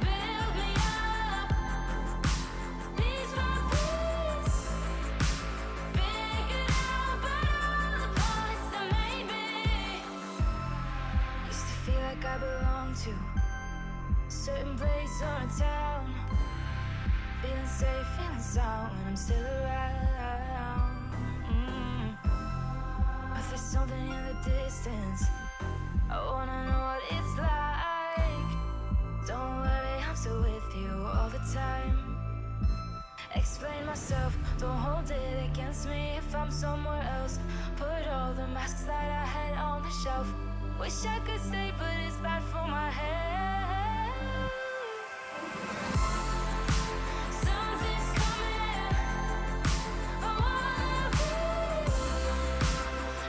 Build me up, piece by piece. Figured out about all the parts that made me. Used to feel like I belonged to a certain place or a town. Feeling safe, feeling sound when I'm still around. But there's something in the distance. I wanna know what it's like. Don't worry, I'm still with you all the time. Explain myself, don't hold it against me if I'm somewhere else. Put all the masks that I had on the shelf. Wish I could stay, but it's bad for my head. Something's coming. I wanna be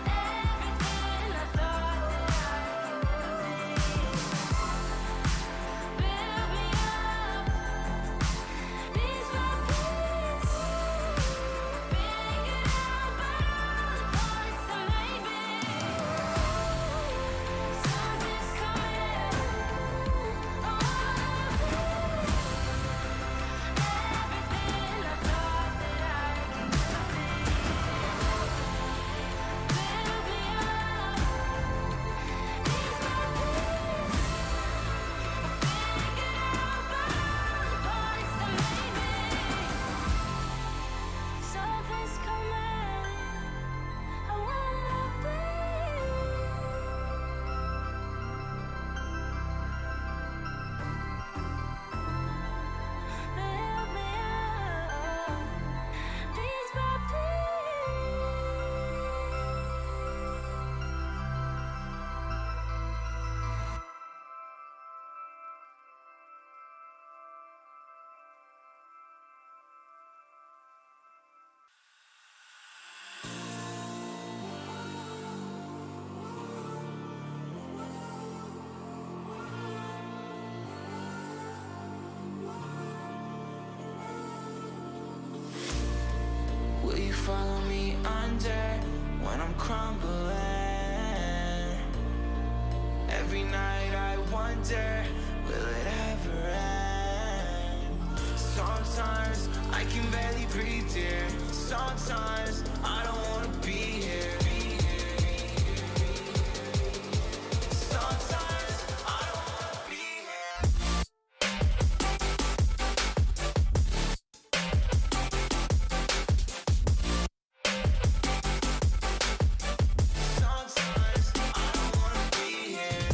everything I thought that I could never be. Build me up, piece by piece. Figured out about all the parts that made me. Something's coming. I wanna be everything I thought that I could never be. Build me up, piece by piece. Figured out about all the parts that made me. Something's coming. I wanna be. Build me up, piece by piece. Will you follow me under when I'm crumbling? Every night I wonder, will it ever end? Sometimes I can barely breathe, dear. Sometimes I don't wanna be here. Sometimes I don't wanna be here. Sometimes I don't wanna be here.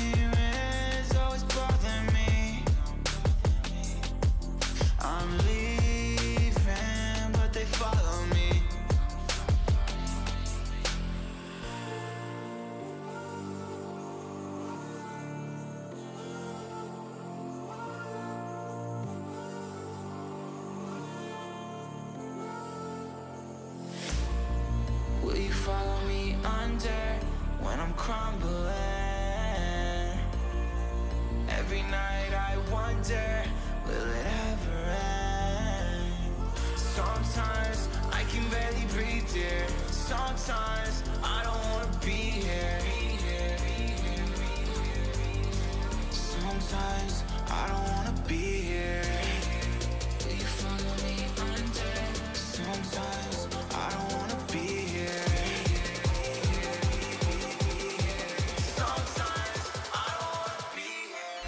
Demons always bother me. I'm leaving, but they follow me. Will you follow me under when I'm crumbling? Every night I wonder, will it ever end? Sometimes I can barely breathe, dear. Sometimes I don't wanna be here. Sometimes I don't wanna be here. Will you follow me under? Sometimes I don't wanna be here. Sometimes I don't wanna be here.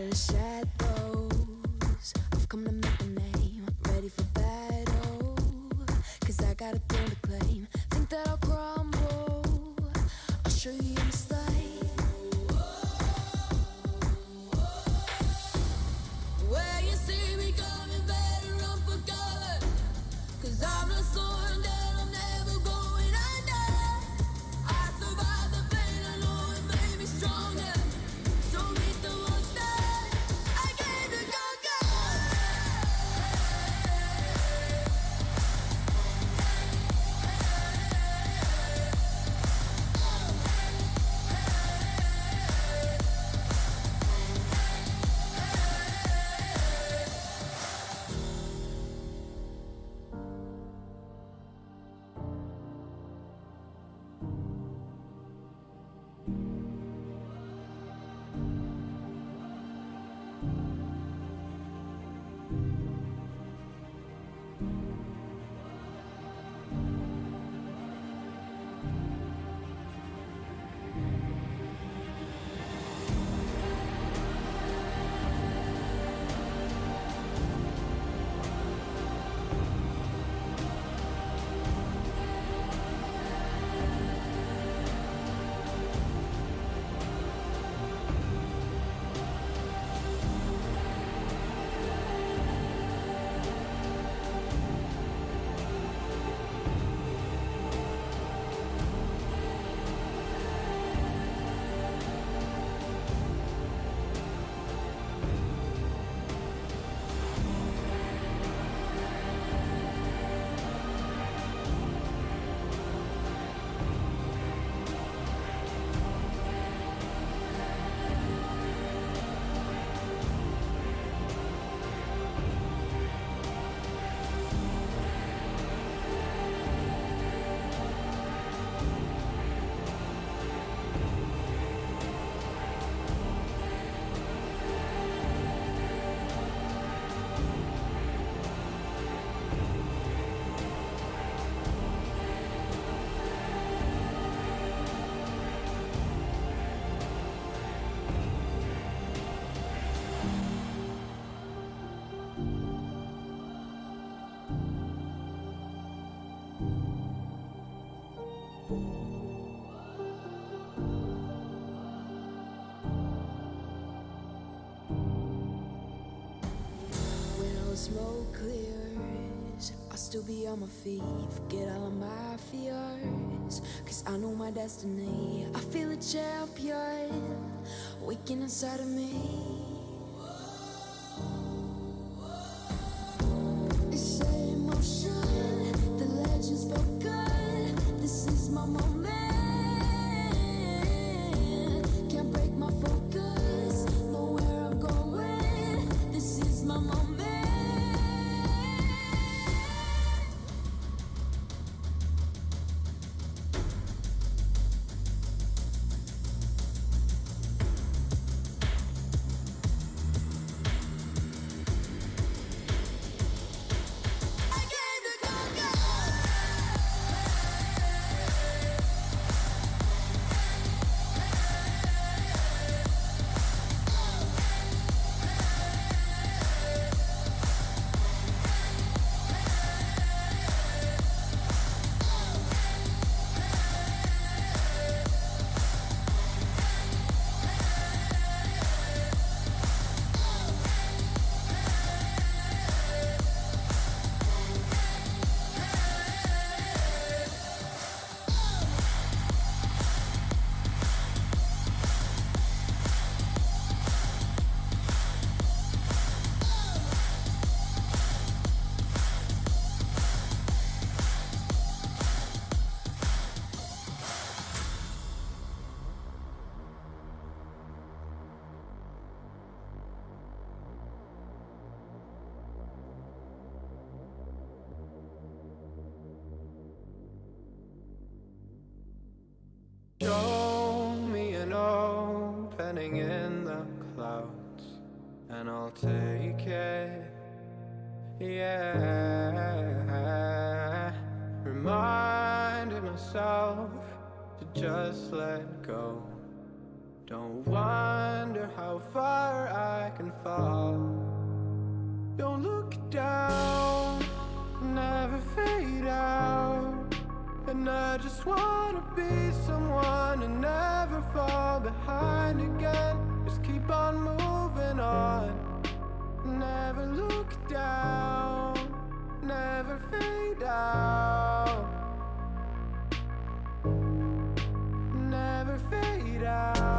of the shadows. I've come to make a name, ready for battle. Cause I got a thing to claim. Think that I'll crumble, I'll show you your mistake. Where you see me coming, better run for cover. Cause I'm not soaring down, I'm never going under. I survived the pain, I know it made me stronger. So meet the monster, I came to conquer. When all the smoke clears, I'll still be on my feet. Forget all of my fears, cause I know my destiny. I feel a champion waking inside of me. It's emotion, the legend's spoken. This is my moment. Can't break my focus, know where I'm going. This is my moment. Show me an opening in the clouds, and I'll take it. Yeah, reminding myself to just let go. Don't wonder how far I can fall. Don't look down, never fade out. And I just wanna be someone and never fall behind again. Just keep on moving on. Never look down, never fade out. Never fade out.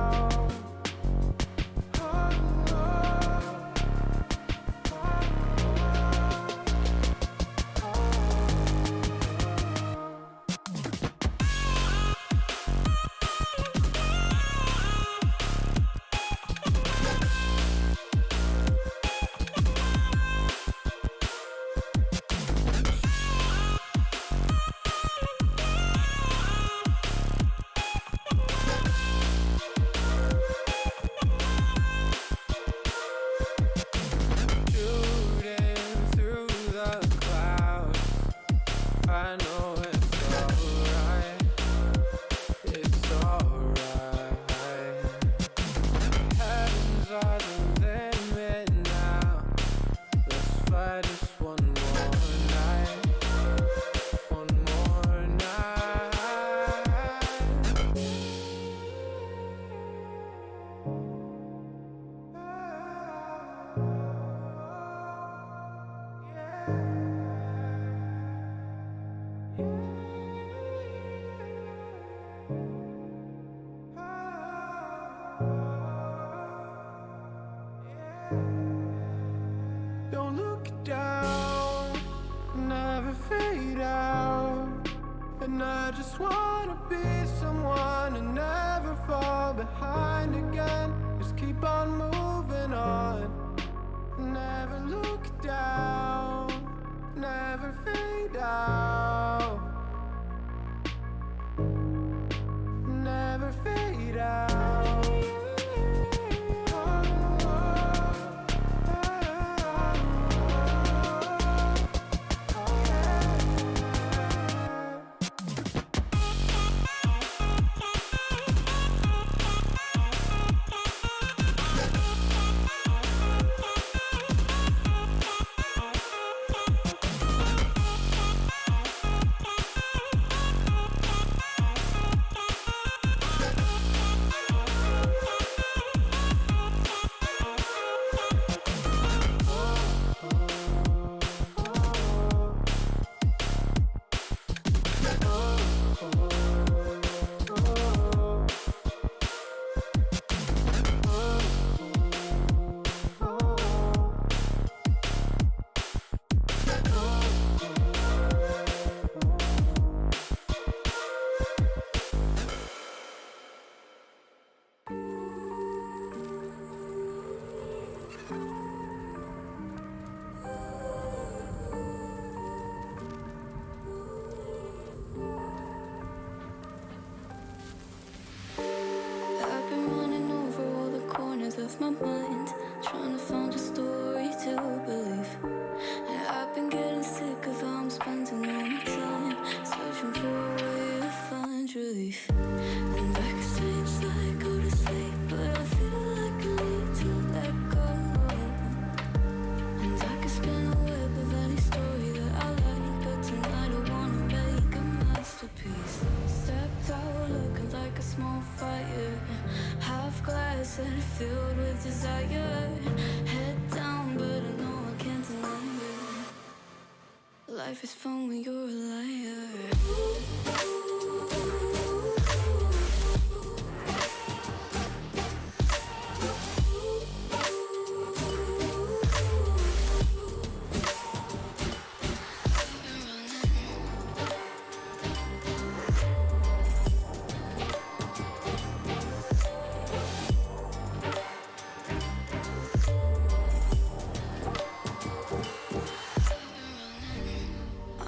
Don't look down, never fade out. And I just wanna be someone and never fall behind again. Just keep on moving on. Never look down, never fade out. Never fade out. I've been running over all the corners of my mind, trying to find a story to believe. And I've been getting sick of how I'm spending all my time, searching for a way to find relief. And I can stay inside, go to sleep, but I feel like I need to let go. And I can spin a web of any story that I like, but tonight I wanna make a masterpiece. Stepped out looking like a small fire, half glass and filled with desire. Head down, but I know I can't deny it. Life is fun when you're a liar.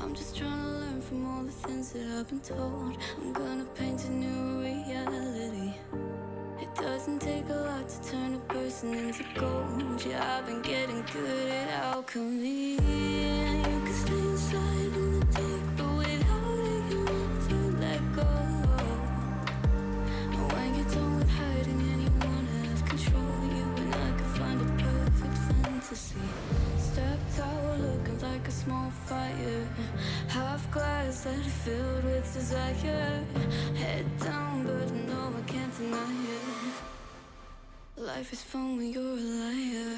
I'm just trying to learn from all the things that I've been told. I'm gonna paint a new reality. It doesn't take a lot to turn a person into gold. Yeah, I've been getting good at alchemy. And you can stay inside in the dark, but without it, you never let go. And when you're done with hiding and you small fire. Half glass that filled with desire. Head down, but no, I can't deny it. Life is fun when you're a liar.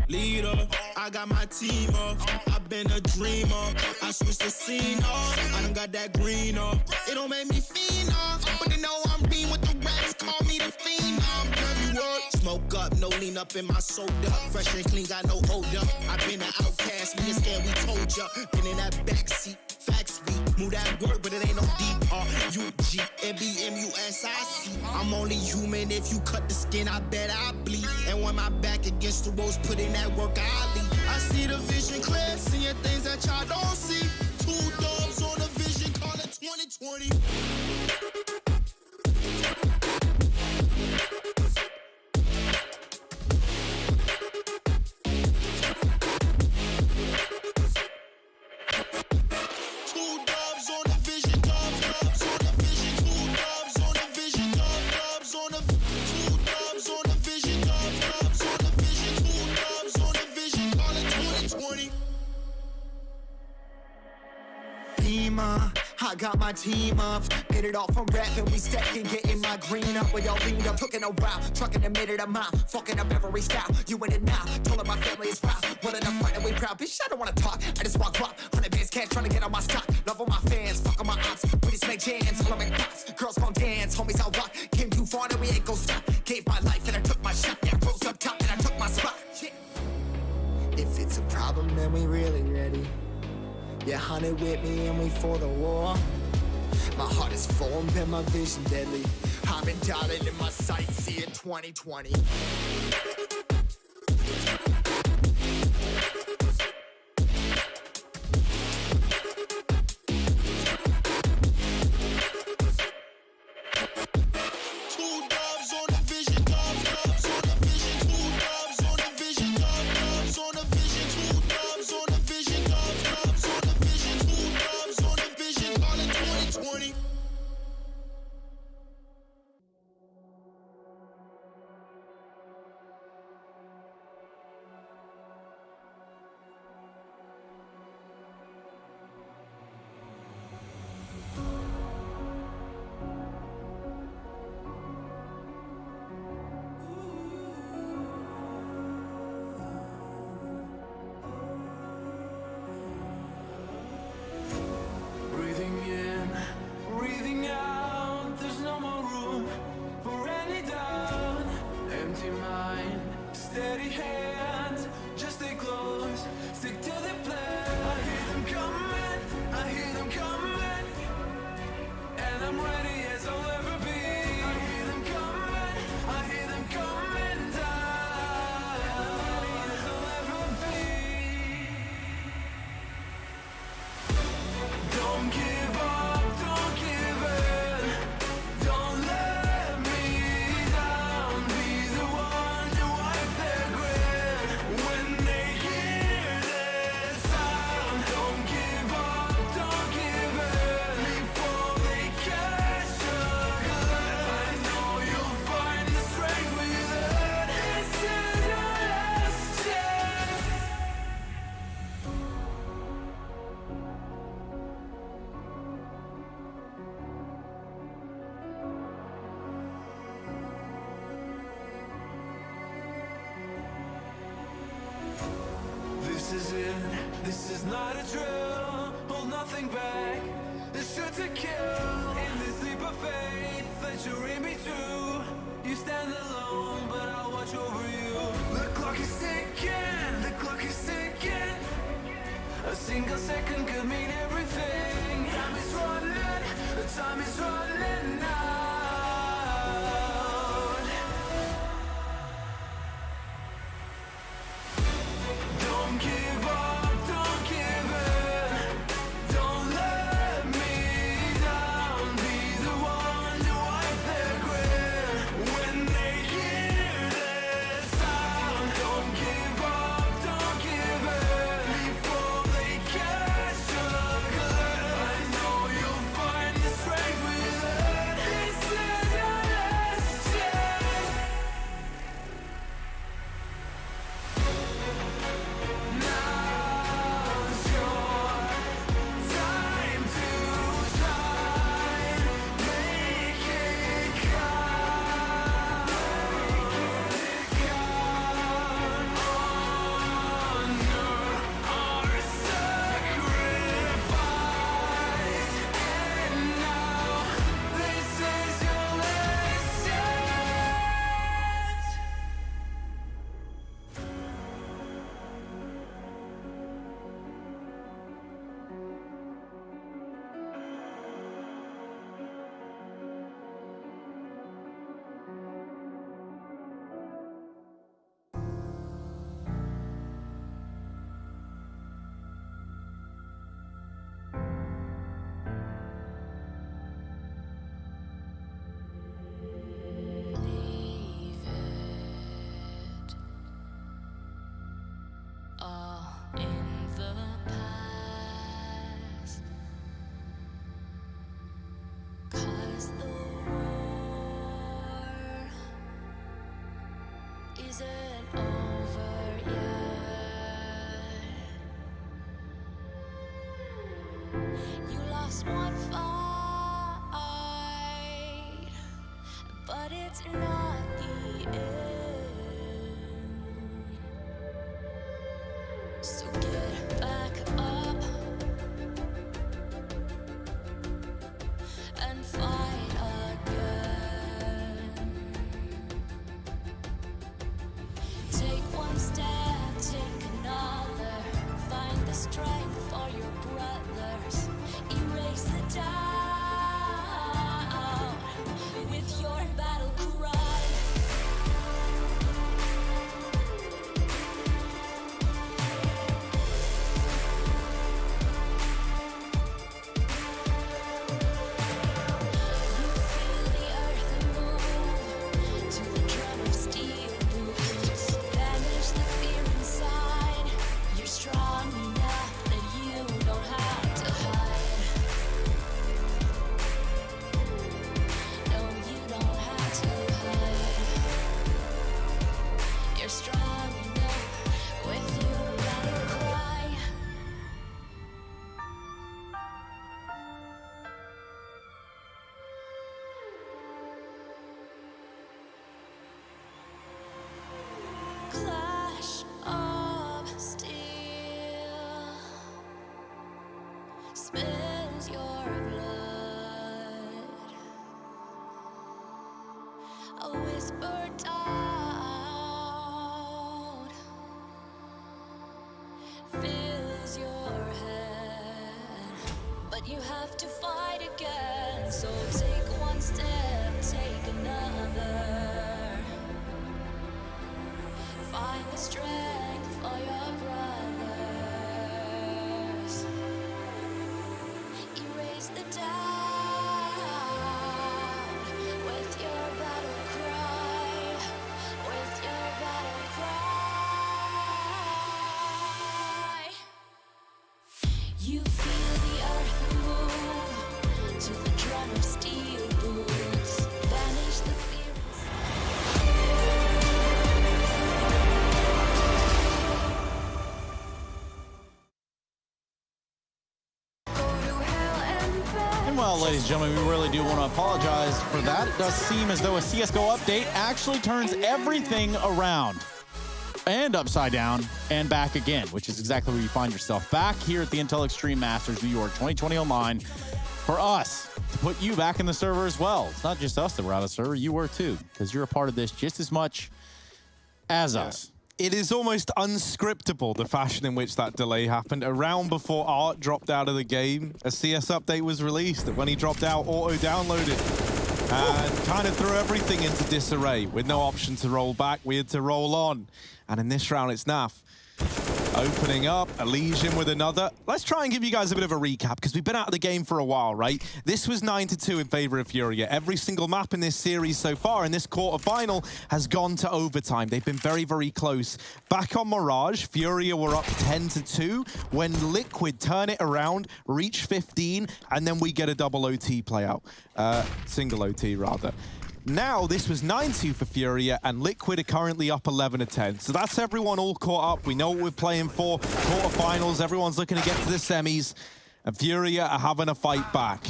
Leader, I got my team up. I've been a dreamer. I switched the scene up. I done got that green up. It don't make me fiend up, but they know I'm being with the rats. Call me the fiend up. Every word, smoke up, no lean up in my soda. Fresh and clean, got no hold up. I've been an outcast, me and scared, we told ya. Been in that backseat, facts we move that word, but it ain't no D-R-U-G, M-B-M-U-S-I-C. I'm only human. If you cut the skin, I bet I bleed. And when my back against the ropes, put in that work, I lead. I see the vision clear, seeing things that y'all don't see. 2 dubs on the vision, call it 2020. I got my team up, hit it off from rapping, we stacking, getting my green up. With y'all leaned up, took in a while, trucking a minute a mile, fucking up every style. You in it now, told her my family is proud. Willing to fight and we proud, bitch, I don't wanna talk. I just walk up, 100 bands cash, trying to get on my stock. Love all my fans, fuck on my ops, we just make jams, all I make pops. Girls gon' dance, homies I'll rock. Came too far, then we ain't gon' stop. Gave my life and I took my shot, yeah, rose up top and I took my spot. Yeah. If it's a problem, then we really ready. Yeah, hunted with me and we for the war. My heart is formed and my vision deadly. I've been dialing in my sights, see it 2020. Breathing in, breathing out, there's no more room for any doubt. Empty mind, steady hands, just stay close, stick to the plan. I hear them coming, I hear them coming, and I'm ready as I'll ever be. I hear them coming, I hear them coming down, ready as I'll ever be. Don't give up, don't give in. Don't let me down. Be the one to wipe their grin when they hear this sound. Don't give up, don't give in before they catch a glimpse. I know you'll find the strength within. This is your last chance. This is it, this is not a drill. Hold nothing back, it's sure to kill. In this leap of faith that you're in me too. You stand alone, but I'll watch over you. The clock is ticking, the clock is ticking. A single second could mean everything. Time is running, the time is running out. Don't give up, don't give in. Don't let me down. Be the one to wipe their grin when they hear the sound. Don't give up, don't give in before they catch a glimpse. I know you'll find the strength within. This is your last chance. Now's your time to shine. Make it count. Honor our sacrifice. And now this is your last chance. All in the past. 'Cause the war isn't over yet. You lost one fight, but it's not the end. So get back up and fight again. Take one step, take another. Find the strength for your brothers. Erase the doubt with your battle cry. Clash of steel spills your blood. A whisper doubt fills your head, but you have to fight again. So take one step, take another. Find the strength for your brothers. Erase the doubt with your battle cry. With your battle cry. You feel the earth move to the drum of steel boots. Banish the fear. And well, ladies and gentlemen, we really do want to apologize for that. It does seem as though a CSGO update actually turns everything around and upside down and back again, which is exactly where you find yourself back here at the Intel Extreme Masters New York 2020 Online for us to put you back in the server as well. It's not just us that were out of the server. You were too, because you're a part of this just as much as us. It is almost unscriptable, the fashion in which that delay happened. A round before Art dropped out of the game, a CS update was released that when he dropped out, auto-downloaded and kind of threw everything into disarray with no option to roll back. We had to roll on. And in this round, it's Naf opening up, Elysian with another. Let's try and give you guys a bit of a recap, because we've been out of the game for a while, right? This was 9-2 in favor of FURIA. Every single map in this series so far in this quarterfinal has gone to overtime. They've been very, very close. Back on Mirage, FURIA were up 10-2 when Liquid turn it around, reach 15, and then we get a double OT play out. Single OT, rather. Now, this was 9-2 for FURIA, and Liquid are currently up 11-10. So that's everyone all caught up. We know what we're playing for. Quarterfinals, everyone's looking to get to the semis, and FURIA are having a fight back.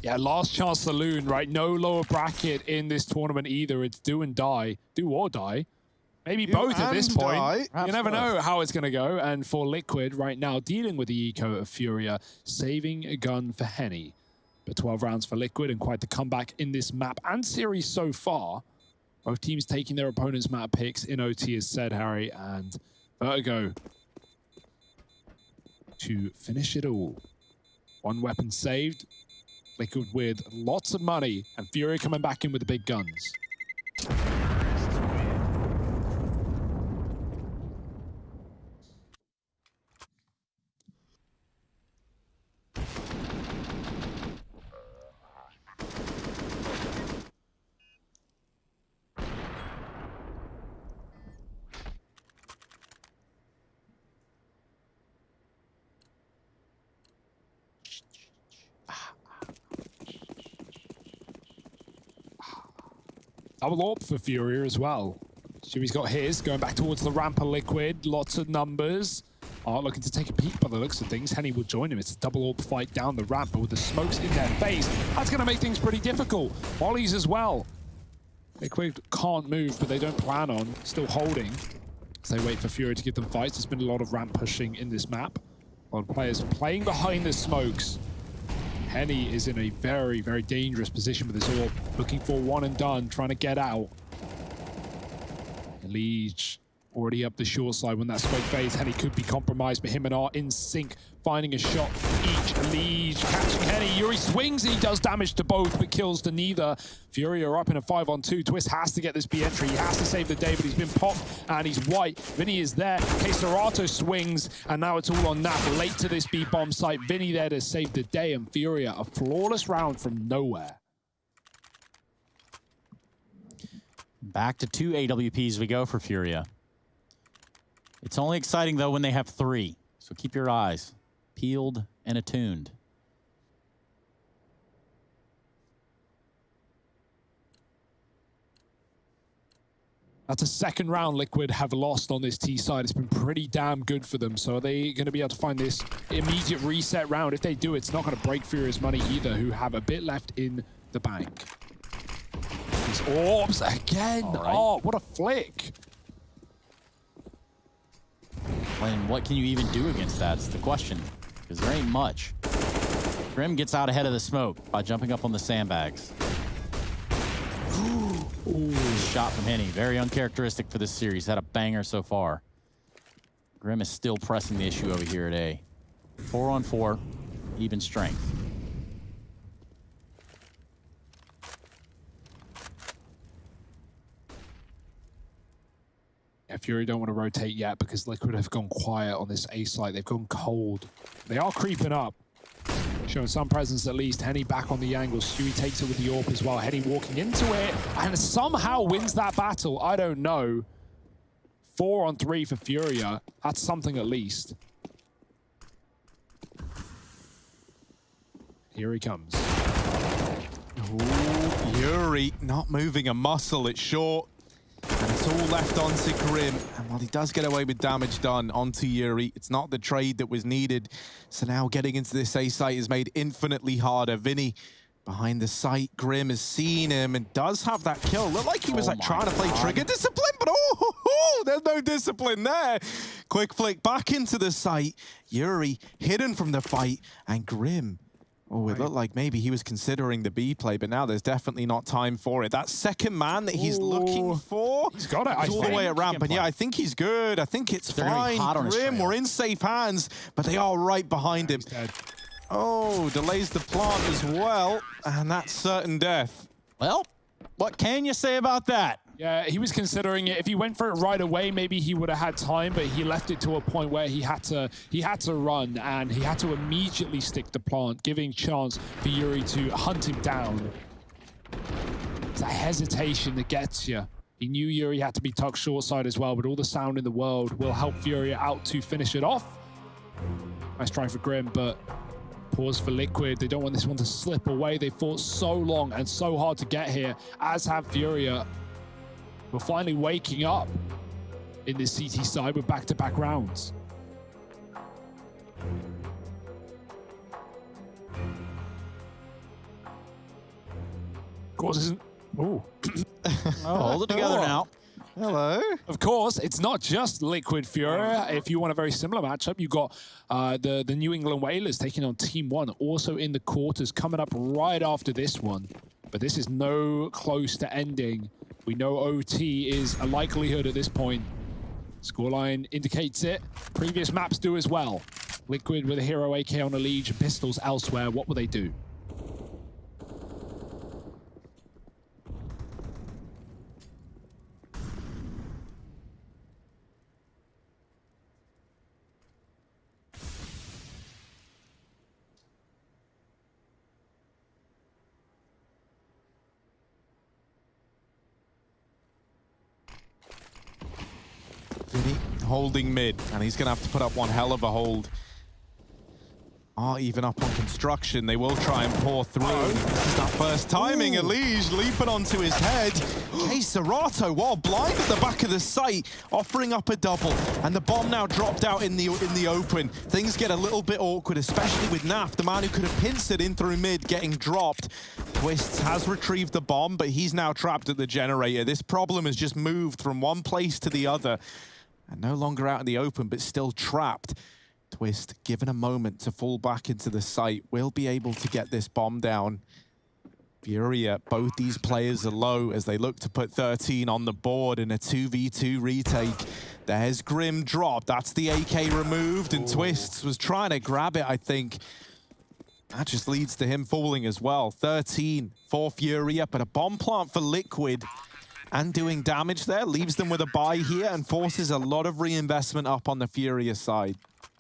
Yeah, last chance saloon, right? No lower bracket in this tournament either. It's do and die. Do or die. Maybe both at this point. You never know how it's going to go. And for Liquid right now, dealing with the eco of FURIA, saving a gun for Henny. But 12 rounds for Liquid and quite the comeback in this map and series so far. Both teams taking their opponent's map picks in OT, as said, Harry, and Vertigo to finish it all. One weapon saved. Liquid with lots of money, and FURIA coming back in with the big guns. Double AWP for FURIA as well. Stewie's got his, going back towards the ramp of Liquid. Lots of numbers. Art looking to take a peek by the looks of things. Henny will join him. It's a double AWP fight down the ramp, but with the smokes in their face, that's going to make things pretty difficult. Mollies as well. Liquid can't move, but they don't plan on still holding. As they wait for FURIA to give them fights. There's been a lot of ramp pushing in this map. A lot of players playing behind the smokes. Henny is in a very, very dangerous position with his AWP, looking for one and done, trying to get out. Liege already up the short side. When that smoke fades, Henny could be compromised, but him and Art in sync, finding a shot each. Liege catching Henny. Yuri swings, he does damage to both, but kills to neither. FURIA are up in a 5-on-2. Twist has to get this B entry. He has to save the day, but he's been popped, and he's white. Vinny is there. Queserato swings, and now it's all on Nap. Late to this B bomb site. Vinny there to save the day, and FURIA, a flawless round from nowhere. Back to 2 AWPs we go for FURIA. It's only exciting, though, when they have 3. So keep your eyes peeled and attuned. That's a second round Liquid have lost on this T side. It's been pretty damn good for them. So are they going to be able to find this immediate reset round? If they do, it's not going to break FURIA's money either, who have a bit left in the bank. These orbs again. Right. Oh, what a flick. And what can you even do against that is the question, because there ain't much. Grim gets out ahead of the smoke by jumping up on the sandbags. Ooh, shot from Henny. Very uncharacteristic for this series. Had a banger so far. Grim is still pressing the issue over here at A. 4-on-4, even strength. Yeah, FURIA don't want to rotate yet because Liquid have gone quiet on this A site. They've gone cold. They are creeping up. Showing some presence at least. Henny back on the angle. Stewie takes it with the AWP as well. Henny walking into it and somehow wins that battle. I don't know. 4-on-3 for FURIA. That's something at least. Here he comes. Ooh, Yuri not moving a muscle. It's short. And it's all left onto Grim. And while he does get away with damage done onto Yuri, it's not the trade that was needed. So now getting into this A site is made infinitely harder. Vinny behind the site. Grim has seen him and does have that kill. Looked like he was trying to play trigger discipline, but there's no discipline there. Quick flick back into the site. Yuri hidden from the fight, and Grim Oh, it looked like maybe he was considering the B play, but now there's definitely not time for it. That second man that he's looking for, he's got it. He's all the way around, but yeah, I think he's good. I think it's fine. Grim, we're in safe hands, but they are right behind him. Oh, delays the plant as well, and that's certain death. Well, what can you say about that? Yeah, he was considering it. If he went for it right away, maybe he would have had time, but he left it to a point where he had to run, and he had to immediately stick the plant, giving chance for Yuri to hunt him down. It's that hesitation that gets you. He knew Yuri had to be tucked short side as well, but all the sound in the world will help FURIA out to finish it off. Nice try for Grim, but pause for Liquid. They don't want this one to slip away. They fought so long and so hard to get here, as have FURIA. We're finally waking up in this CT side with back-to-back rounds. Of course, isn't... Ooh. Hold it together now. Hello. Of course, it's not just Liquid FURIA. If you want a very similar matchup, you've got the New England Whalers taking on Team 1, also in the quarters, coming up right after this one. But this is no close to ending. We know OT is a likelihood at this point. Scoreline indicates it. Previous maps do as well. Liquid with a hero AK on a Liege, pistols elsewhere. What will they do? Holding mid, and he's gonna have to put up one hell of a hold. Even up on construction, they will try and pour through. This is that first timing. Elige leaping onto his head. Serato, while blind at the back of the site, offering up a double, and the bomb now dropped out in the open. Things get a little bit awkward, especially with Naf, the man who could have pinced it in through mid, getting dropped. Twists has retrieved the bomb, but he's now trapped at the generator. This problem has just moved from one place to the other. And no longer out in the open, but still trapped. Twist, given a moment to fall back into the site, will be able to get this bomb down. FURIA, both these players are low as they look to put 13 on the board in a 2v2 retake. There's Grim drop. That's the AK removed, and Twists was trying to grab it, I think. That just leads to him falling as well. 13 for FURIA, but a bomb plant for Liquid. And doing damage there, leaves them with a buy here and forces a lot of reinvestment up on the FURIA side.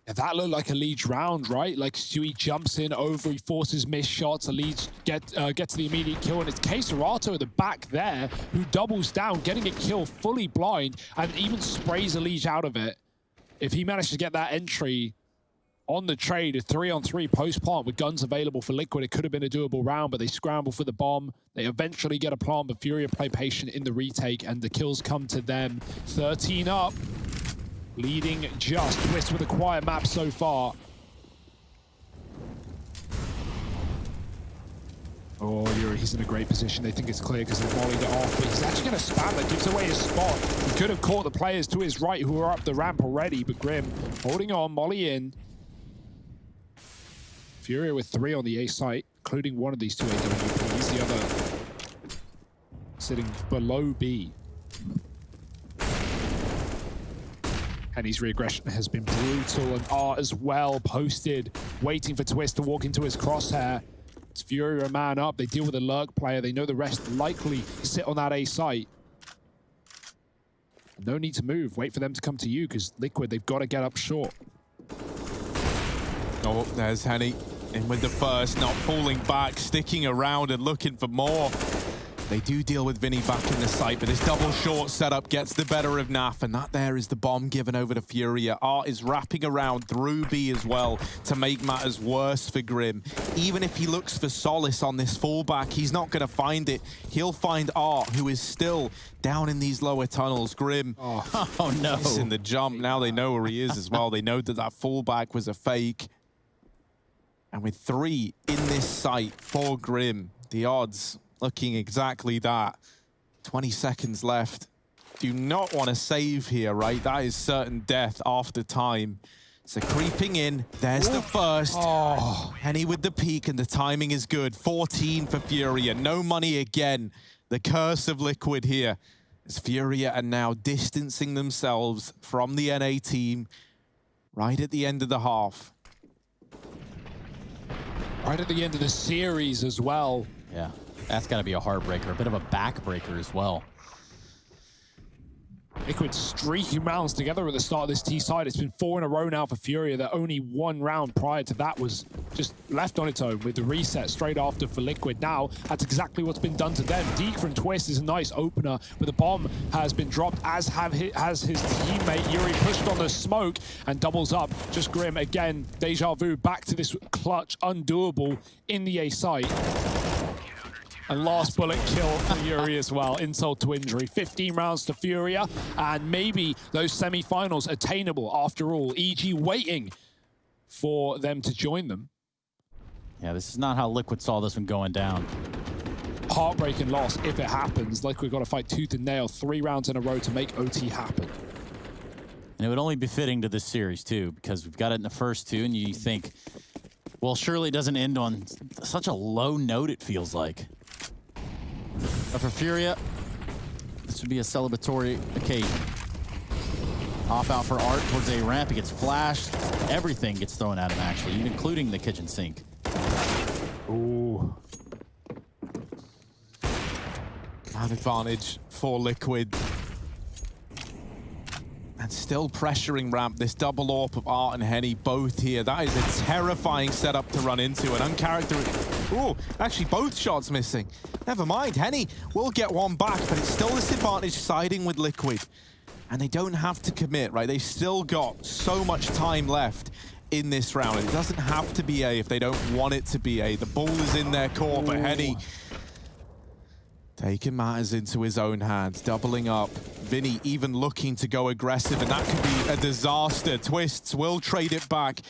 Yeah, that looked like a Liege round, right? Like Stewie jumps in over, he forces missed shots, a Liege get to the immediate kill, and it's Serato at the back there who doubles down, getting a kill fully blind, and even sprays a Liege out of it. If he managed to get that entry on the trade, a 3-on-3 post-plant with guns available for Liquid, it could have been a doable round, but they scramble for the bomb. They eventually get a plant, but FURIA play patient in the retake, and the kills come to them. 13 up, leading just. Twist with a quiet map so far. Oh, Yuri, he's in a great position. They think it's clear because they've volleyed it off, but he's actually going to spam that, gives away his spot. He could have caught the players to his right who are up the ramp already, but Grim holding on, molly in. FURIA with 3 on the A site, including one of these 2 AWPs, the other sitting below B. And his reaggression has been brutal, and R as well, posted, waiting for Twist to walk into his crosshair. It's FURIA a man up, they deal with a lurk player, they know the rest likely sit on that A site. No need to move, wait for them to come to you, because Liquid, they've got to get up short. Oh, there's Henny in with the first, not falling back, sticking around and looking for more. They do deal with Vinny back in the site, but this double short setup gets the better of Naf, and that there is the bomb given over to FURIA. Art is wrapping around through B as well to make matters worse for Grim. Even if he looks for solace on this fallback, he's not going to find it. He'll find Art, who is still down in these lower tunnels. Grim, oh no, missing the jump. Now they know where he is as well. They know that that fallback was a fake. And with 3 in this site for Grim, the odds looking exactly that. 20 seconds left. Do not want to save here, right? That is certain death after time. So creeping in, there's the first. Oh. Henny with the peak, and the timing is good. 14 for Furia, no money again. The curse of Liquid here, as Furia are now distancing themselves from the NA team right at the end of the half. Right at the end of the series as well. Yeah, that's got to be a heartbreaker, a bit of a backbreaker as well. Liquid streaking rounds together at the start of this T side. It's been 4 in a row now for Furia. That only one round prior to that was just left on its own with the reset straight after for Liquid. Now, that's exactly what's been done to them. Deke from Twist is a nice opener, but the bomb has been dropped, as his teammate Yuri pushed on the smoke and doubles up. Just Grim again, deja vu, back to this clutch, undoable in the A site. And last bullet kill for Yuri as well, insult to injury. 15 rounds to Furia, and maybe those semi-finals attainable after all. EG waiting for them to join them. Yeah, this is not how Liquid saw this one going down. Heartbreaking loss if it happens. Liquid got to fight tooth and nail 3 rounds in a row to make OT happen. And it would only be fitting to this series too, because we've got it in the first 2, and you think, well, surely it doesn't end on such a low note, it feels like. But for Furia, this would be a celebratory occasion. Hop out for Art towards a ramp. He gets flashed. Everything gets thrown at him, actually, even including the kitchen sink. Ooh. An advantage for Liquid. And still pressuring ramp. This double AWP of Art and Henny both here. That is a terrifying setup to run into. An uncharacteristic. Ooh, actually both shots missing. Never mind, Henny will get one back, but it's still this advantage siding with Liquid. And they don't have to commit, right? They've still got so much time left in this round. It doesn't have to be A if they don't want it to be A. The ball is in their court, but Henny taking matters into his own hands, doubling up. Vinny even looking to go aggressive, and that could be a disaster. Twists will trade it back.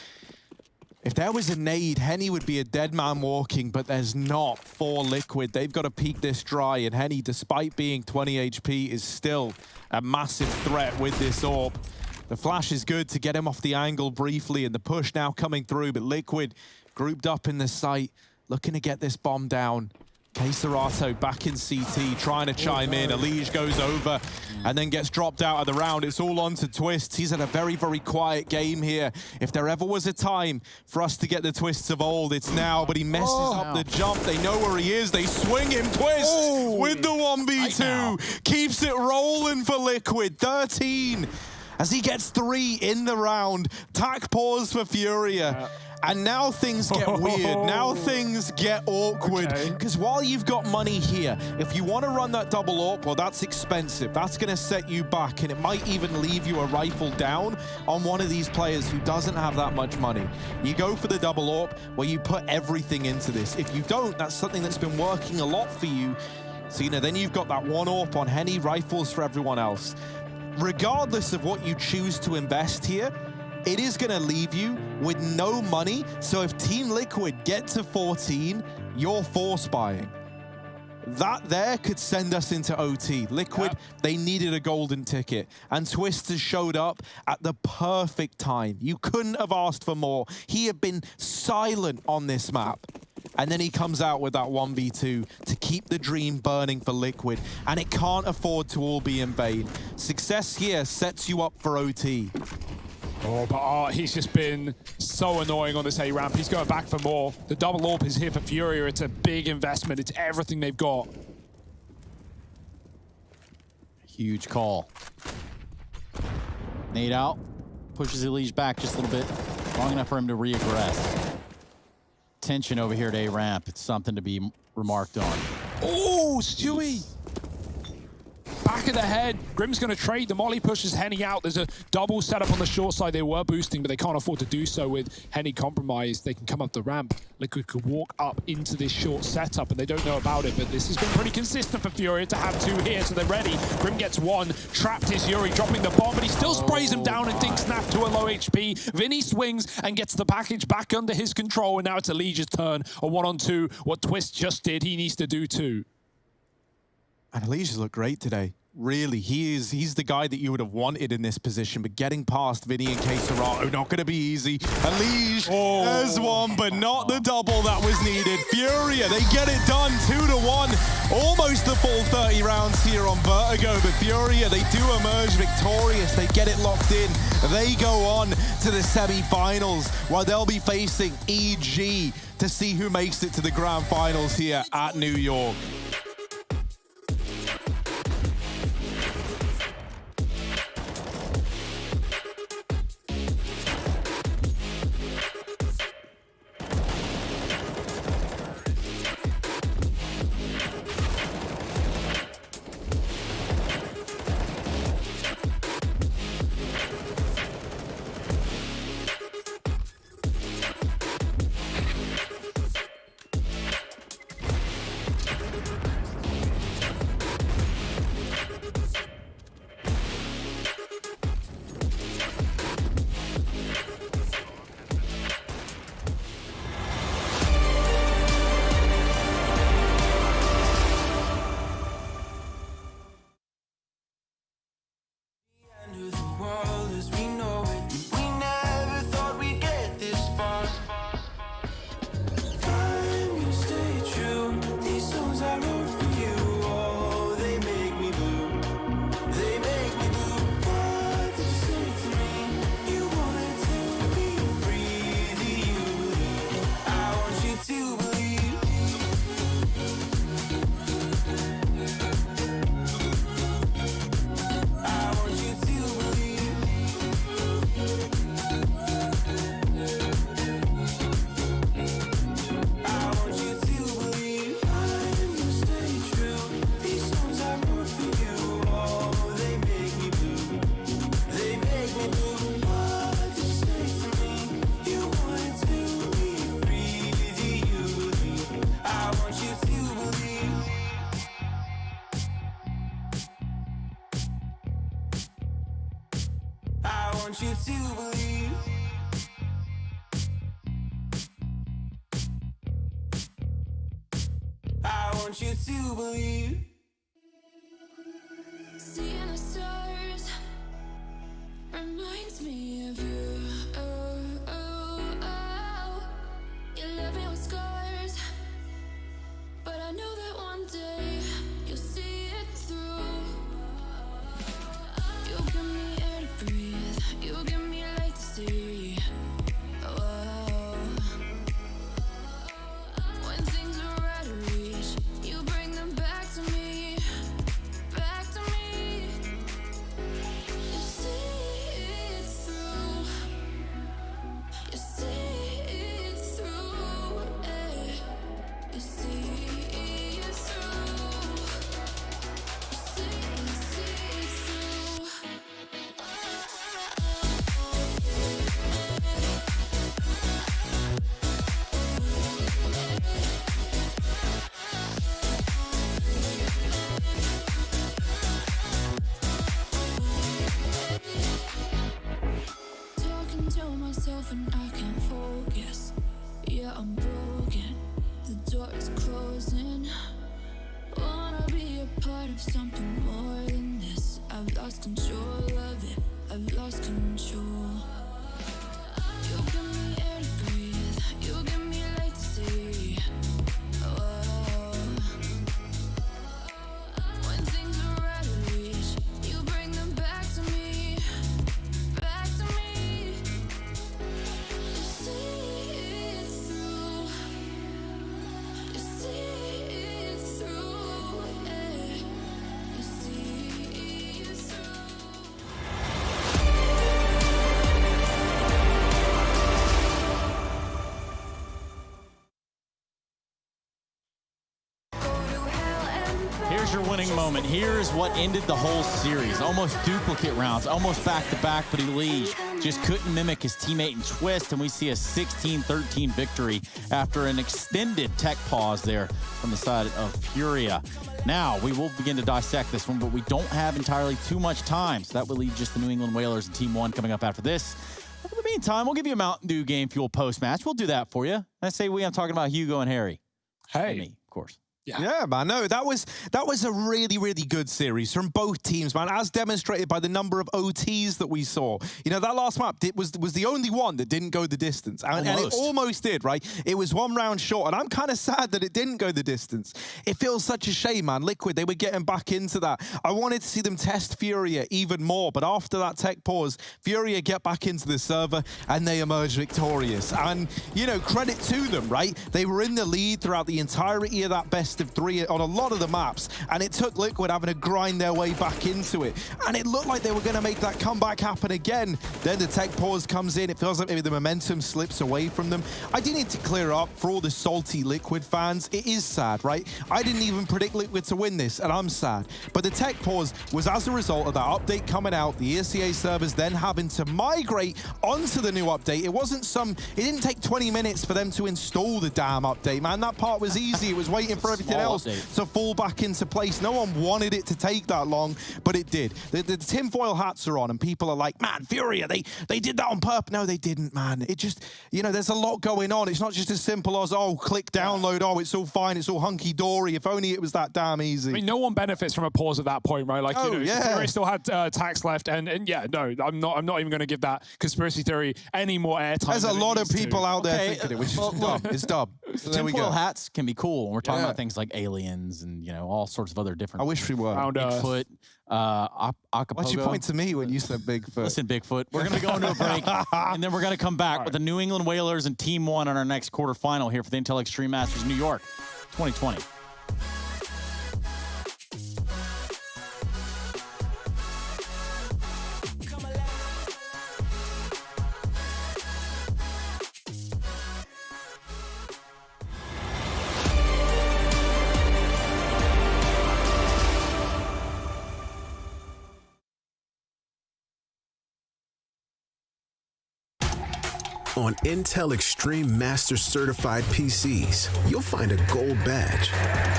If there was a nade, Henny would be a dead man walking, but there's not for Liquid. They've got to peek this dry, and Henny, despite being 20 HP, is still a massive threat with this AWP. The flash is good to get him off the angle briefly, and the push now coming through, but Liquid grouped up in the site, looking to get this bomb down. Keserato back in CT, trying to chime in. Elige goes over and then gets dropped out of the round. It's all on to Twists. He's had a very, very quiet game here. If there ever was a time for us to get the Twists of old, it's now, but he messes up the jump. They know where he is. They swing him. Twists with the 1v2. Keeps it rolling for Liquid. 13 as he gets 3 in the round. Tac pause for Furia. And now things get weird. Now things get awkward. Because while you've got money here, if you want to run that double AWP, well, that's expensive. That's going to set you back, and it might even leave you a rifle down on one of these players who doesn't have that much money. You go for the double AWP, where you put everything into this. If you don't, that's something that's been working a lot for you. So, you know, then you've got that one AWP on Henny, rifles for everyone else. Regardless of what you choose to invest here, it is going to leave you with no money. So if Team Liquid get to 14, you're force buying. That there could send us into OT. Liquid, they needed a golden ticket. And Twister showed up at the perfect time. You couldn't have asked for more. He had been silent on this map. And then he comes out with that 1v2 to keep the dream burning for Liquid. And it can't afford to all be in vain. Success here sets you up for OT. Oh, but Art, he's just been so annoying on this A ramp. He's going back for more. The double AWP is here for Furia. It's a big investment. It's everything they've got. Huge call. Nade out. Pushes Elige back just a little bit. Long enough for him to reaggress. Tension over here at A ramp. It's something to be remarked on. Oh, Stewie! Back of the head. Grim's going to trade. The molly pushes Henny out. There's a double setup on the short side. They were boosting, but they can't afford to do so with Henny compromised. They can come up the ramp. Liquid could walk up into this short setup, and they don't know about it, but this has been pretty consistent for Furia to have 2 here, so they're ready. Grim gets 1. Trapped is Yuri, dropping the bomb, but he still sprays him down and dinks Snap to a low HP. Vinny swings and gets the package back under his control, and now it's Elige's turn. A 1-on-2. What Twist just did, he needs to do too. And Elige's looked great today. really, he's the guy that you would have wanted in this position, but getting past Vinny and Keserato, not going to be easy. And Liege has one, but not the double that was needed. Furia, they get it done, 2-1. Almost the full 30 rounds here on Vertigo, but Furia, they do emerge victorious. They get it locked in. They go on to the semi-finals, where they'll be facing EG to see who makes it to the grand finals here at New York. want you to believe. I want you to believe. Seeing the stars reminds me of you. Oh, oh, oh. You left me with scars, but I know that one day you'll see it through. You give me air to breathe, you give me light to see. Oh, when things are out of reach, you bring them back to me, back to me. You see it through, you see it through, eh. You see it through, you see it through. Talking to myself and I can't focus. Yeah, I'm broken. The door is closing. Wanna be a part of something more than this. I've lost control of it. I've lost control. You give me air to breathe. You give me light to see. Oh, when things are out of reach, you bring them back to me, back to me. You see it through, you see it through, eh. You see it through. Here's your winning moment. Here's what ended the whole series. Almost duplicate rounds, almost back-to-back, but Elige just couldn't mimic his teammate in Twist, and we see a 16-13 victory after an extended tech pause there from the side of Furia. Now, we will begin to dissect this one, but we don't have entirely too much time, so that will leave just the New England Whalers and Team 1 coming up after this. In the meantime, we'll give you a Mountain Dew Game Fuel post-match. We'll do that for you. I say we, I'm talking about Hugo and Harry. Hey. And me, of course. Yeah, man. No, that was a really, really good series from both teams, man, as demonstrated by the number of OTs that we saw. You know, that last map was the only one that didn't go the distance. And it almost did, right? It was one round short, and I'm kind of sad that it didn't go the distance. It feels such a shame, man. Liquid, they were getting back into that. I wanted to see them test Furia even more, but after that tech pause, Furia get back into the server, and they emerge victorious. And, you know, credit to them, right? They were in the lead throughout the entirety of that best of 3 on a lot of the maps, and it took Liquid having to grind their way back into it, and it looked like they were going to make that comeback happen again. Then the tech pause comes in. It feels like maybe the momentum slips away from them. I do need to clear up for all the salty Liquid fans. It is sad, right? I didn't even predict Liquid to win this, and I'm sad, but the tech pause was as a result of that update coming out, the ESEA servers then having to migrate onto the new update. It didn't take 20 minutes for them to install the damn update, man. That part was easy. It was waiting for everything else to fall back into place. No one wanted it to take that long, but it did. The tinfoil hats are on, and people are like, man, Furia, they did that on purpose. No, they didn't, man. It just, you know, there's a lot going on. It's not just as simple as, oh, click download, oh, it's all fine, it's all hunky-dory. If only it was that damn easy. I mean, no one benefits from a pause at that point, right? Like, you know, Furia still had tax left, and yeah, no, I'm not even going to give that conspiracy theory any more airtime. There's a lot of people out there thinking it, which is dumb. It's dumb. So there we go. Tinfoil hats can be cool when we're talking about things like aliens and, you know, all sorts of other different. I wish we were. Bigfoot, Acapulco. Why'd you point to me when you said Bigfoot? Listen, Bigfoot, we're going to go into a break, and then we're going to come back with the New England Whalers and Team 1 on our next quarterfinal here for the Intel Extreme Masters New York 2020. On Intel Extreme Master Certified PCs, you'll find a gold badge.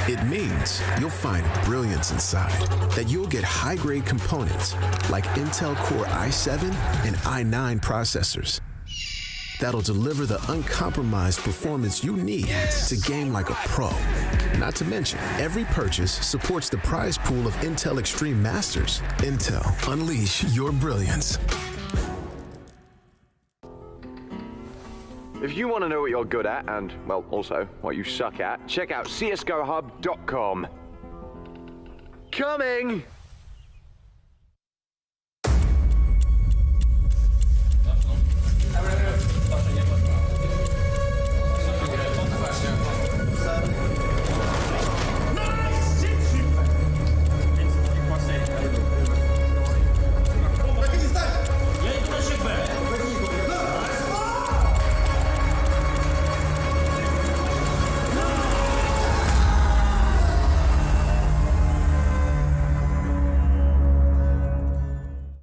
It means you'll find brilliance inside, that you'll get high-grade components like Intel Core i7 and i9 processors that'll deliver the uncompromised performance you need to game like a pro. Not to mention, every purchase supports the prize pool of Intel Extreme Masters. Intel, unleash your brilliance. If you want to know what you're good at and, well, also what you suck at, check out csgohub.com. Coming!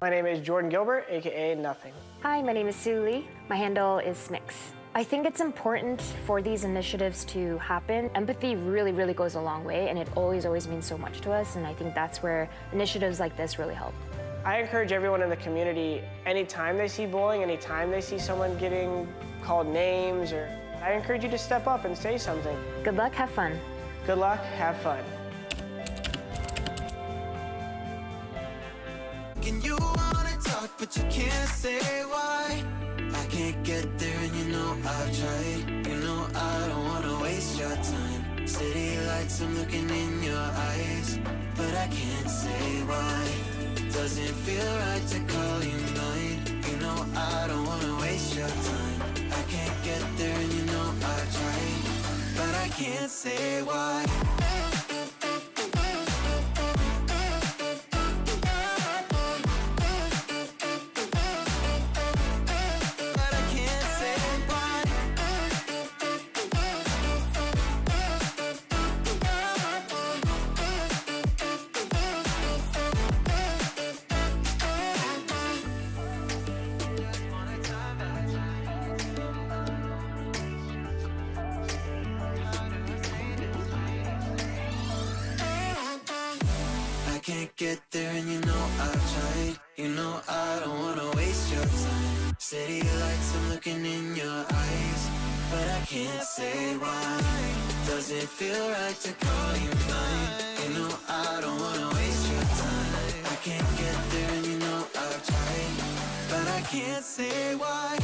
My name is Jordan Gilbert, aka Nothing. Hi, my name is Sue Lee. My handle is Smix. I think it's important for these initiatives to happen. Empathy really, really goes a long way, and it always means so much to us, and I think that's where initiatives like this really help. I encourage everyone in the community, anytime they see bullying, anytime they see someone getting called names, I encourage you to step up and say something. Good luck, have fun. Good luck, have fun. And you wanna talk, but you can't say why. I can't get there, and you know I've tried. You know I don't wanna waste your time. City lights, I'm looking in your eyes, but I can't say why. Doesn't feel right to call you mine. You know I don't wanna waste your time. I can't get there, and you know I've tried, but I can't say why. Can't get there, and you know I've tried. You know I don't wanna waste your time. City lights, I'm looking in your eyes, but I can't say why. Does it feel right to call you mine? You know I don't wanna waste your time. I can't get there and you know I've tried, but I can't say why.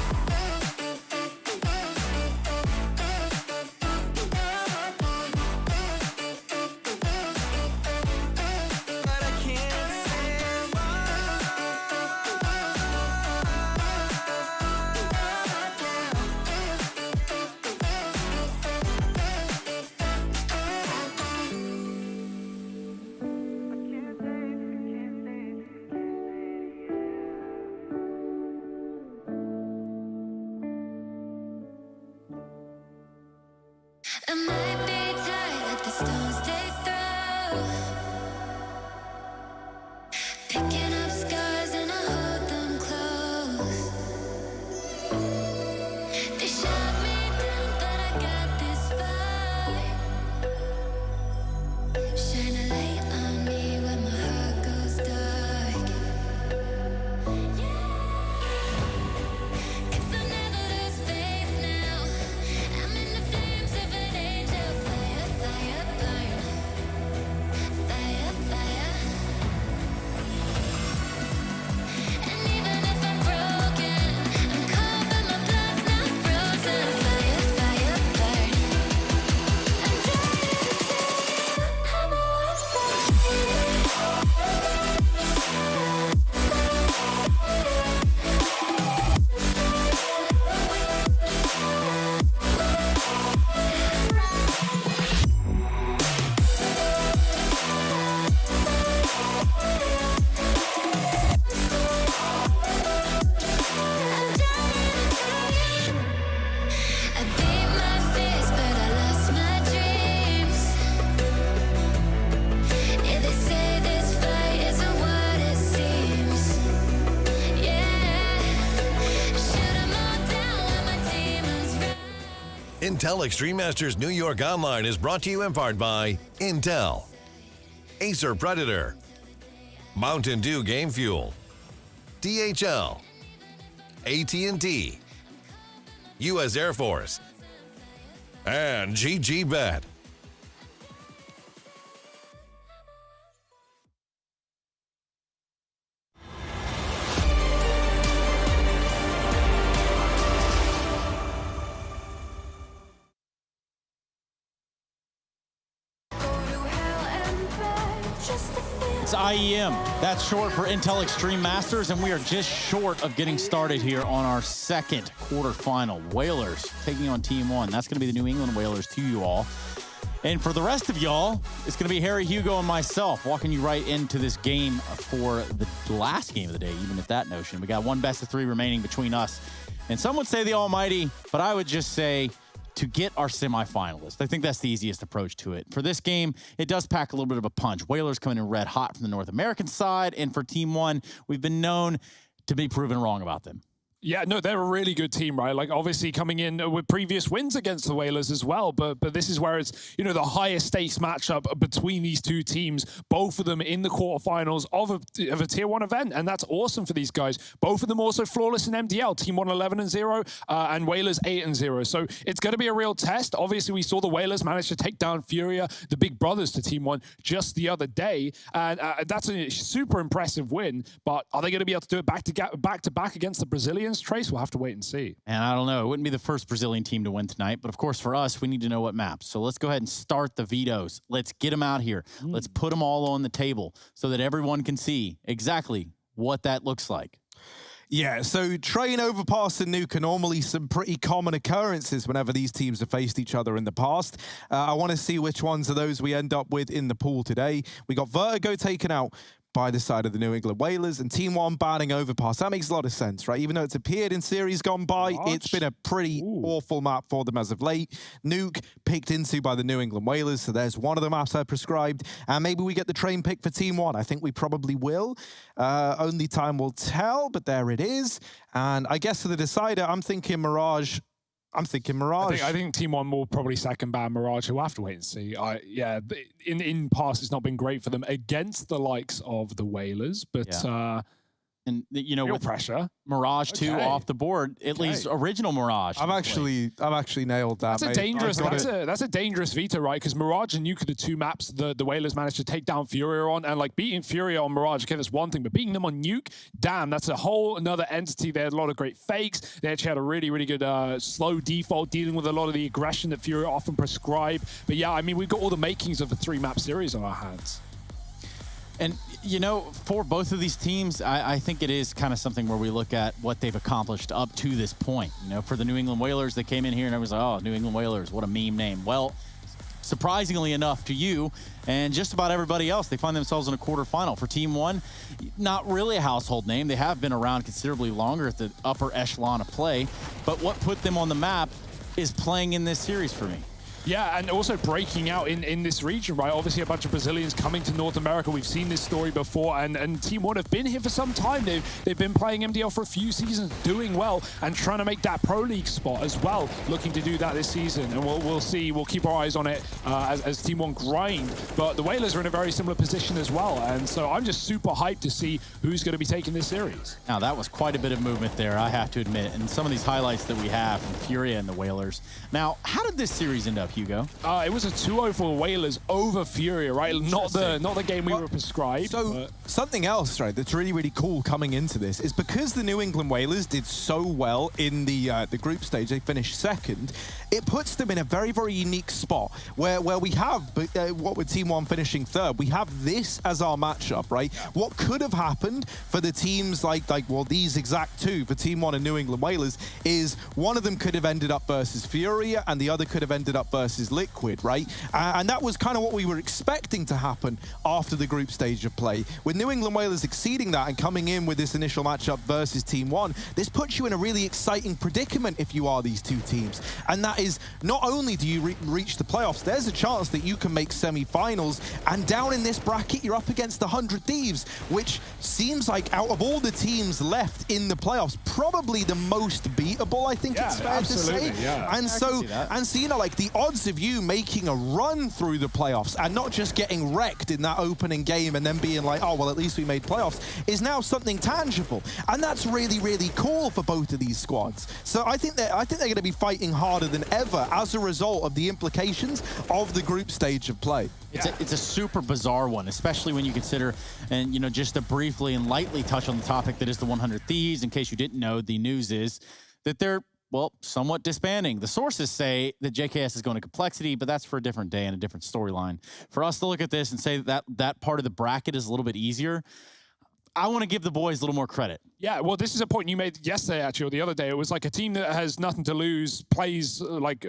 I might be tired of the stones they throw, picking up scars and I hold them close. They shot me down, but I got this fight. Shine a light on me when my heart goes dark. Yeah, 'cause I'll never lose faith now. I'm in the flames of an angel. Fire, fire, burn. Fire, fire. And even if I'm broken, I'm cold but my blood's not frozen. Fire, fire, burn. I'm dying to tell you I'm a I beat my fears, but I lost my dreams. Yeah, they say this fight isn't what it seems. Yeah, shoot 'em all down when my demons rise. Intel Extreme Masters New York Online is brought to you in part by Intel, Acer Predator, Mountain Dew Game Fuel, DHL, AT&T, U.S. Air Force, and GG Bet. It's IEM. That's short for Intel Extreme Masters, and we are just short of getting started here on our second quarterfinal. Whalers taking on Team One. That's going to be the New England Whalers to you all. And for the rest of y'all, it's going to be Harry, Hugo, and myself walking you right into this game for the last game of the day, even at that notion. We got one best of three remaining between us. And some would say the almighty, but I would just say to get our semifinalists. I think that's the easiest approach to it. For this game, it does pack a little bit of a punch. Whalers coming in red hot from the North American side, and for Team One, we've been known to be proven wrong about them. Yeah, no, they're a really good team, right? Like, obviously coming in with previous wins against the Whalers as well, but this is where it's, you know, the highest stakes matchup between these two teams, both of them in the quarterfinals of a Tier 1 event, and that's awesome for these guys. Both of them also flawless in MDL, Team 1 11-0, and Whalers 8-0. So it's going to be a real test. Obviously, we saw the Whalers manage to take down FURIA, the big brothers to Team 1, just the other day, and that's a super impressive win, but are they going to be able to do it back to back against the Brazilians? Trace, we'll have to wait and see. And I don't know. It wouldn't be the first Brazilian team to win tonight, but of course for us, we need to know what maps. So let's go ahead and start the vetoes. Let's get them out here. Let's put them all on the table so that everyone can see exactly what that looks like. Yeah, so train overpass and nuke are normally some pretty common occurrences whenever these teams have faced each other in the past. I want to see which ones of those we end up with in the pool today. We got Vertigo taken out by the side of the New England Whalers, and Team 1 banning overpass. That makes a lot of sense, right? Even though it's appeared in series gone by, it's been a pretty awful map for them as of late. Nuke picked into by the New England Whalers, so there's one of the maps I prescribed, and maybe we get the train pick for Team 1. I think we probably will. Only time will tell, but there it is. And I guess for the decider, I'm thinking Mirage. I think Team 1 will probably second ban Mirage. We'll have to wait and see. Yeah, in past, it's not been great for them against the likes of the Whalers, but And, you know, Real with pressure. Mirage 2 off the board, at least original Mirage. I've actually nailed that. That's a dangerous veto, right? Because Mirage and Nuke are the two maps the Whalers managed to take down Furia on, and like beating Furia on Mirage, okay, that's one thing, but beating them on Nuke, damn, that's a whole another entity. They had a lot of great fakes. They actually had a really, really good slow default, dealing with a lot of the aggression that Furia often prescribe. But yeah, I mean, we've got all the makings of a 3-map series on our hands. And, you know, for both of these teams, I think it is kind of something where we look at what they've accomplished up to this point. You know, for the New England Whalers, they came in here and I was like, oh, New England Whalers, what a meme name. Well, surprisingly enough to you and just about everybody else, they find themselves in a quarterfinal. For Team 1, not really a household name. They have been around considerably longer at the upper echelon of play. But what put them on the map is playing in this series for me. Yeah, and also breaking out in this region, right? Obviously, a bunch of Brazilians coming to North America. We've seen this story before, and Team 1 have been here for some time. They've been playing MDL for a few seasons, doing well, and trying to make that Pro League spot as well, looking to do that this season. And we'll see. We'll keep our eyes on it as Team 1 grind. But the Whalers are in a very similar position as well, and so I'm just super hyped to see who's going to be taking this series. Now, that was quite a bit of movement there, I have to admit, and some of these highlights that we have from Furia and the Whalers. Now, how did this series end up, Hugo? It was a 2-0 for Whalers over Furia, right? Not the game we were prescribed. So something else, right, that's really, really cool coming into this is because the New England Whalers did so well in the group stage, they finished second, it puts them in a very, very unique spot where we have, what with Team 1 finishing third, we have this as our matchup, right? What could have happened for the teams like these exact two, for Team 1 and New England Whalers, is one of them could have ended up versus Furia and the other could have ended up versus Liquid, right? And that was kind of what we were expecting to happen after the group stage of play. With New England Whalers exceeding that and coming in with this initial matchup versus Team 1, this puts you in a really exciting predicament if you are these two teams. And that is, not only do you reach the playoffs, there's a chance that you can make semi-finals, and down in this bracket, you're up against the 100 Thieves, which seems like out of all the teams left in the playoffs, probably the most beatable, I think it's fair to say. Yeah. And so, you know, like the odds of you making a run through the playoffs and not just getting wrecked in that opening game and then being like, oh, well, at least we made playoffs, is now something tangible. And that's really, really cool for both of these squads. So I think they're going to be fighting harder than ever as a result of the implications of the group stage of play. It's a super bizarre one, especially when you consider, and, you know, just to briefly and lightly touch on the topic that is the 100 Thieves. In case you didn't know, the news is that they're, well, somewhat disbanding. The sources say that JKS is going to complexity, but that's for a different day and a different storyline. For us to look at this and say that part of the bracket is a little bit easier, I want to give the boys a little more credit. Yeah, well, this is a point you made yesterday, actually, or the other day. It was like a team that has nothing to lose plays like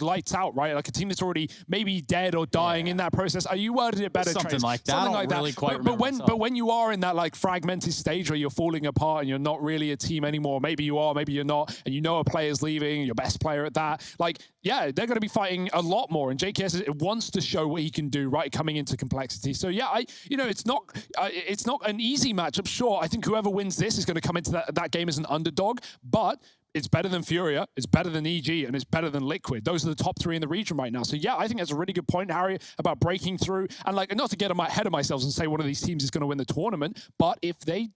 lights out, right? Like a team that's already maybe dead or dying in that process. Are you worded it better? Something Trace? like that. Something I like don't really that. quite remember. But when you are in that like fragmented stage where you're falling apart and you're not really a team anymore, maybe you are, maybe you're not, and you know a player's leaving, your best player at that, like, yeah, they're going to be fighting a lot more. And JKS wants to show what he can do, right, coming into complexity. So yeah, it's not an easy matchup. Sure, I think whoever wins this is going to come into that game as an underdog, but it's better than Furia, it's better than EG, and it's better than Liquid. Those are the top three in the region right now. So yeah, I think that's a really good point, Harry, about breaking through. And like, not to get ahead of myself and say one of these teams is going to win the tournament, but if they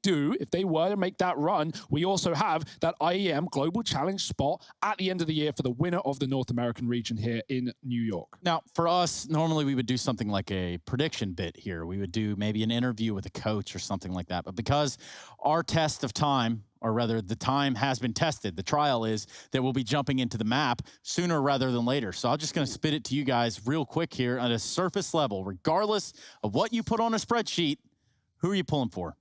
were to make that run, we also have that IEM Global Challenge spot at the end of the year for the winner of the North American region here in New York. Now, for us, normally we would do something like a prediction bit here. We would do maybe an interview with a coach or something like that. But because our test of time, or rather the time has been tested, the trial is that we'll be jumping into the map sooner rather than later. So I'm just going to spit it to you guys real quick here at a surface level. Regardless of what you put on a spreadsheet, who are you pulling for?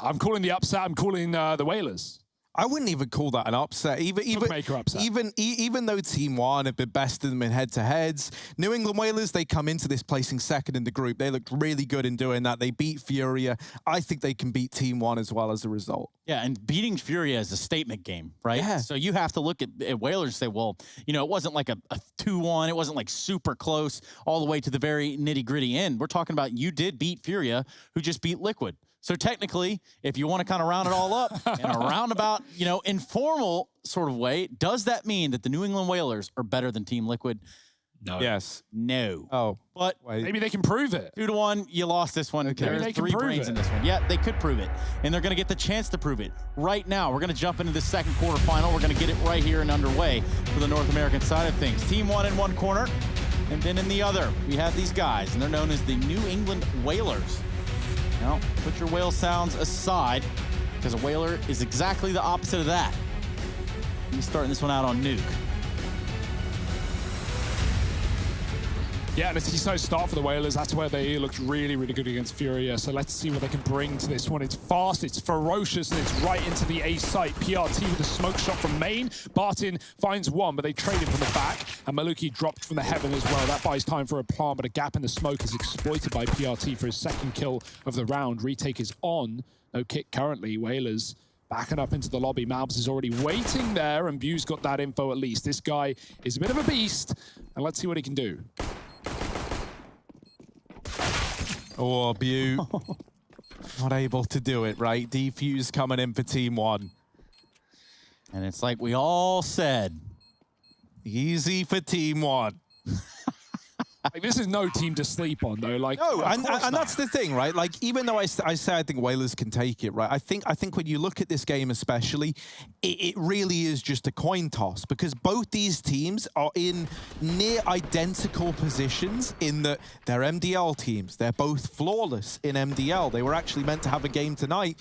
I'm calling the upset. I'm calling the Whalers. I wouldn't even call that an upset. Even though Team 1 have been besting them in head-to-heads, New England Whalers, they come into this placing second in the group. They looked really good in doing that. They beat Furia. I think they can beat Team 1 as well as a result. Yeah, and beating Furia is a statement game, right? Yeah. So you have to look at Whalers and say, well, you know, it wasn't like a 2-1. It wasn't like super close all the way to the very nitty-gritty end. We're talking about you did beat Furia, who just beat Liquid. So technically, if you want to kind of round it all up in a roundabout, you know, informal sort of way, does that mean that the New England Whalers are better than Team Liquid? No. Yes. No. Oh. But maybe they can prove it. 2-1, you lost this one. Okay. There's Maybe they can 3 prove brains it. in this one. Yeah, they could prove it. And they're going to get the chance to prove it right now. We're going to jump into the second quarterfinal. We're going to get it right here and underway for the North American side of things. Team 1 in one corner, and then in the other, we have these guys, and they're known as the New England Whalers. Now, put your whale sounds aside, because a whaler is exactly the opposite of that. We're starting this one out on Nuke. Yeah, and it's a T-side start for the Whalers. That's where they looked really, really good against FURIA. So let's see what they can bring to this one. It's fast, it's ferocious, and it's right into the A site. PRT with a smoke shot from main. Barton finds one, but they trade him from the back. And Maluki dropped from the heaven as well. That buys time for a plant, but a gap in the smoke is exploited by PRT for his second kill of the round. Retake is on. No kick currently. Whalers backing up into the lobby. Malbs is already waiting there, and Bu's got that info at least. This guy is a bit of a beast, and let's see what he can do. Oh, Bu. Not able to do it, right? Defuse coming in for Team 1. And it's like we all said. Easy for Team 1. Like, this is no team to sleep on, though. Like, no, and that's the thing, right? Like, even though I say I think Whalers can take it, right? I think when you look at this game especially, it really is just a coin toss, because both these teams are in near identical positions in that they're MDL teams. They're both flawless in MDL. They were actually meant to have a game tonight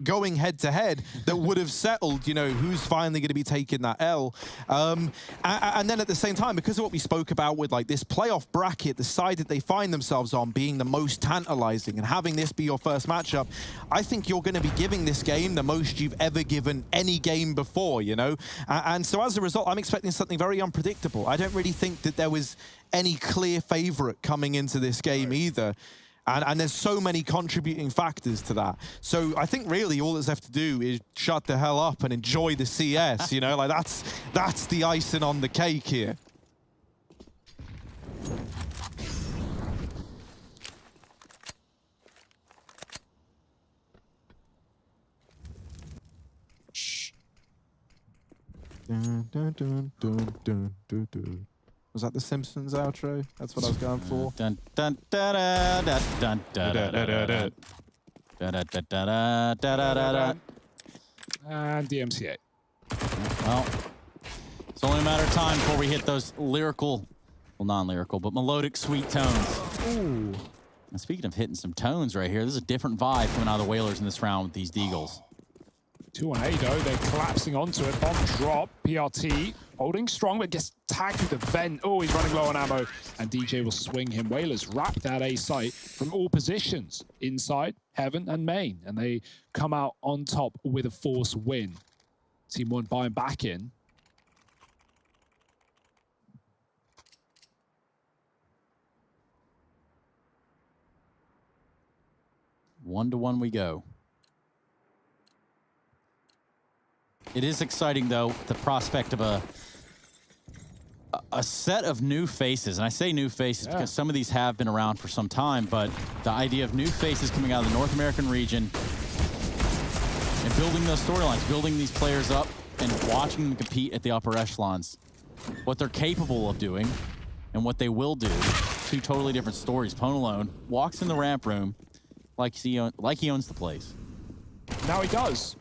going head-to-head that would have settled, you know, who's finally going to be taking that L. And then at the same time, because of what we spoke about with, like, this playoff bracket, the side that they find themselves on being the most tantalizing and having this be your first matchup, I think you're going to be giving this game the most you've ever given any game before, you know? And so as a result, I'm expecting something very unpredictable. I don't really think that there was any clear favorite coming into this game either. And there's so many contributing factors to that. So I think really all that's left to do is shut the hell up and enjoy the CS, you know? Like, that's the icing on the cake here. Shh. Dun, dun, dun, dun, dun, dun, dun. Was that the Simpsons outro? That's what I was going for. Dun dun da da da dun da da da da da da da da da da. And DMCA. Well, it's only a matter of time before we hit those lyrical, well, non-lyrical, but melodic sweet tones. Ooh. And speaking of hitting some tones right here, there's a different vibe coming out of the Whalers in this round with these Deagles. 2 on A though, they're collapsing onto it. Bomb drop, PRT holding strong, but gets tagged with the vent. Oh, he's running low on ammo, and DJ will swing him. Whalers wrap that A site from all positions, inside, heaven, and main, and they come out on top with a force win. Team 1 buying back in. One to one we go. It is exciting, though, the prospect of a set of new faces. And I say new faces because some of these have been around for some time, but the idea of new faces coming out of the North American region and building those storylines, building these players up and watching them compete at the upper echelons, what they're capable of doing and what they will do. 2 totally different stories. Ponalone walks in the ramp room like he owns the place. Now he does.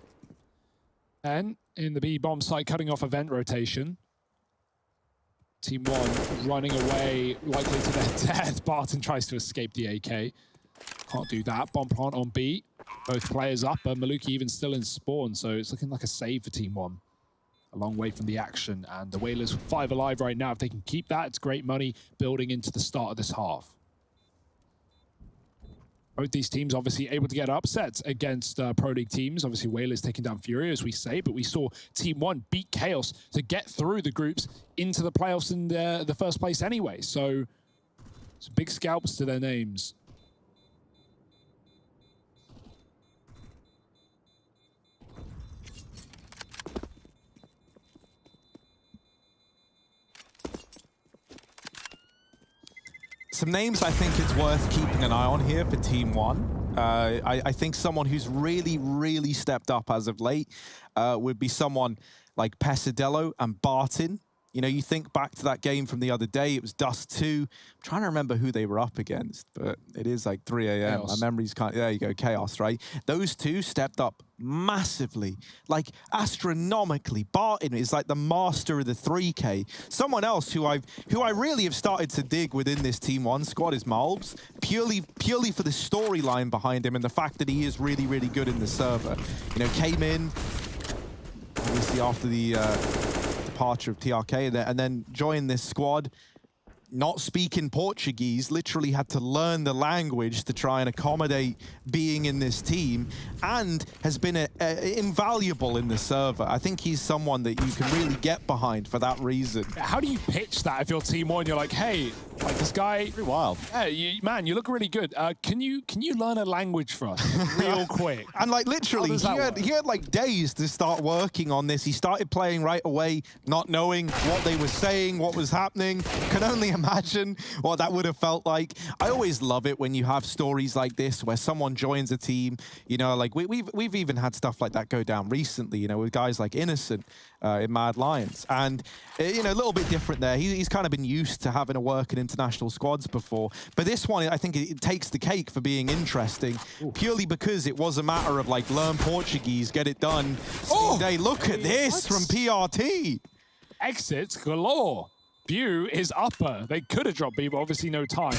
And in the B bomb site, cutting off event rotation. Team 1 running away, likely to their death. Barton tries to escape the AK. Can't do that. Bomb plant on B. Both players up. Maluki even still in spawn, so it's looking like a save for Team 1. A long way from the action, and the Whalers 5 alive right now. If they can keep that, it's great money building into the start of this half. Both these teams obviously able to get upsets against Pro League teams. Obviously, Whalers taking down FURIA, as we say, but we saw Team 1 beat Chaos to get through the groups into the playoffs in the first place anyway. So, some big scalps to their names. Some names I think it's worth keeping an eye on here for Team 1. I think someone who's really stepped up as of late would be someone like Pesadello and Barton. You know, you think back to that game from the other day, it was Dust 2. I'm trying to remember who they were up against, but it is like 3 a.m. My memory's kind of, there you go, Chaos, right? Those two stepped up massively, like astronomically. Barton is like the master of the 3K. Someone else who I really have started to dig within this Team 1 squad is Malbs, purely for the storyline behind him and the fact that he is really, really good in the server. You know, came in, obviously after the departure of TRK, and then joined this squad. Not speaking Portuguese, literally had to learn the language to try and accommodate being in this team, and has been invaluable in the server. I think he's someone that you can really get behind for that reason. How do you pitch that if you're Team 1? You're like, hey, like this guy, pretty wild. Yeah, man, you look really good. Can you learn a language for us real quick? And like literally, he had like days to start working on this. He started playing right away, not knowing what they were saying, what was happening. Can only imagine what that would have felt like. I always love it when you have stories like this where someone joins a team. You know, like we've even had stuff like that go down recently. You know, with guys like Innocent in Mad Lions, and you know, a little bit different there. He's kind of been used to having to work in international squads before, but this one, I think it takes the cake for being interesting. Ooh. Purely because it was a matter of like learn Portuguese, get it done. Day, look at this from PRT. Exits galore. View is upper. They could have dropped B, but obviously no time.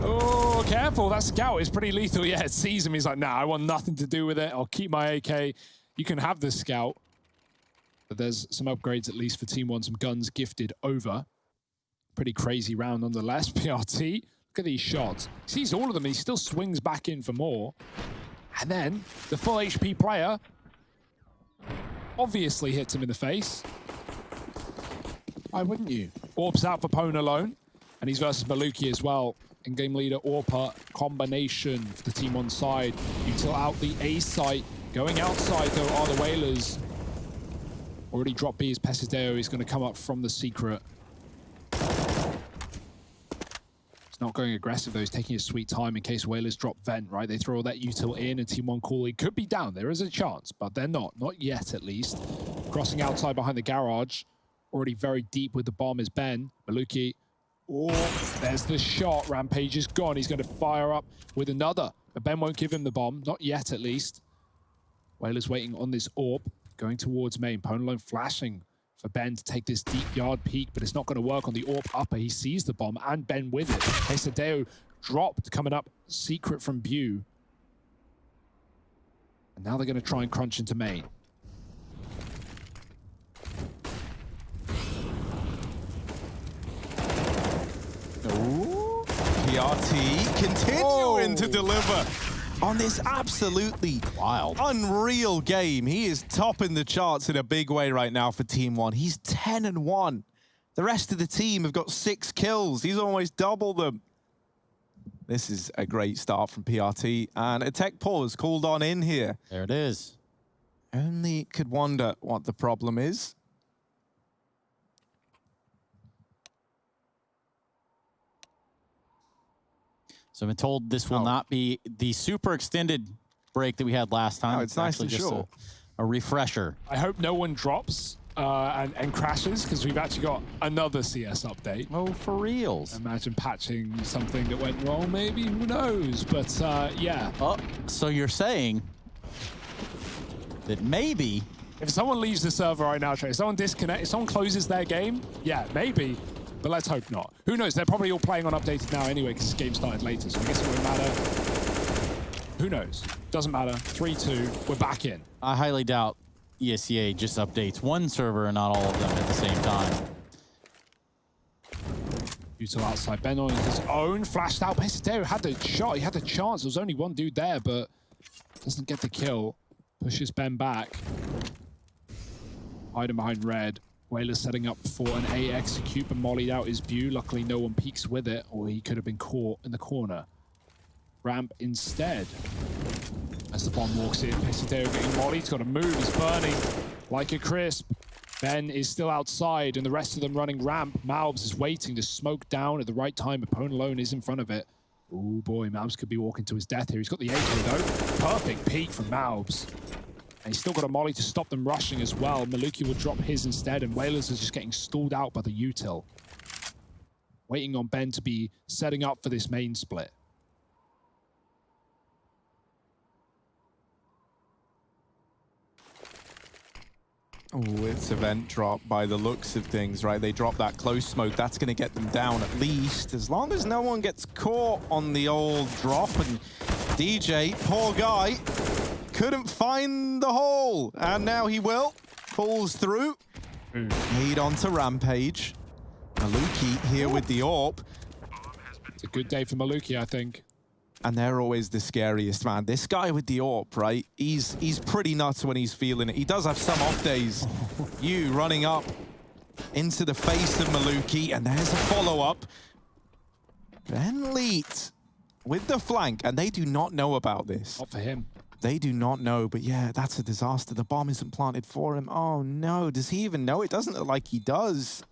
Oh, careful. That scout is pretty lethal. Yeah, it sees him. He's like, nah, I want nothing to do with it. I'll keep my AK. You can have this scout. But there's some upgrades, at least for Team 1. Some guns gifted over. Pretty crazy round nonetheless. PRT, look at these shots. He sees all of them. He still swings back in for more. And then the full HP player obviously hits him in the face. Why wouldn't you? Orb's out for Pone alone. And he's versus Maluki as well. In-game leader, Orpa, combination for the Team 1 side. Util out the A site. Going outside, though, are the Whalers. Already dropped B as Pesideo. He's going to come up from the secret. He's not going aggressive, though. He's taking his sweet time in case Whalers drop vent, right? They throw that util in, and Team 1 Cooley could be down. There is a chance, but they're not. Not yet, at least. Crossing outside behind the garage. Already very deep with the bomb is Ben. Maluki. Oh, there's the shot. Rampage is gone. He's going to fire up with another. But Ben won't give him the bomb. Not yet, at least. Whalers waiting on this orb. Going towards main. Pone alone flashing for Ben to take this deep yard peek, but it's not going to work on the orb upper. He sees the bomb and Ben with it. Pesideo dropped coming up. Secret from Bew. And now they're going to try and crunch into main. Ooh. PRT continuing to deliver on this absolutely wild, unreal game. He is topping the charts in a big way right now for Team 1. He's 10-1. The rest of the team have got 6 kills. He's almost double them. This is a great start from PRT, and a tech pause called on in here. There it is. Only could wonder what the problem is. So I've been told this will not be the super extended break that we had last time. No, it's nice and just short. A refresher. I hope no one drops and crashes, because we've actually got another CS update. Oh, for reals. Imagine patching something that went wrong, maybe, who knows? But yeah. Oh, so you're saying that maybe if someone leaves the server right now, Trey, if someone disconnects, if someone closes their game, yeah, maybe. But let's hope not. Who knows? They're probably all playing on updated now anyway, because this game started later, so I guess it won't matter. Who knows? Doesn't matter. 3-2. We're back in. I highly doubt ESEA just updates one server and not all of them at the same time. Util outside. Ben on his own. Flashed out. Pesideo had the shot. He had the chance. There was only one dude there, but doesn't get the kill. Pushes Ben back. Hiding behind red. Whalers setting up for an A execute, but mollied out his Bew. Luckily, no one peeks with it, or he could have been caught in the corner. Ramp instead. As the bomb walks in, Pesideo getting mollied. He's got to move. He's burning like a crisp. Ben is still outside, and the rest of them running ramp. Malbs is waiting to smoke down at the right time, but Pone alone is in front of it. Oh boy, Malbs could be walking to his death here. He's got the AK though. Perfect peek from Malbs. And he's still got a molly to stop them rushing as well. Maluki will drop his instead, and Whalers is just getting stalled out by the util. Waiting on Ben to be setting up for this main split. Oh, it's event drop by the looks of things, right? They drop that close smoke. That's going to get them down at least, as long as no one gets caught on the old drop. And DJ, poor guy, couldn't find the hole. And now he will. Pulls through. Lead on to Rampage. Maluki here with the AWP. It's a good day for Maluki, I think. And they're always the scariest, man. This guy with the AWP, right? He's pretty nuts when he's feeling it. He does have some off days. You running up into the face of Maluki, and there's a follow-up. Ben Leet with the flank, and they do not know about this. Not for him. They do not know, but yeah, that's a disaster. The bomb isn't planted for him. Oh no, does he even know? It doesn't look like he does.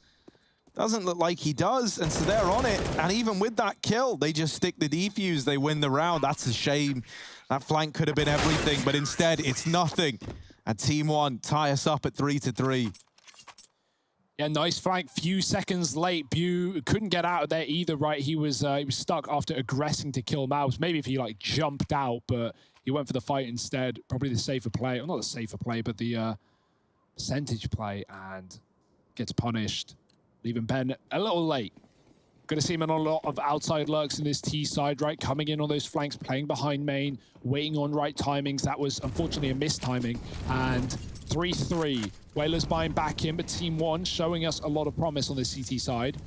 Doesn't look like he does, and so they're on it. And even with that kill, they just stick the defuse. They win the round. That's a shame. That flank could have been everything, but instead it's nothing. And Team One tie us up at 3-3. Yeah, nice flank. Few seconds late. Bu couldn't get out of there either, right? He was stuck after aggressing to kill Mouse. Maybe if he like jumped out, but he went for the fight instead. Probably the safer play. Well, not the safer play, but the percentage play, and gets punished. Leaving Ben a little late. Going to see him on a lot of outside lurks in this T side, right? Coming in on those flanks, playing behind main, waiting on right timings. That was unfortunately a missed timing. And 3-3. Whalers buying back in, but Team One showing us a lot of promise on the CT side.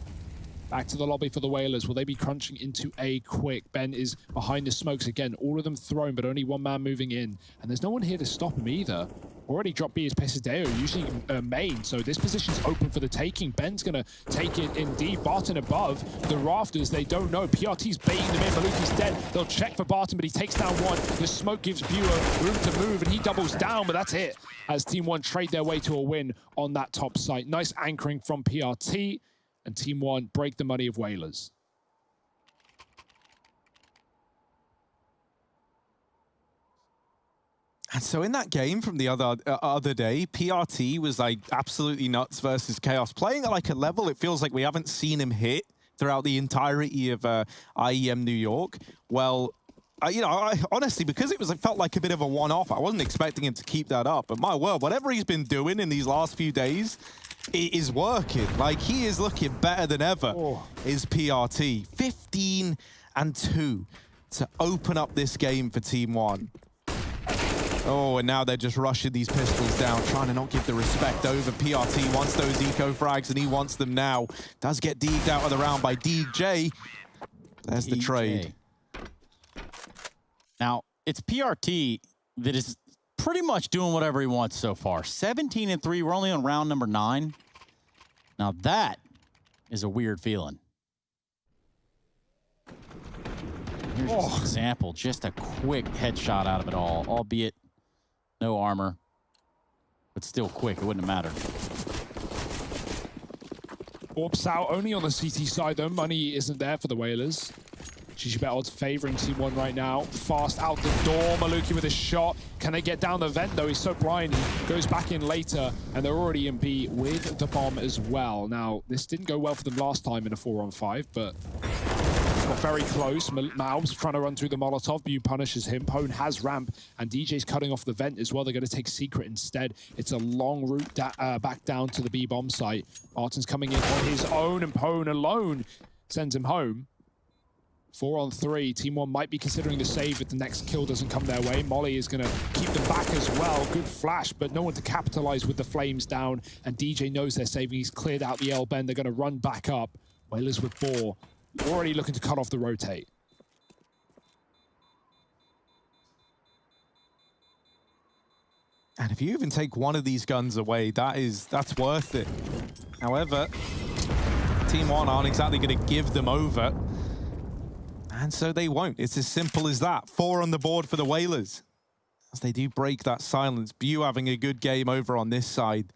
Back to the lobby for the Whalers. Will they be crunching into A quick? Ben is behind the smokes again. All of them thrown, but only one man moving in. And there's no one here to stop him either. Already dropped B is Pesadeo, using main, so this position's open for the taking. Ben's gonna take it in deep. Barton above the rafters, they don't know. PRT's baiting them in, Maluki's dead. They'll check for Barton, but he takes down one. The smoke gives Buer room to move, and he doubles down, but that's it. As Team One trade their way to a win on that top site. Nice anchoring from PRT, and Team One break the money of Whalers. And so in that game from the other day, PRT was like absolutely nuts versus Chaos. Playing at like a level it feels like we haven't seen him hit throughout the entirety of IEM New York. Well, you know, I honestly, because it felt like a bit of a one-off, I wasn't expecting him to keep that up. But my word, whatever he's been doing in these last few days, it is working. Like, he is looking better than ever, is PRT. 15-2 to open up this game for Team One. Oh, and now they're just rushing these pistols down, trying to not give the respect over. PRT wants those eco frags, and he wants them now. Does get deegged out of the round by DJ. There's the trade. Now, it's PRT that is pretty much doing whatever he wants so far. 17-3, we're only on round number 9. Now that is a weird feeling. Here's just an example, just a quick headshot out of it all, albeit no armor, but still quick, it wouldn't have mattered. Orps out only on the CT side though. Money isn't there for the Whalers. GG Bet odds favoring Team One right now. Fast out the door, Maluki with a shot. Can they get down the vent though? He's so blind, he goes back in later, and they're already in B with the bomb as well. Now, this didn't go well for them last time in a 4-on-5, but got very close. Malb's trying to run through the Molotov. Bu punishes him. Pone has ramp, and DJ's cutting off the vent as well. They're going to take Secret instead. It's a long route back down to the B bomb site. Barton's coming in on his own, and Pone alone sends him home. 4-on-3. Team One might be considering the save if the next kill doesn't come their way. Molly is going to keep them back as well. Good flash, but no one to capitalize with the flames down, and DJ knows they're saving. He's cleared out the L bend. They're going to run back up. Whalers with 4. Already looking to cut off the rotate. And if you even take one of these guns away, that's worth it. However, Team One aren't exactly going to give them over. And so they won't. It's as simple as that. 4 on the board for the Whalers. As they do break that silence. Bu having a good game over on this side.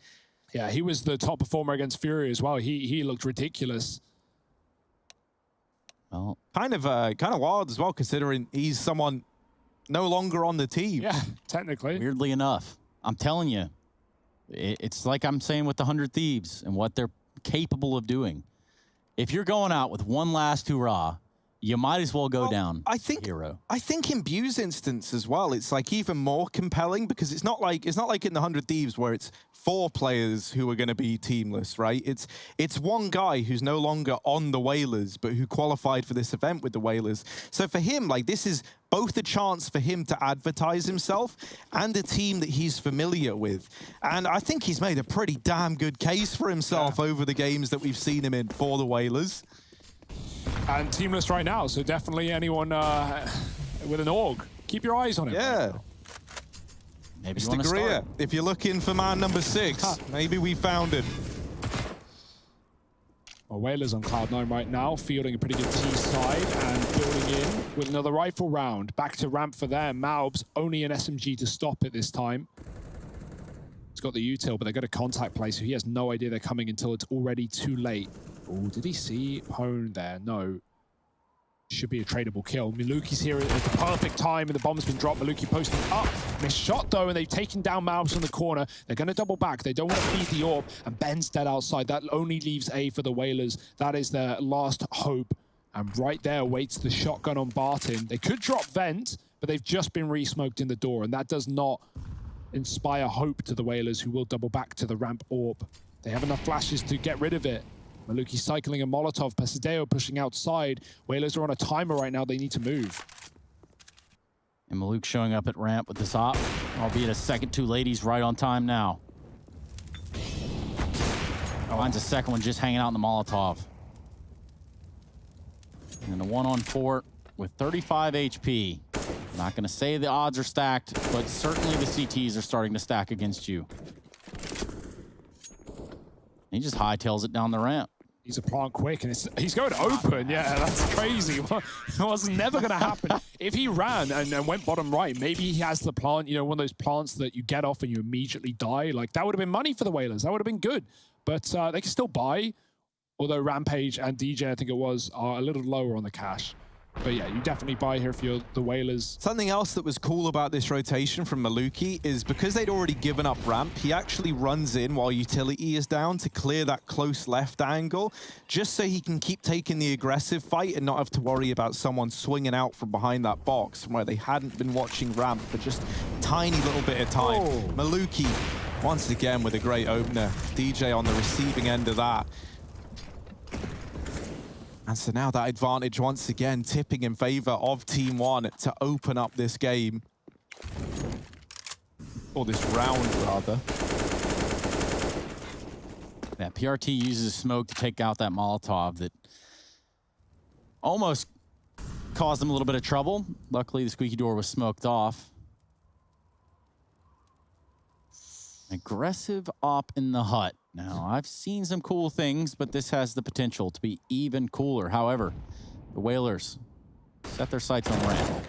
Yeah, he was the top performer against FURIA as well. He looked ridiculous. Well, kind of wild as well, considering he's someone no longer on the team. Yeah, technically. Weirdly enough. I'm telling you, it's like I'm saying with the 100 Thieves and what they're capable of doing. If you're going out with one last hurrah, you might as well go down hero. I think in Bu's instance as well, it's like even more compelling because it's not like in the 100 Thieves where it's 4 players who are going to be teamless, right? It's one guy who's no longer on the Whalers, but who qualified for this event with the Whalers. So for him, like this is both a chance for him to advertise himself and a team that he's familiar with. And I think he's made a pretty damn good case for himself over the games that we've seen him in for the Whalers. And teamless right now, so definitely anyone with an org, keep your eyes on him. Yeah. Right now. Maybe Mr. Greer, if you're looking for man number 6, maybe we found him. Well, Whalers on Cloud9 right now, fielding a pretty good T side and building in with another rifle round. Back to ramp for them. Malbs only an SMG to stop it this time. He's got the util, but they got a contact play, so he has no idea they're coming until it's already too late. Oh, did he see Pone there? No. Should be a tradable kill. Maluki's here at the perfect time, and the bomb's been dropped. Maluki posting up. Missed shot, though, and they've taken down Malbs from the corner. They're going to double back. They don't want to feed the orb, and Ben's dead outside. That only leaves A for the Whalers. That is their last hope. And right there waits the shotgun on Barton. They could drop Vent, but they've just been re-smoked in the door, and that does not inspire hope to the Whalers, who will double back to the ramp orb. They have enough flashes to get rid of it. Maluki cycling a Molotov, Pesadeo pushing outside. Whalers are on a timer right now, they need to move. And Maluk showing up at ramp with this op, albeit a second too late. He's right on time now. Finds a second one just hanging out in the Molotov. And a 1-on-4 with 35 HP. Not going to say the odds are stacked, but certainly the CTs are starting to stack against you. He just hightails it down the ramp. He's a plant quick, and he's going open. Yeah, that's crazy. It was never going to happen. If he ran and went bottom right, maybe he has the plant, you know, one of those plants that you get off and you immediately die. Like, that would have been money for the Whalers. That would have been good. But they can still buy, although Rampage and DJ, I think it was, are a little lower on the cash. But yeah, you definitely buy here if you're the Whalers. Something else that was cool about this rotation from Maluki is because they'd already given up ramp, he actually runs in while utility is down to clear that close left angle, just so he can keep taking the aggressive fight and not have to worry about someone swinging out from behind that box from where they hadn't been watching ramp for just a tiny little bit of time. Oh. Maluki, once again with a great opener. DJ on the receiving end of that. And so now that advantage once again tipping in favor of Team 1 to open up this game. Or this round, rather. Yeah, PRT uses smoke to take out that Molotov that almost caused them a little bit of trouble. Luckily, the squeaky door was smoked off. Aggressive op in the hut. Now, I've seen some cool things, but this has the potential to be even cooler. However, the Whalers set their sights on ramp.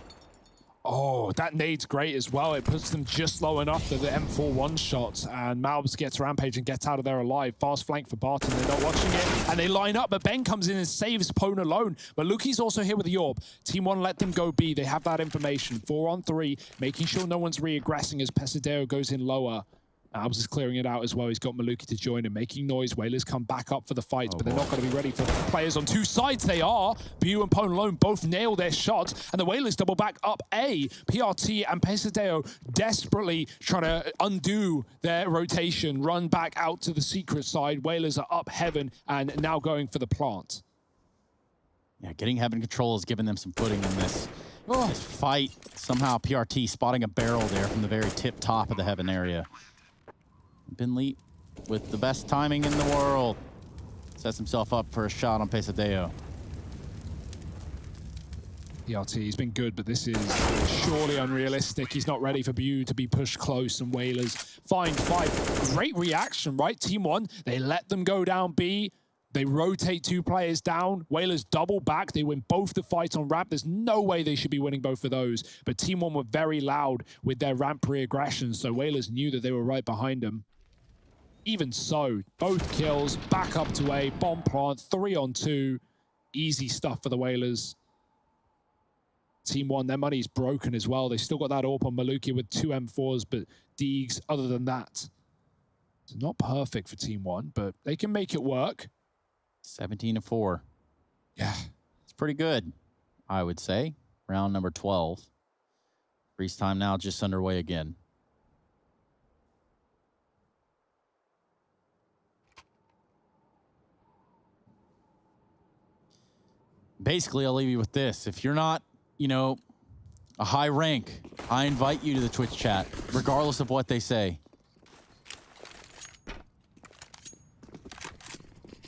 Oh, that nade's great as well. It puts them just low enough that the M4 one-shots, and Malbs gets Rampage and gets out of there alive. Fast flank for Barton. They're not watching it, and they line up, but Ben comes in and saves Pone alone. But Luki's also here with the orb. Team 1 let them go B. They have that information. 4-on-3, making sure no one's re-aggressing as Pesadeo goes in lower. Albs is clearing it out as well. He's got Maluki to join him, making noise. Whalers come back up for the fight, but they're not going to be ready for players on two sides. They are. Bu and Pone alone both nail their shots, and the Whalers double back up A. PRT and Pesadeo desperately trying to undo their rotation, run back out to the secret side. Whalers are up heaven and now going for the plant. Yeah, getting heaven control has given them some footing in this fight. Somehow PRT spotting a barrel there from the very tip top of the heaven area. Binley with the best timing in the world sets himself up for a shot on Pesadeo. PRT, he's been good, but this is surely unrealistic. He's not ready for Bu to be pushed close, and Whalers find fight. Great reaction, right? Team 1, they let them go down B. They rotate 2 players down. Whalers double back. They win both the fights on ramp. There's no way they should be winning both of those. But Team 1 were very loud with their ramp re-aggression, so Whalers knew that they were right behind them. Even so, both kills, back up to A, bomb plant, 3-on-2. Easy stuff for the Whalers. Team One, their money's broken as well. They still got that AWP on Maluki with 2 M4s, but Deegs, other than that, it's not perfect for Team One, but they can make it work. 17-4. Yeah. It's pretty good, I would say. Round number 12. Freeze time now just underway again. Basically, I'll leave you with this. If you're not, you know, a high rank, I invite you to the Twitch chat, regardless of what they say.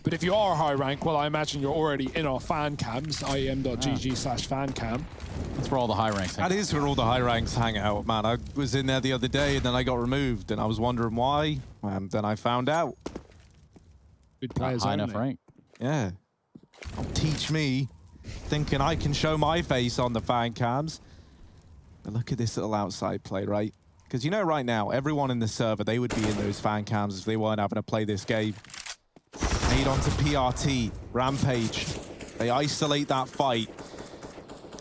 But if you are a high rank, well, I imagine you're already in our fan cams, IEM.gg/fancam. That's where all the high ranks hang out. That is where all the high ranks hang out, man. I was in there the other day and then I got removed and I was wondering why. Then I found out. Good players high only. enough rank. Yeah. Don't teach me thinking I can show my face on the fan cams. But look at this little outside play, right? Because you know right now, everyone in the server, they would be in those fan cams if they weren't having to play this game. Made onto PRT, Rampage. They isolate that fight.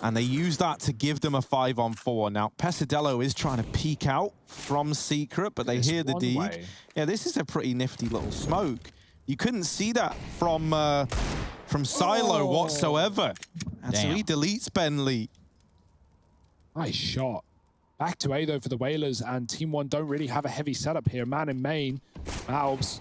And they use that to give them a 5-on-4. Now, Pesadello is trying to peek out from Secret, but they hear the dig. Yeah, this is a pretty nifty little smoke. You couldn't see that from Silo whatsoever. And so he deletes Bentley. Nice shot. Back to A, though, for the Whalers, and Team One don't really have a heavy setup here. Man in main, Malbs.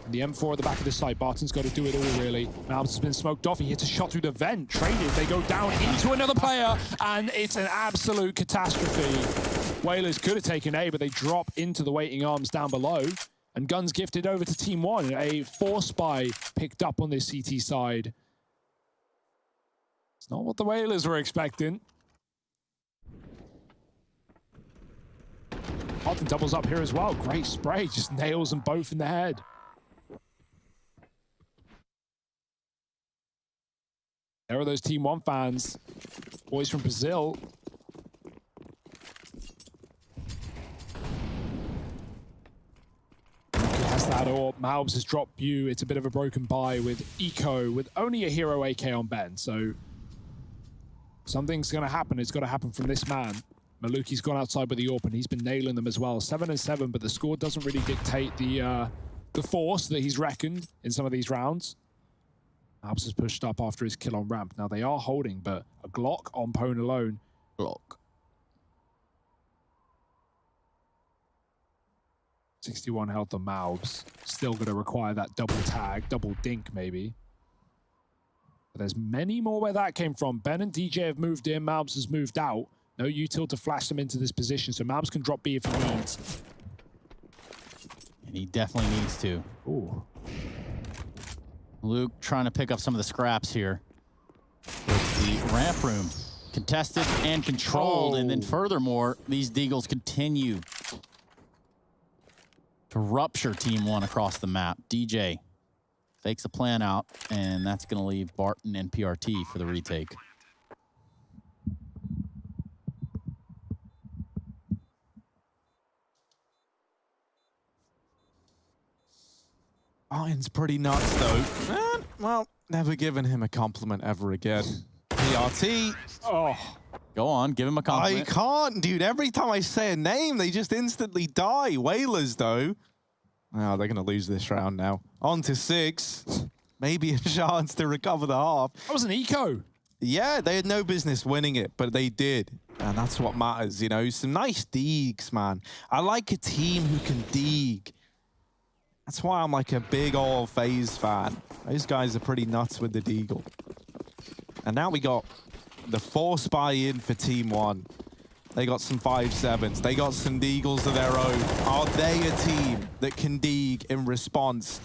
The M4 at the back of the site. Barton's got to do it all, really. Malbs has been smoked off. He hits a shot through the vent. Traded. They go down into another player, and it's an absolute catastrophe. Whalers could have taken A, but they drop into the waiting arms down below. And guns gifted over to Team One. A 4-spy picked up on this CT side. It's not what the Whalers were expecting. Barton doubles up here as well. Great spray. Just nails them both in the head. There are those Team One fans. Boys from Brazil. Has that or Malbs has dropped you. It's a bit of a broken buy with Eco, with only a hero AK on Ben. So something's going to happen. It's got to happen from this man. Maluki's gone outside with the AWP and he's been nailing them as well. 7-7, but the score doesn't really dictate the force that he's reckoned in some of these rounds. Malbs has pushed up after his kill on ramp. Now they are holding, but a Glock on Pone alone. Glock. 61 health on Malbs. Still going to require that double tag, double dink maybe. But there's many more where that came from. Ben and DJ have moved in. Malbs has moved out. No util to flash them into this position, so Malbs can drop B if he needs. And he definitely needs to. Ooh. Luke trying to pick up some of the scraps here. With the ramp room contested and controlled. And then furthermore, these Deagles continue to rupture Team One across the map. DJ fakes a plan out, and that's going to leave Barton and PRT for the retake. Barton's pretty nuts, though. Well, never given him a compliment ever again. PRT. Oh. Go on, give him a compliment. I can't, dude. Every time I say a name, they just instantly die. Whalers, though. Oh, they're going to lose this round now. On to 6. Maybe a chance to recover the half. That was an eco. Yeah, they had no business winning it, but they did. And that's what matters, you know. Some nice deegs, man. I like a team who can deeg. That's why I'm like a big old FaZe fan. Those guys are pretty nuts with the deagle. And now we got the 4-spy in for Team One. They got some 5-7s. They got some deagles of their own. Are they a team that can deeg in response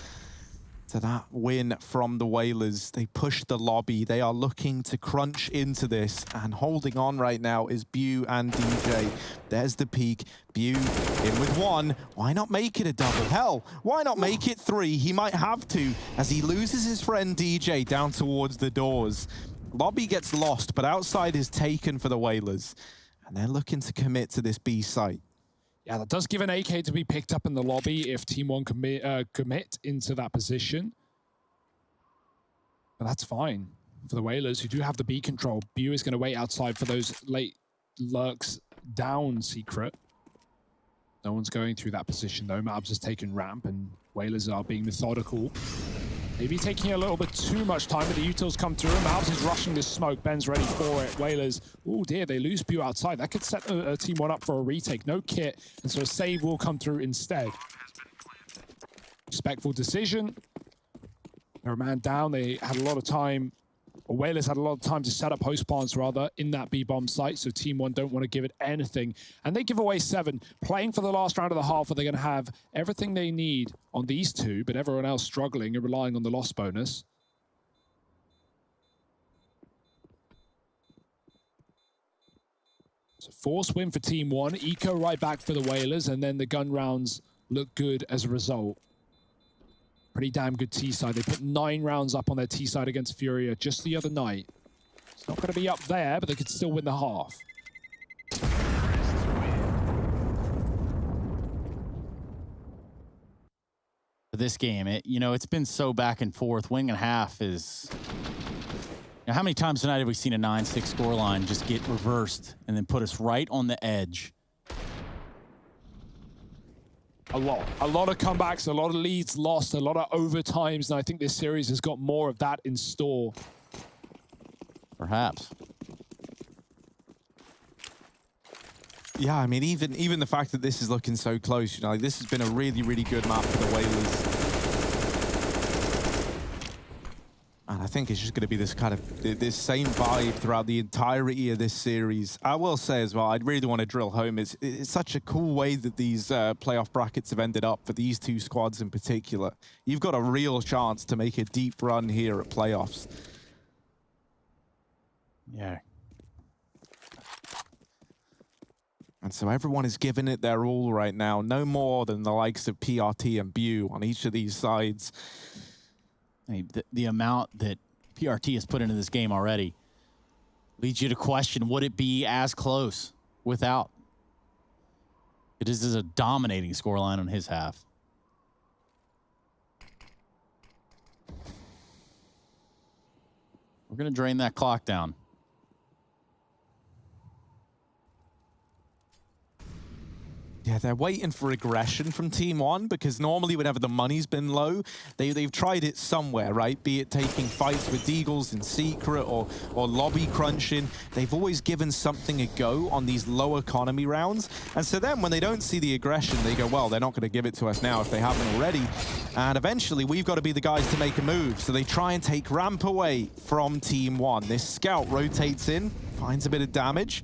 to that win from the Whalers? They pushed the lobby. They are looking to crunch into this, and holding on right now is Bew and DJ. There's the peak. Bew in with 1. Why not make it a double? Hell, why not make it 3? He might have to, as he loses his friend DJ down towards the doors. Lobby gets lost, but outside is taken for the Whalers, and they're looking to commit to this B site. Yeah, that does give an AK to be picked up in the lobby if Team One commit into that position. But that's fine. for the Whalers, who do have the B control. Bu is going to wait outside for those late lurks down secret. No one's going through that position though. Mabs has taken ramp and Whalers are being methodical. Maybe taking a little bit too much time, but the utils come through. Mabs is rushing this smoke. Ben's ready for it. Whalers, oh dear, they lose Bu outside. That could set Team 1 up for a retake. No kit, and so a save will come through instead. Respectful decision. They're a man down. They had a lot of time, or Whalers had a lot of time to set up host plants rather in that B-bomb site, so Team 1 don't want to give it anything. And they give away 7, playing for the last round of the half where they're going to have everything they need on these 2, but everyone else struggling and relying on the loss bonus. So force win for Team 1, eco right back for the Whalers, and then the gun rounds look good as a result. Pretty damn good T-side. They put 9 rounds up on their T-side against FURIA just the other night. It's not going to be up there, but they could still win the half. For this game, it's been so back and forth. Winning a half is... Now, how many times tonight have we seen a 9-6 scoreline just get reversed and then put us right on the edge? A lot of comebacks, a lot of leads lost, a lot of overtimes, and I think this series has got more of that in store. Perhaps. Yeah, I mean, even the fact that this is looking so close, like this has been a really, really good map for the Whalers. And I think it's just going to be this kind of this same vibe throughout the entirety of this series. I will say as well, I'd really want to drill home. It's such a cool way that these playoff brackets have ended up for these 2 squads in particular. You've got a real chance to make a deep run here at playoffs. Yeah. And so everyone is giving it their all right now. No more than the likes of PRT and Bu on each of these sides. I mean, the amount that PRT has put into this game already leads you to question, would it be as close without? It is a dominating scoreline on his half. We're going to drain that clock down. Yeah, they're waiting for aggression from Team 1 because normally whenever the money's been low, they've tried it somewhere, right? Be it taking fights with Deagles in secret or lobby crunching. They've always given something a go on these low economy rounds. And so then when they don't see the aggression, they go, well, they're not going to give it to us now if they haven't already. And eventually we've got to be the guys to make a move. So they try and take ramp away from Team 1. This scout rotates in, finds a bit of damage.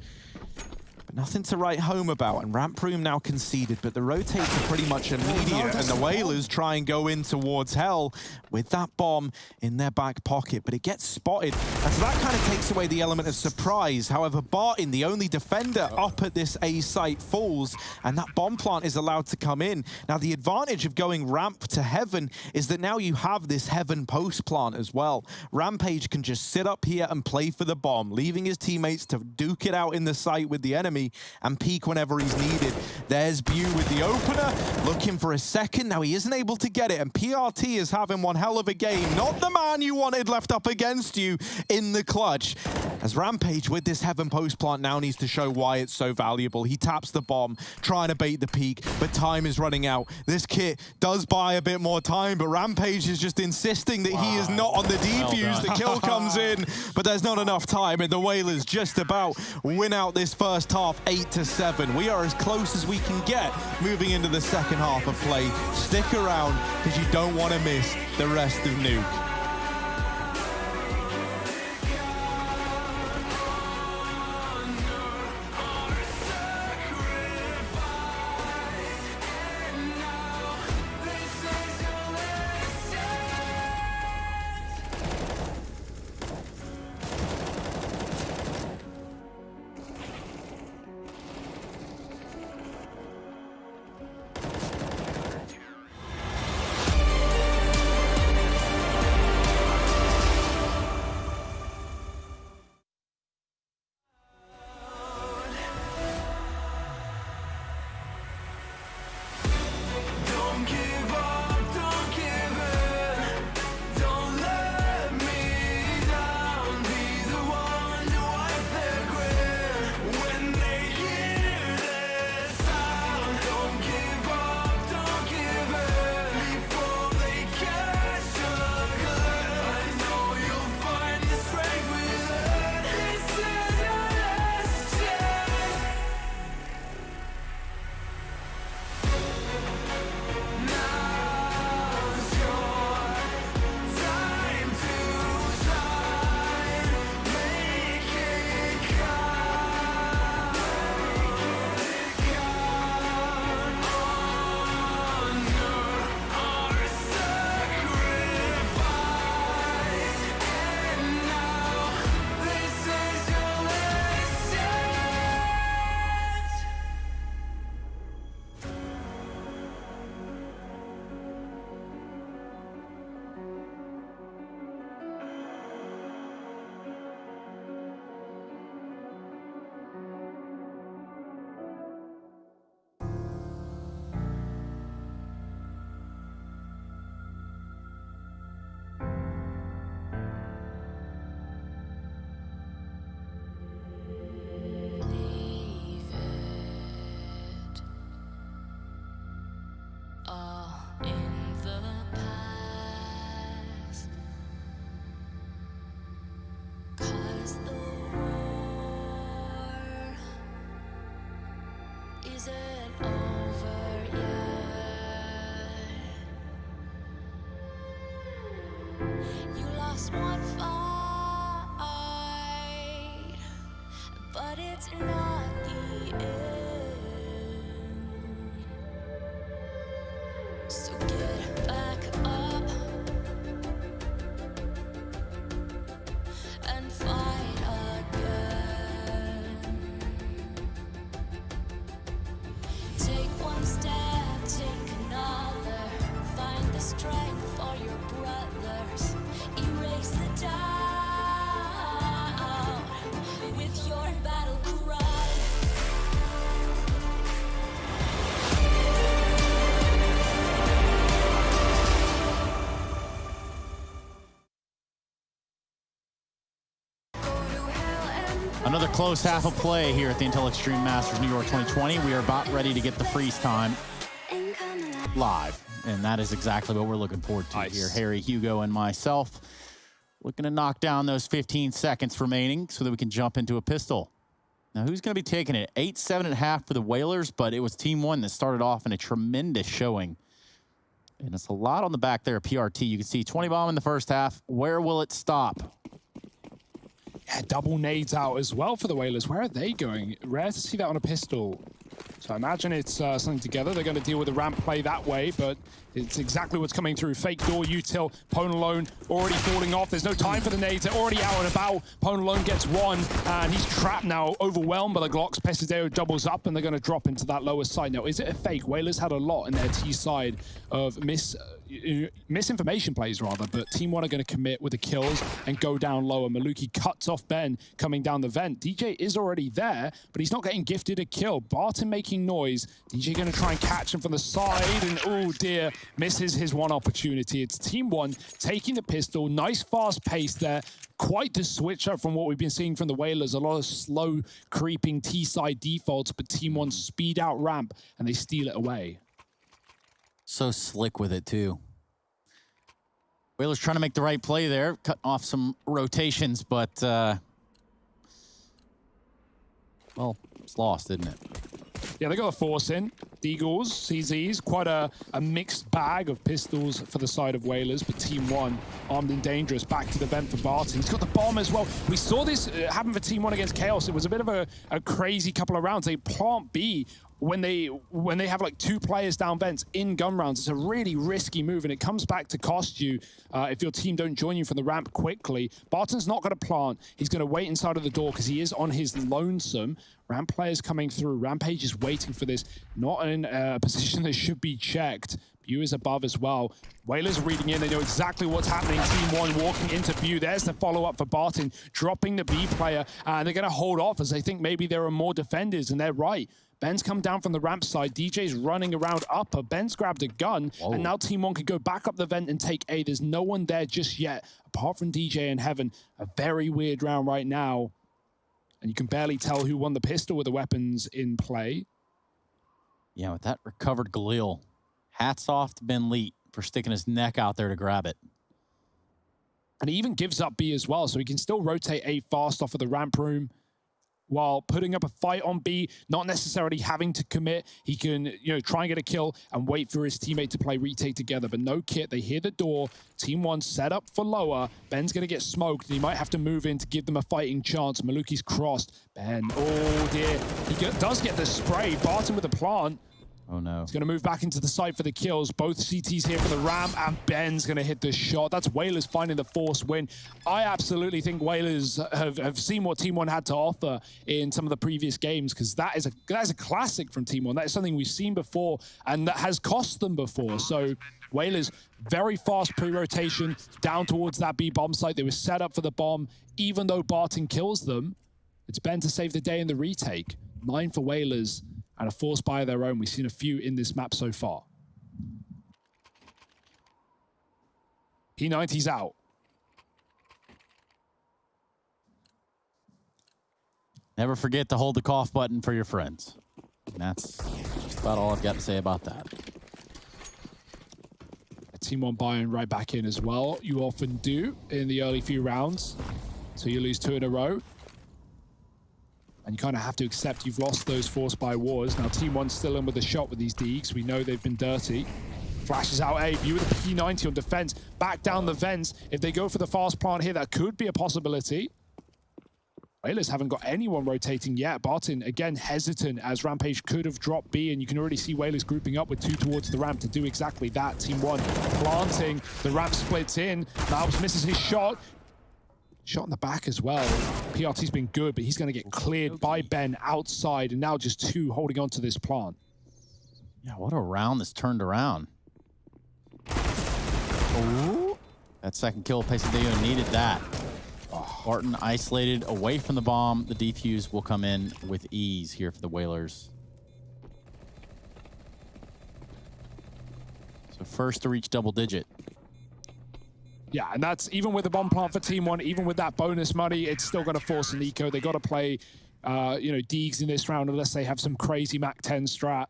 Nothing to write home about, and Ramp Room now conceded, but the rotates are pretty much immediate, and the Whalers try and go in towards Hell with that bomb in their back pocket, but it gets spotted, and so that kind of takes away the element of surprise. However, Barton, the only defender up at this A site, falls, and that bomb plant is allowed to come in. Now, the advantage of going ramp to Heaven is that now you have this Heaven post plant as well. Rampage can just sit up here and play for the bomb, leaving his teammates to duke it out in the site with the enemy and peek whenever he's needed. There's Bu with the opener, looking for a second. Now he isn't able to get it, and PRT is having one hell of a game. Not the man you wanted left up against you in the clutch. As Rampage with this Heaven post plant now needs to show why it's so valuable. He taps the bomb, trying to bait the peek, but time is running out. This kit does buy a bit more time, but Rampage is just insisting that he is not on the defuse. The kill comes in, but there's not enough time, and the Whalers just about win out this first half 8-7. We are as close as we can get moving into the second half of play. Stick around because you don't want to miss the rest of Nuke. isn't over yet. You lost one fight, but it's not the end. So get back up and fight again. Take one step, take another. Find the strength for your brothers. Erase the doubt with your battle cry. Another close half of play here at the Intel Extreme Masters New York 2020. We are about ready to get the freeze time live, and that is exactly what we're looking forward to here. Harry, Hugo, and myself looking to knock down those 15 seconds remaining so that we can jump into a pistol. Now, who's going to be taking it? 8-7.5 for the Whalers, but it was Team 1 that started off in a tremendous showing. And it's a lot on the back there, PRT. You can see 20 bomb in the first half. Where will it stop? Yeah, double nades out as well for the Whalers. Where are they going? Rare to see that on a pistol. So I imagine it's something together. They're going to deal with the ramp play that way, but it's exactly what's coming through. Fake door, util, Pwn alone already falling off. There's no time for the nades. They're already out and about. Pwn alone gets one, and he's trapped now, overwhelmed by the Glocks. Pesadeo doubles up, and they're going to drop into that lower side. Now, is it a fake? Whalers had a lot in their T side of misinformation plays, rather, but Team 1 are going to commit with the kills and go down lower. Maluki cuts off Ben coming down the vent. DJ is already there, but he's not getting gifted a kill. Barton making noise. DJ going to try and catch him from the side, and oh dear, misses his one opportunity. It's Team 1 taking the pistol. Nice fast pace there. Quite the switch up from what we've been seeing from the Whalers. A lot of slow creeping T-side defaults, but Team 1 speed out ramp, and they steal it away. So slick with it, too. Whalers trying to make the right play there, cutting off some rotations, but, well, it's lost, isn't it? Yeah, they got a force in. Deagles, CZs, quite a mixed bag of pistols for the side of Whalers, but Team 1, armed and dangerous, back to the vent for Barton. He's got the bomb as well. We saw this happen for Team 1 against Chaos. It was a bit of a crazy couple of rounds. They plant B when they have like 2 players down vents in gun rounds. It's a really risky move, and it comes back to cost you if your team don't join you from the ramp quickly. Barton's not going to plant. He's going to wait inside of the door because he is on his lonesome. Ramp players coming through. Rampage is waiting for this, not in a position that should be checked. View is above as well. Whalers reading in. They know exactly what's happening. Team 1 walking into View. There's the follow-up for Barton, dropping the B player. And they're going to hold off as they think maybe there are more defenders, and they're right. Ben's come down from the ramp side. DJ's running around upper. Ben's grabbed a gun. Whoa. And now Team 1 can go back up the vent and take A. There's no one there just yet, apart from DJ and Heaven. A very weird round right now. And you can barely tell who won the pistol with the weapons in play. Yeah, with that recovered Galil. Hats off to Ben Leet for sticking his neck out there to grab it. And he even gives up B as well, so he can still rotate A fast off of the ramp room while putting up a fight on B, not necessarily having to commit. He can, try and get a kill and wait for his teammate to play retake together, but no kit. They hear the door. Team 1 set up for lower. Ben's going to get smoked, and he might have to move in to give them a fighting chance. Maluki's crossed. Ben, oh dear. He does get the spray. Barton with a plant. Oh no. He's going to move back into the site for the kills. Both CTs here for the ramp, and Ben's going to hit the shot. That's Whalers finding the force win. I absolutely think Whalers have seen what Team 1 had to offer in some of the previous games, because that is a classic from Team 1. That is something we've seen before, and that has cost them before. So Whalers, very fast pre-rotation down towards that B bomb site. They were set up for the bomb. Even though Barton kills them, it's Ben to save the day in the retake. 9 for Whalers. And a force buy of their own. We've seen a few in this map so far. P90's out. Never forget to hold the cough button for your friends. And that's just about all I've got to say about that. Team 1 buying right back in as well. You often do in the early few rounds. So you lose 2 in a row. And you kind of have to accept you've lost those forced by wars. Now Team 1's still in with a shot with these Deeks. We know they've been dirty. Flashes out A, View with the P90 on defense. Back down the vents. If they go for the fast plant here, that could be a possibility. Whalers haven't got anyone rotating yet. Barton, again, hesitant as Rampage could have dropped B, and you can already see Whalers grouping up with 2 towards the ramp to do exactly that. Team 1 planting. The ramp splits in. Malbs misses his shot. Shot in the back as well. PRT's been good, but he's going to get cleared by Ben outside, and now just 2 holding on to this plant. Yeah, what a round that's turned around. Ooh. That second kill, Pesadillo needed that. Barton isolated away from the bomb. The defuse will come in with ease here for the Whalers. So first to reach double digit. Yeah, and that's even with the bomb plant for Team 1, even with that bonus money, it's still going to force an eco. They got to play, you know, Deegs in this round unless they have some crazy Mac 10 strat.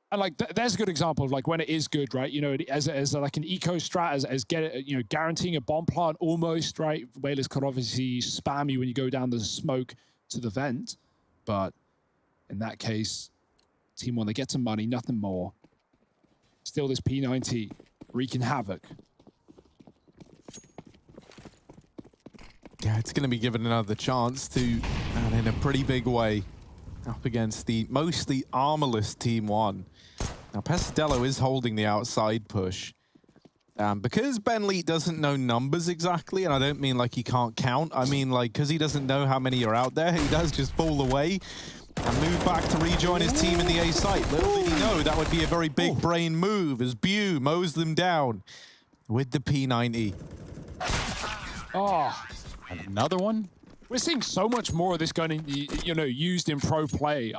And like, there's a good example of like when it is good, right? You know, as like an eco strat, as get, you know, guaranteeing a bomb plant almost, right? Whalers could obviously spam you when you go down the smoke to the vent, but in that case, Team 1, they get some money, nothing more. Still this P90 wreaking havoc. Yeah, it's going to be given another chance to, and in a pretty big way, up against the mostly armorless Team 1. Now, Pesadello is holding the outside push. Because Ben Lee doesn't know numbers exactly, and I don't mean like he can't count, I mean like because he doesn't know how many are out there, he does just fall away and move back to rejoin his team in the A site. Little did he know that would be a very big brain move as Bew mows them down with the P90. Oh, another one? We're seeing so much more of this gun, you know, used in pro play.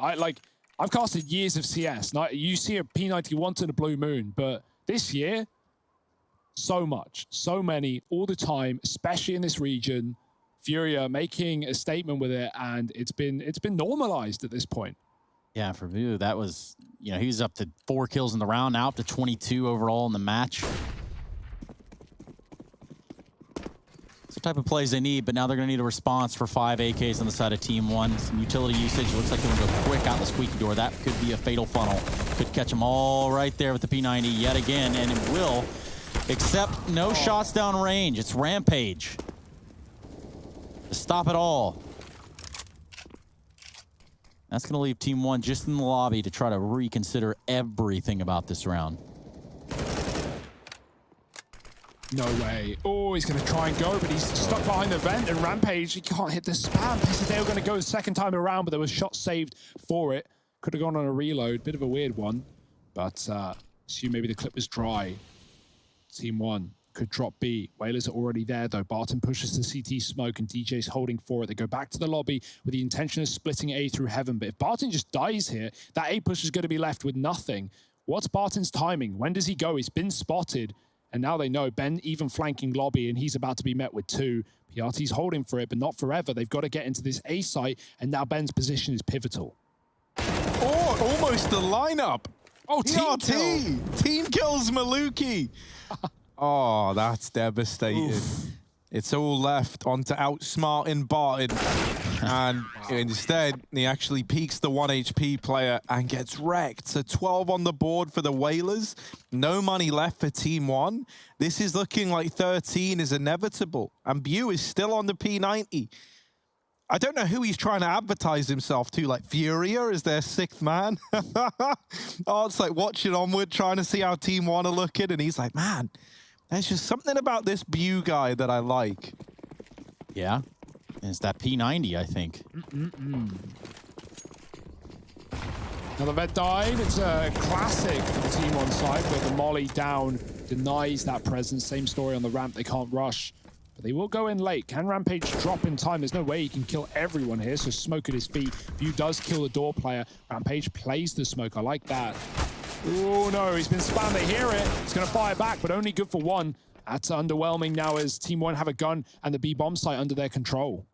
I've casted years of CS. Now, you see a P90 once in a blue moon, but this year, so much, so many, all the time, especially in this region. Furia making a statement with it, and it's been normalized at this point. Yeah, for View, that was, you know, he was up to 4 kills in the round, now up to 22 overall in the match. It's the type of plays they need, but now they're going to need a response for 5 AKs on the side of Team 1. Some utility usage. Looks like they're going to go quick out the squeaky door. That could be a fatal funnel. Could catch them all right there with the P90 yet again, and it will, except no shots down range. It's Rampage. To stop it all. That's going to leave Team 1 just in the lobby to try to reconsider everything about this round. No way. Oh, he's going to try and go, but he's stuck behind the vent, and Rampage, he can't hit the spam. Pesadale going to go the second time around, but there was shots saved for it. Could have gone on a reload. Bit of a weird one, but assume maybe the clip was dry. Team 1 could drop B. Whalers are already there, though. Barton pushes the CT smoke, and DJ's holding for it. They go back to the lobby with the intention of splitting A through heaven, but if Barton just dies here, that A push is going to be left with nothing. What's Barton's timing? When does he go? He's been spotted. And now they know Ben even flanking lobby, and he's about to be met with 2. PRT's holding for it, but not forever. They've got to get into this A site, and now Ben's position is pivotal. Oh, almost the lineup. Oh, PRT. Team kills Maluki. Oh, that's devastating. Oof. It's all left onto outsmarting Barton. And instead, he actually peeks the 1 HP player and gets wrecked. So 12 on the board for the Whalers. No money left for Team 1. This is looking like 13 is inevitable. And Bew is still on the P90. I don't know who he's trying to advertise himself to. Like Furia is their 6th man. Oh, it's like watching Onward, trying to see how Team 1 are looking. And he's like, man, there's just something about this Bew guy that I like. Yeah. It's that P90, I think. Another vet dive. It's a classic for the Team 1 side, where the molly down denies that presence. Same story on the ramp. They can't rush, but they will go in late. Can Rampage drop in time? There's no way he can kill everyone here, so smoke at his feet. View does kill the door player. Rampage plays the smoke. I like that. Oh, no. He's been spammed. They hear it. He's going to fire back, but only good for 1. That's underwhelming now as Team 1 have a gun and the B bomb site under their control.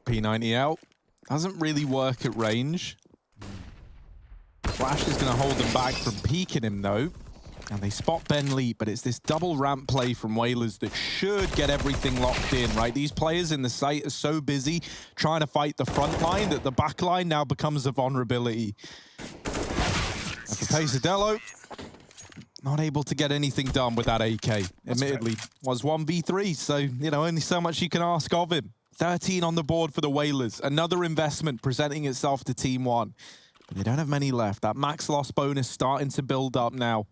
P90 out. Doesn't really work at range. Flash is going to hold them back from peeking him, though. And they spot Ben Lee, but it's this double ramp play from Whalers that should get everything locked in, right? These players in the site are so busy trying to fight the front line that the back line now becomes a vulnerability. And for Pesadillo, not able to get anything done with that AK. Admittedly, was 1v3, so, you know, only so much you can ask of him. 13 on the board for the Whalers. Another investment presenting itself to Team 1. But they don't have many left. That max loss bonus starting to build up now.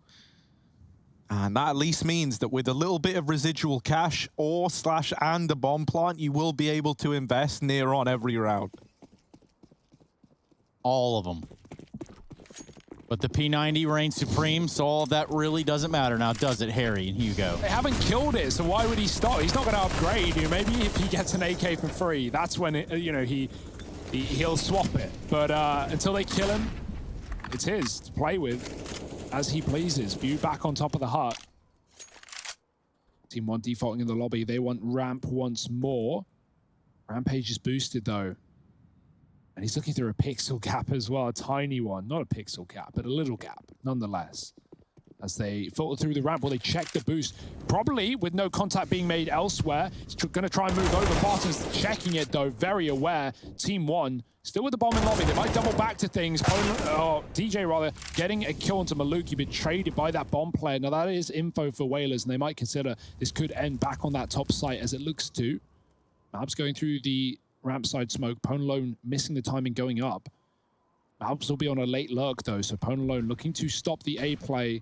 And that at least means that with a little bit of residual cash and a bomb plant, you will be able to invest near on every round. All of them. But the P90 reigns supreme, so all of that really doesn't matter now, does it, Harry and Hugo? They haven't killed it, so why would he stop? He's not going to upgrade. You know, maybe if he gets an AK for free, that's when it, you know, he'll swap it. But until they kill him, it's his to play with as he pleases. View back on top of the hut. Team 1 defaulting in the lobby. They want ramp once more. Rampage is boosted though. And he's looking through a pixel gap as well, a tiny one. Not a pixel gap, but a little gap, nonetheless. As they filter through the ramp, well, they check the boost. Probably with no contact being made elsewhere. He's going to try and move over. Barton's checking it, though, very aware. Team 1, still with the bomb in lobby. They might double back to things. DJ, rather, getting a kill into Maluki, but traded by that bomb player. Now, that is info for Whalers, and they might consider this could end back on that top site, as it looks to. Mabs going through the ramp side smoke. Ponalone missing the timing going up. Mabs will be on a late lurk, though, so Ponalone looking to stop the A play.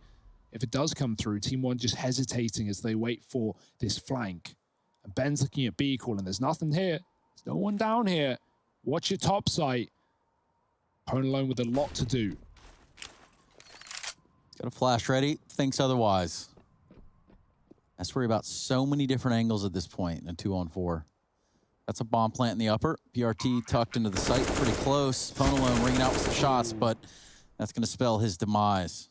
If it does come through, Team 1 just hesitating as they wait for this flank. And Ben's looking at B, calling, there's nothing here. There's no one down here. Watch your top site. Ponalone with a lot to do. Got a flash ready, thinks otherwise. That's worry about so many different angles at this point in a 2-on-4. That's a bomb plant in the upper. PRT tucked into the site pretty close. Ponalone ringing out with some shots, but that's going to spell his demise.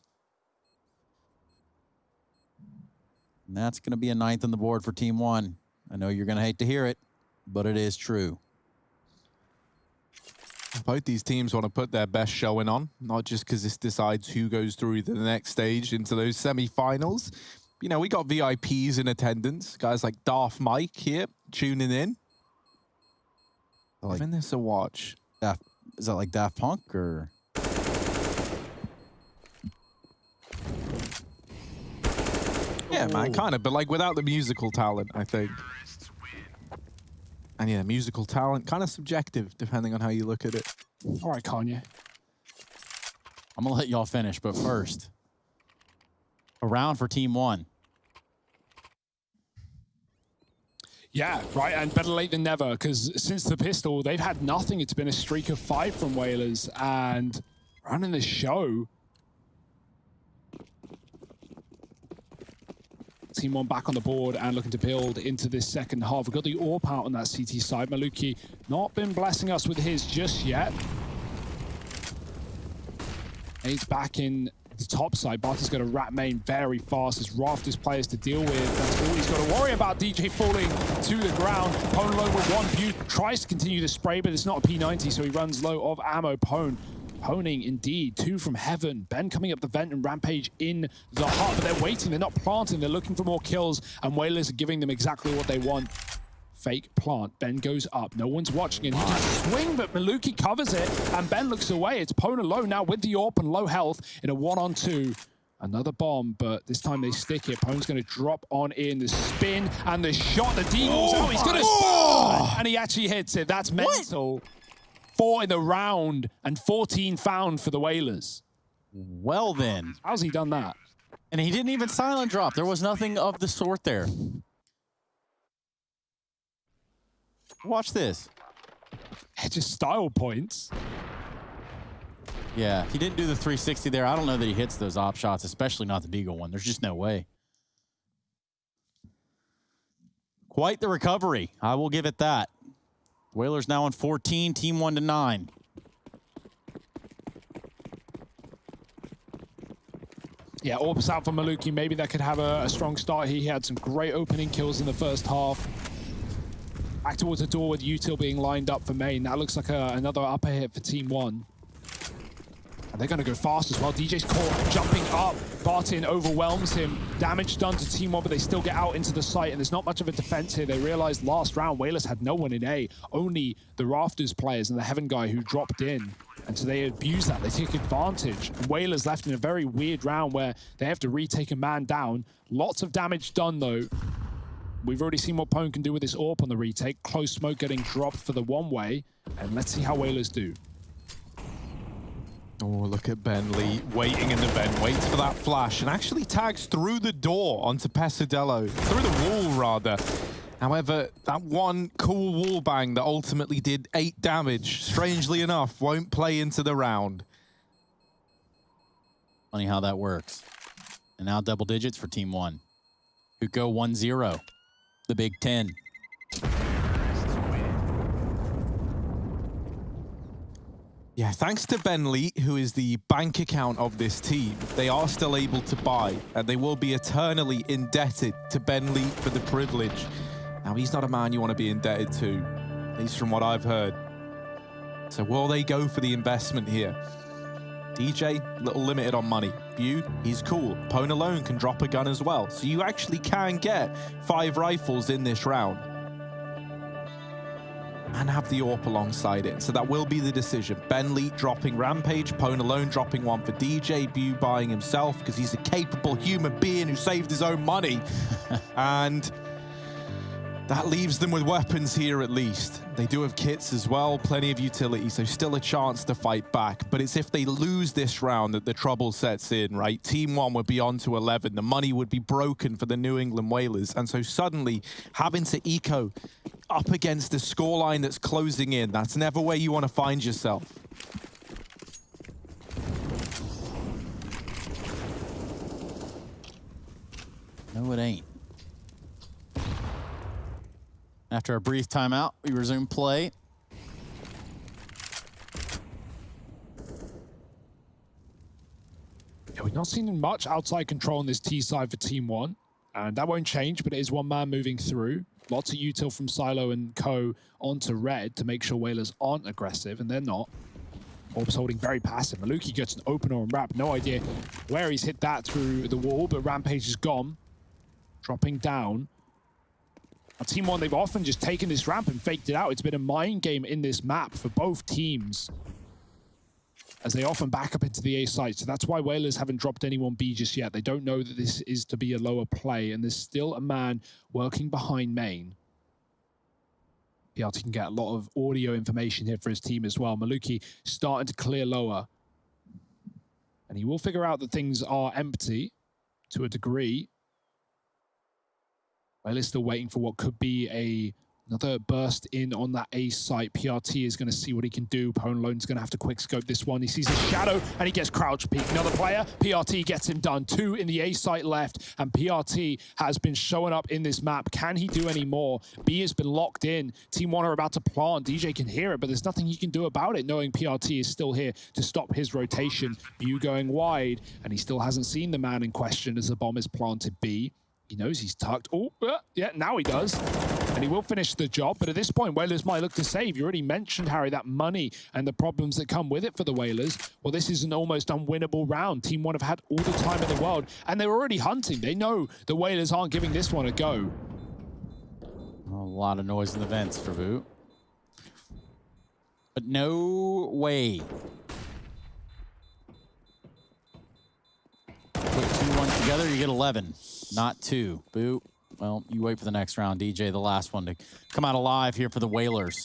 And that's going to be a 9th on the board for Team 1. I know you're going to hate to hear it, but it is true. Both these teams want to put their best showing on, not just because this decides who goes through to the next stage into those semi-finals. You know, we got VIPs in attendance. Guys like Darth Mike here tuning in. Giving this a watch. Is that like Daft Punk or? Yeah, man, kind of, but like without the musical talent, I think. And yeah, musical talent, kind of subjective, depending on how you look at it. All right, Kanye. I'm going to let y'all finish, but first, a round for Team 1. Yeah, right, and better late than never, because since the pistol, they've had nothing. It's been a streak of 5 from Whalers, and running the show. Team 1 back on the board and looking to build into this second half. We've got the AWP out on that CT side. Maluki not been blessing us with his just yet. And he's back in the top side. Barton's going to rat main very fast. There's rafters players to deal with. That's all he's got to worry about. DJ falling to the ground. Ponalone with one view. Tries to continue the spray, but it's not a P90, so he runs low of ammo. Honing indeed. 2 from heaven. Ben coming up the vent and Rampage in the hut, but they're waiting. They're not planting. They're looking for more kills, and Whalers are giving them exactly what they want. Fake plant. Ben goes up. No one's watching, and he can swing, but Maluki covers it, and Ben looks away. It's Ponalone now with the AWP and low health in a 1-on-2. Another bomb, but this time they stick it. Pone's going to drop on in the spin and the shot. The Deagle's out. He's going to spawn, and he actually hits it. That's mental. What? 4 in the round and 14 found for the Whalers. Well then. How's he done that? And he didn't even silent drop. There was nothing of the sort there. Watch this. Just style points. Yeah, he didn't do the 360 there. I don't know that he hits those op shots, especially not the Deagle one. There's just no way. Quite the recovery. I will give it that. Whalers now on 14, Team 1 to 9. Yeah, AWP's out for Maluki. Maybe that could have a strong start. He had some great opening kills in the first half. Back towards the door with Util being lined up for main. That looks like another upper hit for Team 1. They're going to go fast as well. DJ's caught jumping up. Bartin overwhelms him. Damage done to Team 1, but they still get out into the site, and there's not much of a defense here. They realized last round, Whalers had no one in A, only the Rafters players and the Heaven guy who dropped in. And so they abuse that. They take advantage. And Whalers left in a very weird round where they have to retake a man down. Lots of damage done, though. We've already seen what Pwn can do with this AWP on the retake. Close smoke getting dropped for the one-way. And let's see how Whalers do. Oh, look at Ben Lee waiting in the vent, waits for that flash, and actually tags through the door onto Pesadello, through the wall rather. However, that one cool wall bang that ultimately did 8 damage, strangely enough, won't play into the round. Funny how that works. And now double digits for Team 1. Could go 1-0. The Big Ten. Yeah, thanks to Ben Lee, who is the bank account of this team, they are still able to buy, and they will be eternally indebted to Ben Lee for the privilege. Now, he's not a man you want to be indebted to, at least from what I've heard. So will they go for the investment here? DJ, a little limited on money. Bew, he's cool. Pwn alone can drop a gun as well. So you actually can get 5 rifles in this round. And have the AWP alongside it. So that will be the decision. Ben Lee dropping Rampage, Pwn alone dropping one for DJ, Bew buying himself because he's a capable human being who saved his own money. And that leaves them with weapons here at least. They do have kits as well, plenty of utility, so still a chance to fight back. But it's if they lose this round that the trouble sets in, right? Team 1 would be on to 11. The money would be broken for the New England Whalers. And so suddenly having to eco up against the scoreline that's closing in, that's never where you want to find yourself. No, it ain't. After a brief timeout, we resume play. Yeah, we've not seen much outside control on this T side for Team 1. And that won't change, but it is one man moving through. Lots of util from Silo and Co. onto red to make sure Whalers aren't aggressive, and they're not. Orb's holding very passive. Maluki gets an opener on Rap. No idea where he's hit that through the wall, but Rampage is gone. Dropping down. On Team 1, they've often just taken this ramp and faked it out. It's been a mind game in this map for both teams, as they often back up into the A site. So that's why Whalers haven't dropped anyone B just yet. They don't know that this is to be a lower play, and there's still a man working behind main. PRT can get a lot of audio information here for his team as well. Maluki starting to clear lower. And he will figure out that things are empty to a degree. Whalers still waiting for what could be another burst in on that A site. PRT is going to see what he can do. Pwn Alone's going to have to quick scope this one. He sees a shadow and he gets crouch peek. Another player, PRT gets him done. 2 in the A site left, and PRT has been showing up in this map. Can he do any more? B has been locked in. Team 1 are about to plant. DJ can hear it, but there's nothing he can do about it, knowing PRT is still here to stop his rotation. Bew going wide, and he still hasn't seen the man in question as the bomb is planted B. He knows he's tucked. Oh, yeah, now he does. And he will finish the job. But at this point, Whalers might look to save. You already mentioned, Harry, that money and the problems that come with it for the Whalers. Well, this is an almost unwinnable round. Team 1 have had all the time in the world, and they're already hunting. They know the Whalers aren't giving this one a go. A lot of noise in the vents for Boot. But no way. Put 2-1 together, you get 11. Not 2. Boot. Well, you wait for the next round, DJ, the last one to come out alive here for the Whalers.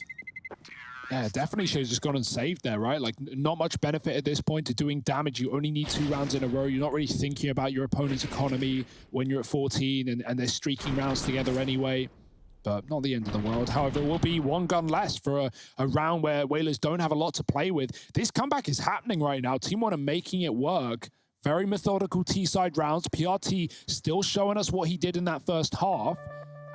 Yeah, definitely should have just gone and saved there, right? Like, not much benefit at this point to doing damage. You only need 2 rounds in a row. You're not really thinking about your opponent's economy when you're at 14 and they're streaking rounds together anyway. But not the end of the world. However, it will be 1 gun less for a round where Whalers don't have a lot to play with. This comeback is happening right now. Team 1 are making it work. Very methodical T-side rounds. PRT still showing us what he did in that first half.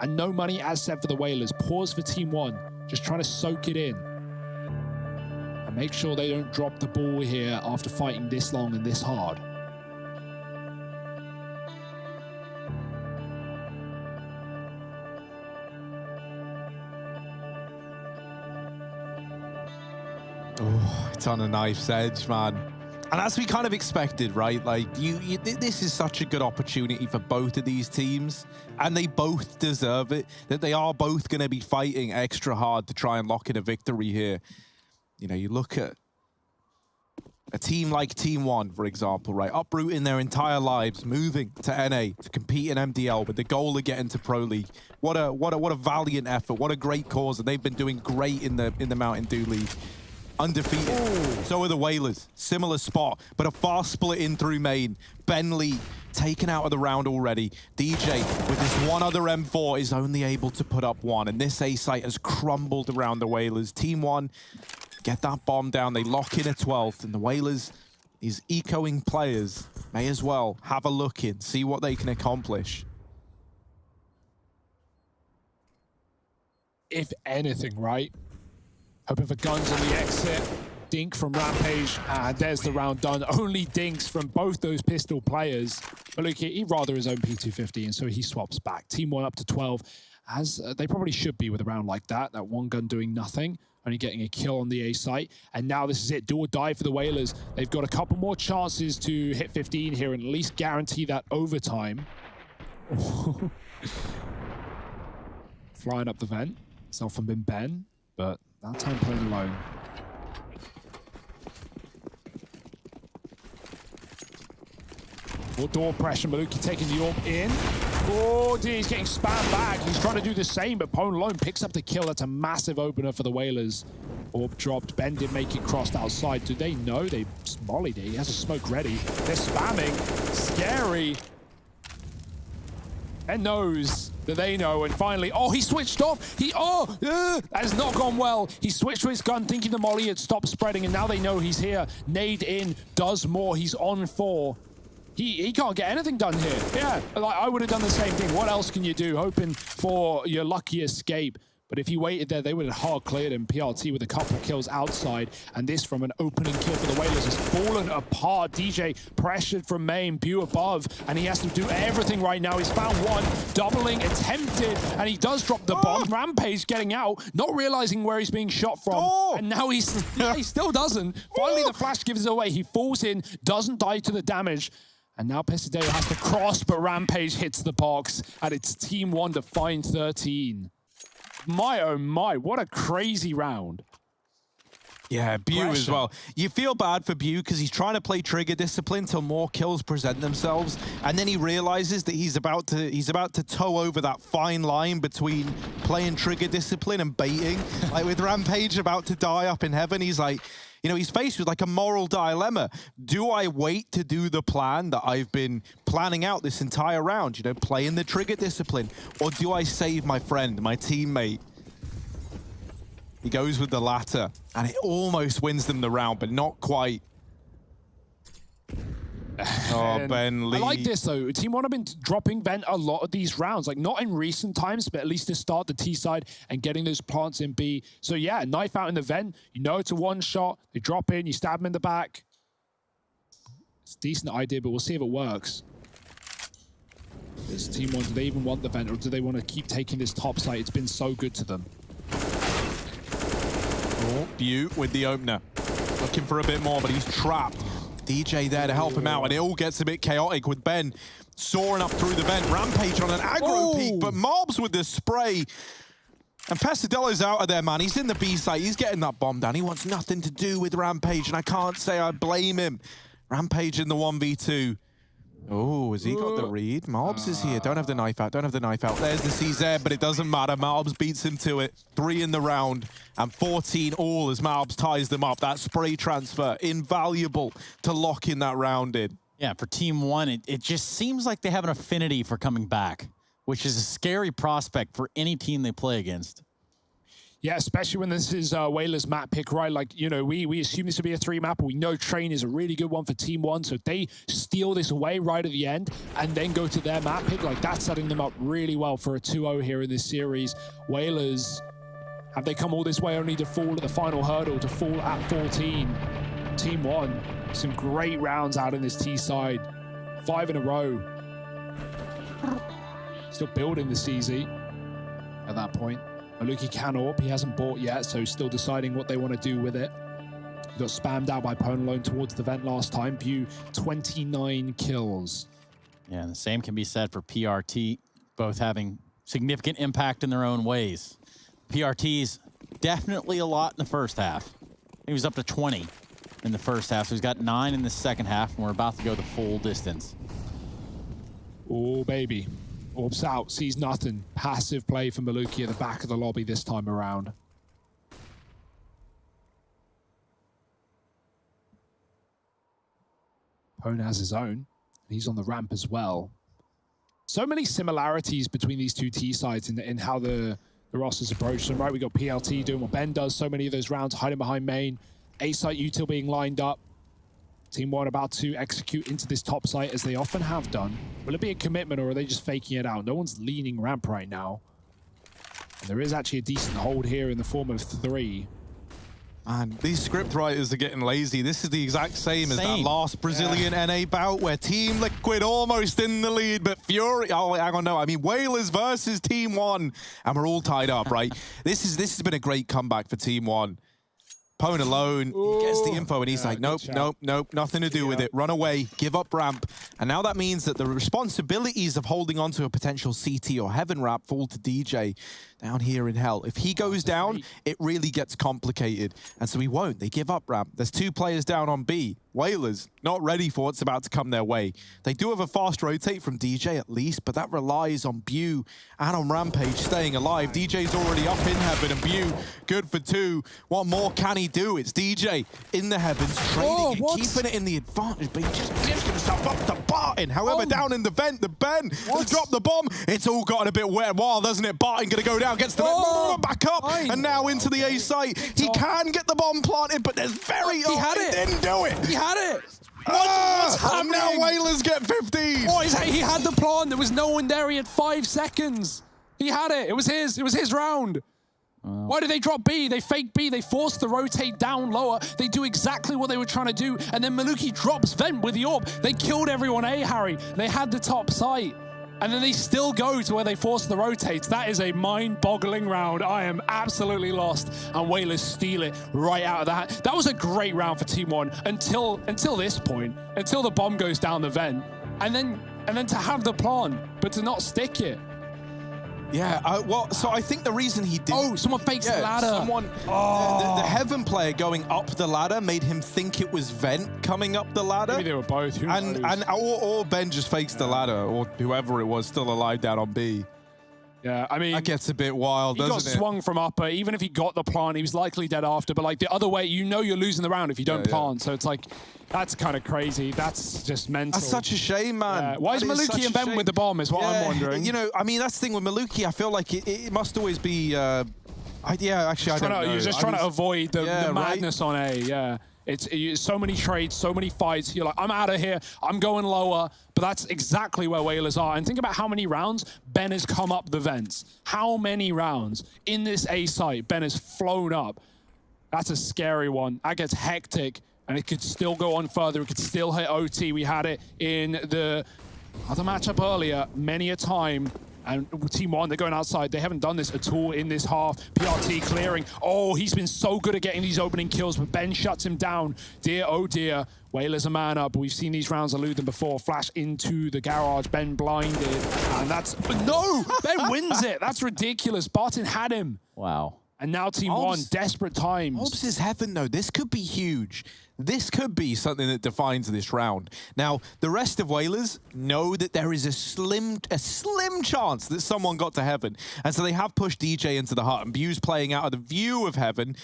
And no money as said for the Whalers. Pause for Team 1. Just trying to soak it in. And make sure they don't drop the ball here after fighting this long and this hard. Oh, it's on a knife's edge, man. And as we kind of expected, right? Like, this is such a good opportunity for both of these teams, and they both deserve it, that they are both going to be fighting extra hard to try and lock in a victory here. You know, you look at a team like Team One, for example, right? Uprooting their entire lives, moving to NA to compete in MDL with the goal of getting to Pro League. What a valiant effort. What a great cause. And they've been doing great in the Mountain Dew League. Undefeated. Ooh. So are the Whalers. Similar spot, but a fast split in through main. Bentley taken out of the round already. DJ with this one other M4 is only able to put up one, and this A site has crumbled around the Whalers. Team One get that bomb down. They lock in a 12th, and the Whalers, these echoing players, may as well have a look in, see what they can accomplish. If anything, right? Hoping for guns on the exit. Dink from Rampage, and there's the round done. Only dinks from both those pistol players. But look, he'd rather his own P250, and so he swaps back. Team One up to 12, as they probably should be with a round like that. That one gun doing nothing, only getting a kill on the A site. And now this is it, do or die for the Whalers. They've got a couple more chances to hit 15 here and at least guarantee that overtime. Flying up the vent. It's often been Ben, but that time playing alone. Full door pressure, Maluki taking the orb in. Oh dear, he's getting spammed back. He's trying to do the same, but Pone alone picks up the kill. That's a massive opener for the Whalers. Orb dropped. Ben did make it crossed outside. Do they know? They mollied it. He has a smoke ready. They're spamming. Scary. Ben knows that they know, and finally, oh, he switched off. That has not gone well. He switched to his gun, thinking the molly had stopped spreading, and now they know he's here. Nade in, does more. He's on 4. He can't get anything done here. Yeah, like, I would have done the same thing. What else can you do? Hoping for your lucky escape. But if he waited there, they would have hard cleared him. PRT with a couple of kills outside. And this from an opening kill for the Whalers has fallen apart. DJ pressured from main, Pew above. And he has to do everything right now. He's found one, doubling, attempted. And he does drop the bomb. Rampage getting out, not realizing where he's being shot from. And now he still doesn't. Finally, the flash gives it away. He falls in, doesn't die to the damage. And now Pesadeo has to cross, but Rampage hits the box. And it's Team One to find 13. My, oh my, what a crazy round. Yeah, Bew as well. You feel bad for Bew because he's trying to play trigger discipline till more kills present themselves, and then he realizes that he's about to toe over that fine line between playing trigger discipline and baiting. Like with Rampage about to die up in heaven, he's like, you know, he's faced with like a moral dilemma. Do I wait to do the plan that I've been planning out this entire round, you know, playing the trigger discipline, or do I save my friend, my teammate? He goes with the latter, and it almost wins them the round, but not quite. Oh, Ben Lee. I like this, though. Team One have been dropping Vent a lot of these rounds. Like, not in recent times, but at least to start the T side and getting those plants in B. So, yeah, knife out in the Vent. You know it's a one shot. They drop in, you stab them in the back. It's a decent idea, but we'll see if it works. This Team One, do they even want the Vent, or do they want to keep taking this top site? It's been so good to them. Oh, Bew with the opener. Looking for a bit more, but he's trapped. DJ there to help him out, and it all gets a bit chaotic with Ben soaring up through the vent. Rampage on an aggro peak, but Mobs with the spray. And Pesadella's out of there, man. He's in the B site. He's getting that bomb down. He wants nothing to do with Rampage, and I can't say I blame him. Rampage in the 1v2. Oh, has he got the read? Mobs is here. Don't have the knife out. Don't have the knife out. There's the CZ, but it doesn't matter. Mobs beats him to it. 3 in the round and 14 all as Mobs ties them up. That spray transfer, invaluable to lock in that round in. Yeah, for Team One, it just seems like they have an affinity for coming back, which is a scary prospect for any team they play against. Yeah, especially when this is Whalers map pick, right? Like, you know, we assume this will be a 3 map, but we know Train is a really good one for Team One. So if they steal this away right at the end and then go to their map pick, like that's setting them up really well for a 2-0 here in this series. Whalers, have they come all this way only to fall at the final hurdle, to fall at 14? Team One, some great rounds out in this T side. 5 in a row. Still building the CZ at that point. Maluki can AWP, he hasn't bought yet, so still deciding what they want to do with it. He got spammed out by Ponalone towards the vent last time. Bew, 29 kills. Yeah, and the same can be said for PRT, both having significant impact in their own ways. PRT's definitely a lot in the first half. He was up to 20 in the first half, so he's got 9 in the second half, and we're about to go the full distance. Oh, baby. Orbs out, sees nothing. Passive play from Maluki at the back of the lobby this time around. Pone has his own. He's on the ramp as well. So many similarities between these two T sides in how the rosters approach them, right? We got PLT doing what Ben does, so many of those rounds hiding behind main. A site util being lined up. Team 1 about to execute into this top site as they often have done. Will it be a commitment or are they just faking it out? No one's leaning ramp right now. And there is actually a decent hold here in the form of 3. Man, these script writers are getting lazy. This is the exact same as that last Brazilian NA bout where Team Liquid almost in the lead, but FURIA, oh, hang on, no, I mean Whalers versus Team 1, and we're all tied up, right? This has been a great comeback for Team 1. Pone alone, he gets the info and he's like, nope, nothing to do with it. Run away, give up ramp. And now that means that the responsibilities of holding on to a potential CT or Heaven ramp fall to DJ down here in Hell. If he goes down, it really gets complicated. And so he won't. They give up ramp. There's 2 players down on B. Whalers not ready for what's about to come their way. They do have a fast rotate from DJ at least, but that relies on Bew and on Rampage staying alive. DJ's already up in Heaven and Bew good for 2. What more can he do? It's DJ in the Heavens, trading it, keeping it in the advantage, but he just gives himself up to Barton. However, down in the vent, the Ben has dropped the bomb. It's all gotten a bit wet and wild, doesn't it? Barton gonna go down, gets the vent, back up, and now into the A site. He can get the bomb planted, but there's very... He had it. Didn't do it. He had it. What's happening? Now Whalers get 15. Oh, he had the plant. There was no one there. He had 5 seconds. He had it. It was his. It was his round. Why did they drop B? They fake B. They forced the rotate down lower. They do exactly what they were trying to do. And then Maluki drops vent with the orb. They killed everyone A, Harry. They had the top site. And then they still go to where they force the rotates. That is a mind-boggling round. I am absolutely lost. And Whalers steal it right out of that. That was a great round for Team 1 until this point, until the bomb goes down the vent. And then to have the plant, but to not stick it. Yeah, well, so I think the reason he did... Oh, someone fakes the ladder. The Heaven player going up the ladder made him think it was Vent coming up the ladder. Maybe they were both. Who knows? Or Ben just fakes the ladder, or whoever it was still alive down on B. Yeah, I mean... That gets a bit wild, doesn't it? He got swung from upper. Even if he got the plant, he was likely dead after. But, like, the other way, you know you're losing the round if you don't plant. So it's like, that's kind of crazy. That's just mental. That's such a shame, man. Yeah. Why is Maluki and Ben with the bomb is what I'm wondering. You know, I mean, that's the thing with Maluki. I feel like it must always be... actually, I don't know. You're just trying to avoid the madness on A, yeah. It's so many trades, so many fights. You're like, I'm out of here. I'm going lower. But that's exactly where Whalers are. And think about how many rounds Ben has come up the vents. How many rounds in this A site Ben has flown up. That's a scary one. That gets hectic. And it could still go on further. It could still hit OT. We had it in the other matchup earlier many a time. And Team 1, they're going outside. They haven't done this at all in this half. PRT clearing. Oh, he's been so good at getting these opening kills, but Ben shuts him down. Dear, oh dear. Whalers a man up. We've seen these rounds elude them before. Flash into the garage. Ben blinded. And that's... No! Ben wins it. That's ridiculous. Barton had him. Wow. And now Team 1, desperate times. Orbs is Heaven, though. This could be huge. This could be something that defines this round. Now, the rest of Whalers know that there is a slim chance that someone got to Heaven. And so they have pushed DJ into the hut. And Bew's playing out of the view of Heaven.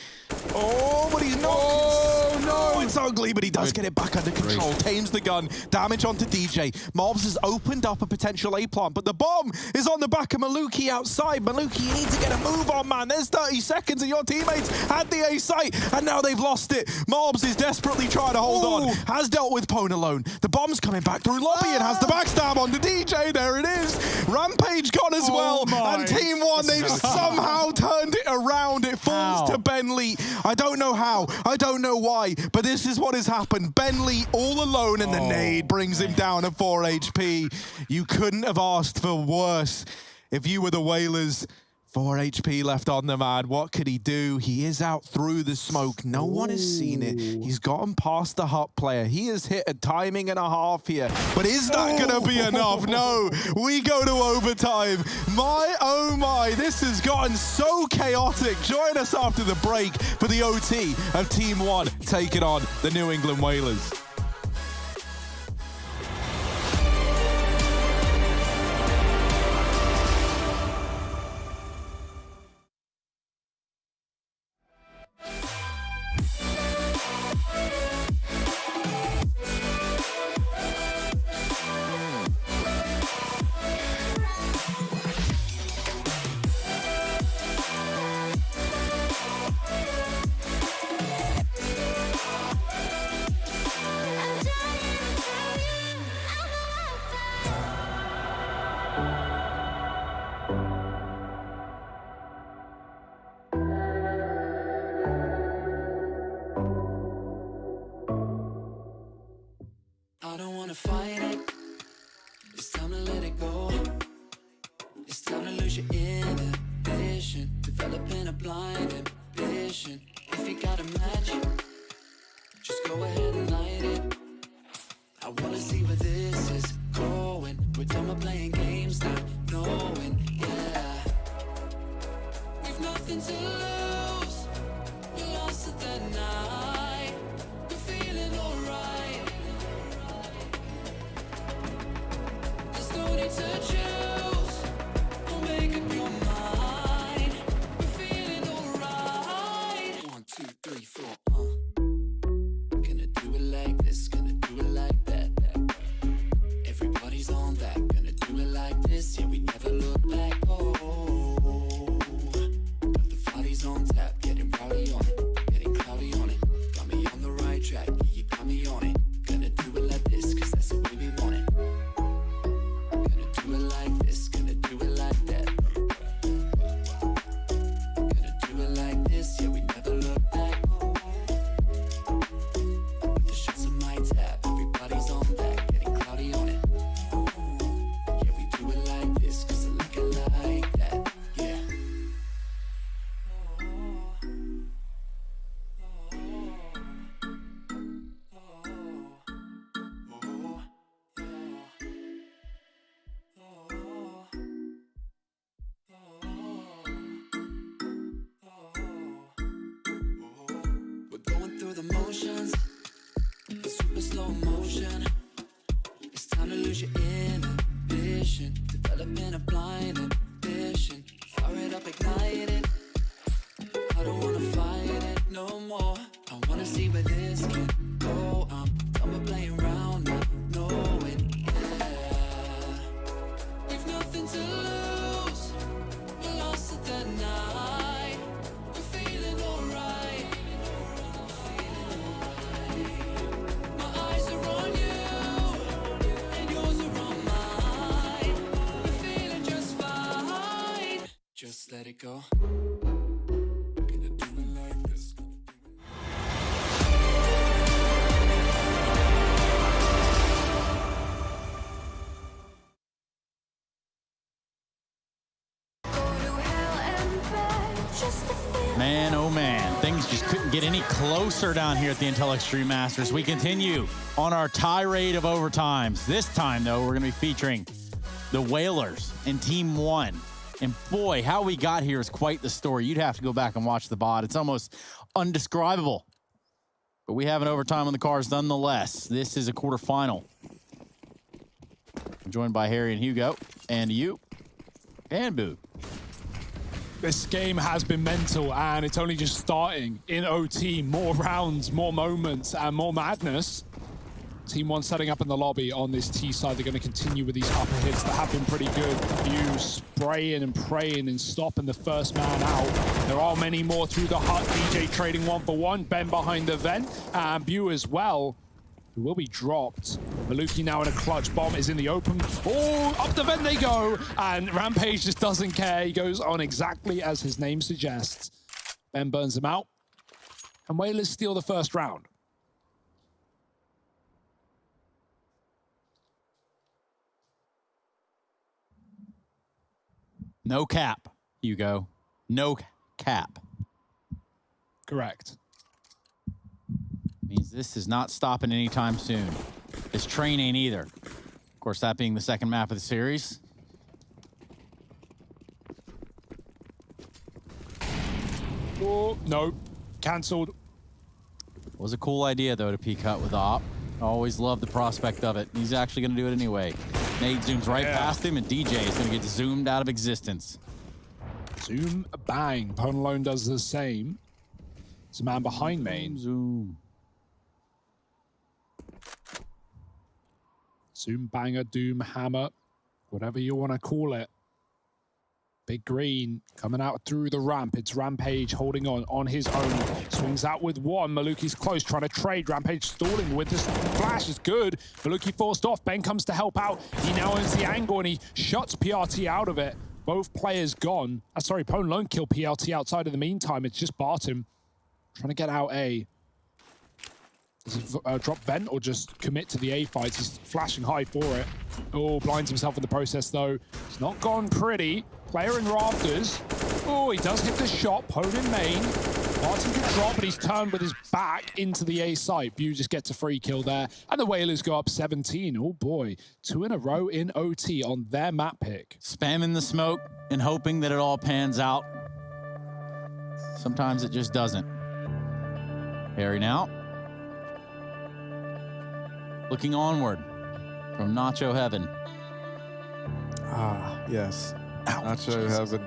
Oh, but he's not. Oh, no. It's ugly, but he does get it back under control. Tames the gun. Damage onto DJ. Mobs has opened up a potential A-plant, but the bomb is on the back of Maluki outside. Maluki, you need to get a move on, man. There's 30 seconds and your teammates had the A site, and now they've lost it. Mobs is desperately trying to hold on. Has dealt with Pone alone. The bomb's coming back through lobby and has the backstab onto DJ. There it is. Rampage gone as well. And Team 1, they've somehow turned it around. It falls to Ben Lee. I don't know how. I don't know why. But this is what has happened. Ben Lee all alone, and the nade brings him down to 4 HP. You couldn't have asked for worse if you were the Whalers. 4 HP left on the man. What could he do? He is out through the smoke. No one has seen it. He's gotten past the hot player. He has hit a timing and a half here. But is that going to be enough? No. We go to overtime. My, oh my. This has gotten so chaotic. Join us after the break for the OT of Team 1 taking on the New England Whalers. I don't wanna fight it. It's time to let it go. It's time to lose your inhibition. Developing a blind ambition. If you got a match, just go ahead and light it. I wanna see where this is going. We're done with playing games, not knowing, yeah. We've nothing to lose. We lost it that night. We're feeling alright. There's no need to choose. Don't make up your mind. We're feeling alright. 1, 2, 3, 4, Gonna do it like this, gonna do it like that. Everybody's on that, gonna do it like this. Yeah, we never look back. Oh, got the parties on tap, getting rowdy on it, getting cloudy on it. Got me on the right track, yeah, you got me on it. Gonna do it like this, cause that's the way we want it. Gonna do it like this, gonna do it like that. Gonna do it like this, yeah, we never look back. The shots on my tap, everybody's on that, getting cloudy on it. Yeah, we do it like this, cause I like it like that, yeah. We're going through the motions, in super slow motion. It's time to lose your inhibition, developing a blind ambition. Fire it up, ignite it. I don't wanna fight it no more. I wanna see where this can go. I'm done with playing around, not knowing, yeah. We've nothing to lose. We lost it that night. We're feeling alright. My eyes are on you, and yours are on mine. We're feeling just fine. Just let it go. Gonna do it like this. Man, oh man, things just couldn't get any closer down here at the Intel Extreme Masters. We continue on our tirade of overtimes. This time, though, we're going to be featuring the Whalers in Team 1. And boy, how we got here is quite the story. You'd have to go back and watch the VOD. It's almost undescribable. But we have an overtime on the cards nonetheless. This is a quarterfinal. I'm joined by Harry and Hugo, and you, and Boo. This game has been mental, and it's only just starting in OT. More rounds, more moments, and more madness. Team 1 setting up in the lobby on this T side. They're going to continue with these upper hits that have been pretty good. View spraying and praying and stopping the first man out. There are many more through the hut. DJ trading 1-for-1. Ben behind the vent, and View as well, who will be dropped. Maluki now in a clutch. Bomb is in the open. Oh, up the vent they go. And Rampage just doesn't care. He goes on exactly as his name suggests. Ben burns him out. And Whalers steal the first round. No cap. Hugo. No cap. Correct. Means this is not stopping anytime soon. This train ain't either. Of course, that being the second map of the series. Oh, no. Cancelled. Was a cool idea, though, to peek cut with Op. Always loved the prospect of it. He's actually going to do it anyway. Nate zooms right past him, and DJ is going to get zoomed out of existence. Zoom, bang. Pwn Alone does the same. There's a man behind main. Zoom. Zoom, banger, doom, hammer, whatever you want to call it. Big Green coming out through the ramp. It's Rampage holding on his own. Swings out with one. Maluki's close, trying to trade. Rampage stalling with this flash is good. Maluki forced off. Ben comes to help out. He now owns the angle and he shuts PRT out of it. Both players gone. Sorry, Pwn Lone kill PLT outside of the meantime. It's just Bartim trying to get out A. Does he drop vent or just commit to the A fights? He's flashing high for it. Oh, blinds himself in the process though. It's not gone pretty. Player in rafters. Oh, he does hit the shot. Pwn in main. Bartim can drop, but he's turned with his back into the A site. Bew just gets a free kill there. And the Whalers go up 17. Oh boy, 2 in a row in OT on their map pick. Spamming the smoke and hoping that it all pans out. Sometimes it just doesn't. Harry now. Looking onward from Nacho Heaven. Ah, yes. Nacho Heaven.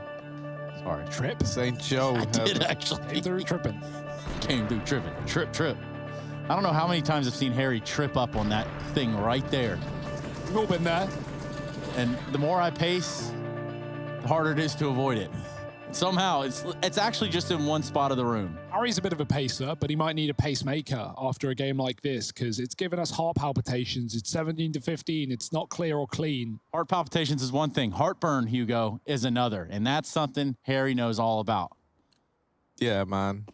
Sorry. Trip? St. Joe I Heaven. did actually. Came through tripping. Came through tripping. Trip. I don't know how many times I've seen Harry trip up on that thing right there. We've all been there. And the more I pace, the harder it is to avoid it. Somehow, it's actually just in one spot of the room. Harry's a bit of a pacer, but he might need a pacemaker after a game like this because it's given us heart palpitations. It's 17-15. It's not clear or clean. Heart palpitations is one thing. Heartburn, Hugo, is another. And that's something Harry knows all about. Yeah, man.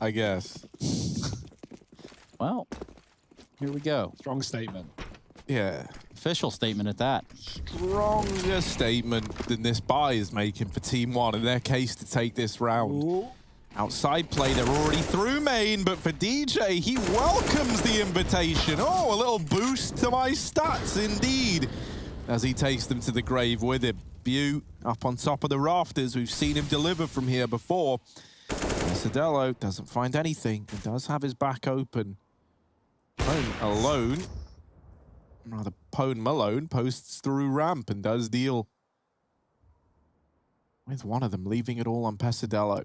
I guess. Well, here we go. Strong statement. Yeah. Official statement at that. Stronger statement than this buy is making for Team 1 in their case to take this round. Ooh. Outside play, they're already through main, but for DJ, he welcomes the invitation. Oh, a little boost to my stats, indeed, as he takes them to the grave with him. Bew up on top of the rafters. We've seen him deliver from here before. Cidello doesn't find anything and does have his back open. Pwn alone. Rather, Pwn Malone posts through ramp and does deal with one of them, leaving it all on Pesadello.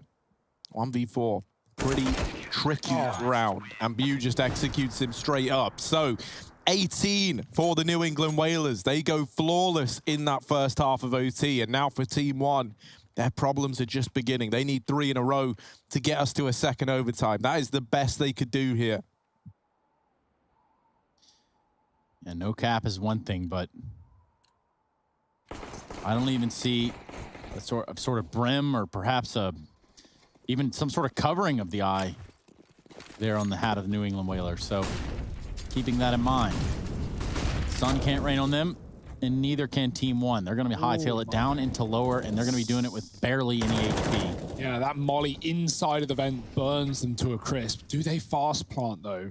1v4, pretty tricky round, and Bew just executes him straight up. So, 18 for the New England Whalers. They go flawless in that first half of OT, and now for Team 1, their problems are just beginning. They need 3 in a row to get us to a second overtime. That is the best they could do here. And no cap is one thing, but I don't even see a sort of brim or perhaps even some sort of covering of the eye there on the hat of the New England Whalers. So keeping that in mind, sun can't rain on them, and neither can Team 1. They're going to be hightail it down into lower, and they're going to be doing it with barely any HP. Yeah, that molly inside of the vent burns them to a crisp. Do they fast plant, though?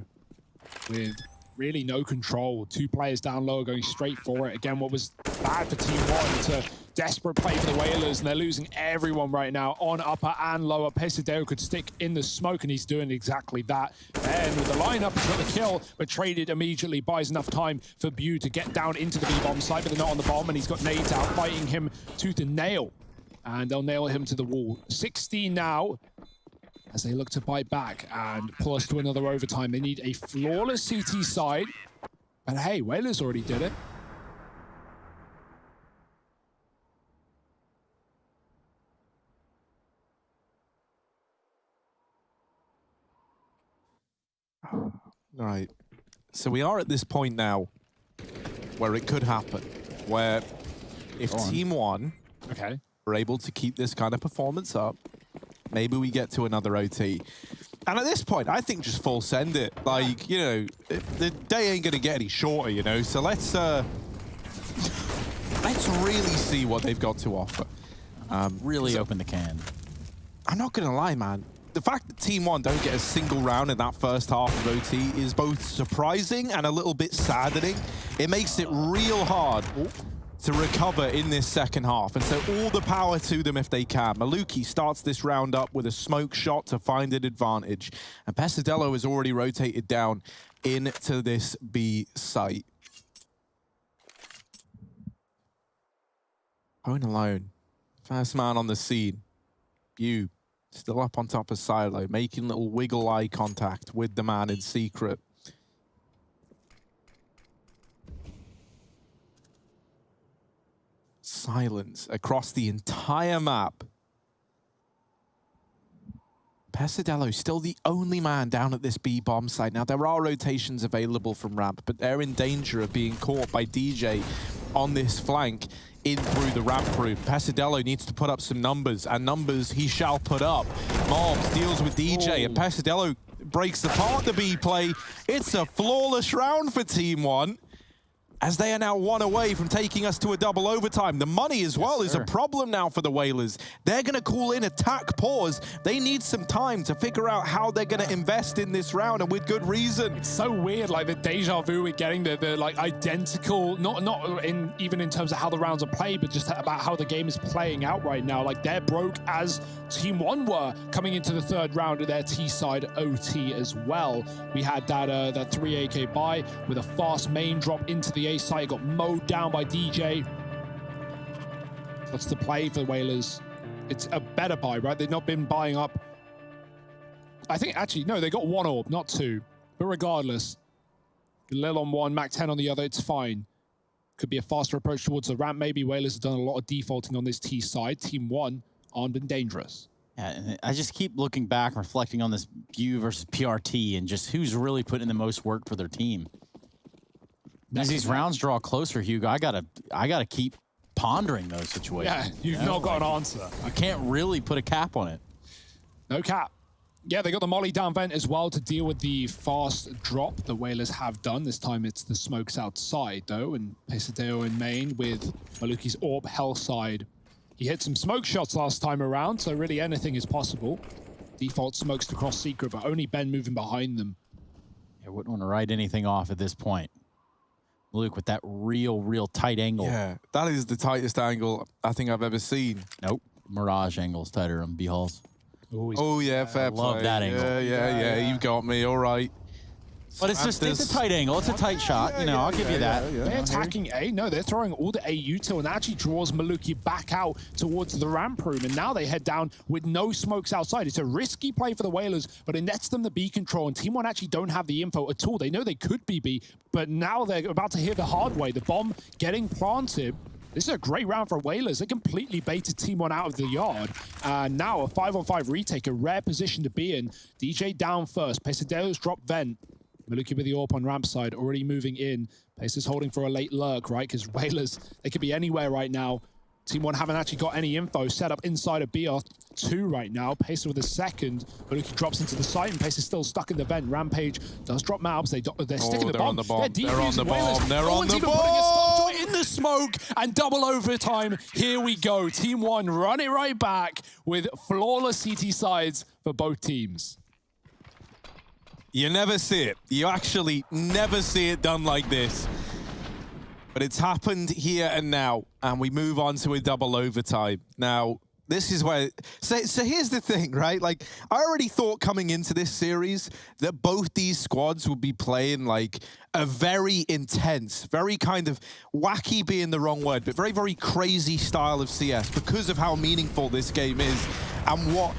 With really no control. 2 players down low going straight for it. Again, what was bad for Team 1. It's a desperate play for the Whalers, and they're losing everyone right now on upper and lower. Pesadeo could stick in the smoke, and he's doing exactly that. Then with the lineup, he's got the kill, but traded immediately, buys enough time for Bew to get down into the B-bomb site, but they're not on the bomb, and he's got nades out, fighting him tooth and nail. And they'll nail him to the wall. 16 now, as they look to bite back and pull us to another overtime. They need a flawless CT side. But hey, Whalers already did it. Right. So we are at this point now where it could happen, where if Team 1 are able to keep this kind of performance up, maybe we get to another OT. And at this point, I think just full send it. Like, you know, the day ain't going to get any shorter, you know? So let's really see what they've got to offer. Really open the can. I'm not going to lie, man. The fact that Team 1 don't get a single round in that first half of OT is both surprising and a little bit saddening. It makes it real hard to recover in this second half. And so all the power to them if they can. Maluki starts this round up with a smoke shot to find an advantage. And Pesadello has already rotated down into this B site. Going alone. First man on the scene. You still up on top of Silo, making little wiggle eye contact with the man in secret. Silence across the entire map. Pesadello still the only man down at this B bomb site. Now, there are rotations available from ramp, but they're in danger of being caught by DJ on this flank in through the ramp room. Pesadello needs to put up some numbers, and numbers he shall put up. Mobs deals with DJ, and Pesadello breaks apart the B play. It's a flawless round for Team 1, as they are now 1 away from taking us to a double overtime. The money as well is a problem now for the Whalers. They're going to call in attack pause. They need some time to figure out how they're going to invest in this round, and with good reason. It's so weird, like the deja vu we're getting, the like identical, not in even in terms of how the rounds are played, but just about how the game is playing out right now. Like they're broke as Team 1 were coming into the third round of their T side OT as well. We had that 3 AK buy with a fast main drop into the A site, got mowed down by DJ. What's the play for the Whalers? It's a better buy, right? They've not been buying up. I think actually, no, they got 1 orb, not 2. But regardless, Lil on 1, Mac 10 on the other, it's fine. Could be a faster approach towards the ramp. Maybe Whalers have done a lot of defaulting on this T side. Team 1, armed and dangerous. Yeah, and I just keep looking back, reflecting on this BU versus PRT and just who's really putting in the most work for their team. As these rounds draw closer, Hugo, I gotta keep pondering those situations. Yeah, you've not got an answer. I can't really put a cap on it. No cap. Yeah, they got the molly down vent as well to deal with the fast drop the Whalers have done. This time it's the smokes outside, though, and Pesadeo in main with Maluki's orb hell side. He hit some smoke shots last time around, so really anything is possible. Default smokes to cross secret, but only Ben moving behind them. I wouldn't want to write anything off at this point. Luke, with that real tight angle. Yeah, that is the tightest angle I think I've ever seen. Nope. Mirage angle's tighter on B-Halls. Oh, yeah, fair play. Love that angle. Yeah, you got me, all right. But it's just, it's a tight angle. It's a tight shot. You know, I'll give you that. They're attacking A. No, they're throwing all the A util, and actually draws Maluki back out towards the ramp room. And now they head down with no smokes outside. It's a risky play for the Whalers, but it nets them the B control. And Team 1 actually don't have the info at all. They know they could be B, but now they're about to hear the hard way. The bomb getting planted. This is a great round for Whalers. They completely baited Team 1 out of the yard. And now a 5-on-5 retake, a rare position to be in. DJ down first. Pesadeo's drop vent. Maluki with the AWP on ramp side, already moving in. Pace is holding for a late lurk, right? Because Whalers, they could be anywhere right now. Team 1 haven't actually got any info set up inside of BR2 right now. Pace with a second. Maluki drops into the site, and Pace is still stuck in the vent. Rampage does drop mouths. They're sticking the bomb. They're on the bomb. They're on the Putting a stop to it in the smoke, and double overtime. Here we go. Team 1 run it right back with flawless CT sides for both teams. You never see it. You actually never see it done like this. But it's happened here and now, and we move on to a double overtime. Now, this is where... So here's the thing, right? Like, I already thought coming into this series that both these squads would be playing, like, a very intense, very kind of wacky being the wrong word, but very, very crazy style of CS because of how meaningful this game is and what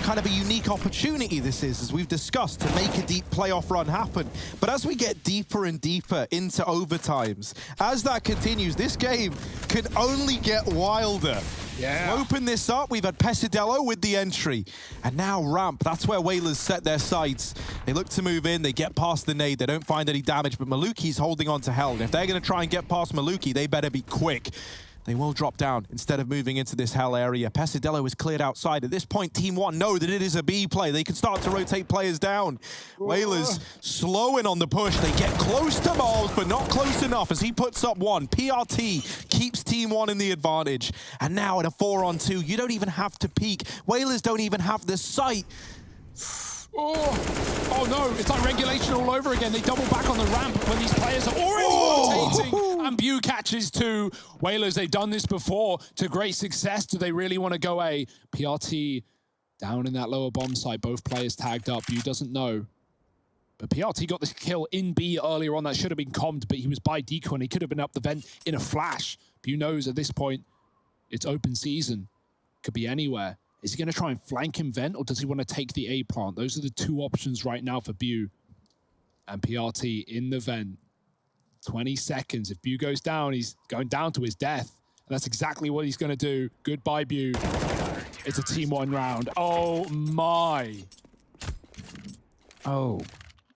kind of a unique opportunity this is, as we've discussed, to make a deep playoff run happen. But as we get deeper and deeper into overtimes, as that continues, this game can only get wilder. Yeah. To open this up, we've had Pesadello with the entry. And now Ramp, that's where Whalers set their sights. They look to move in, they get past the nade, they don't find any damage, but Maluki's holding on to Hell. And if they're going to try and get past Maluki, they better be quick. They will drop down instead of moving into this hell area. Pesadillo is cleared outside. At this point, Team 1 know that it is a B play. They can start to rotate players down. Whalers slowing on the push. They get close to Mobs, but not close enough as he puts up one. PRT keeps Team 1 in the advantage. And now at a 4-on-2, you don't even have to peek. Whalers don't even have the sight. Oh no, it's like regulation all over again. They double back on the ramp when these players are already rotating. And Bew catches two. Whalers, they've done this before to great success. Do they really want to go A? PRT down in that lower bomb site. Both players tagged up. Bew doesn't know. But PRT got this kill in B earlier on. That should have been commed, but he was by decoy and he could have been up the vent in a flash. Bew knows at this point, it's open season. Could be anywhere. Is he going to try and flank him vent, or does he want to take the A plant? Those are the two options right now for Bew. And PRT in the vent. 20 seconds. If Bew goes down, he's going down to his death. And that's exactly what he's going to do. Goodbye, Bew. It's a Team 1 round. Oh, my. Oh,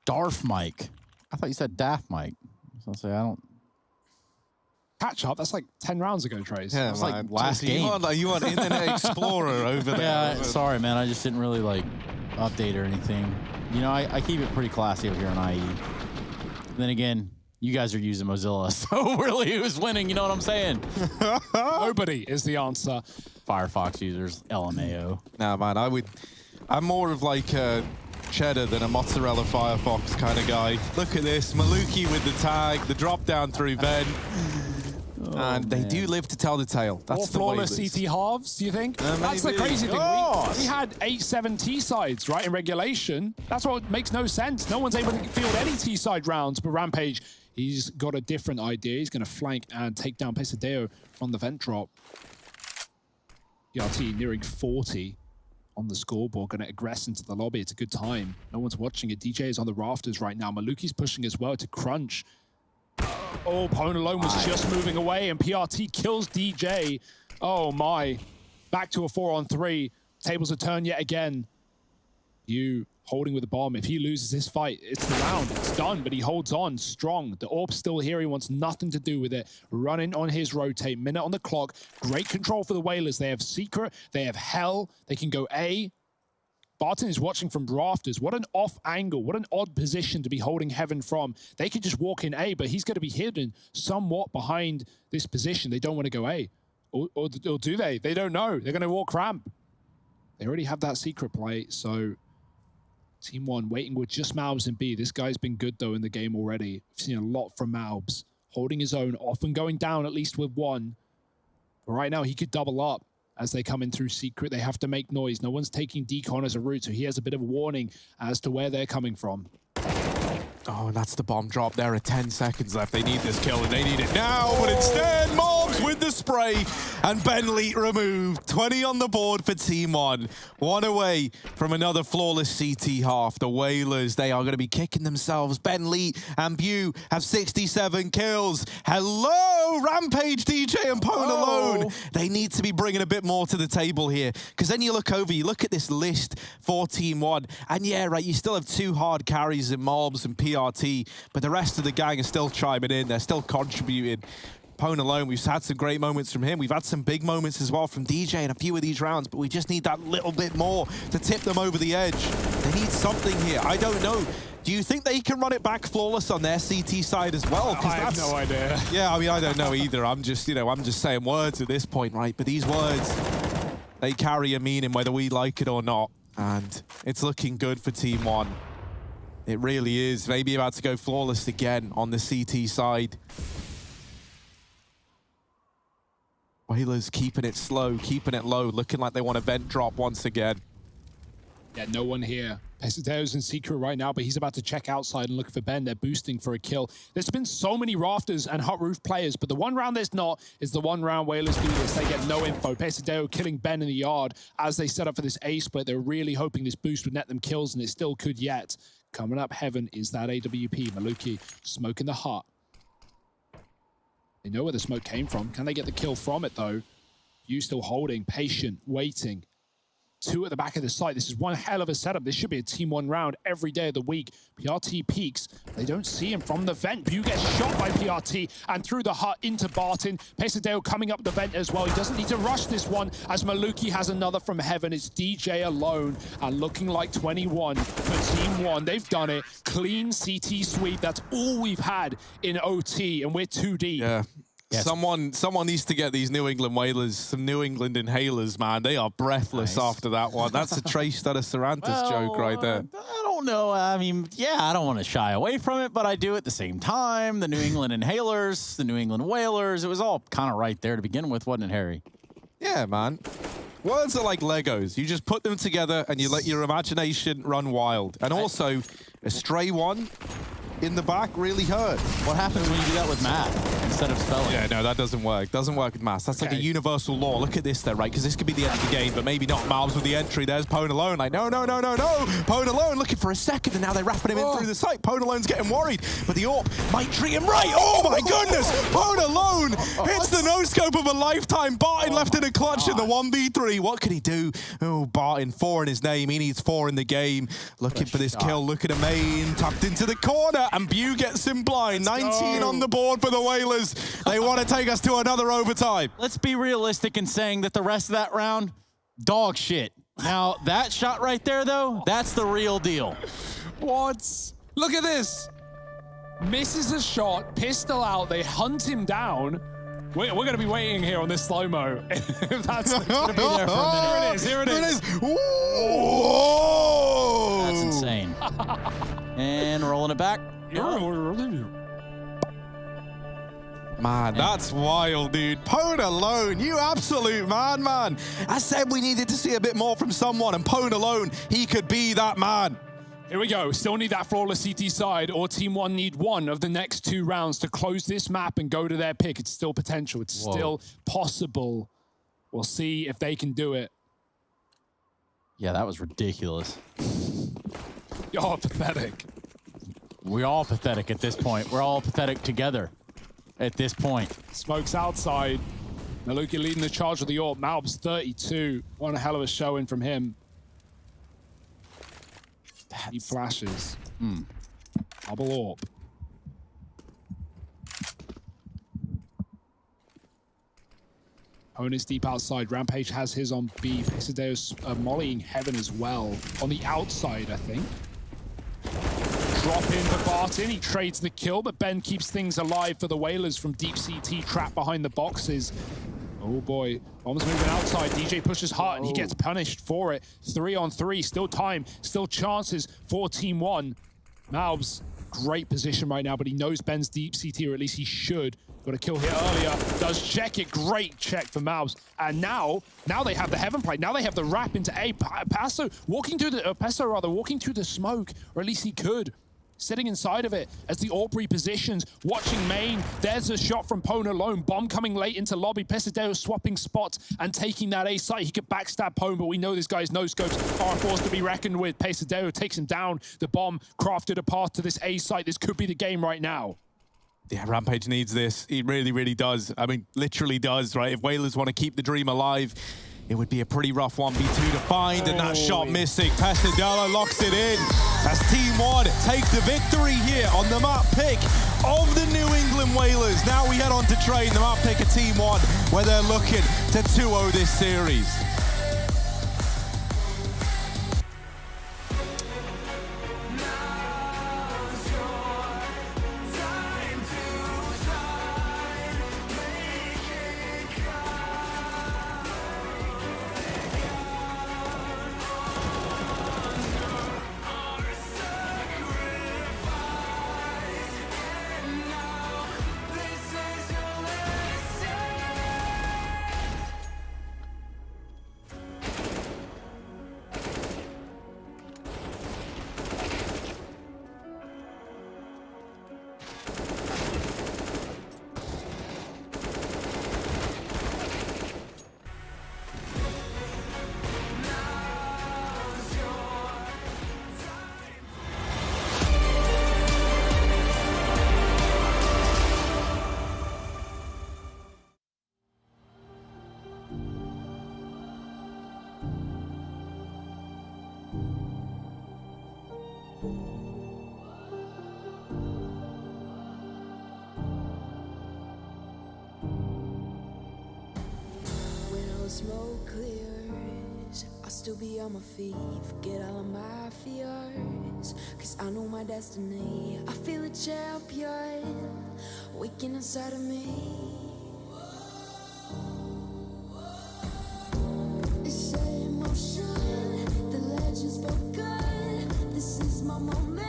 Darth Mike. I thought you said Daft Mike. So I don't... Catch up. That's like 10 rounds ago, Trace. Yeah, it was like last game. You want Internet Explorer over there. Yeah, sorry, man. I just didn't really like update or anything. You know, I keep it pretty classy over here on IE. Then again, you guys are using Mozilla, so really who's winning? You know what I'm saying? Nobody is the answer. Firefox users, LMAO. Nah, man, I'm more of like a cheddar than a mozzarella Firefox kind of guy. Look at this, Maluki with the tag, the drop down through Ben. And they do live to tell the tale. That's the flawless Whalers. CT halves, do you think? That's the crazy thing. We had 8-7 T-sides, right, in regulation. That's what makes no sense. No one's able to field any T-side rounds, but Rampage, he's got a different idea. He's going to flank and take down Pesadeo on the vent drop. PRT nearing 40 on the scoreboard, going to aggress into the lobby. It's a good time. No one's watching it. DJ is on the rafters right now. Maluki's pushing as well to crunch. Oh, Pone alone was just moving away, and PRT kills DJ. Oh my. Back to a 4-on-3. Tables are turned yet again. You holding with the bomb. If he loses this fight, it's the round. It's done, but he holds on strong. The Orb's still here. He wants nothing to do with it. Running on his rotate. Minute on the clock. Great control for the Whalers. They have Secret. They have Hell. They can go A. Barton is watching from rafters. What an off angle. What an odd position to be holding Heaven from. They could just walk in A, but he's going to be hidden somewhat behind this position. They don't want to go A. Or do they? They don't know. They're going to walk ramp. They already have that secret play, so Team 1 waiting with just Malbs in B. This guy's been good, though, in the game already. I've seen a lot from Malbs. Holding his own, often going down at least with one. But right now, he could double up. As they come in through secret, they have to make noise. No one's taking Decon as a route, so he has a bit of a warning as to where they're coming from. Oh, and that's the bomb drop. There are 10 seconds left. They need this kill, and they need it now. But instead, Mobs with the spray, and Ben Leet removed. 20 on the board for Team 1. One away from another flawless CT half. The Whalers, they are going to be kicking themselves. Ben Leet and Bew have 67 kills. Hello, Rampage, DJ, and Pone alone. They need to be bringing a bit more to the table here. Because then you look over, you look at this list for Team 1, and yeah, right, you still have two hard carries in Mobs and PRT, but the rest of the gang are still chiming in. They're still contributing. Pone alone, we've had some great moments from him. We've had some big moments as well from DJ in a few of these rounds, but we just need that little bit more to tip them over the edge. They need something here. I don't know. Do you think they can run it back flawless on their CT side as well? I have no idea. Yeah, I mean, I don't know either. I'm just, I'm just saying words at this point, right? But these words, they carry a meaning whether we like it or not. And it's looking good for Team 1. It really is. Maybe about to go flawless again on the CT side. Whalers keeping it slow, keeping it low, looking like they want a vent drop once again. Yeah, no one here. Pesadeo's in secret right now, but he's about to check outside and look for Ben. They're boosting for a kill. There's been so many rafters and hot roof players, but the one round there's not is the one round Whalers do this. They get no info. Pesadeo killing Ben in the yard as they set up for this A split. They're really hoping this boost would net them kills, and it still could yet. Coming up, Heaven is that AWP. Maluki smoking the hut. They know where the smoke came from. Can they get the kill from it, though? You still holding, patient, waiting. 2 at the back of the site. This is one hell of a setup. This should be a Team 1 round every day of the week. PRT peeks. They don't see him from the vent. Bu gets shot by PRT and through the hut into Barton. Pesadeo coming up the vent as well. He doesn't need to rush this one as Maluki has another from heaven. It's DJ alone and looking like 21 for Team 1. They've done it. Clean CT sweep. That's all we've had in OT, and we're 2 deep. Yeah. Yes. Someone needs to get these New England Whalers some New England inhalers, man. They are breathless after that one. That's a Trey Stutter-Sarantis joke right there. I don't know. I mean, yeah, I don't want to shy away from it, but I do at the same time. The New England inhalers, the New England Whalers, it was all kind of right there to begin with, wasn't it, Harry? Yeah, man. Words are like Legos. You just put them together and you let your imagination run wild. And also, a stray one in the back really hurt. What happens when you do that with math instead of spelling? Yeah, no, that doesn't work. Doesn't work with maths. That's like a universal law. Look at this, though, right? Because this could be the end of the game, but maybe not. Malves with the entry. There's Pone alone. Like, no. Pone alone looking for a second, and now they're wrapping him in through the site. Pone alone's getting worried, but the AWP might treat him right. Oh, my goodness! Pone alone hits the no-scope of a lifetime. Barton left in a clutch in the 1v3. What could he do? Oh, Barton, 4 in his name. He needs 4 in the game. Looking for this kill. Look at a main. Tucked into the corner, and Bu gets him blind. 19 on the board for the Whalers. They want to take us to another overtime. Let's be realistic in saying that the rest of that round, dog shit. Now, that shot right there, though, that's the real deal. What? Look at this. Misses a shot, pistol out, they hunt him down. We're going to be waiting here on this slow-mo. That's going to be there for a minute. Here it is. Whoa! That's insane. And rolling it back. Man, that's wild, dude. Pone alone, you absolute madman. I said we needed to see a bit more from someone, and Pone alone, he could be that man. Here we go. Still need that flawless CT side, or Team 1 need one of the next 2 rounds to close this map and go to their pick. It's still potential. It's still possible. We'll see if they can do it. Yeah, that was ridiculous. You're pathetic. We're all pathetic at this point. We're all pathetic together at this point. Smokes outside. Maluki leading the charge with the AWP. Malbs 32. One hell of a showing from him. He flashes. Double AWP. Honus deep outside. Rampage has his on B. Pesadeo's mollying heaven as well. On the outside, I think. Drop in for Barton. He trades the kill, but Ben keeps things alive for the Whalers from deep CT, trapped behind the boxes. Oh boy, Bomb's moving outside. DJ pushes hard and he gets punished for it. 3 on 3, still time, still chances for Team 1. Malbs, great position right now, but he knows Ben's deep CT, or at least he should. Got a kill here earlier, does check it. Great check for Malbs. And now they have the heaven play. Now they have the wrap into A. Peso walking through the smoke, or at least he could. Sitting inside of it as the AWP repositions, watching main. There's a shot from Pone alone. Bomb coming late into lobby. Pesadeo swapping spots and taking that A site. He could backstab Pone, but we know this guy's no-scopes are a force to be reckoned with. Pesadeo takes him down. The bomb crafted a path to this A site. This could be the game right now. Yeah, Rampage needs this. He really, really does. I mean, literally does, right? If Whalers want to keep the dream alive, it would be a pretty rough 1v2 to find, and that shot missing. Pesadeo locks it in as Team 1 take the victory here on the map pick of the New England Whalers. Now we head on to train the map pick of Team 1, where they're looking to 2-0 this series. When all the smoke clears, I'll still be on my feet. Forget all of my fears, cause I know my destiny. I feel a champion waking inside of me. It's in motion, the legend's spoken. This is my moment.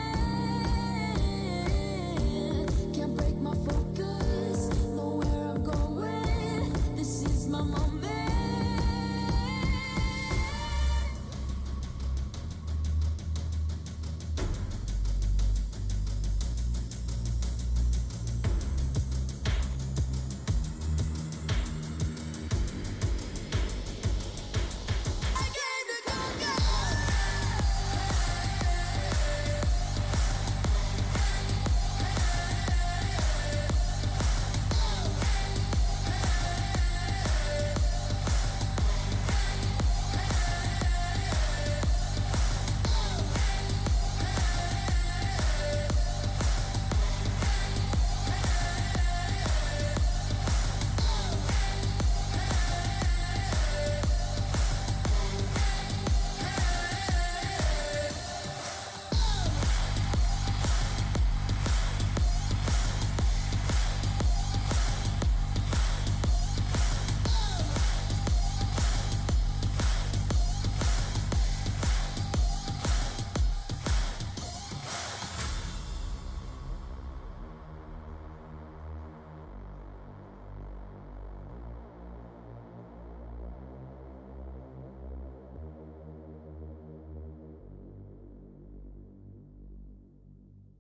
Can't break my focus, know where I'm going. This is my moment.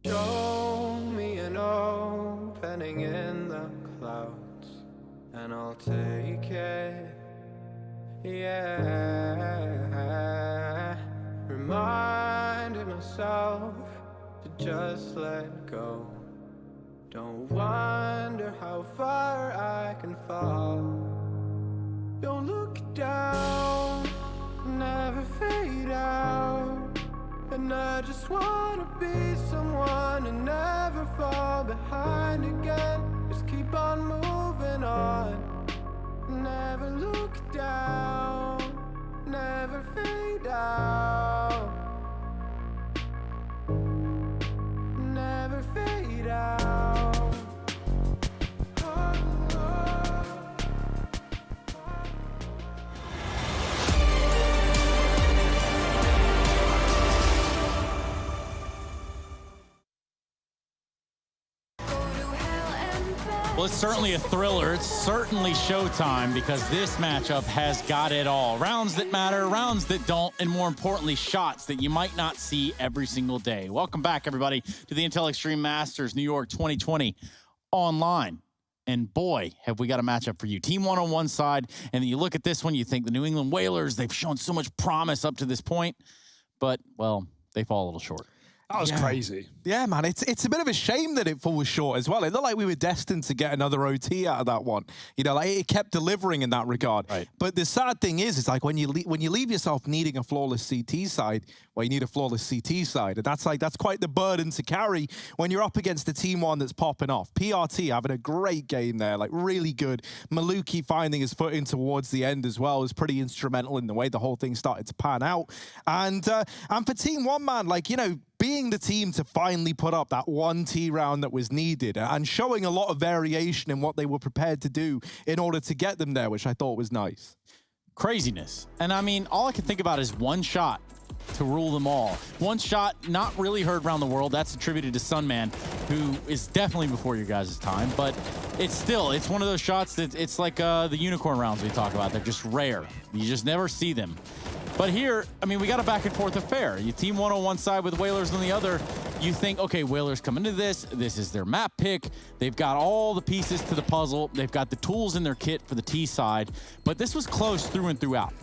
Show me an opening in the clouds, and I'll take it. Yeah, reminding myself to just let go. Don't wonder how far I can fall. Don't look down, never fade out. And I just wanna be someone and never fall behind again. Just keep on moving on. Never look down, never fade out. Never fade out. Well, it's certainly a thriller. It's certainly showtime because this matchup has got it all. Rounds that matter, rounds that don't, and more importantly, shots that you might not see every single day. Welcome back, everybody, to the Intel Extreme Masters New York 2020 online. And boy, have we got a matchup for you. Team 1 on one side, and then you look at this one, you think the New England Whalers, they've shown so much promise up to this point, but, well, they fall a little short. That was crazy. Yeah, man, it's a bit of a shame that it falls short as well. It looked like we were destined to get another OT out of that one. You know, like it kept delivering in that regard. Right. But the sad thing is, it's like when you leave yourself needing a flawless CT side, well, you need a flawless CT side, and that's quite the burden to carry when you're up against the Team 1 that's popping off. PRT having a great game there, like really good. Maluki finding his footing towards the end as well was pretty instrumental in the way the whole thing started to pan out. And for Team 1, man, like, you know, being the team to finally put up that 1T round that was needed and showing a lot of variation in what they were prepared to do in order to get them there, which I thought was nice. Craziness. And I mean, all I can think about is one shot to rule them all. One shot not really heard around the world. That's attributed to Sunman, who is definitely before your guys' time, but it's one of those shots that it's like the unicorn rounds we talk about. They're just rare. You just never see them. But here, I mean, we got a back and forth affair. You Team 1 on one side with Whalers on the other. You think, okay, Whalers come into this. This is their map pick. They've got all the pieces to the puzzle. They've got the tools in their kit for the T side. But this was close through and throughout.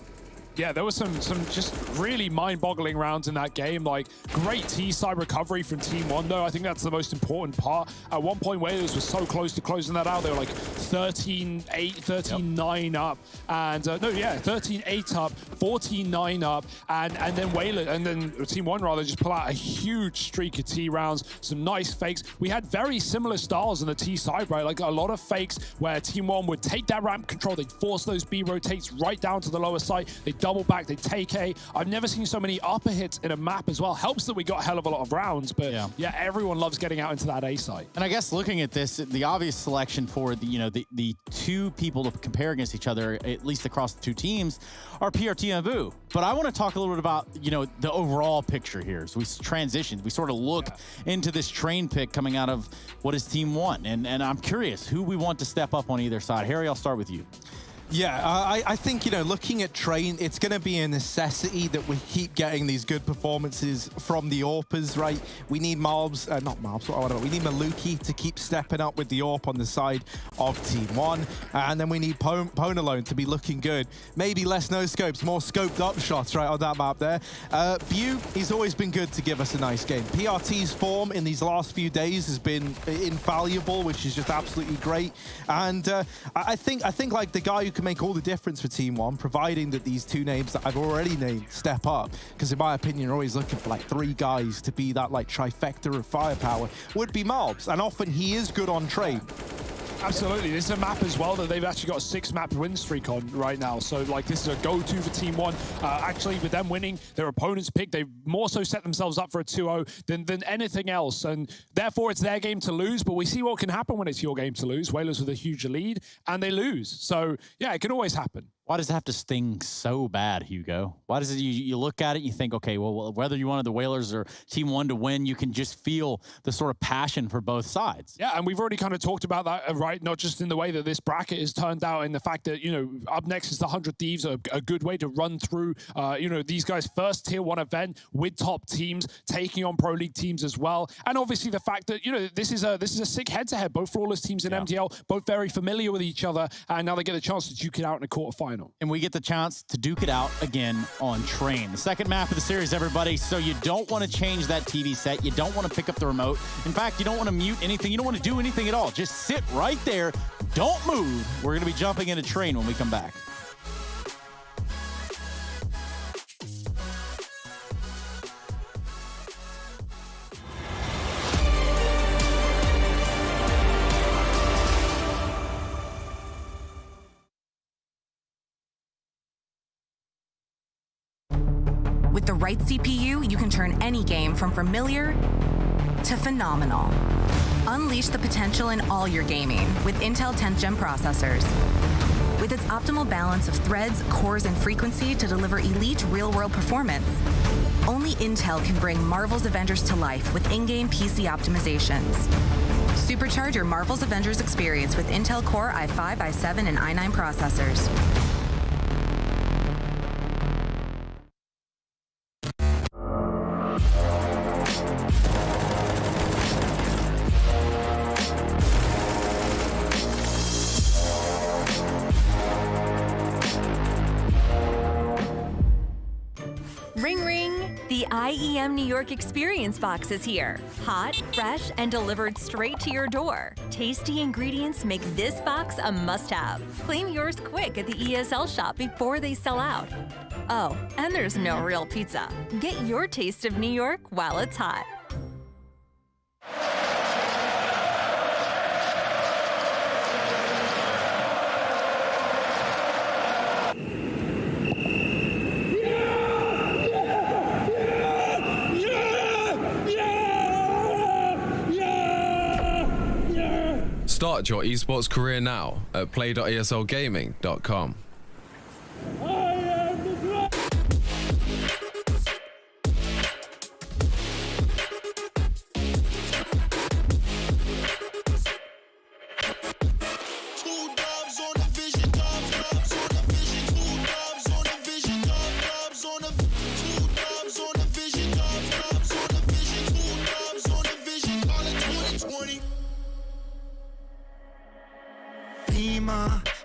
Yeah, there was some just really mind-boggling rounds in that game. Like, great T-side recovery from Team One, though. I think that's the most important part. At one point, Whalers was so close to closing that out. They were like 13-8, 13-9 up. And, 13-8 up, 14-9 up. And then Whalers, and then Team One, rather, just pull out a huge streak of T rounds, some nice fakes. We had very similar styles on the T side, right? Like, a lot of fakes where Team One would take that ramp control, they'd force those B rotates right down to the lower side, they double back, they take A. I've never seen so many upper hits in a map as well. Helps that we got a hell of a lot of rounds, but yeah, everyone loves getting out into that A site. And I guess looking at this, the obvious selection for the two people to compare against each other, at least across the two teams, are PRT and Abu. But I want to talk a little bit about the overall picture here. So we transitioned, we sort of look into this train pick coming out of what is Team One, and I'm curious who we want to step up on either side. Harry, I'll start with you. Yeah, I think, looking at Train, it's going to be a necessity that we keep getting these good performances from the AWPers, right? We need we need Maluki to keep stepping up with the AWP on the side of Team One. And then we need Ponalone to be looking good. Maybe less no-scopes, more scoped up shots, right, on that map there. Bew, he's always been good to give us a nice game. PRT's form in these last few days has been infallible, which is just absolutely great. And I think like the guy who can make all the difference for Team One, providing that these two names that I've already named step up, because in my opinion, you're always looking for like three guys to be that like trifecta of firepower, would be Marbs, and often he is good on Train. Absolutely. This is a map as well that they've actually got a 6-map win streak on right now. So, like, this is a go-to for Team One. Actually, with them winning their opponent's pick, they've more so set themselves up for a 2-0 than anything else. And therefore, it's their game to lose. But we see what can happen when it's your game to lose. Whalers with a huge lead, and they lose. So, yeah, it can always happen. Why does it have to sting so bad, Hugo? Why does it? You look at it, you think, okay, well, whether you wanted the Whalers or Team One to win, you can just feel the sort of passion for both sides. Yeah, and we've already kind of talked about that, right? Not just in the way that this bracket is turned out, in the fact that, up next is the 100 Thieves, a good way to run through, these guys' first Tier 1 event with top teams, taking on Pro League teams as well. And obviously the fact that, this is a sick head-to-head. Both flawless teams in MDL, both very familiar with each other, and now they get a chance to duke it out in a quarterfinal. And we get the chance to duke it out again on Train. The second map of the series, everybody. So you don't want to change that TV set. You don't want to pick up the remote. In fact, you don't want to mute anything. You don't want to do anything at all. Just sit right there. Don't move. We're going to be jumping into Train when we come back. With the right CPU, you can turn any game from familiar to phenomenal. Unleash the potential in all your gaming with Intel 10th Gen processors. With its optimal balance of threads, cores, and frequency to deliver elite real-world performance, only Intel can bring Marvel's Avengers to life with in-game PC optimizations. Supercharge your Marvel's Avengers experience with Intel Core i5, i7, and i9 processors. Ring ring! The IEM New York Experience Box is here. Hot, fresh, and delivered straight to your door. Tasty ingredients make this box a must-have. Claim yours quick at the ESL shop before they sell out. Oh, and there's no real pizza. Get your taste of New York while it's hot. Start your esports career now at play.eslgaming.com.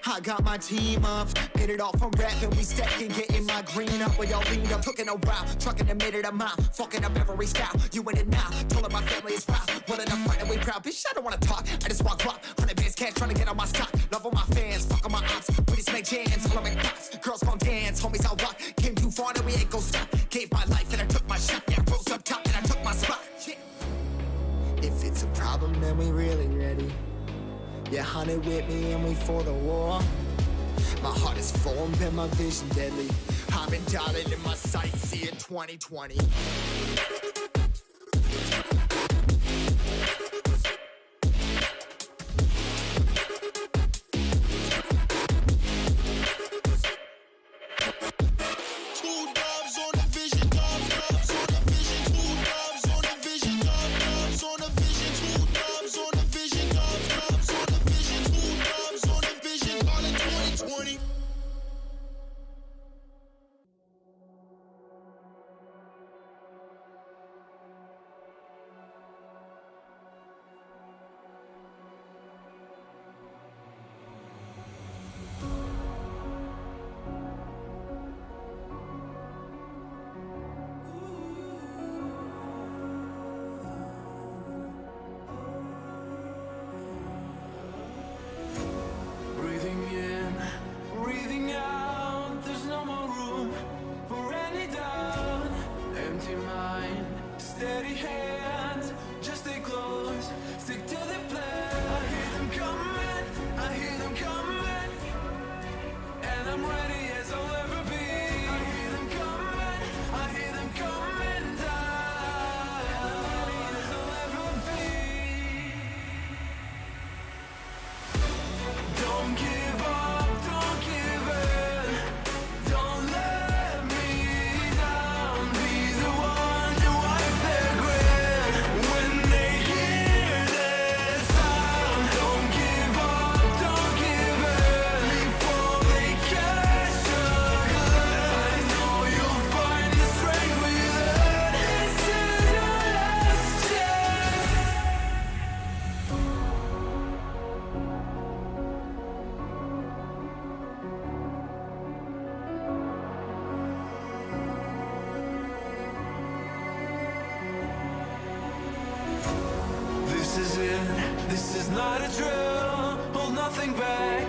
I got my team up, hit it off from rapping, we stacking, getting my green up. We all leaned up, took it a while, trucking a minute a mile, fucking up every style. You in it now, told her my family is proud. Willing to fight and we proud, bitch, I don't wanna talk. I just walk up, 100 bands cash, trying to get on my stock. Love all my fans, fuck on my ops. We just make jams, all I make pops. Girls gon' dance, homies out rock. Came too far, now we ain't gon' stop. Gave my life and I took my shot. Yeah, rose up top and I took my spot. Yeah. If it's a problem, then we really ready. Yeah, 100 with me and we for the war. My heart is formed and my vision deadly. I've been dialing in my sights, see it 2020. Breathing in, breathing out. There's no more room for any doubt. Empty mind, steady hands. Just stay close, stick to the plan. I hear them coming, I hear them coming, and I'm ready as I'll ever be. I hear them coming, I hear them coming down, and I'm ready as I'll ever be. Don't give up, don't give in. Don't let me down. Be the one to wipe their grin when they hear this sound. Don't give up, don't give in before they catch your glimpse. I know you'll find the strength within. This is your last chance. This is it, this is not a drill. Hold nothing back,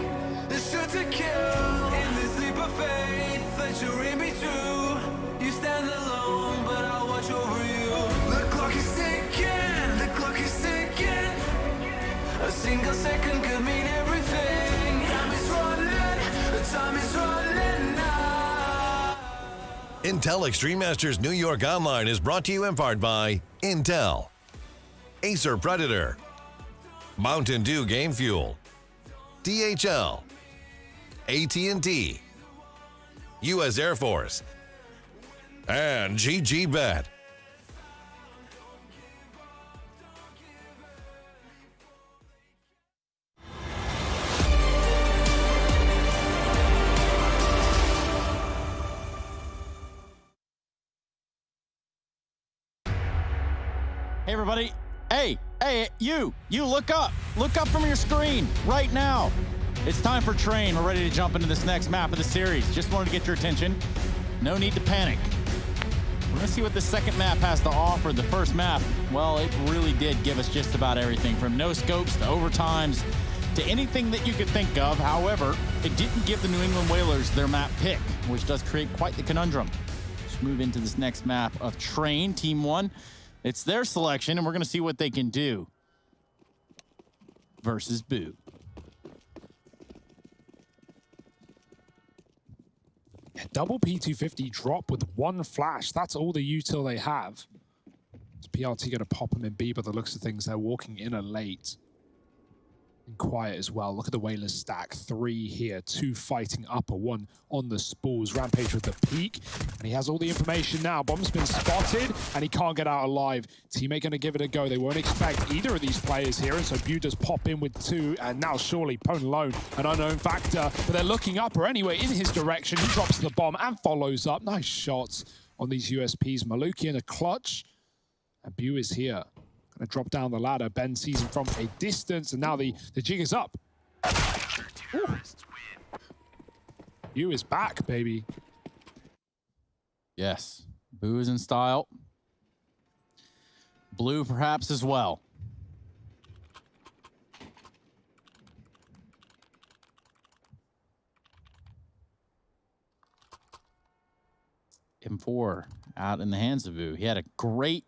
it's sure to kill. In this leap of faith that you're in me too. You stand alone, but I'll watch over you. The clock is ticking, the clock is ticking. A single second could mean everything. Time is running, the time is running now. Intel Extreme Masters New York Online is brought to you in part by Intel, Acer Predator, Mountain Dew Game Fuel, DHL, AT&T, U.S. Air Force, and GG Bet. Hey, everybody. Hey, you look up from your screen right now. It's time for Train. We're ready to jump into this next map of the series. Just wanted to get your attention. No need to panic. We're gonna see what the second map has to offer. The first map, well, it really did give us just about everything from no scopes to overtimes to anything that you could think of. However, it didn't give the New England Whalers their map pick, which does create quite the conundrum. Let's move into this next map of Train, Team 1. It's their selection, and we're going to see what they can do versus Boo. Double P250 drop with one flash. That's all the util they have. Is PRT going to pop them in B, by the looks of things, they're walking in a late. And quiet as well. Look at the Whalers stack. 3 here, 2 fighting upper, 1 on the spools. Rampage with the peak, and he has all the information now. Bomb's been spotted, and he can't get out alive. Teammate going to give it a go. They won't expect either of these players here, and so Bew does pop in with 2, and now surely Pwn alone, an unknown factor, but they're looking upper anyway in his direction. He drops the bomb and follows up. Nice shots on these USPs. Maluki in a clutch, and Bew is here. Gonna drop down the ladder. Ben sees him from a distance, and now the jig is up. Ooh. You is back, baby. Yes. Boo is in style. Blue perhaps as well. M4 out in the hands of Boo. He had a great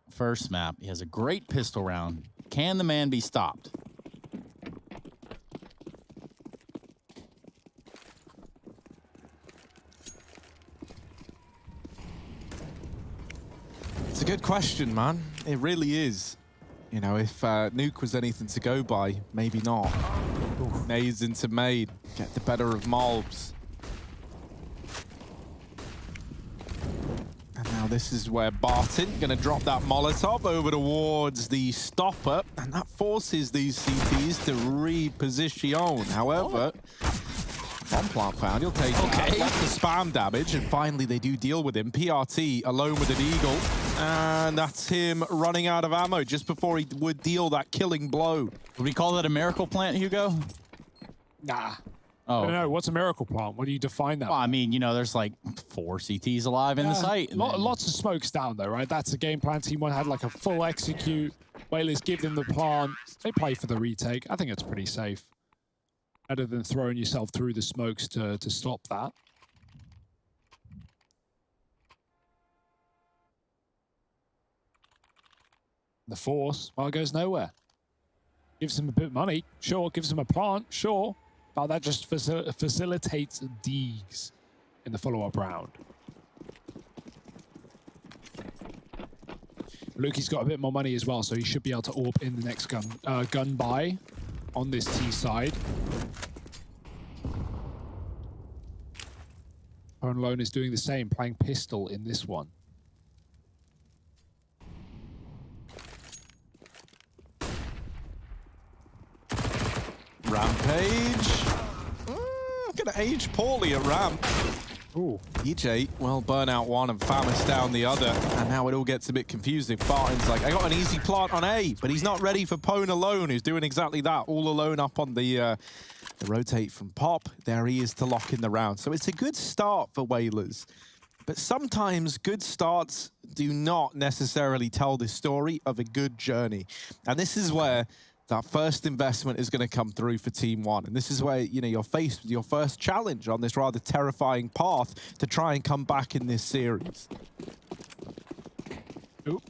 first map. He has a great pistol round. Can the man be stopped? It's a good question, man. It really is. You know, if Nuke was anything to go by, maybe not. Nades into Maid. Get the better of Malbs. And now this is where Barton going to drop that Molotov over towards the stopper. And that forces these CTs to reposition. However, bomb plant found. He'll take that. Lots of spam damage. And finally, they do deal with him. PRT alone with an Eagle. And that's him running out of ammo just before he would deal that killing blow. Would we call that a miracle plant, Hugo? Nah. Oh. I don't know. What's a miracle plant? What do you define that? Well, I mean, you know, there's like 4 CTs alive in the site. Lots of smokes down, though, right? That's the game plan. Team 1 had like a full execute. Whalers give them the plant. They play for the retake. I think it's pretty safe. Better than throwing yourself through the smokes to stop that. The force, well, it goes nowhere. Gives him a bit of money, sure. Gives him a plant, sure. But that just facilitates Deegs in the follow-up round. Lukey's got a bit more money as well, so he should be able to AWP in the next gun buy on this T side. Pone Alone is doing the same, playing pistol in this one. Rampage. Gonna age poorly at ramp. Ooh. EJ, well, burn out one and Famis down the other. And now it all gets a bit confusing. Barton's like, I got an easy plant on A, but he's not ready for Pone Alone, who's doing exactly that. All alone up on the rotate from Pop. There he is to lock in the round. So it's a good start for Whalers. But sometimes good starts do not necessarily tell the story of a good journey. And this is where that first investment is going to come through for Team 1. And this is where, you know, you're faced with your first challenge on this rather terrifying path to try and come back in this series. Oop.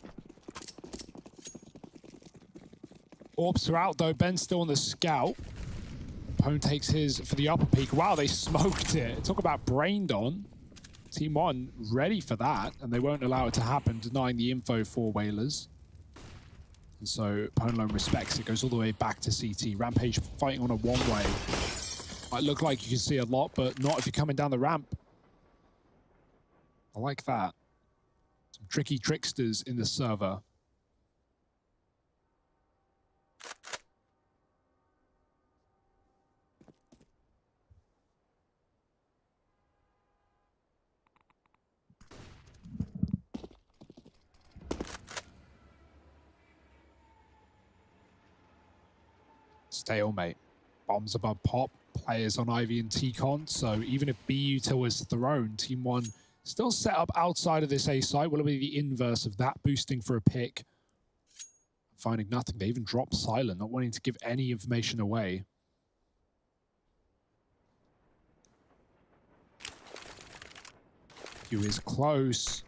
Orbs are out, though. Ben's still on the scout. Pone takes his for the upper peak. Wow, they smoked it. Talk about brained on. Team 1 ready for that, and they won't allow it to happen, denying the info for Whalers. And so Pone Alone respects it, goes all the way back to CT. Rampage fighting on a one-way. Might look like you can see a lot, but not if you're coming down the ramp. I like that. Some tricky tricksters in the server. Stalemate. Bombs above Pop. Players on Ivy and T-Con. So even if BU Till is thrown, Team 1 still set up outside of this A site. Will it be the inverse of that, boosting for a pick? Finding nothing. They even drop silent, not wanting to give any information away. Q is close.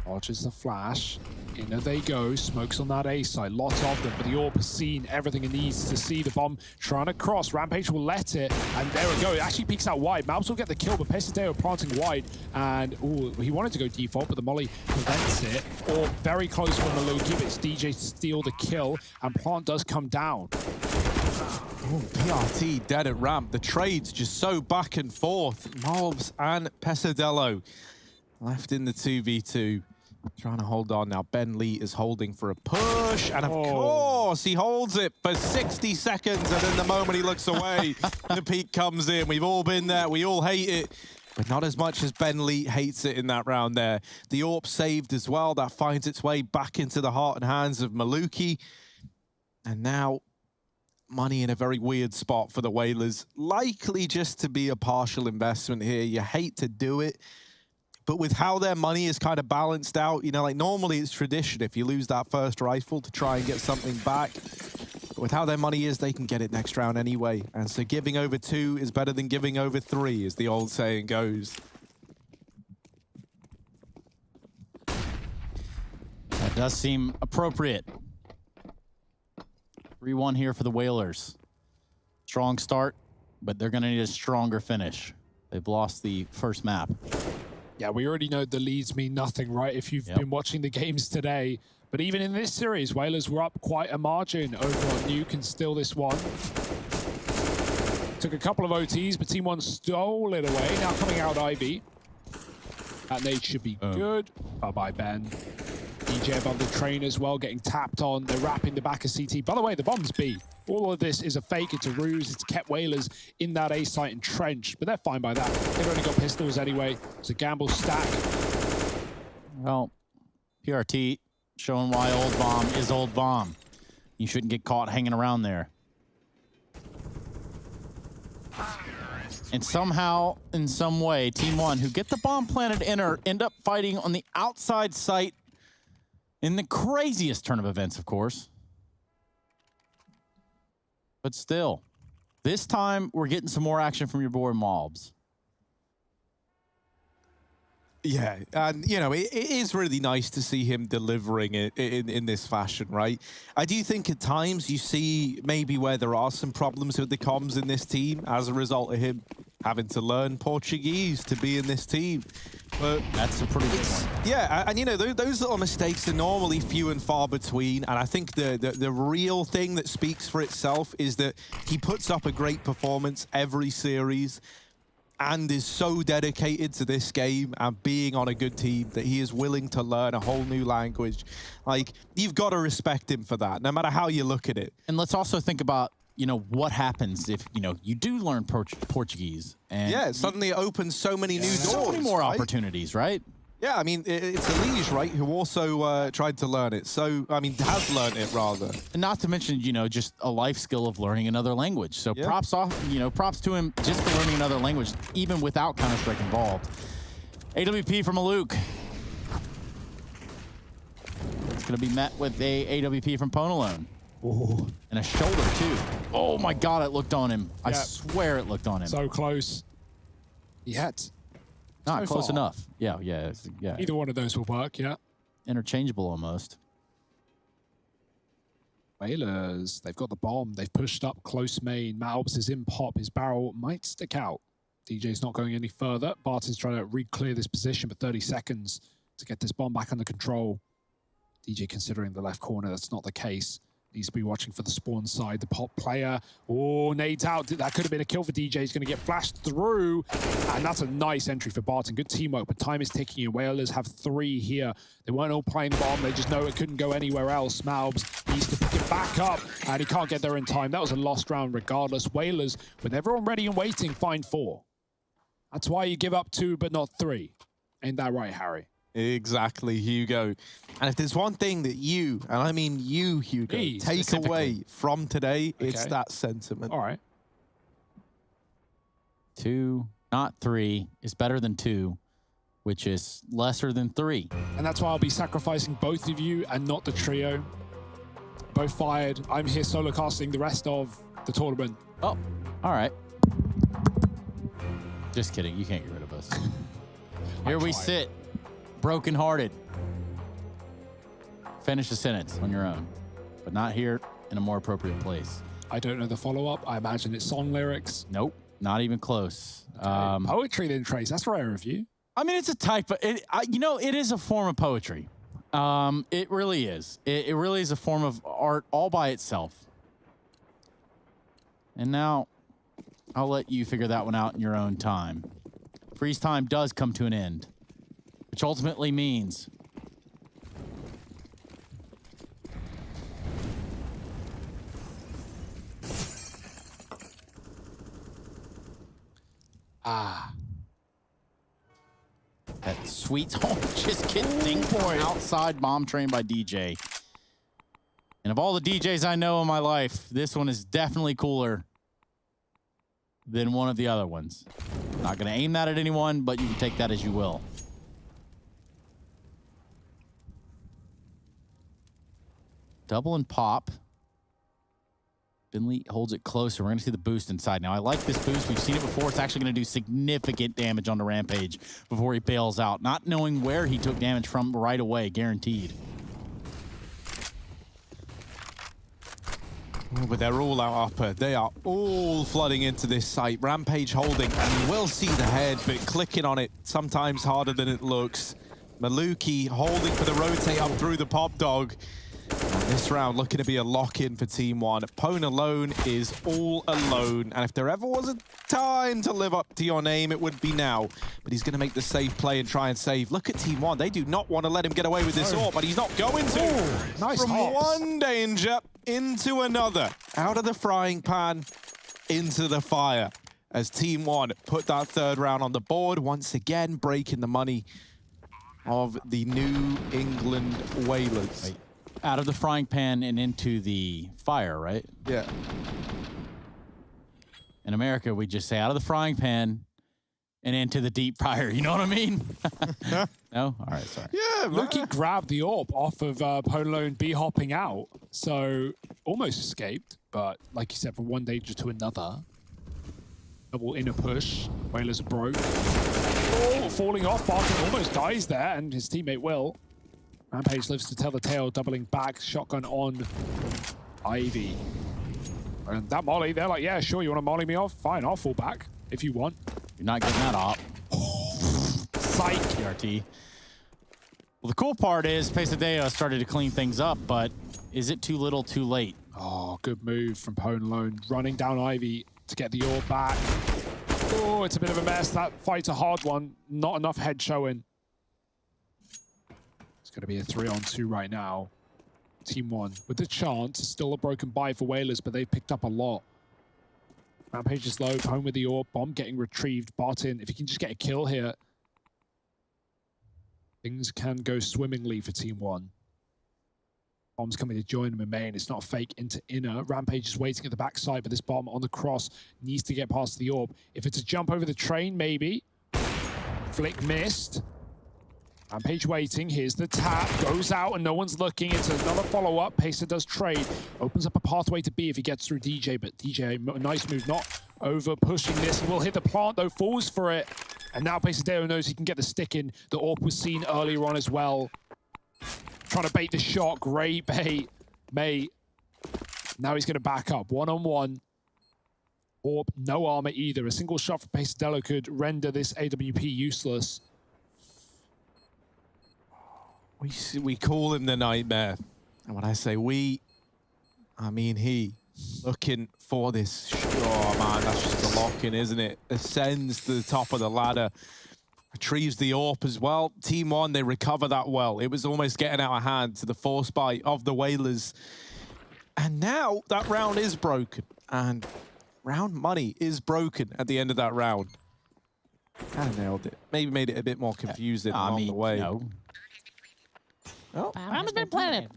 Dodges the flash. In they go. Smokes on that A side. Lots of them, but the AWP has seen everything it needs to see the bomb trying to cross. Rampage will let it, and there we go. It actually peeks out wide. Malbs will get the kill, but Pesadeo planting wide, and ooh, he wanted to go default, but the molly prevents it. Or very close for Maluki, but it's DJ to steal the kill, and Plant does come down. Oh, PRT dead at ramp. The trade's just so back and forth. Malbs and Pesadelo left in the 2v2. Trying to hold on now. Ben Lee is holding for a push. And of course, he holds it for 60 seconds. And then the moment he looks away, the peak comes in. We've all been there. We all hate it. But not as much as Ben Lee hates it in that round there. The AWP saved as well. That finds its way back into the heart and hands of Maluki. And now money in a very weird spot for the Whalers. Likely just to be a partial investment here. You hate to do it. But with how their money is kind of balanced out, you know, like normally it's tradition if you lose that first rifle to try and get something back. But with how their money is, they can get it next round anyway. And so giving over 2 is better than giving over 3, as the old saying goes. That does seem appropriate. 3-1 here for the Whalers. Strong start, but they're going to need a stronger finish. They've lost the first map. Yeah, we already know the leads mean nothing, right? If you've been watching the games today. But even in this series, Whalers were up quite a margin over on Nuke and still this one. Took a couple of OTs, but Team 1 stole it away. Now coming out Ivy. That nade should be good. Bye-bye, Ben. DJ above the train as well, getting tapped on. They're wrapping the back of CT. By the way, the bomb's B. All of this is a fake. It's a ruse. It's kept Whalers in that A site entrenched, but they're fine by that. They've only got pistols anyway. It's a gamble stack. Well, PRT showing why old bomb is old bomb. You shouldn't get caught hanging around there. And somehow, in some way, Team 1, who get the bomb planted inner, end up fighting on the outside site in the craziest turn of events, of course. But still, this time we're getting some more action from your boy Mobs. Yeah, and you know, it is really nice to see him delivering it in this fashion, right? I do think at times you see maybe where there are some problems with the comms in this team as a result of him having to learn Portuguese to be in this team. But that's a pretty good point. Yeah, and you know, those little mistakes are normally few and far between, and I think the real thing that speaks for itself is that he puts up a great performance every series and is so dedicated to this game and being on a good team that he is willing to learn a whole new language. Like, you've got to respect him for that, no matter how you look at it. And let's also think about, you know, what happens if, you know, you do learn Portuguese. And yeah, suddenly it opens so many new doors. So many more right? opportunities, right? Yeah, I mean, it's Elise, right, who also tried to learn it. So, I mean, has learned it, rather. And not to mention, you know, just a life skill of learning another language. So props off, you know, props to him just for learning another language, even without Counter-Strike involved. AWP from Maluk. It's going to be met with a AWP from Ponalone. Ooh. And a shoulder, too. Oh, my God, it looked on him. I swear it looked on him. So close. Yet. Not so close far. enough. Yeah. Either one of those will work, yeah. Interchangeable almost. Whalers, they've got the bomb. They've pushed up close main. Malbs is in pop. His barrel might stick out. DJ's not going any further. Barton's trying to re-clear this position for 30 seconds to get this bomb back under control. DJ considering the left corner. That's not the case. Needs to be watching for the spawn side. The pop player. Oh, nades out. That could have been a kill for DJ. He's going to get flashed through. And that's a nice entry for Barton. Good teamwork, but time is ticking. And Whalers have 3 here. They weren't all playing the bomb. They just know it couldn't go anywhere else. Malbs needs to pick it back up. And he can't get there in time. That was a lost round regardless. Whalers, with everyone ready and waiting, find 4. That's why you give up 2, but not 3. Ain't that right, Harry? Exactly, Hugo. And if there's one thing that you, and I mean you, Hugo, take away from today, it's that sentiment. All right. 2, not 3, is better than 2, which is lesser than 3. And that's why I'll be sacrificing both of you and not the trio. Both fired. I'm here solo casting the rest of the tournament. Oh, all right. Just kidding. You can't get rid of us. Here we sit. Broken-hearted. Finish the sentence on your own, but not here in a more appropriate place. I don't know the follow-up. I imagine it's song lyrics. Nope, not even close. Okay. Poetry then, Trace. That's rare of you. I mean, it's a type of, you know, it is a form of poetry. It really is. It really is a form of art all by itself. And now I'll let you figure that one out in your own time. Freeze time does come to an end, which ultimately means that sweet home just get dinged from outside bomb train by DJ. And of all the DJs I know in my life, this one is definitely cooler than one of the other ones. Not going to aim that at anyone, but you can take that as you will. Double and pop. Finley holds it closer. We're going to see the boost inside now. I like this boost. We've seen it before. It's actually going to do significant damage on the Rampage before he bails out. Not knowing where he took damage from right away, guaranteed. Oh, but they're all out upper. They are all flooding into this site. Rampage holding, and you will see the head, but clicking on it sometimes harder than it looks. Maluki holding for the rotate up through the pop dog. And this round looking to be a lock-in for Team 1. Pone alone is all alone. And if there ever was a time to live up to your name, it would be now. But he's going to make the safe play and try and save. Look at Team 1. They do not want to let him get away with this AWP, but he's not going to. Ooh, nice From hops. one danger into another. Out of the frying pan, into the fire. As Team 1 put that third round on the board, once again breaking the money of the New England Whalers. Wait. Out of the frying pan and into the fire, right? Yeah. In America, we just say out of the frying pan and into the deep fryer. You know what I mean? No? All right, sorry. Yeah, Luki grabbed the AWP off of Polo and B-hopping out, so almost escaped, but like you said, from one danger to another. Double inner push. Whalers broke. Oh, falling off. Barton almost dies there, and his teammate will. Rampage lives to tell the tale, doubling back, shotgun on Ivy. And that molly, they're like, yeah, sure, you want to molly me off? Fine, I'll fall back if you want. You're not getting that off. Psych. TRT. Well, the cool part is Pesadeo started to clean things up, but is it too little too late? Oh, good move from Pone Alone. Running down Ivy to get the AWP back. Oh, it's a bit of a mess. That fight's a hard one. Not enough head showing. It's going to be a 3-on-2 right now. Team 1 with the chance. Still a broken buy for Whalers, but they've picked up a lot. Rampage is low. Home with the AWP. Bomb getting retrieved. Barton, if he can just get a kill here, things can go swimmingly for Team 1. Bomb's coming to join him in main. It's not a fake into inner. Rampage is waiting at the backside, but this bomb on the cross needs to get past the AWP. If it's a jump over the train, maybe. Flick missed. Rampage waiting. Here's the tap. Goes out and no one's looking. It's another follow-up. Pacer does trade. Opens up a pathway to B if he gets through DJ, but DJ, nice move. Not over pushing this. He will hit the plant, though. Falls for it. And now Pesadeo knows he can get the stick in. The AWP was seen earlier on as well. Trying to bait the shot. Great bait. May. Now he's going to back up. One-on-one. AWP, no armor either. A single shot from Pesadeo could render this AWP useless. We call him the Nightmare. And when I say we, I mean he. Looking for this. Oh, man, that's just a lock-in, isn't it? Ascends to the top of the ladder. Retrieves the AWP as well. Team 1, they recover that well. It was almost getting out of hand to the force buy of the Whalers. And now that round is broken. And round money is broken at the end of that round. Kind of nailed it. Maybe made it a bit more confusing along the way. No. Oh. Bomb has been planted.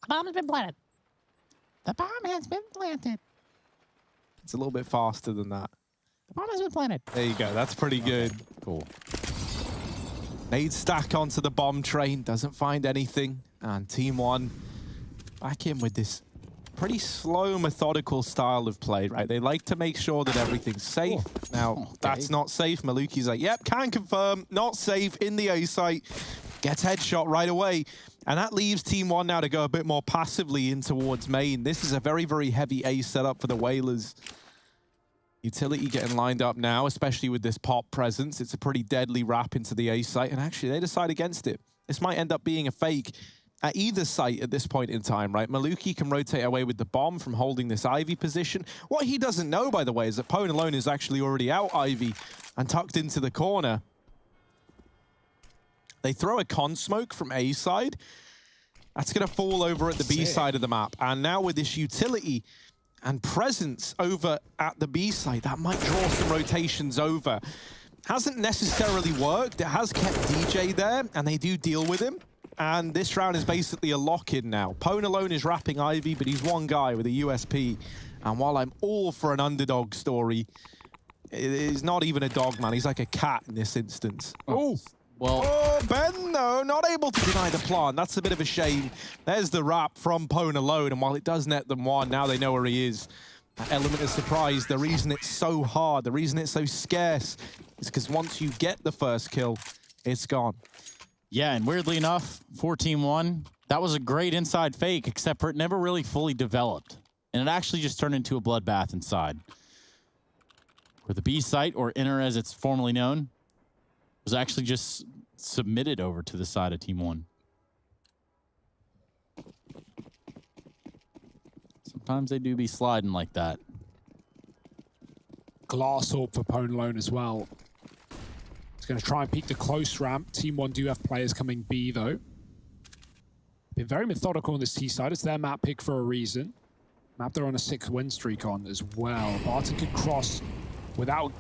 Bomb has been planted. The bomb has been planted. It's a little bit faster than that. The bomb has been planted. There you go. That's pretty good. Cool. Nade stack onto the bomb train. Doesn't find anything. And Team 1 back in with this pretty slow, methodical style of play, right? They like to make sure that everything's safe. Now, that's not safe. Maluki's like, yep, can confirm. Not safe in the A site. Gets headshot right away. And that leaves Team 1 now to go a bit more passively in towards main. This is a very, very heavy A setup for the Whalers. Utility getting lined up now, especially with this pop presence. It's a pretty deadly wrap into the A site, and actually they decide against it. This might end up being a fake at either site at this point in time, right? Maluki can rotate away with the bomb from holding this Ivy position. What he doesn't know, by the way, is that Pone alone is actually already out Ivy and tucked into the corner. They throw a con smoke from A side. That's going to fall over at the B side of the map. And now with this utility and presence over at the B side, that might draw some rotations over. Hasn't necessarily worked. It has kept DJ there, and they do deal with him. and this round is basically a lock-in now. Pwn alone is wrapping Ivy, but he's one guy with a USP. And while I'm all for an underdog story, he's not even a dog, man. He's like a cat in this instance. Oh, well. Oh, Ben, though, not able to deny the plant. That's a bit of a shame. There's the wrap from Pwn alone, and while it does net them one, now they know where he is. That element of surprise, the reason it's so hard, the reason it's so scarce, is because once you get the first kill, it's gone. Yeah, and weirdly enough, for Team 1, that was a great inside fake, except for it never really fully developed. And it actually just turned into a bloodbath inside. Where the B site, or inner as it's formerly known, was actually just submitted over to the side of Team 1. Sometimes they do be sliding like that. Glass orb for Pwn alone as well. He's going to try and peek the close ramp. Team 1 do have players coming B, though. Been very methodical on this T side. It's their map pick for a reason. Map they're on a 6-win streak on as well. Barton could cross without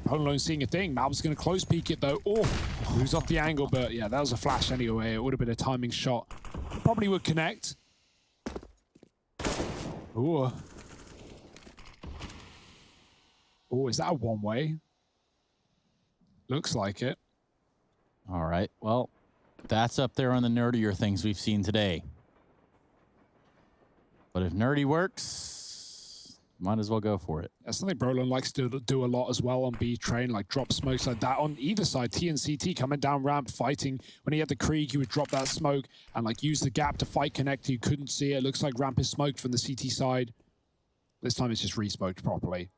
Pwn alone seeing a thing. Malb's going to close peek it, though. Oh, moves off the angle, but yeah, that was a flash anyway. It would have been a timing shot. Probably would connect. Ooh. Oh, is that a one-way? Looks like it. All right, well, that's up there on the nerdier things we've seen today. But if nerdy works, might as well go for it. That's something Brolin likes to do a lot as well on B train, like drop smokes like that on either side. T and CT coming down ramp, fighting. When he had the Krieg, he would drop that smoke and like use the gap to fight connect. You couldn't see it. Looks like ramp is smoked from the CT side. This time it's just re-smoked properly.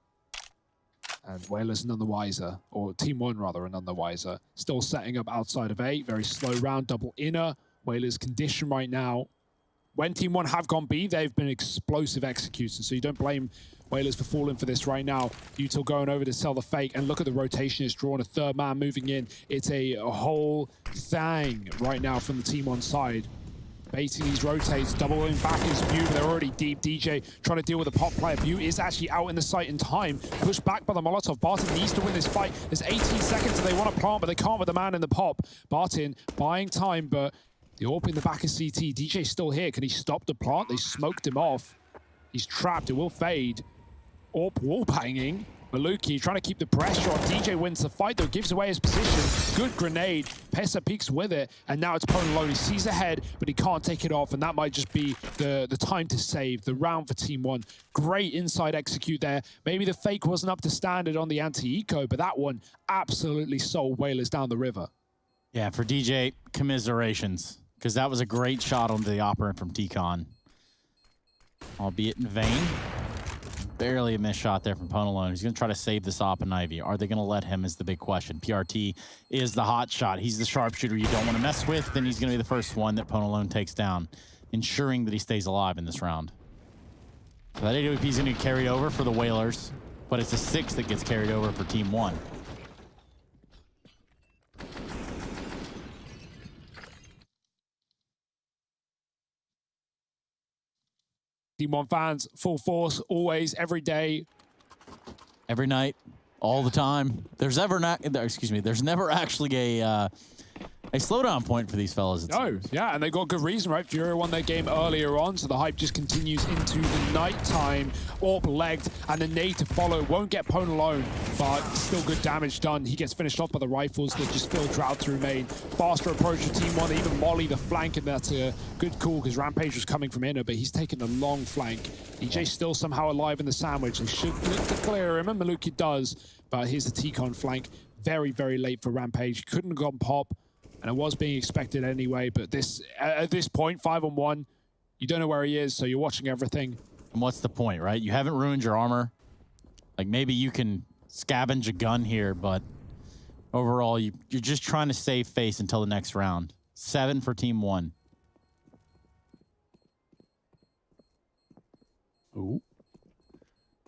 And Whalers none the wiser, or Team 1 rather, are none the wiser. Still setting up outside of A, very slow round, double inner. Whalers condition right now. When Team 1 have gone B, they've been explosive executions, so you don't blame Whalers for falling for this right now. Util going over to sell the fake, and look at the rotation it's drawn, a third man moving in. It's a whole thing right now from the Team 1 side. Baiting these rotates, doubling back is Butte. They're already deep. DJ trying to deal with a pop player. Butte is actually out in the site in time. Pushed back by the Molotov. Barton needs to win this fight. There's 18 seconds and they want to plant, but they can't with the man in the pop. Barton buying time, but the AWP in the back of CT. DJ's still here. Can he stop the plant? They smoked him off. He's trapped. It will fade. AWP wall banging. Maluki trying to keep the pressure on. DJ wins the fight, though, gives away his position. Good grenade. Pesa peeks with it, and now it's Pwn alone. He sees ahead, but he can't take it off, and that might just be the time to save the round for Team 1. Great inside execute there. Maybe the fake wasn't up to standard on the anti-eco, but that one absolutely sold Whalers down the river. Yeah, for DJ, commiserations, because that was a great shot onto the operant from T-Con. Albeit in vain. Barely a missed shot there from Pwn alone. He's going to try to save this op and Ivy. Are they going to let him is the big question. PRT is the hot shot. He's the sharpshooter you don't want to mess with. Then he's going to be the first one that Pwn alone takes down, ensuring that he stays alive in this round. So that AWP is going to get carried over for the Whalers, but it's a 6 that gets carried over for Team 1. Team 1 fans, full force, always, every day. Every night, all the time. There's never actually a slowdown point for these fellas. No, yeah, and they got good reason, right? FURIA won their game earlier on, so the hype just continues into the nighttime. AWP legged, and the nade to follow. Won't get Pwn alone, but still good damage done. He gets finished off by the rifles that just filter out through main. Faster approach to Team 1. They even molly the flank, and that's a good call because Rampage was coming from inner, but he's taking the long flank. EJ's still somehow alive in the sandwich. They should look to clear him, and Maluki does, but here's the T-Con flank. Very, very late for Rampage. Couldn't have gone pop. And it was being expected anyway, but at this point, 5-on-1, you don't know where he is, so you're watching everything. And what's the point, right? You haven't ruined your armor. Like, maybe you can scavenge a gun here, but overall, you're just trying to save face until the next round. 7 for Team 1. Ooh.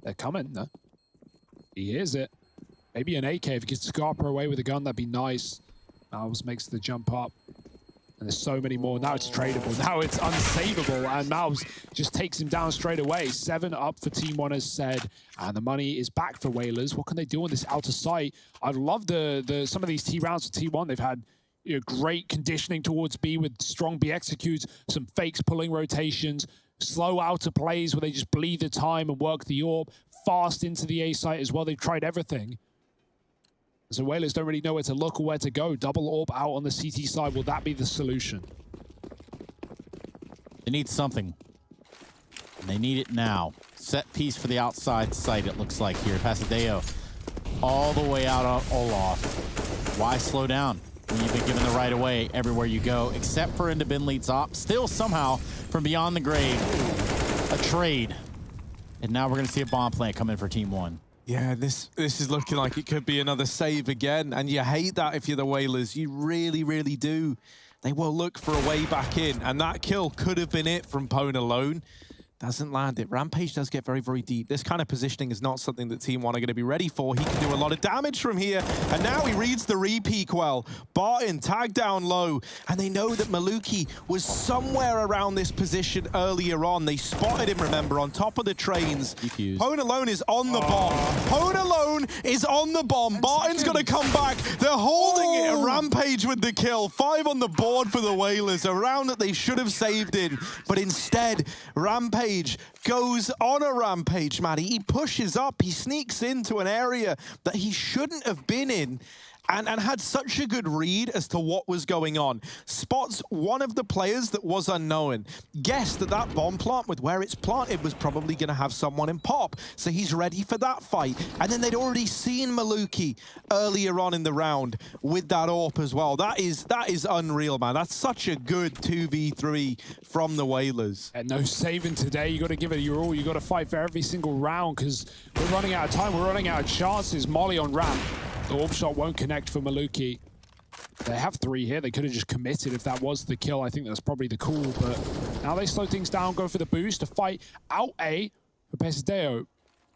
They're coming, though. He hears it. Maybe an AK. If he gets Scarper away with a gun, that'd be nice. Malbs makes the jump up. And there's so many more. Now it's tradable. Now it's unsavable. And Malbs just takes him down straight away. 7 up for Team 1 as said. And the money is back for Whalers. What can they do on this outer site? I'd love some of these T rounds for T1. They've had great conditioning towards B with strong B executes, some fakes pulling rotations, slow outer plays where they just bleed the time and work the AWP, fast into the A site as well. They've tried everything. So Whalers don't really know where to look or where to go. Double AWP out on the CT side. Will that be the solution? They need something. And they need it now. Set piece for the outside site, it looks like here. Pasadeo all the way out on Olaf. Why slow down when you've been given the right of way everywhere you go, except for into bin lead top. Still somehow from beyond the grave, a trade. And now we're going to see a bomb plant come in for Team 1. Yeah, this is looking like it could be another save again. And you hate that if you're the Whalers. You really, really do. They will look for a way back in. And that kill could have been it from Pwn alone. Doesn't land it. Rampage does get very, very deep. This kind of positioning is not something that Team 1 are going to be ready for. He can do a lot of damage from here. And now he reads the re-peek well. Barton tagged down low. And they know that Maluki was somewhere around this position earlier on. They spotted him, remember, on top of the trains. Pwn alone is on the bomb. Pwn alone is on the bomb. Barton's going to come back. They're holding it. Rampage with the kill. 5 on the board for the Whalers. A round that they should have saved in. But instead, Rampage goes on a rampage, Maddie. He pushes up, he sneaks into an area that he shouldn't have been in and had such a good read as to what was going on. Spots one of the players that was unknown. Guessed that that bomb plant with where it's planted was probably going to have someone in pop. So he's ready for that fight. And then they'd already seen Maluki earlier on in the round with that AWP as well. That is unreal, man. That's such a good 2v3 from the Whalers. And no saving today. You got to give it your all. You got to fight for every single round because we're running out of time. We're running out of chances. Molly on ramp. The AWP shot won't connect for Maluki. They have 3 here. They could have just committed if that was the kill. I think that's probably the call, but now they slow things down, go for the boost to fight out A for Pasadeo.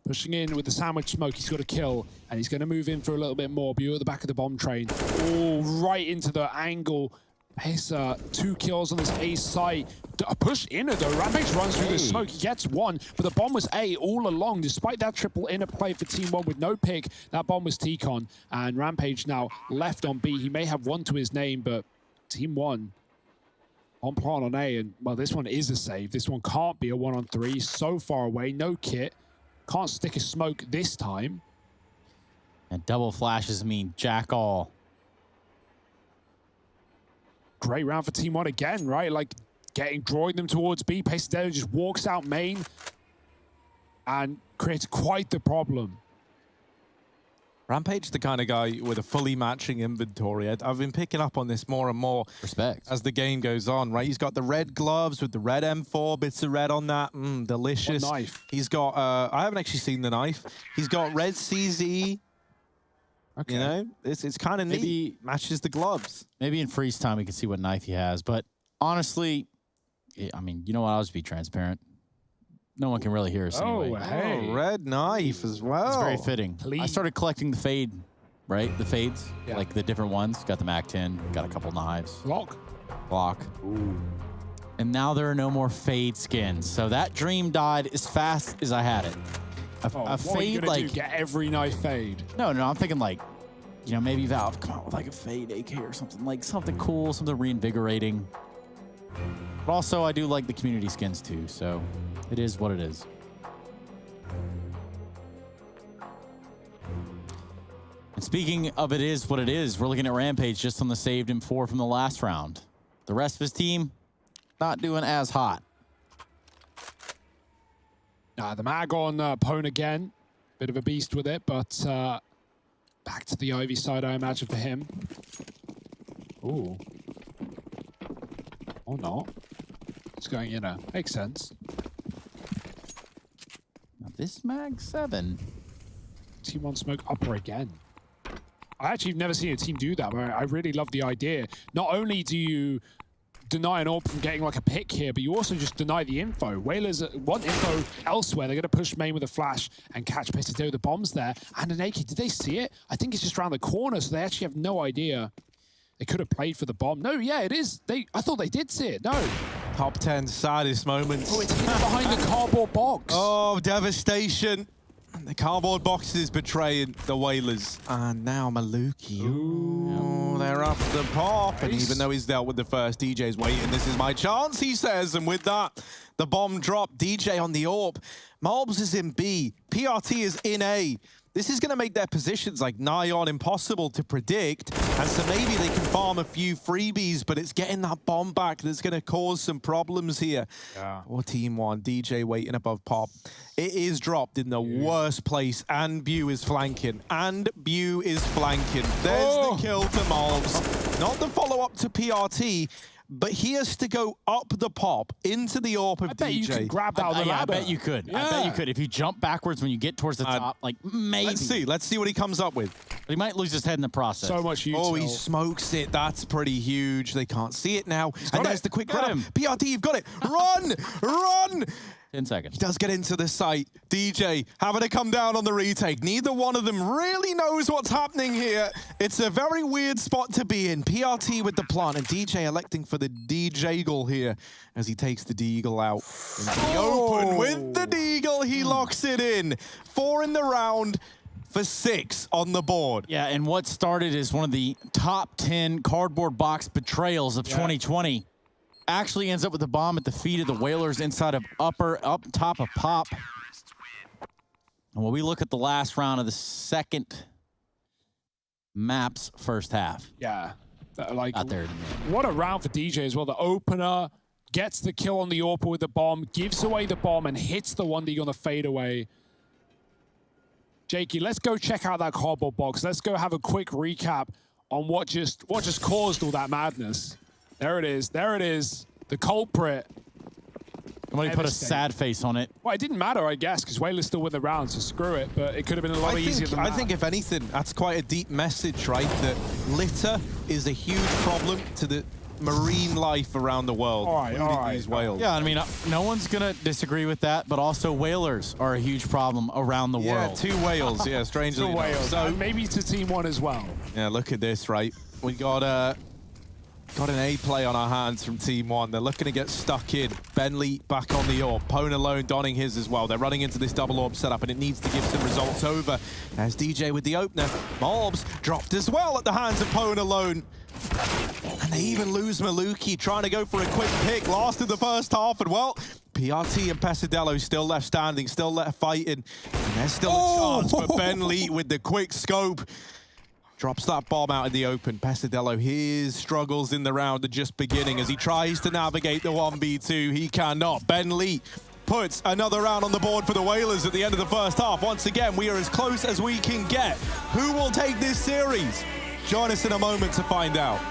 Pushing in with the sandwich smoke. He's got a kill, and he's going to move in for a little bit more. But you're at the back of the bomb train. Oh, right into the angle. Pesa, 2 kills on this A site. A push inner though. Rampage runs through the smoke. He gets 1, but the bomb was A all along. Despite that triple inner play for Team 1 with no pick, that bomb was T-Con. And Rampage now left on B. He may have 1 to his name, but Team 1 on plant on A. And well, this one is a save. This one can't be a 1-on-3. So far away, no kit. Can't stick a smoke this time. And double flashes mean jack all. Great round for Team 1 again, right? Like drawing them towards B. Pasadeo just walks out main and creates quite the problem. Rampage, the kind of guy with a fully matching inventory. I've been picking up on this more and more as the game goes on, right? He's got the red gloves with the red M4, bits of red on that. Delicious. What knife? He's got, I haven't actually seen the knife. He's got red CZ. Okay. You know, it's kind of neat. Matches the gloves. Maybe in freeze time we can see what knife he has. But honestly, I mean, you know what? I'll just be transparent. No one can really hear us anyway. Hey. Oh, red knife as well. It's very fitting. I started collecting the fade, right? The fades, like the different ones. Got the MAC-10, got a couple knives. Glock. Ooh. And now there are no more fade skins. So that dream died as fast as I had it. A what fade, are you gonna like do? Get every knife fade. No, I'm thinking like, you know, maybe Valve come out with like a fade AK or something, like something cool, something reinvigorating. But also, I do like the community skins too, so it is what it is. And speaking of it is what it is, we're looking at Rampage just on the saved M4 from the last round. The rest of his team, not doing as hot. The mag on Pwn again. Bit of a beast with it, but back to the Ivy side, I imagine, for him. Ooh. Or not. It's going, you know, makes sense. Now this mag 7. Team 1 smoke upper again. I actually have never seen a team do that, but I really love the idea. Not only do you deny an AWP from getting like a pick here, but you also just deny the info. Whalers want info elsewhere. They're going to push main with a flash and catch Pasadeo. The bomb's there. And an AK, did they see it? I think it's just around the corner, so they actually have no idea. They could have played for the bomb. No, yeah, it is. I thought they did see it. No. Top 10 saddest moments. Oh, it's hidden behind the cardboard box. Oh, devastation. The cardboard boxes betraying the Whalers. And now Maluki. Ooh, they're up the pop. And even though he's dealt with the first, DJ's waiting. This is my chance, he says. And with that, the bomb drop. DJ on the AWP. Malbs is in B. PRT is in A. This is going to make their positions like nigh on impossible to predict. And so maybe they can farm a few freebies, but it's getting that bomb back that's going to cause some problems here. Yeah. Or Team One, DJ waiting above pop. It is dropped in the worst place, and Bu is flanking. There's the kill to Malbs. Not the follow-up to PRT, but he has to go up the pop into the AWP of DJ. I bet you could grab that on the ladder. I bet you could. Yeah. I bet you could. If you jump backwards when you get towards the top, like maybe. Let's see what he comes up with. But he might lose his head in the process. So much util. Oh, he smokes it. That's pretty huge. They can't see it now. And there's the quick grab. PRT, you've got it. Run! Run! 10 seconds. He does get into the site. DJ having to come down on the retake. Neither one of them really knows what's happening here. It's a very weird spot to be in. PRT with the plant and DJ electing for the DJ-gle here as he takes the Deagle out. Into the open with the Deagle. He locks it in. 4 in the round for 6 on the board. Yeah, and what started as one of the top 10 cardboard box betrayals of 2020 actually ends up with the bomb at the feet of the Whalers inside of up top of pop. And when we look at the last round of the second map's first half. Yeah. Like, out there. What a round for DJ as well. The opener gets the kill on the AWP with the bomb, gives away the bomb, and hits the 1D on the fadeaway. Jakey, let's go check out that cardboard box. Let's go have a quick recap on what just caused all that madness. There it is. There it is. The culprit. Somebody put a sad face on it. Well, it didn't matter, I guess, because Whalers still win the round, so screw it. But it could have been a lot easier than that. I think, if anything, that's quite a deep message, right? That litter is a huge problem to the marine life around the world. All right. These whales. Yeah, I mean, no one's going to disagree with that, but also whales are a huge problem around the world. 2 whales, yeah, strangely enough. Whales. So maybe to Team One as well. Yeah, look at this, right? We got an A play on our hands from Team One. They're looking to get stuck in. Bentley back on the AWP. Pone alone donning his as well. They're running into this double AWP setup, and it needs to give some results over. There's DJ with the opener. Malbs dropped as well at the hands of Pone alone. And they even lose Maluki, trying to go for a quick pick. Last in the first half, and well, PRT and Pesadello still left standing, still left fighting. And there's still a chance for Bentley with the quick scope. Drops that bomb out in the open. Pesadello, his struggles in the round are just beginning as he tries to navigate the 1v2. He cannot. Bentley puts another round on the board for the Whalers at the end of the first half. Once again, we are as close as we can get. Who will take this series? Join us in a moment to find out.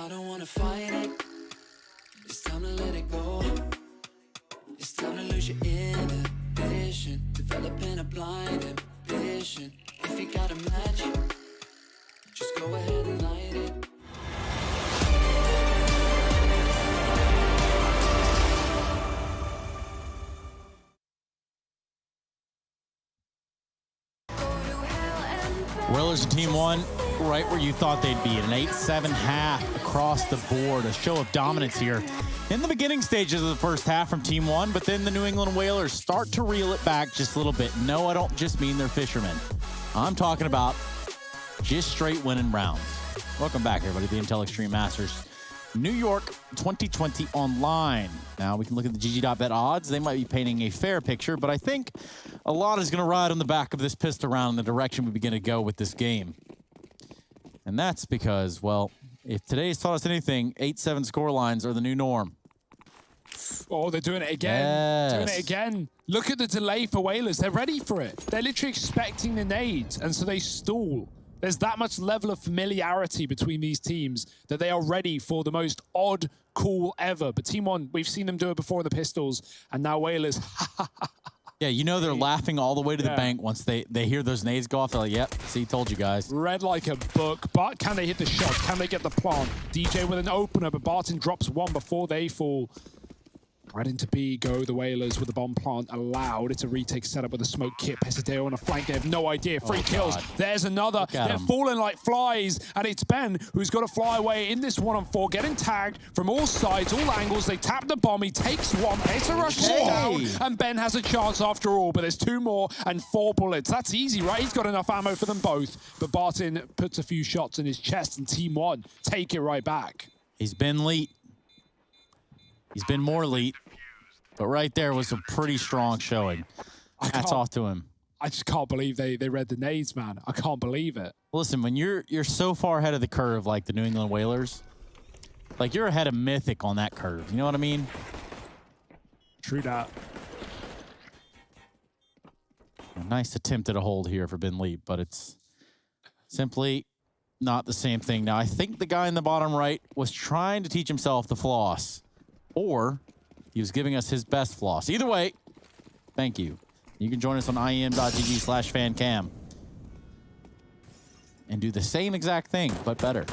I don't wanna fight it. It's time to let it go. It's time to lose your inhibition. Developing a blind ambition. If you got a match, just go ahead and light it. Whalers and Team One, right where you thought they'd be. An 8-7 half across the board. A show of dominance here in the beginning stages of the first half from Team One, but then the New England Whalers start to reel it back just a little bit. No, I don't just mean they're fishermen. I'm talking about just straight winning rounds. Welcome back, everybody, to the Intel Extreme Masters New York 2020 online. Now, we can look at the GG.bet odds. They might be painting a fair picture, but I think a lot is going to ride on the back of this pistol round in the direction we begin to go with this game. And that's because, well, if today's taught us anything, 8-7 score lines are the new norm. Oh, they're doing it again. Yes. Doing it again. Look at the delay for Whalers. They're ready for it. They're literally expecting the nades, and so they stall. There's that much level of familiarity between these teams that they are ready for the most odd call ever. But Team One, we've seen them do it before in the Pistols, and now Whalers. Yeah, you know they're laughing all the way to the bank once they hear those nades go off. They're like, yep, see, told you guys. Read like a book, but can they hit the shot? Can they get the plant? DJ with an opener, but Barton drops one before they fall. Right into B go the Whalers with the bomb plant allowed. It's a retake setup with a smoke kit. Pesadeo on a flank. They have no idea. Free kills. There's another. They're falling like flies. And it's Ben who's got to fly away in this 1-on-4. Getting tagged from all sides, all angles. They tap the bomb. He takes one. It's a rush down. And Ben has a chance after all. But there's 2 more and 4 bullets. That's easy, right? He's got enough ammo for them both. But Barton puts a few shots in his chest. And Team One take it right back. He's been elite. He's been more elite, but right there was a pretty strong showing. Hats off to him. I just can't believe they read the nades, man. I can't believe it. Listen, when you're so far ahead of the curve like the New England Whalers, like you're ahead of Mythic on that curve. You know what I mean? True that. A nice attempt at a hold here for Ben Leap, but it's simply not the same thing. Now, I think the guy in the bottom right was trying to teach himself the floss, or he was giving us his best floss. Either way, thank you. You can join us on IEM.gg/fancam and do the same exact thing, but better.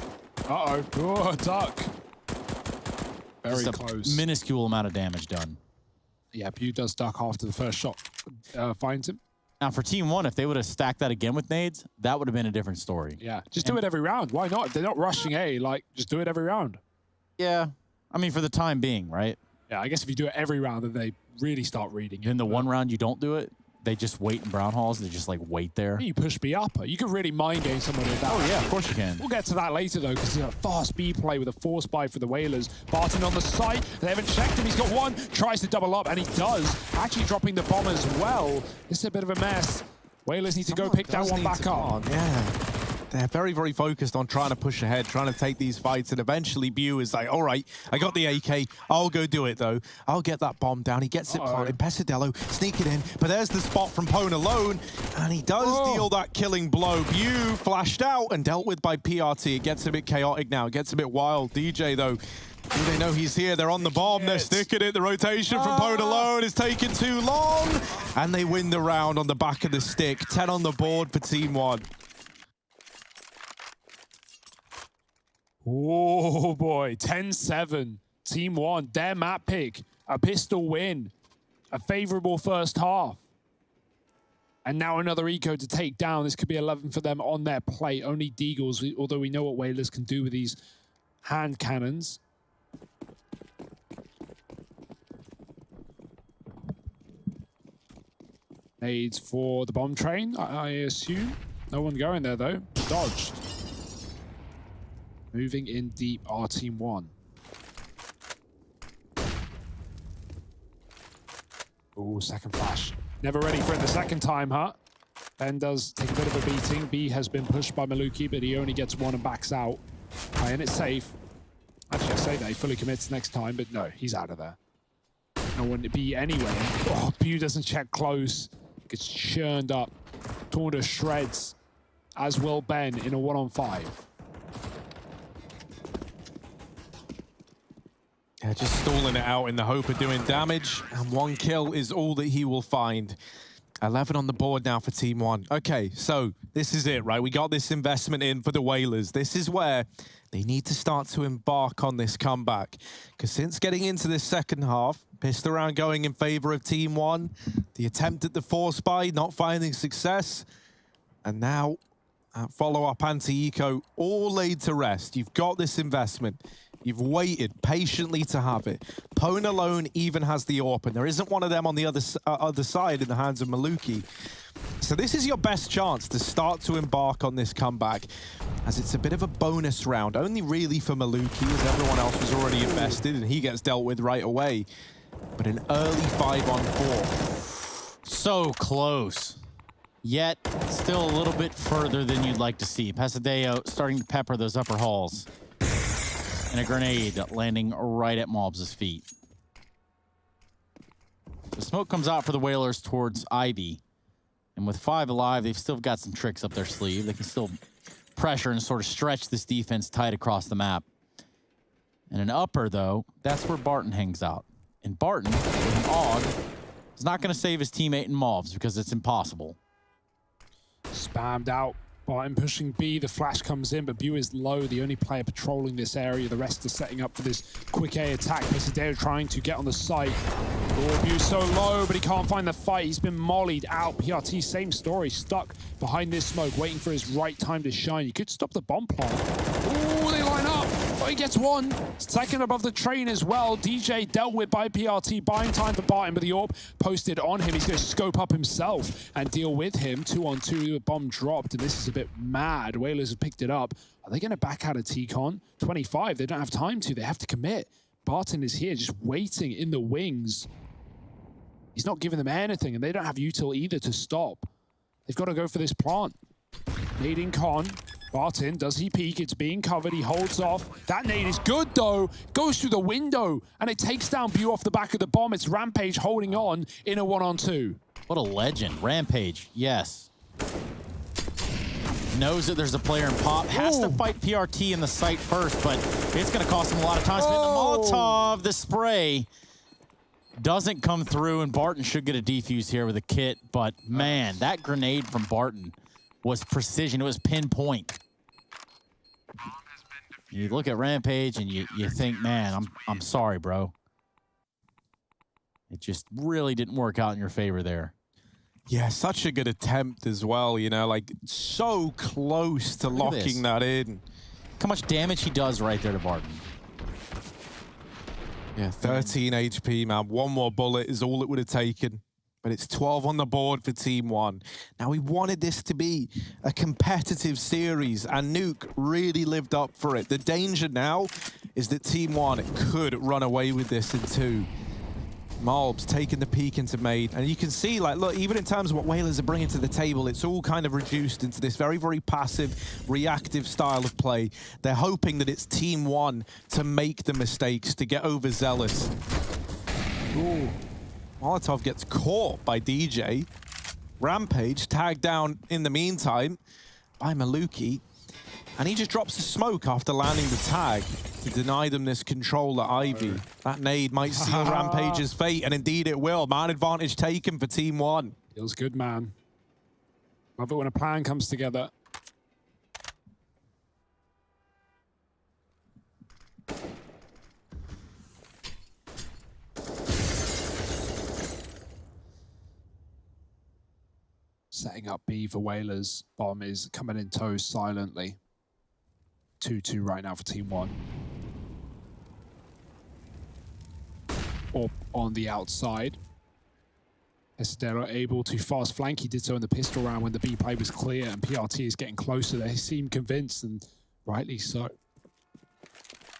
Uh-oh. Oh, duck. Very Just close. A minuscule amount of damage done. Yeah, Pew does duck after the first shot. Finds him. Now, for Team One, if they would have stacked that again with nades, that would have been a different story. Yeah, just do it every round. Why not? If they're not rushing A, like, just do it every round. Yeah. I mean, for the time being, right? Yeah, I guess if you do it every round, then they really start reading it. In the one round you don't do it, they just wait in brown halls. They just, like, wait there. You push B upper. You can really mind game someone with that. Oh, yeah, of course you can. We'll get to that later, though, because it's a fast B play with a force buy for the Whalers. Barton on the site. They haven't checked him. He's got one. Tries to double up, and he does. Actually dropping the bomb as well. This is a bit of a mess. Whalers need to go pick that one back up. Yeah. They're very, very focused on trying to push ahead, trying to take these fights, and eventually Bew is like, all right, I got the AK, I'll go do it, though. I'll get that bomb down. He gets it planted. Pesadelo, sneak it in, but there's the spot from Pone alone, and he does deal that killing blow. Bew flashed out and dealt with by PRT. It gets a bit chaotic now. It gets a bit wild. DJ, though, do they know he's here? They're on the bomb. They're sticking it. The rotation from Pone alone is taking too long, and they win the round on the back of the stick. 10 on the board for Team One. Oh, boy. 10-7. Team One. Their map pick. A pistol win. A favorable first half. And now another eco to take down. This could be 11 for them on their plate. Only Deagles, although we know what Whalers can do with these hand cannons. Nades for the bomb train, I assume. No one going there, though. Dodged. Moving in deep, our Team One. Oh, second flash. Never ready for it the second time, huh? Ben does take a bit of a beating. B has been pushed by Maluki, but he only gets one and backs out. Playing it safe. Actually, I say that he fully commits next time, but no, he's out of there. No one to be anyway. Oh, Bew doesn't check close. Gets churned up. Torn to shreds. As will Ben in a 1-on-5. Yeah, just stalling it out in the hope of doing damage, and 1 kill is all that he will find. 11 on the board now for Team 1. Okay, so this is it, right? We got this investment in for the Whalers. This is where they need to start to embark on this comeback. Because since getting into this second half, pissed around going in favor of Team 1, the attempt at the force buy, not finding success, and now follow-up anti-eco, all laid to rest. You've got this investment. You've waited patiently to have it. Pwn alone even has the AWP, and there isn't one of them on the other side in the hands of Maluki. So this is your best chance to start to embark on this comeback, as it's a bit of a bonus round, only really for Maluki, as everyone else was already invested, and he gets dealt with right away. But an early 5-on-4. So close. Yet, still a little bit further than you'd like to see. Pasadeo starting to pepper those upper halls. And a grenade landing right at Mobs' feet. The smoke comes out for the Whalers towards Ivy. And with 5 alive, they've still got some tricks up their sleeve. They can still pressure and sort of stretch this defense tight across the map. And an upper, though, that's where Barton hangs out. And Barton, with an AUG, is not going to save his teammate in Mobs because it's impossible. Spammed out. Barton pushing B, the flash comes in, but Bu is low, the only player patrolling this area. The rest are setting up for this quick A attack. Pasadeo trying to get on the site. Oh, Bu's so low, but he can't find the fight. He's been mollied out. PRT, same story, stuck behind this smoke, waiting for his right time to shine. You could stop the bomb plant. Oh, they line up. Oh, he gets one. Second above the train as well. DJ dealt with by PRT, buying time for Barton, but the AWP posted on him. He's going to scope up himself and deal with him. 2-on-2, the bomb dropped, and this is a bit mad. Whalers have picked it up. Are they going to back out of T-Con? 25, they don't have time to. They have to commit. Barton is here just waiting in the wings. He's not giving them anything, and they don't have util either to stop. They've got to go for this plant. Nading Con. Barton, does he peek? It's being covered. He holds off. That nade is good, though. Goes through the window, and it takes down Bu off the back of the bomb. It's Rampage holding on in a 1-on-2. What a legend. Rampage, yes. Knows that there's a player in pop. Has to fight PRT in the site first, but it's going to cost him a lot of time. The Molotov, the spray, doesn't come through, and Barton should get a defuse here with a kit. But, man, that grenade from Barton was precision. It was pinpoint. You look at Rampage, and you think, man, I'm sorry, bro. It just really didn't work out in your favor there. Yeah, such a good attempt as well, you know, like so close to locking that in. Look how much damage he does right there to Barton. Yeah, 13 HP, man. One more bullet is all it would have taken. But it's 12 on the board for Team 1. Now, we wanted this to be a competitive series, and Nuke really lived up for it. The danger now is that Team 1 could run away with this in 2. Malbs taking the peek into Maid, and you can see, like, look, even in terms of what Whalers are bringing to the table, it's all kind of reduced into this very, very passive, reactive style of play. They're hoping that it's Team 1 to make the mistakes, to get overzealous. Ooh. Molotov gets caught by DJ. Rampage tagged down in the meantime by Maluki, and he just drops the smoke after landing the tag to deny them this control at Ivy. That nade might seal Rampage's fate, and indeed it will. Man advantage taken for Team 1. Feels good, man. Love it when a plan comes together. Setting up B for Whalers. Bomb is coming in tow silently. 2-2 right now for Team 1. Or on the outside. Estero able to fast flank. He did so in the pistol round when the B play was clear, and PRT is getting closer. They seem convinced, and rightly so.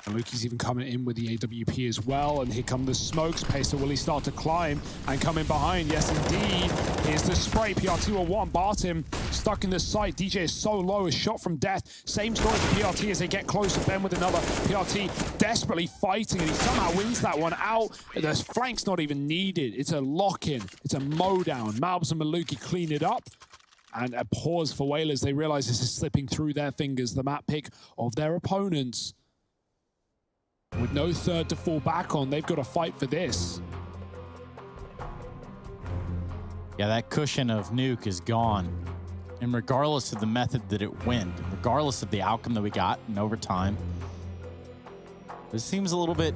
Maluki's even coming in with the AWP as well, and here come the smokes. Pacer will he start to climb and come in behind? Yes, indeed. Here's the spray. PRT will one. Barton stuck in the site. DJ is so low, a shot from death. Same story for PRT as they get closer. Ben with another. PRT desperately fighting, and he somehow wins that one out. The flank's not even needed. It's a lock-in. It's a mow-down. Malbs and Maluki clean it up. And a pause for Whalers. They realize this is slipping through their fingers. The map pick of their opponents. With no third to fall back on, they've got to fight for this. Yeah, that cushion of nuke is gone. And regardless of the method that it went, regardless of the outcome that we got in overtime, this seems a little bit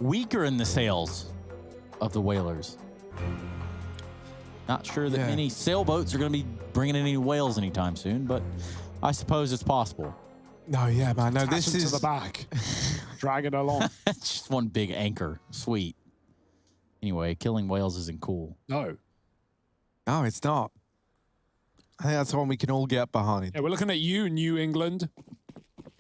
weaker in the sails of the Whalers. Not sure that many sailboats are going to be bringing in any whales anytime soon, but I suppose it's possible. No, yeah, man. No, this is to the back, dragging along. It's just one big anchor. Sweet. Anyway, killing whales isn't cool. No. No, it's not. I think that's one we can all get behind. Yeah, we're looking at you, New England.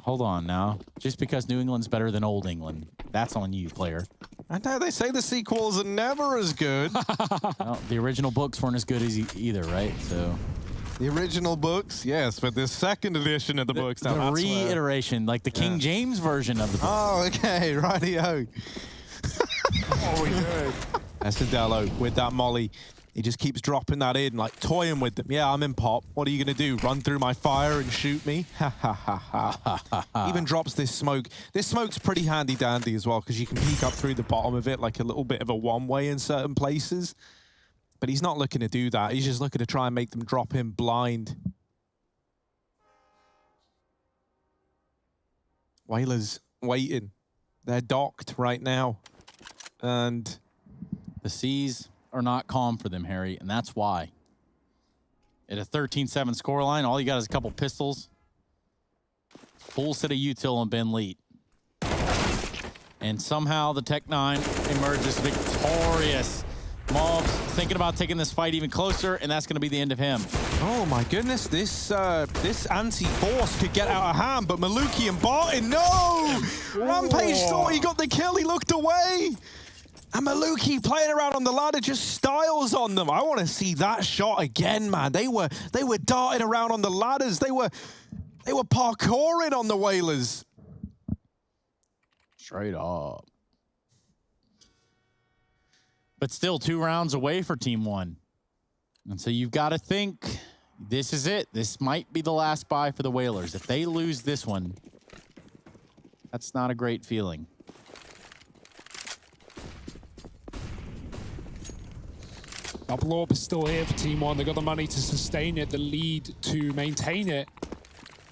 Hold on now. Just because New England's better than Old England, that's on you, player. I know they say the sequels are never as good. Well, the original books weren't as good as either, right? So the original books, yes, but the second edition of the books. Now the reiteration, like the King James version of the book. Oh, okay, righty-o. Oh, we good. That's Adello with that molly. He just keeps dropping that in, like toying with them. Yeah, I'm in pop. What are you going to do? Run through my fire and shoot me? Ha, ha, ha, ha. Even drops this smoke. This smoke's pretty handy dandy as well, because you can peek up through the bottom of it like a little bit of a one-way in certain places. But he's not looking to do that. He's just looking to try and make them drop him blind. Whalers waiting. They're docked right now. And the seas are not calm for them, Harry, and that's why. At a 13-7 scoreline, all you got is a couple pistols, full set of util and Ben Leet. And somehow the Tech-9 emerges victorious. Mobs thinking about taking this fight even closer, and that's going to be the end of him. Oh my goodness, this anti-force could get out of hand, but Maluki and Barton, no! Rampage thought he got the kill, he looked away! And Maluki playing around on the ladder just styles on them. I want to see that shot again, man. They were darting around on the ladders. They were parkouring on the Whalers. Straight up. But still 2 rounds away for Team 1. And so you've got to think this is it. This might be the last buy for the Whalers. If they lose this one, that's not a great feeling. Double Orb is still here for Team 1. They got the money to sustain it, the lead to maintain it.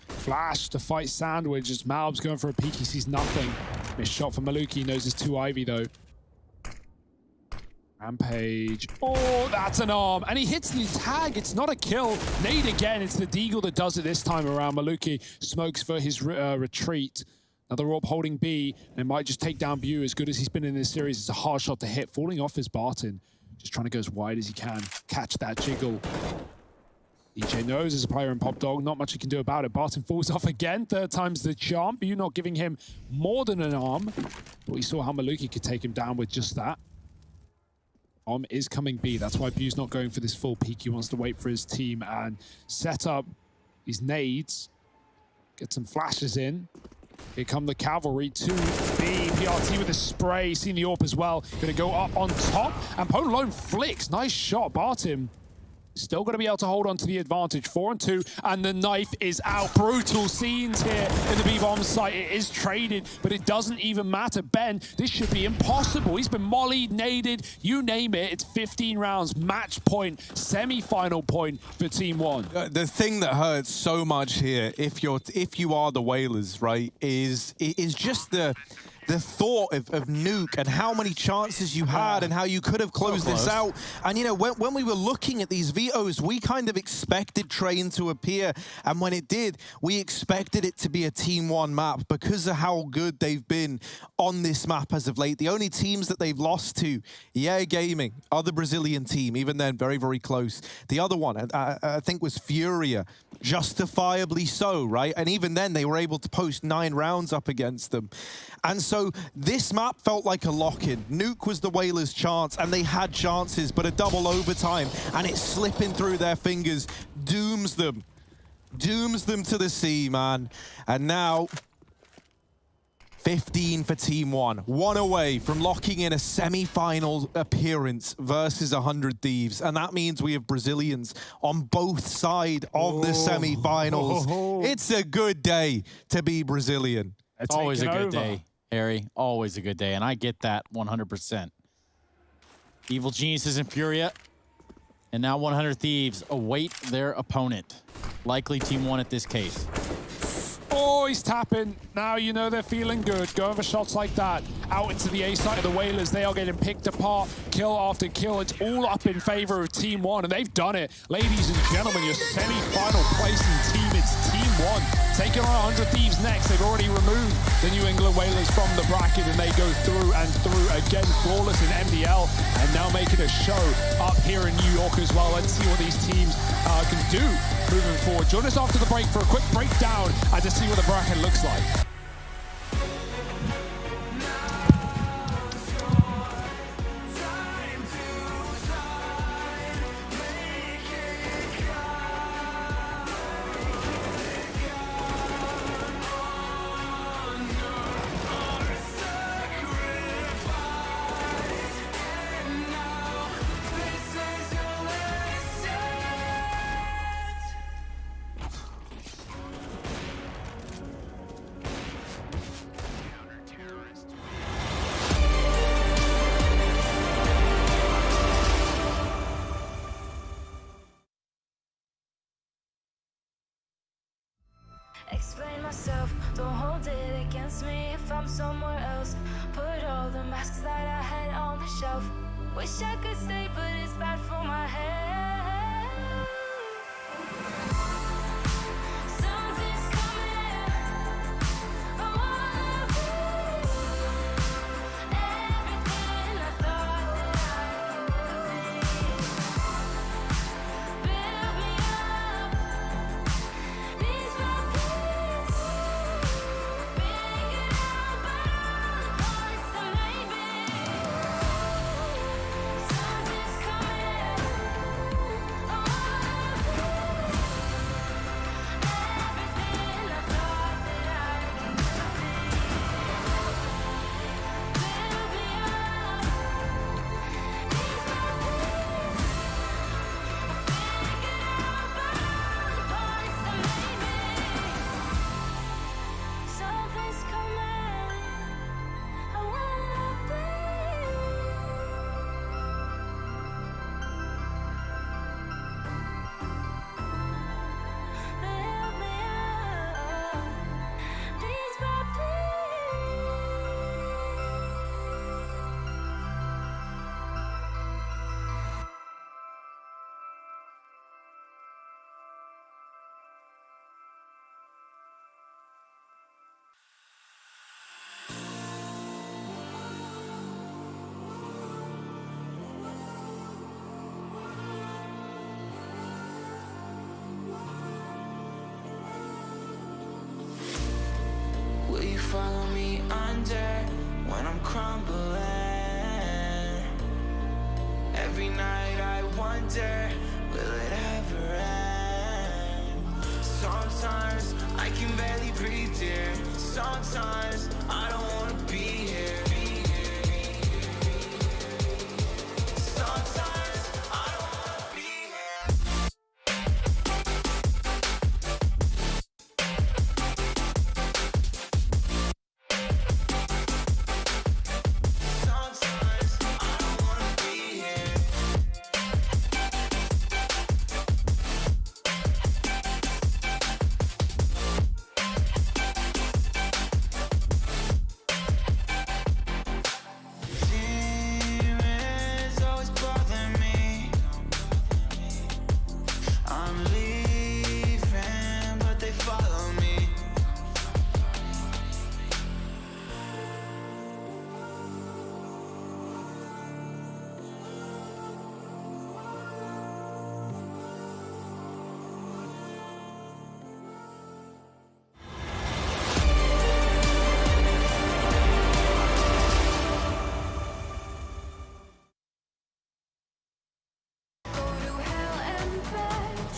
Flash to fight Sandwich as Malb's going for a peek. He sees nothing. Missed shot from Maluki. Knows his 2 Ivy though. Rampage. Oh, that's an arm. And he hits the tag. It's not a kill. Nade again. It's the Deagle that does it this time around. Maluki smokes for his retreat. Another Orb holding B. And it might just take down Bew. As good as he's been in this series, it's a hard shot to hit. Falling off is Barton. Just trying to go as wide as he can. Catch that jiggle. EJ knows as a player in Pop Dog, not much he can do about it. Barton falls off again. 3rd time's the charm. Bew not giving him more than an arm. But we saw how Maluki could take him down with just that. Arm is coming B. That's why Bew's not going for this full peek. He wants to wait for his team and set up his nades. Get some flashes in. Here come the cavalry to B. PRT with a spray. Seen the AWP as well. Going to go up on top. And Poland alone flicks. Nice shot. Barton still going to be able to hold on to the advantage. 4-2. And the knife is out. Brutal scenes here in the B-bomb site. It is traded, but it doesn't even matter. Ben, this should be impossible. He's been mollied, naded, you name it. It's 15 rounds. Match point. Semi-final point for Team 1. The thing that hurts so much here, if you are the Whalers, right, is just the thought of nuke and how many chances you had and how you could have closed this out. And, you know, when we were looking at these vetoes, we kind of expected Train to appear. And when it did, we expected it to be a Team 1 map because of how good they've been on this map as of late. The only teams that they've lost to, yeah, Gaming, other Brazilian team, even then, very, very close. The other one, I think, was FURIA. Justifiably so, right? And even then, they were able to post 9 rounds up against them. And so this map felt like a lock-in. Nuke was the Whalers' chance, and they had chances, but a double overtime, and it's slipping through their fingers, dooms them to the sea, man. And now 15 for Team 1. 1 away from locking in a semi-final appearance versus 100 Thieves. And that means we have Brazilians on both sides of the semi-finals. It's a good day to be Brazilian. It's always a good day, Harry. Always a good day, and I get that 100%. Evil Geniuses and Furia, and now 100 Thieves await their opponent. Likely Team 1 at this case. Oh, he's tapping. Now you know they're feeling good. Going for shots like that. Out into the A side of the Whalers. They are getting picked apart. Kill after kill. It's all up in favor of Team 1, and they've done it. Ladies and gentlemen, your semi-final placing team, it's Team 1. Taking on 100 Thieves next. They've already removed the New England Whalers from the bracket, and they go through and through again. Flawless in MDL, and now making a show up here in New York as well. Let's see what these teams can do moving forward. Join us after the break for a quick breakdown and to see what the bracket looks like. Explain myself, don't hold it against me if I'm somewhere else. Put all the masks that I had on the shelf. Wish I could stay, but it's bad for my head. Something's coming. I wanna be everything I thought that I could be. Build me up. These will you follow me under when I'm crumbling? Every night I wonder, will it ever end? Sometimes I can barely breathe, dear. Sometimes I don't wanna be here. Sometimes I don't wanna be here. Sometimes I don't wanna be here. Demons always bother me. I'm leaving, but they follow me.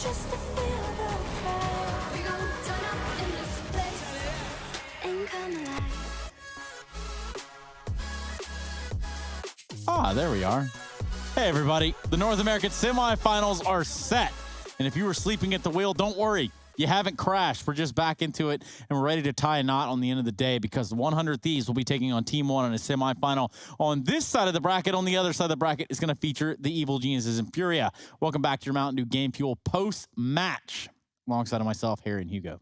Just to feel the fire. We gon' turn up in this place and come alive. Ah, there we are. Hey, everybody. The North American semifinals are set. And if you were sleeping at the wheel, don't worry. you haven't crashed. We're just back into it, and we're ready to tie a knot on the end of the day because the 100 Thieves will be taking on Team 1 in a semifinal on this side of the bracket. On the other side of the bracket is going to feature the Evil Geniuses and Furia. Welcome back to your Mountain Dew Game Fuel post-match alongside of myself, Harry, and Hugo.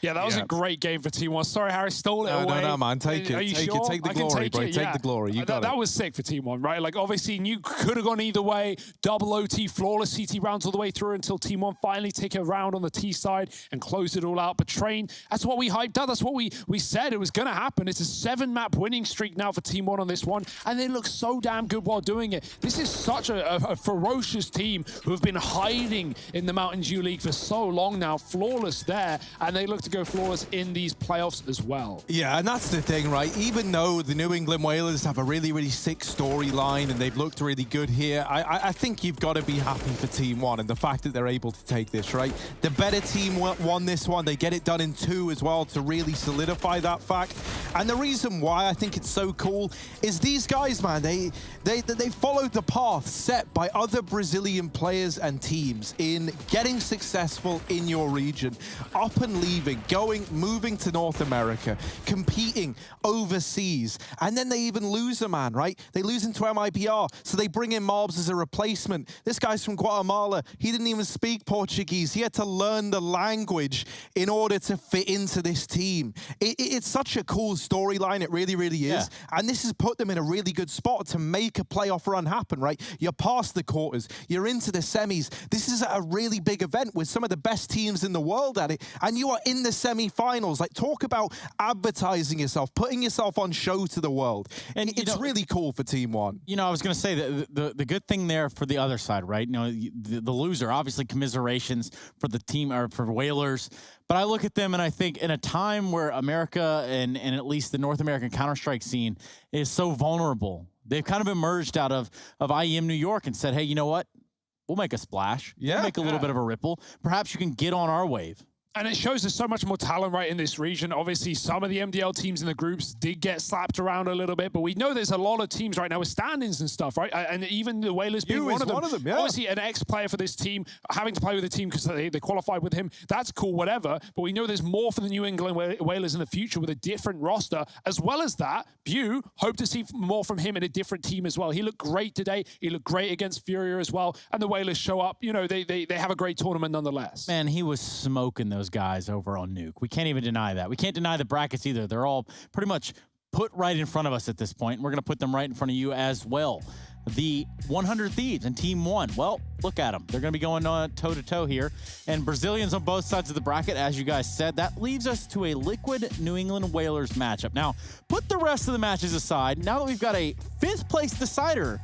Yeah, that was a great game for Team 1. Sorry, Harry, stole it away. No, man. Take it. Are you Take sure? it. Take the glory, bro. Take the glory. You got it. That was sick for Team 1, right? Like, obviously, you could have gone either way. Double OT, flawless CT rounds all the way through until Team 1 finally take a round on the T side and close it all out. But Train, that's what we hyped up. That's what we said it was going to happen. It's a 7-map winning streak now for Team 1 on this one, and they look so damn good while doing it. This is such a ferocious team who have been hiding in the Mountain Dew League for so long now. Flawless there, and they look to go flawless in these playoffs as well. Yeah, and that's the thing, right? Even though the New England Whalers have a really, really sick storyline and they've looked really good here, I think you've got to be happy for Team 1 and the fact that they're able to take this, right? The better team won this one. They get it done in 2 as well to really solidify that fact. And the reason why I think it's so cool is these guys, man, they followed the path set by other Brazilian players and teams in getting successful in your region, up and leaving, moving to North America, competing overseas, and then they even lose a man, right? They lose into MIBR, so they bring in Marbs as a replacement. This guy's from Guatemala. He didn't even speak Portuguese. He had to learn the language in order to fit into this team. It's such a cool storyline. It really, really is. Yeah. And this has put them in a really good spot to make a playoff run happen, right? You're past the quarters. You're into the semis. This is a really big event with some of the best teams in the world at it, and you are in the semi-finals. Like, talk about advertising yourself, putting yourself on show to the world. And it's really cool for Team 1. You know, I was going to say that the good thing there for the other side, right? You know, the loser, obviously commiserations for the team, or for Whalers. But I look at them and I think in a time where America and at least the North American Counter-Strike scene is so vulnerable, they've kind of emerged out of IEM New York and said, hey, you know what? We'll make a splash. We'll make a little bit of a ripple. Perhaps you can get on our wave. And it shows there's so much more talent right in this region. Obviously, some of the MDL teams in the groups did get slapped around a little bit, but we know there's a lot of teams right now with standings and stuff, right? And even the Whalers being one of them. Yeah. Obviously, an ex-player for this team, having to play with the team because they qualified with him, that's cool, whatever. But we know there's more for the New England Whalers in the future with a different roster. As well as that, Bew, hope to see more from him in a different team as well. He looked great today. He looked great against Furia as well. And the Whalers show up. You know, they have a great tournament nonetheless. Man, he was smoking those guys over on Nuke. We can't even deny that. We can't deny the brackets either. They're all pretty much put right in front of us at this point. And we're going to put them right in front of you as well. The 100 Thieves and Team 1. Well, look at them. They're going to be going toe-to-toe here. And Brazilians on both sides of the bracket, as you guys said. That leaves us to a Liquid New England Whalers matchup. Now, put the rest of the matches aside. Now that we've got a 5th place decider,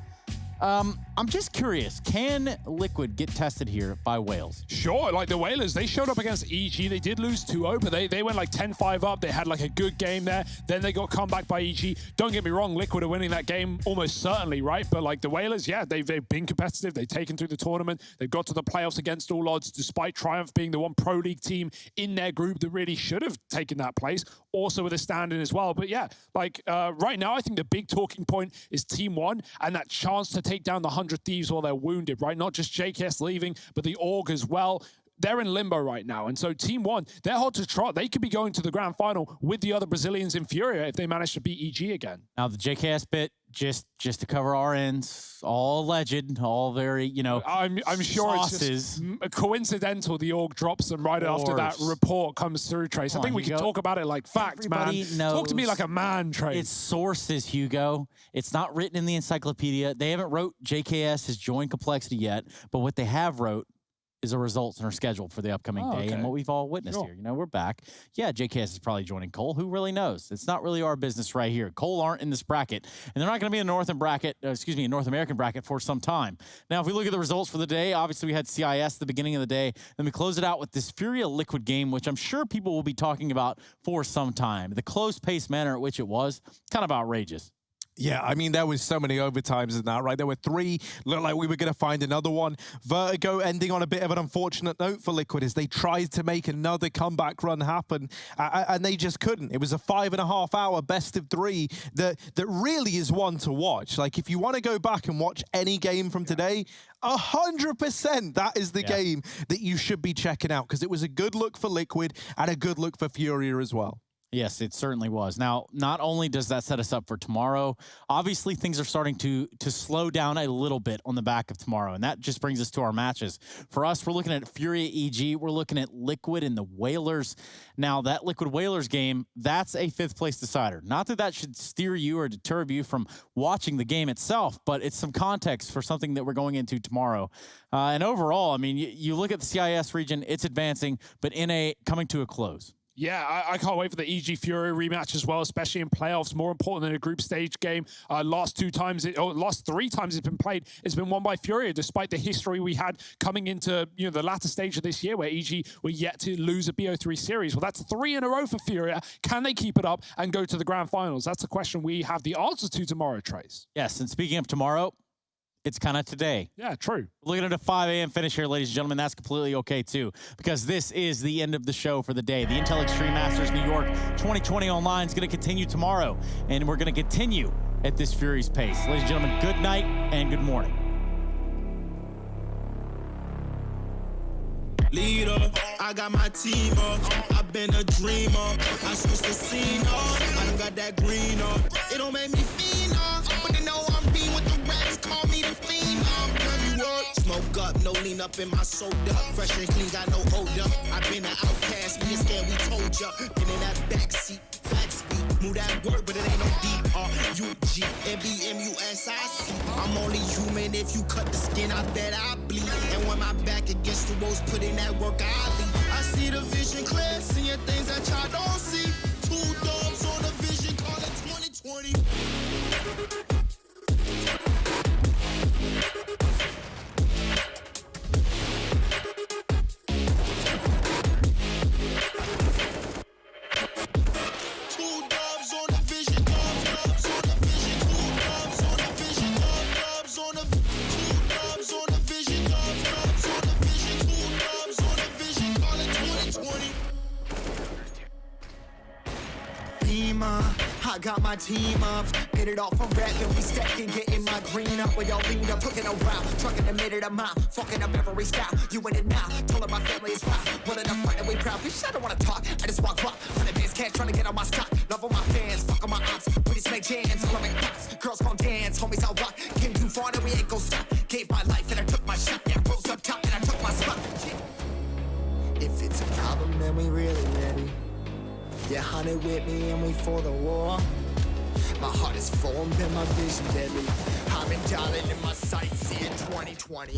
I'm just curious, can Liquid get tested here by Wales? Sure, like the Whalers, they showed up against EG. They did lose 2-0, but they went like 10-5 up. They had like a good game there. Then they got come back by EG. Don't get me wrong, Liquid are winning that game almost certainly, right? But like the Whalers, yeah, they've been competitive. They've taken through the tournament. They've got to the playoffs against all odds, despite Triumph being the one Pro League team in their group that really should have taken that place, also with a stand-in as well. But yeah, like right now, I think the big talking point is Team 1 and that chance to take down the 100 Thieves while they're wounded, right? Not just JKS leaving, but the Org as well. They're in limbo right now. And so Team 1, they're hot to trot. They could be going to the grand final with the other Brazilians in Furia if they manage to beat EG again. Now, the JKS bit, just to cover our ends, all alleged, all very, you know, I'm sure sauces. It's just coincidental the Org drops them right after that report comes through, Trace. I think we can talk about it like facts, Everybody man. Knows talk to me like a man, Trace. It's sources, Hugo. It's not written in the encyclopedia. They haven't wrote JKS has joined Complexity yet, but what they have wrote is a results and are scheduled for the upcoming day and what we've all witnessed here. You know, we're back. Yeah, JKS is probably joining Cole. Who really knows? It's not really our business right here. Cole aren't in this bracket, and they're not going to be in North American bracket for some time. Now, if we look at the results for the day, obviously we had CIS at the beginning of the day. Then we close it out with this Furia Liquid game, which I'm sure people will be talking about for some time. The close-paced manner at which it was, kind of outrageous. Yeah, I mean, there was so many overtimes in that, right? There were 3. Looked like we were going to find another one. Vertigo ending on a bit of an unfortunate note for Liquid as they tried to make another comeback run happen, and they just couldn't. It was a 5.5-hour best of 3 that really is one to watch. Like, if you want to go back and watch any game from today, 100% that is the game that you should be checking out, because it was a good look for Liquid and a good look for FURIA as well. Yes, it certainly was. Now, not only does that set us up for tomorrow, obviously things are starting to slow down a little bit on the back of tomorrow, and that just brings us to our matches. For us, we're looking at FURIA EG. We're looking at Liquid and the Whalers. Now, that Liquid Whalers game, that's a 5th place decider. Not that that should steer you or deter you from watching the game itself, but it's some context for something that we're going into tomorrow. And overall, I mean, you look at the CIS region, it's advancing, but coming to a close. Yeah, I can't wait for the EG FURIA rematch as well, especially in playoffs. More important than a group stage game. Last 3 times it's been played, it's been won by FURIA, despite the history we had coming into the latter stage of this year, where EG were yet to lose a BO3 series. Well, that's 3 in a row for FURIA. Can they keep it up and go to the grand finals? That's a question we have the answers to tomorrow, Trace. Yes, and speaking of tomorrow, it's kind of today. Yeah, true. Looking at a 5 a.m. finish here, ladies and gentlemen. That's completely okay, too, because this is the end of the show for the day. The Intel Extreme Masters New York 2020 Online is going to continue tomorrow, and we're going to continue at this Fury's pace. Ladies and gentlemen, good night and good morning. Leader, I got my team up. I've been a dreamer. I switched the scene up. I done got that green up. It don't make me fiend up, but they know I'm being with the rats. Call me the fiend up. Dirty work, smoke up, no lean up in my soda. Fresh and clean, got no hold up. I've been an outcast, me and scared we told ya. Been in that backseat, flat speed, move that word, but it ain't no D-R-U-G, M-B-M-U-S-I-C. I'm only human. If you cut the skin, I bet I bleed. And when my back against the walls, put in that work, I leave. I see the vision clear, seeing things that y'all don't see. 2 dogs on the vision, call it 2020. I got my team up, hit it off from rapping, we stacking, getting my green up. We all leaned up, cooking around, trucking a minute a mile, fucking up every style. You in it now, told her my family is proud, willing to fight and we proud. Bitch, I don't wanna talk, I just walk up, 100 bands cash, trying to get on my stock. Love all my fans, fuck all my ops, we just make jams, all I make pops. Girls gon' dance, homies I'll rock, came too far and we ain't gon' stop. Gave my life and I took my shot, yeah, rose up top and I took my spot. Yeah. If it's a problem, then we really ready. Yeah, 100 with me and we for the war. My heart is formed and my vision deadly. I've been dialing in my sights, seeing 2020.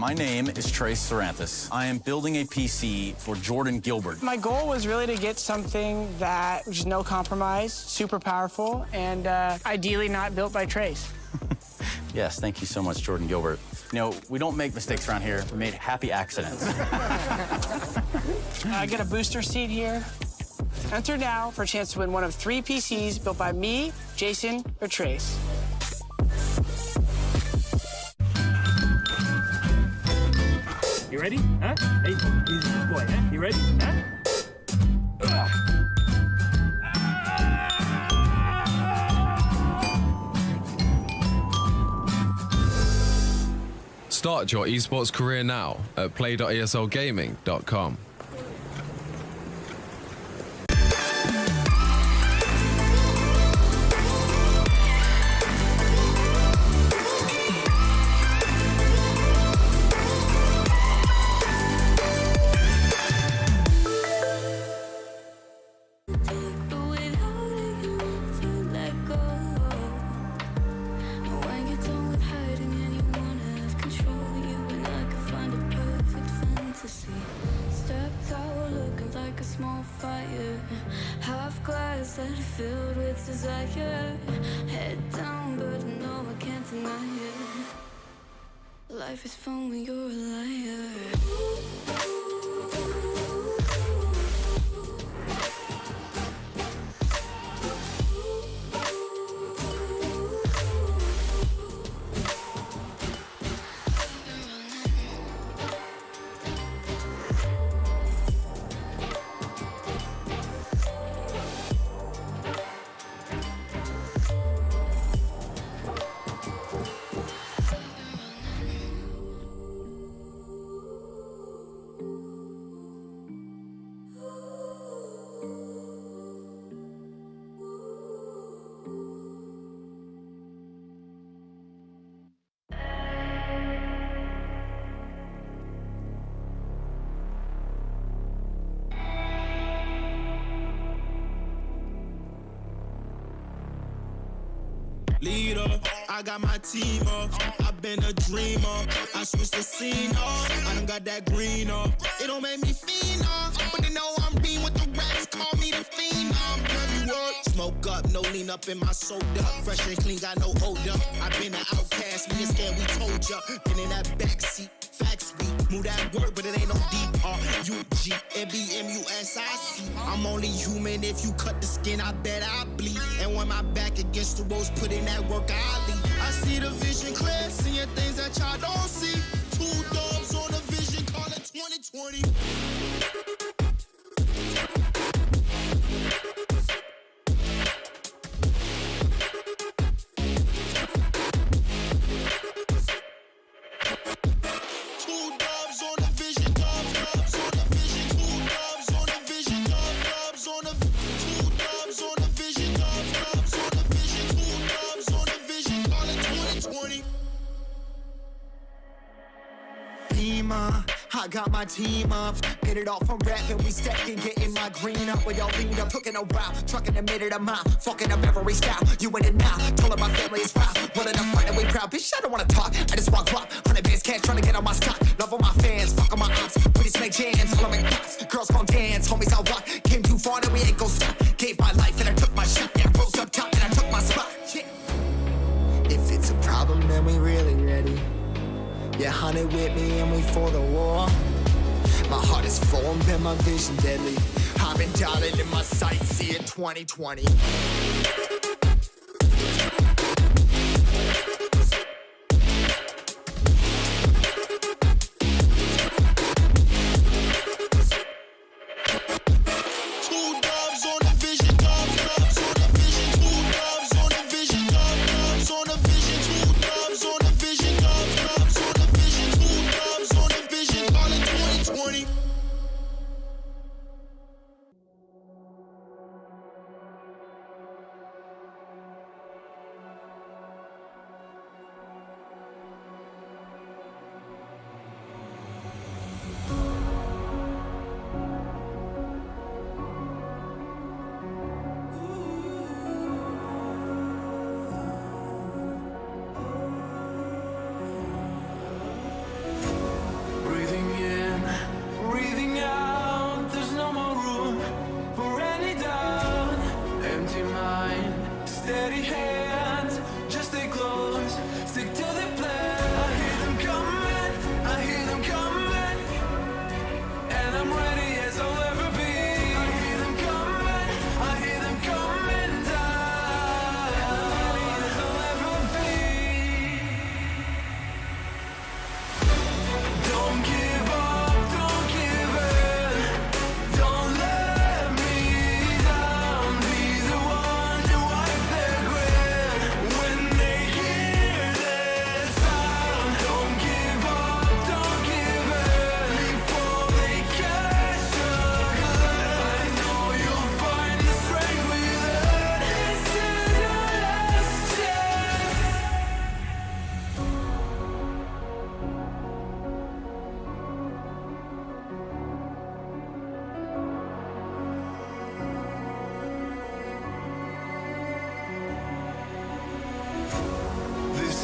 My name is Trace Saranthus. I am building a PC for Jordan Gilbert. My goal was really to get something that was no compromise, super powerful, and ideally not built by Trace. Yes, thank you so much, Jordan Gilbert. You know, we don't make mistakes around here. We made happy accidents. I get a booster seat here. Enter now for a chance to win one of 3 PCs built by me, Jason, or Trace. You ready? Huh? Hey, he's a good boy, huh? You ready? Huh? Start your esports career now at play.eslgaming.com. Filled with desire, head down, but no, I can't deny it. Life is fun when you're a liar. Leader, I got my team up. I've been a dreamer. I switched the scene up. I done got that green up. It don't make me fiend up, but they know I'm being with the rats. Call me the fiend up. Every word, smoke up, no lean up in my soda. Fresh and clean, got no odor. I've been an outcast, me and scared, we told ya. Been in that backseat, facts we move that word, but it ain't no D-R-U-G, M-B-M-U-S-I-C. I'm only human. If you cut the skin, I bet I bleed. And when my back against the walls, put in that work, I leave. I see the vision clear, seeing things that y'all don't see. 2 dogs on the vision, call it 2020. I got my team up, hit it off from rapping, we stacking, getting my green up. With y'all lean up, cooking a route, trucking a minute a mile, fucking up every style. You in it now, told her my family is proud. Willing to fight and we proud, bitch, I don't wanna talk, I just want guap. 100 bands cash, trying to get on my stock. Love all my fans, fuck on my ops, pretty make jams, all of my thoughts. Girls gon' dance, homies I walk, came too far and we ain't gon' stop. Gave my life and I took my shot, yeah, rose up top and I took my spot. Yeah. If it's a problem, then we really ready. Yeah, 100 with me and we for the war. My heart is formed and my vision deadly. I've been dialing in my sights, see it 2020.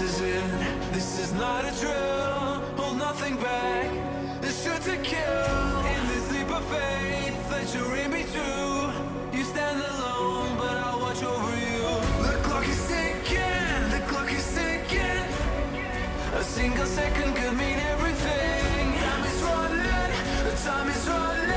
this is it. This is not a drill. Hold nothing back. It's sure to kill. In this leap of faith that you're in me too.